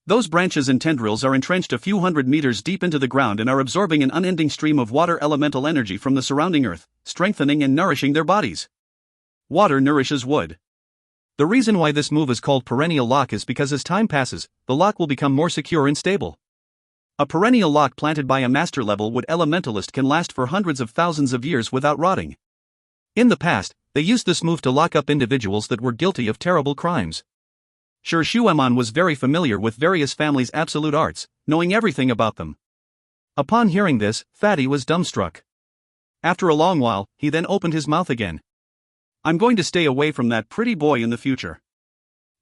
Those branches and tendrils are entrenched a few hundred meters deep into the ground and are absorbing an unending stream of water elemental energy from the surrounding earth, strengthening and nourishing their bodies. Water nourishes wood. The reason why this move is called perennial lock is because as time passes, the lock will become more secure and stable. A perennial lock planted by a master-level wood elementalist can last for hundreds of thousands of years without rotting. In the past, they used this move to lock up individuals that were guilty of terrible crimes. Shi Shuemon was very familiar with various families' absolute arts, knowing everything about them. Upon hearing this, Fatty was dumbstruck. After a long while, he then opened his mouth again. I'm going to stay away from that pretty boy in the future.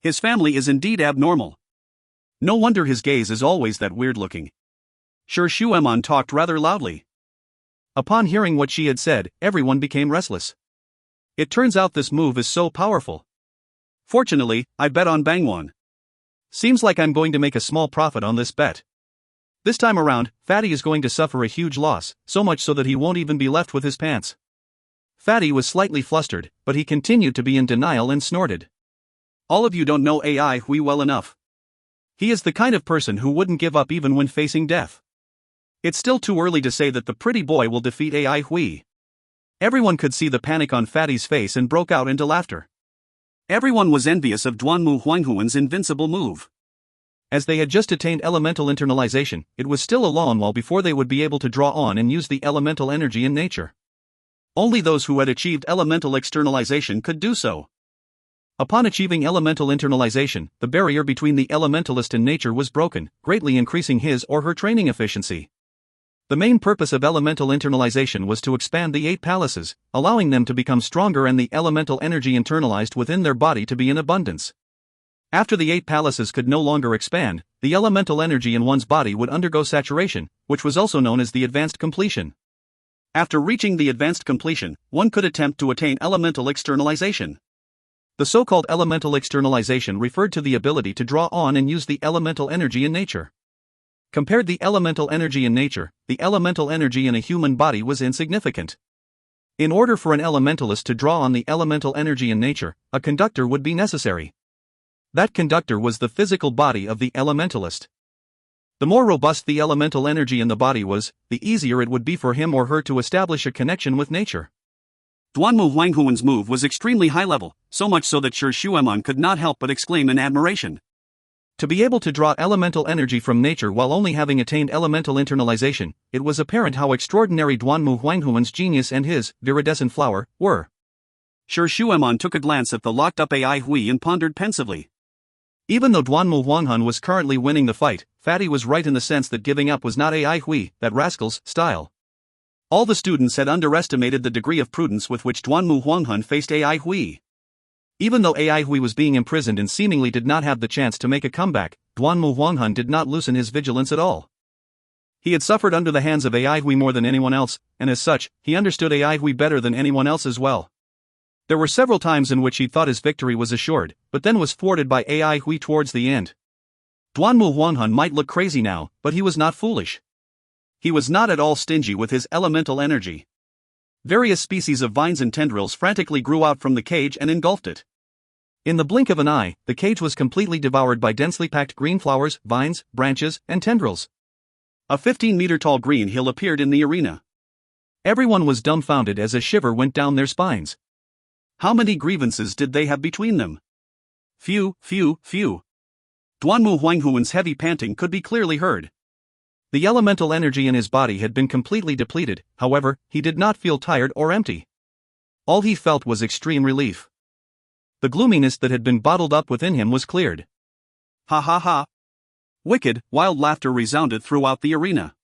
His family is indeed abnormal. No wonder his gaze is always that weird-looking. Shi Shuemon talked rather loudly. Upon hearing what she had said, everyone became restless. It turns out this move is so powerful. Fortunately, I bet on Bangwon. Seems like I'm going to make a small profit on this bet. This time around, Fatty is going to suffer a huge loss, so much so that he won't even be left with his pants. Fatty was slightly flustered, but he continued to be in denial and snorted. All of you don't know AI Hui well enough. He is the kind of person who wouldn't give up even when facing death. It's still too early to say that the pretty boy will defeat AI Hui. Everyone could see the panic on Fatty's face and broke out into laughter. Everyone was envious of Duanmu Huanghuan's invincible move. As they had just attained elemental internalization, it was still a long while before they would be able to draw on and use the elemental energy in nature. Only those who had achieved elemental externalization could do so. Upon achieving elemental internalization, the barrier between the elementalist and nature was broken, greatly increasing his or her training efficiency. The main purpose of elemental internalization was to expand the 8 palaces, allowing them to become stronger and the elemental energy internalized within their body to be in abundance. After the 8 palaces could no longer expand, the elemental energy in one's body would undergo saturation, which was also known as the advanced completion. After reaching the advanced completion, one could attempt to attain elemental externalization. The so-called elemental externalization referred to the ability to draw on and use the elemental energy in nature. Compared the elemental energy in nature, the elemental energy in a human body was insignificant. In order for an elementalist to draw on the elemental energy in nature, a conductor would be necessary. That conductor was the physical body of the elementalist. The more robust the elemental energy in the body was, the easier it would be for him or her to establish a connection with nature. Duanmu Huanghuan's move was extremely high level, so much so that Shi Xuemon could not help but exclaim in admiration. To be able to draw elemental energy from nature while only having attained elemental internalization, it was apparent how extraordinary Duanmu Huanghuan's genius and his viridescent flower were. Shi Xuemon took a glance at the locked-up AI Hui and pondered pensively. Even though Duanmu Huanghan was currently winning the fight, Fatty was right in the sense that giving up was not AI Hui, that rascal's, style. All the students had underestimated the degree of prudence with which Duanmu Huanghan faced AI Hui. Even though AI Hui was being imprisoned and seemingly did not have the chance to make a comeback, Duanmu Huanghan did not loosen his vigilance at all. He had suffered under the hands of AI Hui more than anyone else, and as such, he understood AI Hui better than anyone else as well. There were several times in which he thought his victory was assured, but then was thwarted by AI Hui towards the end. Duanmu Huanghan might look crazy now, but he was not foolish. He was not at all stingy with his elemental energy. Various species of vines and tendrils frantically grew out from the cage and engulfed it. In the blink of an eye, the cage was completely devoured by densely packed green flowers, vines, branches, and tendrils. A 15-meter-tall green hill appeared in the arena. Everyone was dumbfounded as a shiver went down their spines. How many grievances did they have between them? Few. Duanmu Huanghuan's heavy panting could be clearly heard. The elemental energy in his body had been completely depleted, however, he did not feel tired or empty. All he felt was extreme relief. The gloominess that had been bottled up within him was cleared. Ha ha ha. Wicked, wild laughter resounded throughout the arena.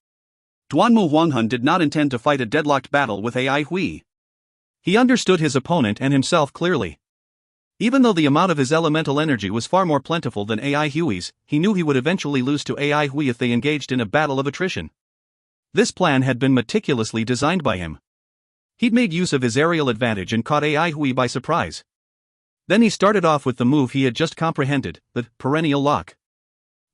Duanmu Huanghan did not intend to fight a deadlocked battle with AI Hui. He understood his opponent and himself clearly. Even though the amount of his elemental energy was far more plentiful than AI Hui's, he knew he would eventually lose to AI Hui if they engaged in a battle of attrition. This plan had been meticulously designed by him. He'd made use of his aerial advantage and caught AI Hui by surprise. Then he started off with the move he had just comprehended, the perennial lock.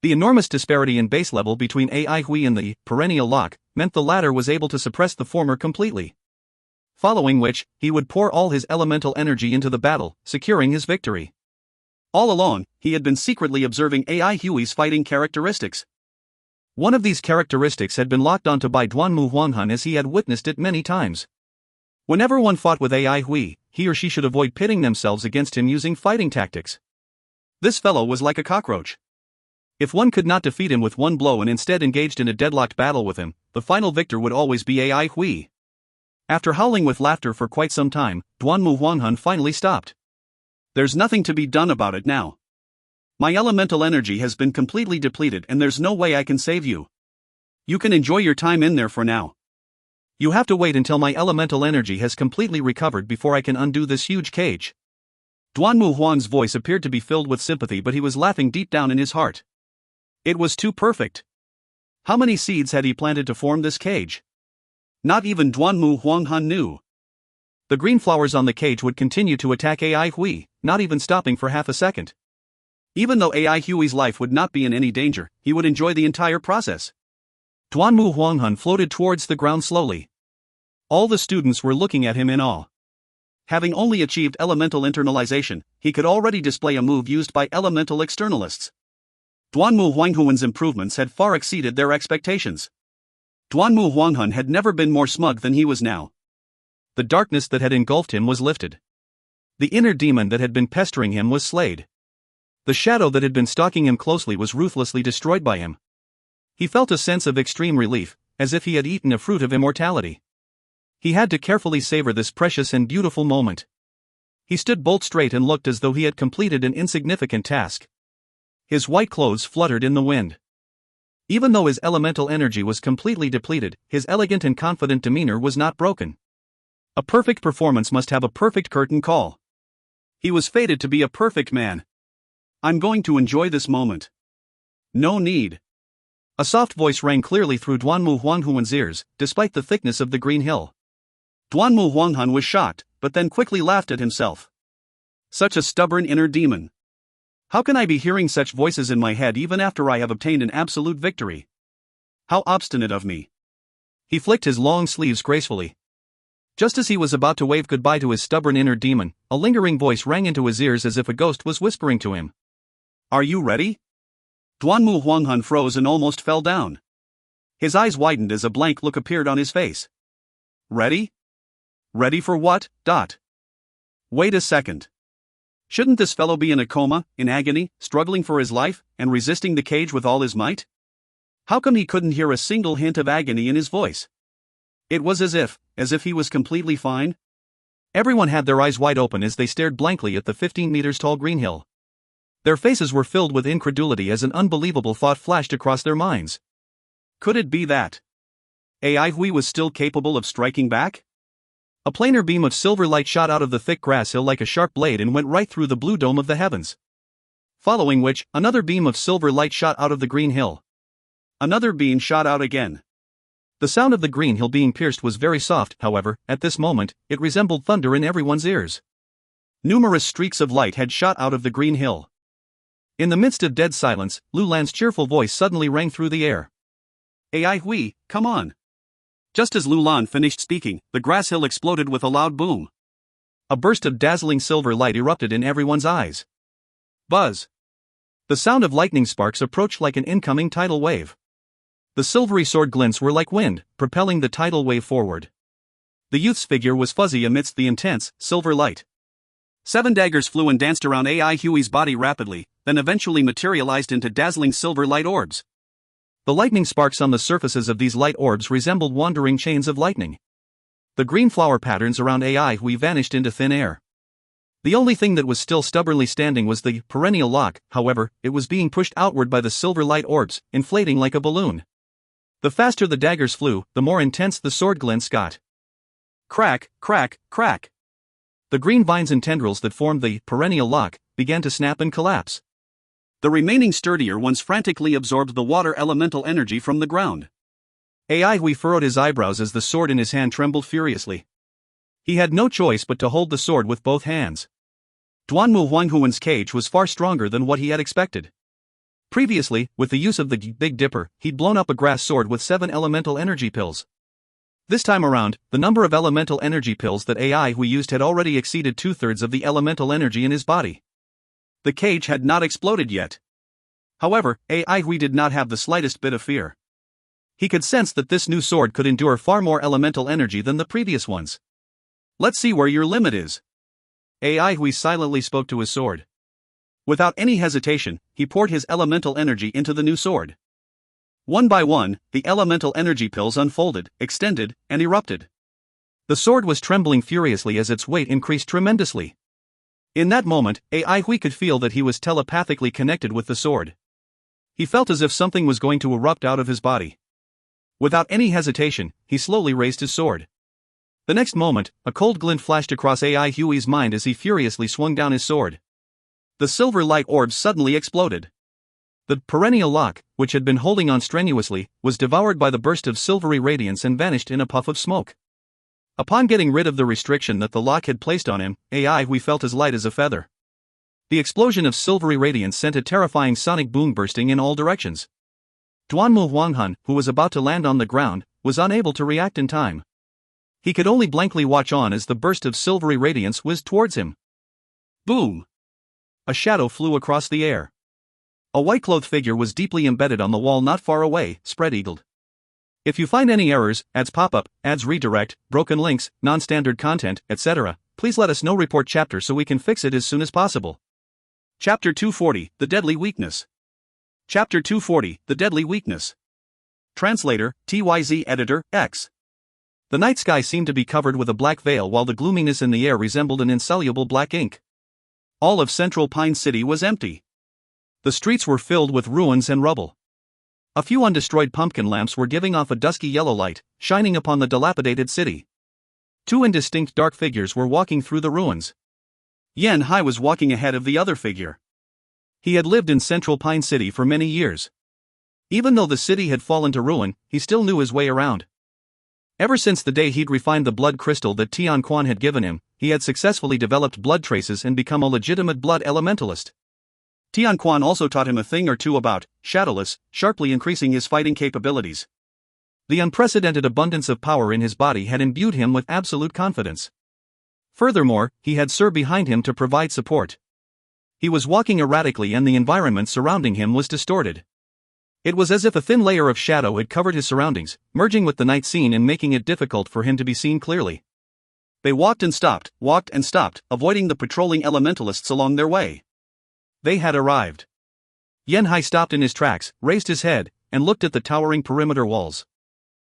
The enormous disparity in base level between AI Hui and the perennial lock meant the latter was able to suppress the former completely. Following which, he would pour all his elemental energy into the battle, securing his victory. All along, he had been secretly observing AI Hui's fighting characteristics. One of these characteristics had been locked onto by Duanmu Huanghan as he had witnessed it many times. Whenever one fought with AI Hui, he or she should avoid pitting themselves against him using fighting tactics. This fellow was like a cockroach. If one could not defeat him with one blow and instead engaged in a deadlocked battle with him, the final victor would always be AI Hui. After howling with laughter for quite some time, Duanmu Huanghan finally stopped. There's nothing to be done about it now. My elemental energy has been completely depleted and there's no way I can save you. You can enjoy your time in there for now. You have to wait until my elemental energy has completely recovered before I can undo this huge cage. Duanmu Huang's voice appeared to be filled with sympathy, but he was laughing deep down in his heart. It was too perfect. How many seeds had he planted to form this cage? Not even Duanmu Huanghan knew. The green flowers on the cage would continue to attack AI Hui, not even stopping for half a second. Even though AI Hui's life would not be in any danger, he would enjoy the entire process. Duanmu Huanghun floated towards the ground slowly. All the students were looking at him in awe. Having only achieved elemental internalization, he could already display a move used by elemental externalists. Duanmu Huanghuan's improvements had far exceeded their expectations. Duanmu Huanghun had never been more smug than he was now. The darkness that had engulfed him was lifted. The inner demon that had been pestering him was slayed. The shadow that had been stalking him closely was ruthlessly destroyed by him. He felt a sense of extreme relief, as if he had eaten a fruit of immortality. He had to carefully savor this precious and beautiful moment. He stood bolt straight and looked as though he had completed an insignificant task. His white clothes fluttered in the wind. Even though his elemental energy was completely depleted, his elegant and confident demeanor was not broken. A perfect performance must have a perfect curtain call. He was fated to be a perfect man. I'm going to enjoy this moment. No need. A soft voice rang clearly through Duanmu Huanghuan's ears, despite the thickness of the green hill. Duanmu Huanghun was shocked, but then quickly laughed at himself. Such a stubborn inner demon. How can I be hearing such voices in my head even after I have obtained an absolute victory? How obstinate of me. He flicked his long sleeves gracefully. Just as he was about to wave goodbye to his stubborn inner demon, a lingering voice rang into his ears as if a ghost was whispering to him. Are you ready? Duanmu Huanghun froze and almost fell down. His eyes widened as a blank look appeared on his face. Ready? Ready for what? Wait a second. Shouldn't this fellow be in a coma, in agony, struggling for his life, and resisting the cage with all his might? How come he couldn't hear a single hint of agony in his voice? It was as if he was completely fine. Everyone had their eyes wide open as they stared blankly at the 15 meters tall green hill. Their faces were filled with incredulity as an unbelievable thought flashed across their minds. Could it be that AI Hui was still capable of striking back? A planar beam of silver light shot out of the thick grass hill like a sharp blade and went right through the blue dome of the heavens. Following which, another beam of silver light shot out of the green hill. Another beam shot out again. The sound of the green hill being pierced was very soft, however, at this moment, it resembled thunder in everyone's ears. Numerous streaks of light had shot out of the green hill. In the midst of dead silence, Lu Lan's cheerful voice suddenly rang through the air. AI Hui, come on. Just as Lu Lan finished speaking, the grass hill exploded with a loud boom. A burst of dazzling silver light erupted in everyone's eyes. Buzz. The sound of lightning sparks approached like an incoming tidal wave. The silvery sword glints were like wind, propelling the tidal wave forward. The youth's figure was fuzzy amidst the intense, silver light. 7 daggers flew and danced around AI Hui's body rapidly, then eventually materialized into dazzling silver light orbs. The lightning sparks on the surfaces of these light orbs resembled wandering chains of lightning. The green flower patterns around AI Hui vanished into thin air. The only thing that was still stubbornly standing was the perennial lock, however, it was being pushed outward by the silver light orbs, inflating like a balloon. The faster the daggers flew, the more intense the sword glints got. Crack, crack, crack. The green vines and tendrils that formed the perennial lock began to snap and collapse. The remaining sturdier ones frantically absorbed the water elemental energy from the ground. AI Hui furrowed his eyebrows as the sword in his hand trembled furiously. He had no choice but to hold the sword with both hands. Duanmu Huanghuan's cage was far stronger than what he had expected. Previously, with the use of the Big Dipper, he'd blown up a grass sword with 7 elemental energy pills. This time around, the number of elemental energy pills that AI Hui used had already exceeded 2/3 of the elemental energy in his body. The cage had not exploded yet. However, AI Hui did not have the slightest bit of fear. He could sense that this new sword could endure far more elemental energy than the previous ones. Let's see where your limit is. AI Hui silently spoke to his sword. Without any hesitation, he poured his elemental energy into the new sword. One by one, the elemental energy pills unfolded, extended, and erupted. The sword was trembling furiously as its weight increased tremendously. In that moment, AI Hui could feel that he was telepathically connected with the sword. He felt as if something was going to erupt out of his body. Without any hesitation, he slowly raised his sword. The next moment, a cold glint flashed across AI Hui's mind as he furiously swung down his sword. The silver light orbs suddenly exploded. The perennial lock, which had been holding on strenuously, was devoured by the burst of silvery radiance and vanished in a puff of smoke. Upon getting rid of the restriction that the lock had placed on him, AI Hui felt as light as a feather. The explosion of silvery radiance sent a terrifying sonic boom bursting in all directions. Duanmu Huanghan, who was about to land on the ground, was unable to react in time. He could only blankly watch on as the burst of silvery radiance whizzed towards him. Boom! A shadow flew across the air. A white-clothed figure was deeply embedded on the wall not far away, spread-eagled. If you find any errors, ads pop-up, ads redirect, broken links, non-standard content, etc., please let us know. Report chapter so we can fix it as soon as possible. Chapter 240, The Deadly Weakness. Chapter 240, The Deadly Weakness. Translator, TYZ Editor, X. The night sky seemed to be covered with a black veil while the gloominess in the air resembled an insoluble black ink. All of Central Pine City was empty. The streets were filled with ruins and rubble. A few undestroyed pumpkin lamps were giving off a dusky yellow light, shining upon the dilapidated city. Two indistinct dark figures were walking through the ruins. Yan Hai was walking ahead of the other figure. He had lived in Central Pine City for many years. Even though the city had fallen to ruin, he still knew his way around. Ever since the day he'd refined the blood crystal that Tian Quan had given him, he had successfully developed blood traces and become a legitimate blood elementalist. Tian Quan also taught him a thing or two about Shadowless, sharply increasing his fighting capabilities. The unprecedented abundance of power in his body had imbued him with absolute confidence. Furthermore, he had Sir behind him to provide support. He was walking erratically and the environment surrounding him was distorted. It was as if a thin layer of shadow had covered his surroundings, merging with the night scene and making it difficult for him to be seen clearly. They walked and stopped, avoiding the patrolling elementalists along their way. They had arrived. Yan Hai stopped in his tracks, raised his head, and looked at the towering perimeter walls.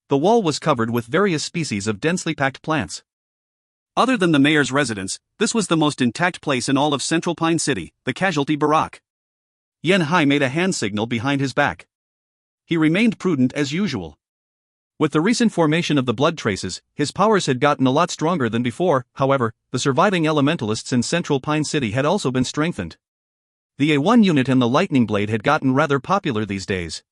The wall was covered with various species of densely packed plants. Other than the mayor's residence, this was the most intact place in all of Central Pine City, the casualty barrack. Yan Hai made a hand signal behind his back. He remained prudent as usual. With the recent formation of the blood traces, his powers had gotten a lot stronger than before. However, the surviving elementalists in Central Pine City had also been strengthened. The A1 unit and the lightning blade had gotten rather popular these days.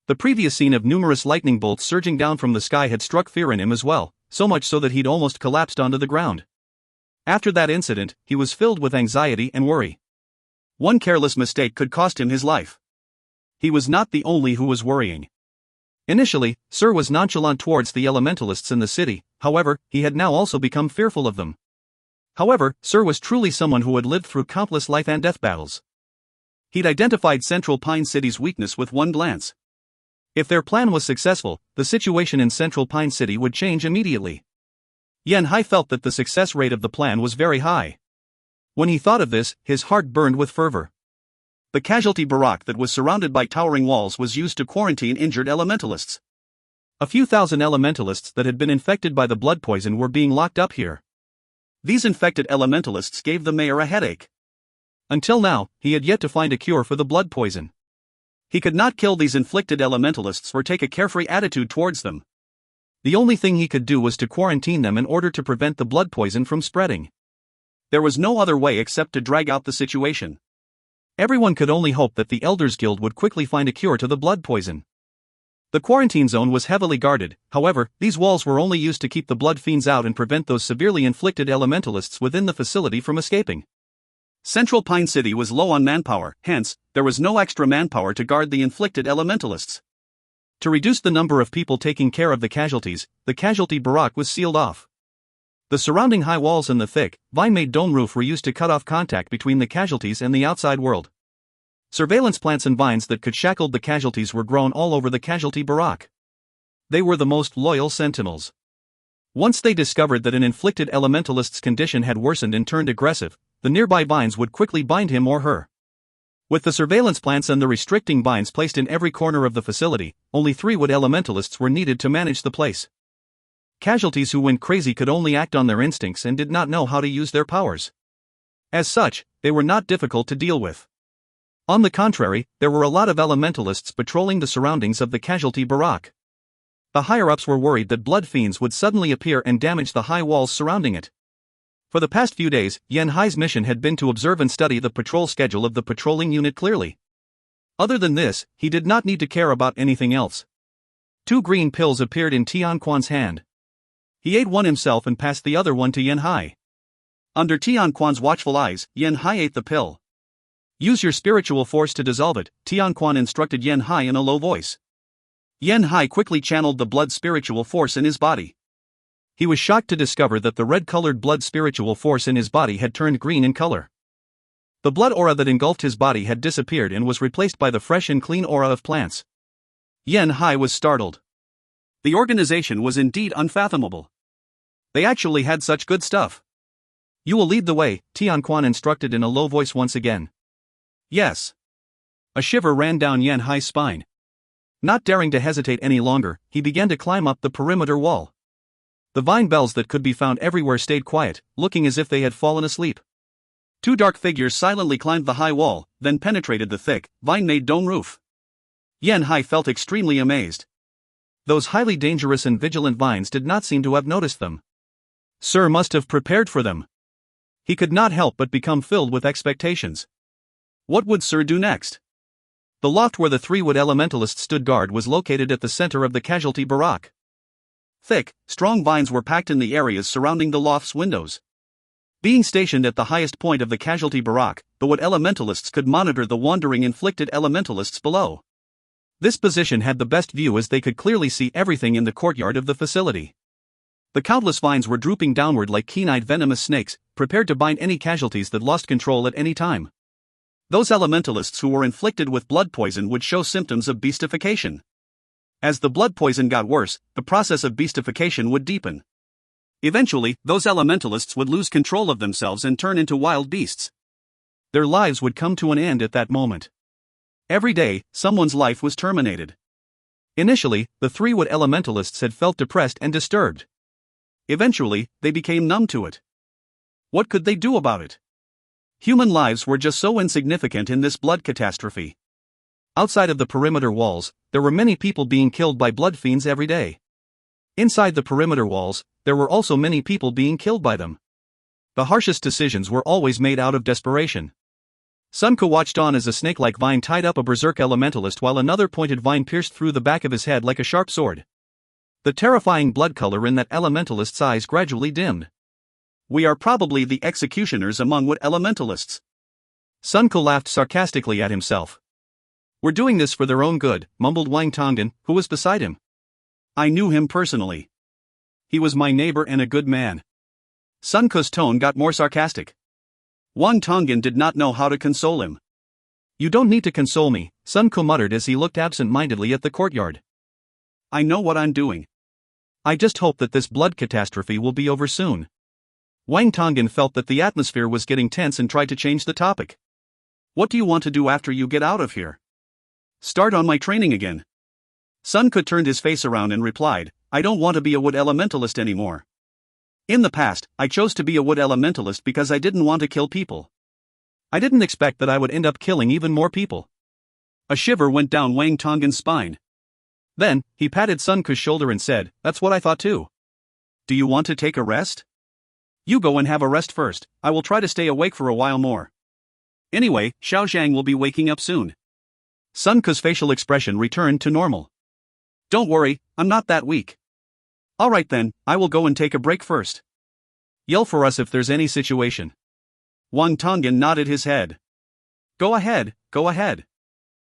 The previous scene of numerous lightning bolts surging down from the sky had struck fear in him as well, so much so that he'd almost collapsed onto the ground. After that incident, he was filled with anxiety and worry. One careless mistake could cost him his life. He was not the only who was worrying. Initially, Sir was nonchalant towards the elementalists in the city, however, he had now also become fearful of them. However, Sir was truly someone who had lived through countless life and death battles. He'd identified Central Pine City's weakness with one glance. If their plan was successful, the situation in Central Pine City would change immediately. Yan Hai felt that the success rate of the plan was very high. When he thought of this, his heart burned with fervor. The casualty barrack that was surrounded by towering walls was used to quarantine injured elementalists. A few thousand elementalists that had been infected by the blood poison were being locked up here. These infected elementalists gave the mayor a headache. Until now, he had yet to find a cure for the blood poison. He could not kill these inflicted elementalists or take a carefree attitude towards them. The only thing he could do was to quarantine them in order to prevent the blood poison from spreading. There was no other way except to drag out the situation. Everyone could only hope that the Elders Guild would quickly find a cure to the blood poison. The quarantine zone was heavily guarded, however, these walls were only used to keep the blood fiends out and prevent those severely inflicted elementalists within the facility from escaping. Central Pine City was low on manpower, hence, there was no extra manpower to guard the inflicted elementalists. To reduce the number of people taking care of the casualty barrack was sealed off. The surrounding high walls and the thick, vine-made dome roof were used to cut off contact between the casualties and the outside world. Surveillance plants and vines that could shackle the casualties were grown all over the casualty barrack. They were the most loyal sentinels. Once they discovered that an inflicted elementalist's condition had worsened and turned aggressive, the nearby vines would quickly bind him or her. With the surveillance plants and the restricting vines placed in every corner of the facility, only 3 wood elementalists were needed to manage the place. Casualties who went crazy could only act on their instincts and did not know how to use their powers. As such, they were not difficult to deal with. On the contrary, there were a lot of elementalists patrolling the surroundings of the casualty barrack. The higher-ups were worried that blood fiends would suddenly appear and damage the high walls surrounding it. For the past few days, Yan Hai's mission had been to observe and study the patrol schedule of the patrolling unit clearly. Other than this, he did not need to care about anything else. 2 green pills appeared in Tian Quan's hand. He ate one himself and passed the other one to Yan Hai. Under Tian Quan's watchful eyes, Yan Hai ate the pill. Use your spiritual force to dissolve it, Tianquan instructed Yan Hai in a low voice. Yan Hai quickly channeled the blood spiritual force in his body. He was shocked to discover that the red-colored blood spiritual force in his body had turned green in color. The blood aura that engulfed his body had disappeared and was replaced by the fresh and clean aura of plants. Yan Hai was startled. The organization was indeed unfathomable. They actually had such good stuff. You will lead the way, Tianquan instructed in a low voice once again. Yes. A shiver ran down Yan Hai's spine. Not daring to hesitate any longer, he began to climb up the perimeter wall. The vine bells that could be found everywhere stayed quiet, looking as if they had fallen asleep. Two dark figures silently climbed the high wall, then penetrated the thick, vine-made dome roof. Yan Hai felt extremely amazed. Those highly dangerous and vigilant vines did not seem to have noticed them. Sir must have prepared for them. He could not help but become filled with expectations. What would Sir do next? The loft where the three wood elementalists stood guard was located at the center of the casualty barrack. Thick, strong vines were packed in the areas surrounding the loft's windows. Being stationed at the highest point of the casualty barrack, the wood elementalists could monitor the wandering inflicted elementalists below. This position had the best view as they could clearly see everything in the courtyard of the facility. The countless vines were drooping downward like keen-eyed venomous snakes, prepared to bind any casualties that lost control at any time. Those elementalists who were inflicted with blood poison would show symptoms of beastification. As the blood poison got worse, the process of beastification would deepen. Eventually, those elementalists would lose control of themselves and turn into wild beasts. Their lives would come to an end at that moment. Every day, someone's life was terminated. Initially, the three wood elementalists had felt depressed and disturbed. Eventually, they became numb to it. What could they do about it? Human lives were just so insignificant in this blood catastrophe. Outside of the perimeter walls, there were many people being killed by blood fiends every day. Inside the perimeter walls, there were also many people being killed by them. The harshest decisions were always made out of desperation. Sun Ke watched on as a snake-like vine tied up a berserk elementalist while another pointed vine pierced through the back of his head like a sharp sword. The terrifying blood color in that elementalist's eyes gradually dimmed. We are probably the executioners among wood elementalists. Sun Ke laughed sarcastically at himself. We're doing this for their own good, mumbled Wang Tonggan, who was beside him. I knew him personally. He was my neighbor and a good man. Sun Ke's tone got more sarcastic. Wang Tonggan did not know how to console him. You don't need to console me, Sun Ke muttered as he looked absent-mindedly at the courtyard. I know what I'm doing. I just hope that this blood catastrophe will be over soon. Wang Tonggan felt that the atmosphere was getting tense and tried to change the topic. What do you want to do after you get out of here? Start on my training again. Sun Ke turned his face around and replied, I don't want to be a wood elementalist anymore. In the past, I chose to be a wood elementalist because I didn't want to kill people. I didn't expect that I would end up killing even more people. A shiver went down Wang Tonggan's spine. Then, he patted Sun Ke's shoulder and said, That's what I thought too. Do you want to take a rest? You go and have a rest first, I will try to stay awake for a while more. Anyway, Xiao Zhang will be waking up soon. Sun Ke's facial expression returned to normal. Don't worry, I'm not that weak. Alright then, I will go and take a break first. Yell for us if there's any situation. Wang Tonggan nodded his head. Go ahead, go ahead.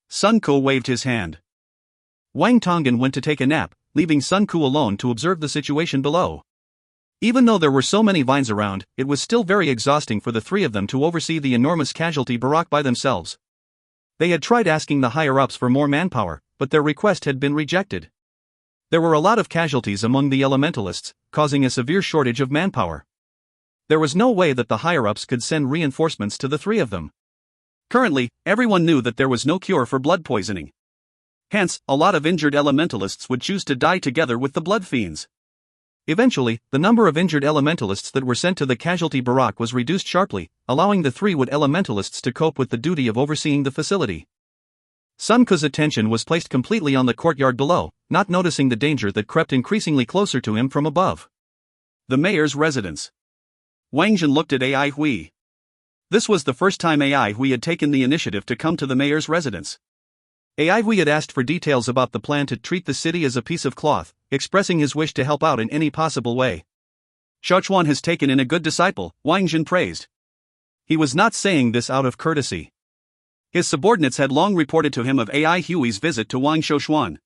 Sun Ke waved his hand. Wang Tonggan went to take a nap, leaving Sun Ke alone to observe the situation below. Even though there were so many vines around, it was still very exhausting for the three of them to oversee the enormous casualty barrack by themselves. They had tried asking the higher-ups for more manpower, but their request had been rejected. There were a lot of casualties among the elementalists, causing a severe shortage of manpower. There was no way that the higher-ups could send reinforcements to the three of them. Currently, everyone knew that there was no cure for blood poisoning. Hence, a lot of injured elementalists would choose to die together with the blood fiends. Eventually, the number of injured elementalists that were sent to the casualty barrack was reduced sharply, allowing the three wood elementalists to cope with the duty of overseeing the facility. Sun Ke's attention was placed completely on the courtyard below, not noticing the danger that crept increasingly closer to him from above. The mayor's residence. Wang Zhen looked at Ai Hui. This was the first time Ai Hui had taken the initiative to come to the mayor's residence. Ai Hui had asked for details about the plan to treat the city as a piece of cloth, expressing his wish to help out in any possible way. Xiaochuan has taken in a good disciple, Wang Zhen praised. He was not saying this out of courtesy. His subordinates had long reported to him of AI Hui's visit to Wang Shouxuan.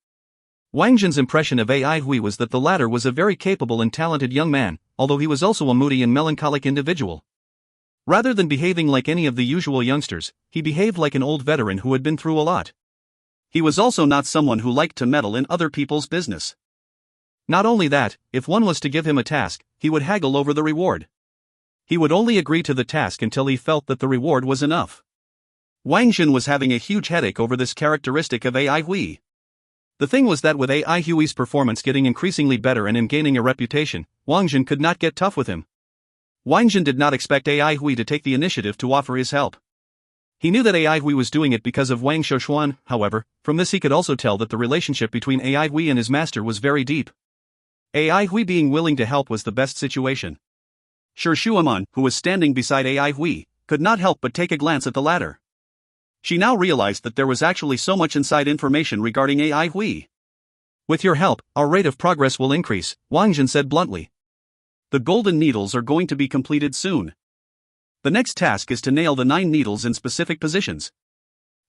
Wang Zhen's impression of AI Hui was that the latter was a very capable and talented young man, although he was also a moody and melancholic individual. Rather than behaving like any of the usual youngsters, he behaved like an old veteran who had been through a lot. He was also not someone who liked to meddle in other people's business. Not only that, if one was to give him a task, he would haggle over the reward. He would only agree to the task until he felt that the reward was enough. Wang Zhen was having a huge headache over this characteristic of AI Hui. The thing was that with AI Hui's performance getting increasingly better and him gaining a reputation, Wang Zhen could not get tough with him. Wang Zhen did not expect AI Hui to take the initiative to offer his help. He knew that AI Hui was doing it because of Wang Shouxuan, however, from this he could also tell that the relationship between AI Hui and his master was very deep. AI Hui being willing to help was the best situation. Shuaman, who was standing beside AI Hui, could not help but take a glance at the latter. She now realized that there was actually so much inside information regarding AI Hui. With your help, our rate of progress will increase, Wang Zhen said bluntly. The golden needles are going to be completed soon. The next task is to nail the 9 needles in specific positions.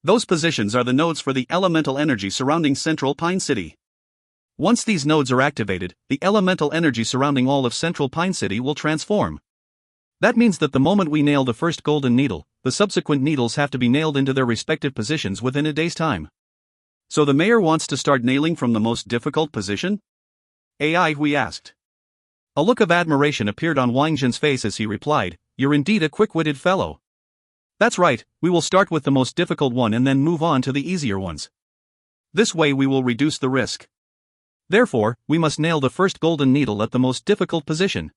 Those positions are the nodes for the elemental energy surrounding Central Pine City. Once these nodes are activated, the elemental energy surrounding all of Central Pine City will transform. That means that the moment we nail the first golden needle, the subsequent needles have to be nailed into their respective positions within a day's time. So the mayor wants to start nailing from the most difficult position? AI Hui asked. A look of admiration appeared on Wang Zhen's face as he replied, "You're indeed a quick-witted fellow." "That's right, we will start with the most difficult one and then move on to the easier ones. This way we will reduce the risk. Therefore, we must nail the first golden needle at the most difficult position."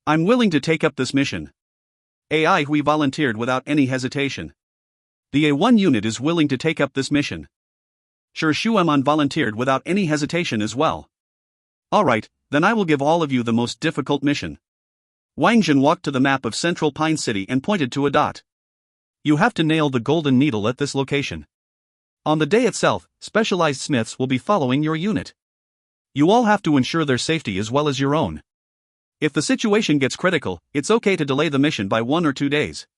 "I'm willing to take up this mission." AI Hui volunteered without any hesitation. The A1 unit is willing to take up this mission. Shuaman volunteered without any hesitation as well. "Alright, then I will give all of you the most difficult mission." Wang Zhen walked to the map of Central Pine City and pointed to a dot. "You have to nail the golden needle at this location. On the day itself, specialized smiths will be following your unit. You all have to ensure their safety as well as your own. If the situation gets critical, it's okay to delay the mission by 1 or 2 days.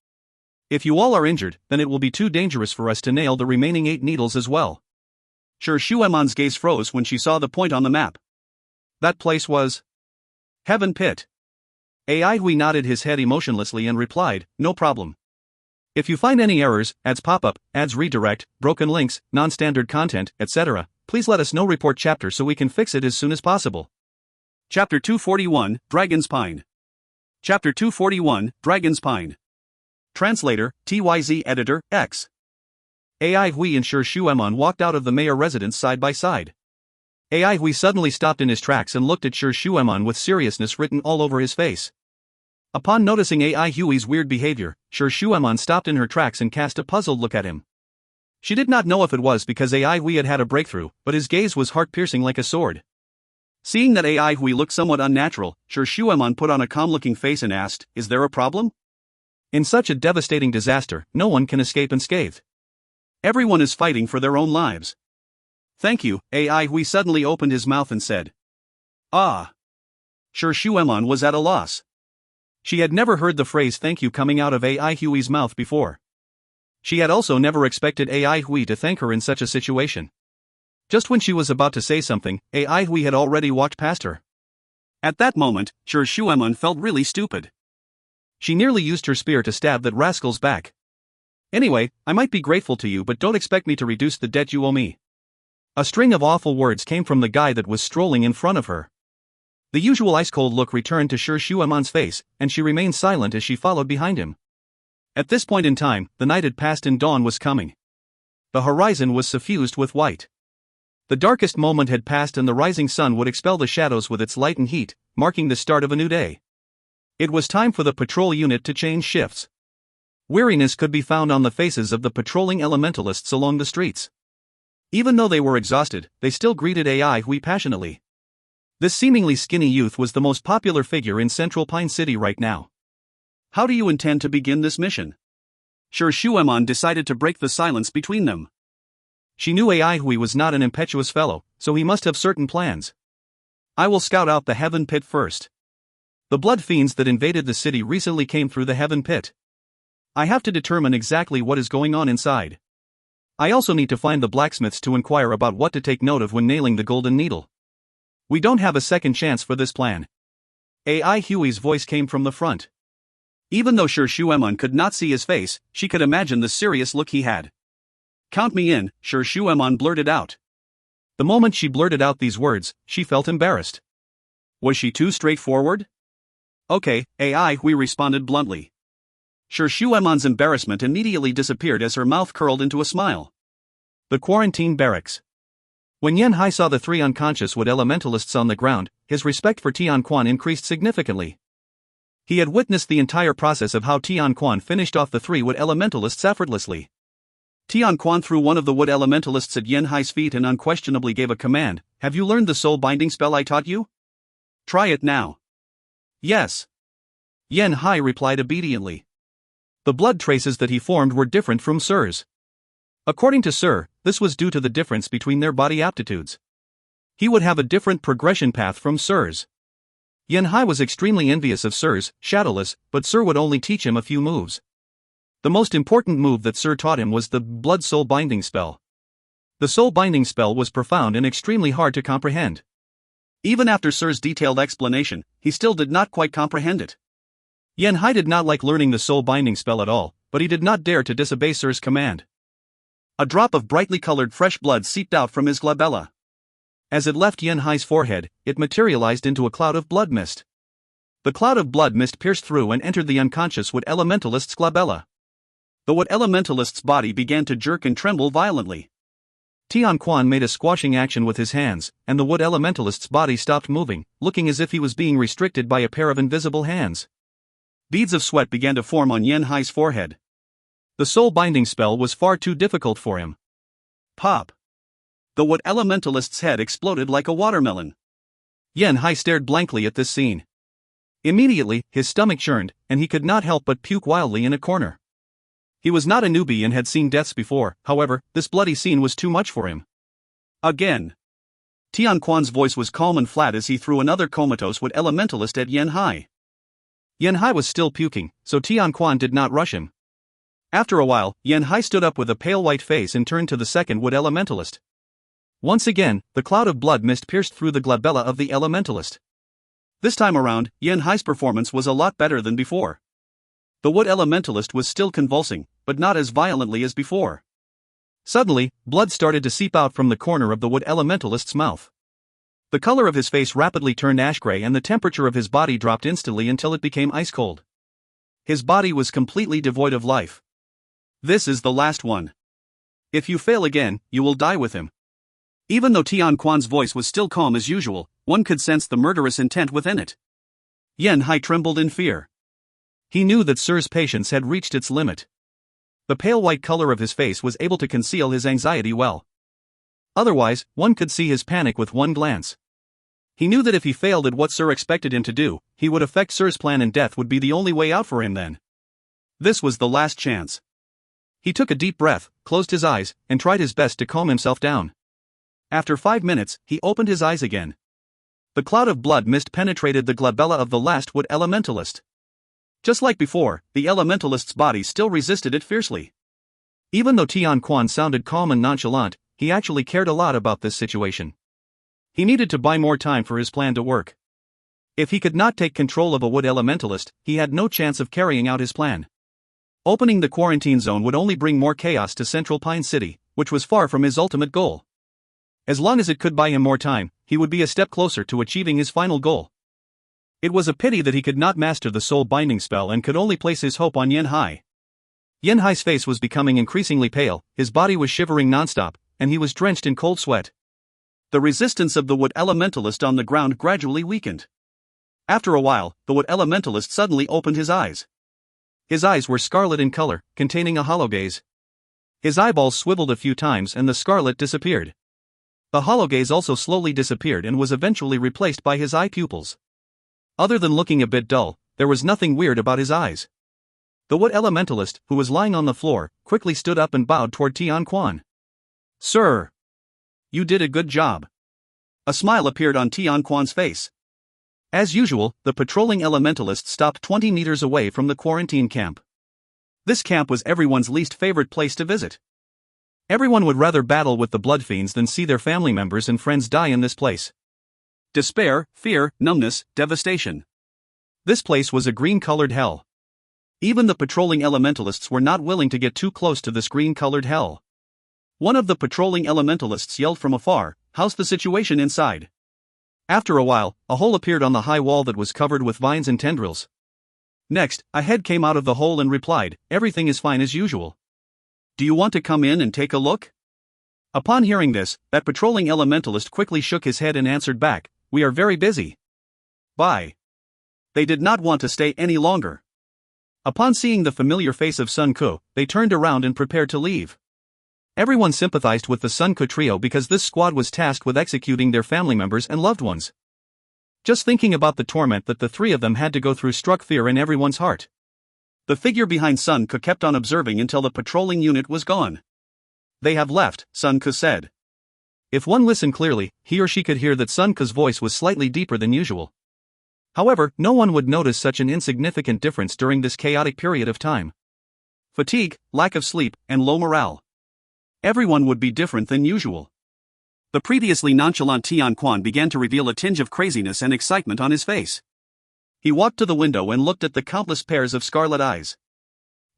If you all are injured, then it will be too dangerous for us to nail the remaining 8 needles as well." Shuaman's gaze froze when she saw the point on the map. That place was Heaven Pit. AI Hui nodded his head emotionlessly and replied, "No problem. If you find any errors, ads pop-up, ads redirect, broken links, non-standard content, etc., please let us know. Report chapter so we can fix it as soon as possible." Chapter 241, Dragon's Pine. Chapter 241, Dragon's Pine. Translator, TYZ Editor, X. AI Hui and Shuaman walked out of the mayor residence side by side. AI Hui suddenly stopped in his tracks and looked at Shuaman with seriousness written all over his face. Upon noticing AI Hui's weird behavior, Shuaman stopped in her tracks and cast a puzzled look at him. She did not know if it was because AI Hui had had a breakthrough, but his gaze was heart-piercing like a sword. Seeing that AI Hui looked somewhat unnatural, Shuaman put on a calm-looking face and asked, "Is there a problem?" In such a devastating disaster, no one can escape unscathed. Everyone is fighting for their own lives. "Thank you," AI Hui suddenly opened his mouth and said. "Ah." Shuaman was at a loss. She had never heard the phrase "thank you" coming out of AI Hui's mouth before. She had also never expected AI Hui to thank her in such a situation. Just when she was about to say something, AI Hui had already walked past her. At that moment, Shuaman felt really stupid. She nearly used her spear to stab that rascal's back. "Anyway, I might be grateful to you, but don't expect me to reduce the debt you owe me." A string of awful words came from the guy that was strolling in front of her. The usual ice-cold look returned to Shuaman's face, and she remained silent as she followed behind him. At this point in time, the night had passed and dawn was coming. The horizon was suffused with white. The darkest moment had passed and the rising sun would expel the shadows with its light and heat, marking the start of a new day. It was time for the patrol unit to change shifts. Weariness could be found on the faces of the patrolling elementalists along the streets. Even though they were exhausted, they still greeted AI Hui passionately. This seemingly skinny youth was the most popular figure in Central Pine City right now. "How do you intend to begin this mission?" Shuaman decided to break the silence between them. She knew AI Hui was not an impetuous fellow, so he must have certain plans. "I will scout out the Heaven Pit first. The blood fiends that invaded the city recently came through the Heaven Pit. I have to determine exactly what is going on inside. I also need to find the blacksmiths to inquire about what to take note of when nailing the golden needle. We don't have a second chance for this plan. AI Huey's voice came from the front. Even though Sir Shuemun could not see his face, she could imagine the serious look he had. Count me in, Sir Shuemun blurted out. The moment she blurted out these words, she felt embarrassed. Was she too straightforward? Okay, AI Hui responded bluntly. Sir Shuemun's embarrassment immediately disappeared as her mouth curled into a smile. The quarantine barracks. When Yen Hai saw the three unconscious wood elementalists on the ground, his respect for Tian Quan increased significantly. He had witnessed the entire process of how Tian Quan finished off the three wood elementalists effortlessly. Tian Quan threw one of the wood elementalists at Yen Hai's feet and unquestionably gave a command. Have you learned the soul binding spell I taught you? Try it now. Yes. Yen Hai replied obediently. The blood traces that he formed were different from Sir's. According to Sir, this was due to the difference between their body aptitudes. He would have a different progression path from Sir's. Yen Hai was extremely envious of Sir's, Shadowless, but Sir would only teach him a few moves. The most important move that Sir taught him was the blood soul binding spell. The soul binding spell was profound and extremely hard to comprehend. Even after Sir's detailed explanation, he still did not quite comprehend it. Yen Hai did not like learning the soul binding spell at all, but he did not dare to disobey Sir's command. A drop of brightly colored fresh blood seeped out from his glabella. As it left Yen Hai's forehead, it materialized into a cloud of blood mist. The cloud of blood mist pierced through and entered the unconscious wood elementalist's glabella. The wood elementalist's body began to jerk and tremble violently. Tian Quan made a squashing action with his hands, and the wood elementalist's body stopped moving, looking as if he was being restricted by a pair of invisible hands. Beads of sweat began to form on Yen Hai's forehead. The soul binding spell was far too difficult for him. Pop! The wood elementalist's head exploded like a watermelon. Yen Hai stared blankly at this scene. Immediately, his stomach churned, and he could not help but puke wildly in a corner. He was not a newbie and had seen deaths before, however, this bloody scene was too much for him. Again. Tian Quan's voice was calm and flat as he threw another comatose wood elementalist at Yen Hai. Yen Hai was still puking, so Tian Quan did not rush him. After a while, Yen Hai stood up with a pale white face and turned to the second wood elementalist. Once again, the cloud of blood mist pierced through the glabella of the elementalist. This time around, Yen Hai's performance was a lot better than before. The wood elementalist was still convulsing, but not as violently as before. Suddenly, blood started to seep out from the corner of the wood elementalist's mouth. The color of his face rapidly turned ash-gray and the temperature of his body dropped instantly until it became ice-cold. His body was completely devoid of life. This is the last one. If you fail again, you will die with him. Even though Tian Quan's voice was still calm as usual, one could sense the murderous intent within it. Yen Hai trembled in fear. He knew that Sir's patience had reached its limit. The pale white color of his face was able to conceal his anxiety well. Otherwise, one could see his panic with one glance. He knew that if he failed at what Sir expected him to do, he would affect Sir's plan and death would be the only way out for him then. This was the last chance. He took a deep breath, closed his eyes, and tried his best to calm himself down. After 5 minutes, he opened his eyes again. The cloud of blood mist penetrated the glabella of the last wood elementalist. Just like before, the elementalist's body still resisted it fiercely. Even though Tian Quan sounded calm and nonchalant, he actually cared a lot about this situation. He needed to buy more time for his plan to work. If he could not take control of a wood elementalist, he had no chance of carrying out his plan. Opening the quarantine zone would only bring more chaos to Central Pine City, which was far from his ultimate goal. As long as it could buy him more time, he would be a step closer to achieving his final goal. It was a pity that he could not master the soul binding spell and could only place his hope on Yen Hai. Yen Hai's face was becoming increasingly pale, his body was shivering nonstop, and he was drenched in cold sweat. The resistance of the wood elementalist on the ground gradually weakened. After a while, the wood elementalist suddenly opened his eyes. His eyes were scarlet in color, containing a hollow gaze. His eyeballs swiveled a few times and the scarlet disappeared. The hollow gaze also slowly disappeared and was eventually replaced by his eye pupils. Other than looking a bit dull, there was nothing weird about his eyes. The wood elementalist, who was lying on the floor, quickly stood up and bowed toward Tian Quan. "Sir! You did a good job." A smile appeared on Tian Quan's face. As usual, the patrolling elementalist stopped 20 meters away from the quarantine camp. This camp was everyone's least favorite place to visit. Everyone would rather battle with the blood fiends than see their family members and friends die in this place. Despair, fear, numbness, devastation. This place was a green-colored hell. Even the patrolling elementalists were not willing to get too close to this green-colored hell. One of the patrolling elementalists yelled from afar, "How's the situation inside?" After a while, a hole appeared on the high wall that was covered with vines and tendrils. Next, a head came out of the hole and replied, "Everything is fine as usual. Do you want to come in and take a look?" Upon hearing this, that patrolling elementalist quickly shook his head and answered back, "We are very busy. Bye." They did not want to stay any longer. Upon seeing the familiar face of Sun Ku, they turned around and prepared to leave. Everyone sympathized with the Sun Ku trio because this squad was tasked with executing their family members and loved ones. Just thinking about the torment that the three of them had to go through struck fear in everyone's heart. The figure behind Sun Ku kept on observing until the patrolling unit was gone. "They have left," Sun Ku said. If one listened clearly, he or she could hear that Sun Ku's voice was slightly deeper than usual. However, no one would notice such an insignificant difference during this chaotic period of time. Fatigue, lack of sleep, and low morale. Everyone would be different than usual. The previously nonchalant Tian Quan began to reveal a tinge of craziness and excitement on his face. He walked to the window and looked at the countless pairs of scarlet eyes.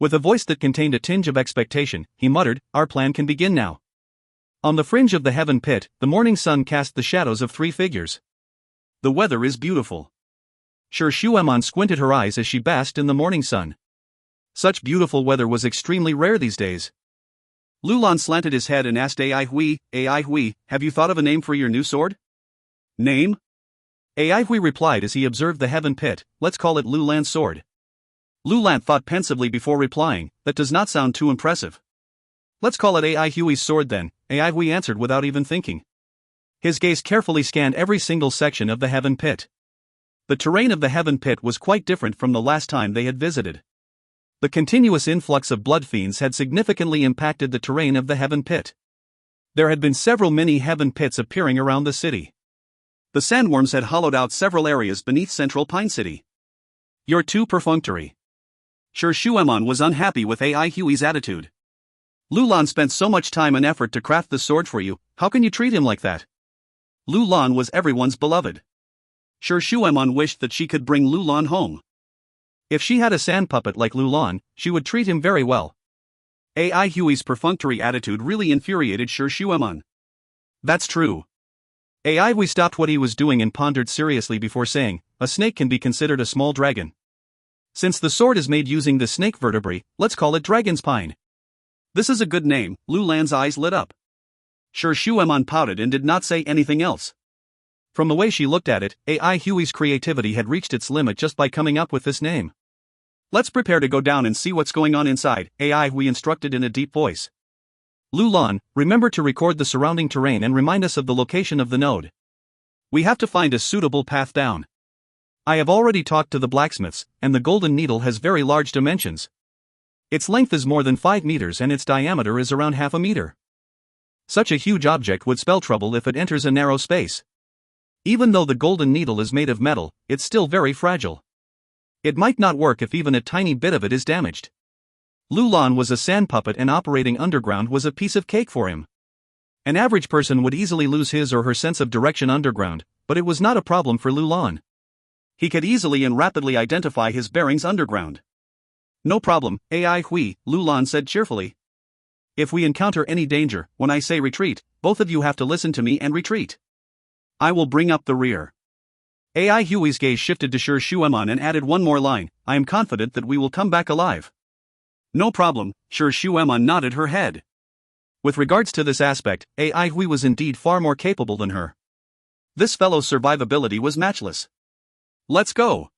With a voice that contained a tinge of expectation, he muttered, "Our plan can begin now." On the fringe of the heaven pit, the morning sun cast the shadows of three figures. "The weather is beautiful." Sure Shueman squinted her eyes as she basked in the morning sun. Such beautiful weather was extremely rare these days. Lulan slanted his head and asked Ai Hui, "Have you thought of a name for your new sword?" "Name?" Ai Hui replied as he observed the heaven pit, "Let's call it Lulan's sword." Lulan thought pensively before replying, "That does not sound too impressive." "Let's call it Ai Hui's sword then," Ai Hui answered without even thinking. His gaze carefully scanned every single section of the heaven pit. The terrain of the heaven pit was quite different from the last time they had visited. The continuous influx of blood fiends had significantly impacted the terrain of the heaven pit. There had been several mini heaven pits appearing around the city. The sandworms had hollowed out several areas beneath Central Pine City. "You're too perfunctory." Sure Shueman was unhappy with Ai Hui's attitude. "Lulan spent so much time and effort to craft the sword for you, how can you treat him like that?" Lulan was everyone's beloved. Sure Shueman wished that she could bring Lulan home. If she had a sand puppet like Lulan, she would treat him very well. Ai Hui's perfunctory attitude really infuriated Sure Shueman. "That's true." Ai Hui stopped what he was doing and pondered seriously before saying, "A snake can be considered a small dragon. Since the sword is made using the snake vertebrae, let's call it Dragon's Pine." "This is a good name." Lulan's eyes lit up. Sure Shueman pouted and did not say anything else. From the way she looked at it, Ai Hui's creativity had reached its limit just by coming up with this name. "Let's prepare to go down and see what's going on inside," Ai Hui instructed in a deep voice. "Lulan, remember to record the surrounding terrain and remind us of the location of the node. We have to find a suitable path down. I have already talked to the blacksmiths, and the golden needle has very large dimensions. Its length is more than 5 meters and its diameter is around half a meter. Such a huge object would spell trouble if it enters a narrow space. Even though the golden needle is made of metal, it's still very fragile. It might not work if even a tiny bit of it is damaged." Lulan was a sand puppet and operating underground was a piece of cake for him. An average person would easily lose his or her sense of direction underground, but it was not a problem for Lulan. He could easily and rapidly identify his bearings underground. "No problem, Ai Hui," Lulan said cheerfully. "If we encounter any danger, when I say retreat, both of you have to listen to me and retreat. I will bring up the rear." Ai Hui's gaze shifted to Sure Shueman and added one more line, "I am confident that we will come back alive." "No problem," Sure Shueman nodded her head. With regards to this aspect, Ai Hui was indeed far more capable than her. This fellow's survivability was matchless. "Let's go."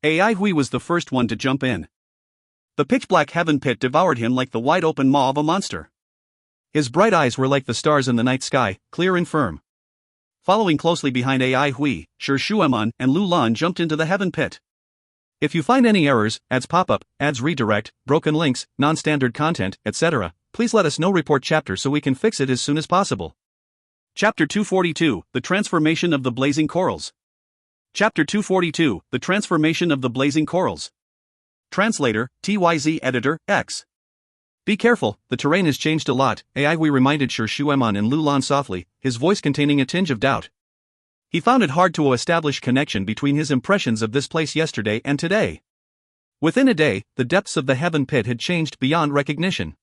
Ai Hui was the first one to jump in. The pitch-black heaven pit devoured him like the wide-open maw of a monster. His bright eyes were like the stars in the night sky, clear and firm. Following closely behind Ai Hui, Sure Shueman and Lulan jumped into the heaven pit. If you find any errors, ads pop-up, ads redirect, broken links, non-standard content, etc., please let us know. Report chapter so we can fix it as soon as possible. Chapter 242, The Transformation of the Blazing Corals. Chapter 242, The Transformation of the Blazing Corals. Translator, TYZ Editor, X. Be careful, the terrain has changed a lot, Aihui reminded Sir Shuemon and Lulan softly, his voice containing a tinge of doubt. He found it hard to establish connection between his impressions of this place yesterday and today. Within a day, the depths of the heaven pit had changed beyond recognition.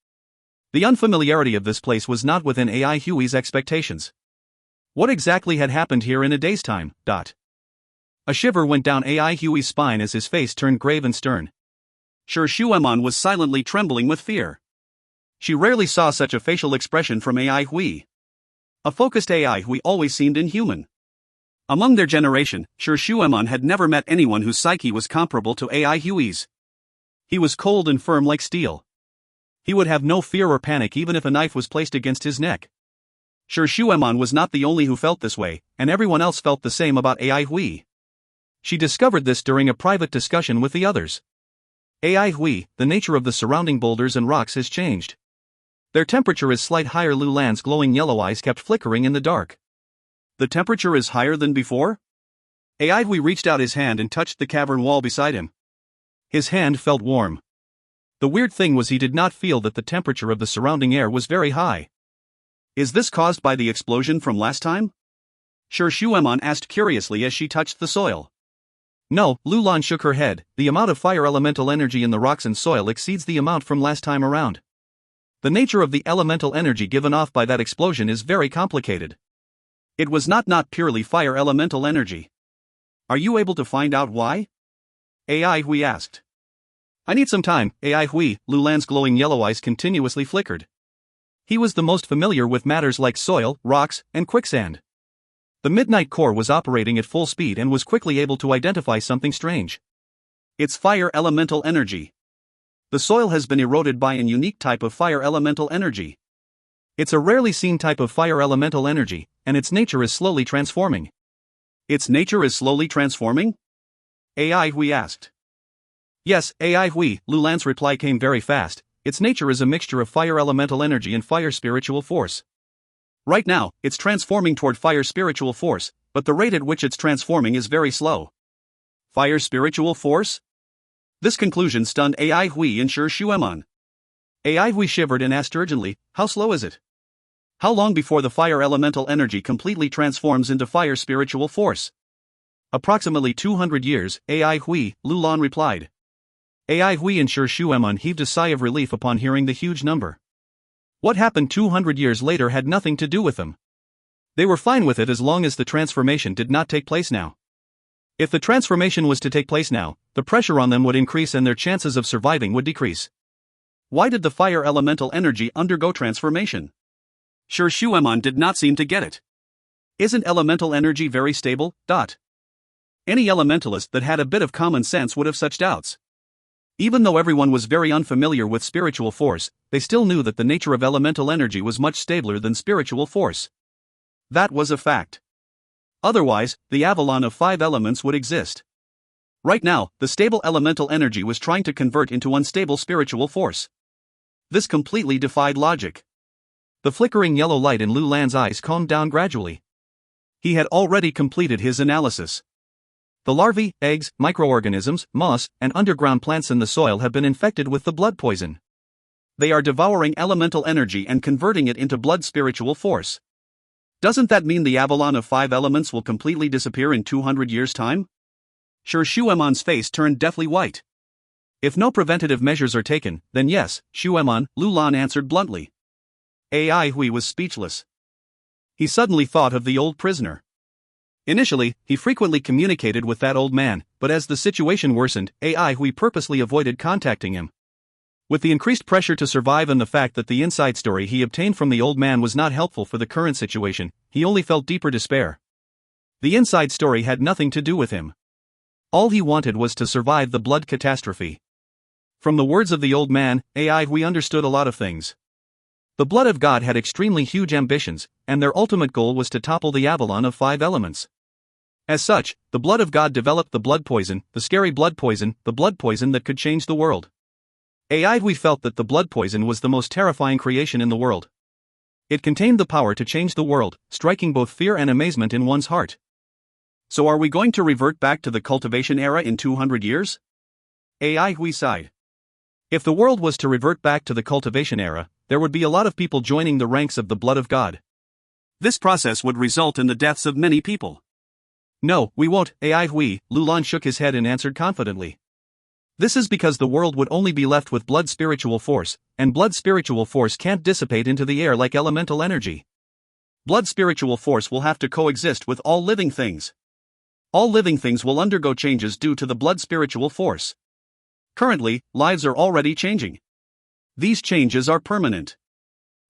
The unfamiliarity of this place was not within Aihui's expectations. What exactly had happened here in a day's time? A shiver went down Aihui's spine as his face turned grave and stern. Sir Shuemon was silently trembling with fear. She rarely saw such a facial expression from Aihui. A focused Aihui always seemed inhuman. Among their generation, Sir Shuemon had never met anyone whose psyche was comparable to Aihui's. He was cold and firm like steel. He would have no fear or panic even if a knife was placed against his neck. Sir Shuemon was not the only who felt this way, and everyone else felt the same about Aihui. She discovered this during a private discussion with the others. Aihui, the nature of the surrounding boulders and rocks has changed. Their temperature is slight higher. Lulan's glowing yellow eyes kept flickering in the dark. The temperature is higher than before? Aihui reached out his hand and touched the cavern wall beside him. His hand felt warm. The weird thing was he did not feel that the temperature of the surrounding air was very high. Is this caused by the explosion from last time? Sir Shuemon asked curiously as she touched the soil. No, Lulan shook her head, the amount of fire elemental energy in the rocks and soil exceeds the amount from last time around. The nature of the elemental energy given off by that explosion is very complicated. It was not purely fire elemental energy. Are you able to find out why? Aihui asked. I need some time, Aihui. Lulan's glowing yellow eyes continuously flickered. He was the most familiar with matters like soil, rocks, and quicksand. The Midnight Core was operating at full speed and was quickly able to identify something strange. It's fire elemental energy. The soil has been eroded by an unique type of fire elemental energy. It's a rarely seen type of fire elemental energy, and its nature is slowly transforming. Its nature is slowly transforming? Aihui asked. Yes, Aihui, Lulan's reply came very fast. Its nature is a mixture of fire elemental energy and fire spiritual force. Right now, it's transforming toward fire spiritual force, but the rate at which it's transforming is very slow. Fire spiritual force? This conclusion stunned Aihui and Sir Shuemon. Aihui shivered and asked urgently, how slow is it? How long before the fire elemental energy completely transforms into fire spiritual force? Approximately 200 years, Aihui, Lulan replied. Aihui and Sir Shuemon heaved a sigh of relief upon hearing the huge number. What happened 200 years later had nothing to do with them. They were fine with it as long as the transformation did not take place now. If the transformation was to take place now, the pressure on them would increase and their chances of surviving would decrease. Why did the fire elemental energy undergo transformation? Sir Shuemon did not seem to get it. Isn't elemental energy very stable? Any elementalist that had a bit of common sense would have such doubts. Even though everyone was very unfamiliar with spiritual force, they still knew that the nature of elemental energy was much stabler than spiritual force. That was a fact. Otherwise, the Avalon of 5 elements would exist. Right now, the stable elemental energy was trying to convert into unstable spiritual force. This completely defied logic. The flickering yellow light in Lulan's eyes calmed down gradually. He had already completed his analysis. The larvae, eggs, microorganisms, moss, and underground plants in the soil have been infected with the blood poison. They are devouring elemental energy and converting it into blood spiritual force. Doesn't that mean the Avalon of 5 elements will completely disappear in 200 years' time? Sir Shuemon's face turned deathly white. If no preventative measures are taken, then yes, Shuemon, Lulan answered bluntly. Aihui was speechless. He suddenly thought of the old prisoner. Initially, he frequently communicated with that old man, but as the situation worsened, Aihui purposely avoided contacting him. With the increased pressure to survive and the fact that the inside story he obtained from the old man was not helpful for the current situation, he only felt deeper despair. The inside story had nothing to do with him. All he wanted was to survive the blood catastrophe. From the words of the old man, Aihui understood a lot of things. The blood of God had extremely huge ambitions, and their ultimate goal was to topple the Avalon of 5 elements. As such, the blood of God developed the blood poison, the scary blood poison that could change the world. Aihui felt that the blood poison was the most terrifying creation in the world. It contained the power to change the world, striking both fear and amazement in one's heart. So are we going to revert back to the cultivation era in 200 years? Aihui sighed. If the world was to revert back to the cultivation era, there would be a lot of people joining the ranks of the blood of God. This process would result in the deaths of many people. No, we won't, Lulan shook his head and answered confidently. This is because the world would only be left with blood spiritual force, and blood spiritual force can't dissipate into the air like elemental energy. Blood spiritual force will have to coexist with all living things. All living things will undergo changes due to the blood spiritual force. Currently, lives are already changing. These changes are permanent.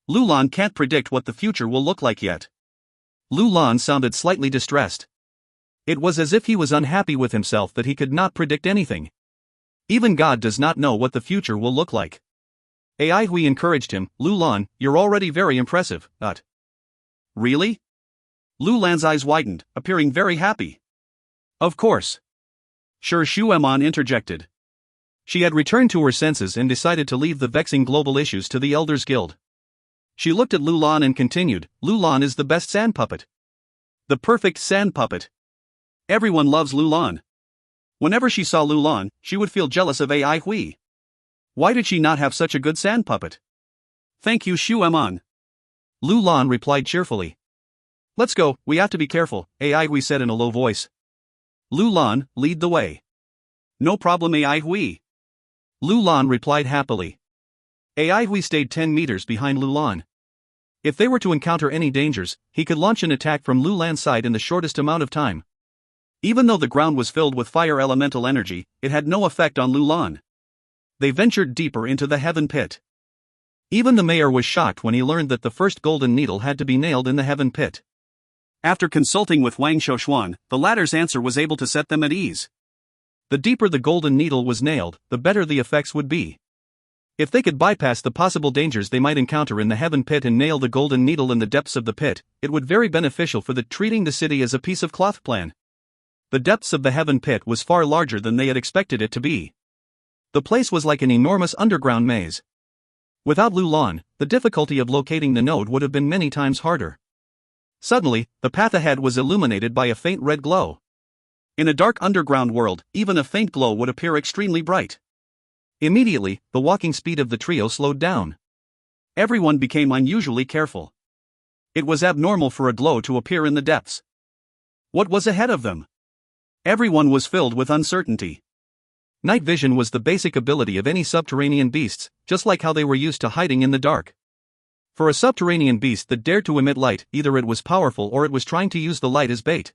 Lulan can't predict what the future will look like yet. Lulan sounded slightly distressed. It was as if he was unhappy with himself that he could not predict anything. Even God does not know what the future will look like. Hui encouraged him, Lulan, you're already very impressive, but... Really? Lulan's eyes widened, appearing very happy. Of course. Sure, Shueman interjected. She had returned to her senses and decided to leave the vexing global issues to the Elders Guild. She looked at Lulan and continued, Lulan is the best sand puppet. The perfect sand puppet. Everyone loves Lulan. Whenever she saw Lulan, she would feel jealous of Hui. Why did she not have such a good sand puppet? Thank you, Shueman. Lulan replied cheerfully. Let's go, we have to be careful, Hui said in a low voice. Lulan, lead the way. No problem, Hui. Lulan replied happily. Hui stayed 10 meters behind Lulan. If they were to encounter any dangers, he could launch an attack from Lulan's side in the shortest amount of time. Even though the ground was filled with fire elemental energy, it had no effect on Lulan. They ventured deeper into the heaven pit. Even the mayor was shocked when he learned that the first golden needle had to be nailed in the heaven pit. After consulting with Wang Shouxuan, the latter's answer was able to set them at ease. The deeper the golden needle was nailed, the better the effects would be. If they could bypass the possible dangers they might encounter in the heaven pit and nail the golden needle in the depths of the pit, it would be very beneficial for treating the city as a piece of cloth plan. The depths of the heaven pit was far larger than they had expected it to be. The place was like an enormous underground maze. Without Lulan, the difficulty of locating the node would have been many times harder. Suddenly, the path ahead was illuminated by a faint red glow. In a dark underground world, even a faint glow would appear extremely bright. Immediately, the walking speed of the trio slowed down. Everyone became unusually careful. It was abnormal for a glow to appear in the depths. What was ahead of them? Everyone was filled with uncertainty. Night vision was the basic ability of any subterranean beasts, just like how they were used to hiding in the dark. For a subterranean beast that dared to emit light, either it was powerful or it was trying to use the light as bait.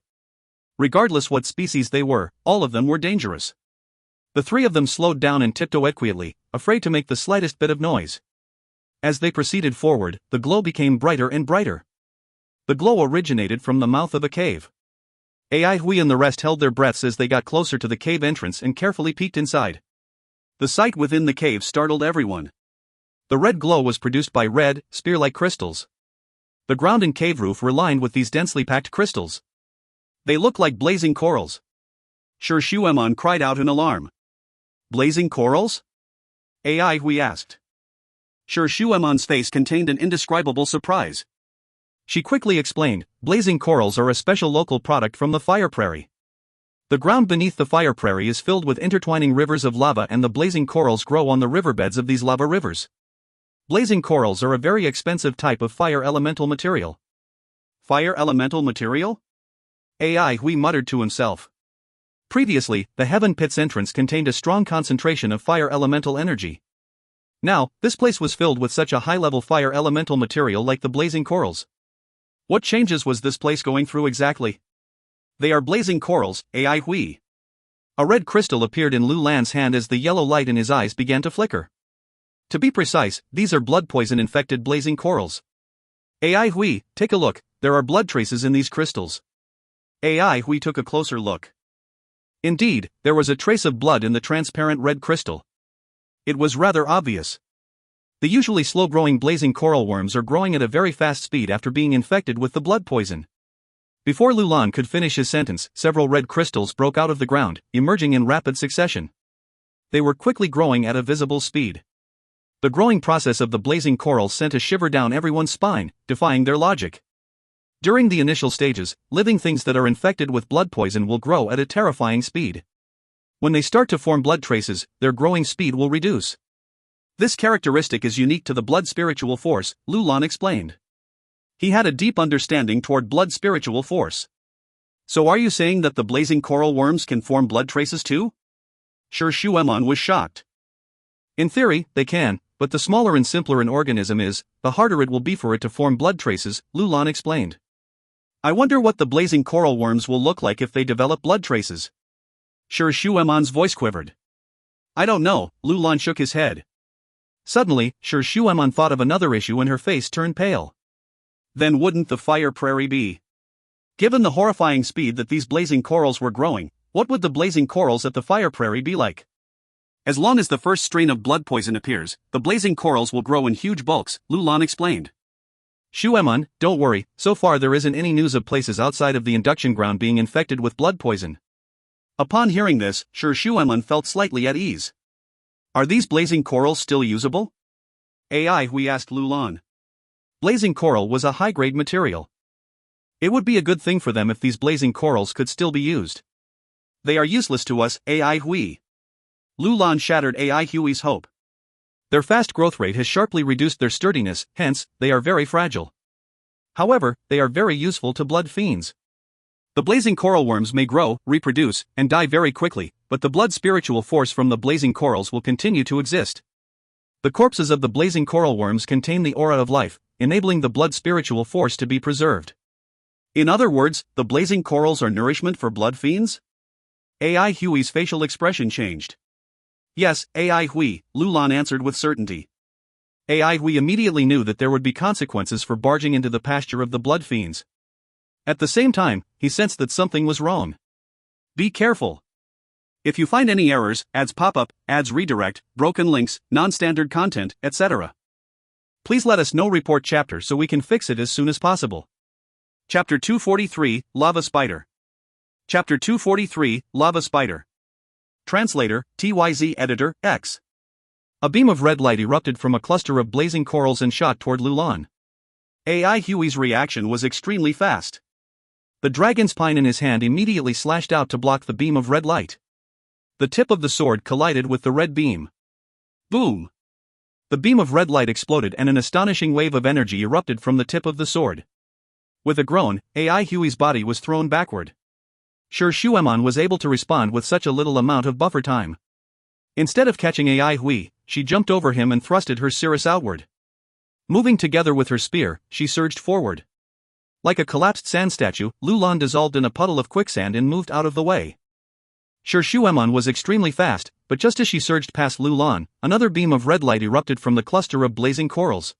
Regardless what species they were, all of them were dangerous. The three of them slowed down and tiptoed quietly, afraid to make the slightest bit of noise. As they proceeded forward, the glow became brighter and brighter. The glow originated from the mouth of a cave. Hui and the rest held their breaths as they got closer to the cave entrance and carefully peeked inside. The sight within the cave startled everyone. The red glow was produced by red, spear-like crystals. The ground and cave roof were lined with these densely packed crystals. They looked like blazing corals. Sure, Shueman cried out in alarm. Blazing corals? Hui asked. Sure, Shueman's face contained an indescribable surprise. She quickly explained, blazing corals are a special local product from the fire prairie. The ground beneath the fire prairie is filled with intertwining rivers of lava and the blazing corals grow on the riverbeds of these lava rivers. Blazing corals are a very expensive type of fire elemental material. Fire elemental material? Hui muttered to himself. Previously, the heaven pit's entrance contained a strong concentration of fire elemental energy. Now, this place was filled with such a high-level fire elemental material like the blazing corals. What changes was this place going through exactly? They are blazing corals, Hui. A red crystal appeared in Lulan's hand as the yellow light in his eyes began to flicker. To be precise, these are blood poison-infected blazing corals. Hui, take a look, there are blood traces in these crystals. Hui took a closer look. Indeed, there was a trace of blood in the transparent red crystal. It was rather obvious. The usually slow-growing blazing coral worms are growing at a very fast speed after being infected with the blood poison. Before Lulan could finish his sentence, several red crystals broke out of the ground, emerging in rapid succession. They were quickly growing at a visible speed. The growing process of the blazing corals sent a shiver down everyone's spine, defying their logic. During the initial stages, living things that are infected with blood poison will grow at a terrifying speed. When they start to form blood traces, their growing speed will reduce. This characteristic is unique to the blood spiritual force, Lulan explained. He had a deep understanding toward blood spiritual force. So are you saying that the blazing coral worms can form blood traces too? Sure, Shuemon was shocked. In theory, they can, but the smaller and simpler an organism is, the harder it will be for it to form blood traces, Lulan explained. I wonder what the blazing coral worms will look like if they develop blood traces. Sure, Shuemon's voice quivered. I don't know, Lulan shook his head. Suddenly, Sure Shuemon thought of another issue and her face turned pale. Then wouldn't the fire prairie be? Given the horrifying speed that these blazing corals were growing, what would the blazing corals at the fire prairie be like? As long as the first strain of blood poison appears, the blazing corals will grow in huge bulks, Lulan explained. Shuemon, don't worry, so far there isn't any news of places outside of the induction ground being infected with blood poison. Upon hearing this, Sure Shuemon felt slightly at ease. Are these blazing corals still usable? We asked Lulan. Blazing coral was a high-grade material. It would be a good thing for them if these blazing corals could still be used. They are useless to us, Hui. Lulan shattered Hui's hope. Their fast growth rate has sharply reduced their sturdiness, hence, they are very fragile. However, they are very useful to blood fiends. The blazing coral worms may grow, reproduce, and die very quickly, but the blood spiritual force from the blazing corals will continue to exist. The corpses of the blazing coral worms contain the aura of life, enabling the blood spiritual force to be preserved. In other words, the blazing corals are nourishment for blood fiends? Hui's facial expression changed. Yes, Hui, Lulan answered with certainty. Hui immediately knew that there would be consequences for barging into the pasture of the blood fiends. At the same time, he sensed that something was wrong. Be careful. If you find any errors, ads pop up, ads redirect, broken links, non-standard content, etc. Please let us know. Report chapter so we can fix it as soon as possible. Chapter 243, Lava Spider. Chapter 243, Lava Spider. Translator, TYZ Editor, X. A beam of red light erupted from a cluster of blazing corals and shot toward Lulan. Hui's reaction was extremely fast. The dragon's pine in his hand immediately slashed out to block the beam of red light. The tip of the sword collided with the red beam. Boom! The beam of red light exploded and an astonishing wave of energy erupted from the tip of the sword. With a groan, Hui's body was thrown backward. Sure Shuemon was able to respond with such a little amount of buffer time. Instead of catching Hui, she jumped over him and thrusted her cirrus outward. Moving together with her spear, she surged forward. Like a collapsed sand statue, Lulan dissolved in a puddle of quicksand and moved out of the way. Sure Shuemon was extremely fast, but just as she surged past Lulan, another beam of red light erupted from the cluster of blazing corals.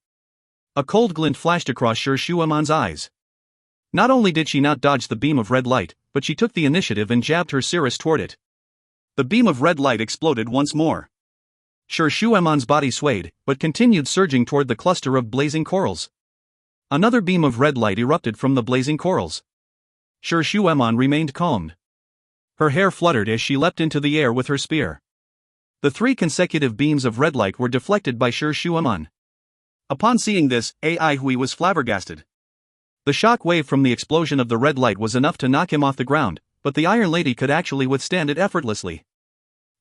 A cold glint flashed across Sure Shuemon's eyes. Not only did she not dodge the beam of red light, but she took the initiative and jabbed her cirrus toward it. The beam of red light exploded once more. Sure Shuemon's body swayed, but continued surging toward the cluster of blazing corals. Another beam of red light erupted from the blazing corals. Sure Shuemon remained calm. Her hair fluttered as she leapt into the air with her spear. The 3 consecutive beams of red light were deflected by Sure Shuemon. Upon seeing this, Hui was flabbergasted. The shock wave from the explosion of the red light was enough to knock him off the ground, but the Iron Lady could actually withstand it effortlessly.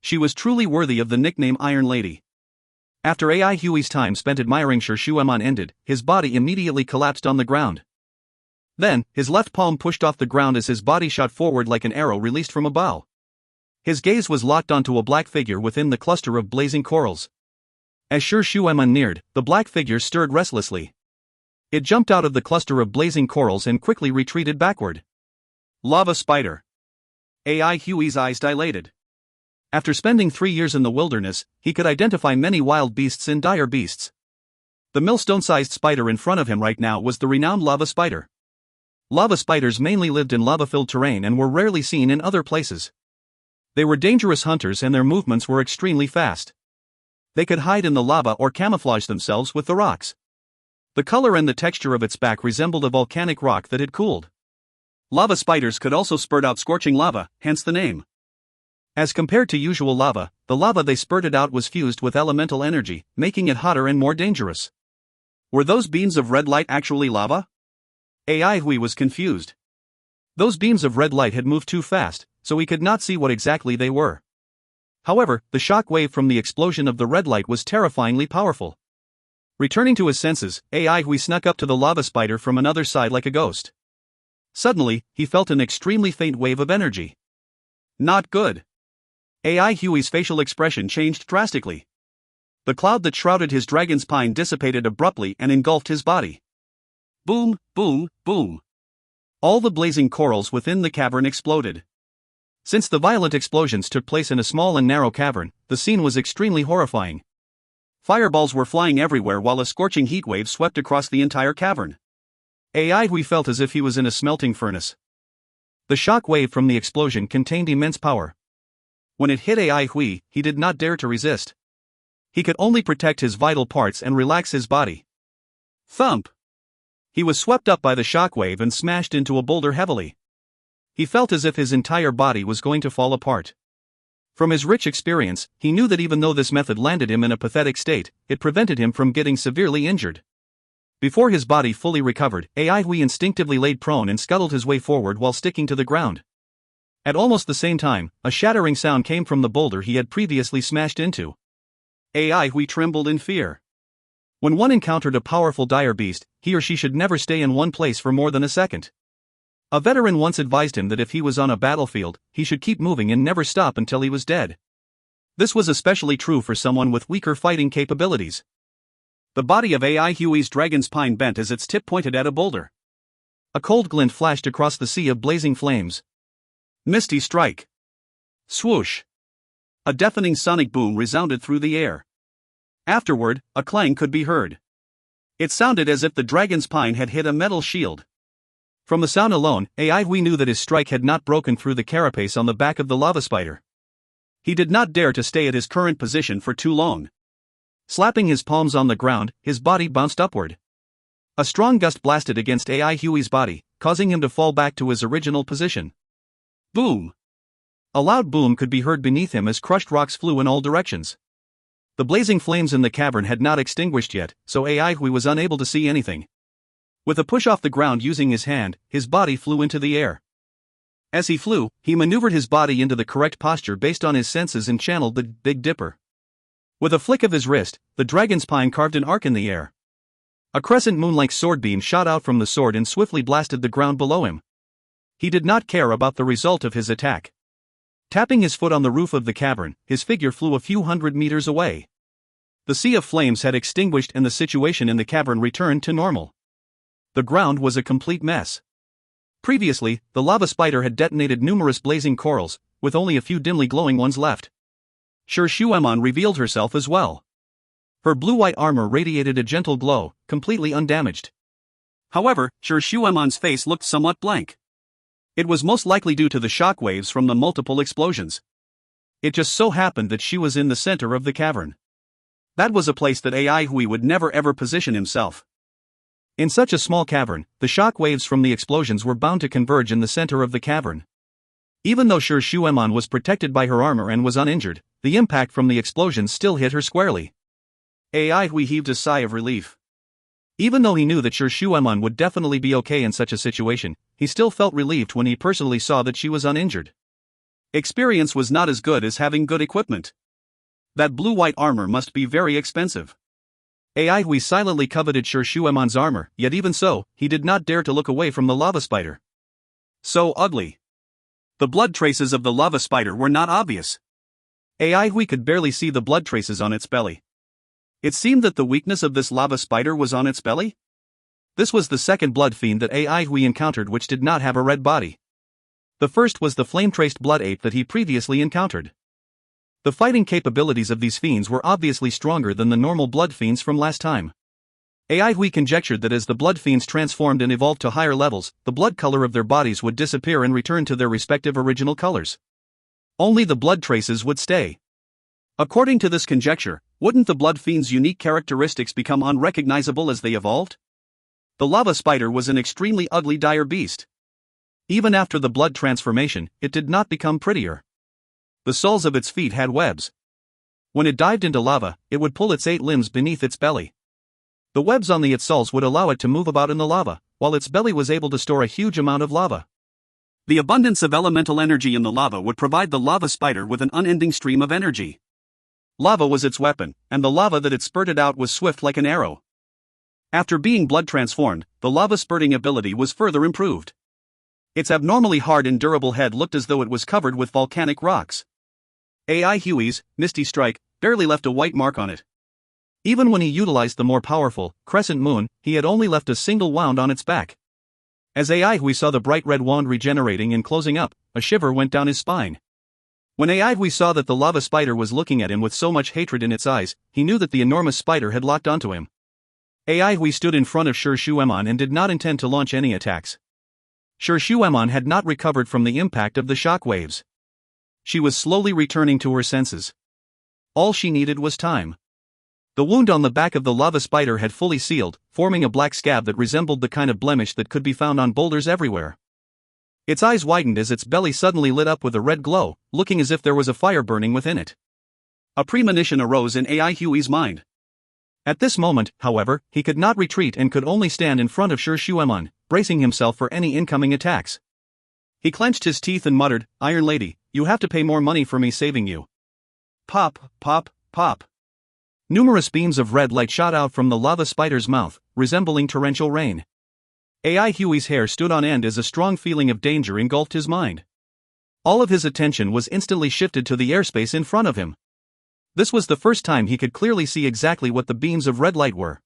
She was truly worthy of the nickname Iron Lady. After Hui's time spent admiring Sure Shuemon ended, his body immediately collapsed on the ground. Then, his left palm pushed off the ground as his body shot forward like an arrow released from a bow. His gaze was locked onto a black figure within the cluster of blazing corals. As Sure Shuemon neared, the black figure stirred restlessly. It jumped out of the cluster of blazing corals and quickly retreated backward. Lava Spider. Hui's eyes dilated. After spending 3 years in the wilderness, he could identify many wild beasts and dire beasts. The millstone-sized spider in front of him right now was the renowned lava spider. Lava spiders mainly lived in lava-filled terrain and were rarely seen in other places. They were dangerous hunters and their movements were extremely fast. They could hide in the lava or camouflage themselves with the rocks. The color and the texture of its back resembled a volcanic rock that had cooled. Lava spiders could also spurt out scorching lava, hence the name. As compared to usual lava, the lava they spurted out was fused with elemental energy, making it hotter and more dangerous. Were those beams of red light actually lava? Hui was confused. Those beams of red light had moved too fast, so he could not see what exactly they were. However, the shock wave from the explosion of the red light was terrifyingly powerful. Returning to his senses, Ai Hui snuck up to the lava spider from another side like a ghost. Suddenly, he felt an extremely faint wave of energy. Not good. Ai Hui's facial expression changed drastically. The cloud that shrouded his dragon's spine dissipated abruptly and engulfed his body. Boom, boom, boom. All the blazing corals within the cavern exploded. Since the violent explosions took place in a small and narrow cavern, the scene was extremely horrifying. Fireballs were flying everywhere while a scorching heat wave swept across the entire cavern. Ai Hui felt as if he was in a smelting furnace. The shock wave from the explosion contained immense power. When it hit Ai Hui, he did not dare to resist. He could only protect his vital parts and relax his body. Thump! He was swept up by the shock wave and smashed into a boulder heavily. He felt as if his entire body was going to fall apart. From his rich experience, he knew that even though this method landed him in a pathetic state, it prevented him from getting severely injured. Before his body fully recovered, Ai Hui instinctively laid prone and scuttled his way forward while sticking to the ground. At almost the same time, a shattering sound came from the boulder he had previously smashed into. Ai Hui trembled in fear. When one encountered a powerful dire beast, he or she should never stay in one place for more than a second. A veteran once advised him that if he was on a battlefield, he should keep moving and never stop until he was dead. This was especially true for someone with weaker fighting capabilities. The body of Ai Hui's dragon's spine bent as its tip pointed at a boulder. A cold glint flashed across the sea of blazing flames. Misty strike. Swoosh. A deafening sonic boom resounded through the air. Afterward, a clang could be heard. It sounded as if the dragon's spine had hit a metal shield. From the sound alone, Ai Hui knew that his strike had not broken through the carapace on the back of the lava spider. He did not dare to stay at his current position for too long. Slapping his palms on the ground, his body bounced upward. A strong gust blasted against Ai Hui's body, causing him to fall back to his original position. Boom! A loud boom could be heard beneath him as crushed rocks flew in all directions. The blazing flames in the cavern had not extinguished yet, so Ai Hui was unable to see anything. With a push off the ground using his hand, his body flew into the air. As he flew, he maneuvered his body into the correct posture based on his senses and channeled the Big Dipper. With a flick of his wrist, the dragon's spine carved an arc in the air. A crescent moon-like sword beam shot out from the sword and swiftly blasted the ground below him. He did not care about the result of his attack. Tapping his foot on the roof of the cavern, his figure flew a few hundred meters away. The sea of flames had extinguished and the situation in the cavern returned to normal. The ground was a complete mess. Previously, the lava spider had detonated numerous blazing corals, with only a few dimly glowing ones left. Shuemon revealed herself as well. Her blue-white armor radiated a gentle glow, completely undamaged. However, Shuemon's face looked somewhat blank. It was most likely due to the shock waves from the multiple explosions. It just so happened that she was in the center of the cavern. That was a place that Ai Hui would never ever position himself. In such a small cavern, the shock waves from the explosions were bound to converge in the center of the cavern. Even though Shuemon was protected by her armor and was uninjured, the impact from the explosions still hit her squarely. Ai Hui heaved a sigh of relief. Even though he knew that Shuemon would definitely be okay in such a situation, he still felt relieved when he personally saw that she was uninjured. Experience was not as good as having good equipment. That blue-white armor must be very expensive. Ai Hui silently coveted Shuemon's armor, yet even so, he did not dare to look away from the lava spider. So ugly. The blood traces of the lava spider were not obvious. Ai Hui could barely see the blood traces on its belly. It seemed that the weakness of this lava spider was on its belly? This was the second blood fiend that Ai Hui encountered which did not have a red body. The first was the flame-traced blood ape that he previously encountered. The fighting capabilities of these fiends were obviously stronger than the normal blood fiends from last time. Ai Hui conjectured that as the blood fiends transformed and evolved to higher levels, the blood color of their bodies would disappear and return to their respective original colors. Only the blood traces would stay. According to this conjecture, wouldn't the blood fiend's unique characteristics become unrecognizable as they evolved? The lava spider was an extremely ugly dire beast. Even after the blood transformation, it did not become prettier. The soles of its feet had webs. When it dived into lava, it would pull its 8 limbs beneath its belly. The webs on its soles would allow it to move about in the lava, while its belly was able to store a huge amount of lava. The abundance of elemental energy in the lava would provide the lava spider with an unending stream of energy. Lava was its weapon, and the lava that it spurted out was swift like an arrow. After being blood transformed, the lava spurting ability was further improved. Its abnormally hard and durable head looked as though it was covered with volcanic rocks. AI Huey's Misty Strike barely left a white mark on it. Even when he utilized the more powerful Crescent Moon, he had only left a single wound on its back. As AI Hui saw the bright red wand regenerating and closing up, a shiver went down his spine. When AI Hui saw that the lava spider was looking at him with so much hatred in its eyes, he knew that the enormous spider had locked onto him. AI Hui stood in front of Shi Shuemon and did not intend to launch any attacks. Shi Shuemon had not recovered from the impact of the shock waves. She was slowly returning to her senses. All she needed was time. The wound on the back of the lava spider had fully sealed, forming a black scab that resembled the kind of blemish that could be found on boulders everywhere. Its eyes widened as its belly suddenly lit up with a red glow, looking as if there was a fire burning within it. A premonition arose in AI Huey's mind. At this moment, however, he could not retreat and could only stand in front of Shi Shuemon, bracing himself for any incoming attacks. He clenched his teeth and muttered, "Iron Lady, you have to pay more money for me saving you." Pop, pop, pop. Numerous beams of red light shot out from the lava spider's mouth, resembling torrential rain. AI Huey's hair stood on end as a strong feeling of danger engulfed his mind. All of his attention was instantly shifted to the airspace in front of him. This was the first time he could clearly see exactly what the beams of red light were.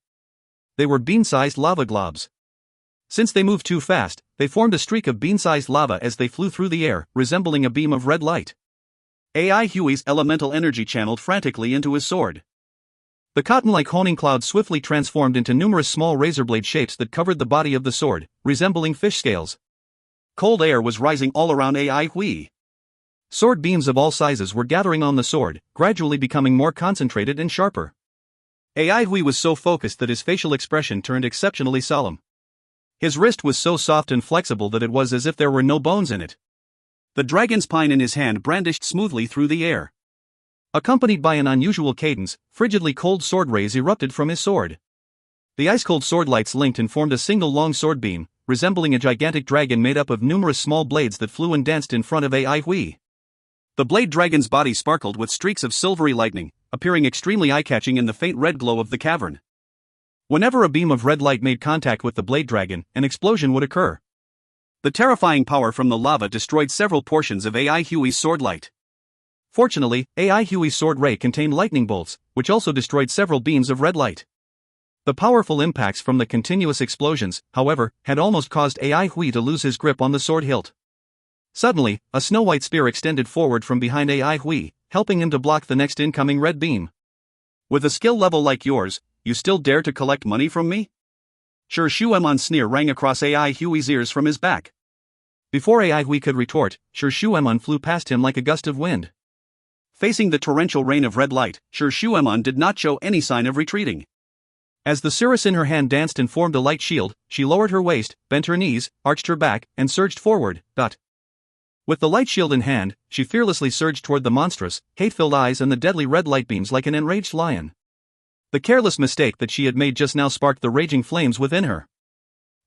They were bean-sized lava globs. Since they moved too fast, they formed a streak of bean-sized lava as they flew through the air, resembling a beam of red light. AI Huey's elemental energy channeled frantically into his sword. The cotton-like honing cloud swiftly transformed into numerous small razor blade shapes that covered the body of the sword, resembling fish scales. Cold air was rising all around AI Hui. Sword beams of all sizes were gathering on the sword, gradually becoming more concentrated and sharper. AI Hui was so focused that his facial expression turned exceptionally solemn. His wrist was so soft and flexible that it was as if there were no bones in it. The dragon's pine in his hand brandished smoothly through the air. Accompanied by an unusual cadence, frigidly cold sword rays erupted from his sword. The ice-cold sword lights linked and formed a single long sword beam, resembling a gigantic dragon made up of numerous small blades that flew and danced in front of AI Hui. The blade dragon's body sparkled with streaks of silvery lightning, appearing extremely eye-catching in the faint red glow of the cavern. Whenever a beam of red light made contact with the blade dragon, an explosion would occur. The terrifying power from the lava destroyed several portions of AI Huey's sword light. Fortunately, AI Huey's sword ray contained lightning bolts, which also destroyed several beams of red light. The powerful impacts from the continuous explosions, however, had almost caused AI Hui to lose his grip on the sword hilt. Suddenly, a snow-white spear extended forward from behind AI Hui, helping him to block the next incoming red beam. "With a skill level like yours, you still dare to collect money from me?" Shi Shuemon's sneer rang across AI Huey's ears from his back. Before AI Hui could retort, Shi Shuemon flew past him like a gust of wind. Facing the torrential rain of red light, Shi Shuemon did not show any sign of retreating. As the cirrus in her hand danced and formed a light shield, she lowered her waist, bent her knees, arched her back, and surged forward. With the light shield in hand, she fearlessly surged toward the monstrous, hate-filled eyes and the deadly red light beams like an enraged lion. The careless mistake that she had made just now sparked the raging flames within her.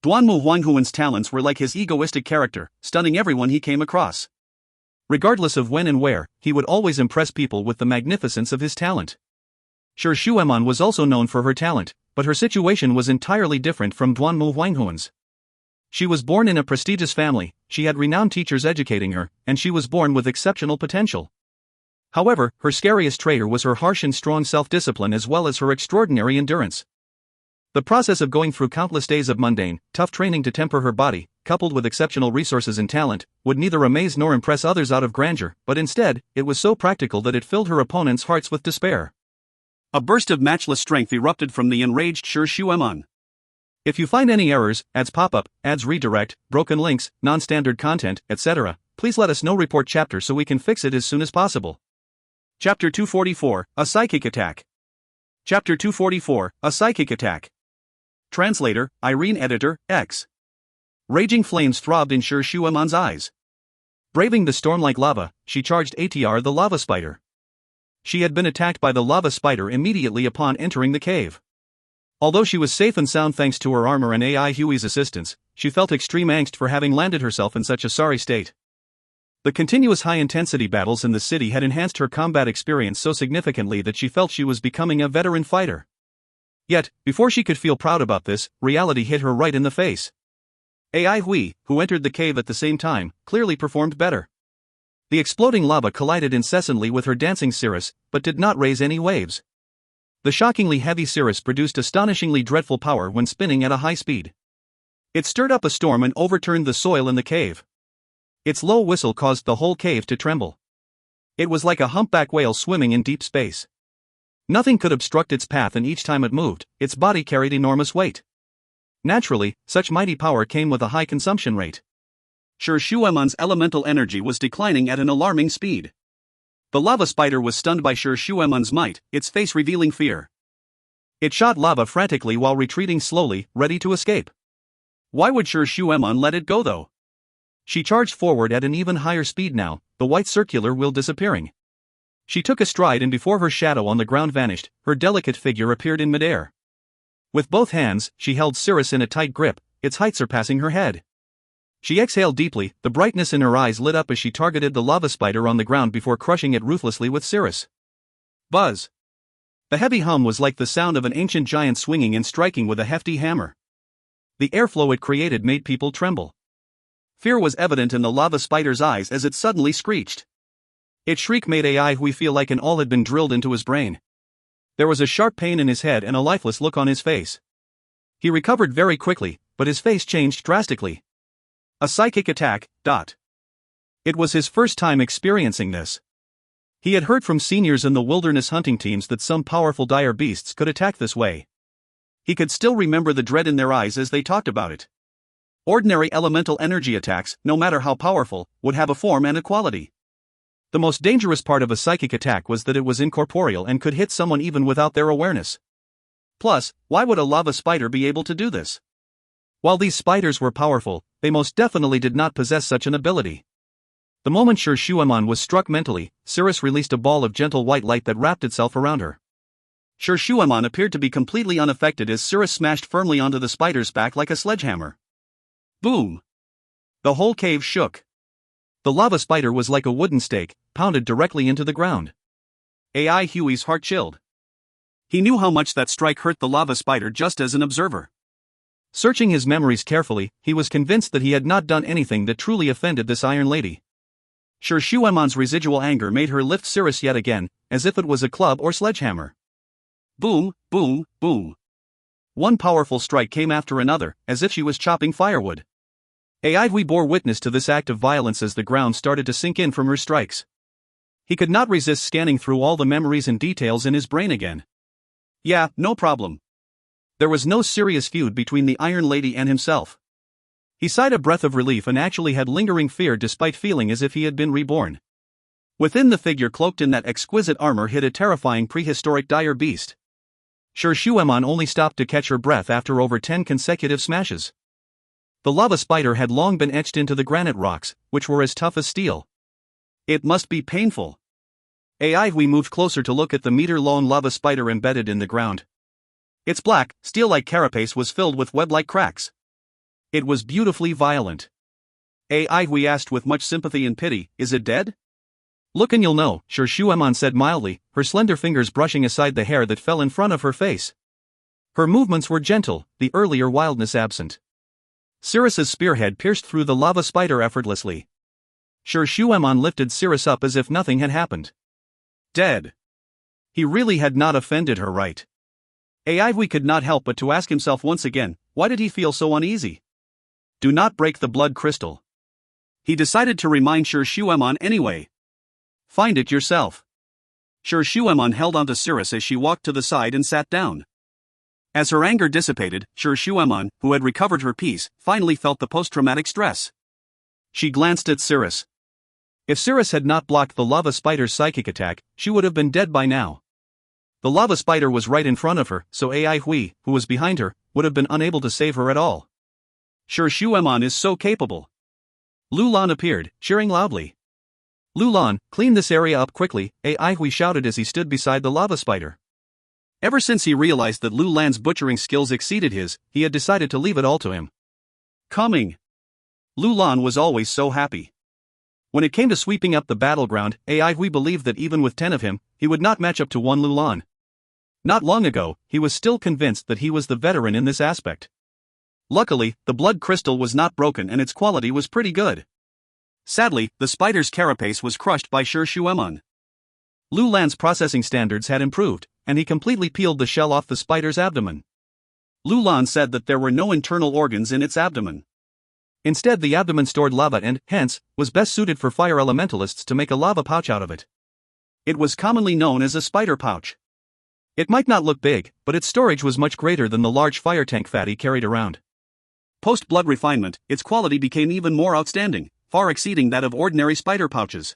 Duanmu Huanghuan's talents were like his egoistic character, stunning everyone he came across. Regardless of when and where, he would always impress people with the magnificence of his talent. Shi Shuemon was also known for her talent, but her situation was entirely different from Duanmu Huanghuan's. She was born in a prestigious family, she had renowned teachers educating her, and she was born with exceptional potential. However, her scariest trait was her harsh and strong self-discipline as well as her extraordinary endurance. The process of going through countless days of mundane, tough training to temper her body, coupled with exceptional resources and talent, would neither amaze nor impress others out of grandeur, but instead, it was so practical that it filled her opponents' hearts with despair. A burst of matchless strength erupted from the enraged Shi Shuemon. If you find any errors, ads pop up, ads redirect, broken links, non-standard content, etc., please let us know. Report chapter so we can fix it as soon as possible. Chapter 244, A Psychic Attack. Chapter 244, A Psychic Attack. Translator, Irene. Editor, X. Raging flames throbbed in Shi Shuemon's eyes. Braving the storm like lava, she charged ATR the lava spider. She had been attacked by the lava spider immediately upon entering the cave. Although she was safe and sound thanks to her armor and AI Huey's assistance, she felt extreme angst for having landed herself in such a sorry state. The continuous high-intensity battles in the city had enhanced her combat experience so significantly that she felt she was becoming a veteran fighter. Yet, before she could feel proud about this, reality hit her right in the face. AI Hui, who entered the cave at the same time, clearly performed better. The exploding lava collided incessantly with her dancing cirrus, but did not raise any waves. The shockingly heavy cirrus produced astonishingly dreadful power when spinning at a high speed. It stirred up a storm and overturned the soil in the cave. Its low whistle caused the whole cave to tremble. It was like a humpback whale swimming in deep space. Nothing could obstruct its path, and each time it moved, its body carried enormous weight. Naturally, such mighty power came with a high consumption rate. Sure Shuemon's elemental energy was declining at an alarming speed. The lava spider was stunned by Sure Shuemon's might, its face revealing fear. It shot lava frantically while retreating slowly, ready to escape. Why would Sure Shuemon let it go though? She charged forward at an even higher speed now, the white circular wheel disappearing. She took a stride, and before her shadow on the ground vanished, her delicate figure appeared in midair. With both hands, she held Cirrus in a tight grip, its height surpassing her head. She exhaled deeply, the brightness in her eyes lit up as she targeted the lava spider on the ground before crushing it ruthlessly with Cirrus. Buzz! The heavy hum was like the sound of an ancient giant swinging and striking with a hefty hammer. The airflow it created made people tremble. Fear was evident in the lava spider's eyes as it suddenly screeched. Its shriek made AI Hui feel like an awl had been drilled into his brain. There was a sharp pain in his head and a lifeless look on his face. He recovered very quickly, but his face changed drastically. A psychic attack. It was his first time experiencing this. He had heard from seniors in the wilderness hunting teams that some powerful dire beasts could attack this way. He could still remember the dread in their eyes as they talked about it. Ordinary elemental energy attacks, no matter how powerful, would have a form and a quality. The most dangerous part of a psychic attack was that it was incorporeal and could hit someone even without their awareness. Plus, why would a lava spider be able to do this? While these spiders were powerful, they most definitely did not possess such an ability. The moment Sure Shuemon was struck mentally, Cirrus released a ball of gentle white light that wrapped itself around her. Sure Shuemon appeared to be completely unaffected as Cirrus smashed firmly onto the spider's back like a sledgehammer. Boom! The whole cave shook. The lava spider was like a wooden stake, pounded directly into the ground. AI Huey's heart chilled. He knew how much that strike hurt the lava spider just as an observer. Searching his memories carefully, he was convinced that he had not done anything that truly offended this Iron Lady. Sure Shuemon's residual anger made her lift Cirrus yet again, as if it was a club or sledgehammer. Boom, boom, boom. One powerful strike came after another, as if she was chopping firewood. AI Hui bore witness to this act of violence as the ground started to sink in from her strikes. He could not resist scanning through all the memories and details in his brain again. Yeah, no problem. There was no serious feud between the Iron Lady and himself. He sighed a breath of relief and actually had lingering fear despite feeling as if he had been reborn. Within the figure cloaked in that exquisite armor hid a terrifying prehistoric dire beast. Sure Shuemon only stopped to catch her breath after over 10 consecutive smashes. The lava spider had long been etched into the granite rocks, which were as tough as steel. It must be painful. AI Hui moved closer to look at the meter-long lava spider embedded in the ground. Its black, steel-like carapace was filled with web-like cracks. It was beautifully violent. AI Hui asked with much sympathy and pity, "Is it dead?" "Look and you'll know," Sure Shuemon said mildly, her slender fingers brushing aside the hair that fell in front of her face. Her movements were gentle, the earlier wildness absent. Cirrus's spearhead pierced through the lava spider effortlessly. Sure Shuemon lifted Cirrus up as if nothing had happened. Dead. He really had not offended her, right? AI Hui could not help but to ask himself once again, why did he feel so uneasy? Do not break the blood crystal. He decided to remind Sure Shuemon anyway. Find it yourself. Sure Shuemon held onto Cirrus as she walked to the side and sat down. As her anger dissipated, Sure Shuemon, who had recovered her peace, finally felt the post-traumatic stress. She glanced at Cirrus. If Cirrus had not blocked the lava spider's psychic attack, she would have been dead by now. The lava spider was right in front of her, so AI Hui, who was behind her, would have been unable to save her at all. Sure Shuemon is so capable. Lulan appeared, cheering loudly. Lulan, clean this area up quickly, AI Hui shouted as he stood beside the lava spider. Ever since he realized that Lu Lan's butchering skills exceeded his, he had decided to leave it all to him. Coming. Lu Lan was always so happy. When it came to sweeping up the battleground, we believed that even with 10 of him, he would not match up to one Lu Lan. Not long ago, he was still convinced that he was the veteran in this aspect. Luckily, the blood crystal was not broken and its quality was pretty good. Sadly, the spider's carapace was crushed by Shi Shuemon. Lu Lan's processing standards had improved, and he completely peeled the shell off the spider's abdomen. Lu Lan said that there were no internal organs in its abdomen. Instead, the abdomen stored lava and, hence, was best suited for fire elementalists to make a lava pouch out of it. It was commonly known as a spider pouch. It might not look big, but its storage was much greater than the large fire tank Fatty carried around. Post-blood refinement, its quality became even more outstanding, far exceeding that of ordinary spider pouches.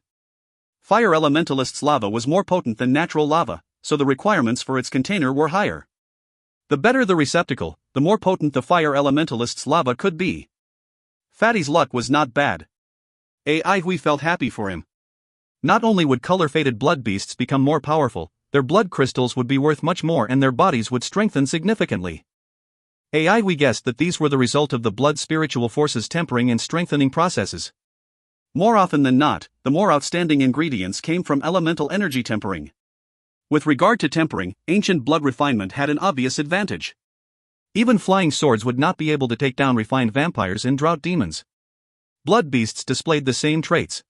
Fire elementalists' lava was more potent than natural lava, so the requirements for its container were higher. The better the receptacle, the more potent the fire elementalist's lava could be. Fatty's luck was not bad. We felt happy for him. Not only would color-faded blood beasts become more powerful, their blood crystals would be worth much more and their bodies would strengthen significantly. We guessed that these were the result of the blood spiritual forces tempering and strengthening processes. More often than not, the more outstanding ingredients came from elemental energy tempering. With regard to tempering, ancient blood refinement had an obvious advantage. Even flying swords would not be able to take down refined vampires and drought demons. Blood beasts displayed the same traits.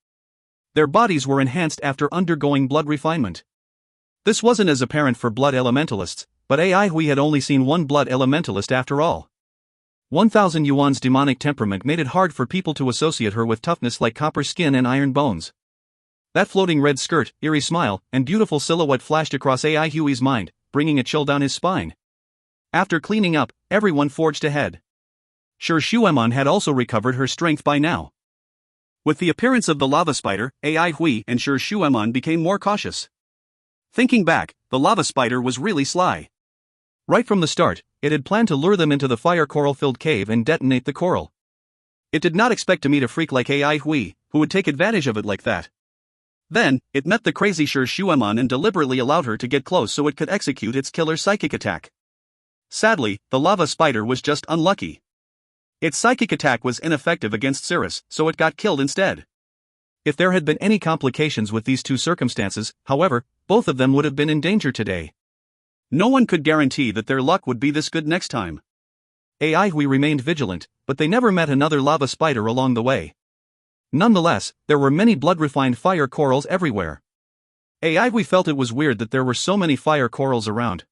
Their bodies were enhanced after undergoing blood refinement. This wasn't as apparent for blood elementalists, but we had only seen one blood elementalist after all. 1,000 Yuan's demonic temperament made it hard for people to associate her with toughness like copper skin and iron bones. That floating red skirt, eerie smile, and beautiful silhouette flashed across Hui's mind, bringing a chill down his spine. After cleaning up, everyone forged ahead. Shi Shuemon had also recovered her strength by now. With the appearance of the lava spider, Hui and Shi Shuemon became more cautious. Thinking back, the lava spider was really sly. Right from the start, it had planned to lure them into the fire coral-filled cave and detonate the coral. It did not expect to meet a freak like Hui, who would take advantage of it like that. Then, it met the crazy Shi Shuemon and deliberately allowed her to get close so it could execute its killer psychic attack. Sadly, the lava spider was just unlucky. Its psychic attack was ineffective against Cirrus, so it got killed instead. If there had been any complications with these two circumstances, however, both of them would have been in danger today. No one could guarantee that their luck would be this good next time. Hui remained vigilant, but they never met another lava spider along the way. Nonetheless, there were many blood-refined fire corals everywhere. Hui felt it was weird that there were so many fire corals around.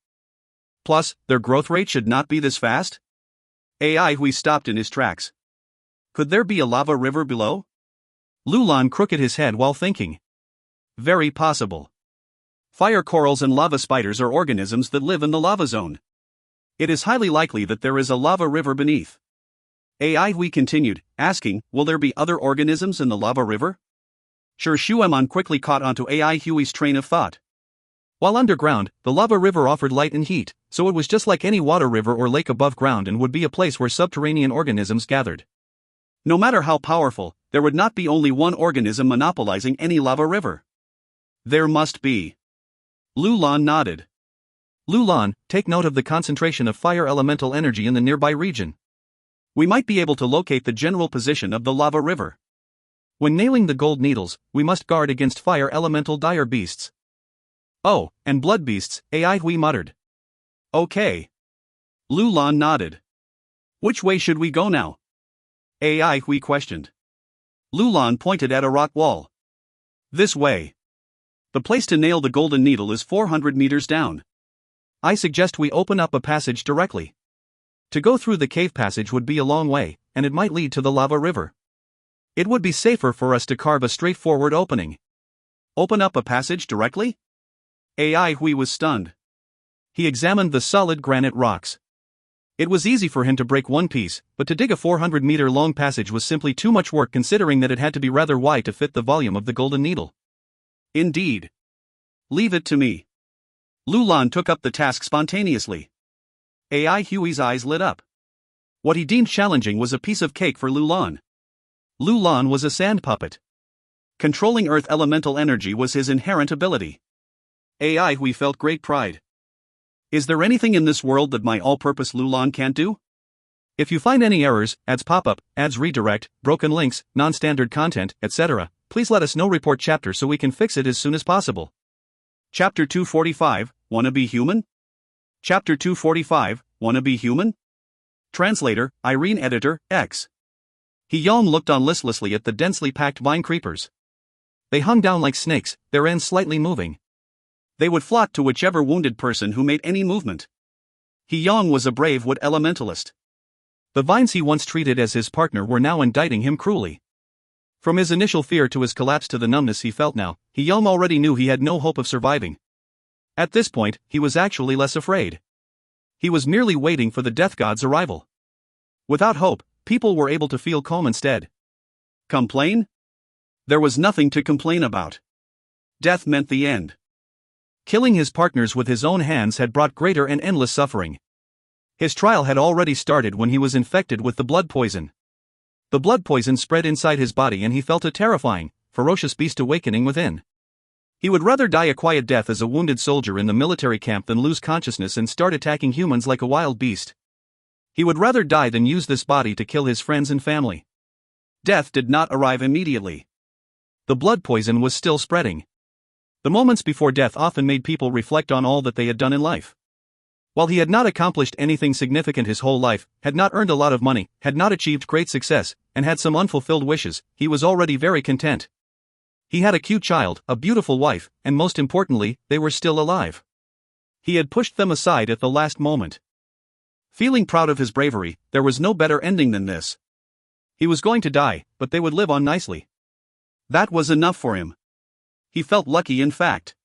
Plus, their growth rate should not be this fast? Hui stopped in his tracks. Could there be a lava river below? Lu Lan crooked his head while thinking. Very possible. Fire corals and lava spiders are organisms that live in the lava zone. It is highly likely that there is a lava river beneath. Hui continued, asking, will there be other organisms in the lava river? Shi Shuemon quickly caught onto Hui's train of thought. While underground, the lava river offered light and heat, so it was just like any water river or lake above ground and would be a place where subterranean organisms gathered. No matter how powerful, there would not be only one organism monopolizing any lava river. There must be. Lu Lan nodded. Lu Lan, take note of the concentration of fire elemental energy in the nearby region. We might be able to locate the general position of the lava river. When nailing the gold needles, we must guard against fire elemental dire beasts. Oh, and blood beasts, Hui muttered. Okay. Lu Lan nodded. Which way should we go now? Hui questioned. Lu Lan pointed at a rock wall. This way. The place to nail the golden needle is 400 meters down. I suggest we open up a passage directly. To go through the cave passage would be a long way, and it might lead to the lava river. It would be safer for us to carve a straightforward opening. Open up a passage directly? Hui was stunned. He examined the solid granite rocks. It was easy for him to break one piece, but to dig a 400-meter-long passage was simply too much work considering that it had to be rather wide to fit the volume of the golden needle. Indeed. Leave it to me. Lu Lan took up the task spontaneously. Hui's eyes lit up. What he deemed challenging was a piece of cake for Lu Lan. Lu Lan was a sand puppet. Controlling earth elemental energy was his inherent ability. Hui felt great pride. Is there anything in this world that my all-purpose Lulon can't do? If you find any errors, ads pop up, ads redirect, broken links, non-standard content, etc., please let us know. Report chapter so we can fix it as soon as possible. Chapter 245, Wanna Be Human? Chapter 245, Wanna Be Human? Translator, Irene. Editor, X. He-Yong looked on listlessly at the densely packed vine creepers. They hung down like snakes, their ends slightly moving. They would flock to whichever wounded person who made any movement. He-Yong was a brave wood elementalist. The vines he once treated as his partner were now indicting him cruelly. From his initial fear to his collapse to the numbness he felt now, He-Yong already knew he had no hope of surviving. At this point, he was actually less afraid. He was merely waiting for the death god's arrival. Without hope, people were able to feel calm instead. Complain? There was nothing to complain about. Death meant the end. Killing his partners with his own hands had brought greater and endless suffering. His trial had already started when he was infected with the blood poison. The blood poison spread inside his body and he felt a terrifying, ferocious beast awakening within. He would rather die a quiet death as a wounded soldier in the military camp than lose consciousness and start attacking humans like a wild beast. He would rather die than use this body to kill his friends and family. Death did not arrive immediately. The blood poison was still spreading. The moments before death often made people reflect on all that they had done in life. While he had not accomplished anything significant his whole life, had not earned a lot of money, had not achieved great success, and had some unfulfilled wishes, he was already very content. He had a cute child, a beautiful wife, and most importantly, they were still alive. He had pushed them aside at the last moment. Feeling proud of his bravery, there was no better ending than this. He was going to die, but they would live on nicely. That was enough for him. He felt lucky, in fact.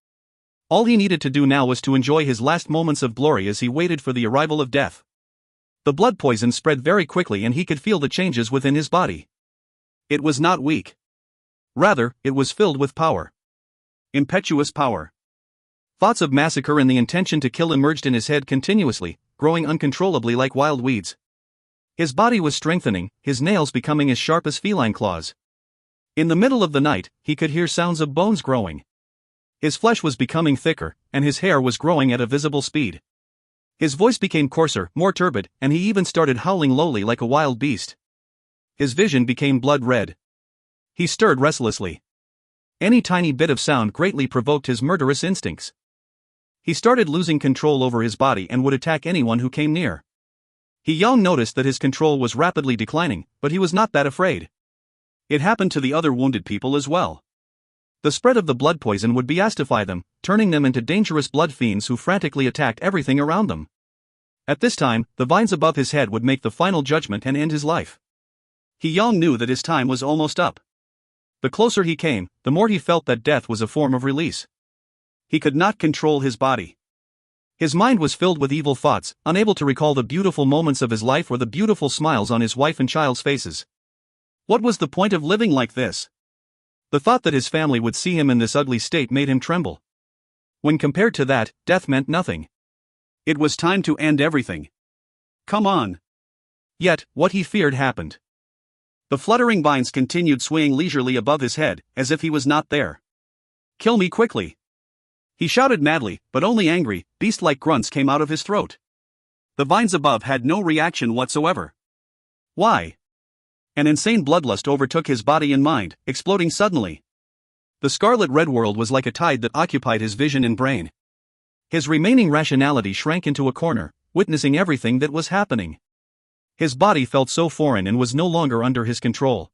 All he needed to do now was to enjoy his last moments of glory as he waited for the arrival of death. The blood poison spread very quickly and he could feel the changes within his body. It was not weak. Rather, it was filled with power. Impetuous power. Thoughts of massacre and the intention to kill emerged in his head continuously, growing uncontrollably like wild weeds. His body was strengthening, his nails becoming as sharp as feline claws. In the middle of the night, he could hear sounds of bones growing. His flesh was becoming thicker, and his hair was growing at a visible speed. His voice became coarser, more turbid, and he even started howling lowly like a wild beast. His vision became blood red. He stirred restlessly. Any tiny bit of sound greatly provoked his murderous instincts. He started losing control over his body and would attack anyone who came near. He-Yong noticed that his control was rapidly declining, but he was not that afraid. It happened to the other wounded people as well. The spread of the blood poison would beastify them, turning them into dangerous blood fiends who frantically attacked everything around them. At this time, the vines above his head would make the final judgment and end his life. He-Yong knew that his time was almost up. The closer he came, the more he felt that death was a form of release. He could not control his body. His mind was filled with evil thoughts, unable to recall the beautiful moments of his life or the beautiful smiles on his wife and child's faces. What was the point of living like this? The thought that his family would see him in this ugly state made him tremble. When compared to that, death meant nothing. It was time to end everything. Come on. Yet, what he feared happened. The fluttering vines continued swaying leisurely above his head, as if he was not there. Kill me quickly. He shouted madly, but only angry, beast-like grunts came out of his throat. The vines above had no reaction whatsoever. Why? An insane bloodlust overtook his body and mind, exploding suddenly. The scarlet red world was like a tide that occupied his vision and brain. His remaining rationality shrank into a corner, witnessing everything that was happening. His body felt so foreign and was no longer under his control.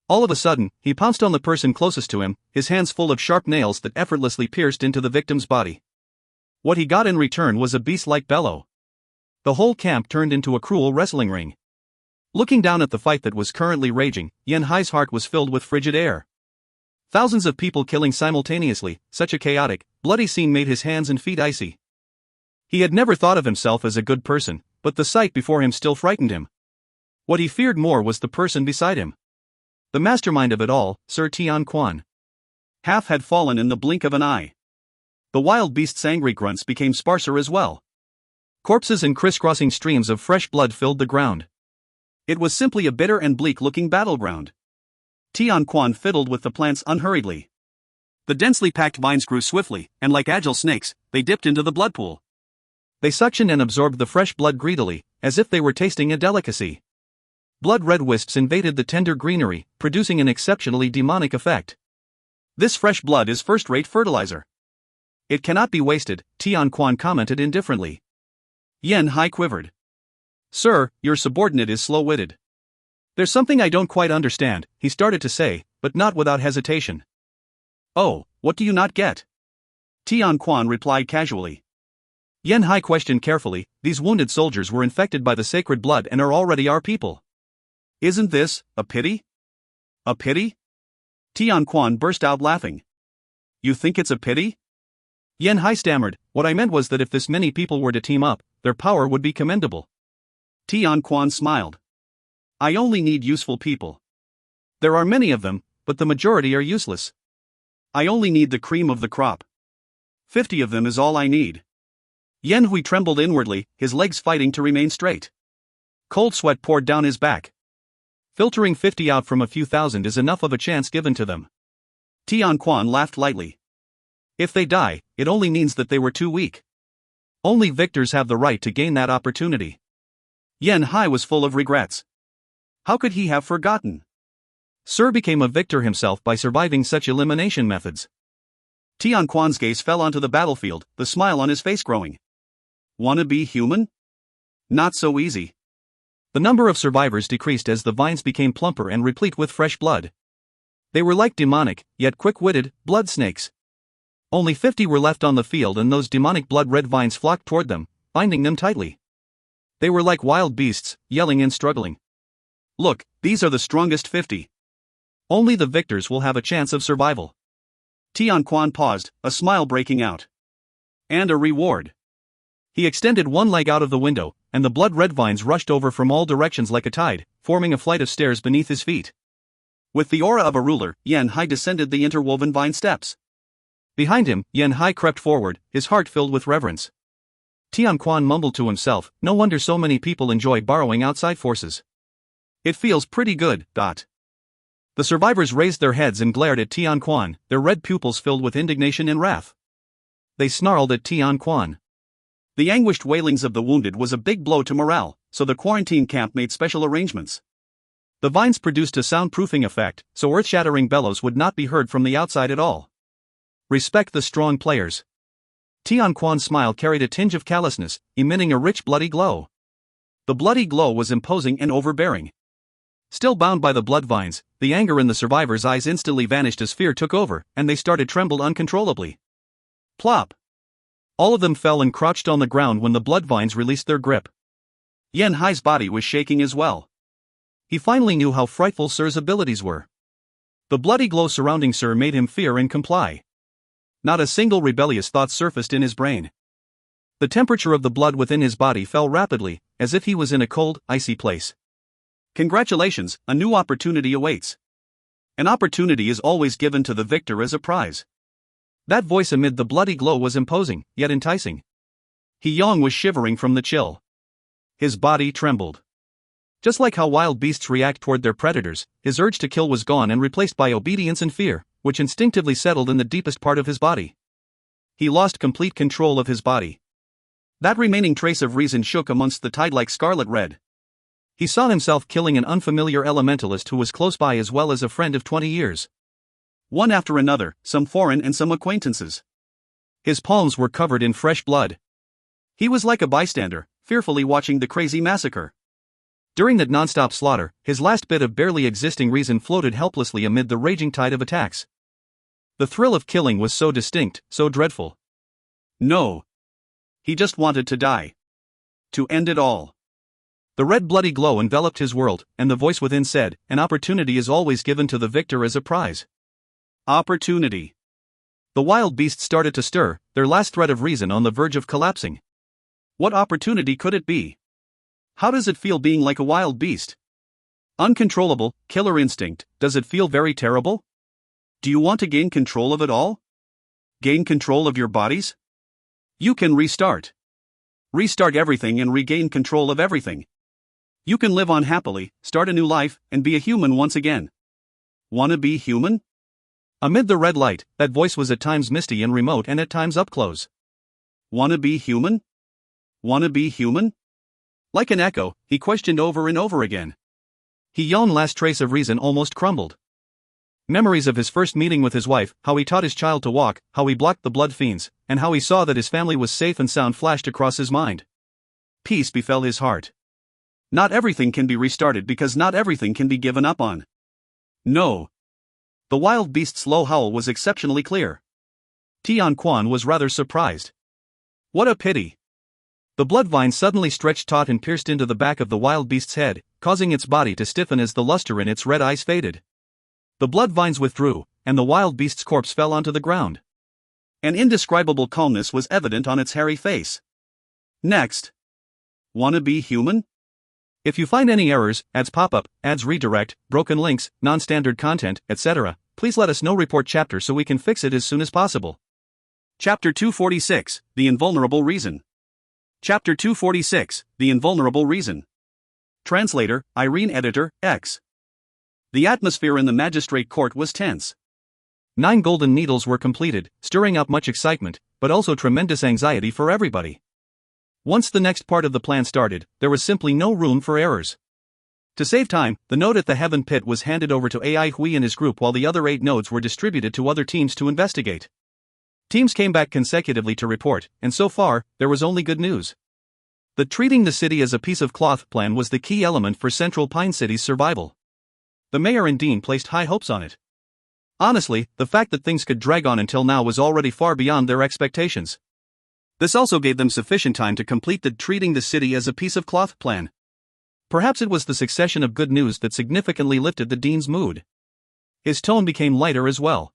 All of a sudden, he pounced on the person closest to him, his hands full of sharp nails that effortlessly pierced into the victim's body. What he got in return was a beast-like bellow. The whole camp turned into a cruel wrestling ring. Looking down at the fight that was currently raging, Yen Hai's heart was filled with frigid air. Thousands of people killing simultaneously, such a chaotic, bloody scene made his hands and feet icy. He had never thought of himself as a good person, but the sight before him still frightened him. What he feared more was the person beside him. The mastermind of it all, Sir Tian Quan. Half had fallen in the blink of an eye. The wild beast's angry grunts became sparser as well. Corpses and crisscrossing streams of fresh blood filled the ground. It was simply a bitter and bleak-looking battleground. Tian Quan fiddled with the plants unhurriedly. The densely packed vines grew swiftly, and like agile snakes, they dipped into the blood pool. They suctioned and absorbed the fresh blood greedily, as if they were tasting a delicacy. Blood-red wisps invaded the tender greenery, producing an exceptionally demonic effect. This fresh blood is first-rate fertilizer. It cannot be wasted, Tian Quan commented indifferently. Yan Hai quivered. Sir, your subordinate is slow-witted. There's something I don't quite understand, he started to say, but not without hesitation. Oh, what do you not get? Tian Quan replied casually. Yan Hai questioned carefully, these wounded soldiers were infected by the sacred blood and are already our people. Isn't this a pity? A pity? Tian Quan burst out laughing. You think it's a pity? Yan Hai stammered, what I meant was that if this many people were to team up, their power would be commendable. Tian Quan smiled. I only need useful people. There are many of them, but the majority are useless. I only need the cream of the crop. 50 of them is all I need. Yan Hui trembled inwardly, his legs fighting to remain straight. Cold sweat poured down his back. Filtering 50 out from a few thousand is enough of a chance given to them. Tian Quan laughed lightly. If they die, it only means that they were too weak. Only victors have the right to gain that opportunity. Yan Hai was full of regrets. How could he have forgotten? Sir became a victor himself by surviving such elimination methods. Tian Quan's gaze fell onto the battlefield, the smile on his face growing. Wanna be human? Not so easy. The number of survivors decreased as the vines became plumper and replete with fresh blood. They were like demonic, yet quick-witted, blood snakes. Only 50 were left on the field and those demonic blood-red vines flocked toward them, binding them tightly. They were like wild beasts, yelling and struggling. Look, these are the strongest 50. Only the victors will have a chance of survival. Tian Quan paused, a smile breaking out. And a reward. He extended one leg out of the window, and the blood-red vines rushed over from all directions like a tide, forming a flight of stairs beneath his feet. With the aura of a ruler, Yan Hai descended the interwoven vine steps. Behind him, Yan Hai crept forward, his heart filled with reverence. Tian Quan mumbled to himself, no wonder so many people enjoy borrowing outside forces. It feels pretty good. The survivors raised their heads and glared at Tian Quan, their red pupils filled with indignation and wrath. They snarled at Tian Quan. The anguished wailings of the wounded was a big blow to morale, so the quarantine camp made special arrangements. The vines produced a soundproofing effect, so earth-shattering bellows would not be heard from the outside at all. Respect the strong players. Tian Quan's smile carried a tinge of callousness, emitting a rich bloody glow. The bloody glow was imposing and overbearing. Still bound by the blood vines, the anger in the survivors' eyes instantly vanished as fear took over, and they started trembled uncontrollably. Plop! All of them fell and crouched on the ground when the blood vines released their grip. Yan Hai's body was shaking as well. He finally knew how frightful Sir's abilities were. The bloody glow surrounding Sir made him fear and comply. Not a single rebellious thought surfaced in his brain. The temperature of the blood within his body fell rapidly, as if he was in a cold, icy place. Congratulations, a new opportunity awaits. An opportunity is always given to the victor as a prize. That voice amid the bloody glow was imposing, yet enticing. He Yong was shivering from the chill. His body trembled. Just like how wild beasts react toward their predators, his urge to kill was gone and replaced by obedience and fear, which instinctively settled in the deepest part of his body. He lost complete control of his body. That remaining trace of reason shook amongst the tide like scarlet red. He saw himself killing an unfamiliar elementalist who was close by as well as a friend of 20 years. One after another, some foreign and some acquaintances. His palms were covered in fresh blood. He was like a bystander, fearfully watching the crazy massacre. During that non-stop slaughter, his last bit of barely existing reason floated helplessly amid the raging tide of attacks. The thrill of killing was so distinct, so dreadful. No. He just wanted to die. To end it all. The red bloody glow enveloped his world, and the voice within said, an opportunity is always given to the victor as a prize. Opportunity. The wild beasts started to stir, their last thread of reason on the verge of collapsing. What opportunity could it be? How does it feel being like a wild beast? Uncontrollable, killer instinct, does it feel very terrible? Do you want to gain control of it all? Gain control of your bodies? You can restart. Restart everything and regain control of everything. You can live on happily, start a new life, and be a human once again. Wanna be human? Amid the red light, that voice was at times misty and remote and at times up close. Wanna be human? Wanna be human? Like an echo, he questioned over and over again. His last trace of reason almost crumbled. Memories of his first meeting with his wife, how he taught his child to walk, how he blocked the blood fiends, and how he saw that his family was safe and sound flashed across his mind. Peace befell his heart. Not everything can be restarted because not everything can be given up on. No. The wild beast's low howl was exceptionally clear. Tian Quan was rather surprised. What a pity. The blood vine suddenly stretched taut and pierced into the back of the wild beast's head, causing its body to stiffen as the luster in its red eyes faded. The blood vines withdrew, and the wild beast's corpse fell onto the ground. An indescribable calmness was evident on its hairy face. Next. Wanna be human? If you find any errors, ads pop up, ads redirect, broken links, non-standard content, etc., please let us know. Report chapter so we can fix it as soon as possible. Chapter 246, The Invulnerable Reason. Chapter 246, The Invulnerable Reason. Translator, Irene. Editor, X. The atmosphere in the magistrate court was tense. 9 golden needles were completed, stirring up much excitement, but also tremendous anxiety for everybody. Once the next part of the plan started, there was simply no room for errors. To save time, the node at the Heaven Pit was handed over to AI Hui and his group while the other 8 nodes were distributed to other teams to investigate. Teams came back consecutively to report, and so far, there was only good news. The treating the city as a piece of cloth plan was the key element for Central Pine City's survival. The mayor and dean placed high hopes on it. Honestly, the fact that things could drag on until now was already far beyond their expectations. This also gave them sufficient time to complete the treating the city as a piece of cloth plan. Perhaps it was the succession of good news that significantly lifted the dean's mood. His tone became lighter as well.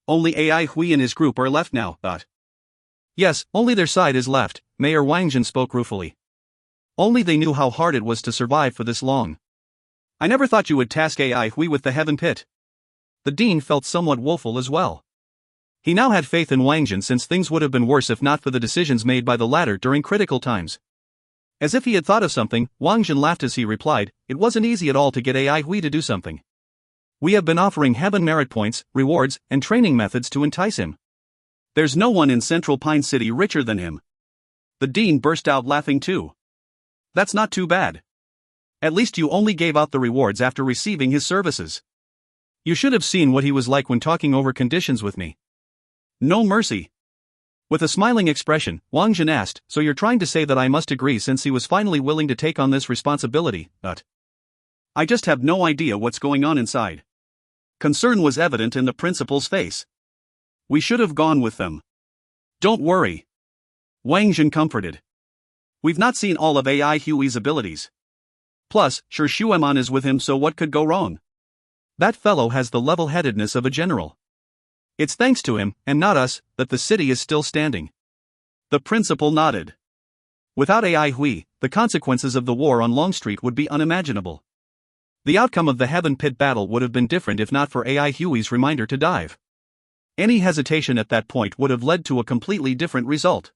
Only AI Hui and his group are left now, thought. Yes, only their side is left, Mayor Wangjin spoke ruefully. Only they knew how hard it was to survive for this long. I never thought you would task AI Hui with the Heaven Pit. The dean felt somewhat woeful as well. He now had faith in Wangjin since things would have been worse if not for the decisions made by the latter during critical times. As if he had thought of something, Wangjin laughed as he replied, it wasn't easy at all to get AI Hui to do something. We have been offering Heaven merit points, rewards, and training methods to entice him. There's no one in Central Pine City richer than him. The dean burst out laughing too. That's not too bad. At least you only gave out the rewards after receiving his services. You should have seen what he was like when talking over conditions with me. No mercy. With a smiling expression, Wangjin asked, so you're trying to say that I must agree since he was finally willing to take on this responsibility, but I just have no idea what's going on inside. Concern was evident in the principal's face. We should have gone with them. Don't worry. Wangjin comforted. We've not seen all of AI Hui's abilities. Plus, sure Shueman is with him, so what could go wrong? That fellow has the level-headedness of a general. It's thanks to him, and not us, that the city is still standing. The principal nodded. Without AI Hui, the consequences of the war on Longstreet would be unimaginable. The outcome of the Heaven Pit battle would have been different if not for AI Hui's reminder to dive. Any hesitation at that point would have led to a completely different result.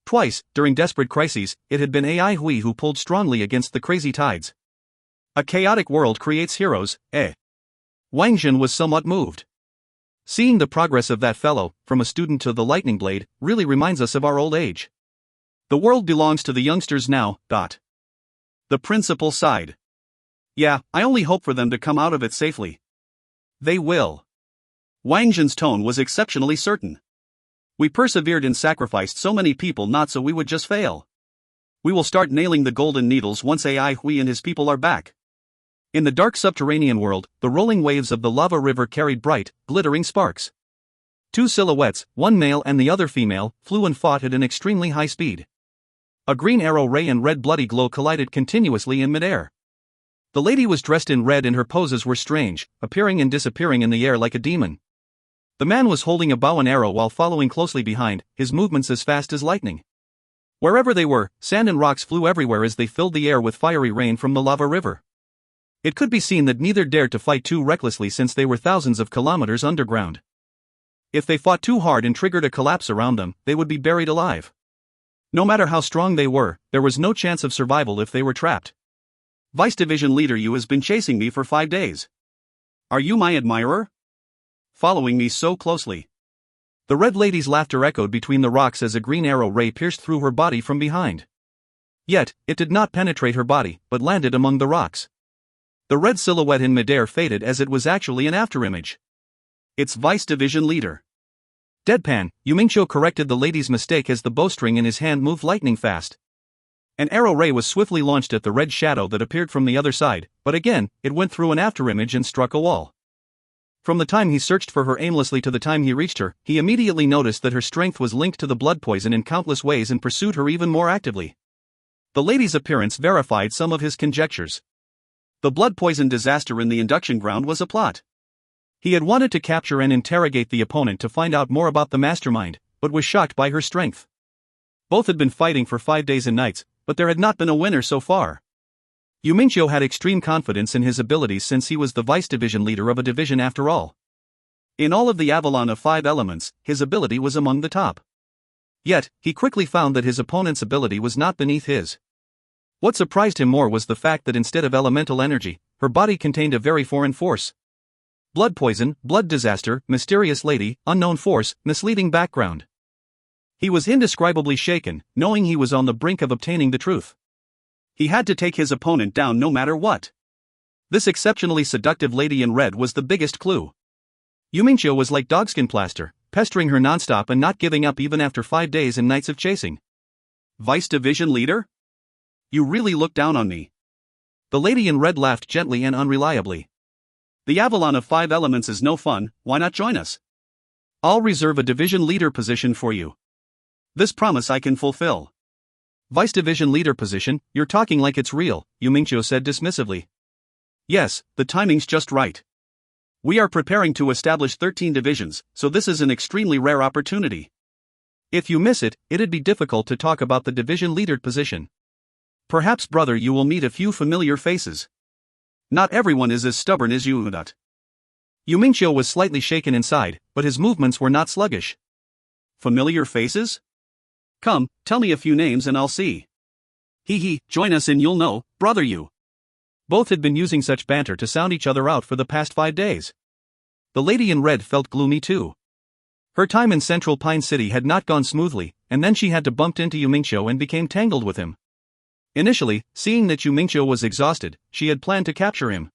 Twice, during desperate crises, it had been AI Hui who pulled strongly against the crazy tides. A chaotic world creates heroes, eh? Wangjin was somewhat moved. Seeing the progress of that fellow, from a student to the lightning blade, really reminds us of our old age. The world belongs to the youngsters now, dot. The principal sighed. Yeah, I only hope for them to come out of it safely. They will. Wangjin's tone was exceptionally certain. We persevered and sacrificed so many people not so we would just fail. We will start nailing the golden needles once AI Hui and his people are back. In the dark subterranean world, the rolling waves of the lava river carried bright, glittering sparks. 2 silhouettes, one male and the other female, flew and fought at an extremely high speed. A green arrow ray and red bloody glow collided continuously in midair. The lady was dressed in red and her poses were strange, appearing and disappearing in the air like a demon. The man was holding a bow and arrow while following closely behind, his movements as fast as lightning. Wherever they were, sand and rocks flew everywhere as they filled the air with fiery rain from the lava river. It could be seen that neither dared to fight too recklessly since they were thousands of kilometers underground. If they fought too hard and triggered a collapse around them, they would be buried alive. No matter how strong they were, there was no chance of survival if they were trapped. Vice Division Leader Yu has been chasing me for 5 days. Are you my admirer? Following me so closely. The red lady's laughter echoed between the rocks as a green arrow ray pierced through her body from behind. Yet, it did not penetrate her body, but landed among the rocks. The red silhouette in midair faded as it was actually an afterimage. Its Vice Division leader. Deadpan, Yumingqiu corrected the lady's mistake as the bowstring in his hand moved lightning fast. An arrow ray was swiftly launched at the red shadow that appeared from the other side, but again, it went through an afterimage and struck a wall. From the time he searched for her aimlessly to the time he reached her, he immediately noticed that her strength was linked to the blood poison in countless ways and pursued her even more actively. The lady's appearance verified some of his conjectures. The blood poison disaster in the induction ground was a plot. He had wanted to capture and interrogate the opponent to find out more about the mastermind, but was shocked by her strength. Both had been fighting for 5 days and nights, but there had not been a winner so far. Yumingqiu had extreme confidence in his abilities since he was the vice division leader of a division after all. In all of the Avalon of 5 elements, his ability was among the top. Yet, he quickly found that his opponent's ability was not beneath his. What surprised him more was the fact that instead of elemental energy, her body contained a very foreign force. Blood poison, blood disaster, mysterious lady, unknown force, misleading background. He was indescribably shaken, knowing he was on the brink of obtaining the truth. He had to take his opponent down no matter what. This exceptionally seductive lady in red was the biggest clue. Yumingqiu was like dogskin plaster, pestering her nonstop and not giving up even after 5 days and nights of chasing. Vice Division Leader? You really look down on me. The lady in red laughed gently and unreliably. The Avalon of 5 elements is no fun, why not join us? I'll reserve a division leader position for you. This promise I can fulfill. Vice Division Leader position, you're talking like it's real, Yumingqiu said dismissively. Yes, the timing's just right. We are preparing to establish 13 divisions, so this is an extremely rare opportunity. If you miss it, it'd be difficult to talk about the division leader position. Perhaps, brother, you will meet a few familiar faces. Not everyone is as stubborn as you. Yumingqiu was slightly shaken inside, but his movements were not sluggish. Familiar faces? Come, tell me a few names and I'll see. Join us and you'll know, brother you. Both had been using such banter to sound each other out for the past 5 days. The lady in red felt gloomy too. Her time in Central Pine City had not gone smoothly, and then she had to bump into Yumingqiu and became tangled with him. Initially, seeing that Yumingqiu was exhausted, she had planned to capture him.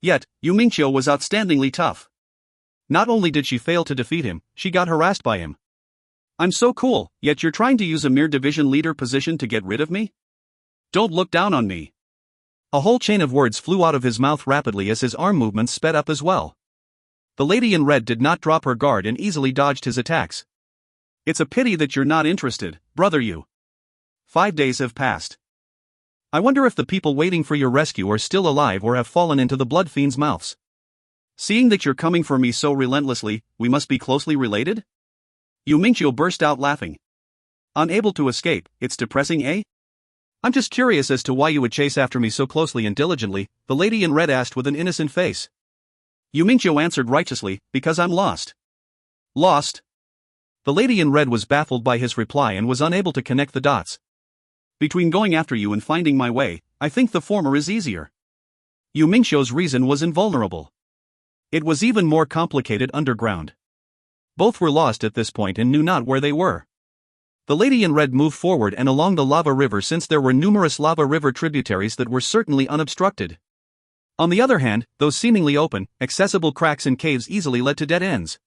Yet, Yumingqiu was outstandingly tough. Not only did she fail to defeat him, she got harassed by him. I'm so cool, yet you're trying to use a mere division leader position to get rid of me? Don't look down on me. A whole chain of words flew out of his mouth rapidly as his arm movements sped up as well. The lady in red did not drop her guard and easily dodged his attacks. It's a pity that you're not interested, brother you. 5 days have passed. I wonder if the people waiting for your rescue are still alive or have fallen into the blood fiend's mouths. Seeing that you're coming for me so relentlessly, we must be closely related? Yumingqiu burst out laughing. Unable to escape, it's depressing, eh? I'm just curious as to why you would chase after me so closely and diligently, the lady in red asked with an innocent face. Yumingqiu answered righteously, because I'm lost. Lost? The lady in red was baffled by his reply and was unable to connect the dots. Between going after you and finding my way, I think the former is easier. Yumingqiu's reason was invulnerable. It was even more complicated underground. Both were lost at this point and knew not where they were. The lady in red moved forward and along the lava river since there were numerous lava river tributaries that were certainly unobstructed. On the other hand, those seemingly open, accessible cracks and caves easily led to dead ends.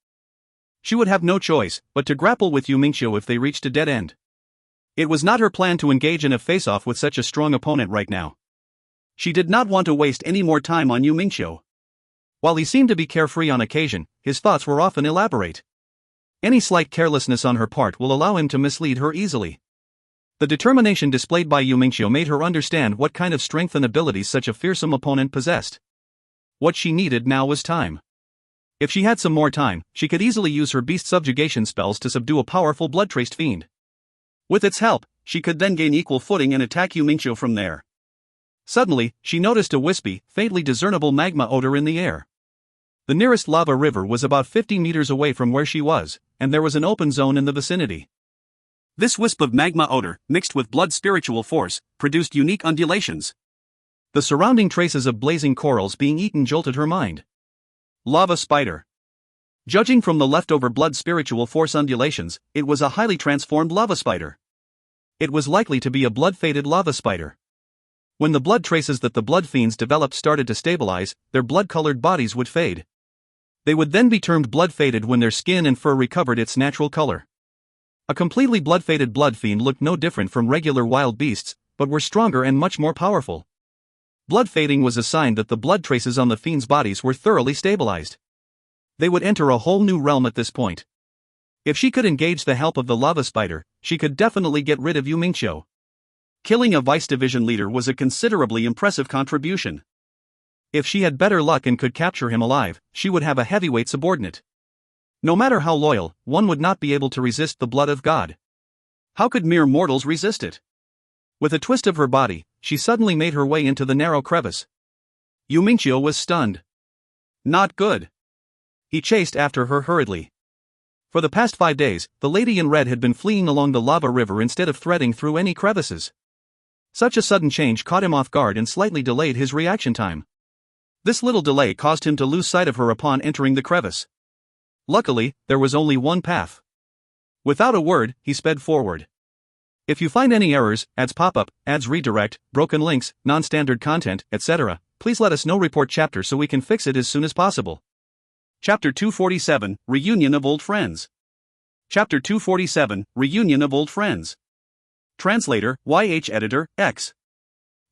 She would have no choice but to grapple with Yumingqiu if they reached a dead end. It was not her plan to engage in a face-off with such a strong opponent right now. She did not want to waste any more time on Yumingqiu. While he seemed to be carefree on occasion, his thoughts were often elaborate. Any slight carelessness on her part will allow him to mislead her easily. The determination displayed by Yumingqiu made her understand what kind of strength and abilities such a fearsome opponent possessed. What she needed now was time. If she had some more time, she could easily use her beast subjugation spells to subdue a powerful blood-traced fiend. With its help, she could then gain equal footing and attack Yumingqiu from there. Suddenly, she noticed a wispy, faintly discernible magma odor in the air. The nearest lava river was about 50 meters away from where she was, and there was an open zone in the vicinity. This wisp of magma odor, mixed with blood spiritual force, produced unique undulations. The surrounding traces of blazing corals being eaten jolted her mind. Lava spider. Judging from the leftover blood spiritual force undulations, it was a highly transformed lava spider. It was likely to be a blood-faded lava spider. When the blood traces that the blood fiends developed started to stabilize, their blood-colored bodies would fade. They would then be termed blood-faded when their skin and fur recovered its natural color. A completely blood-faded blood fiend looked no different from regular wild beasts, but were stronger and much more powerful. Blood fading was a sign that the blood traces on the fiends' bodies were thoroughly stabilized. They would enter a whole new realm at this point. If she could engage the help of the lava spider, she could definitely get rid of Yu Mingqiu. Killing a vice division leader was a considerably impressive contribution. If she had better luck and could capture him alive, she would have a heavyweight subordinate. No matter how loyal, one would not be able to resist the blood of God. How could mere mortals resist it? With a twist of her body, she suddenly made her way into the narrow crevice. Yu Mingqiu was stunned. Not good. He chased after her hurriedly. For the past 5 days, the lady in red had been fleeing along the lava river instead of threading through any crevices. Such a sudden change caught him off guard and slightly delayed his reaction time. This little delay caused him to lose sight of her upon entering the crevice. Luckily, there was only one path. Without a word, he sped forward. If you find any errors, ads pop-up, ads redirect, broken links, non-standard content, etc., please let us know. Report chapter so we can fix it as soon as possible. Chapter 247, Reunion of Old Friends. Chapter 247, Reunion of Old Friends. Translator, YH Editor, X.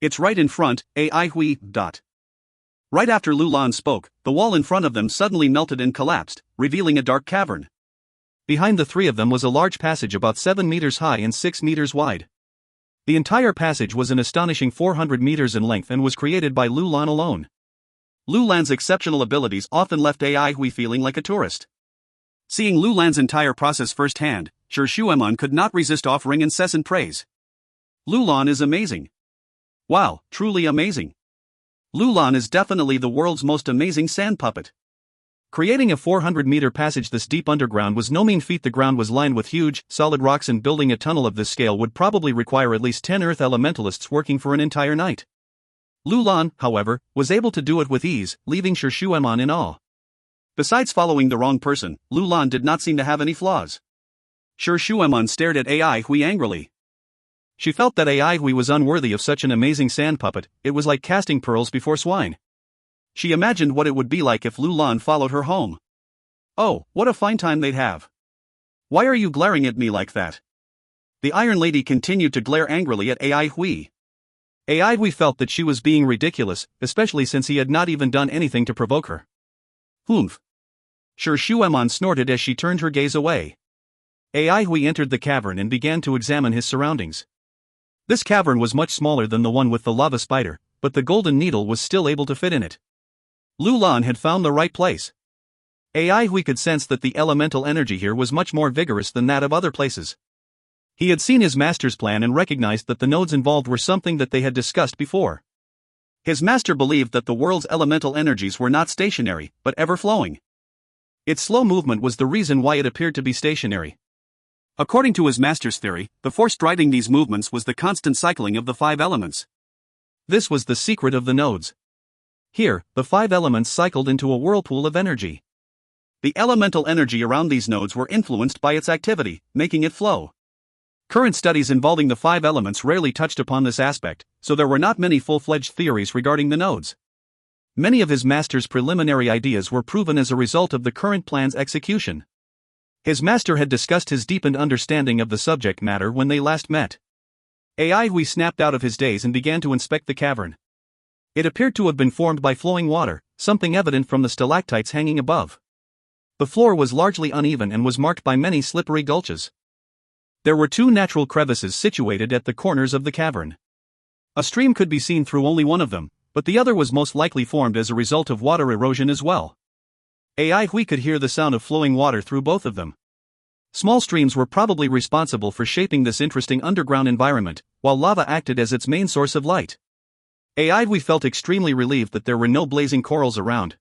It's right in front, AI Hui. Right after Lu Lan spoke, the wall in front of them suddenly melted and collapsed, revealing a dark cavern. Behind the three of them was a large passage about 7 meters high and 6 meters wide. The entire passage was an astonishing 400 meters in length and was created by Lu Lan alone. Lu Lan's exceptional abilities often left AI Hui feeling like a tourist. Seeing Lu Lan's entire process firsthand, Shi Shueman could not resist offering incessant praise. Lu Lan is amazing. Wow, truly amazing. Lu Lan is definitely the world's most amazing sand puppet. Creating a 400-meter passage this deep underground was no mean feat. The ground was lined with huge, solid rocks, and building a tunnel of this scale would probably require at least 10 earth elementalists working for an entire night. Lu Lan, however, was able to do it with ease, leaving Shi Shueman in awe. Besides following the wrong person, Lu Lan did not seem to have any flaws. Shi Shueman stared at AI Hui angrily. She felt that AI Hui was unworthy of such an amazing sand puppet. It was like casting pearls before swine. She imagined what it would be like if Lu Lan followed her home. Oh, what a fine time they'd have. Why are you glaring at me like that? The Iron Lady continued to glare angrily at AI Hui. AI Hui felt that she was being ridiculous, especially since he had not even done anything to provoke her. Humph. Shi Shueman snorted as she turned her gaze away. AI Hui entered the cavern and began to examine his surroundings. This cavern was much smaller than the one with the lava spider, but the golden needle was still able to fit in it. Lu Lan had found the right place. AI Hui could sense that the elemental energy here was much more vigorous than that of other places. He had seen his master's plan and recognized that the nodes involved were something that they had discussed before. His master believed that the world's elemental energies were not stationary, but ever-flowing. Its slow movement was the reason why it appeared to be stationary. According to his master's theory, the force driving these movements was the constant cycling of the 5 elements. This was the secret of the nodes. Here, the 5 elements cycled into a whirlpool of energy. The elemental energy around these nodes were influenced by its activity, making it flow. Current studies involving the 5 elements rarely touched upon this aspect, so there were not many full-fledged theories regarding the nodes. Many of his master's preliminary ideas were proven as a result of the current plan's execution. His master had discussed his deepened understanding of the subject matter when they last met. AI Hui snapped out of his daze and began to inspect the cavern. It appeared to have been formed by flowing water, something evident from the stalactites hanging above. The floor was largely uneven and was marked by many slippery gulches. There were 2 natural crevices situated at the corners of the cavern. A stream could be seen through only one of them, but the other was most likely formed as a result of water erosion as well. AI Hui could hear the sound of flowing water through both of them. Small streams were probably responsible for shaping this interesting underground environment, while lava acted as its main source of light. AI Hui felt extremely relieved that there were no blazing corals around.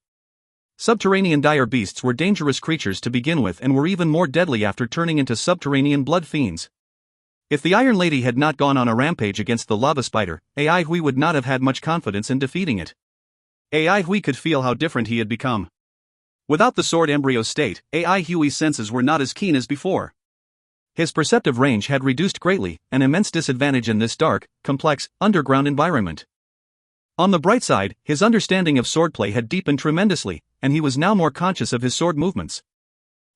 Subterranean dire beasts were dangerous creatures to begin with and were even more deadly after turning into subterranean blood fiends. If the Iron Lady had not gone on a rampage against the lava spider, AI Hui would not have had much confidence in defeating it. AI Hui could feel how different he had become. Without the sword embryo state, AI Huey's senses were not as keen as before. His perceptive range had reduced greatly, an immense disadvantage in this dark, complex, underground environment. On the bright side, his understanding of swordplay had deepened tremendously, and he was now more conscious of his sword movements.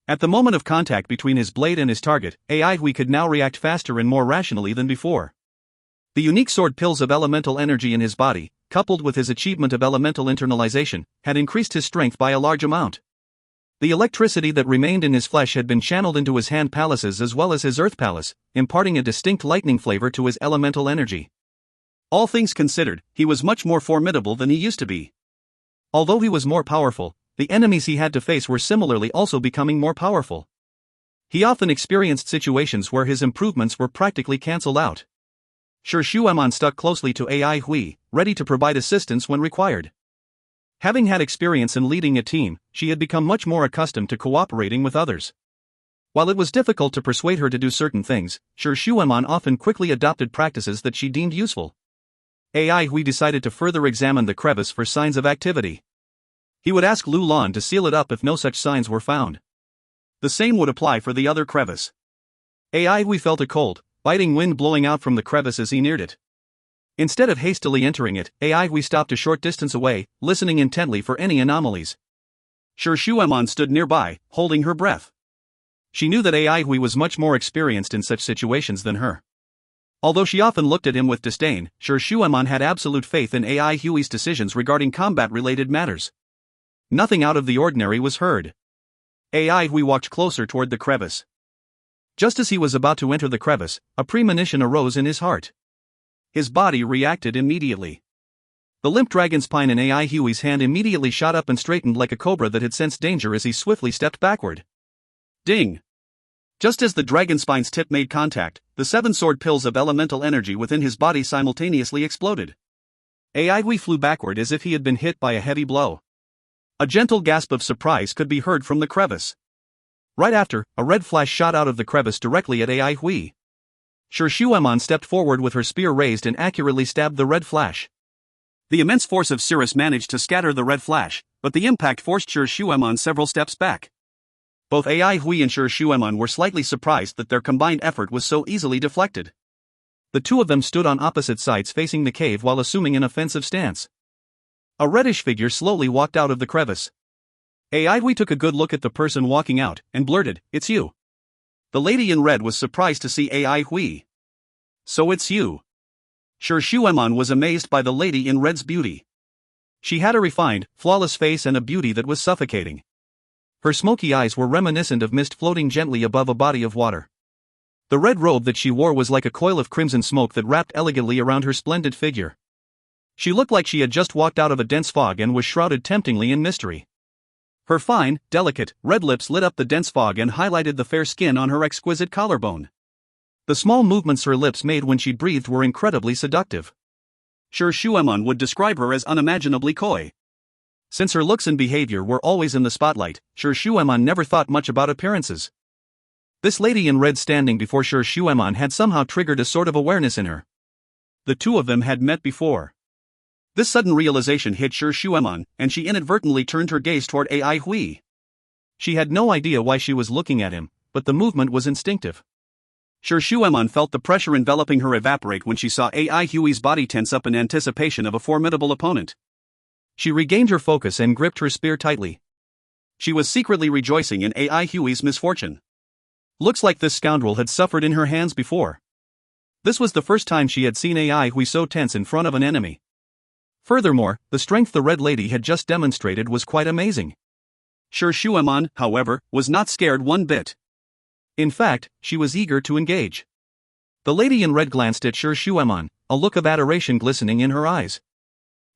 At the moment of contact between his blade and his target, AI Hui could now react faster and more rationally than before. The unique sword pills of elemental energy in his body, coupled with his achievement of elemental internalization, had increased his strength by a large amount. The electricity that remained in his flesh had been channeled into his hand palaces as well as his earth palace, imparting a distinct lightning flavor to his elemental energy. All things considered, he was much more formidable than he used to be. Although he was more powerful, the enemies he had to face were similarly also becoming more powerful. He often experienced situations where his improvements were practically cancelled out. Shueman stuck closely to AI Hui, ready to provide assistance when required. Having had experience in leading a team, she had become much more accustomed to cooperating with others. While it was difficult to persuade her to do certain things, Shueman often quickly adopted practices that she deemed useful. AI Hui decided to further examine the crevice for signs of activity. He would ask Lu Lan to seal it up if no such signs were found. The same would apply for the other crevice. AI Hui felt a cold, biting wind blowing out from the crevice as he neared it. Instead of hastily entering it, AI Hui stopped a short distance away, listening intently for any anomalies. Shueman stood nearby, holding her breath. She knew that AI Hui was much more experienced in such situations than her. Although she often looked at him with disdain, Shueman had absolute faith in AI Hui's decisions regarding combat-related matters. Nothing out of the ordinary was heard. AI Hui walked closer toward the crevice. Just as he was about to enter the crevice, a premonition arose in his heart. His body reacted immediately. The limp dragon's pine in AI Hui's hand immediately shot up and straightened like a cobra that had sensed danger as he swiftly stepped backward. Ding! Just as the dragon spine's tip made contact, the 7 sword pills of elemental energy within his body simultaneously exploded. AI Hui flew backward as if he had been hit by a heavy blow. A gentle gasp of surprise could be heard from the crevice. Right after, a red flash shot out of the crevice directly at AI Hui. Shueman stepped forward with her spear raised and accurately stabbed the red flash. The immense force of Cirrus managed to scatter the red flash, but the impact forced Shueman several steps back. Both AI Hui and Shueman were slightly surprised that their combined effort was so easily deflected. The two of them stood on opposite sides facing the cave while assuming an offensive stance. A reddish figure slowly walked out of the crevice. AI Hui took a good look at the person walking out, and blurted, "It's you." The lady in red was surprised to see AI Hui. "So it's you." Shueman was amazed by the lady in red's beauty. She had a refined, flawless face and a beauty that was suffocating. Her smoky eyes were reminiscent of mist floating gently above a body of water. The red robe that she wore was like a coil of crimson smoke that wrapped elegantly around her splendid figure. She looked like she had just walked out of a dense fog and was shrouded temptingly in mystery. Her fine, delicate, red lips lit up the dense fog and highlighted the fair skin on her exquisite collarbone. The small movements her lips made when she breathed were incredibly seductive. Shueman would describe her as unimaginably coy. Since her looks and behavior were always in the spotlight, Shueman never thought much about appearances. This lady in red standing before Shueman had somehow triggered a sort of awareness in her. The two of them had met before. This sudden realization hit Shueman, and she inadvertently turned her gaze toward AI Hui. She had no idea why she was looking at him, but the movement was instinctive. Shueman felt the pressure enveloping her evaporate when she saw AI Hui's body tense up in anticipation of a formidable opponent. She regained her focus and gripped her spear tightly. She was secretly rejoicing in AI Hui's misfortune. Looks like this scoundrel had suffered in her hands before. This was the first time she had seen AI Hui so tense in front of an enemy. Furthermore, the strength the Red Lady had just demonstrated was quite amazing. Shueman, however, was not scared one bit. In fact, she was eager to engage. The lady in red glanced at Shueman, a look of adoration glistening in her eyes.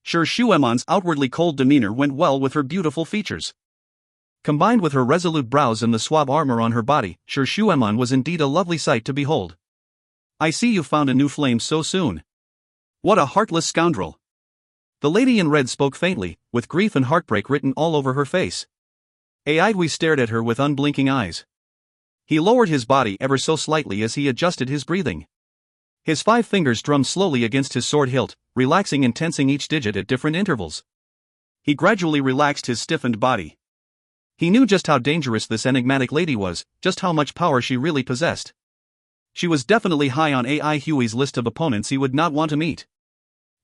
Shueman's outwardly cold demeanor went well with her beautiful features. Combined with her resolute brows and the suave armor on her body, Shueman was indeed a lovely sight to behold. "I see you found a new flame so soon. What a heartless scoundrel." The lady in red spoke faintly, with grief and heartbreak written all over her face. AI Hui stared at her with unblinking eyes. He lowered his body ever so slightly as he adjusted his breathing. His 5 fingers drummed slowly against his sword hilt, relaxing and tensing each digit at different intervals. He gradually relaxed his stiffened body. He knew just how dangerous this enigmatic lady was, just how much power she really possessed. She was definitely high on AI Huey's list of opponents he would not want to meet.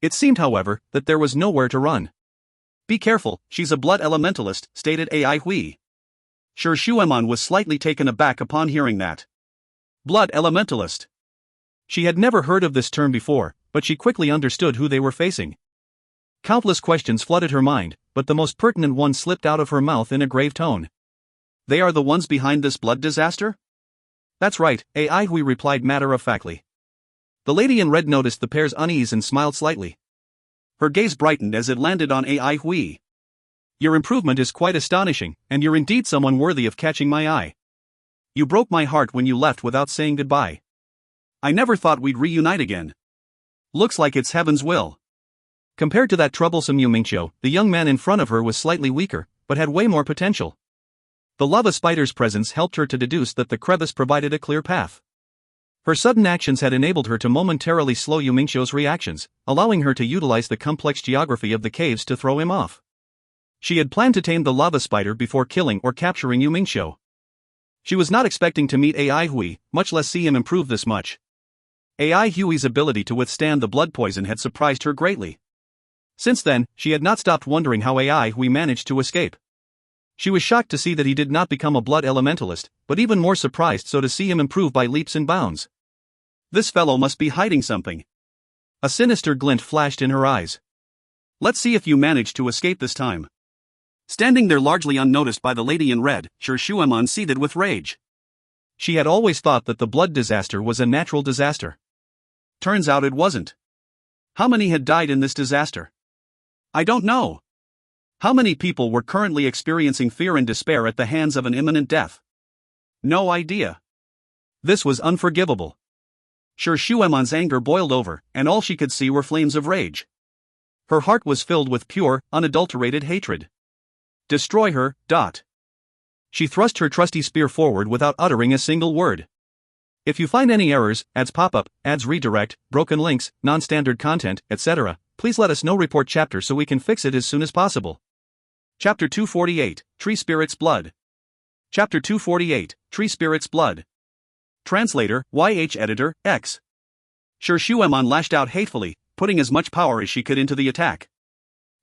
It seemed, however, that there was nowhere to run. Be careful, she's a blood elementalist, stated AI Hui. Sure, Shuemon was slightly taken aback upon hearing that. Blood elementalist. She had never heard of this term before, but she quickly understood who they were facing. Countless questions flooded her mind, but the most pertinent one slipped out of her mouth in a grave tone. They are the ones behind this blood disaster? That's right, AI Hui replied matter-of-factly. The lady in red noticed the pair's unease and smiled slightly. Her gaze brightened as it landed on AI Hui. Your improvement is quite astonishing, and you're indeed someone worthy of catching my eye. You broke my heart when you left without saying goodbye. I never thought we'd reunite again. Looks like it's heaven's will. Compared to that troublesome Yu Mingqiu, the young man in front of her was slightly weaker, but had way more potential. The lava spider's presence helped her to deduce that the crevice provided a clear path. Her sudden actions had enabled her to momentarily slow Yu Mingqiu's reactions, allowing her to utilize the complex geography of the caves to throw him off. She had planned to tame the lava spider before killing or capturing Yu Mingqiu. She was not expecting to meet AI Hui, much less see him improve this much. AI Hui's ability to withstand the blood poison had surprised her greatly. Since then, she had not stopped wondering how AI Hui managed to escape. She was shocked to see that he did not become a blood elementalist, but even more surprised so to see him improve by leaps and bounds. This fellow must be hiding something. A sinister glint flashed in her eyes. Let's see if you manage to escape this time. Standing there largely unnoticed by the lady in red, Sure Shuemon seethed with rage. She had always thought that the blood disaster was a natural disaster. Turns out it wasn't. How many had died in this disaster? I don't know. How many people were currently experiencing fear and despair at the hands of an imminent death? No idea. This was unforgivable. Sure Shuemon's anger boiled over, and all she could see were flames of rage. Her heart was filled with pure, unadulterated hatred. Destroy her. She thrust her trusty spear forward without uttering a single word. If you find any errors, ads pop-up, ads redirect, broken links, non-standard content, etc., please let us know. Report chapter so we can fix it as soon as possible. Chapter 248, Tree Spirit's Blood. Chapter 248, Tree Spirit's Blood. Translator, YH Editor, X. Sure Shuemon lashed out hatefully, putting as much power as she could into the attack.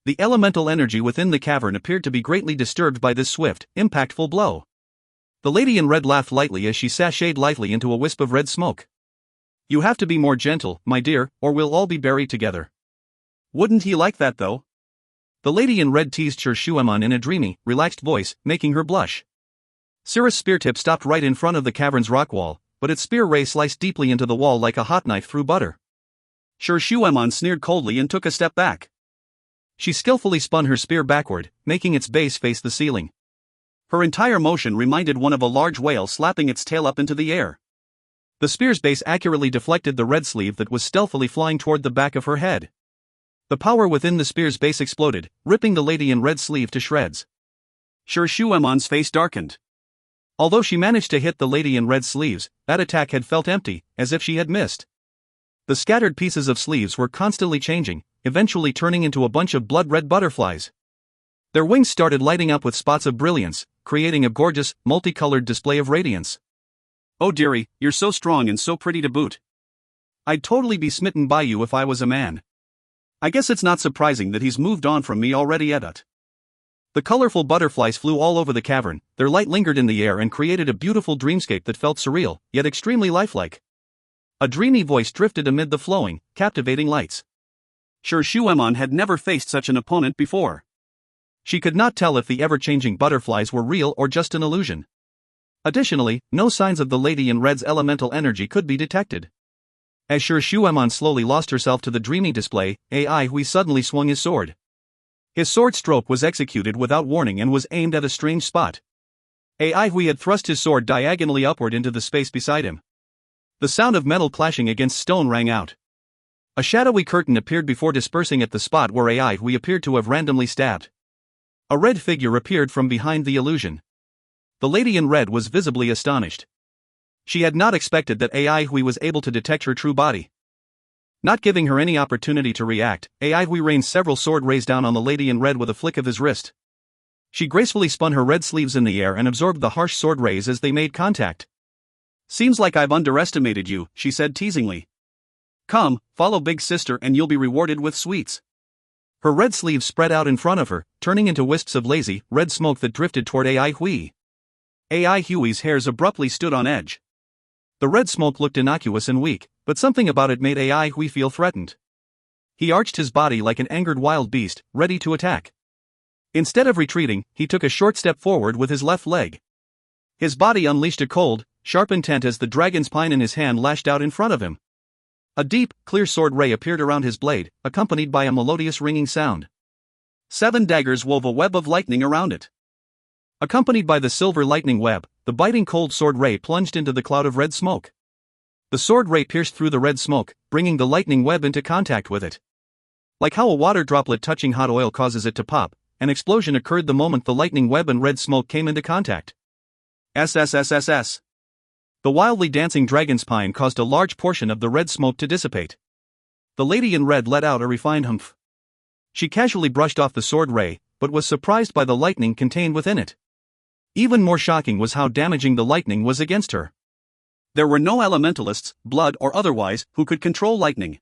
The elemental energy within the cavern appeared to be greatly disturbed by this swift, impactful blow. The lady in red laughed lightly as she sashayed lightly into a wisp of red smoke. You have to be more gentle, my dear, or we'll all be buried together. Wouldn't he like that though? The lady in red teased Sure Shuemon in a dreamy, relaxed voice, making her blush. Cirrus' spear tip stopped right in front of the cavern's rock wall, but its spear ray sliced deeply into the wall like a hot knife through butter. Sure Shuemon sneered coldly and took a step back. She skillfully spun her spear backward, making its base face the ceiling. Her entire motion reminded one of a large whale slapping its tail up into the air. The spear's base accurately deflected the red sleeve that was stealthily flying toward the back of her head. The power within the spear's base exploded, ripping the lady in red sleeve to shreds. Sure Shuemon's face darkened. Although she managed to hit the lady in red sleeves, that attack had felt empty, as if she had missed. The scattered pieces of sleeves were constantly changing, eventually turning into a bunch of blood-red butterflies. Their wings started lighting up with spots of brilliance, creating a gorgeous, multicolored display of radiance. Oh dearie, you're so strong and so pretty to boot. I'd totally be smitten by you if I was a man. I guess it's not surprising that he's moved on from me already, Edut. The colorful butterflies flew all over the cavern, their light lingered in the air and created a beautiful dreamscape that felt surreal, yet extremely lifelike. A dreamy voice drifted amid the flowing, captivating lights. Sure Shuemon had never faced such an opponent before. She could not tell if the ever-changing butterflies were real or just an illusion. Additionally, no signs of the lady in red's elemental energy could be detected. As Sure Shuemon slowly lost herself to the dreamy display, AI Hui suddenly swung his sword. His sword stroke was executed without warning and was aimed at a strange spot. AI Hui had thrust his sword diagonally upward into the space beside him. The sound of metal clashing against stone rang out. A shadowy curtain appeared before dispersing at the spot where AI Hui appeared to have randomly stabbed. A red figure appeared from behind the illusion. The lady in red was visibly astonished. She had not expected that AI Hui was able to detect her true body. Not giving her any opportunity to react, AI Hui rained several sword rays down on the lady in red with a flick of his wrist. She gracefully spun her red sleeves in the air and absorbed the harsh sword rays as they made contact. "Seems like I've underestimated you," she said teasingly. "Come, follow big sister and you'll be rewarded with sweets." Her red sleeves spread out in front of her, turning into wisps of lazy, red smoke that drifted toward Ai Hui. Ai Hui's hairs abruptly stood on edge. The red smoke looked innocuous and weak, but something about it made Ai Hui feel threatened. He arched his body like an angered wild beast, ready to attack. Instead of retreating, he took a short step forward with his left leg. His body unleashed a cold, sharp intent as the dragon's pine in his hand lashed out in front of him. A deep, clear sword ray appeared around his blade, accompanied by a melodious ringing sound. 7 daggers wove a web of lightning around it. Accompanied by the silver lightning web, the biting cold sword ray plunged into the cloud of red smoke. The sword ray pierced through the red smoke, bringing the lightning web into contact with it. Like how a water droplet touching hot oil causes it to pop, an explosion occurred the moment the lightning web and red smoke came into contact. SSSSS. The wildly dancing dragon's pine caused a large portion of the red smoke to dissipate. The lady in red let out a refined humph. She casually brushed off the sword ray, but was surprised by the lightning contained within it. Even more shocking was how damaging the lightning was against her. There were no elementalists, blood or otherwise, who could control lightning.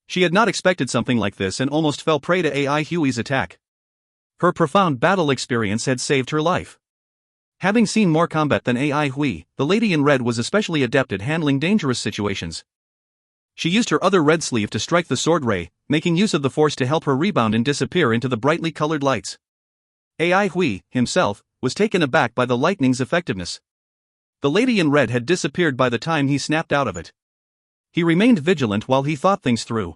She had not expected something like this and almost fell prey to Ai Hui's attack. Her profound battle experience had saved her life. Having seen more combat than Ai Hui, the lady in red was especially adept at handling dangerous situations. She used her other red sleeve to strike the sword ray, making use of the force to help her rebound and disappear into the brightly colored lights. Ai Hui, himself, was taken aback by the lightning's effectiveness. The lady in red had disappeared by the time he snapped out of it. He remained vigilant while he thought things through.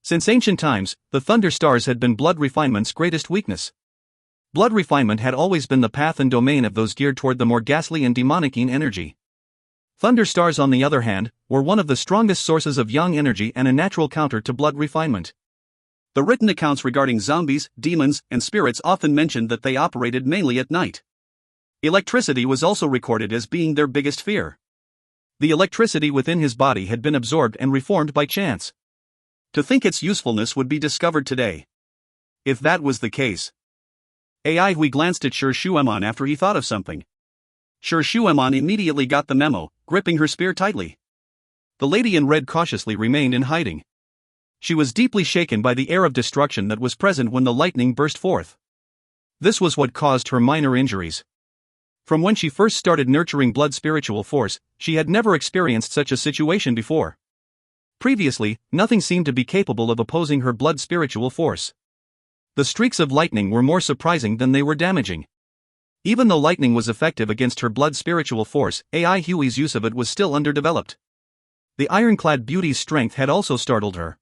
Since ancient times, the Thunder Stars had been blood refinement's greatest weakness. Blood refinement had always been the path and domain of those geared toward the more ghastly and demonic energy. Thunder Stars, on the other hand, were one of the strongest sources of yang energy and a natural counter to blood refinement. The written accounts regarding zombies, demons, and spirits often mentioned that they operated mainly at night. Electricity was also recorded as being their biggest fear. The electricity within his body had been absorbed and reformed by chance. To think its usefulness would be discovered today. If that was the case. Ai Hui glanced at Shi Shuemon after he thought of something. Shi Shuemon immediately got the memo, gripping her spear tightly. The lady in red cautiously remained in hiding. She was deeply shaken by the air of destruction that was present when the lightning burst forth. This was what caused her minor injuries. From when she first started nurturing blood spiritual force, she had never experienced such a situation before. Previously, nothing seemed to be capable of opposing her blood spiritual force. The streaks of lightning were more surprising than they were damaging. Even though lightning was effective against her blood spiritual force, Ai Hui's use of it was still underdeveloped. The ironclad beauty's strength had also startled her.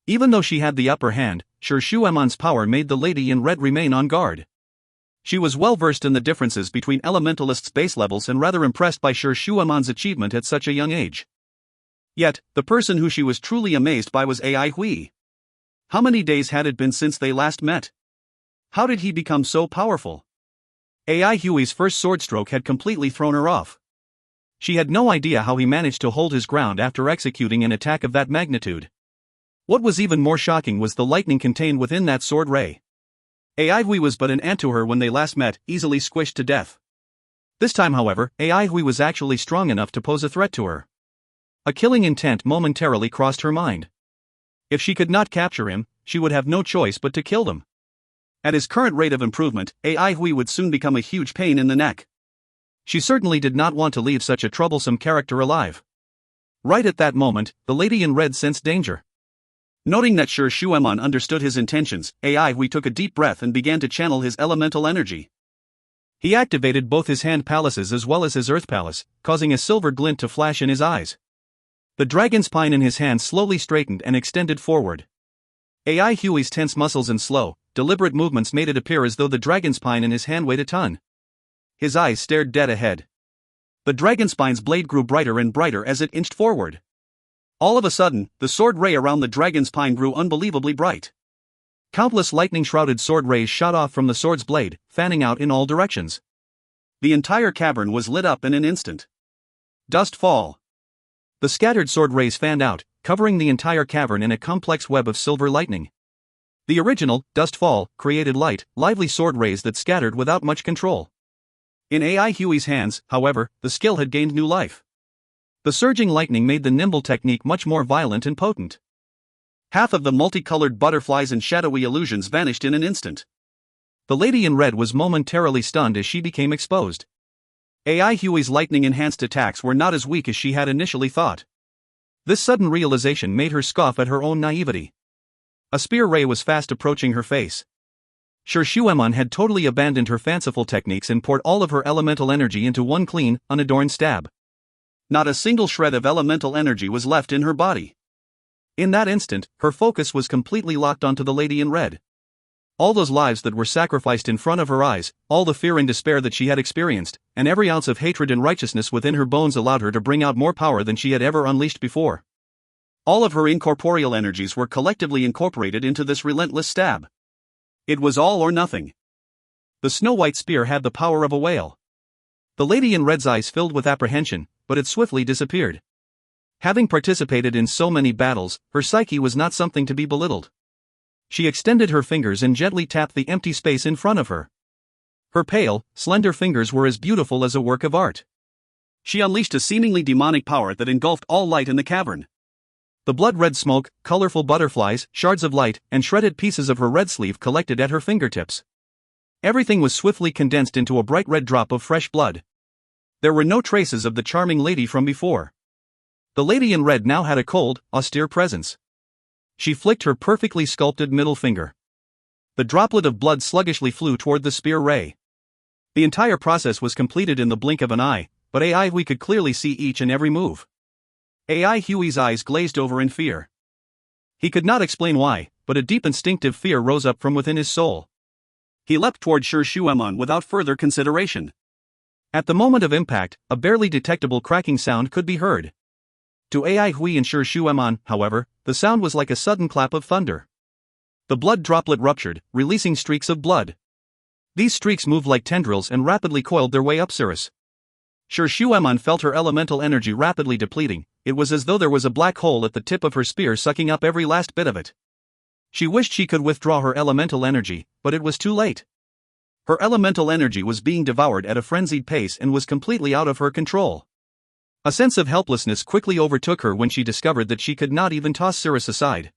Even though she had the upper hand, Shi Shuemon's power made the lady in red remain on guard. She was well versed in the differences between elementalists' base levels and rather impressed by Shi Shuemon's achievement at such a young age. Yet, the person who she was truly amazed by was Ai Hui. How many days had it been since they last met? How did he become so powerful? Ai Hui's first sword stroke had completely thrown her off. She had no idea how he managed to hold his ground after executing an attack of that magnitude. What was even more shocking was the lightning contained within that sword ray. Ai Hui was but an ant to her when they last met, easily squished to death. This time, however, Ai Hui was actually strong enough to pose a threat to her. A killing intent momentarily crossed her mind. If she could not capture him, she would have no choice but to kill them. At his current rate of improvement, Ai Hui would soon become a huge pain in the neck. She certainly did not want to leave such a troublesome character alive. Right at that moment, the lady in red sensed danger. Noting that Shi Shuemon understood his intentions, Ai Hui took a deep breath and began to channel his elemental energy. He activated both his hand palaces as well as his earth palace, causing a silver glint to flash in his eyes. The dragon's pine in his hand slowly straightened and extended forward. Ai Hui's tense muscles and slow, deliberate movements made it appear as though the dragon's pine in his hand weighed a ton. His eyes stared dead ahead. The dragon's spine's blade grew brighter and brighter as it inched forward. All of a sudden, the sword ray around the dragon's pine grew unbelievably bright. Countless lightning-shrouded sword rays shot off from the sword's blade, fanning out in all directions. The entire cavern was lit up in an instant. Dust fall. The scattered sword rays fanned out, covering the entire cavern in a complex web of silver lightning. The original, Dust Fall, created light, lively sword rays that scattered without much control. In AI Huey's hands, however, the skill had gained new life. The surging lightning made the nimble technique much more violent and potent. Half of the multicolored butterflies and shadowy illusions vanished in an instant. The lady in red was momentarily stunned as she became exposed. AI Huey's lightning-enhanced attacks were not as weak as she had initially thought. This sudden realization made her scoff at her own naivety. A spear ray was fast approaching her face. Shuemon had totally abandoned her fanciful techniques and poured all of her elemental energy into one clean, unadorned stab. Not a single shred of elemental energy was left in her body. In that instant, her focus was completely locked onto the lady in red. All those lives that were sacrificed in front of her eyes, all the fear and despair that she had experienced, and every ounce of hatred and righteousness within her bones allowed her to bring out more power than she had ever unleashed before. All of her incorporeal energies were collectively incorporated into this relentless stab. It was all or nothing. The snow-white spear had the power of a whale. The lady in red's eyes filled with apprehension, but it swiftly disappeared. Having participated in so many battles, her psyche was not something to be belittled. She extended her fingers and gently tapped the empty space in front of her. Her pale, slender fingers were as beautiful as a work of art. She unleashed a seemingly demonic power that engulfed all light in the cavern. The blood-red smoke, colorful butterflies, shards of light, and shredded pieces of her red sleeve collected at her fingertips. Everything was swiftly condensed into a bright red drop of fresh blood. There were no traces of the charming lady from before. The lady in red now had a cold, austere presence. She flicked her perfectly sculpted middle finger. The droplet of blood sluggishly flew toward the spear ray. The entire process was completed in the blink of an eye, but AI Huey could clearly see each and every move. AI Huey's eyes glazed over in fear. He could not explain why, but a deep instinctive fear rose up from within his soul. He leapt toward Shuemon without further consideration. At the moment of impact, a barely detectable cracking sound could be heard. To AI Huey and Shuemon, however, the sound was like a sudden clap of thunder. The blood droplet ruptured, releasing streaks of blood. These streaks moved like tendrils and rapidly coiled their way up Cirrus. Shuemon felt her elemental energy rapidly depleting. It was as though there was a black hole at the tip of her spear sucking up every last bit of it. She wished she could withdraw her elemental energy, but it was too late. Her elemental energy was being devoured at a frenzied pace and was completely out of her control. A sense of helplessness quickly overtook her when she discovered that she could not even toss Cirrus aside.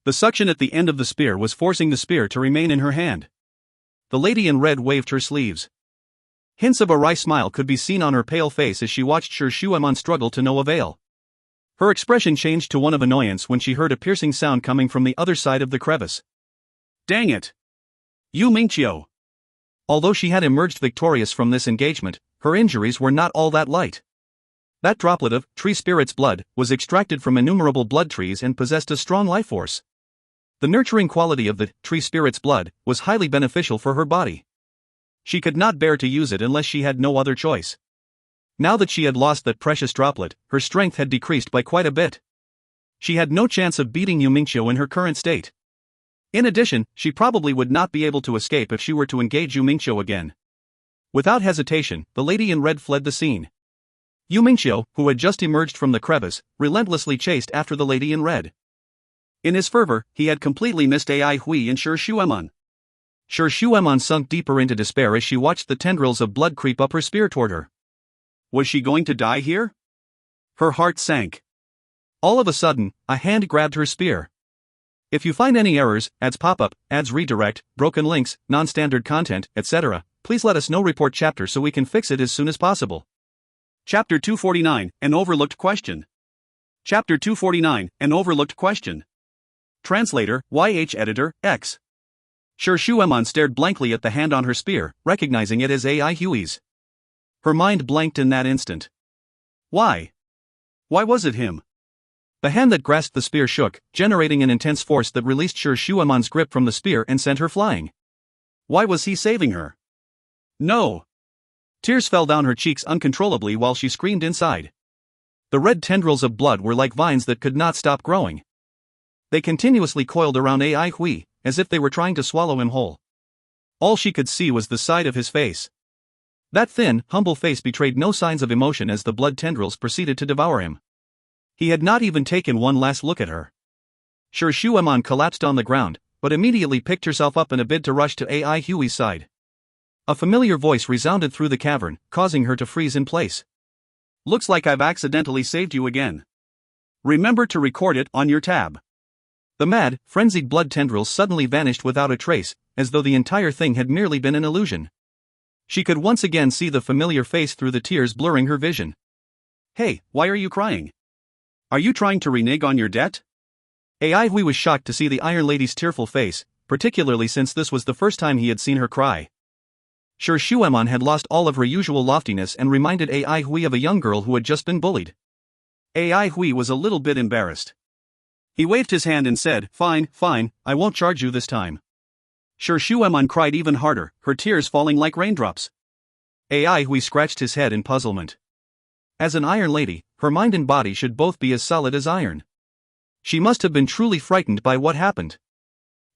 The suction at the end of the spear was forcing the spear to remain in her hand. The lady in red waved her sleeves. Hints of a wry smile could be seen on her pale face as she watched Shuemon struggle to no avail. Her expression changed to one of annoyance when she heard a piercing sound coming from the other side of the crevice. Dang it! Yu Mingqiu! Although she had emerged victorious from this engagement, her injuries were not all that light. That droplet of tree spirit's blood was extracted from innumerable blood trees and possessed a strong life force. The nurturing quality of the tree spirit's blood was highly beneficial for her body. She could not bear to use it unless she had no other choice. Now that she had lost that precious droplet, her strength had decreased by quite a bit. She had no chance of beating Yu Mingqiu in her current state. In addition, she probably would not be able to escape if she were to engage Yu Mingqiu again. Without hesitation, the lady in red fled the scene. Yu Mingqiu, who had just emerged from the crevice, relentlessly chased after the lady in red. In his fervor, he had completely missed AI Huey and Shuemon. Shuemon sunk deeper into despair as she watched the tendrils of blood creep up her spear toward her. Was she going to die here? Her heart sank. All of a sudden, a hand grabbed her spear. If you find any errors, ads pop up, ads redirect, broken links, non-standard content, etc., please let us know. Report chapter so we can fix it as soon as possible. Chapter 249, An Overlooked Question. Chapter 249, An Overlooked Question. Translator, YH Editor, X. Shuemon stared blankly at the hand on her spear, recognizing it as AI Huey's. Her mind blanked in that instant. Why? Why was it him? The hand that grasped the spear shook, generating an intense force that released Shuemon's grip from the spear and sent her flying. Why was he saving her? No! Tears fell down her cheeks uncontrollably while she screamed inside. The red tendrils of blood were like vines that could not stop growing. They continuously coiled around AI Huey, as if they were trying to swallow him whole. All she could see was the side of his face. That thin, humble face betrayed no signs of emotion as the blood tendrils proceeded to devour him. He had not even taken one last look at her. Shuemon collapsed on the ground, but immediately picked herself up in a bid to rush to AI Huey's side. A familiar voice resounded through the cavern, causing her to freeze in place. "Looks like I've accidentally saved you again. Remember to record it on your tab." The mad, frenzied blood tendrils suddenly vanished without a trace, as though the entire thing had merely been an illusion. She could once again see the familiar face through the tears blurring her vision. "Hey, why are you crying? Are you trying to renege on your debt?" AI Hui was shocked to see the Iron Lady's tearful face, particularly since this was the first time he had seen her cry. Sure, Shuemon had lost all of her usual loftiness and reminded AI Hui of a young girl who had just been bullied. AI Hui was a little bit embarrassed. He waved his hand and said, Fine, I won't charge you this time." Sure, Shuemon cried even harder, her tears falling like raindrops. AI Hui scratched his head in puzzlement. As an Iron Lady, her mind and body should both be as solid as iron. She must have been truly frightened by what happened.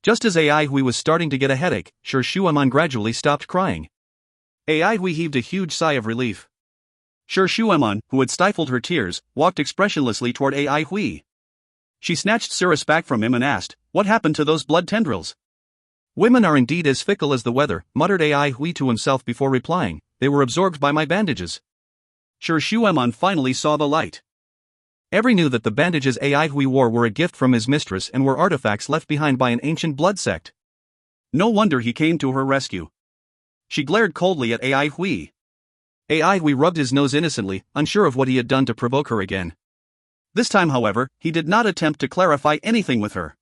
Just as AI Hui was starting to get a headache, Sure Shuemon gradually stopped crying. AI Hui heaved a huge sigh of relief. Sure Shuemon, who had stifled her tears, walked expressionlessly toward AI Hui. She snatched Cirrus back from him and asked, "What happened to those blood tendrils?" "Women are indeed as fickle as the weather," muttered AI Hui to himself before replying. "They were absorbed by my bandages." Sure Shuemon finally saw the light. Every knew that the bandages AI Hui wore were a gift from his mistress and were artifacts left behind by an ancient blood sect. No wonder he came to her rescue. She glared coldly at AI Hui. AI Hui rubbed his nose innocently, unsure of what he had done to provoke her again. This time, however, he did not attempt to clarify anything with her.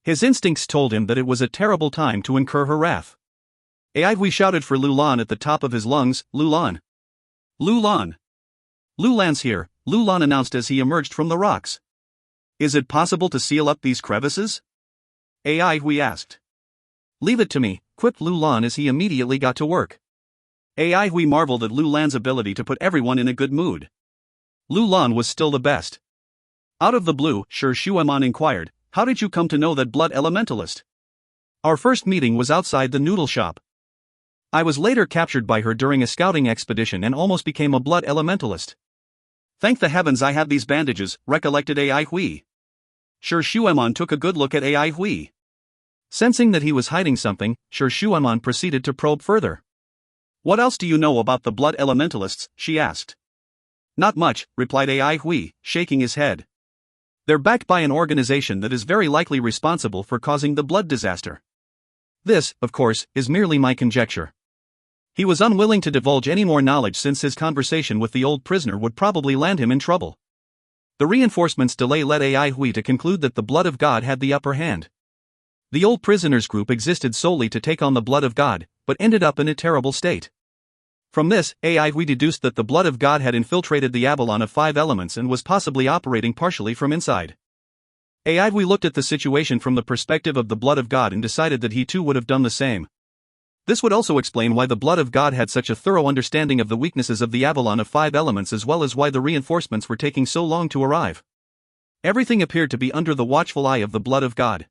His instincts told him that it was a terrible time to incur her wrath. AI Hui shouted for Lulan at the top of his lungs, "Lulan! Lulan! Lulan's here," Lulan announced as he emerged from the rocks. "Is it possible to seal up these crevices?" AI Hui asked. "Leave it to me," quipped Lulan as he immediately got to work. AI Hui marveled at Lulan's ability to put everyone in a good mood. Lulan was still the best. Out of the blue, Sure Shuemon inquired, "How did you come to know that blood elementalist?" "Our first meeting was outside the noodle shop. I was later captured by her during a scouting expedition and almost became a blood elementalist." "Thank the heavens I have these bandages," recollected AI Hui. Sure Shuemon took a good look at AI Hui. Sensing that he was hiding something, Sure Shuemon proceeded to probe further. "What else do you know about the blood elementalists?" she asked. "Not much," replied AI Hui, shaking his head. "They're backed by an organization that is very likely responsible for causing the blood disaster. This, of course, is merely my conjecture." He was unwilling to divulge any more knowledge since his conversation with the old prisoner would probably land him in trouble. The reinforcements' delay led AI Hui to conclude that the blood of God had the upper hand. The old prisoners group existed solely to take on the blood of God, but ended up in a terrible state. From this, AI Hui deduced that the blood of God had infiltrated the Avalon of 5 elements and was possibly operating partially from inside. AI Hui looked at the situation from the perspective of the blood of God and decided that he too would have done the same. This would also explain why the blood of God had such a thorough understanding of the weaknesses of the Avalon of 5 elements, as well as why the reinforcements were taking so long to arrive. Everything appeared to be under the watchful eye of the blood of God.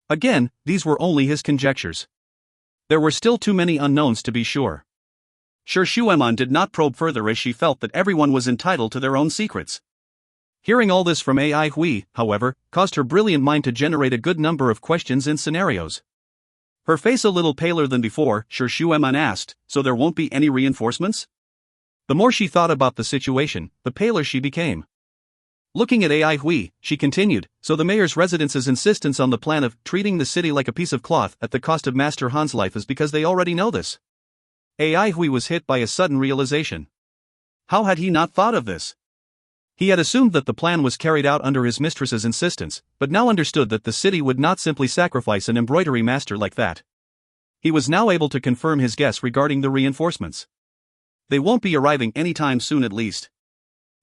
Again, these were only his conjectures. There were still too many unknowns to be sure. Sure Shuemon did not probe further as she felt that everyone was entitled to their own secrets. Hearing all this from AI Hui, however, caused her brilliant mind to generate a good number of questions and scenarios. Her face a little paler than before, Sure Shuemon asked, "So there won't be any reinforcements?" The more she thought about the situation, the paler she became. Looking at AI Hui, she continued, "So the mayor's residence's insistence on the plan of treating the city like a piece of cloth at the cost of Master Han's life is because they already know this." AI Hui was hit by a sudden realization. How had he not thought of this? He had assumed that the plan was carried out under his mistress's insistence, but now understood that the city would not simply sacrifice an embroidery master like that. He was now able to confirm his guess regarding the reinforcements. They won't be arriving anytime soon at least.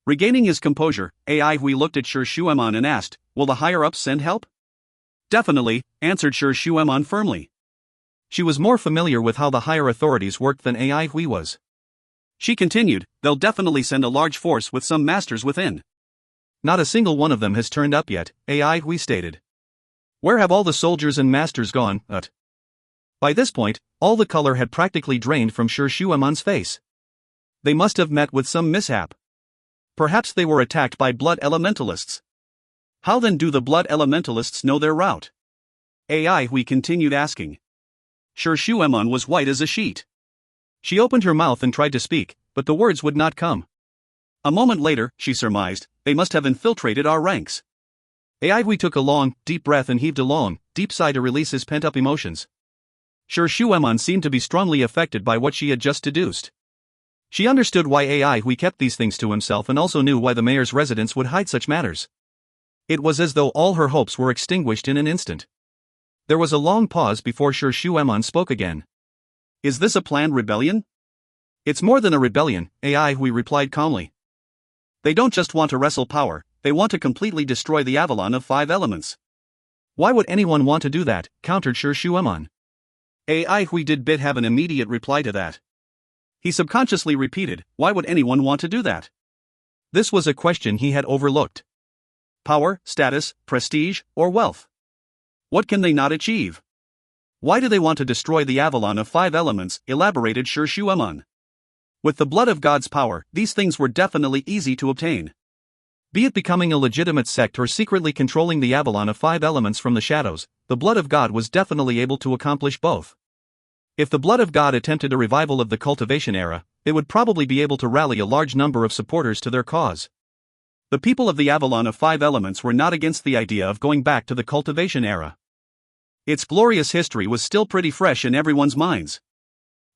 Regaining his composure, AI Hui looked at Sure Shuemon and asked, "Will the higher-ups send help?" "Definitely," answered Sure Shuemon firmly. She was more familiar with how the higher authorities worked than AI Hui was. She continued, "They'll definitely send a large force with some masters within." "Not a single one of them has turned up yet," AI Hui stated. "Where have all the soldiers and masters gone?" By this point, all the color had practically drained from Sure Shuemon's face. They must have met with some mishap. Perhaps they were attacked by blood elementalists. How then do the blood elementalists know their route? AI Hui continued asking. Sure Shuemon was white as a sheet. She opened her mouth and tried to speak, but the words would not come. A moment later, she surmised, they must have infiltrated our ranks. AI Hui took a long, deep breath and heaved a long, deep sigh to release his pent-up emotions. Sure Shuemon seemed to be strongly affected by what she had just deduced. She understood why AI Hui kept these things to himself and also knew why the mayor's residence would hide such matters. It was as though all her hopes were extinguished in an instant. There was a long pause before Sure Shuemon spoke again. Is this a planned rebellion? It's more than a rebellion, AI Hui replied calmly. They don't just want to wrestle power, they want to completely destroy the Avalon of 5 elements. Why would anyone want to do that, countered Sure Shuemon. AI Hui did bit have an immediate reply to that. He subconsciously repeated, why would anyone want to do that? This was a question he had overlooked. Power, status, prestige, or wealth? What can they not achieve? Why do they want to destroy the Avalon of 5 elements, elaborated Sure Shuemon. With the blood of God's power, these things were definitely easy to obtain. Be it becoming a legitimate sect or secretly controlling the Avalon of 5 elements from the shadows, the blood of God was definitely able to accomplish both. If the blood of God attempted a revival of the cultivation era, they would probably be able to rally a large number of supporters to their cause. The people of the Avalon of 5 elements were not against the idea of going back to the cultivation era. Its glorious history was still pretty fresh in everyone's minds.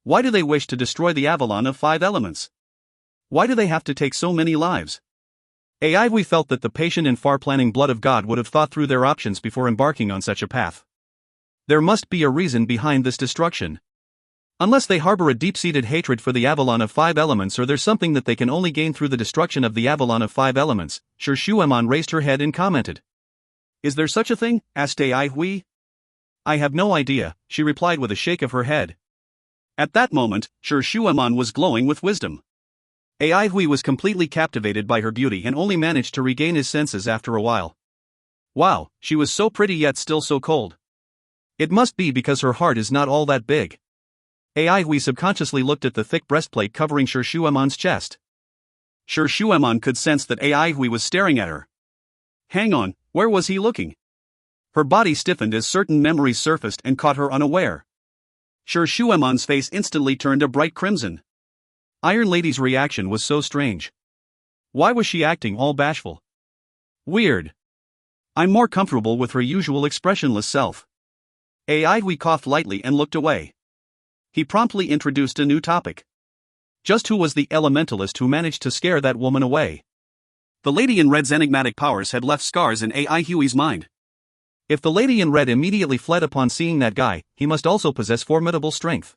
Why do they wish to destroy the Avalon of 5 elements? Why do they have to take so many lives? AI Hui felt that the patient and far-planning blood of God would have thought through their options before embarking on such a path. There must be a reason behind this destruction. Unless they harbor a deep-seated hatred for the Avalon of 5 elements, or there's something that they can only gain through the destruction of the Avalon of 5 elements, Sure Shuemon raised her head and commented. Is there such a thing? Asked AI Hui. I have no idea, she replied with a shake of her head. At that moment, Sure Shuemon was glowing with wisdom. AI Hui was completely captivated by her beauty and only managed to regain his senses after a while. Wow, she was so pretty yet still so cold. It must be because her heart is not all that big. AI Hui subconsciously looked at the thick breastplate covering Sure Shuemon's chest. Sure Shuemon could sense that AI Hui was staring at her. Hang on, where was he looking? Her body stiffened as certain memories surfaced and caught her unaware. Sure Shuemon's face instantly turned a bright crimson. Iron Lady's reaction was so strange. Why was she acting all bashful? Weird. I'm more comfortable with her usual expressionless self. AI Hui coughed lightly and looked away. He promptly introduced a new topic. Just who was the elementalist who managed to scare that woman away? The Lady in Red's enigmatic powers had left scars in AI Hui's mind. If the Lady in Red immediately fled upon seeing that guy, he must also possess formidable strength.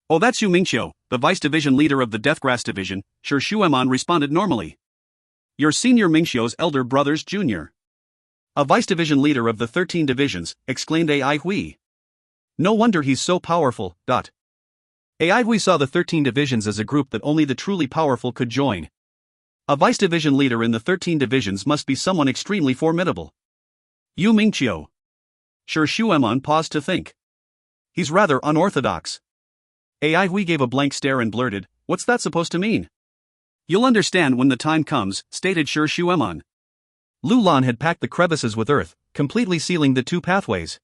Oh, that's Yu Mingqiu, the Vice Division leader of the Deathgrass Division, Sure Shuemon responded normally. Your senior Mingqiu's elder brother's junior. A Vice Division leader of the 13 divisions, exclaimed AI Hui. No wonder he's so powerful. AI Hui saw the 13 divisions as a group that only the truly powerful could join. A Vice Division leader in the 13 divisions must be someone extremely formidable. Yu Mingqiu. Sure Shuemon paused to think. He's rather unorthodox. AI Hui gave a blank stare and blurted, what's that supposed to mean? You'll understand when the time comes, stated Sure Shuemon. Lu Lan had packed the crevices with earth, completely sealing the 2 pathways.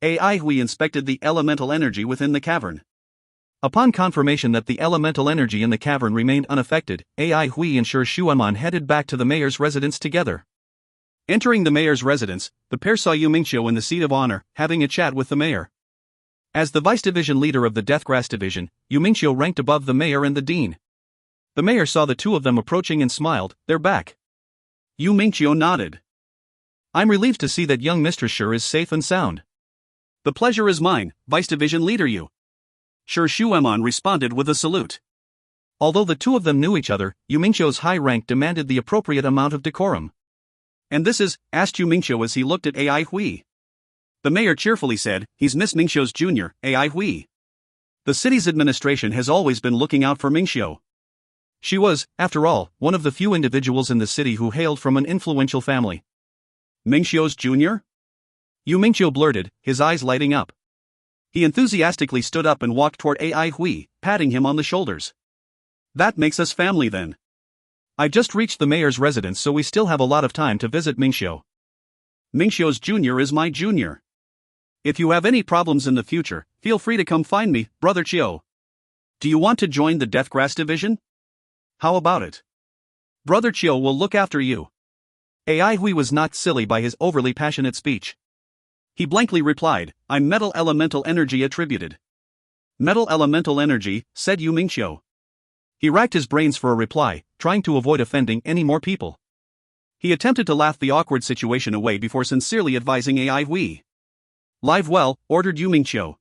AI Hui inspected the elemental energy within the cavern. Upon confirmation that the elemental energy in the cavern remained unaffected, AI Hui and Sure Shuemon headed back to the mayor's residence together. Entering the mayor's residence, the pair saw Yu Mingqiu in the seat of honor, having a chat with the mayor. As the Vice Division leader of the Deathgrass Division, Yu Mingqiu ranked above the mayor and the dean. The mayor saw the two of them approaching and smiled, they're back. Yu Mingqiu nodded. I'm relieved to see that young Mistress Sure is safe and sound. The pleasure is mine, Vice Division leader Yu. Sure Shuemon responded with a salute. Although the two of them knew each other, Yu Mingqiu's high rank demanded the appropriate amount of decorum. And this is, asked Yu Mingqiu as he looked at AI Hui. The mayor cheerfully said, he's Miss Mingqiu's junior, AI Hui. The city's administration has always been looking out for Mingqiu. She was, after all, one of the few individuals in the city who hailed from an influential family. Mingqiu's junior? Yu Mingqiu blurted, his eyes lighting up. He enthusiastically stood up and walked toward AI Hui, patting him on the shoulders. That makes us family then. I just reached the mayor's residence, so we still have a lot of time to visit Mingqiu. Mingqiu's junior is my junior. If you have any problems in the future, feel free to come find me, Brother Chio. Do you want to join the Deathgrass Division? How about it? Brother Chio will look after you. Ai Hui was knocked silly by his overly passionate speech. He blankly replied, I'm metal elemental energy attributed. Metal elemental energy, said Yu Mingqiu. He racked his brains for a reply, trying to avoid offending any more people. He attempted to laugh the awkward situation away before sincerely advising Ai Hui. Live well, ordered Yu Mingqiu.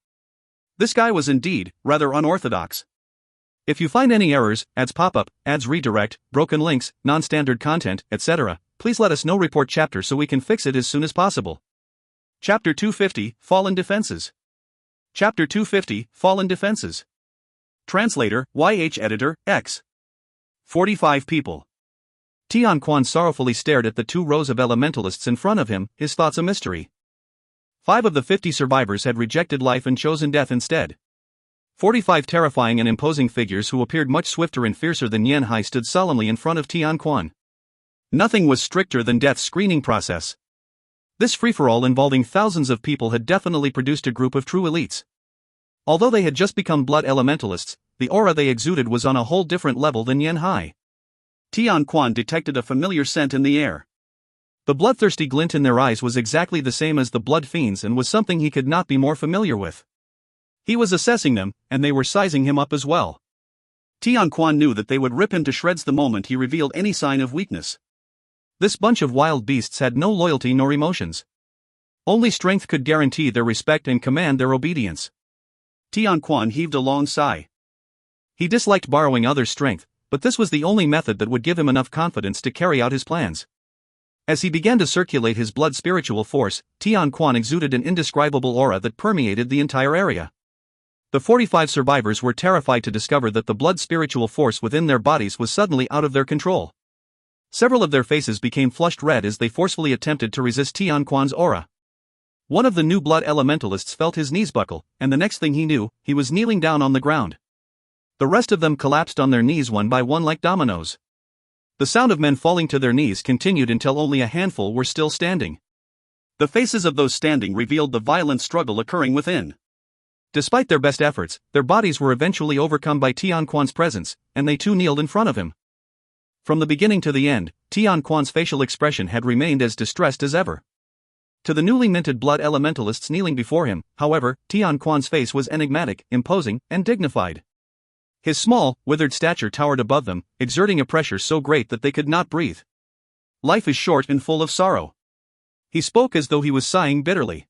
This guy was indeed rather unorthodox. If you find any errors, ads pop-up, ads redirect, broken links, non-standard content, etc., please let us know. Report chapter so we can fix it as soon as possible. Chapter 250, Fallen Defenses. Chapter 250, Fallen Defenses. Translator, YH Editor, X. 45 people. Tian Quan sorrowfully stared at the 2 rows of elementalists in front of him, his thoughts a mystery. 5 of the 50 survivors had rejected life and chosen death instead. 45 terrifying and imposing figures who appeared much swifter and fiercer than Yan Hai stood solemnly in front of Tian Quan. Nothing was stricter than death's screening process. This free-for-all involving thousands of people had definitely produced a group of true elites. Although they had just become blood elementalists, the aura they exuded was on a whole different level than Yan Hai. Tian Quan detected a familiar scent in the air. The bloodthirsty glint in their eyes was exactly the same as the blood fiends and was something he could not be more familiar with. He was assessing them, and they were sizing him up as well. Tian Quan knew that they would rip him to shreds the moment he revealed any sign of weakness. This bunch of wild beasts had no loyalty nor emotions. Only strength could guarantee their respect and command their obedience. Tian Quan heaved a long sigh. He disliked borrowing others' strength, but this was the only method that would give him enough confidence to carry out his plans. As he began to circulate his blood spiritual force, Tian Quan exuded an indescribable aura that permeated the entire area. The 45 survivors were terrified to discover that the blood spiritual force within their bodies was suddenly out of their control. Several of their faces became flushed red as they forcefully attempted to resist Tian Quan's aura. One of the new blood elementalists felt his knees buckle, and the next thing he knew, he was kneeling down on the ground. The rest of them collapsed on their knees one by one like dominoes. The sound of men falling to their knees continued until only a handful were still standing. The faces of those standing revealed the violent struggle occurring within. Despite their best efforts, their bodies were eventually overcome by Tian Quan's presence, and they too kneeled in front of him. From the beginning to the end, Tian Quan's facial expression had remained as distressed as ever. To the newly minted blood elementalists kneeling before him, however, Tian Quan's face was enigmatic, imposing, and dignified. His small, withered stature towered above them, exerting a pressure so great that they could not breathe. Life is short and full of sorrow. He spoke as though he was sighing bitterly.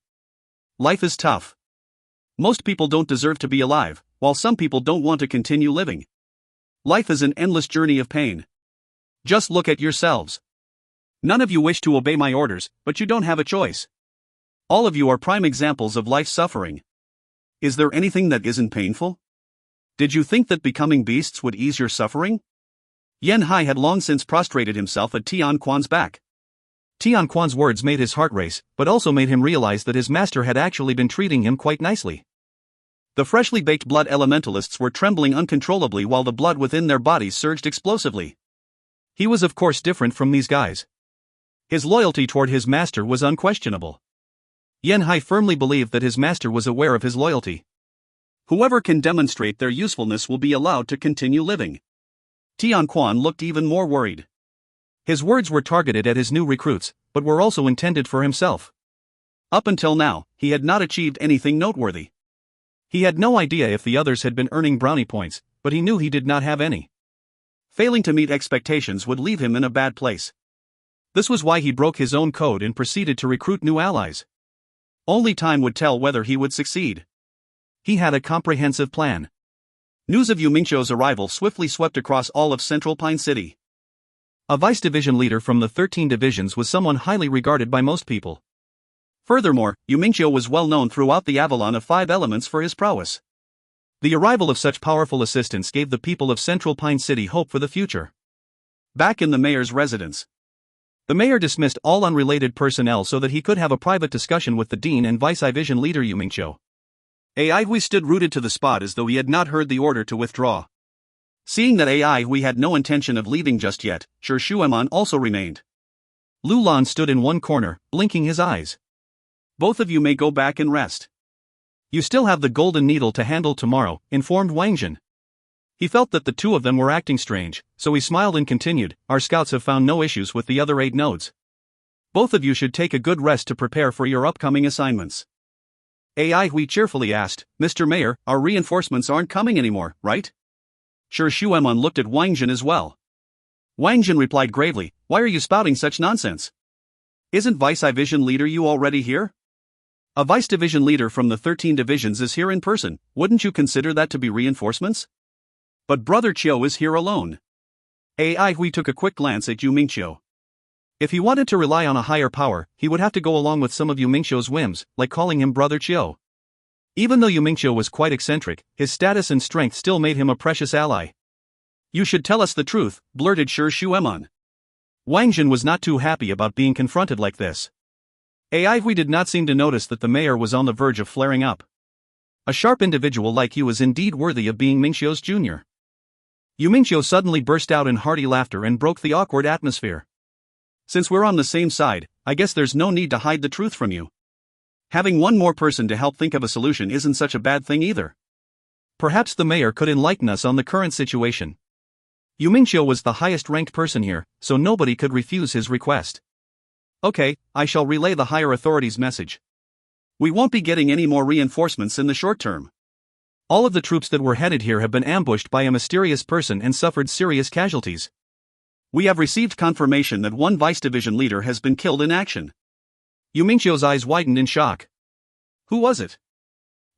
Life is tough. Most people don't deserve to be alive, while some people don't want to continue living. Life is an endless journey of pain. Just look at yourselves. None of you wish to obey my orders, but you don't have a choice. All of you are prime examples of life's suffering. Is there anything that isn't painful? Did you think that becoming beasts would ease your suffering? Yan Hai had long since prostrated himself at Tian Quan's back. Tian Quan's words made his heart race, but also made him realize that his master had actually been treating him quite nicely. The freshly baked blood elementalists were trembling uncontrollably while the blood within their bodies surged explosively. He was of course different from these guys. His loyalty toward his master was unquestionable. Yan Hai firmly believed that his master was aware of his loyalty. Whoever can demonstrate their usefulness will be allowed to continue living. Tian Quan looked even more worried. His words were targeted at his new recruits, but were also intended for himself. Up until now, he had not achieved anything noteworthy. He had no idea if the others had been earning brownie points, but he knew he did not have any. Failing to meet expectations would leave him in a bad place. This was why he broke his own code and proceeded to recruit new allies. Only time would tell whether he would succeed. He had a comprehensive plan. News of Yu Mingqiu's arrival swiftly swept across all of Central Pine City. A vice division leader from the 13 divisions was someone highly regarded by most people. Furthermore, Yu Mingqiu was well known throughout the Avalon of 5 Elements for his prowess. The arrival of such powerful assistance gave the people of Central Pine City hope for the future. Back in the mayor's residence, the mayor dismissed all unrelated personnel so that he could have a private discussion with the dean and vice division leader Yu Mingqiu. Ai Hui stood rooted to the spot as though he had not heard the order to withdraw. Seeing that Ai Hui had no intention of leaving just yet, Shu Shueman also remained. Lu Lan stood in one corner, blinking his eyes. Both of you may go back and rest. You still have the golden needle to handle tomorrow, informed Wang Jin. He felt that the two of them were acting strange, so he smiled and continued, our scouts have found no issues with the other 8 nodes. Both of you should take a good rest to prepare for your upcoming assignments. AI Hui cheerfully asked, Mr. Mayor, our reinforcements aren't coming anymore, right? Sure Xuemon looked at Wang Jin as well. Wang Jin replied gravely, why are you spouting such nonsense? Isn't Vice Division Leader you already here? A Vice Division Leader from the 13 divisions is here in person, wouldn't you consider that to be reinforcements? But Brother Chiu is here alone. AI Hui took a quick glance at Yu Mingqiu. If he wanted to rely on a higher power, he would have to go along with some of Yu Mingqiu's whims, like calling him Brother Chiu. Even though Yu Mingqiu was quite eccentric, his status and strength still made him a precious ally. You should tell us the truth, blurted Shi Xuemon. Wang Jin was not too happy about being confronted like this. AI Hui did not seem to notice that the mayor was on the verge of flaring up. A sharp individual like you is indeed worthy of being Mingqiu's junior. Yu Mingqiu suddenly burst out in hearty laughter and broke the awkward atmosphere. Since we're on the same side, I guess there's no need to hide the truth from you. Having one more person to help think of a solution isn't such a bad thing either. Perhaps the mayor could enlighten us on the current situation. Yu Mingqiu was the highest-ranked person here, so nobody could refuse his request. Okay, I shall relay the higher authorities' message. We won't be getting any more reinforcements in the short term. All of the troops that were headed here have been ambushed by a mysterious person and suffered serious casualties. We have received confirmation that one Vice Division Leader has been killed in action. Yu Mingqiu's eyes widened in shock. Who was it?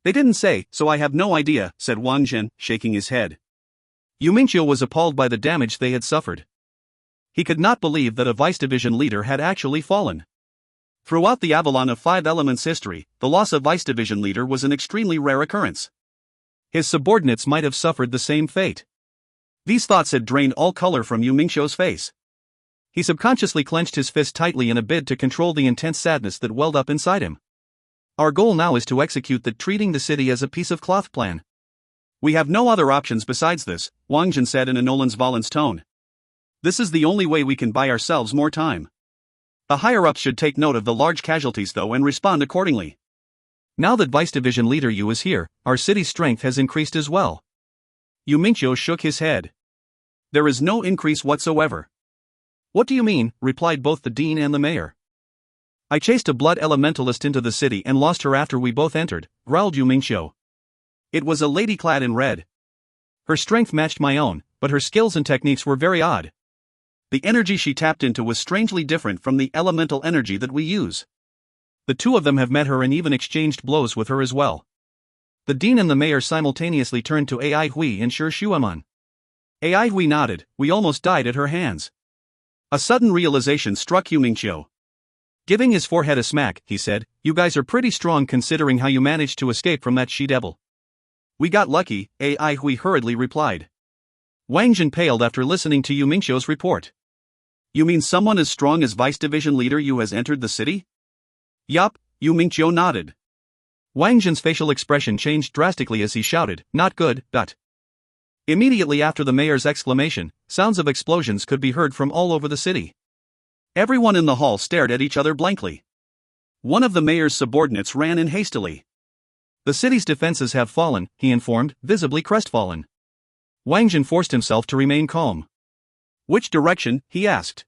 They didn't say, so I have no idea, said Wang Jin, shaking his head. Yu Mingqiu was appalled by the damage they had suffered. He could not believe that a Vice Division Leader had actually fallen. Throughout the Avalon of 5 Elements history, the loss of Vice Division Leader was an extremely rare occurrence. His subordinates might have suffered the same fate. These thoughts had drained all color from Yu Mingqiu's face. He subconsciously clenched his fist tightly in a bid to control the intense sadness that welled up inside him. Our goal now is to execute the treating the city as a piece of cloth plan. We have no other options besides this, Wang Jin said in a nolens volens tone. This is the only way we can buy ourselves more time. The higher-ups should take note of the large casualties though and respond accordingly. Now that Vice Division Leader Yu is here, our city's strength has increased as well. Yu Mingqiu shook his head. There is no increase whatsoever. What do you mean? Replied both the dean and the mayor. I chased a blood elementalist into the city and lost her after we both entered, growled Yu Mingqiu. It was a lady clad in red. Her strength matched my own, but her skills and techniques were very odd. The energy she tapped into was strangely different from the elemental energy that we use. The two of them have met her and even exchanged blows with her as well. The dean and the mayor simultaneously turned to AI Hui and Shi Xuemon. AI Hui nodded, we almost died at her hands. A sudden realization struck Yu Mingqiu. Giving his forehead a smack, he said, you guys are pretty strong considering how you managed to escape from that she-devil. We got lucky, AI Hui hurriedly replied. Wang Jin paled after listening to Yu Mingqiu's report. You mean someone as strong as Vice Division Leader Yu has entered the city? Yup, Yu Mingqiu nodded. Wang Jin's facial expression changed drastically as he shouted, not good, . Immediately after the mayor's exclamation, sounds of explosions could be heard from all over the city. Everyone in the hall stared at each other blankly. One of the mayor's subordinates ran in hastily. The city's defenses have fallen, he informed, visibly crestfallen. Wang Jin forced himself to remain calm. Which direction? He asked.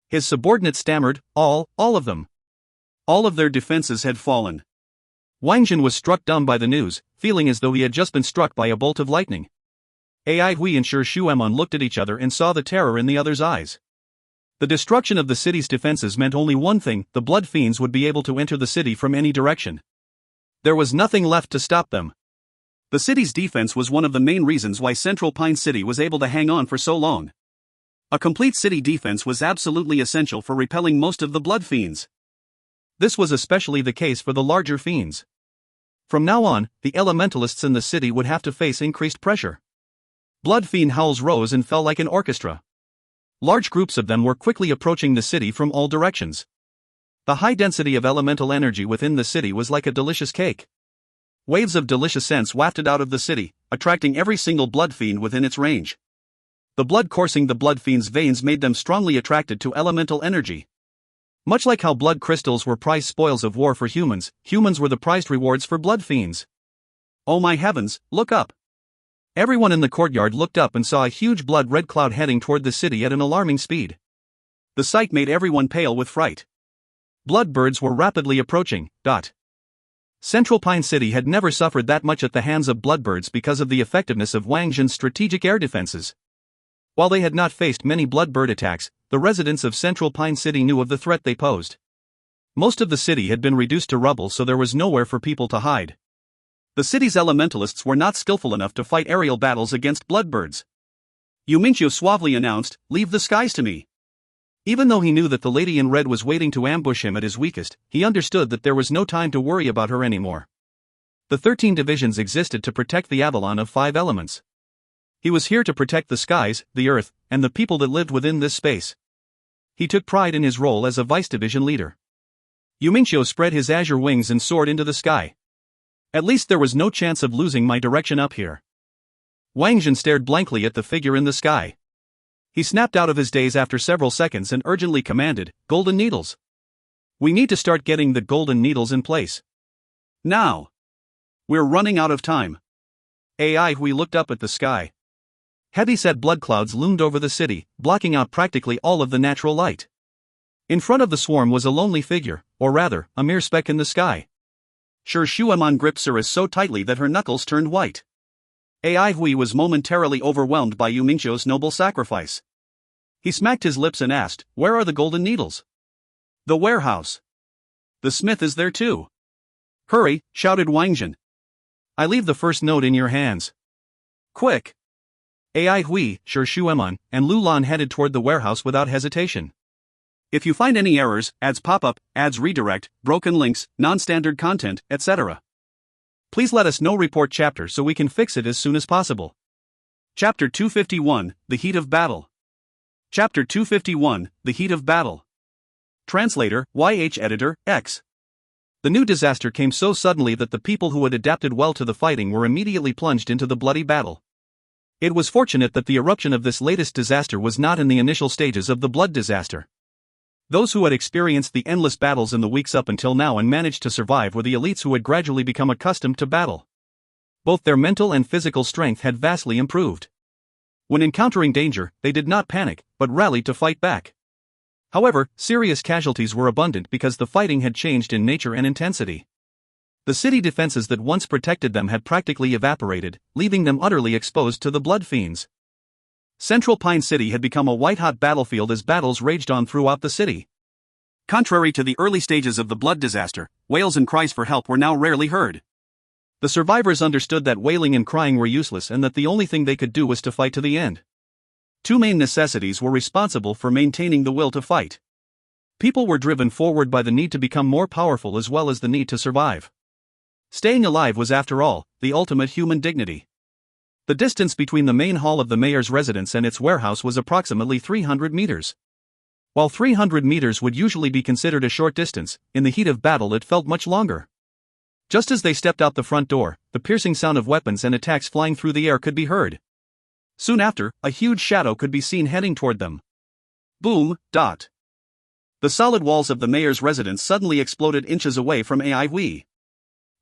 His subordinate stammered, all of them. All of their defenses had fallen. Wang Jin was struck dumb by the news, feeling as though he had just been struck by a bolt of lightning. AI Hui and Shi Xuemon looked at each other and saw the terror in the other's eyes. The destruction of the city's defenses meant only one thing, the blood fiends would be able to enter the city from any direction. There was nothing left to stop them. The city's defense was one of the main reasons why Central Pine City was able to hang on for so long. A complete city defense was absolutely essential for repelling most of the blood fiends. This was especially the case for the larger fiends. From now on, the elementalists in the city would have to face increased pressure. Blood fiend howls rose and fell like an orchestra. Large groups of them were quickly approaching the city from all directions. The high density of elemental energy within the city was like a delicious cake. Waves of delicious scents wafted out of the city, attracting every single blood fiend within its range. The blood coursing the blood fiend's veins made them strongly attracted to elemental energy. Much like how blood crystals were prized spoils of war for humans, humans were the prized rewards for blood fiends. Oh my heavens, look up! Everyone in the courtyard looked up and saw a huge blood-red cloud heading toward the city at an alarming speed. The sight made everyone pale with fright. Bloodbirds were rapidly approaching. Central Pine City had never suffered that much at the hands of bloodbirds because of the effectiveness of Wang Zhen's strategic air defenses. While they had not faced many bloodbird attacks, the residents of Central Pine City knew of the threat they posed. Most of the city had been reduced to rubble, so there was nowhere for people to hide. The city's elementalists were not skillful enough to fight aerial battles against bloodbirds. Yuminchio suavely announced, "Leave the skies to me." Even though he knew that the lady in red was waiting to ambush him at his weakest, he understood that there was no time to worry about her anymore. The 13 divisions existed to protect the Avalon of 5 elements. He was here to protect the skies, the earth, and the people that lived within this space. He took pride in his role as a vice division leader. Yuminchio spread his azure wings and soared into the sky. At least there was no chance of losing my direction up here. Wang Zhen stared blankly at the figure in the sky. He snapped out of his daze after several seconds and urgently commanded, "Golden needles. We need to start getting the golden needles in place. Now. We're running out of time." We looked up at the sky. Heavy-set blood clouds loomed over the city, blocking out practically all of the natural light. In front of the swarm was a lonely figure, or rather, a mere speck in the sky. Shueman gripped Cirrus so tightly that her knuckles turned white. Hui was momentarily overwhelmed by Yuminchio's noble sacrifice. He smacked his lips and asked, "Where are the golden needles?" "The warehouse. The smith is there too." "Hurry," shouted Wang Zhen. "I leave the first note in your hands. Quick!" Hui, Shueman, and Lulan headed toward the warehouse without hesitation. "If you find any errors, ads pop up, ads redirect, broken links, non-standard content, etc. please let us know. Report chapter so we can fix it as soon as possible." Chapter 251, The Heat of Battle. Chapter 251, The Heat of Battle. Translator, YH Editor, X. The new disaster came so suddenly that the people who had adapted well to the fighting were immediately plunged into the bloody battle. It was fortunate that the eruption of this latest disaster was not in the initial stages of the blood disaster. Those who had experienced the endless battles in the weeks up until now and managed to survive were the elites who had gradually become accustomed to battle. Both their mental and physical strength had vastly improved. When encountering danger, they did not panic, but rallied to fight back. However, serious casualties were abundant because the fighting had changed in nature and intensity. The city defenses that once protected them had practically evaporated, leaving them utterly exposed to the blood fiends. Central Pine City had become a white-hot battlefield as battles raged on throughout the city. Contrary to the early stages of the blood disaster, wails and cries for help were now rarely heard. The survivors understood that wailing and crying were useless and that the only thing they could do was to fight to the end. 2 main necessities were responsible for maintaining the will to fight. People were driven forward by the need to become more powerful as well as the need to survive. Staying alive was, after all, the ultimate human dignity. The distance between the main hall of the mayor's residence and its warehouse was approximately 300 meters. While 300 meters would usually be considered a short distance, in the heat of battle it felt much longer. Just as they stepped out the front door, the piercing sound of weapons and attacks flying through the air could be heard. Soon after, a huge shadow could be seen heading toward them. Boom. The solid walls of the mayor's residence suddenly exploded inches away from Hui.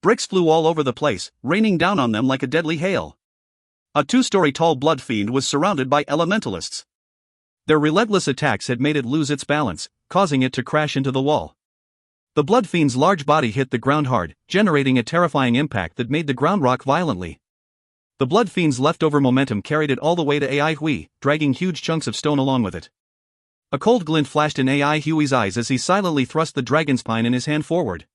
Bricks flew all over the place, raining down on them like a deadly hail. A 2-story tall blood fiend was surrounded by elementalists. Their relentless attacks had made it lose its balance, causing it to crash into the wall. The blood fiend's large body hit the ground hard, generating a terrifying impact that made the ground rock violently. The blood fiend's leftover momentum carried it all the way to Hui, dragging huge chunks of stone along with it. A cold glint flashed in Hui's eyes as he silently thrust the dragon's pine in his hand forward.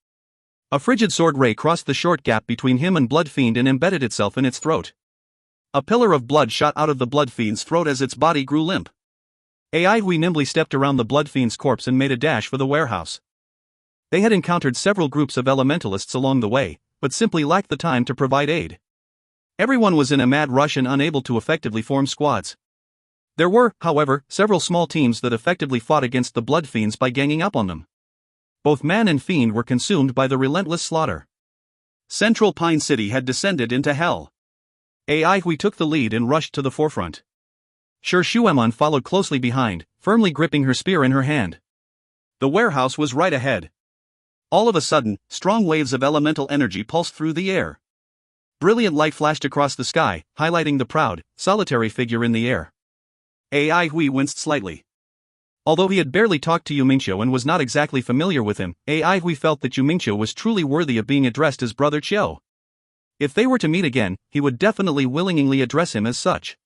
A frigid sword ray crossed the short gap between him and blood fiend and embedded itself in its throat. A pillar of blood shot out of the blood fiend's throat as its body grew limp. Hui nimbly stepped around the blood fiend's corpse and made a dash for the warehouse. They had encountered several groups of elementalists along the way, but simply lacked the time to provide aid. Everyone was in a mad rush and unable to effectively form squads. There were, however, several small teams that effectively fought against the blood fiends by ganging up on them. Both man and fiend were consumed by the relentless slaughter. Central Pine City had descended into hell. Hui took the lead and rushed to the forefront. Shueman followed closely behind, firmly gripping her spear in her hand. The warehouse was right ahead. All of a sudden, strong waves of elemental energy pulsed through the air. Brilliant light flashed across the sky, highlighting the proud, solitary figure in the air. Ai Hui winced slightly. Although he had barely talked to Yu Mingqiu and was not exactly familiar with him, Ai Hui felt that Yu Mingqiu was truly worthy of being addressed as Brother Qiu. If they were to meet again, he would definitely willingly address him as such.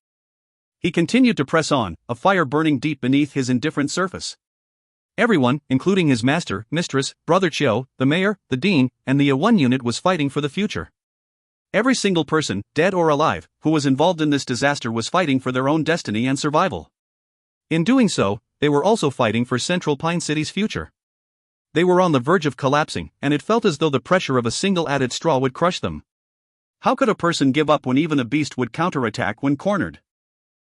He continued to press on, a fire burning deep beneath his indifferent surface. Everyone, including his master, mistress, Brother Qiu, the mayor, the dean, and the A1 unit was fighting for the future. Every single person, dead or alive, who was involved in this disaster was fighting for their own destiny and survival. In doing so, they were also fighting for Central Pine City's future. They were on the verge of collapsing, and it felt as though the pressure of a single added straw would crush them. How could a person give up when even a beast would counterattack when cornered?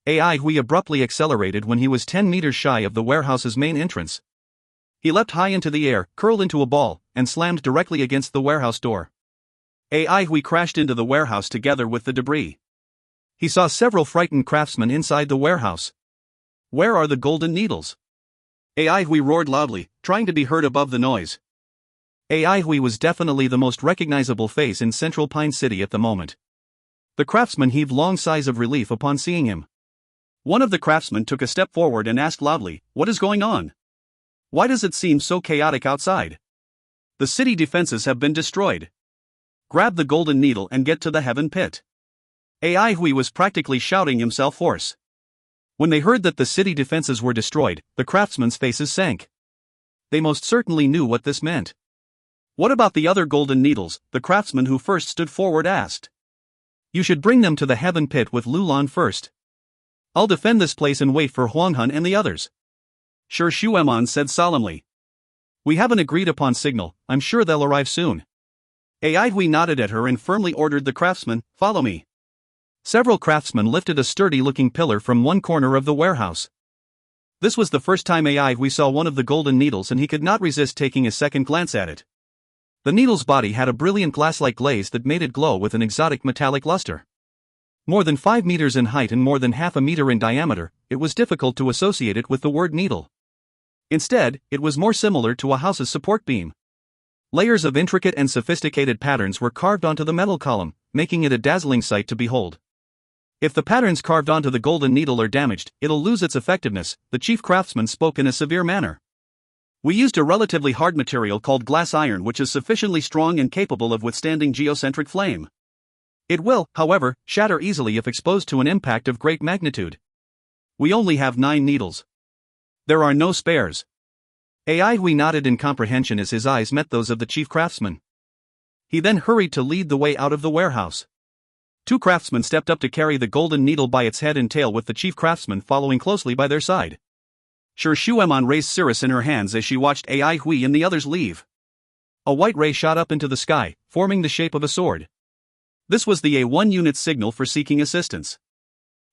Ai Hui abruptly accelerated when he was 10 meters shy of the warehouse's main entrance. He leapt high into the air, curled into a ball, and slammed directly against the warehouse door. Ai Hui crashed into the warehouse together with the debris. He saw several frightened craftsmen inside the warehouse. Where are the golden needles? Ai Hui roared loudly, trying to be heard above the noise. Ai Hui was definitely the most recognizable face in Central Pine City at the moment. The craftsmen heaved long sighs of relief upon seeing him. One of the craftsmen took a step forward and asked loudly, "What is going on? Why does it seem so chaotic outside? The city defenses have been destroyed. Grab the golden needle and get to the heaven pit." Ai Hui was practically shouting himself hoarse. When they heard that the city defenses were destroyed, the craftsmen's faces sank. They most certainly knew what this meant. "What about the other golden needles?" the craftsman who first stood forward asked. "You should bring them to the heaven pit with Lulan first. I'll defend this place and wait for Huanghun and the others." Sure, Shueman said solemnly. "We haven't agreed upon signal, I'm sure they'll arrive soon." Ai Hui nodded at her and firmly ordered the craftsman, "Follow me." Several craftsmen lifted a sturdy-looking pillar from one corner of the warehouse. This was the first time Ai Hui saw one of the golden needles and he could not resist taking a second glance at it. The needle's body had a brilliant glass-like glaze that made it glow with an exotic metallic luster. More than 5 meters in height and more than half a meter in diameter, it was difficult to associate it with the word needle. Instead, it was more similar to a house's support beam. Layers of intricate and sophisticated patterns were carved onto the metal column, making it a dazzling sight to behold. If the patterns carved onto the golden needle are damaged, it'll lose its effectiveness, the chief craftsman spoke in a severe manner. "We used a relatively hard material called glass iron which is sufficiently strong and capable of withstanding geocentric flame. It will, however, shatter easily if exposed to an impact of great magnitude. We only have 9 needles. There are no spares." Ai Hui nodded in comprehension as his eyes met those of the chief craftsman. He then hurried to lead the way out of the warehouse. 2 craftsmen stepped up to carry the golden needle by its head and tail with the chief craftsman following closely by their side. Sure, Shueman raised Cirrus in her hands as she watched Ai Hui and the others leave. A white ray shot up into the sky, forming the shape of a sword. This was the A1 unit's signal for seeking assistance.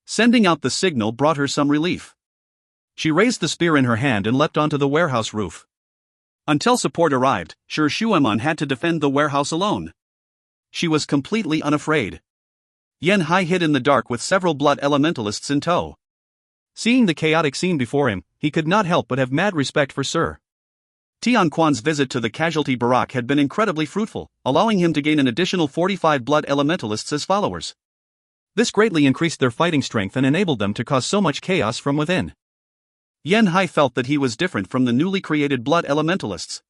Sending out the signal brought her some relief. She raised the spear in her hand and leapt onto the warehouse roof. Until support arrived, Sure Shueman had to defend the warehouse alone. She was completely unafraid. Yan Hai hid in the dark with several blood elementalists in tow. Seeing the chaotic scene before him, he could not help but have mad respect for Sir Tian Quan's visit to the casualty barrack had been incredibly fruitful, allowing him to gain an additional 45 blood elementalists as followers. This greatly increased their fighting strength and enabled them to cause so much chaos from within. Yan Hai felt that he was different from the newly created blood elementalists.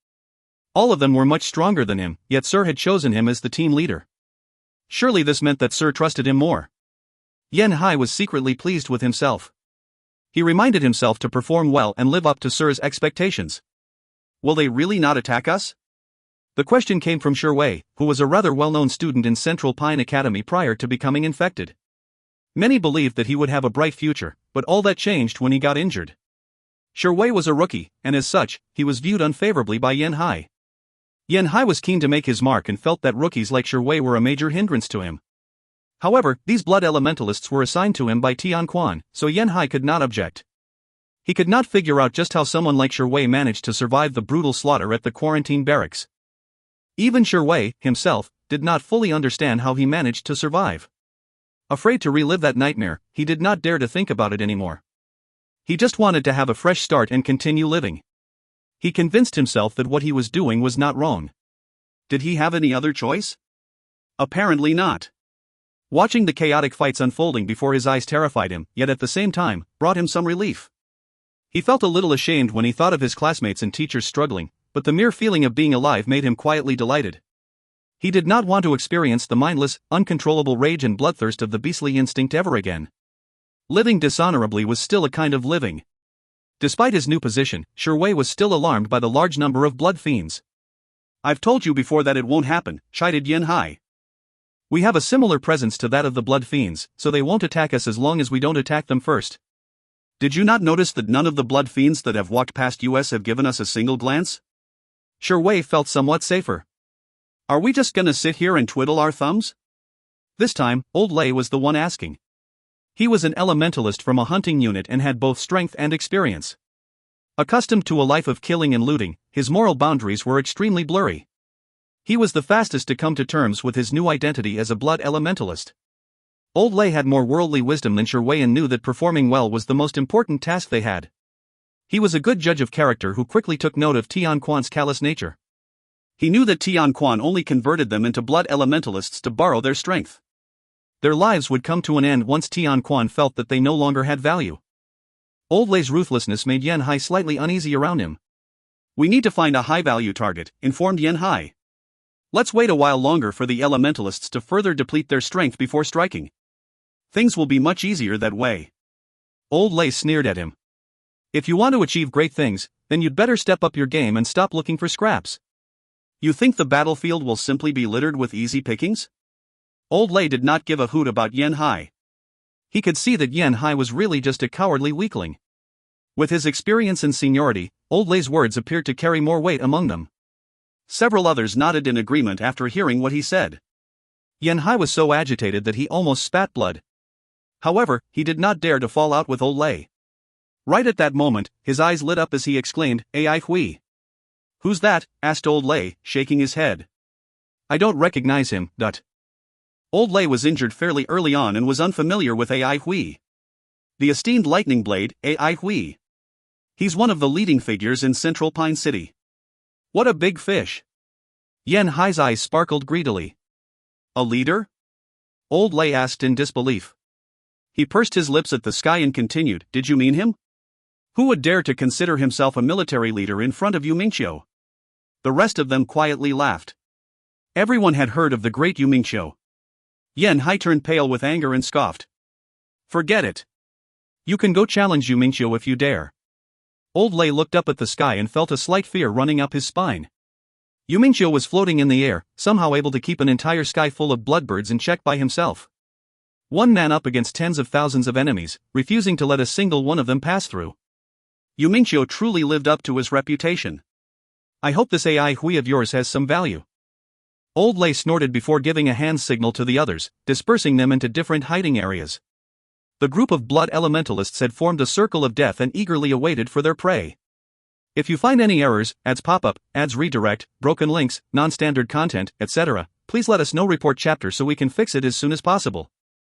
All of them were much stronger than him, yet Sir had chosen him as the team leader. Surely this meant that Sir trusted him more. Yan Hai was secretly pleased with himself. He reminded himself to perform well and live up to Sir's expectations. Will they really not attack us? The question came from Shi Wei, who was a rather well-known student in Central Pine Academy prior to becoming infected. Many believed that he would have a bright future, but all that changed when he got injured. Shi Wei was a rookie, and as such, he was viewed unfavorably by Yan Hai. Yan Hai was keen to make his mark and felt that rookies like Shi Wei were a major hindrance to him. However, these blood elementalists were assigned to him by Tian Quan, so Yan Hai could not object. He could not figure out just how someone like Shi Wei managed to survive the brutal slaughter at the quarantine barracks. Even Shi Wei, himself, did not fully understand how he managed to survive. Afraid to relive that nightmare, he did not dare to think about it anymore. He just wanted to have a fresh start and continue living. He convinced himself that what he was doing was not wrong. Did he have any other choice? Apparently not. Watching the chaotic fights unfolding before his eyes terrified him, yet at the same time, brought him some relief. He felt a little ashamed when he thought of his classmates and teachers struggling, but the mere feeling of being alive made him quietly delighted. He did not want to experience the mindless, uncontrollable rage and bloodthirst of the beastly instinct ever again. Living dishonorably was still a kind of living. Despite his new position, Shui was still alarmed by the large number of blood fiends. "I've told you before that it won't happen," chided Yin Hai. "We have a similar presence to that of the blood fiends, so they won't attack us as long as we don't attack them first. Did you not notice that none of the blood fiends that have walked past us have given us a single glance?" Shui felt somewhat safer. "Are we just gonna sit here and twiddle our thumbs?" This time, Old Lei was the one asking. He was an elementalist from a hunting unit and had both strength and experience. Accustomed to a life of killing and looting, his moral boundaries were extremely blurry. He was the fastest to come to terms with his new identity as a blood elementalist. Old Lei had more worldly wisdom than Shui and knew that performing well was the most important task they had. He was a good judge of character who quickly took note of Tian Quan's callous nature. He knew that Tian Quan only converted them into blood elementalists to borrow their strength. Their lives would come to an end once Tian Quan felt that they no longer had value. Old Lei's ruthlessness made Yen Hai slightly uneasy around him. "We need to find a high-value target," informed Yen Hai. "Let's wait a while longer for the elementalists to further deplete their strength before striking. Things will be much easier that way." Old Lei sneered at him. "If you want to achieve great things, then you'd better step up your game and stop looking for scraps. You think the battlefield will simply be littered with easy pickings?" Old Lei did not give a hoot about Yen Hai. He could see that Yen Hai was really just a cowardly weakling. With his experience and seniority, Old Lei's words appeared to carry more weight among them. Several others nodded in agreement after hearing what he said. Yen Hai was so agitated that he almost spat blood. However, he did not dare to fall out with Old Lei. Right at that moment, his eyes lit up as he exclaimed, "Ai Hui." "Who's that?" asked Old Lei, shaking his head. "I don't recognize him, Dut." Old Lei was injured fairly early on and was unfamiliar with Ai Hui. The esteemed lightning blade, Ai Hui. He's one of the leading figures in Central Pine City. What a big fish. Yen Hai's eyes sparkled greedily. "A leader?" Old Lei asked in disbelief. He pursed his lips at the sky and continued, "Did you mean him? Who would dare to consider himself a military leader in front of Yu Mingqiu?" The rest of them quietly laughed. Everyone had heard of the great Yu Mingqiu. Yen Hai turned pale with anger and scoffed. "Forget it. You can go challenge Yu Mingqiu if you dare." Old Lei looked up at the sky and felt a slight fear running up his spine. Yu Mingqiu was floating in the air, somehow able to keep an entire sky full of bloodbirds in check by himself. One man up against tens of thousands of enemies, refusing to let a single one of them pass through. Yu Mingqiu truly lived up to his reputation. "I hope this Ai Hui of yours has some value." Old Lei snorted before giving a hand signal to the others, dispersing them into different hiding areas. The group of blood elementalists had formed a circle of death and eagerly awaited for their prey. If you find any errors, ads pop-up, ads redirect, broken links, non-standard content, etc., please let us know. Report chapter so we can fix it as soon as possible.